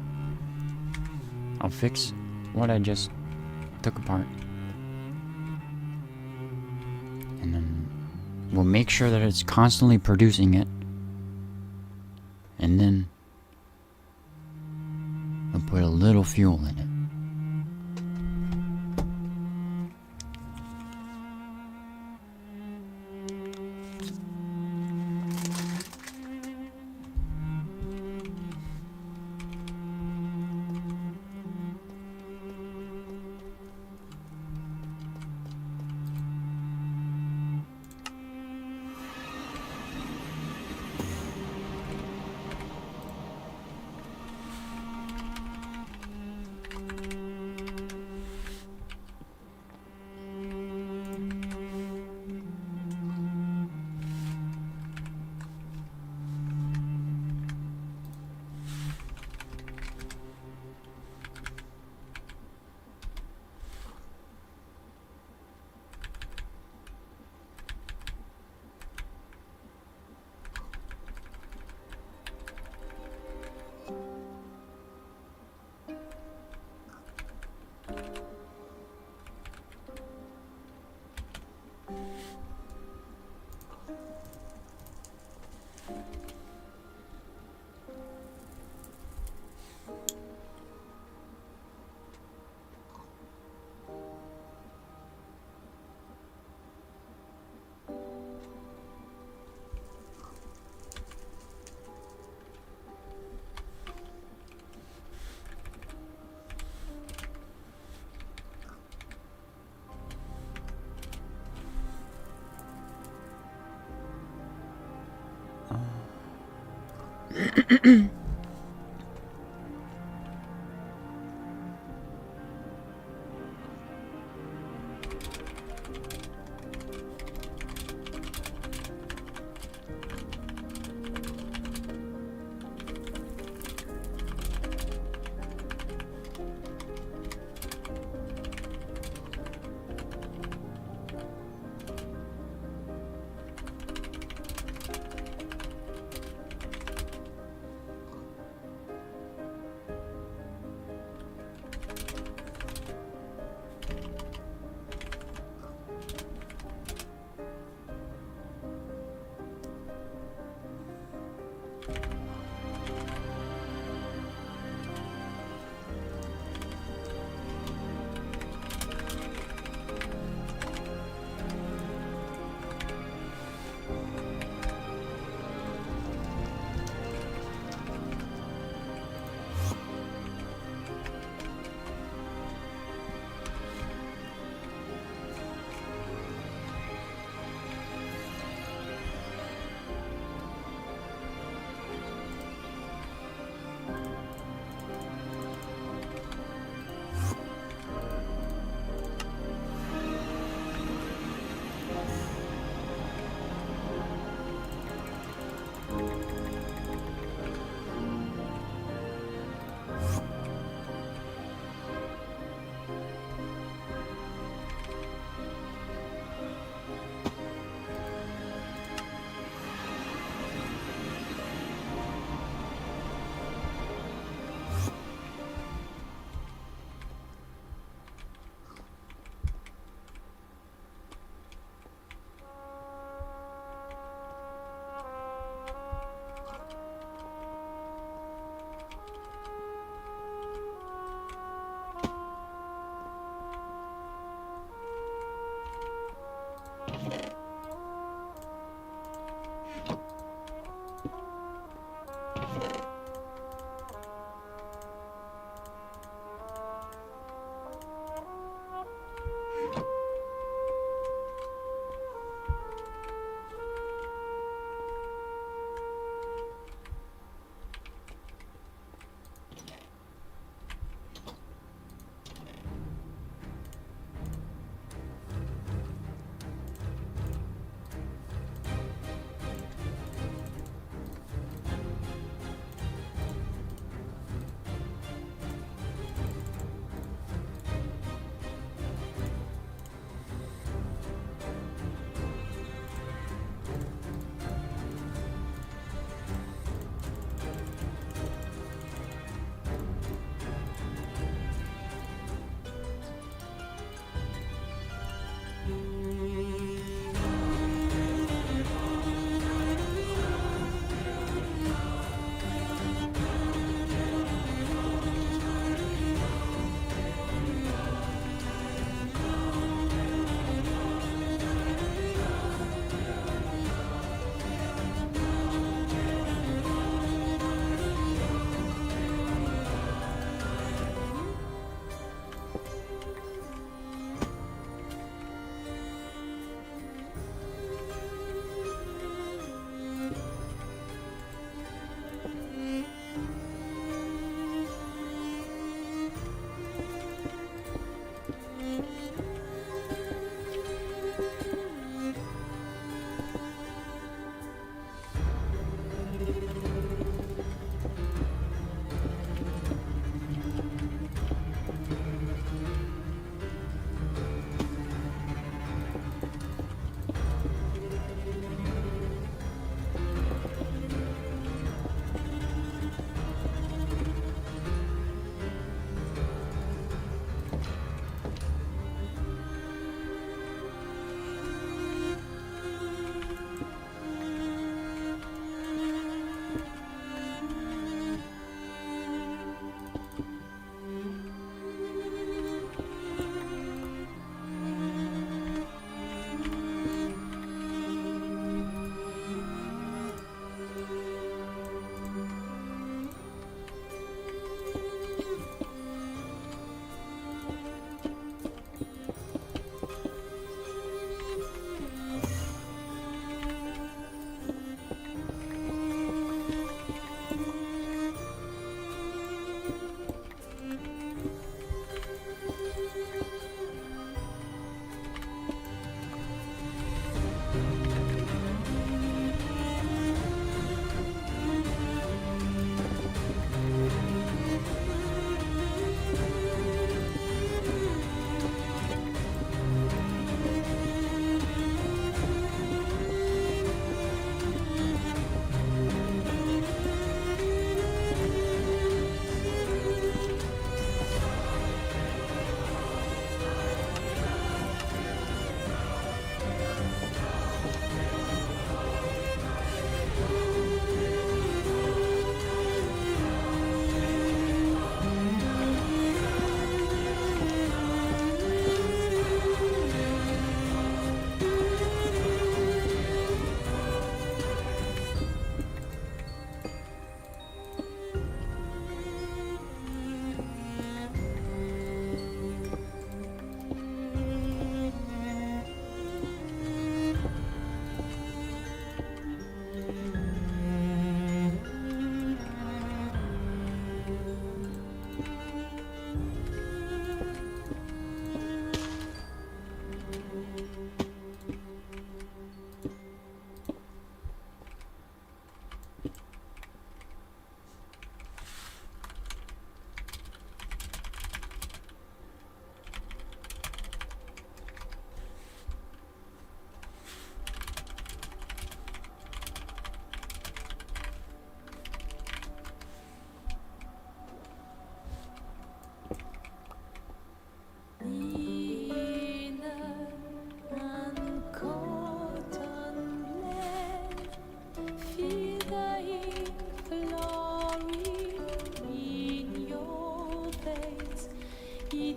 I'll fix what I just took apart. And then we'll make sure that it's constantly producing it. And then we'll put a little fuel in it.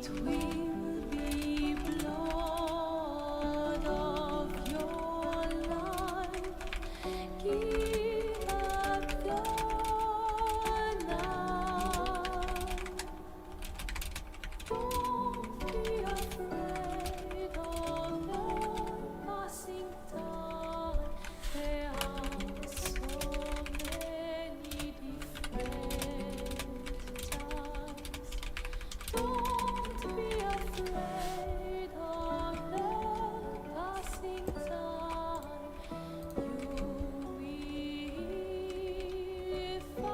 It will be blood of your life. Give up the night. Don't be afraid of the passing time. There are so many different times. Don't be afraid of the passing time. You will find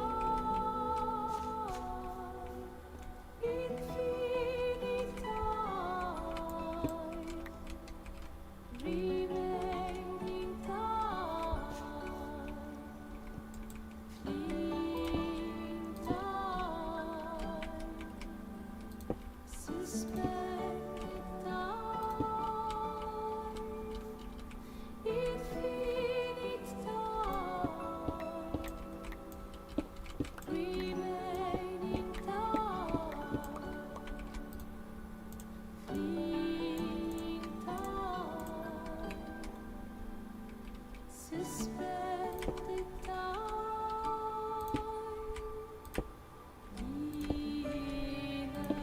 infinite time, remaining time, fleeing time, suspended time, infinite time, remaining time, fleeing time, suspended time, in an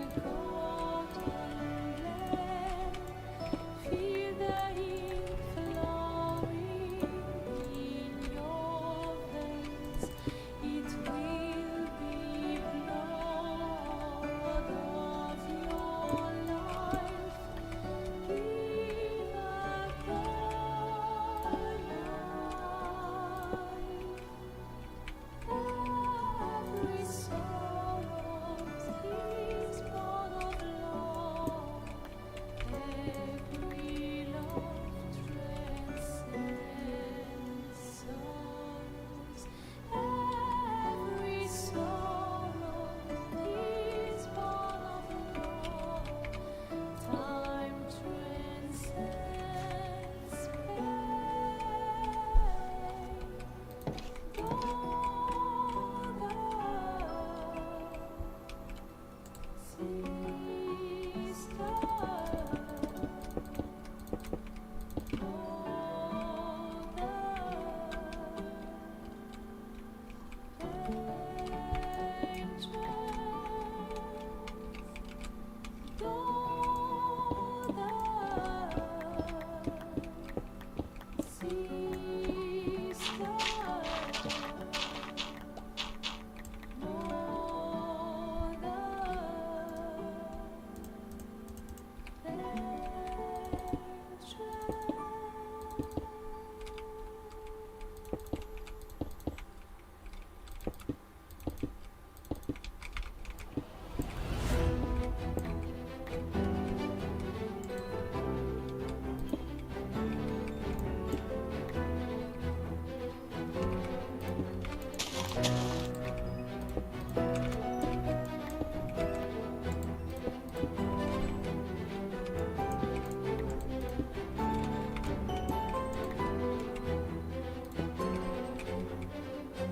unforgotten land. Feel the ink flowing in your veins. It will be blood of your life. Give up the night. Every sorrow is born of love. Every love transcends sorrows. Every sorrow is born of love. Time transcends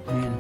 pain.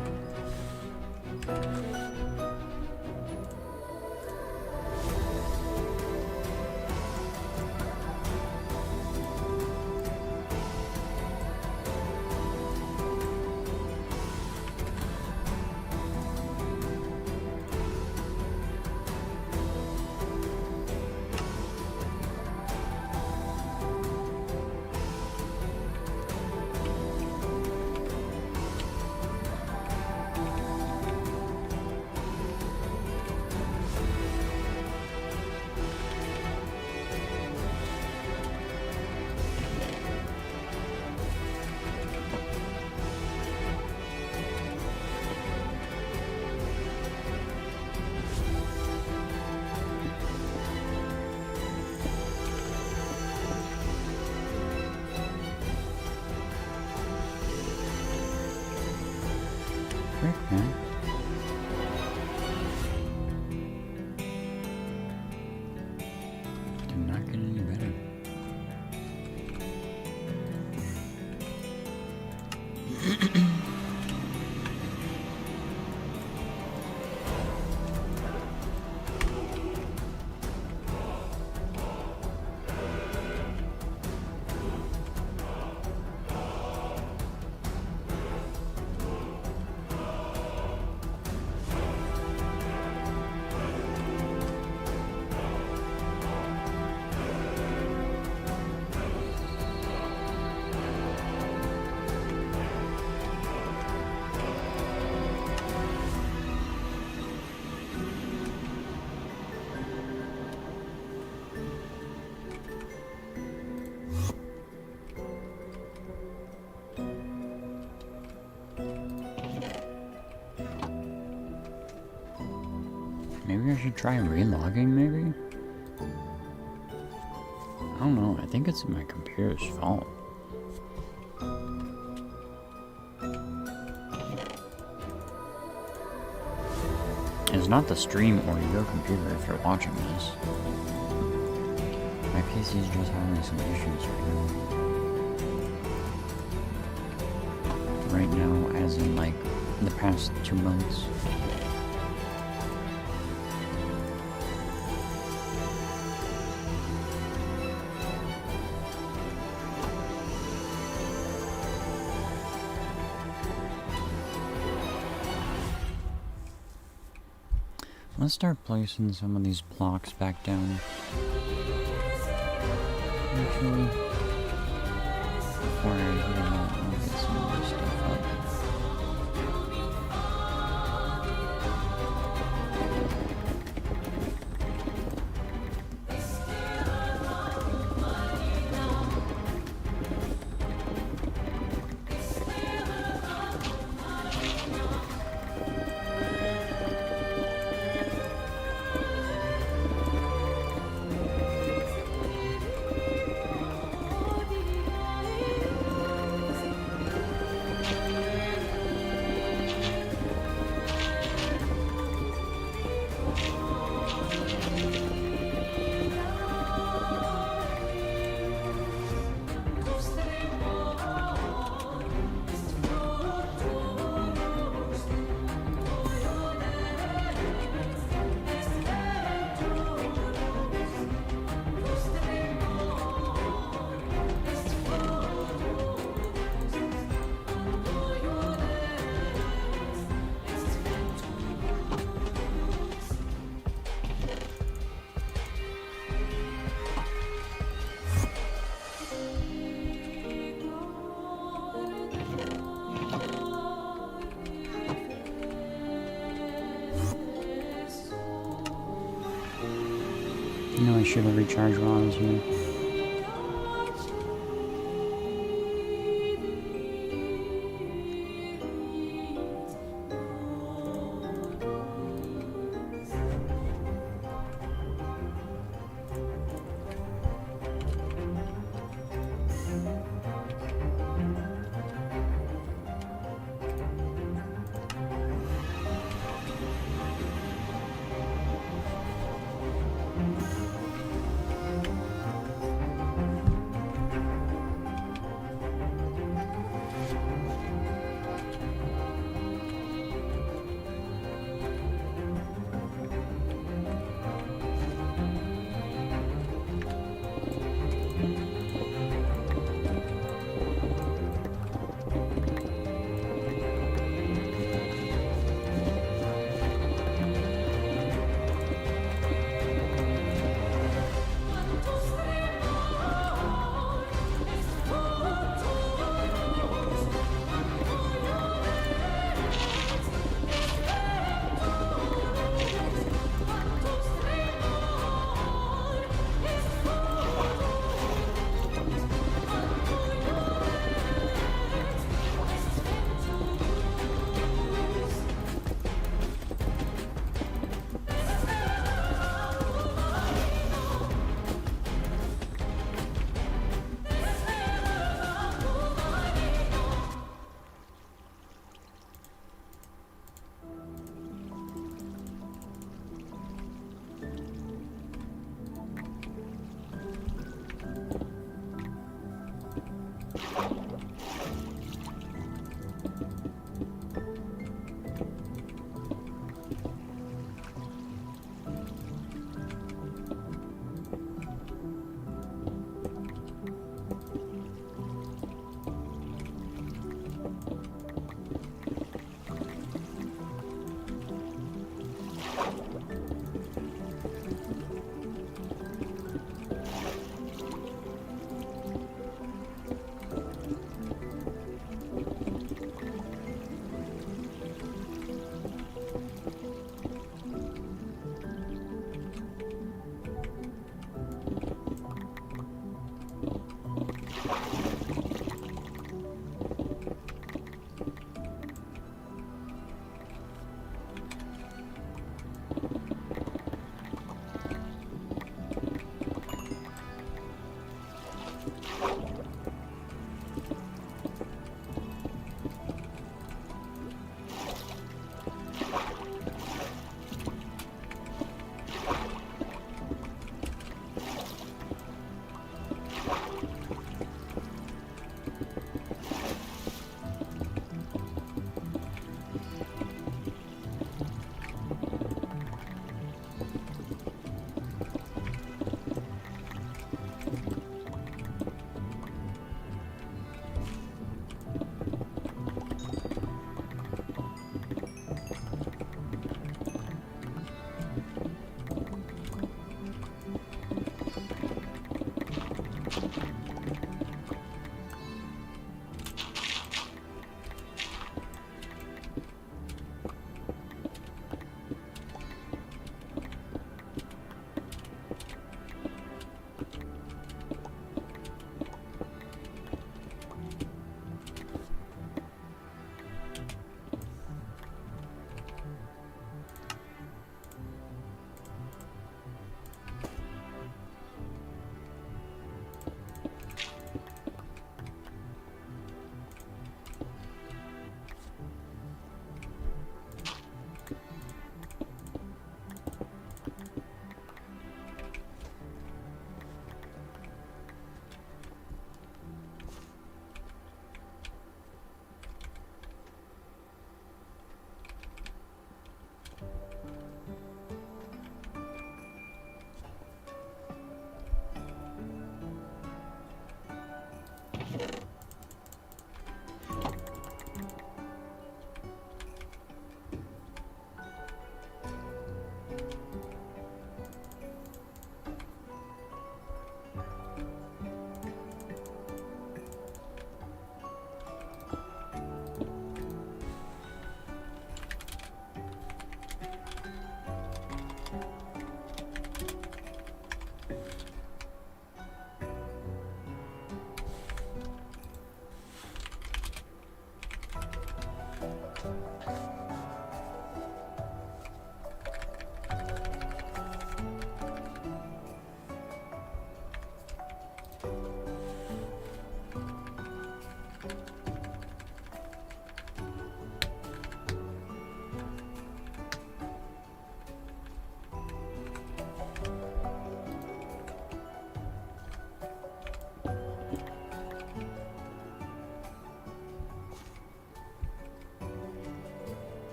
Maybe I should try relogging, maybe? I don't know, I think it's my computer's fault. It's not the stream or your computer if you're watching this. My PC is just having some issues right now, as in like the past 2 months. Let's start placing some of these blocks back down. Actually, before I'll get some of this stuff up. You know, I should have recharged while I was here.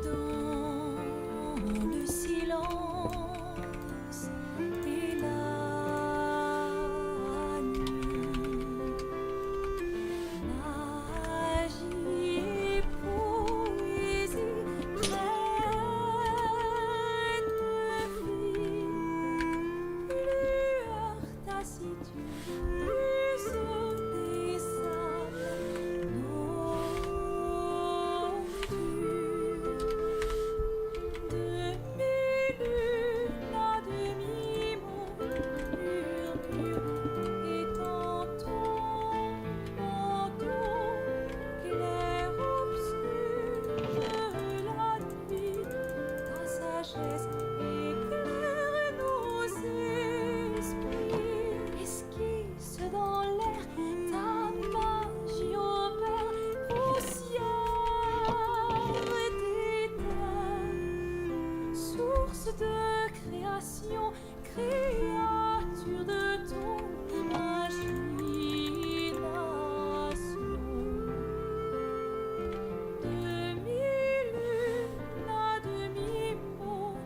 Dans le silence et la nuit, magie et poésie prennent vie, lueur taciturne des sables demi-lune à demi-monde murmure et dans ton manteau clair obscur de la nuit, ta sagesse éclaire nos esprits, esquisse dans l'air, ta magie opère, poussière d'éther, source de création, créature de ton imagination. Demi-lune à demi-monde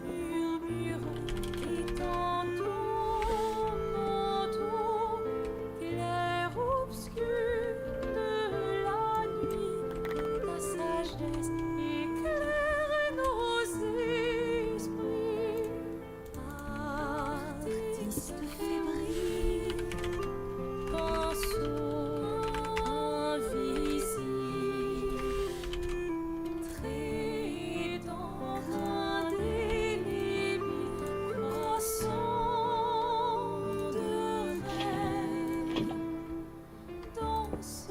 murmure et dans ton manteau clair obscur de la nuit, ta sagesse éclaire nos esprits. Artiste fébrile, pinceau invisible, trait d'encre indélébile, croissant de rêve, danse,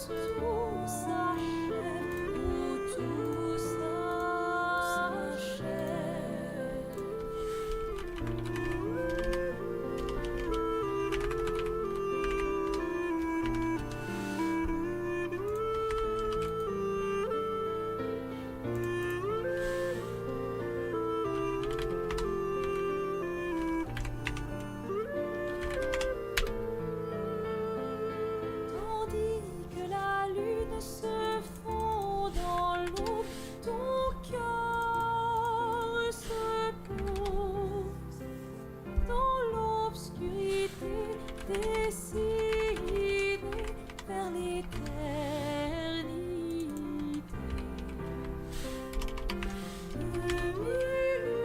tout s'achève, où tout s'achève. Tandis que la lune se fond dans l'eau, ton cœur se pose dans l'obscurité, décidé vers l'éternité. Demi-lune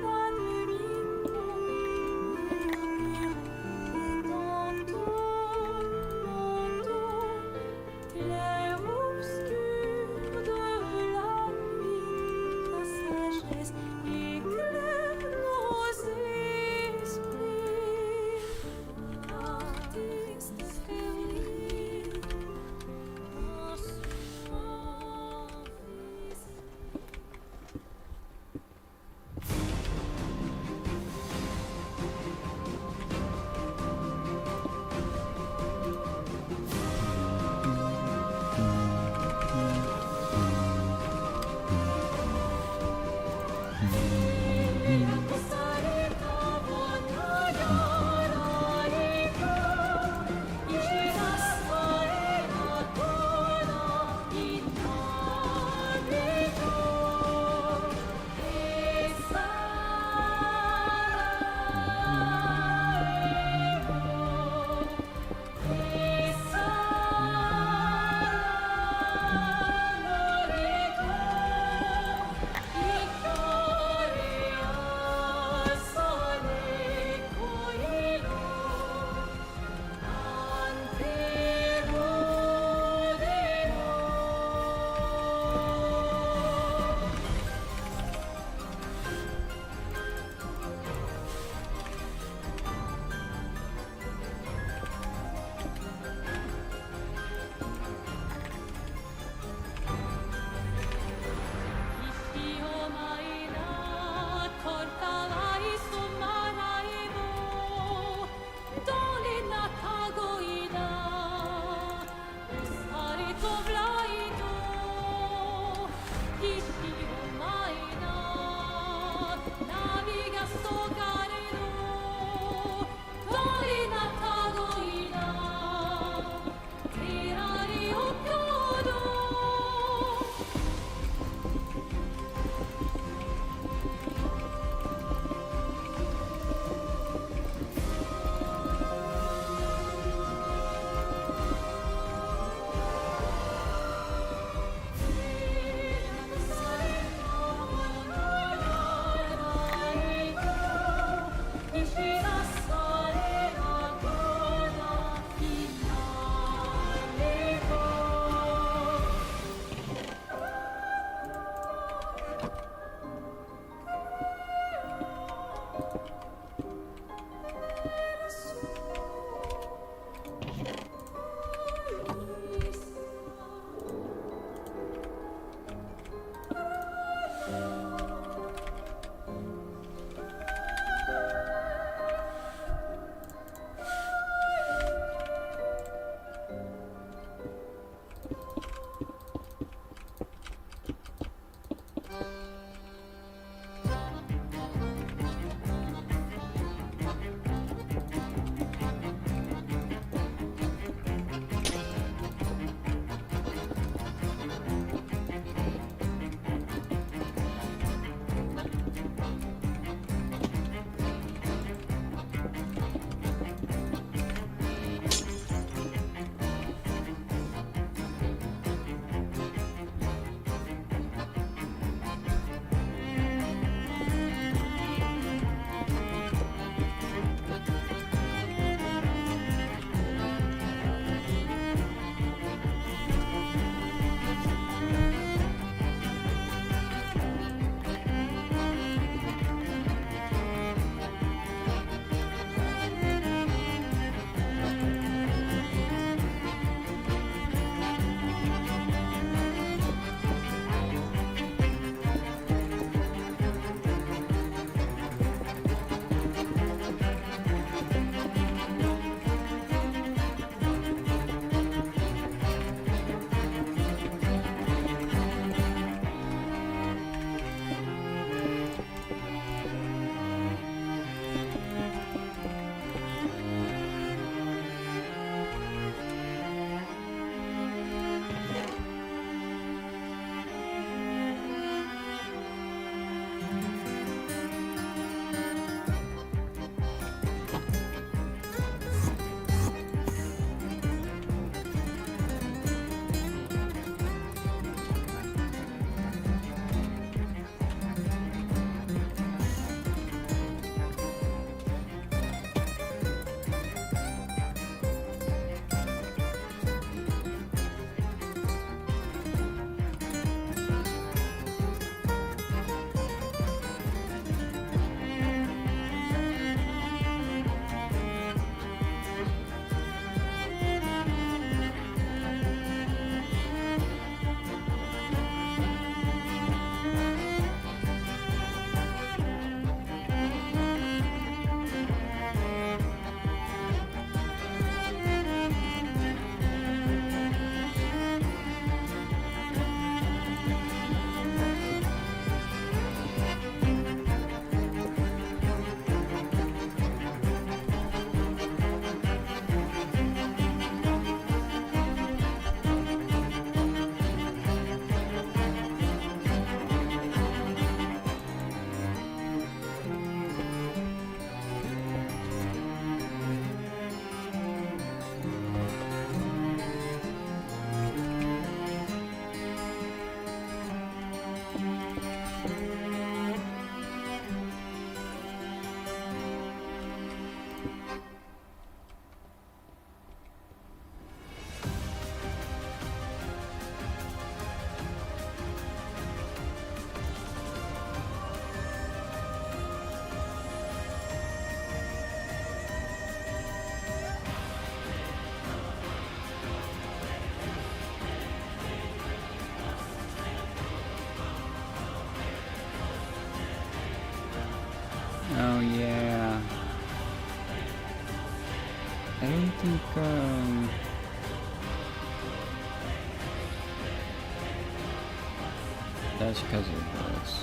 à demi-monde murmure et dans ton manteau clair obscur de la nuit, ta sagesse éclaire nos esprits. Artiste I don't think, that's because of this.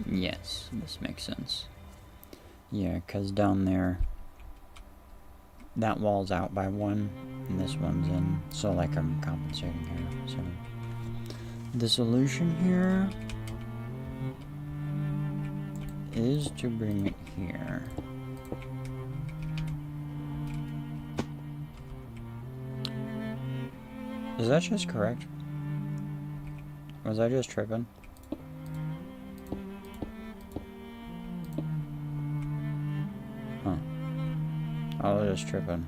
Yes, this makes sense. Yeah, because down there, that wall's out by one, and this one's in, so like I'm compensating here, so. The solution here is to bring it here. Is that just correct? Was I just tripping? Huh. I was just tripping.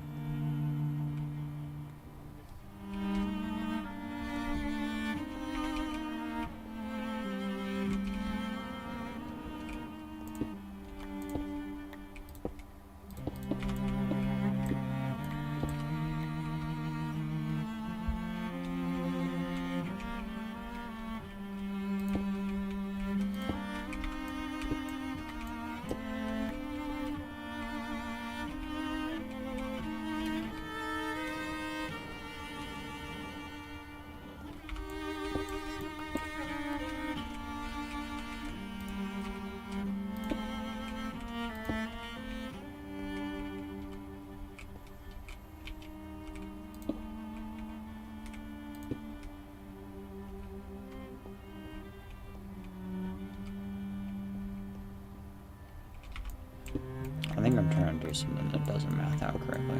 I think I'm trying to do something that doesn't math out correctly.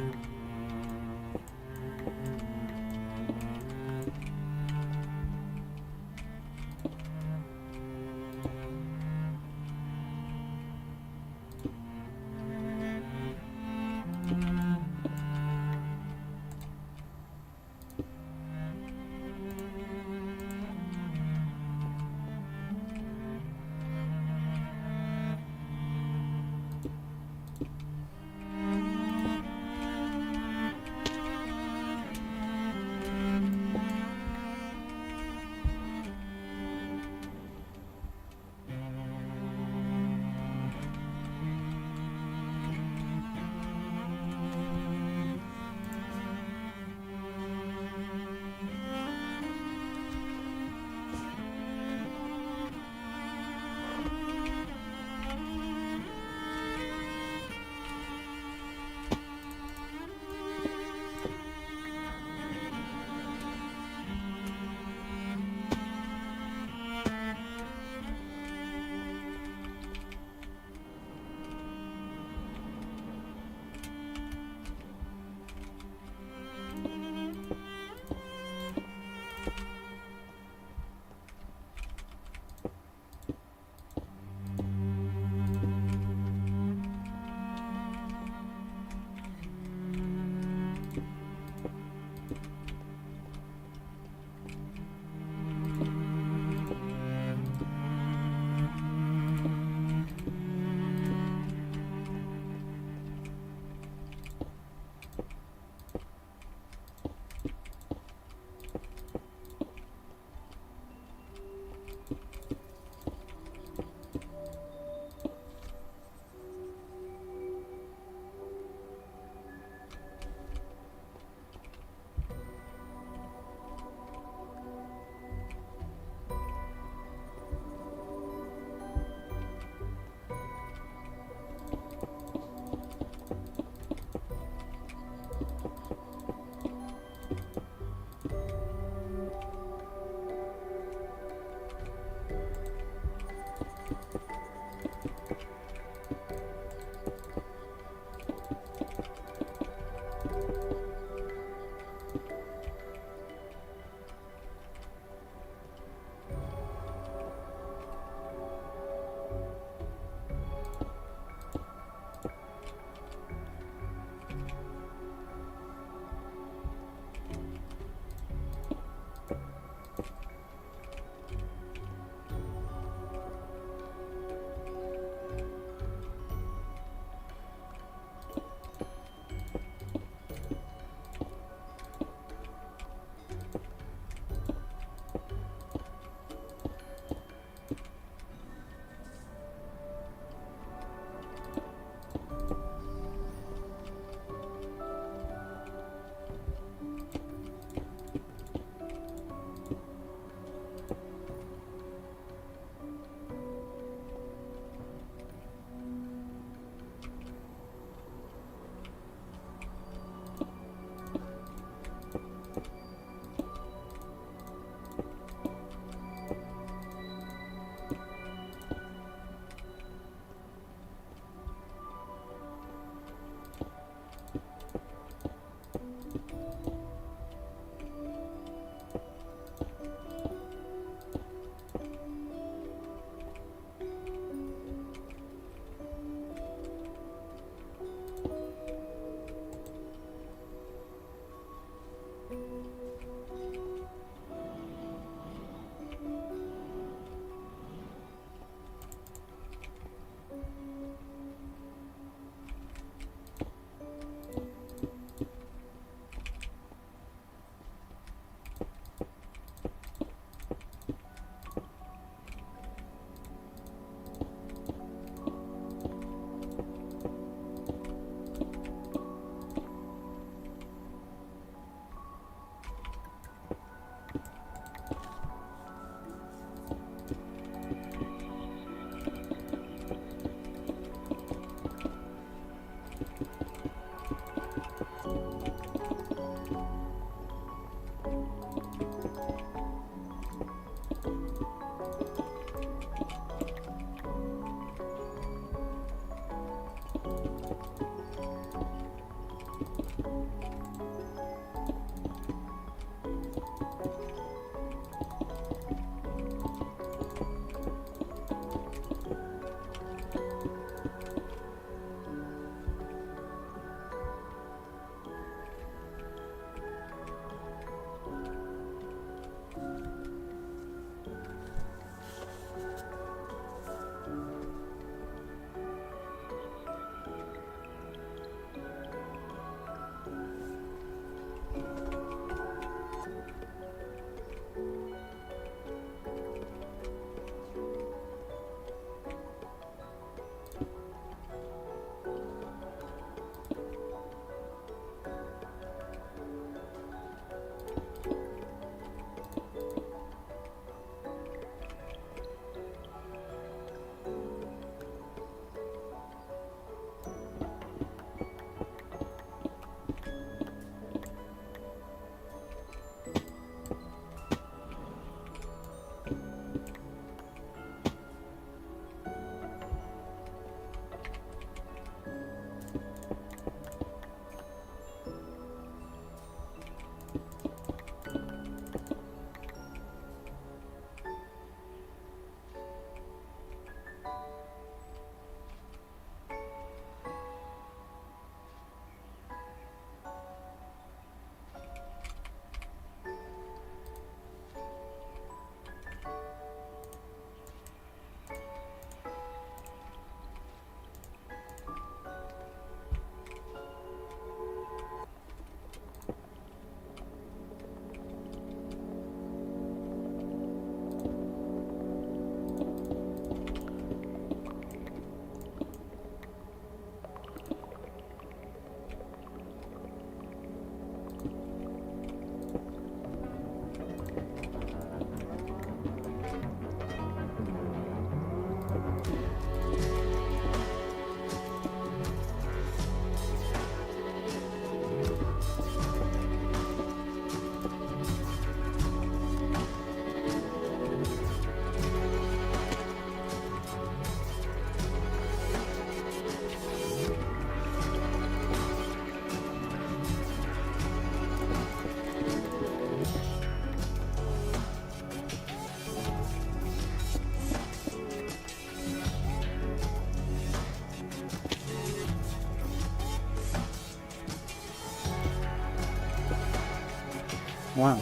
wow.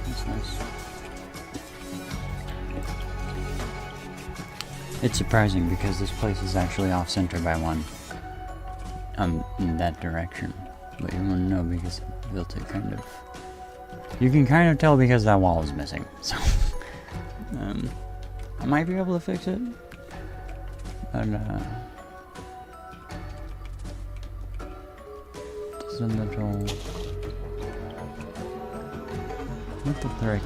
That's nice. It's surprising because this place is actually off-center by one. In that direction. But you wouldn't know because I built it kind of... You can kind of tell because that wall is missing. So, I might be able to fix it. But, just a little... What the frick?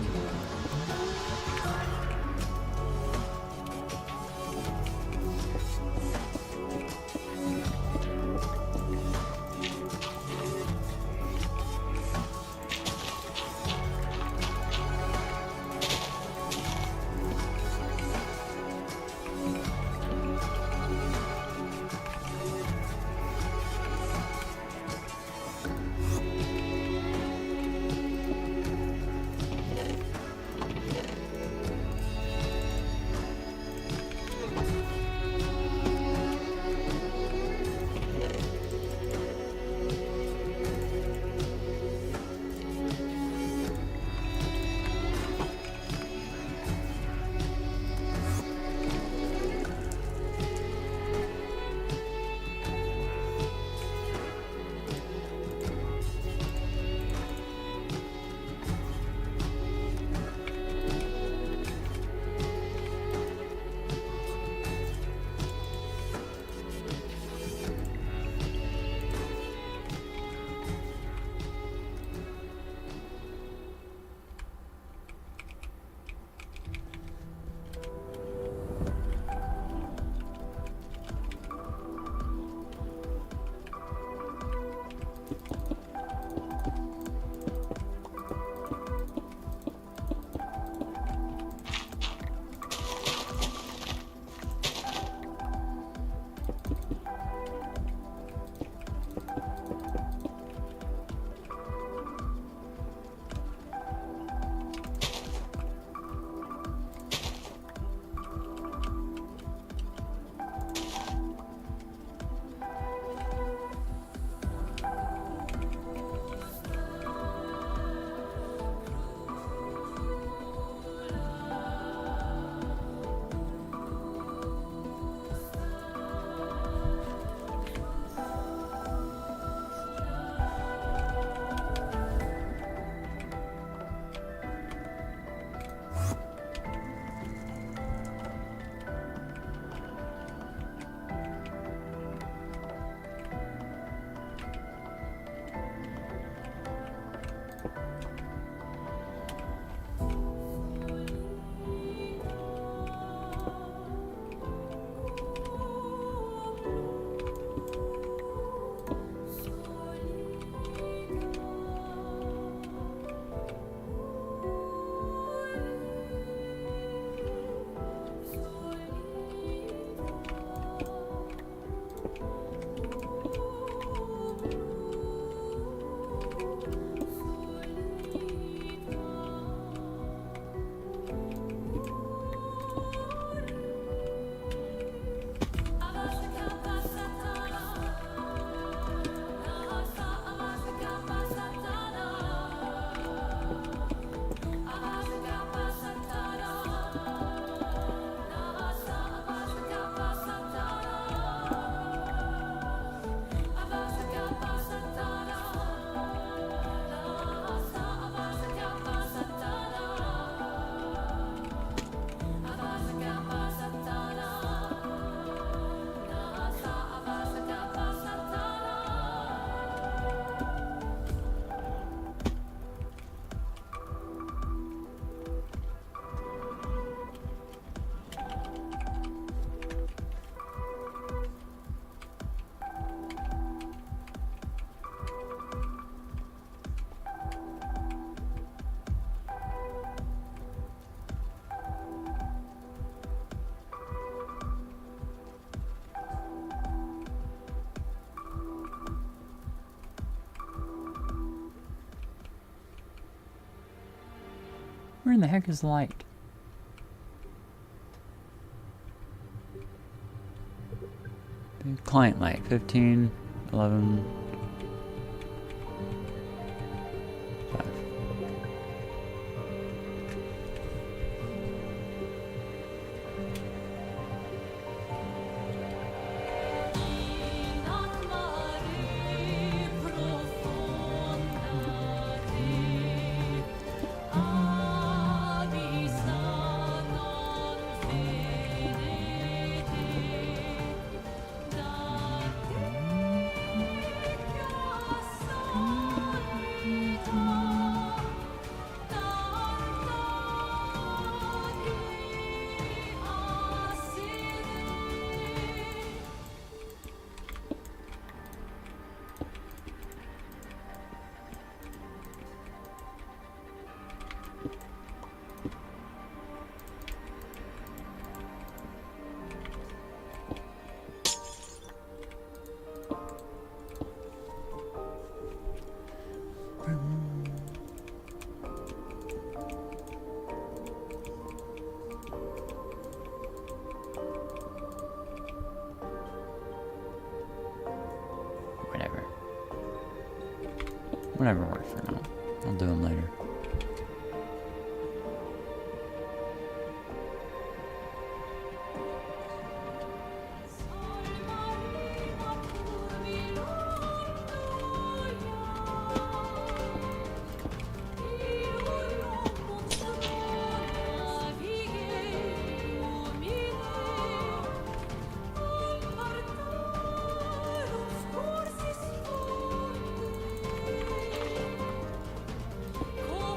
Where in the heck is the light? The client light, 15, 11, 5. Whatever works for now. I'll do them later. Con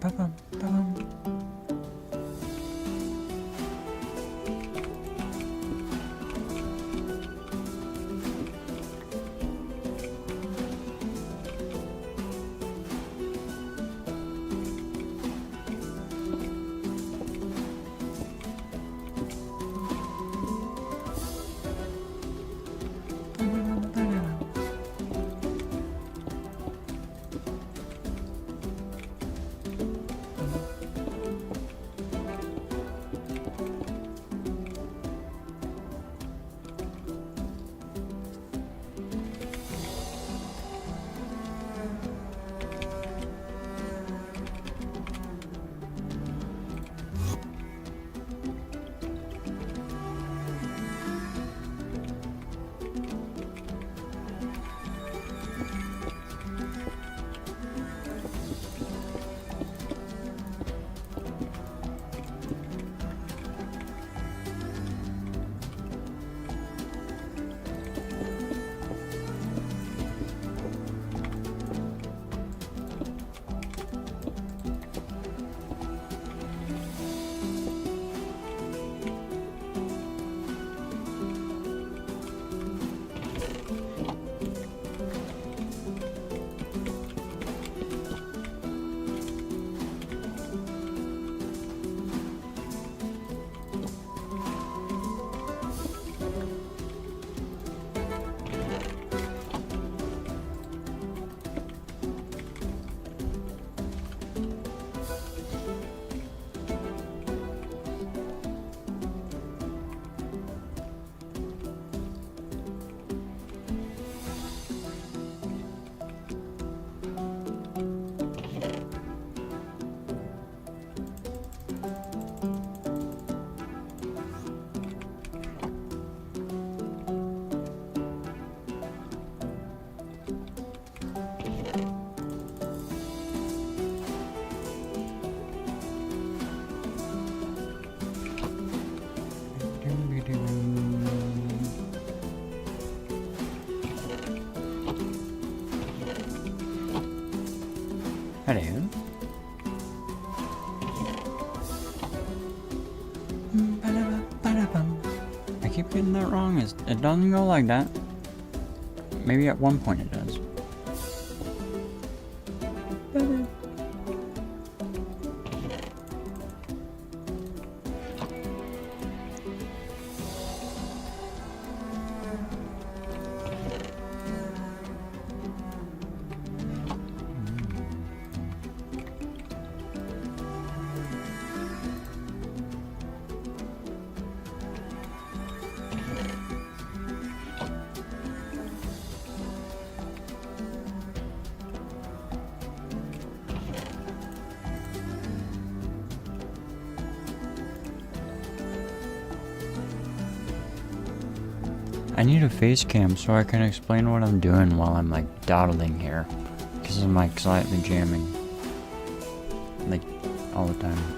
Ba-bum, ba-bum. Hello. I keep getting that wrong. It doesn't go like that. Maybe at one point it does. I need a face cam so I can explain what I'm doing while I'm like dawdling here. Because I'm like slightly jamming. Like all the time.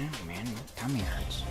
Oh man, my tummy hurts.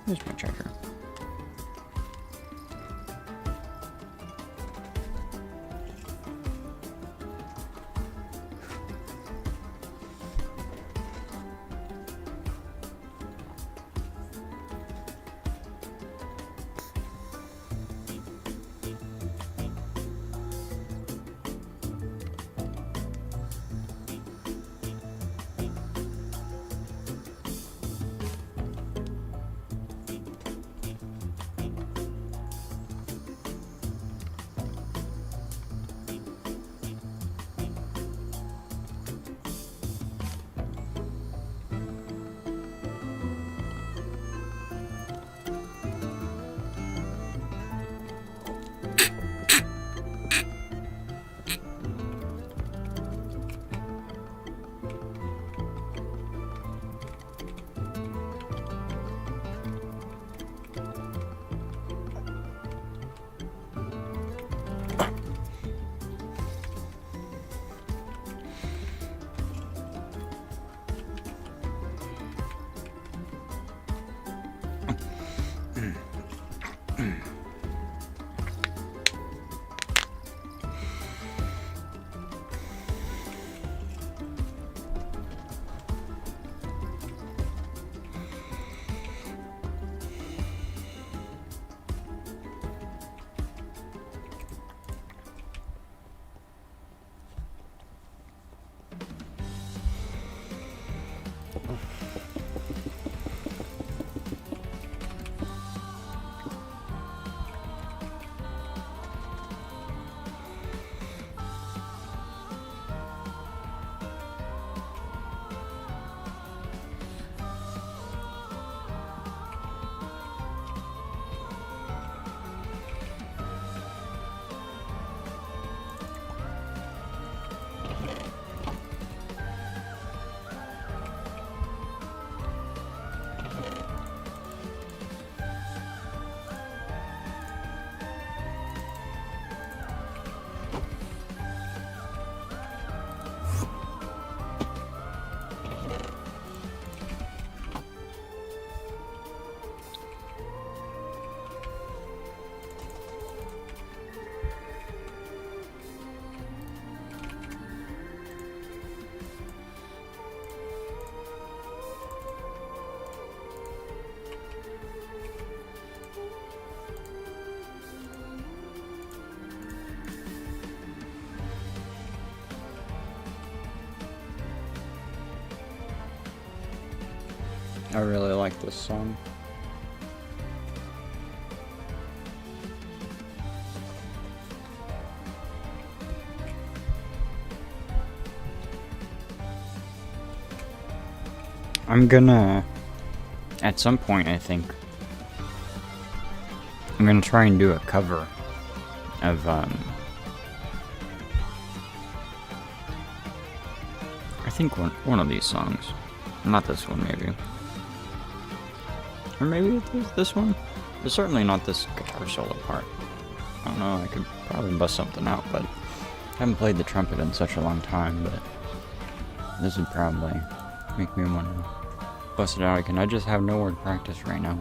Where's my charger? I really like this song. I'm gonna, at some point I think, I'm gonna try and do a cover of, I think one of these songs. Not this one, maybe. Or maybe it is this one? It's certainly not this guitar solo part. I don't know, I could probably bust something out, but I haven't played the trumpet in such a long time, but this would probably make me want to bust it out again. I just have nowhere to practice right now.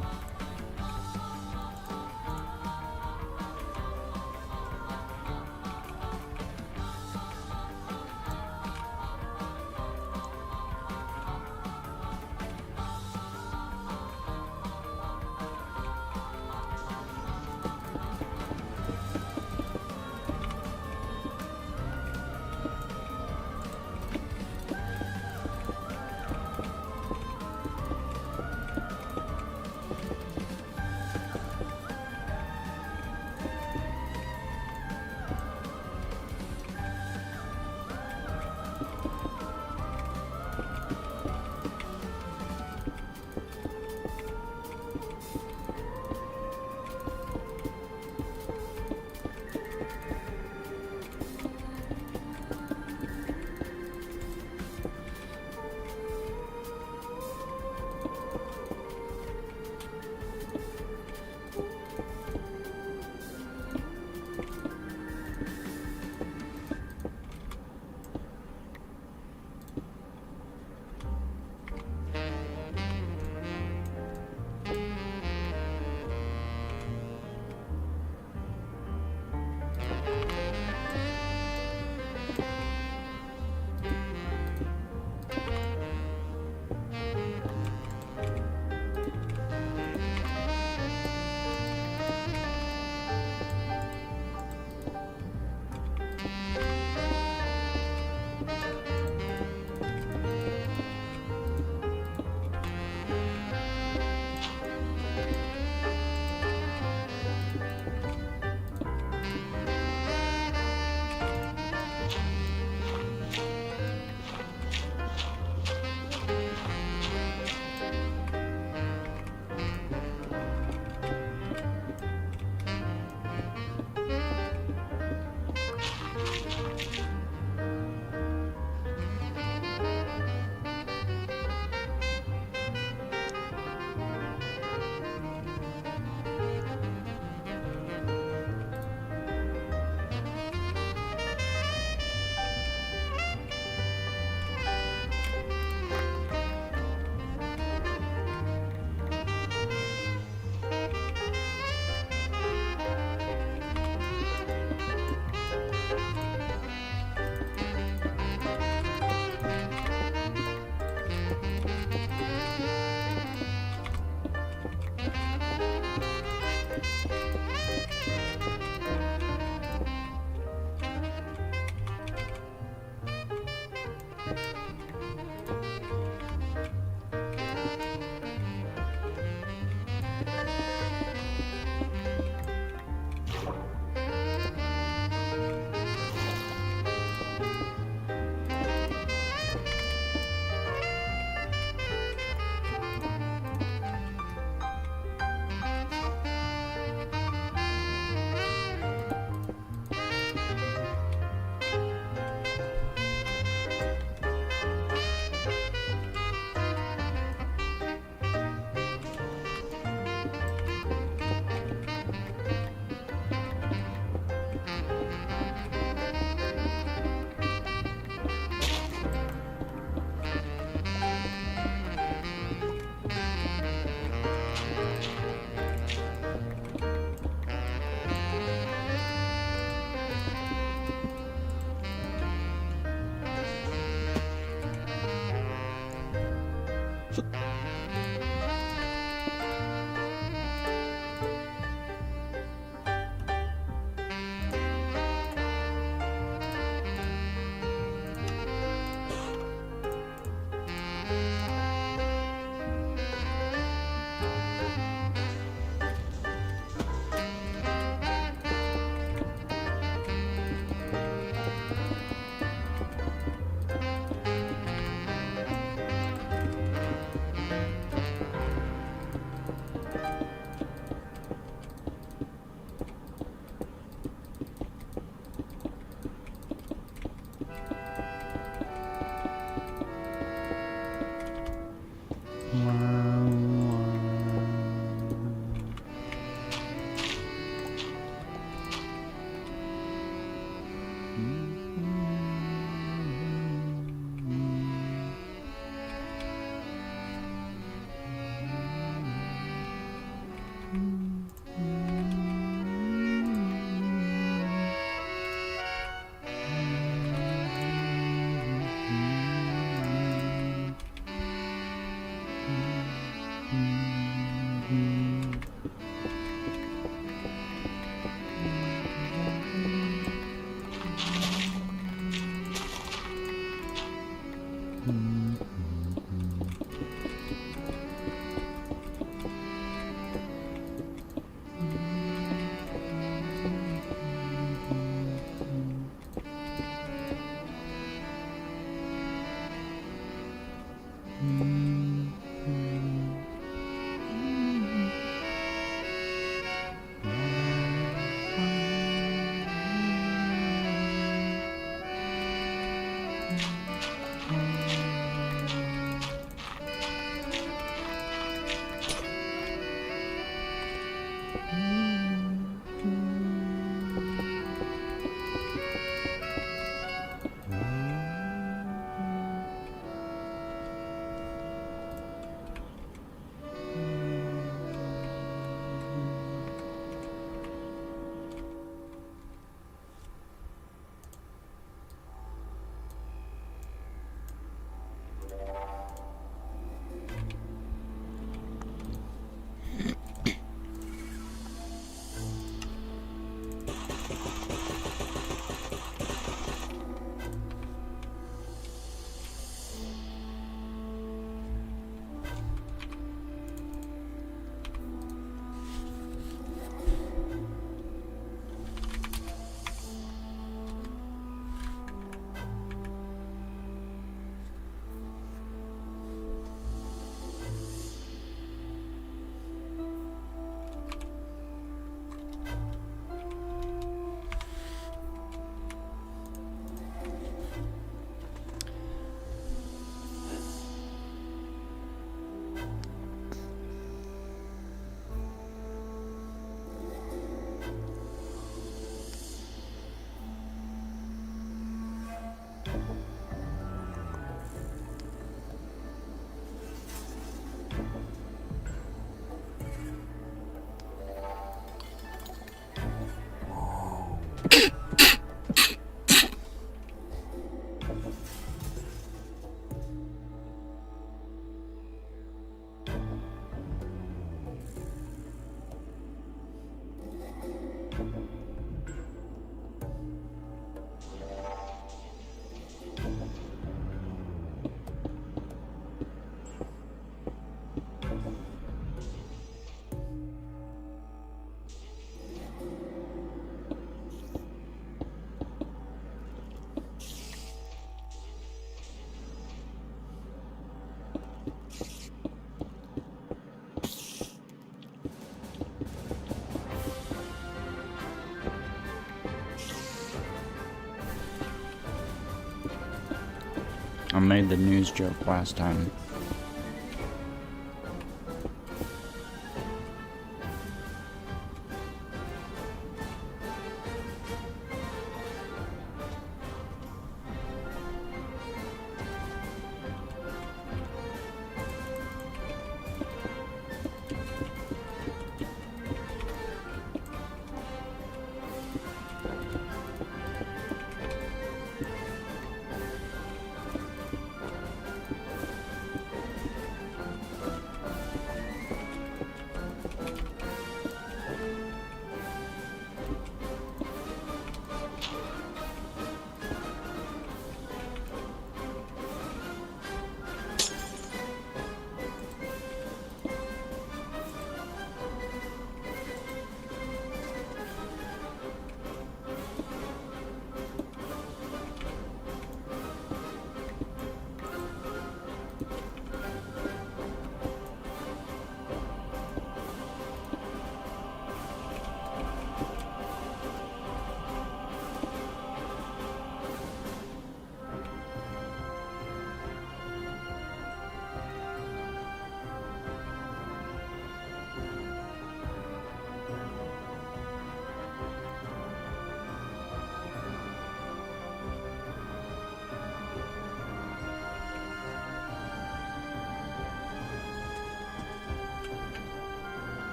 I made the news joke last time.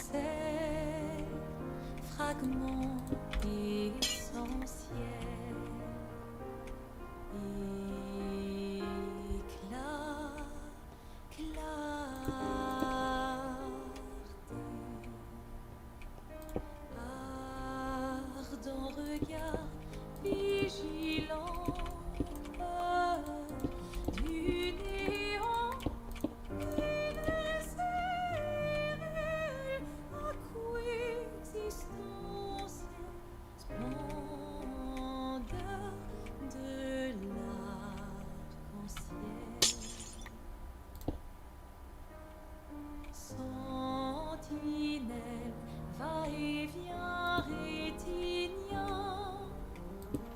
ces fragments essentiels. Éclat, clarté, ardent regard vigilant du néant, universel, acquisistance, splendeur de l'arc-en-ciel. Sentinelle, va-et-vient rétinien,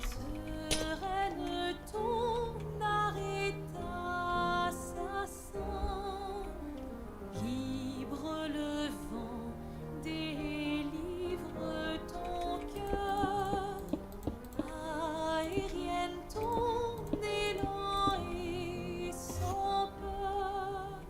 sereine ton arrêt assassin, libre le vent, délivre ton cœur, aérienne ton élan et sans peur.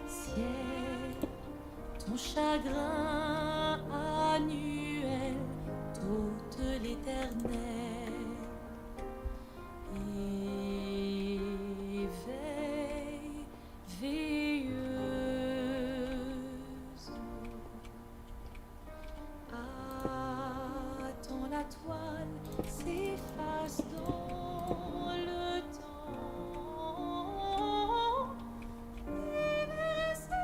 Ciel, ton chagrin annuel t'ôte l'éternel. Éveille, veilleuse. Attends la toile s'efface dans le temps. Universel,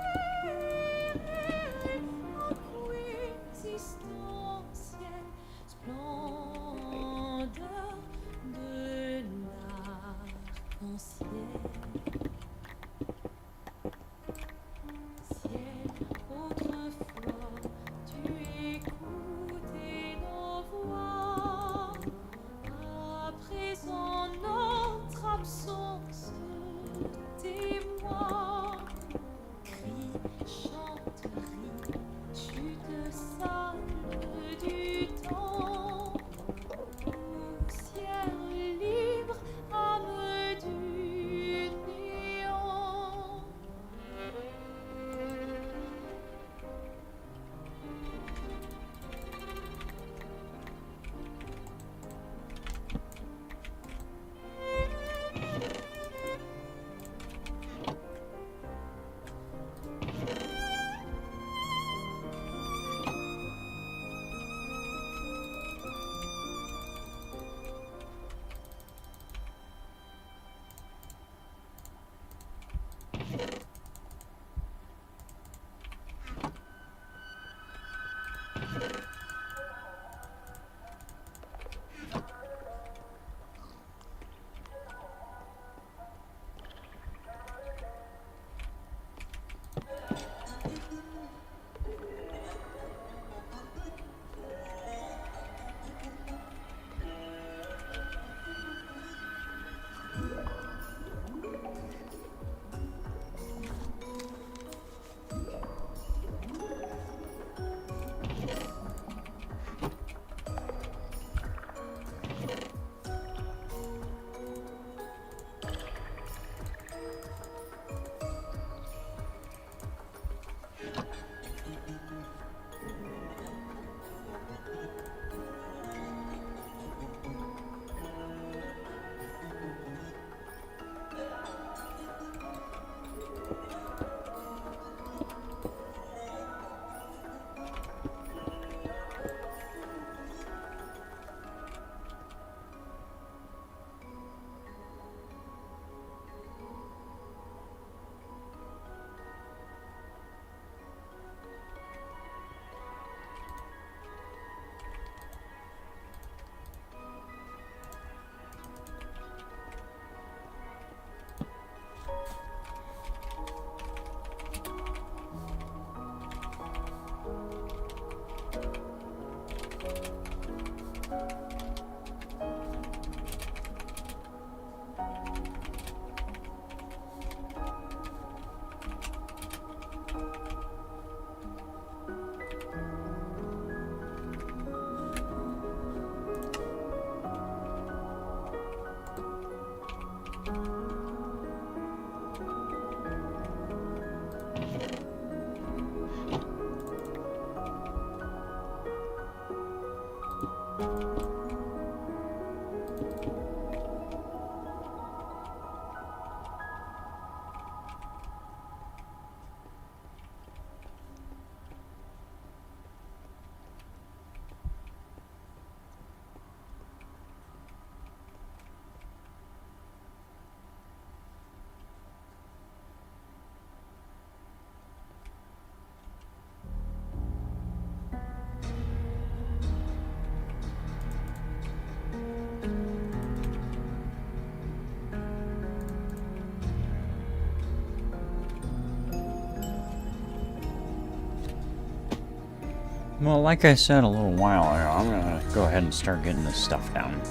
Well, like I said a little while ago, I'm gonna go ahead and start getting this stuff down.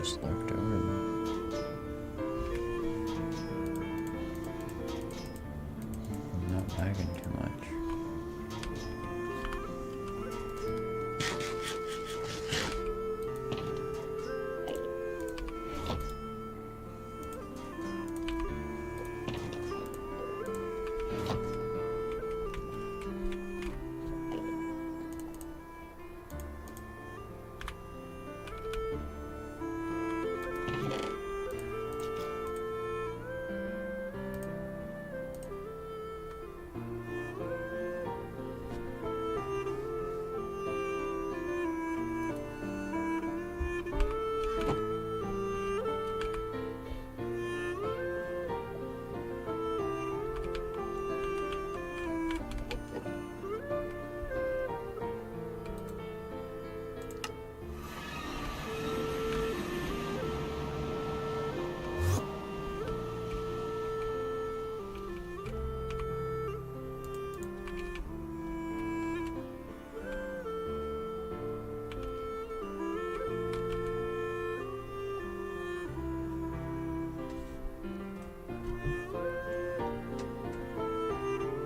just looked over them. I'm not lagging too much.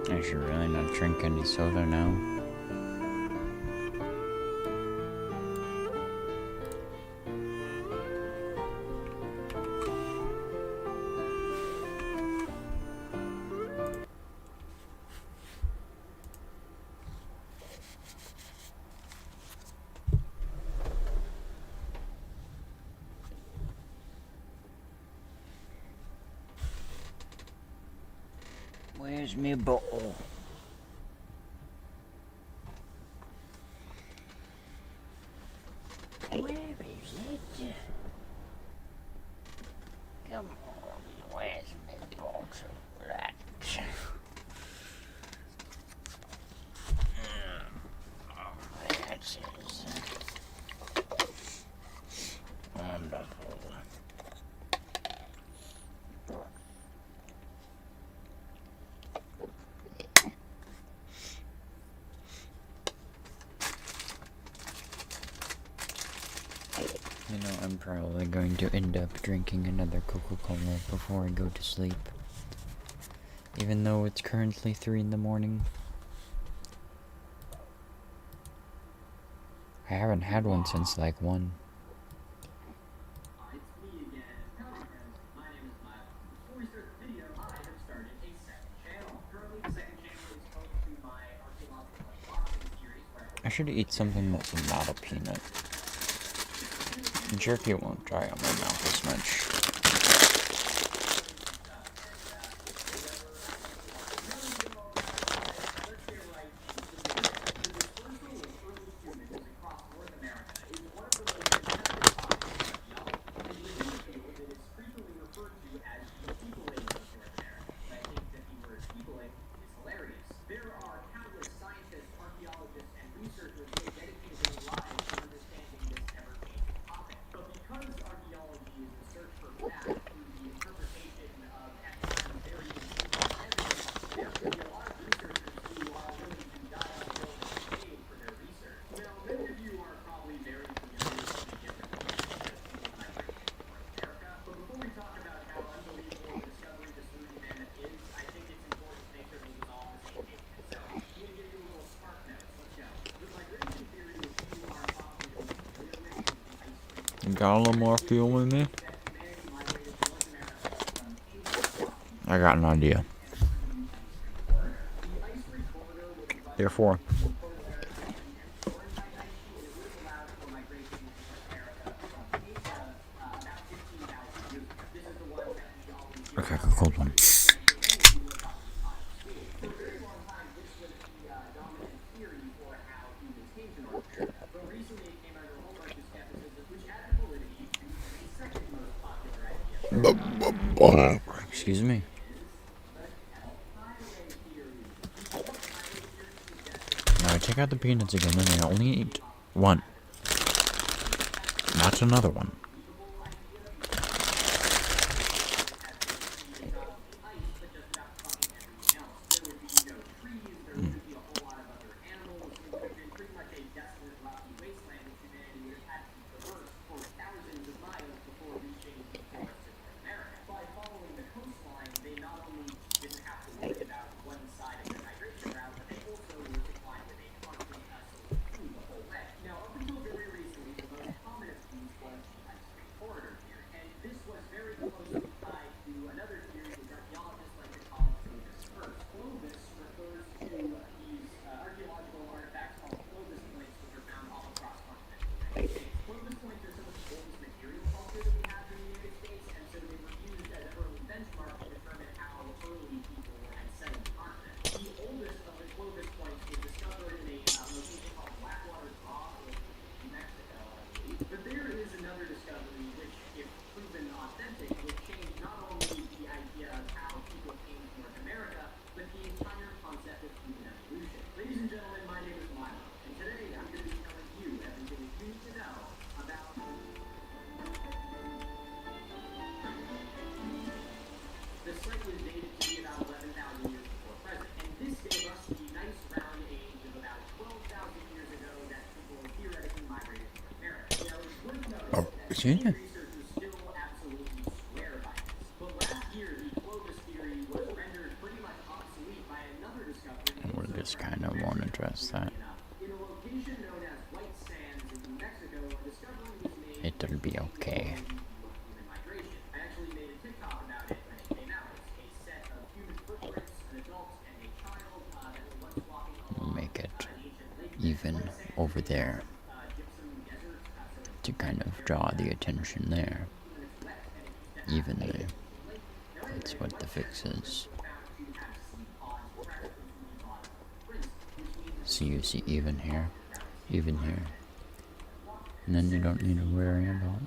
I should really not drink any soda now. Where's my bottle? Where is it? Come on, where's my box of rats? That's wonderful. You know, I'm probably going to end up drinking another Coca-Cola before I go to sleep. Even though it's currently 3 in the morning. I haven't had one since like 1. I should eat something that's not a peanut. Jerky won't dry on my mouth as much. Got a little more fuel in me? I got an idea. Therefore, okay, a cold one. Excuse me. Now I take out the peanuts again and I only eat one. Not another one. See ya. Researchers still absolutely swear by this. But last year, the Clovis theory was rendered pretty much obsolete by another discovery. We just kind of won't address that. In a location known as White Sands in New Mexico, a discovery was made. It'll be okay. Human migration. I actually made a TikTok about it when it came out. It's a set of human footprints, an adult and a child that were once walking along. We'll make it even over there to kind of draw the attention there. Evenly. That's what the fix is. So you see even here, and then you don't need to worry about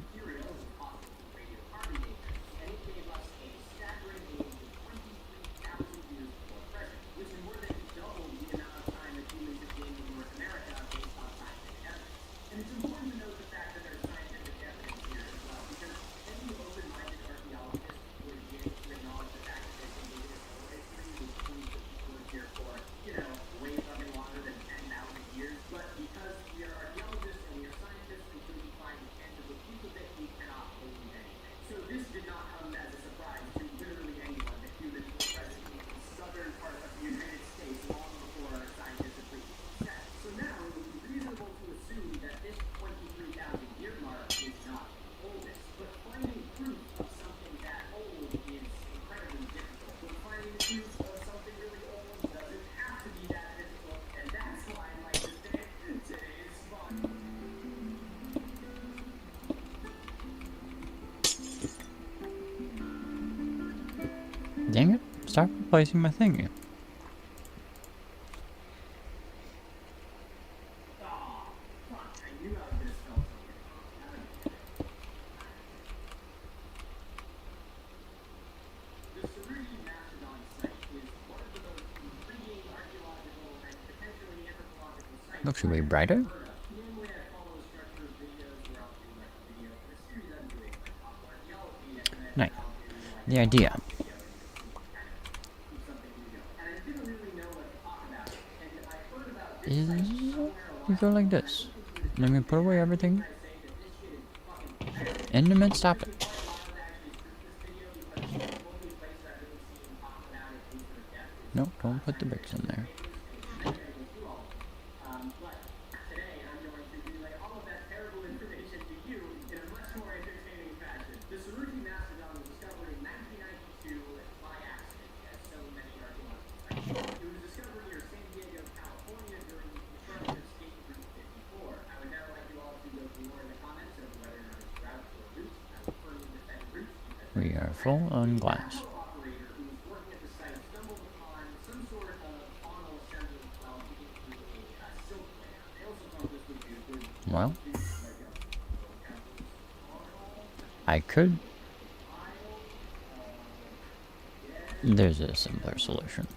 Dang it, stop replacing my thingy. Looks way brighter. Nice. The idea is we go like this. Let me put away everything. And then stop it. No, don't put the bricks in there. We are full on glass. Well, I could. There's a simpler solution.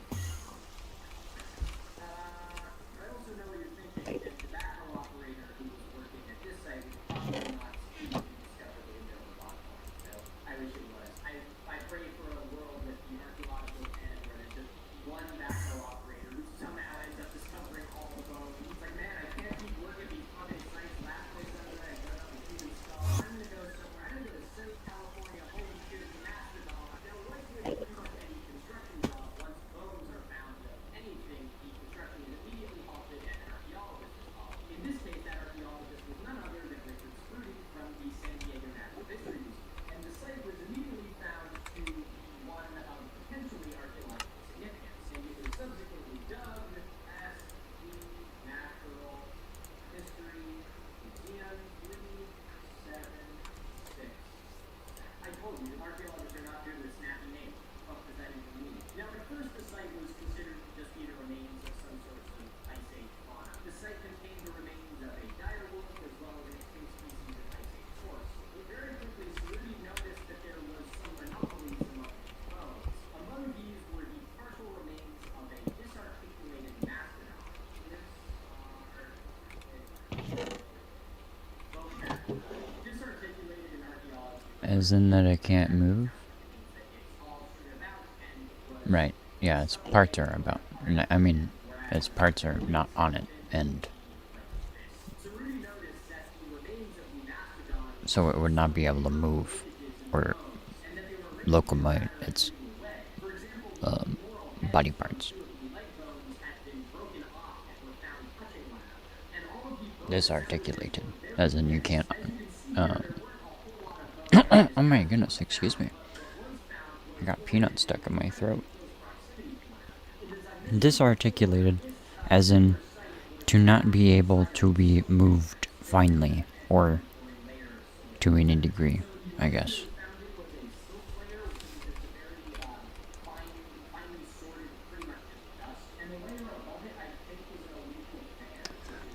As in that it can't move? Right. Yeah, its parts are about. I mean, its parts are not on it, and so it would not be able to move or locomote its body parts. Disarticulated, as in you can't. Oh my goodness, excuse me. I got peanuts stuck in my throat. Disarticulated, as in to not be able to be moved finely or to any degree, I guess.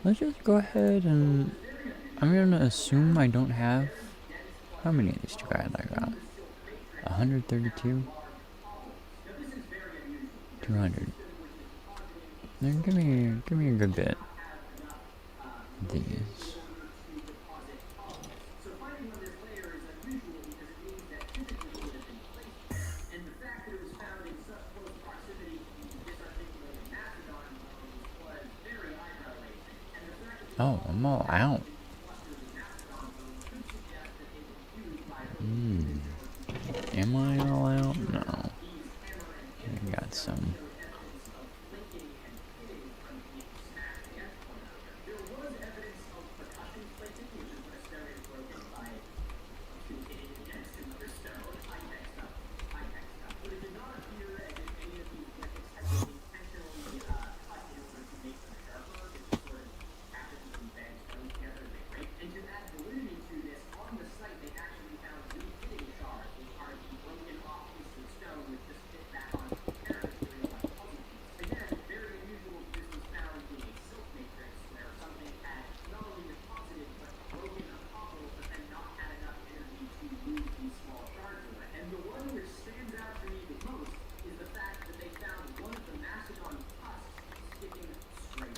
Let's just go ahead and I'm gonna assume I don't have. How many of these guys I got? 132? 200. Then give me a good bit. These. Oh, I'm all out. Am I all out? No. I got some.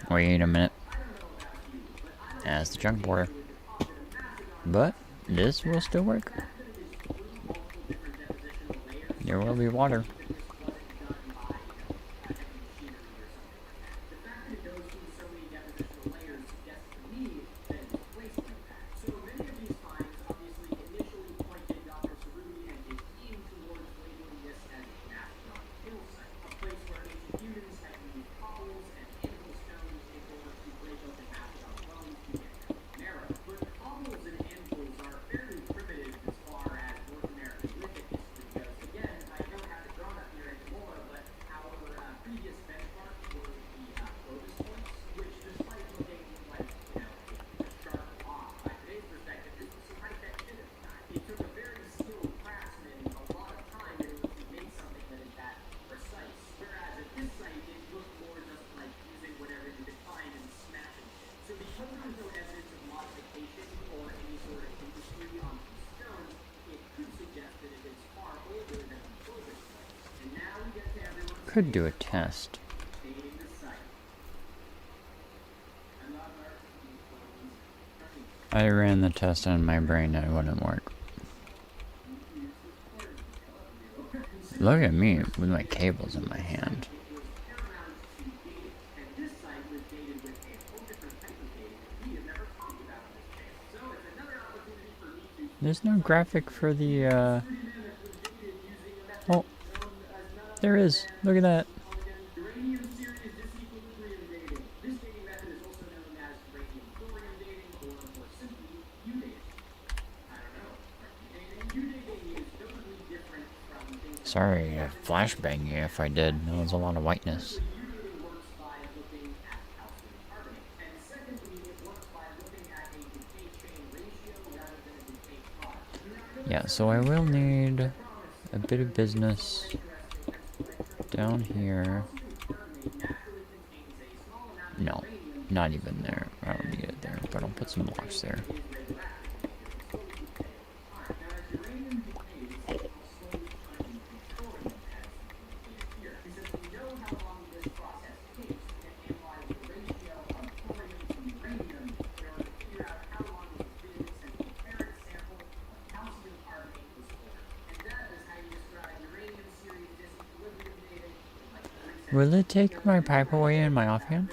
Wait a minute. That's the junk border. But this will still work. There will be water. Could do a test. I ran the test on my brain and it wouldn't work. Look at me with my cables in my hand. There's no graphic for the, oh, there is. Look at that. Sorry, flashbang you if I did. There was a lot of whiteness. Yeah, so I will need a bit of business down here. No, not even there. I don't need it there, but I'll put some blocks there. Will it take my pipe away in my offhand?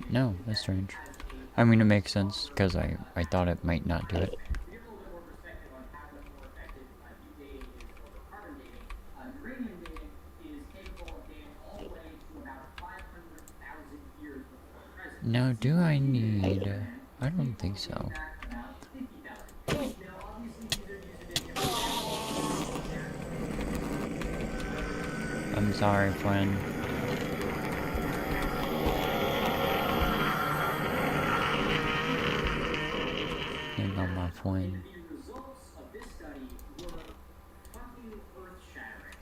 No, that's strange. I mean, it makes sense, because I thought it might not do it. Now, do I need... I don't think so. I'm sorry, friend. Hang on, my friend. The results of this study were fucking earth-shattering.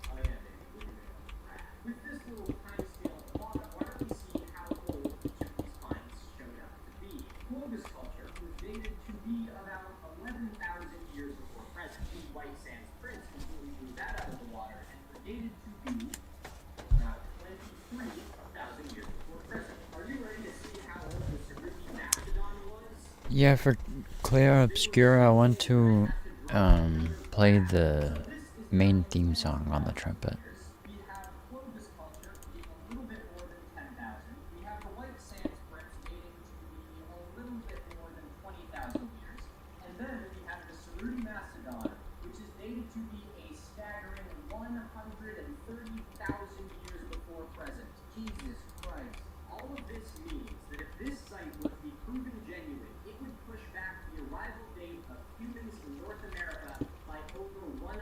Oh yeah, baby. With this little time scale plot, why don't we see how old each of these finds showed up to be? Clovis culture was dated to be about 11,000 years before present. The white sands prints completely blew that out of the water and were dated to be about 23,000 years before present. Are you ready to see how old the Saruti Mastodon was? Yeah, for Clear Obscura, I want to play the main theme song on the trumpet. We have Clovis culture being a little bit more than 10,000. We have the white sands prints dating to be a little bit more than 20,000 years. And then we have the Saruti Mastodon, which is dated to be a staggering 130,000 years before present. Jesus Christ. All of this means that if this site was to be proven genuine, it would push back the arrival date of humans in North America by over 100,000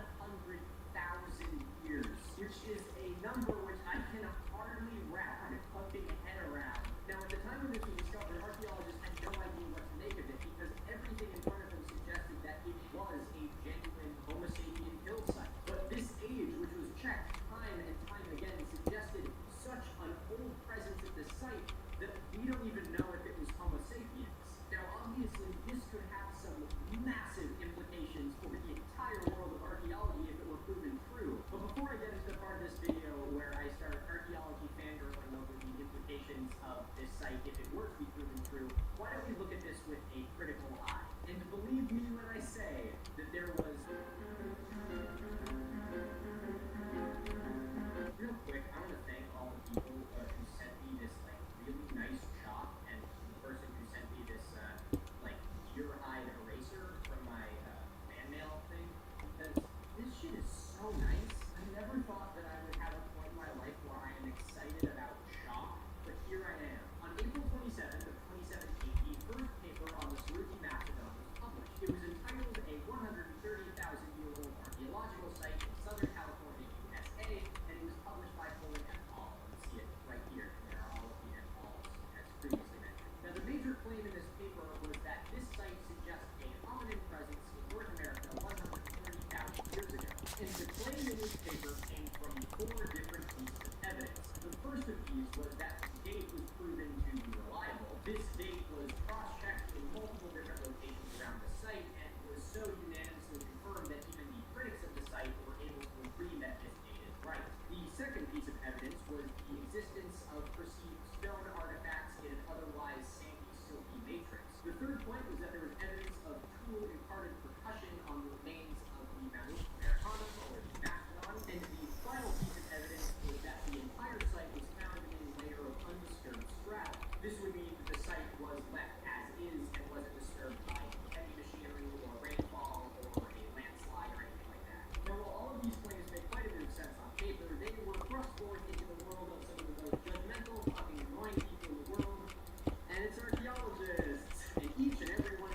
years, which is a number which I can hardly wrap my fucking head around. Now, at the time of this was discovered, archaeologists had no idea what to make of it because everything in front of them suggested that it was a genuine Homo sapien hill site. But this age, which was checked time and time again, suggested such an old presence at the site that we don't even know if it was Homo sapiens. Now, obviously, this could have some massive implications for the entire world of archaeology if it were proven true. But before I get into the part of this video where I start archaeology fangirling over the implications of this site if it were to be proven true, why don't we look at this with a critical eye? And believe me when I say that there was... Real quick, I want to thank all the people who sent me this like really nice chalk, and the person who sent me this like deer-hide eraser from my fan mail thing, because this shit is so nice. I never thought that I would have a point in my life where I am excited about chalk, but here I am. On April 27th of 2017, the first paper on the Saruti Mastodon was published. It was entitled A 130,000-Year-Old Archaeological Site in Southern California, USA, and it was published by Foley et al. You can see it right here. There are all of the et als, as previously mentioned. Now, the major claim in this paper was that this site suggests a hominid presence in North America 130,000 years ago. And the claim in this paper came from 4 different pieces of evidence. The first of these was that the date was proven to be reliable. This date was cross-checked in multiple different locations around the site and was so unanimously confirmed that even the critics of the site were able to agree that this date is right. The second piece of evidence was the existence of perceived stone artifacts in an otherwise sandy, silky matrix. The third point was that there was evidence of tool-imparted percussion on the remains of the Mammoth Americana, or the Mastodon. And the final piece of evidence was that the entire site was found in a layer of undisturbed strata. This would mean that the site was left as is and wasn't disturbed by heavy machinery or rainfall or a landslide or anything like that. Now, while all of these claims make quite a bit of sense on paper, they were thrust forth into the world of some of the most judgmental, fucking annoying people in the world, and it's archaeologists. And each and every one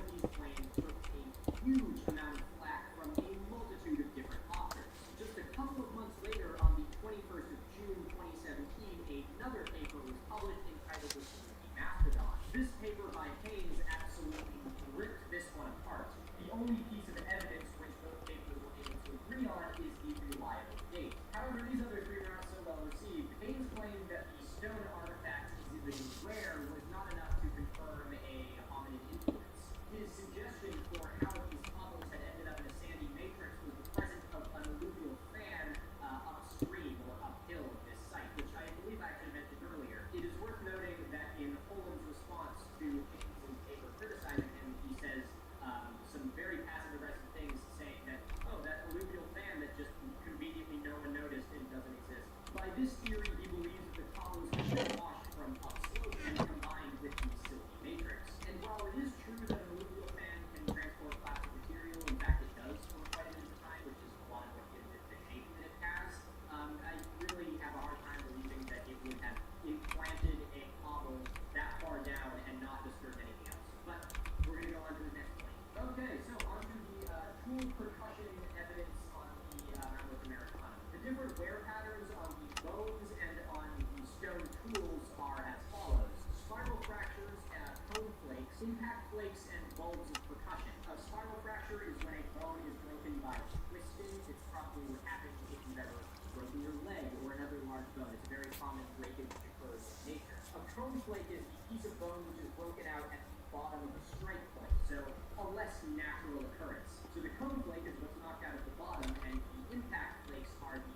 Impact flakes and bulbs of percussion. A spiral fracture is when a bone is broken by twisting. It's probably what happens if you've ever broken your leg or another large bone. It's a very common breakage which occurs in nature. A cone flake is the piece of bone which is broken out at the bottom of a strike point, so a less natural occurrence. So the cone flake is what's knocked out at the bottom, and the impact flakes are the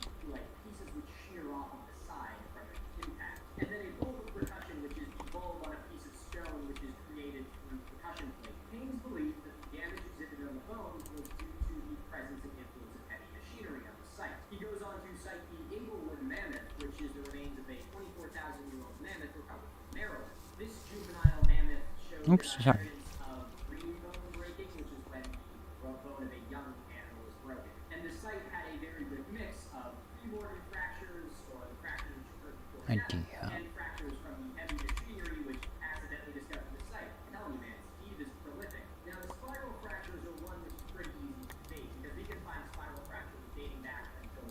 pieces which shear off of the side from an impact. And then a bulb of percussion, which is the bulb on a piece of stone which is created through percussion flake. Haynes believed that the damage exhibited on the bones was due to the presence and influence of heavy machinery on the site. He goes on to cite the Abelwood mammoth, which is the remains of a 24,000-year-old mammoth recovered from Maryland. This juvenile mammoth showed evidence of green bone breaking, which is when the bone of a young animal is broken. And the site had a very good mix of pre-mortem fractures, or the fractures which occurred before death, and fractures from the heavy machinery which accidentally discovered the site. I'm telling you, man, Steve is prolific. Now, the spiral fractures are one which is pretty easy to date, because we can find spiral fractures dating back until,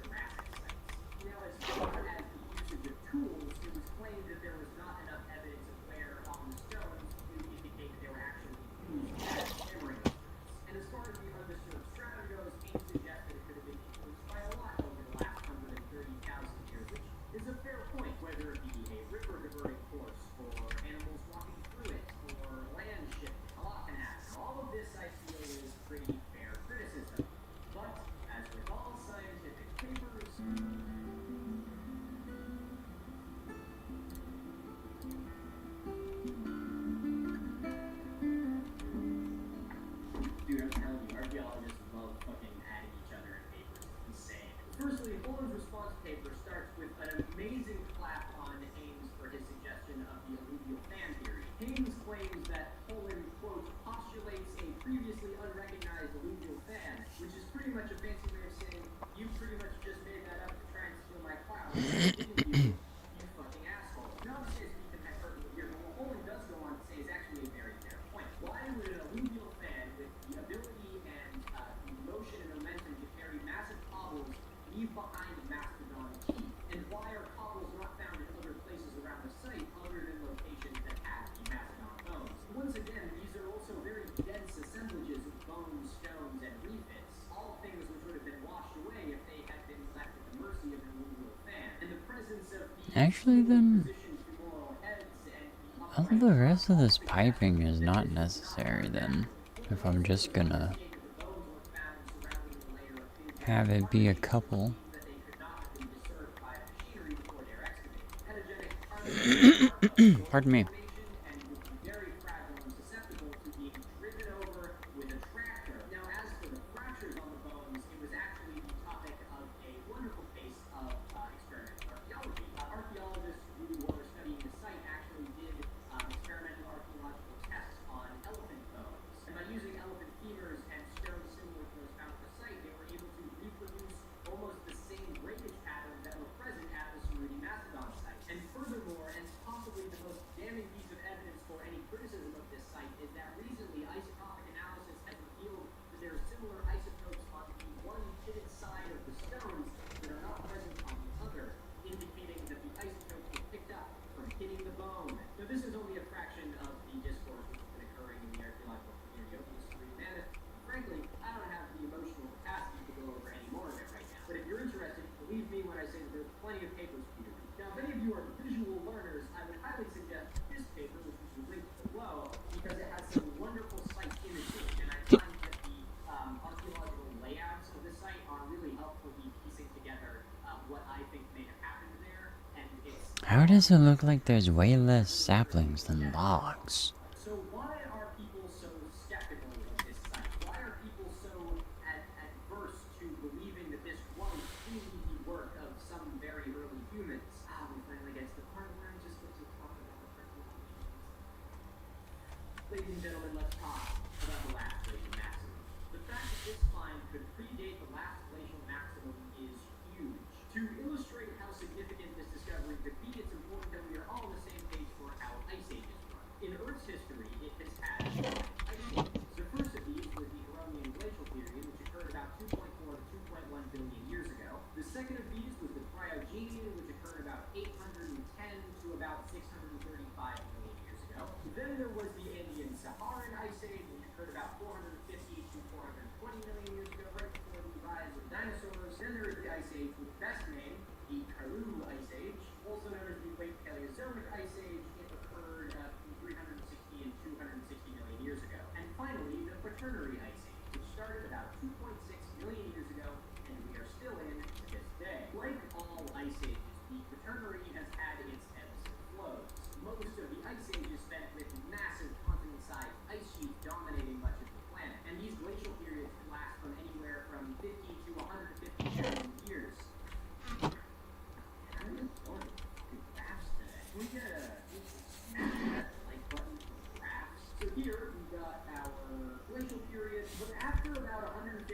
Jurassic sites. Now, as far as the usage of tools, it was claimed that there was not enough evidence of wear on the stones to indicate that they were actually used as hammering instruments. And as far as the undisturbed strata goes, Haynes suggested it could have been influenced by a lot over the last 130,000 years, which is a fair point, whether it be a river diverting course, or animals walking through it, or land shifting. A lot can happen. All of this, I feel, is pretty fair criticism. But, as with all scientific papers, dude, I'm telling you, archaeologists love fucking adding each other in papers. It's insane. Firstly, Bullen's response paper starts with an amazing clap on Haynes for his suggestion of the alluvial fan theory. Haynes claims that Bullen, quote, postulates a previously unrecognized alluvial fan, which is pretty much a fancy way of saying, you pretty much just made that up to try and steal my cloud, didn't you? You fucking asshole. Now, obviously, I speak in hyperbole here, but what Bullen does go on to say is actually a very fair point. Why would an alluvial fan with the ability and the motion and momentum to carry massive cobbles leave behind mastodon teeth? And why are cobbles not found in other places around the site other than locations that have the mastodon bones? Once again, these are also very dense assemblages of bones, stones, and refits, all things which would have been washed away if they had been left at the mercy of an alluvial fan. And the presence of the Actually, then, positioned femoral heads and the all the rest of this piping is not necessary then. If I'm just gonna have it be a couple. Pardon me. very fragile and susceptible to being driven over with a tractor. Now, as for the fractures on the bones, it was actually the topic of a wonderful case of experimental archaeology. Archaeologists who were studying the site actually did experimental archaeological tests on elephant bones. And by using elephant femurs and stones similar to those found at the site, they were able to reproduce almost the same breakage patterns that were present at the Varity mastodon site. And furthermore, and possibly the most damning piece of evidence for any criticism of this site, is that recently isotopic analysis has revealed that there are similar isotopes on the one pitted side of the stones that are not present on the other, indicating that the isotopes were picked up from hitting the bone. Now, this is only a fraction of the discourse which has been occurring in the archaeological community over this Varity mammoth. Frankly, I don't have the emotional capacity to go over any more of it right now. But if you're interested, believe me when I say that there's plenty of papers for you to read. Now, if any of you are visual learners, I would highly suggest this paper, which we should link below, because it has some wonderful site images, and I find that the archaeological layouts of the site are really helpful in piecing together what I think may have happened there, and it's... How does it look like there's way less saplings than logs? So why are people so skeptical of this site? Why are people so adverse to believing that this was truly the work of some very early humans? We finally get to the part where I just get to talk about the archaeology. Ladies and gentlemen, let's talk about the last glacial maximum. The fact that this find could predate the last glacial maximum is huge. To illustrate how significant this discovery could be, it's important that we are all on the same page for how ice ages work. In Earth's best name, the Karoo Ice Age, also known as the Late Paleozoic Ice Age. It occurred between 360 and 260 million years ago. And finally, the Quaternary Ice Age, which started about 2.6 million years ago, and we are still in to this day. Like all ice ages, the Quaternary has had its ebbs and flows. Most of the ice age is spent with massive continent-sized ice sheets dominating much of the planet, and these glacial periods can last from anywhere from 50 to 150 million years. I'm really bored of good graphs today. Can we get smash that like button for graphs? So here we got our glacial period, but after about 150,000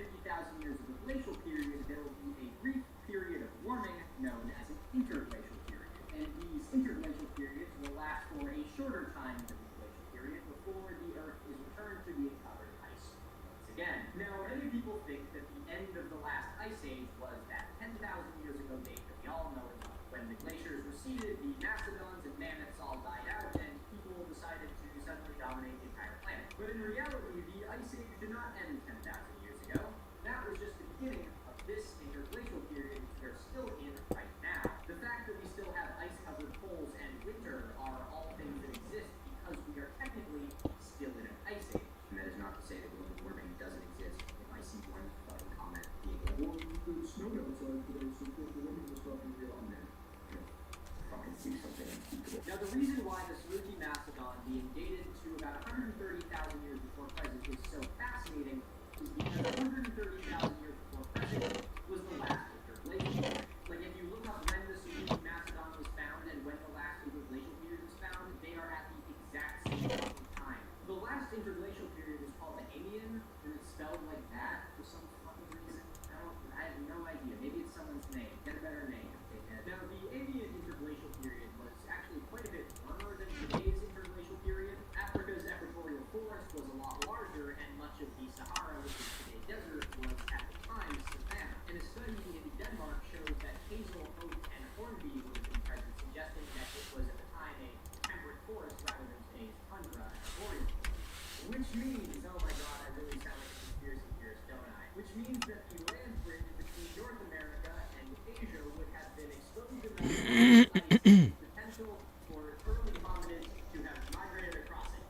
years of the glacial period, there will be a brief period of warming known as an interglacial period. And these interglacial periods will last for a shorter time than the glacial period before the Earth is returned to being covered in ice once again. Now, many people think that the end of the last ice age was that 10,000 years ago date that we all know and love. When the glaciers receded, the mastodons and mammoths all died out, and people decided to suddenly dominate the entire planet. But in reality, the ice age did not end 10,000 years ago. That was just the beginning of this interglacial period, which we're still in right now. The fact that we still have ice-covered poles and winter are all things that exist because we are technically still in an ice age. And that is not to say that global warming doesn't exist. If I see one fucking comment being like, well, it snowed outside today, so global warming was fucking real on there. Fucking do something unspeakable. Now, the reason why the Saruki Mastodon being dated to about 130,000 years before present is so fascinating is because 130,000 years before present was the last interglacial period. Like, if you look up when the Saruki Mastodon was found and when the last interglacial period was found, they are at the exact same fucking time. The last interglacial period is called the Amian, and it's spelled like that for some fucking reason. I have no idea. Maybe it's someone's name. Get a better name. Now, the Amian interglacial period was actually quite a bit warmer than today's interglacial period. Africa's equatorial forest was a lot larger, and much of the Sahara, which is today's desert, was at the time savanna. And a study in Denmark showed that hazel, oak, and hornbeam would have been present, suggesting that it was at the time a temperate forest rather than today's tundra and arboreal forest. Which means, oh my god, I really sound like a conspiracy theorist, don't I? Which means that the land bridge between North America and Asia would have been exposed enough to potential for early hominids to have migrated across it.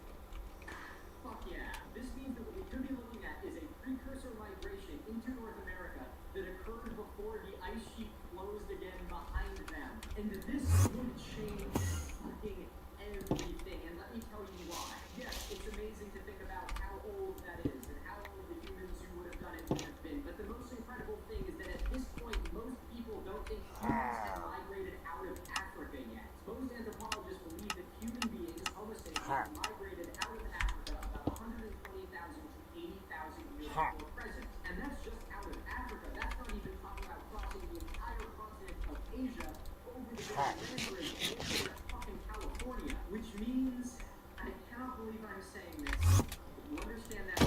Fuck yeah. This means that what we could be looking at is a precursor migration into North America that occurred before the ice sheet closed again behind them. And this would change fucking everything. And let me tell you why. Yes, it's amazing to think about how old that is and how old the humans who would have done it would have been. But the most incredible thing is that at this point, most people don't think humans have migrated out of Africa yet. Most anthropologists believe that human beings, Homo sapiens, migrated out of Africa about 120,000 to 80,000 years before present. And that's just out of Africa. That's not even talking about crossing the entire continent of Asia over the Great Land Bridge over to fucking California. Which means, I cannot believe I'm saying this, but you understand that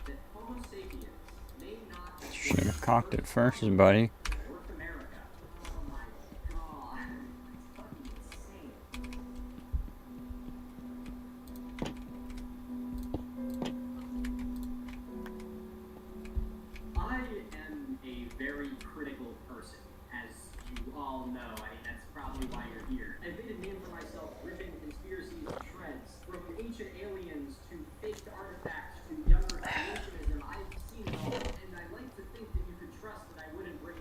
that Homo sapiens may not have Should have cocked it first, buddy. North America. Oh my god. It's fucking insane. I am a very critical person, as you all know. I mean, that's probably why you're here. I've made a name for myself ripping conspiracies to shreds. From ancient aliens to faked artifacts to younger creationism, I've seen it all, and I like to think that you could trust that I wouldn't bring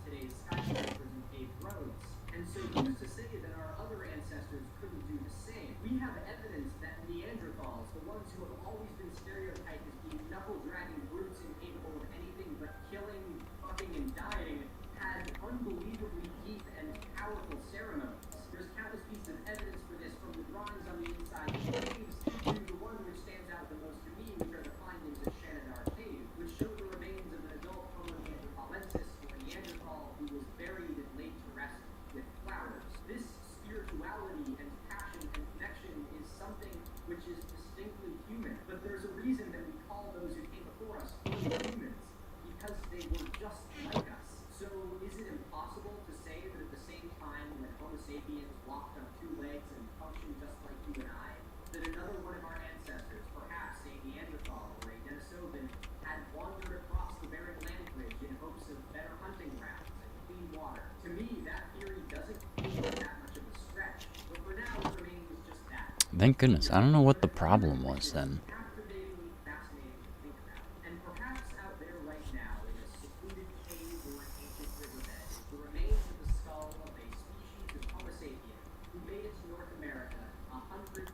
today's skyscrapers and paved roads. And so who's to say that our other ancestors couldn't do the same? We have evidence that Neanderthals, the ones who have always been stereotyped as being knuckle-dragging brutes incapable of anything but killing, fucking, and dying, had unbelievably deep and powerful ceremonies. There's countless pieces of evidence for this, from the drawings on the inside of caves to the one which stands out the most to me, which are the findings at Shanidar Cave, which show the remains of an adult Homo neanderthalensis, or a Neanderthal who was buried and laid to rest with flowers. This spirituality and passion and connection is something which is distinctly human, but there's a reason that we call those who came before us early humans, because they were just like us. So is it impossible to say that at the same time when Homo sapiens walked on two legs and functioned just like you and I, that another one of our ancestors, perhaps a Neanderthal or a Denisovan, had wandered across the barren land bridge in hopes of better hunting grounds and clean water? To me, that theory doesn't feel like that much of a stretch, but for now it remains just that. Thank goodness. I don't know what the problem was then. Captivatingly fascinating to think about. And perhaps out there right now, in a secluded cave or an ancient riverbed, the remains of the skull of a species of Homo sapien who made it to North America 100,000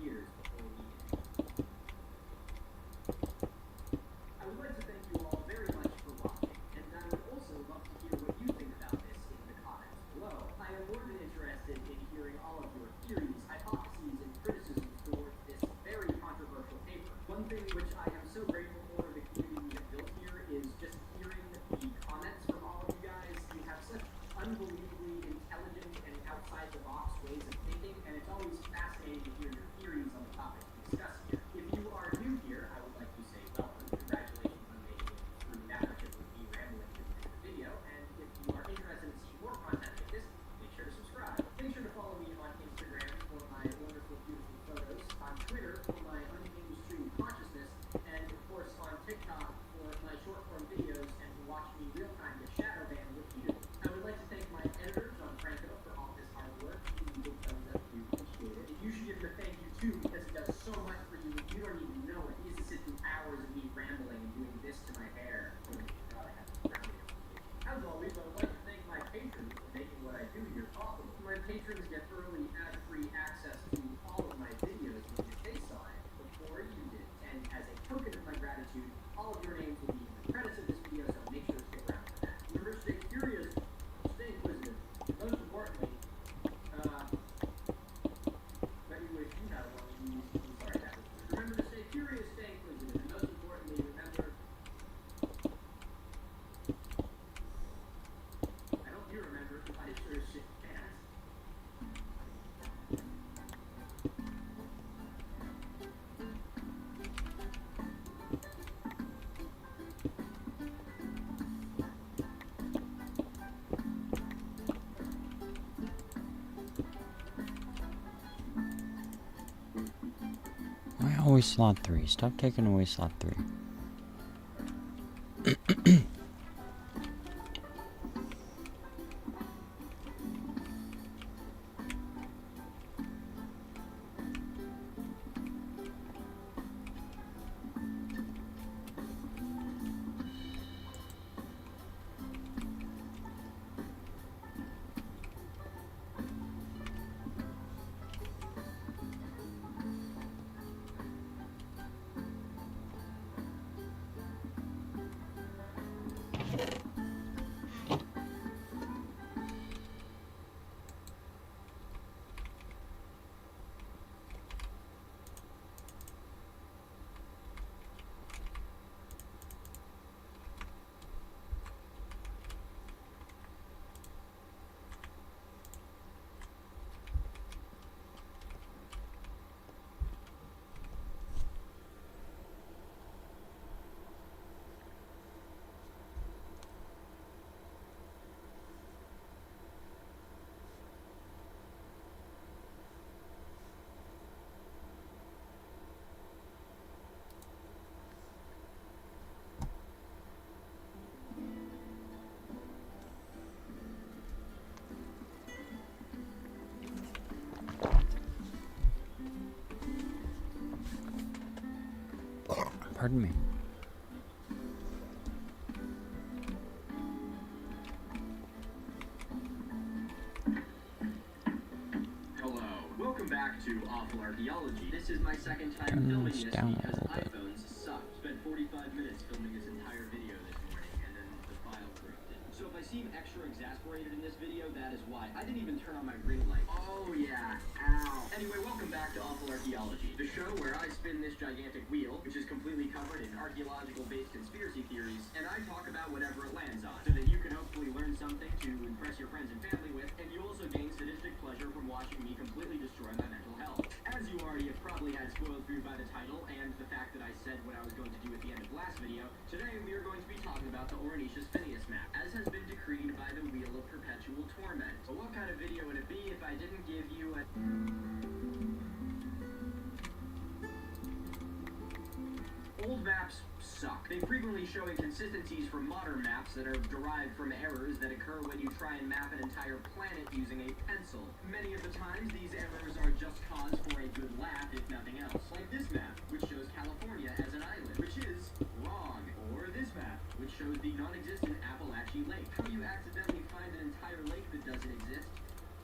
years before we did. I would like to thank you all very much for watching, and I would also love to hear what you think about this in the comments below. I am more than interested in hearing all of your theories, hypotheses, and criticisms towards this very controversial paper. One thing which I am so grateful for the community we have built here is just hearing the comments from all of you guys. You have such unbelievably intelligent and outside-the-box ways of thinking, and it's always fascinating to hear your theories on the topics we discuss here. If you are new here, I would like to say welcome. Congratulations on making it through that much of me rambling to the end of the video, and if you are interested in seeing more content like this, make sure to subscribe. Make sure to follow me on Instagram for my wonderful, beautiful photos, on Twitter for my unmainstream consciousness, and of course on TikTok for my short-form videos and to watch me real-time get shadow banned repeatedly. I would like to thank my editor, John Franco, for all his hard work. Give me a big thumbs up if you appreciate it. And you should give him a thank you too, because he does so much for you, you don't even know it. He has to sit through hours of me rambling and doing this to my hair. God, I have to ground it. As always, I would like to thank my patrons for making what I do here possible. My patrons get early ad-free access to all of my videos because they saw it before you did. And as a token of my gratitude, all of your names will be in the credits of this video, so make sure to stick around for that. Remember to stay curious, stay inquisitive. Most importantly, but you wish you had one. I'm sorry, that was weird. Remember to stay curious, stay inquisitive, and most importantly, remember. I hope you remember, because I sure as shit can't. Why always slot 3? Stop taking away slot 3. Pardon me. back to Awful Archaeology. This is my second time filming this because iPhones suck. Spent 45 minutes filming this entire video this morning, and then the file corrupted. So if I seem extra exasperated in this video, that is why. I didn't even turn on my ring light. Oh yeah, ow. Anyway, welcome back to Awful Archaeology, the show where I spin this gigantic wheel, which is completely covered in archaeological-based conspiracy theories, and I talk about whatever it lands on, so that you can hopefully learn something to impress your friends and family with, and you also gain sadistic pleasure from watching me completely destroy my mental health. As you already have probably had spoiled for you by the title, and the fact that I said what I was going to do at the end of last video, today we are going to be talking about the Ornitius Phineas map, as has been decreed by the Wheel of Perpetual Torment. But what kind of video would it be if I didn't give you a... Old maps suck. They frequently show inconsistencies from modern maps that are derived from errors that occur when you try and map an entire planet using a pencil. Many of the times, these errors are just cause for a good laugh, if nothing else. Like this map, which shows California as an island, which is wrong. Or this map, which shows the non-existent Appalachian Lake. How you accidentally find an entire lake that doesn't exist,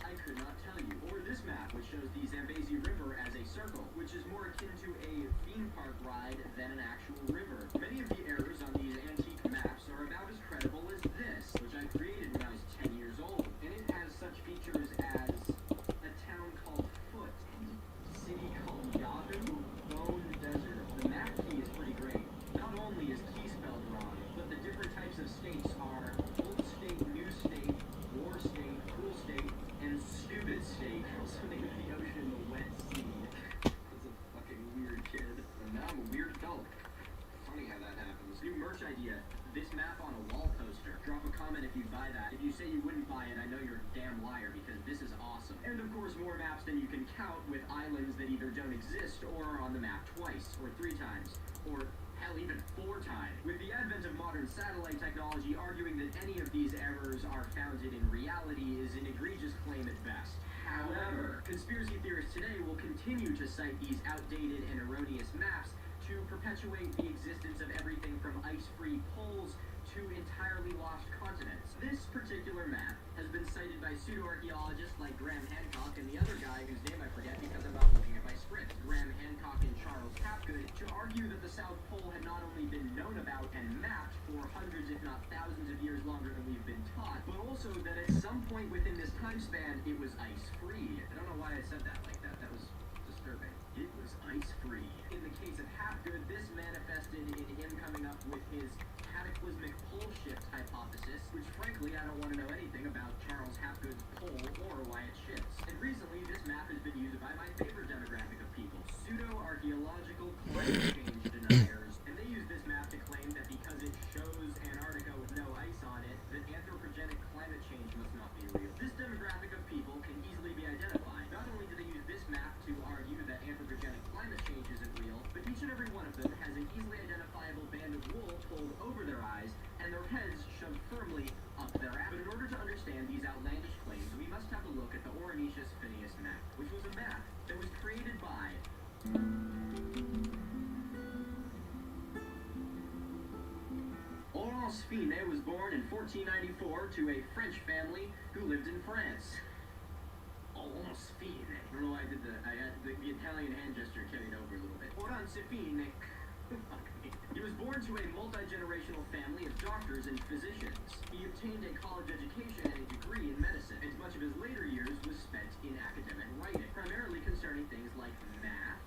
I could not tell you. Or this map, which shows the Zambezi River as a circle, which is more akin to a theme park ride than an actual river. Many of the errors on these antique maps are about as credible as this, which I created when I was 10 years old. And it has such features as a town called Foot, city called Yahoo, Bone Desert. The map key is pretty great. Not only is key spelled wrong, but the different types of states are old state, new state, war state, cool state, and stupid state. Also named the ocean the Wet Sea. That's a fucking weird kid. And now I'm a weird adult. Funny how that happens. New merch idea. This map on a wall poster. Drop a comment if you buy that. If you say you wouldn't buy it, I know you're a damn liar because this is awesome. And of course more maps than you can count with islands that either don't exist or are on the map twice, or 3 times, or hell, even 4 times. With the advent of modern satellite technology, arguing that any of these errors are founded in reality is an egregious claim at best. However, conspiracy theorists today will continue to cite these outdated and erroneous maps to perpetuate the existence of everything from ice-free poles to entirely lost continents. This particular map has been cited by pseudo-archaeologists like Graham Hancock and the other guy whose name I forget because I'm not looking at my script, Graham Hancock and Charles Hapgood, to argue that the South Pole had not only been known about and mapped for hundreds if not thousands of years longer than we've been taught, but also that at some point within this time span it was ice-free. I don't know why I said that like that. That was disturbing. It was ice-free. In the case of Hapgood, this manifested in him coming up with his cataclysmic pole shift hypothesis, which frankly I don't want to know anything about Charles Hapgood's pole or why it shifts. And recently this map has been used by my favorite demographic of people, pseudo-archaeological climate change deniers. And they use this map to claim that because it shows Antarctica with no ice on it, that anthropogenic climate change must not be real. This demographic of people can easily be identified. Not only do they use this map to argue that anthropogenic climate change isn't real, but each and every one of them has an easily identifiable band of wool pulled over their eyes and their heads shoved firmly up their ass. But in order to understand these outlandish claims, we must have a look at the Ornitius Phineas map, which was a map that was created by Laurence Finet was born in 1494 to a French family who lived in France. Laurence Finet. I don't know why I did the Italian hand gesture carried over a little bit. Laurence Finet. He was born to a multi-generational family of doctors and physicians. He obtained a college education and a degree in medicine, and much of his later years was spent in academic writing, primarily concerning things like math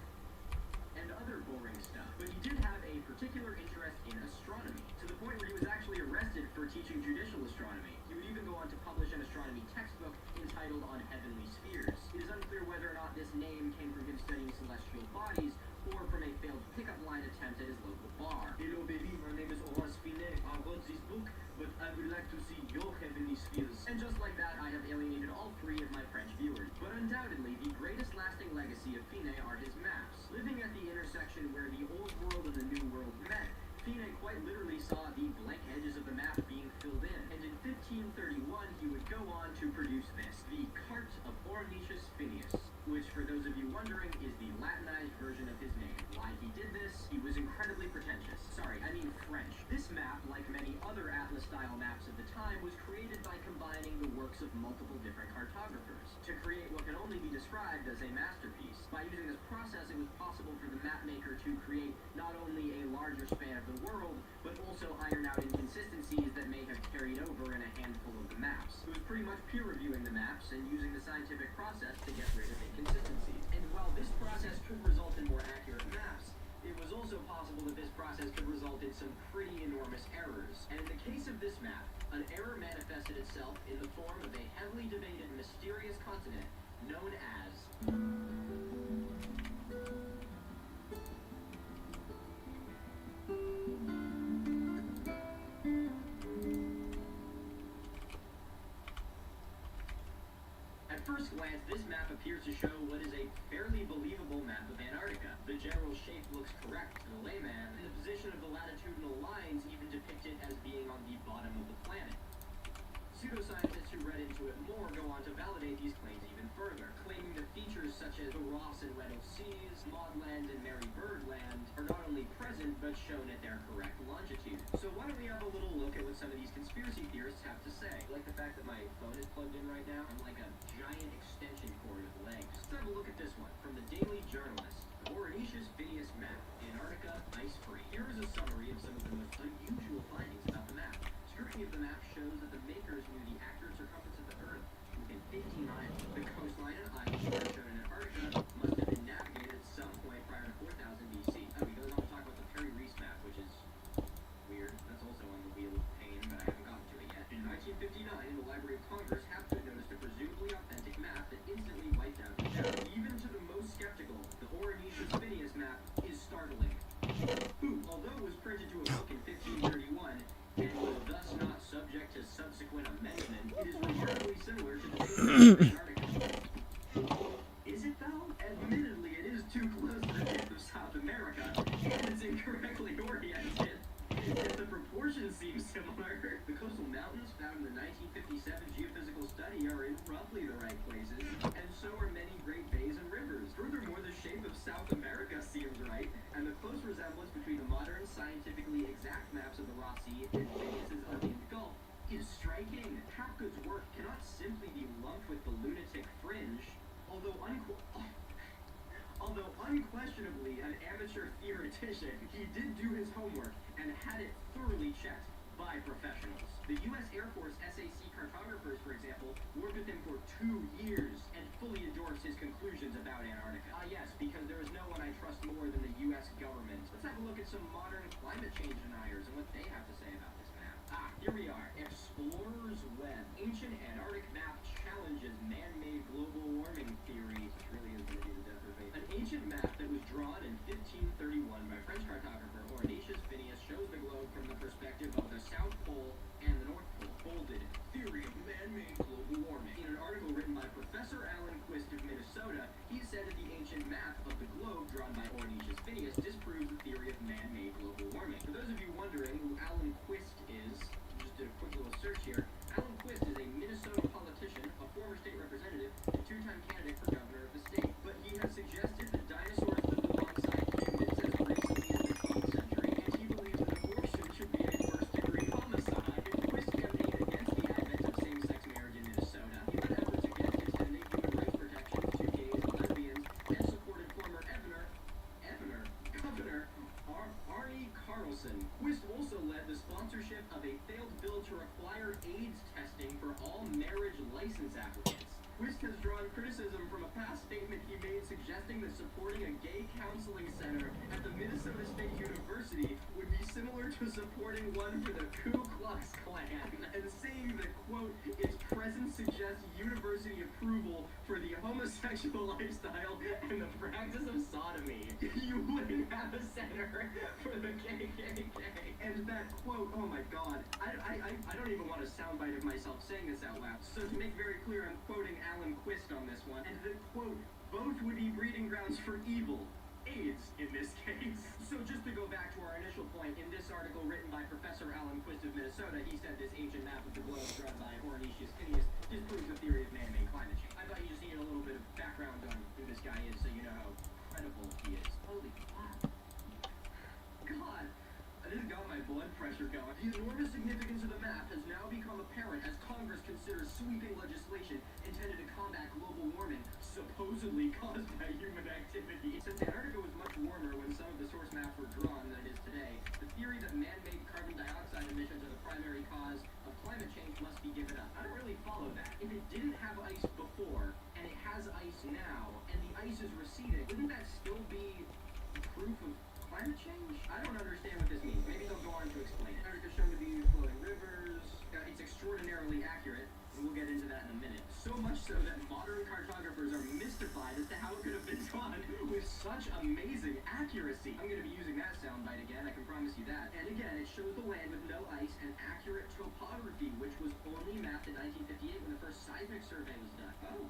and other boring stuff. But he did have a particular interest in astronomy, to the point where he was actually arrested for teaching judicial astronomy. He would even go on to publish an astronomy textbook entitled On Heavenly Spheres. It is unclear whether or not this name came from him studying celestial bodies, or from a failed pickup line attempt at his local bar. Hello baby, my name is Laurence Finet. I wrote this book, but I would like to see your heavenly spheres. And just like that, I have alienated all 3 of my French viewers. But undoubtedly, the greatest lasting legacy of Finet are his maps. Living at the intersection where the old world and the new world met, Finet quite literally saw the blank edges of the map being filled in. And in 1531, he would go on to produce this, the Carte of Ornitius Phineas, which, for those of you wondering, is the Latinized version of his name. Why he did this? He was incredibly pretentious. Sorry, I mean French. This map, like many other Atlas-style maps of the time, was created by combining the work works of multiple different cartographers to create what can only be described as a masterpiece. By using this process, it was possible for the map maker to create not only a larger span of the world, but also iron out inconsistencies that may have carried over in a handful of the maps. It was pretty much peer reviewing the maps and using the scientific process to get rid of inconsistencies. And while this process could result in more accurate maps, it was also possible that this process could result in some pretty enormous errors. And in the case of this map, an error manifested itself in the form of a heavily debated mysterious continent known as At first glance, this map appears to show what is a fairly believable map of Antarctica. The general shape looks correct to the layman, and the position of the latitudinal lines even depict it as being on the bottom of the planet. Pseudoscientists who read into it more go on to validate these claims even further, claiming that features such as the Ross and Weddell Seas, Maudland, and Mary Bird Land are not only present, but shown at their correct longitude. So why don't we have a little look at what some of these conspiracy theorists have to say? Like the fact that my phone is plugged in right now. I'm like a giant extension cord with legs. Let's have a look at this one from the Daily Journalist. Ornitius Phineas map, Antarctica ice-free. Here is a summary of some of the most unusual findings about the map. Scrutiny of the map shows that the makers knew the accurate circumference of the Earth within 50 miles. The coastline and islands that are shown in Antarctica must have been navigated at some point prior to 4000 BC. He goes on to talk about the Perry Reese map, which is weird. That's also on the Wheel of Pain, but I haven't gotten to it yet. In 1959, the Library of Congress happened to notice a presumably authentic map that instantly wiped out the doubt. Even to the most skeptical, the Ornitius Phineas map is startling. Who, although it was printed to a book in 1531, and was thus not subject to subsequent amendment, it is remarkably similar to the Antarctica. Is it though? Admittedly, it is too close to the tip of South America, and it's incorrectly oriented. If the proportions seem similar, the coastal mountains found in the 1957 geophysical study are in roughly the right places, and so are many great bays and rivers. Furthermore, the shape of South America seems right, and the close resemblance between the modern, scientifically exact maps of the Ross Sea and Phineas's unnamed Gulf is striking. Hapgood's work cannot simply be lumped with the lunatic fringe, although unquestionably an amateur theoretician, he did do his homework and had it thoroughly checked by professionals. The U.S. Air Force SAC cartographers, for example, worked with him for 2 years and fully endorsed his conclusions about Antarctica. Yes, because there is no one I trust more than the U.S. government. Let's have a look at some modern climate change deniers and what they have to say about this map. Here we are. Explorer's Web. Ancient Antarctic map challenges man-made global warming theory, which really is going to be the death of me. An ancient map that was drawn in 1531 by French cartographer Ornitius Phineas shows the globe from the perspective of the South Pole and the North Pole. Bolded, theory of man-made global warming. In an article written by Professor Alan Quist of Minnesota, he said that the ancient map of the globe drawn by Ornitius Phineas disproves the theory of man-made global warming. For those of you wondering who Alan Quist is, just did a quick little search here. Alan Quist is a Minnesota politician, a former state representative, and two-time candidate for governor of the state. But he has suggested that dinosaurs lived alongside humans as recently as the 12th century, and he believes that abortion should be a first-degree homicide. Quist campaigned against the advent of same-sex marriage in Minnesota. He led efforts against extending human rights protections to gays and lesbians, and supported former governor Arnie Carlson. Quist also led the sponsorship of a failed bill to require AIDS testing for all marriage license applicants. Quist has drawn criticism from a past statement he made suggesting that supporting a gay counseling center at the Minnesota State University would be similar to supporting one for the Ku Klux Klan, and saying that, quote, its presence suggests university approval for the homosexual lifestyle and the practice of sodomy. You wouldn't have a center for the KKK. And that quote, oh my god, I don't even want a soundbite of myself saying this out loud. So to make very clear, I'm quoting Alan Quist on this one, and the quote, both would be breeding grounds for evil. AIDS in this case. So just to go back to our initial point, in this article written by Professor Alan Quist of Minnesota, he said this ancient map of the globe drawn by Ornitius Phineas disproves the theory of man-made climate change. I thought you just needed a little bit of background on who this guy is so you know how credible he is. Holy crap. God, I just got my blood pressure going. The enormous significance of the map has now become apparent as Congress considers sweeping legislation intended to combat global warming supposedly caused by human activity. Since Antarctica was much warmer when some of the source maps were drawn than it is today, the theory that man-made carbon dioxide emissions are the primary cause of climate change must be given up. I don't really follow that. If it didn't have ice before, and it has ice now, and the ice is receding, wouldn't that still be proof of climate change? I don't understand what this means. Maybe they'll go on to explain it. Antarctica shown to be flowing rivers. It's extraordinarily accurate, and we'll get into that in a minute. So much so that modern cartographers are mystified as to how it could have been drawn with such amazing accuracy. I'm going to be using that soundbite again, I can promise you that. And again, it shows the land with no ice and accurate topography, which was only mapped in 1958 when the first seismic survey was done. Oh.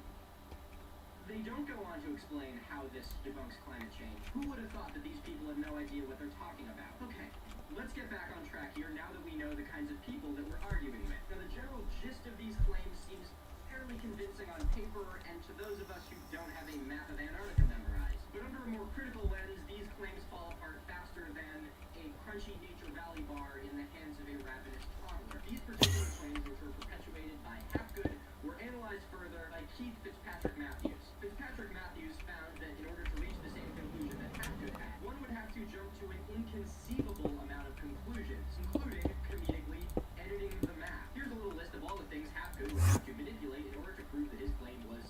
They don't go on to explain how this debunks climate change. Who would have thought that these people have no idea what they're talking about? Okay, let's get back on track here now that we know the kinds of people that we're arguing with. Now, the general gist of these claims seems fairly convincing on paper and to those of us who don't have a map of Antarctica memorized. But under a more critical lens, these claims fall apart faster than a crunchy Nature Valley bar in the hands of a ravenous toddler. These particular claims, which were perpetuated by Hapgood, were analyzed further by Keith Fitzpatrick Matthews. Fitzpatrick Matthews found that in order to reach the same conclusion that Hapgood had, one would have to jump to an inconceivable amount of conclusions, including, comedically, editing the map. Here's a little list of all the things Hapgood would have to manipulate in order to prove that his claim was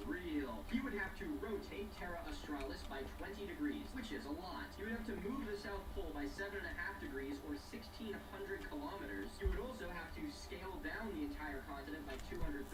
real. He would have to rotate Terra Australis by 20 degrees, which is a lot. He would have to move the South Pole by 7.5 degrees, or 1,600 kilometers. He would also have to scale down the entire continent by 230%,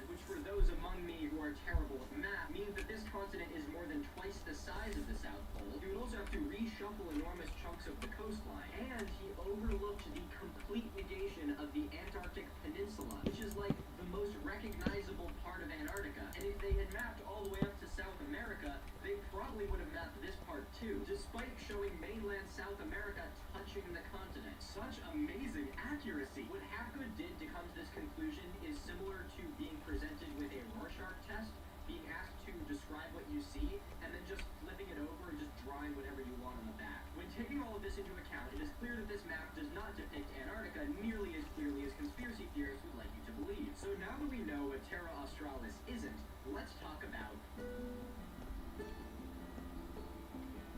which for those among me who are terrible with math, means that this continent is more than twice the size of the South Pole. He would also have to reshuffle enormous chunks of the coastline, and he overlooked the complete negation of the Antarctic Peninsula, which is like the most recognizable part of Antarctica. And if they had mapped all the way up to South America, they probably would have mapped this part too, despite showing mainland South America touching the continent. Such amazing accuracy. What Hapgood did to come to this conclusion is similar to being presented with a Rorschach test, being asked to describe what you see, and then just flipping it over and just drawing whatever you want on the back. When taking all of this into account, it is clear that this map does not depict Antarctica nearly as clearly as conspiracy theorists would like you to believe. So now that we know what Terra Australis isn't, let's talk about...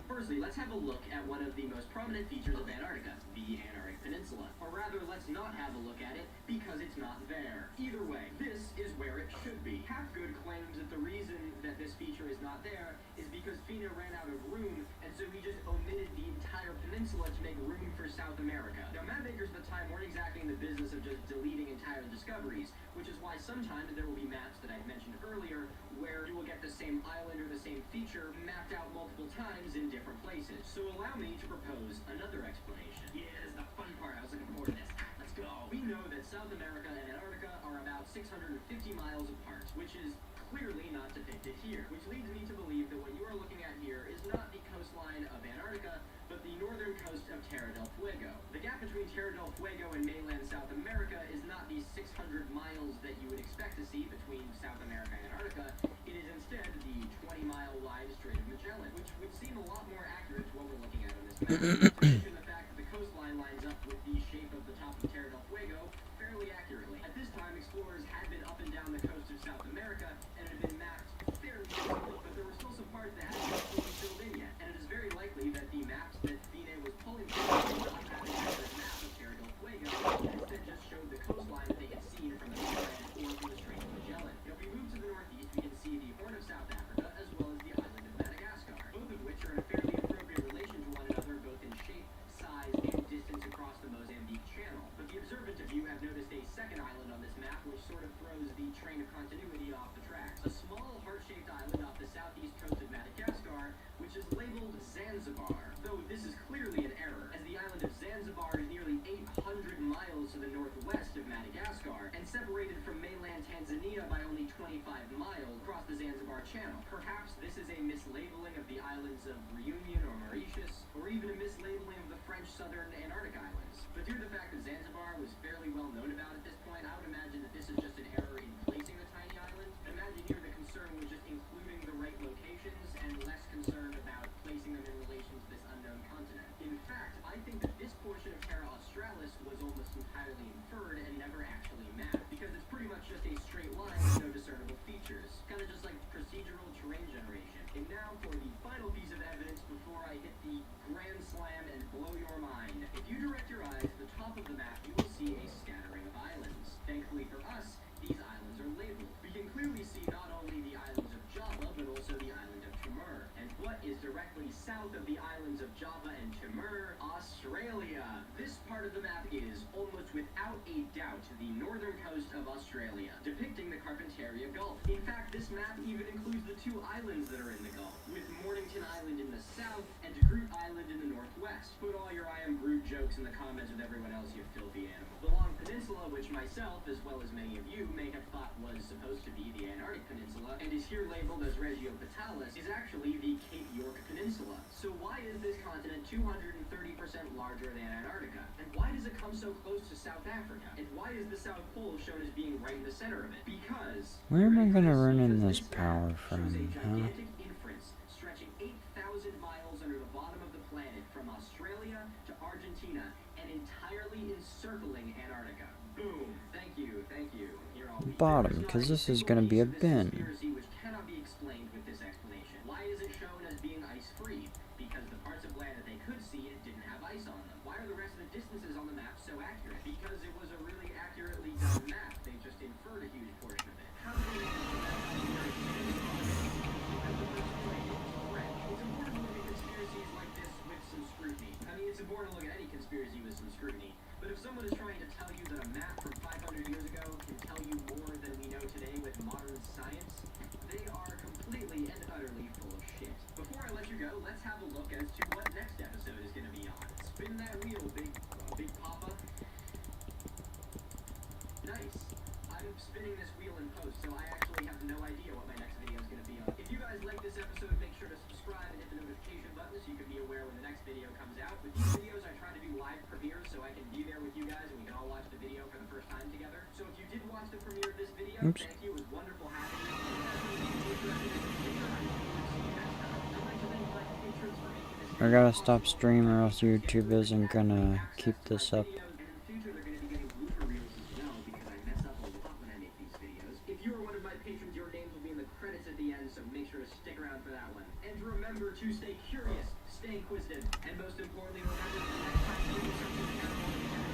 Firstly, let's have a look at one of the most prominent features of Antarctica, the Antarctic Peninsula. Or rather, let's not have a look at it, because it's not there. Either way, this is where it should be. Hapgood claims that the reason that this feature is not there is because FINA ran out of room, and so he just omitted the entire peninsula to make room for South America. Now, map makers at the time weren't exactly in the business of just deleting entire discoveries, which is why sometimes there will be maps that I mentioned earlier where you will get the same island or the same feature mapped out multiple times in different places. So allow me to propose another explanation. Yeah, this is the fun part. I was looking forward to this. Let's go. We know that South America and Antarctica are about 650 miles apart, which is clearly not depicted here, which leads me to believe that what you are looking at here is not the coastline of Antarctica, but the northern coast of Terra del Fuego. The gap between Terra del Fuego and mainland South America is not the 600 miles that you would expect to see between South America and Antarctica. It is instead the 20-mile wide Strait of Magellan, which would seem a lot more accurate to what we're looking at on this map. To mention the fact that the coastline lines up with the shape of the top of Terra del Fuego fairly accurately. At this time, explorers had been up and down the coast of South America and had been mapped fairly easily, but there were still some parts that hadn't been fully filled in yet, and it is very likely that the maps that FINA was pulling from did not have an accurate map of Terra del Fuego, and instead just showed the coastline that they had seen from the mainland or from the Strait of Magellan. If we move to the northeast, we can see the Horn of South Africa as well as the island of Madagascar, both of which are in a fairly appropriate relation to one another, both in shape, size, and distance across the Mozambique Channel. But the observant of you have noticed a second island on this map, which sort of throws the train of continuity off the tracks. A small heart-shaped island off the southeast coast of Madagascar, which is labeled Zanzibar, though this is clearly an error, as the island of Zanzibar is nearly 800 miles to the northwest of Madagascar, and separated from mainland Tanzania by only 25 miles across the Zanzibar Channel. Perhaps this is a mislabeling of the islands of Reunion or Mauritius, or even a mislabeling of the French southern Antarctic islands. But due to the fact that Zanzibar was fairly well known about at this point, I would imagine that this is just an error in placing the tiny island. Imagine here the concern was just including the right locations and less concerned about placing them in relation to this unknown continent. In fact, I think that this portion of Terra Australis was almost entirely inferred and never actually mapped, because it's pretty much just south of the islands of Java and Timor, Australia. This part of the map is, almost without a doubt, the northern coast of Australia, depicting the Carpentaria Gulf. In fact, this map even includes the two islands that are in the Gulf, with Mornington Island in the south and Groot Island in the northwest. Put all your I am Groot jokes in the comments with everyone else, you filthy animal. The Long Peninsula, which myself, as well as many of you, may have thought was supposed to be the Antarctic Peninsula, and is here labeled as Regio Patalis, is actually the Cape York Peninsula. So why is this continent 230% larger than Antarctica? And why does it come so close to South Africa? And why is the South Pole shown as being right in the center of it? Because Where am I gonna run in this power from, huh? inference stretching 8,000 miles under the bottom of the planet from Australia to Argentina and entirely encircling Antarctica. Boom. Thank you. Here I'll be. Bottom, because this is gonna be a bin. Conspiracy which cannot be explained with this explanation. Why is it shown as being ice-free? Because the parts of land that they could see it didn't have ice on them. Why are the rest of the distances on the map so accurate? Because it was a really accurately done map. They just inferred a huge portion of it. How do they know It's important to look at conspiracies like this with some scrutiny. I mean, it's important to look at any conspiracy with some scrutiny. But if someone is trying to tell you that a map from 500 years ago can tell you more than we know today with modern science, they are completely and utterly full of shit. Before I let you go, let's have a look as to what next episode is going to be on. Spin that wheel, Big Papa. Nice. I'm spinning this wheel in post, so I actually have no idea what my next video is going to be on. If you guys like this episode, make sure to subscribe and hit the notification button so you can be aware when the next video comes out. With these videos, I try to do live premieres so I can be there with you guys and we can all watch the video for the first time together. So if you did watch the premiere of this video, thank you. It was wonderful having you. I gotta stop streaming or else YouTube isn't gonna keep this up. If you are one of my patrons, your names will be in the credits at the end, so make sure to stick around for that one. And remember to stay curious, stay inquisitive, and most importantly, remember the next time you do something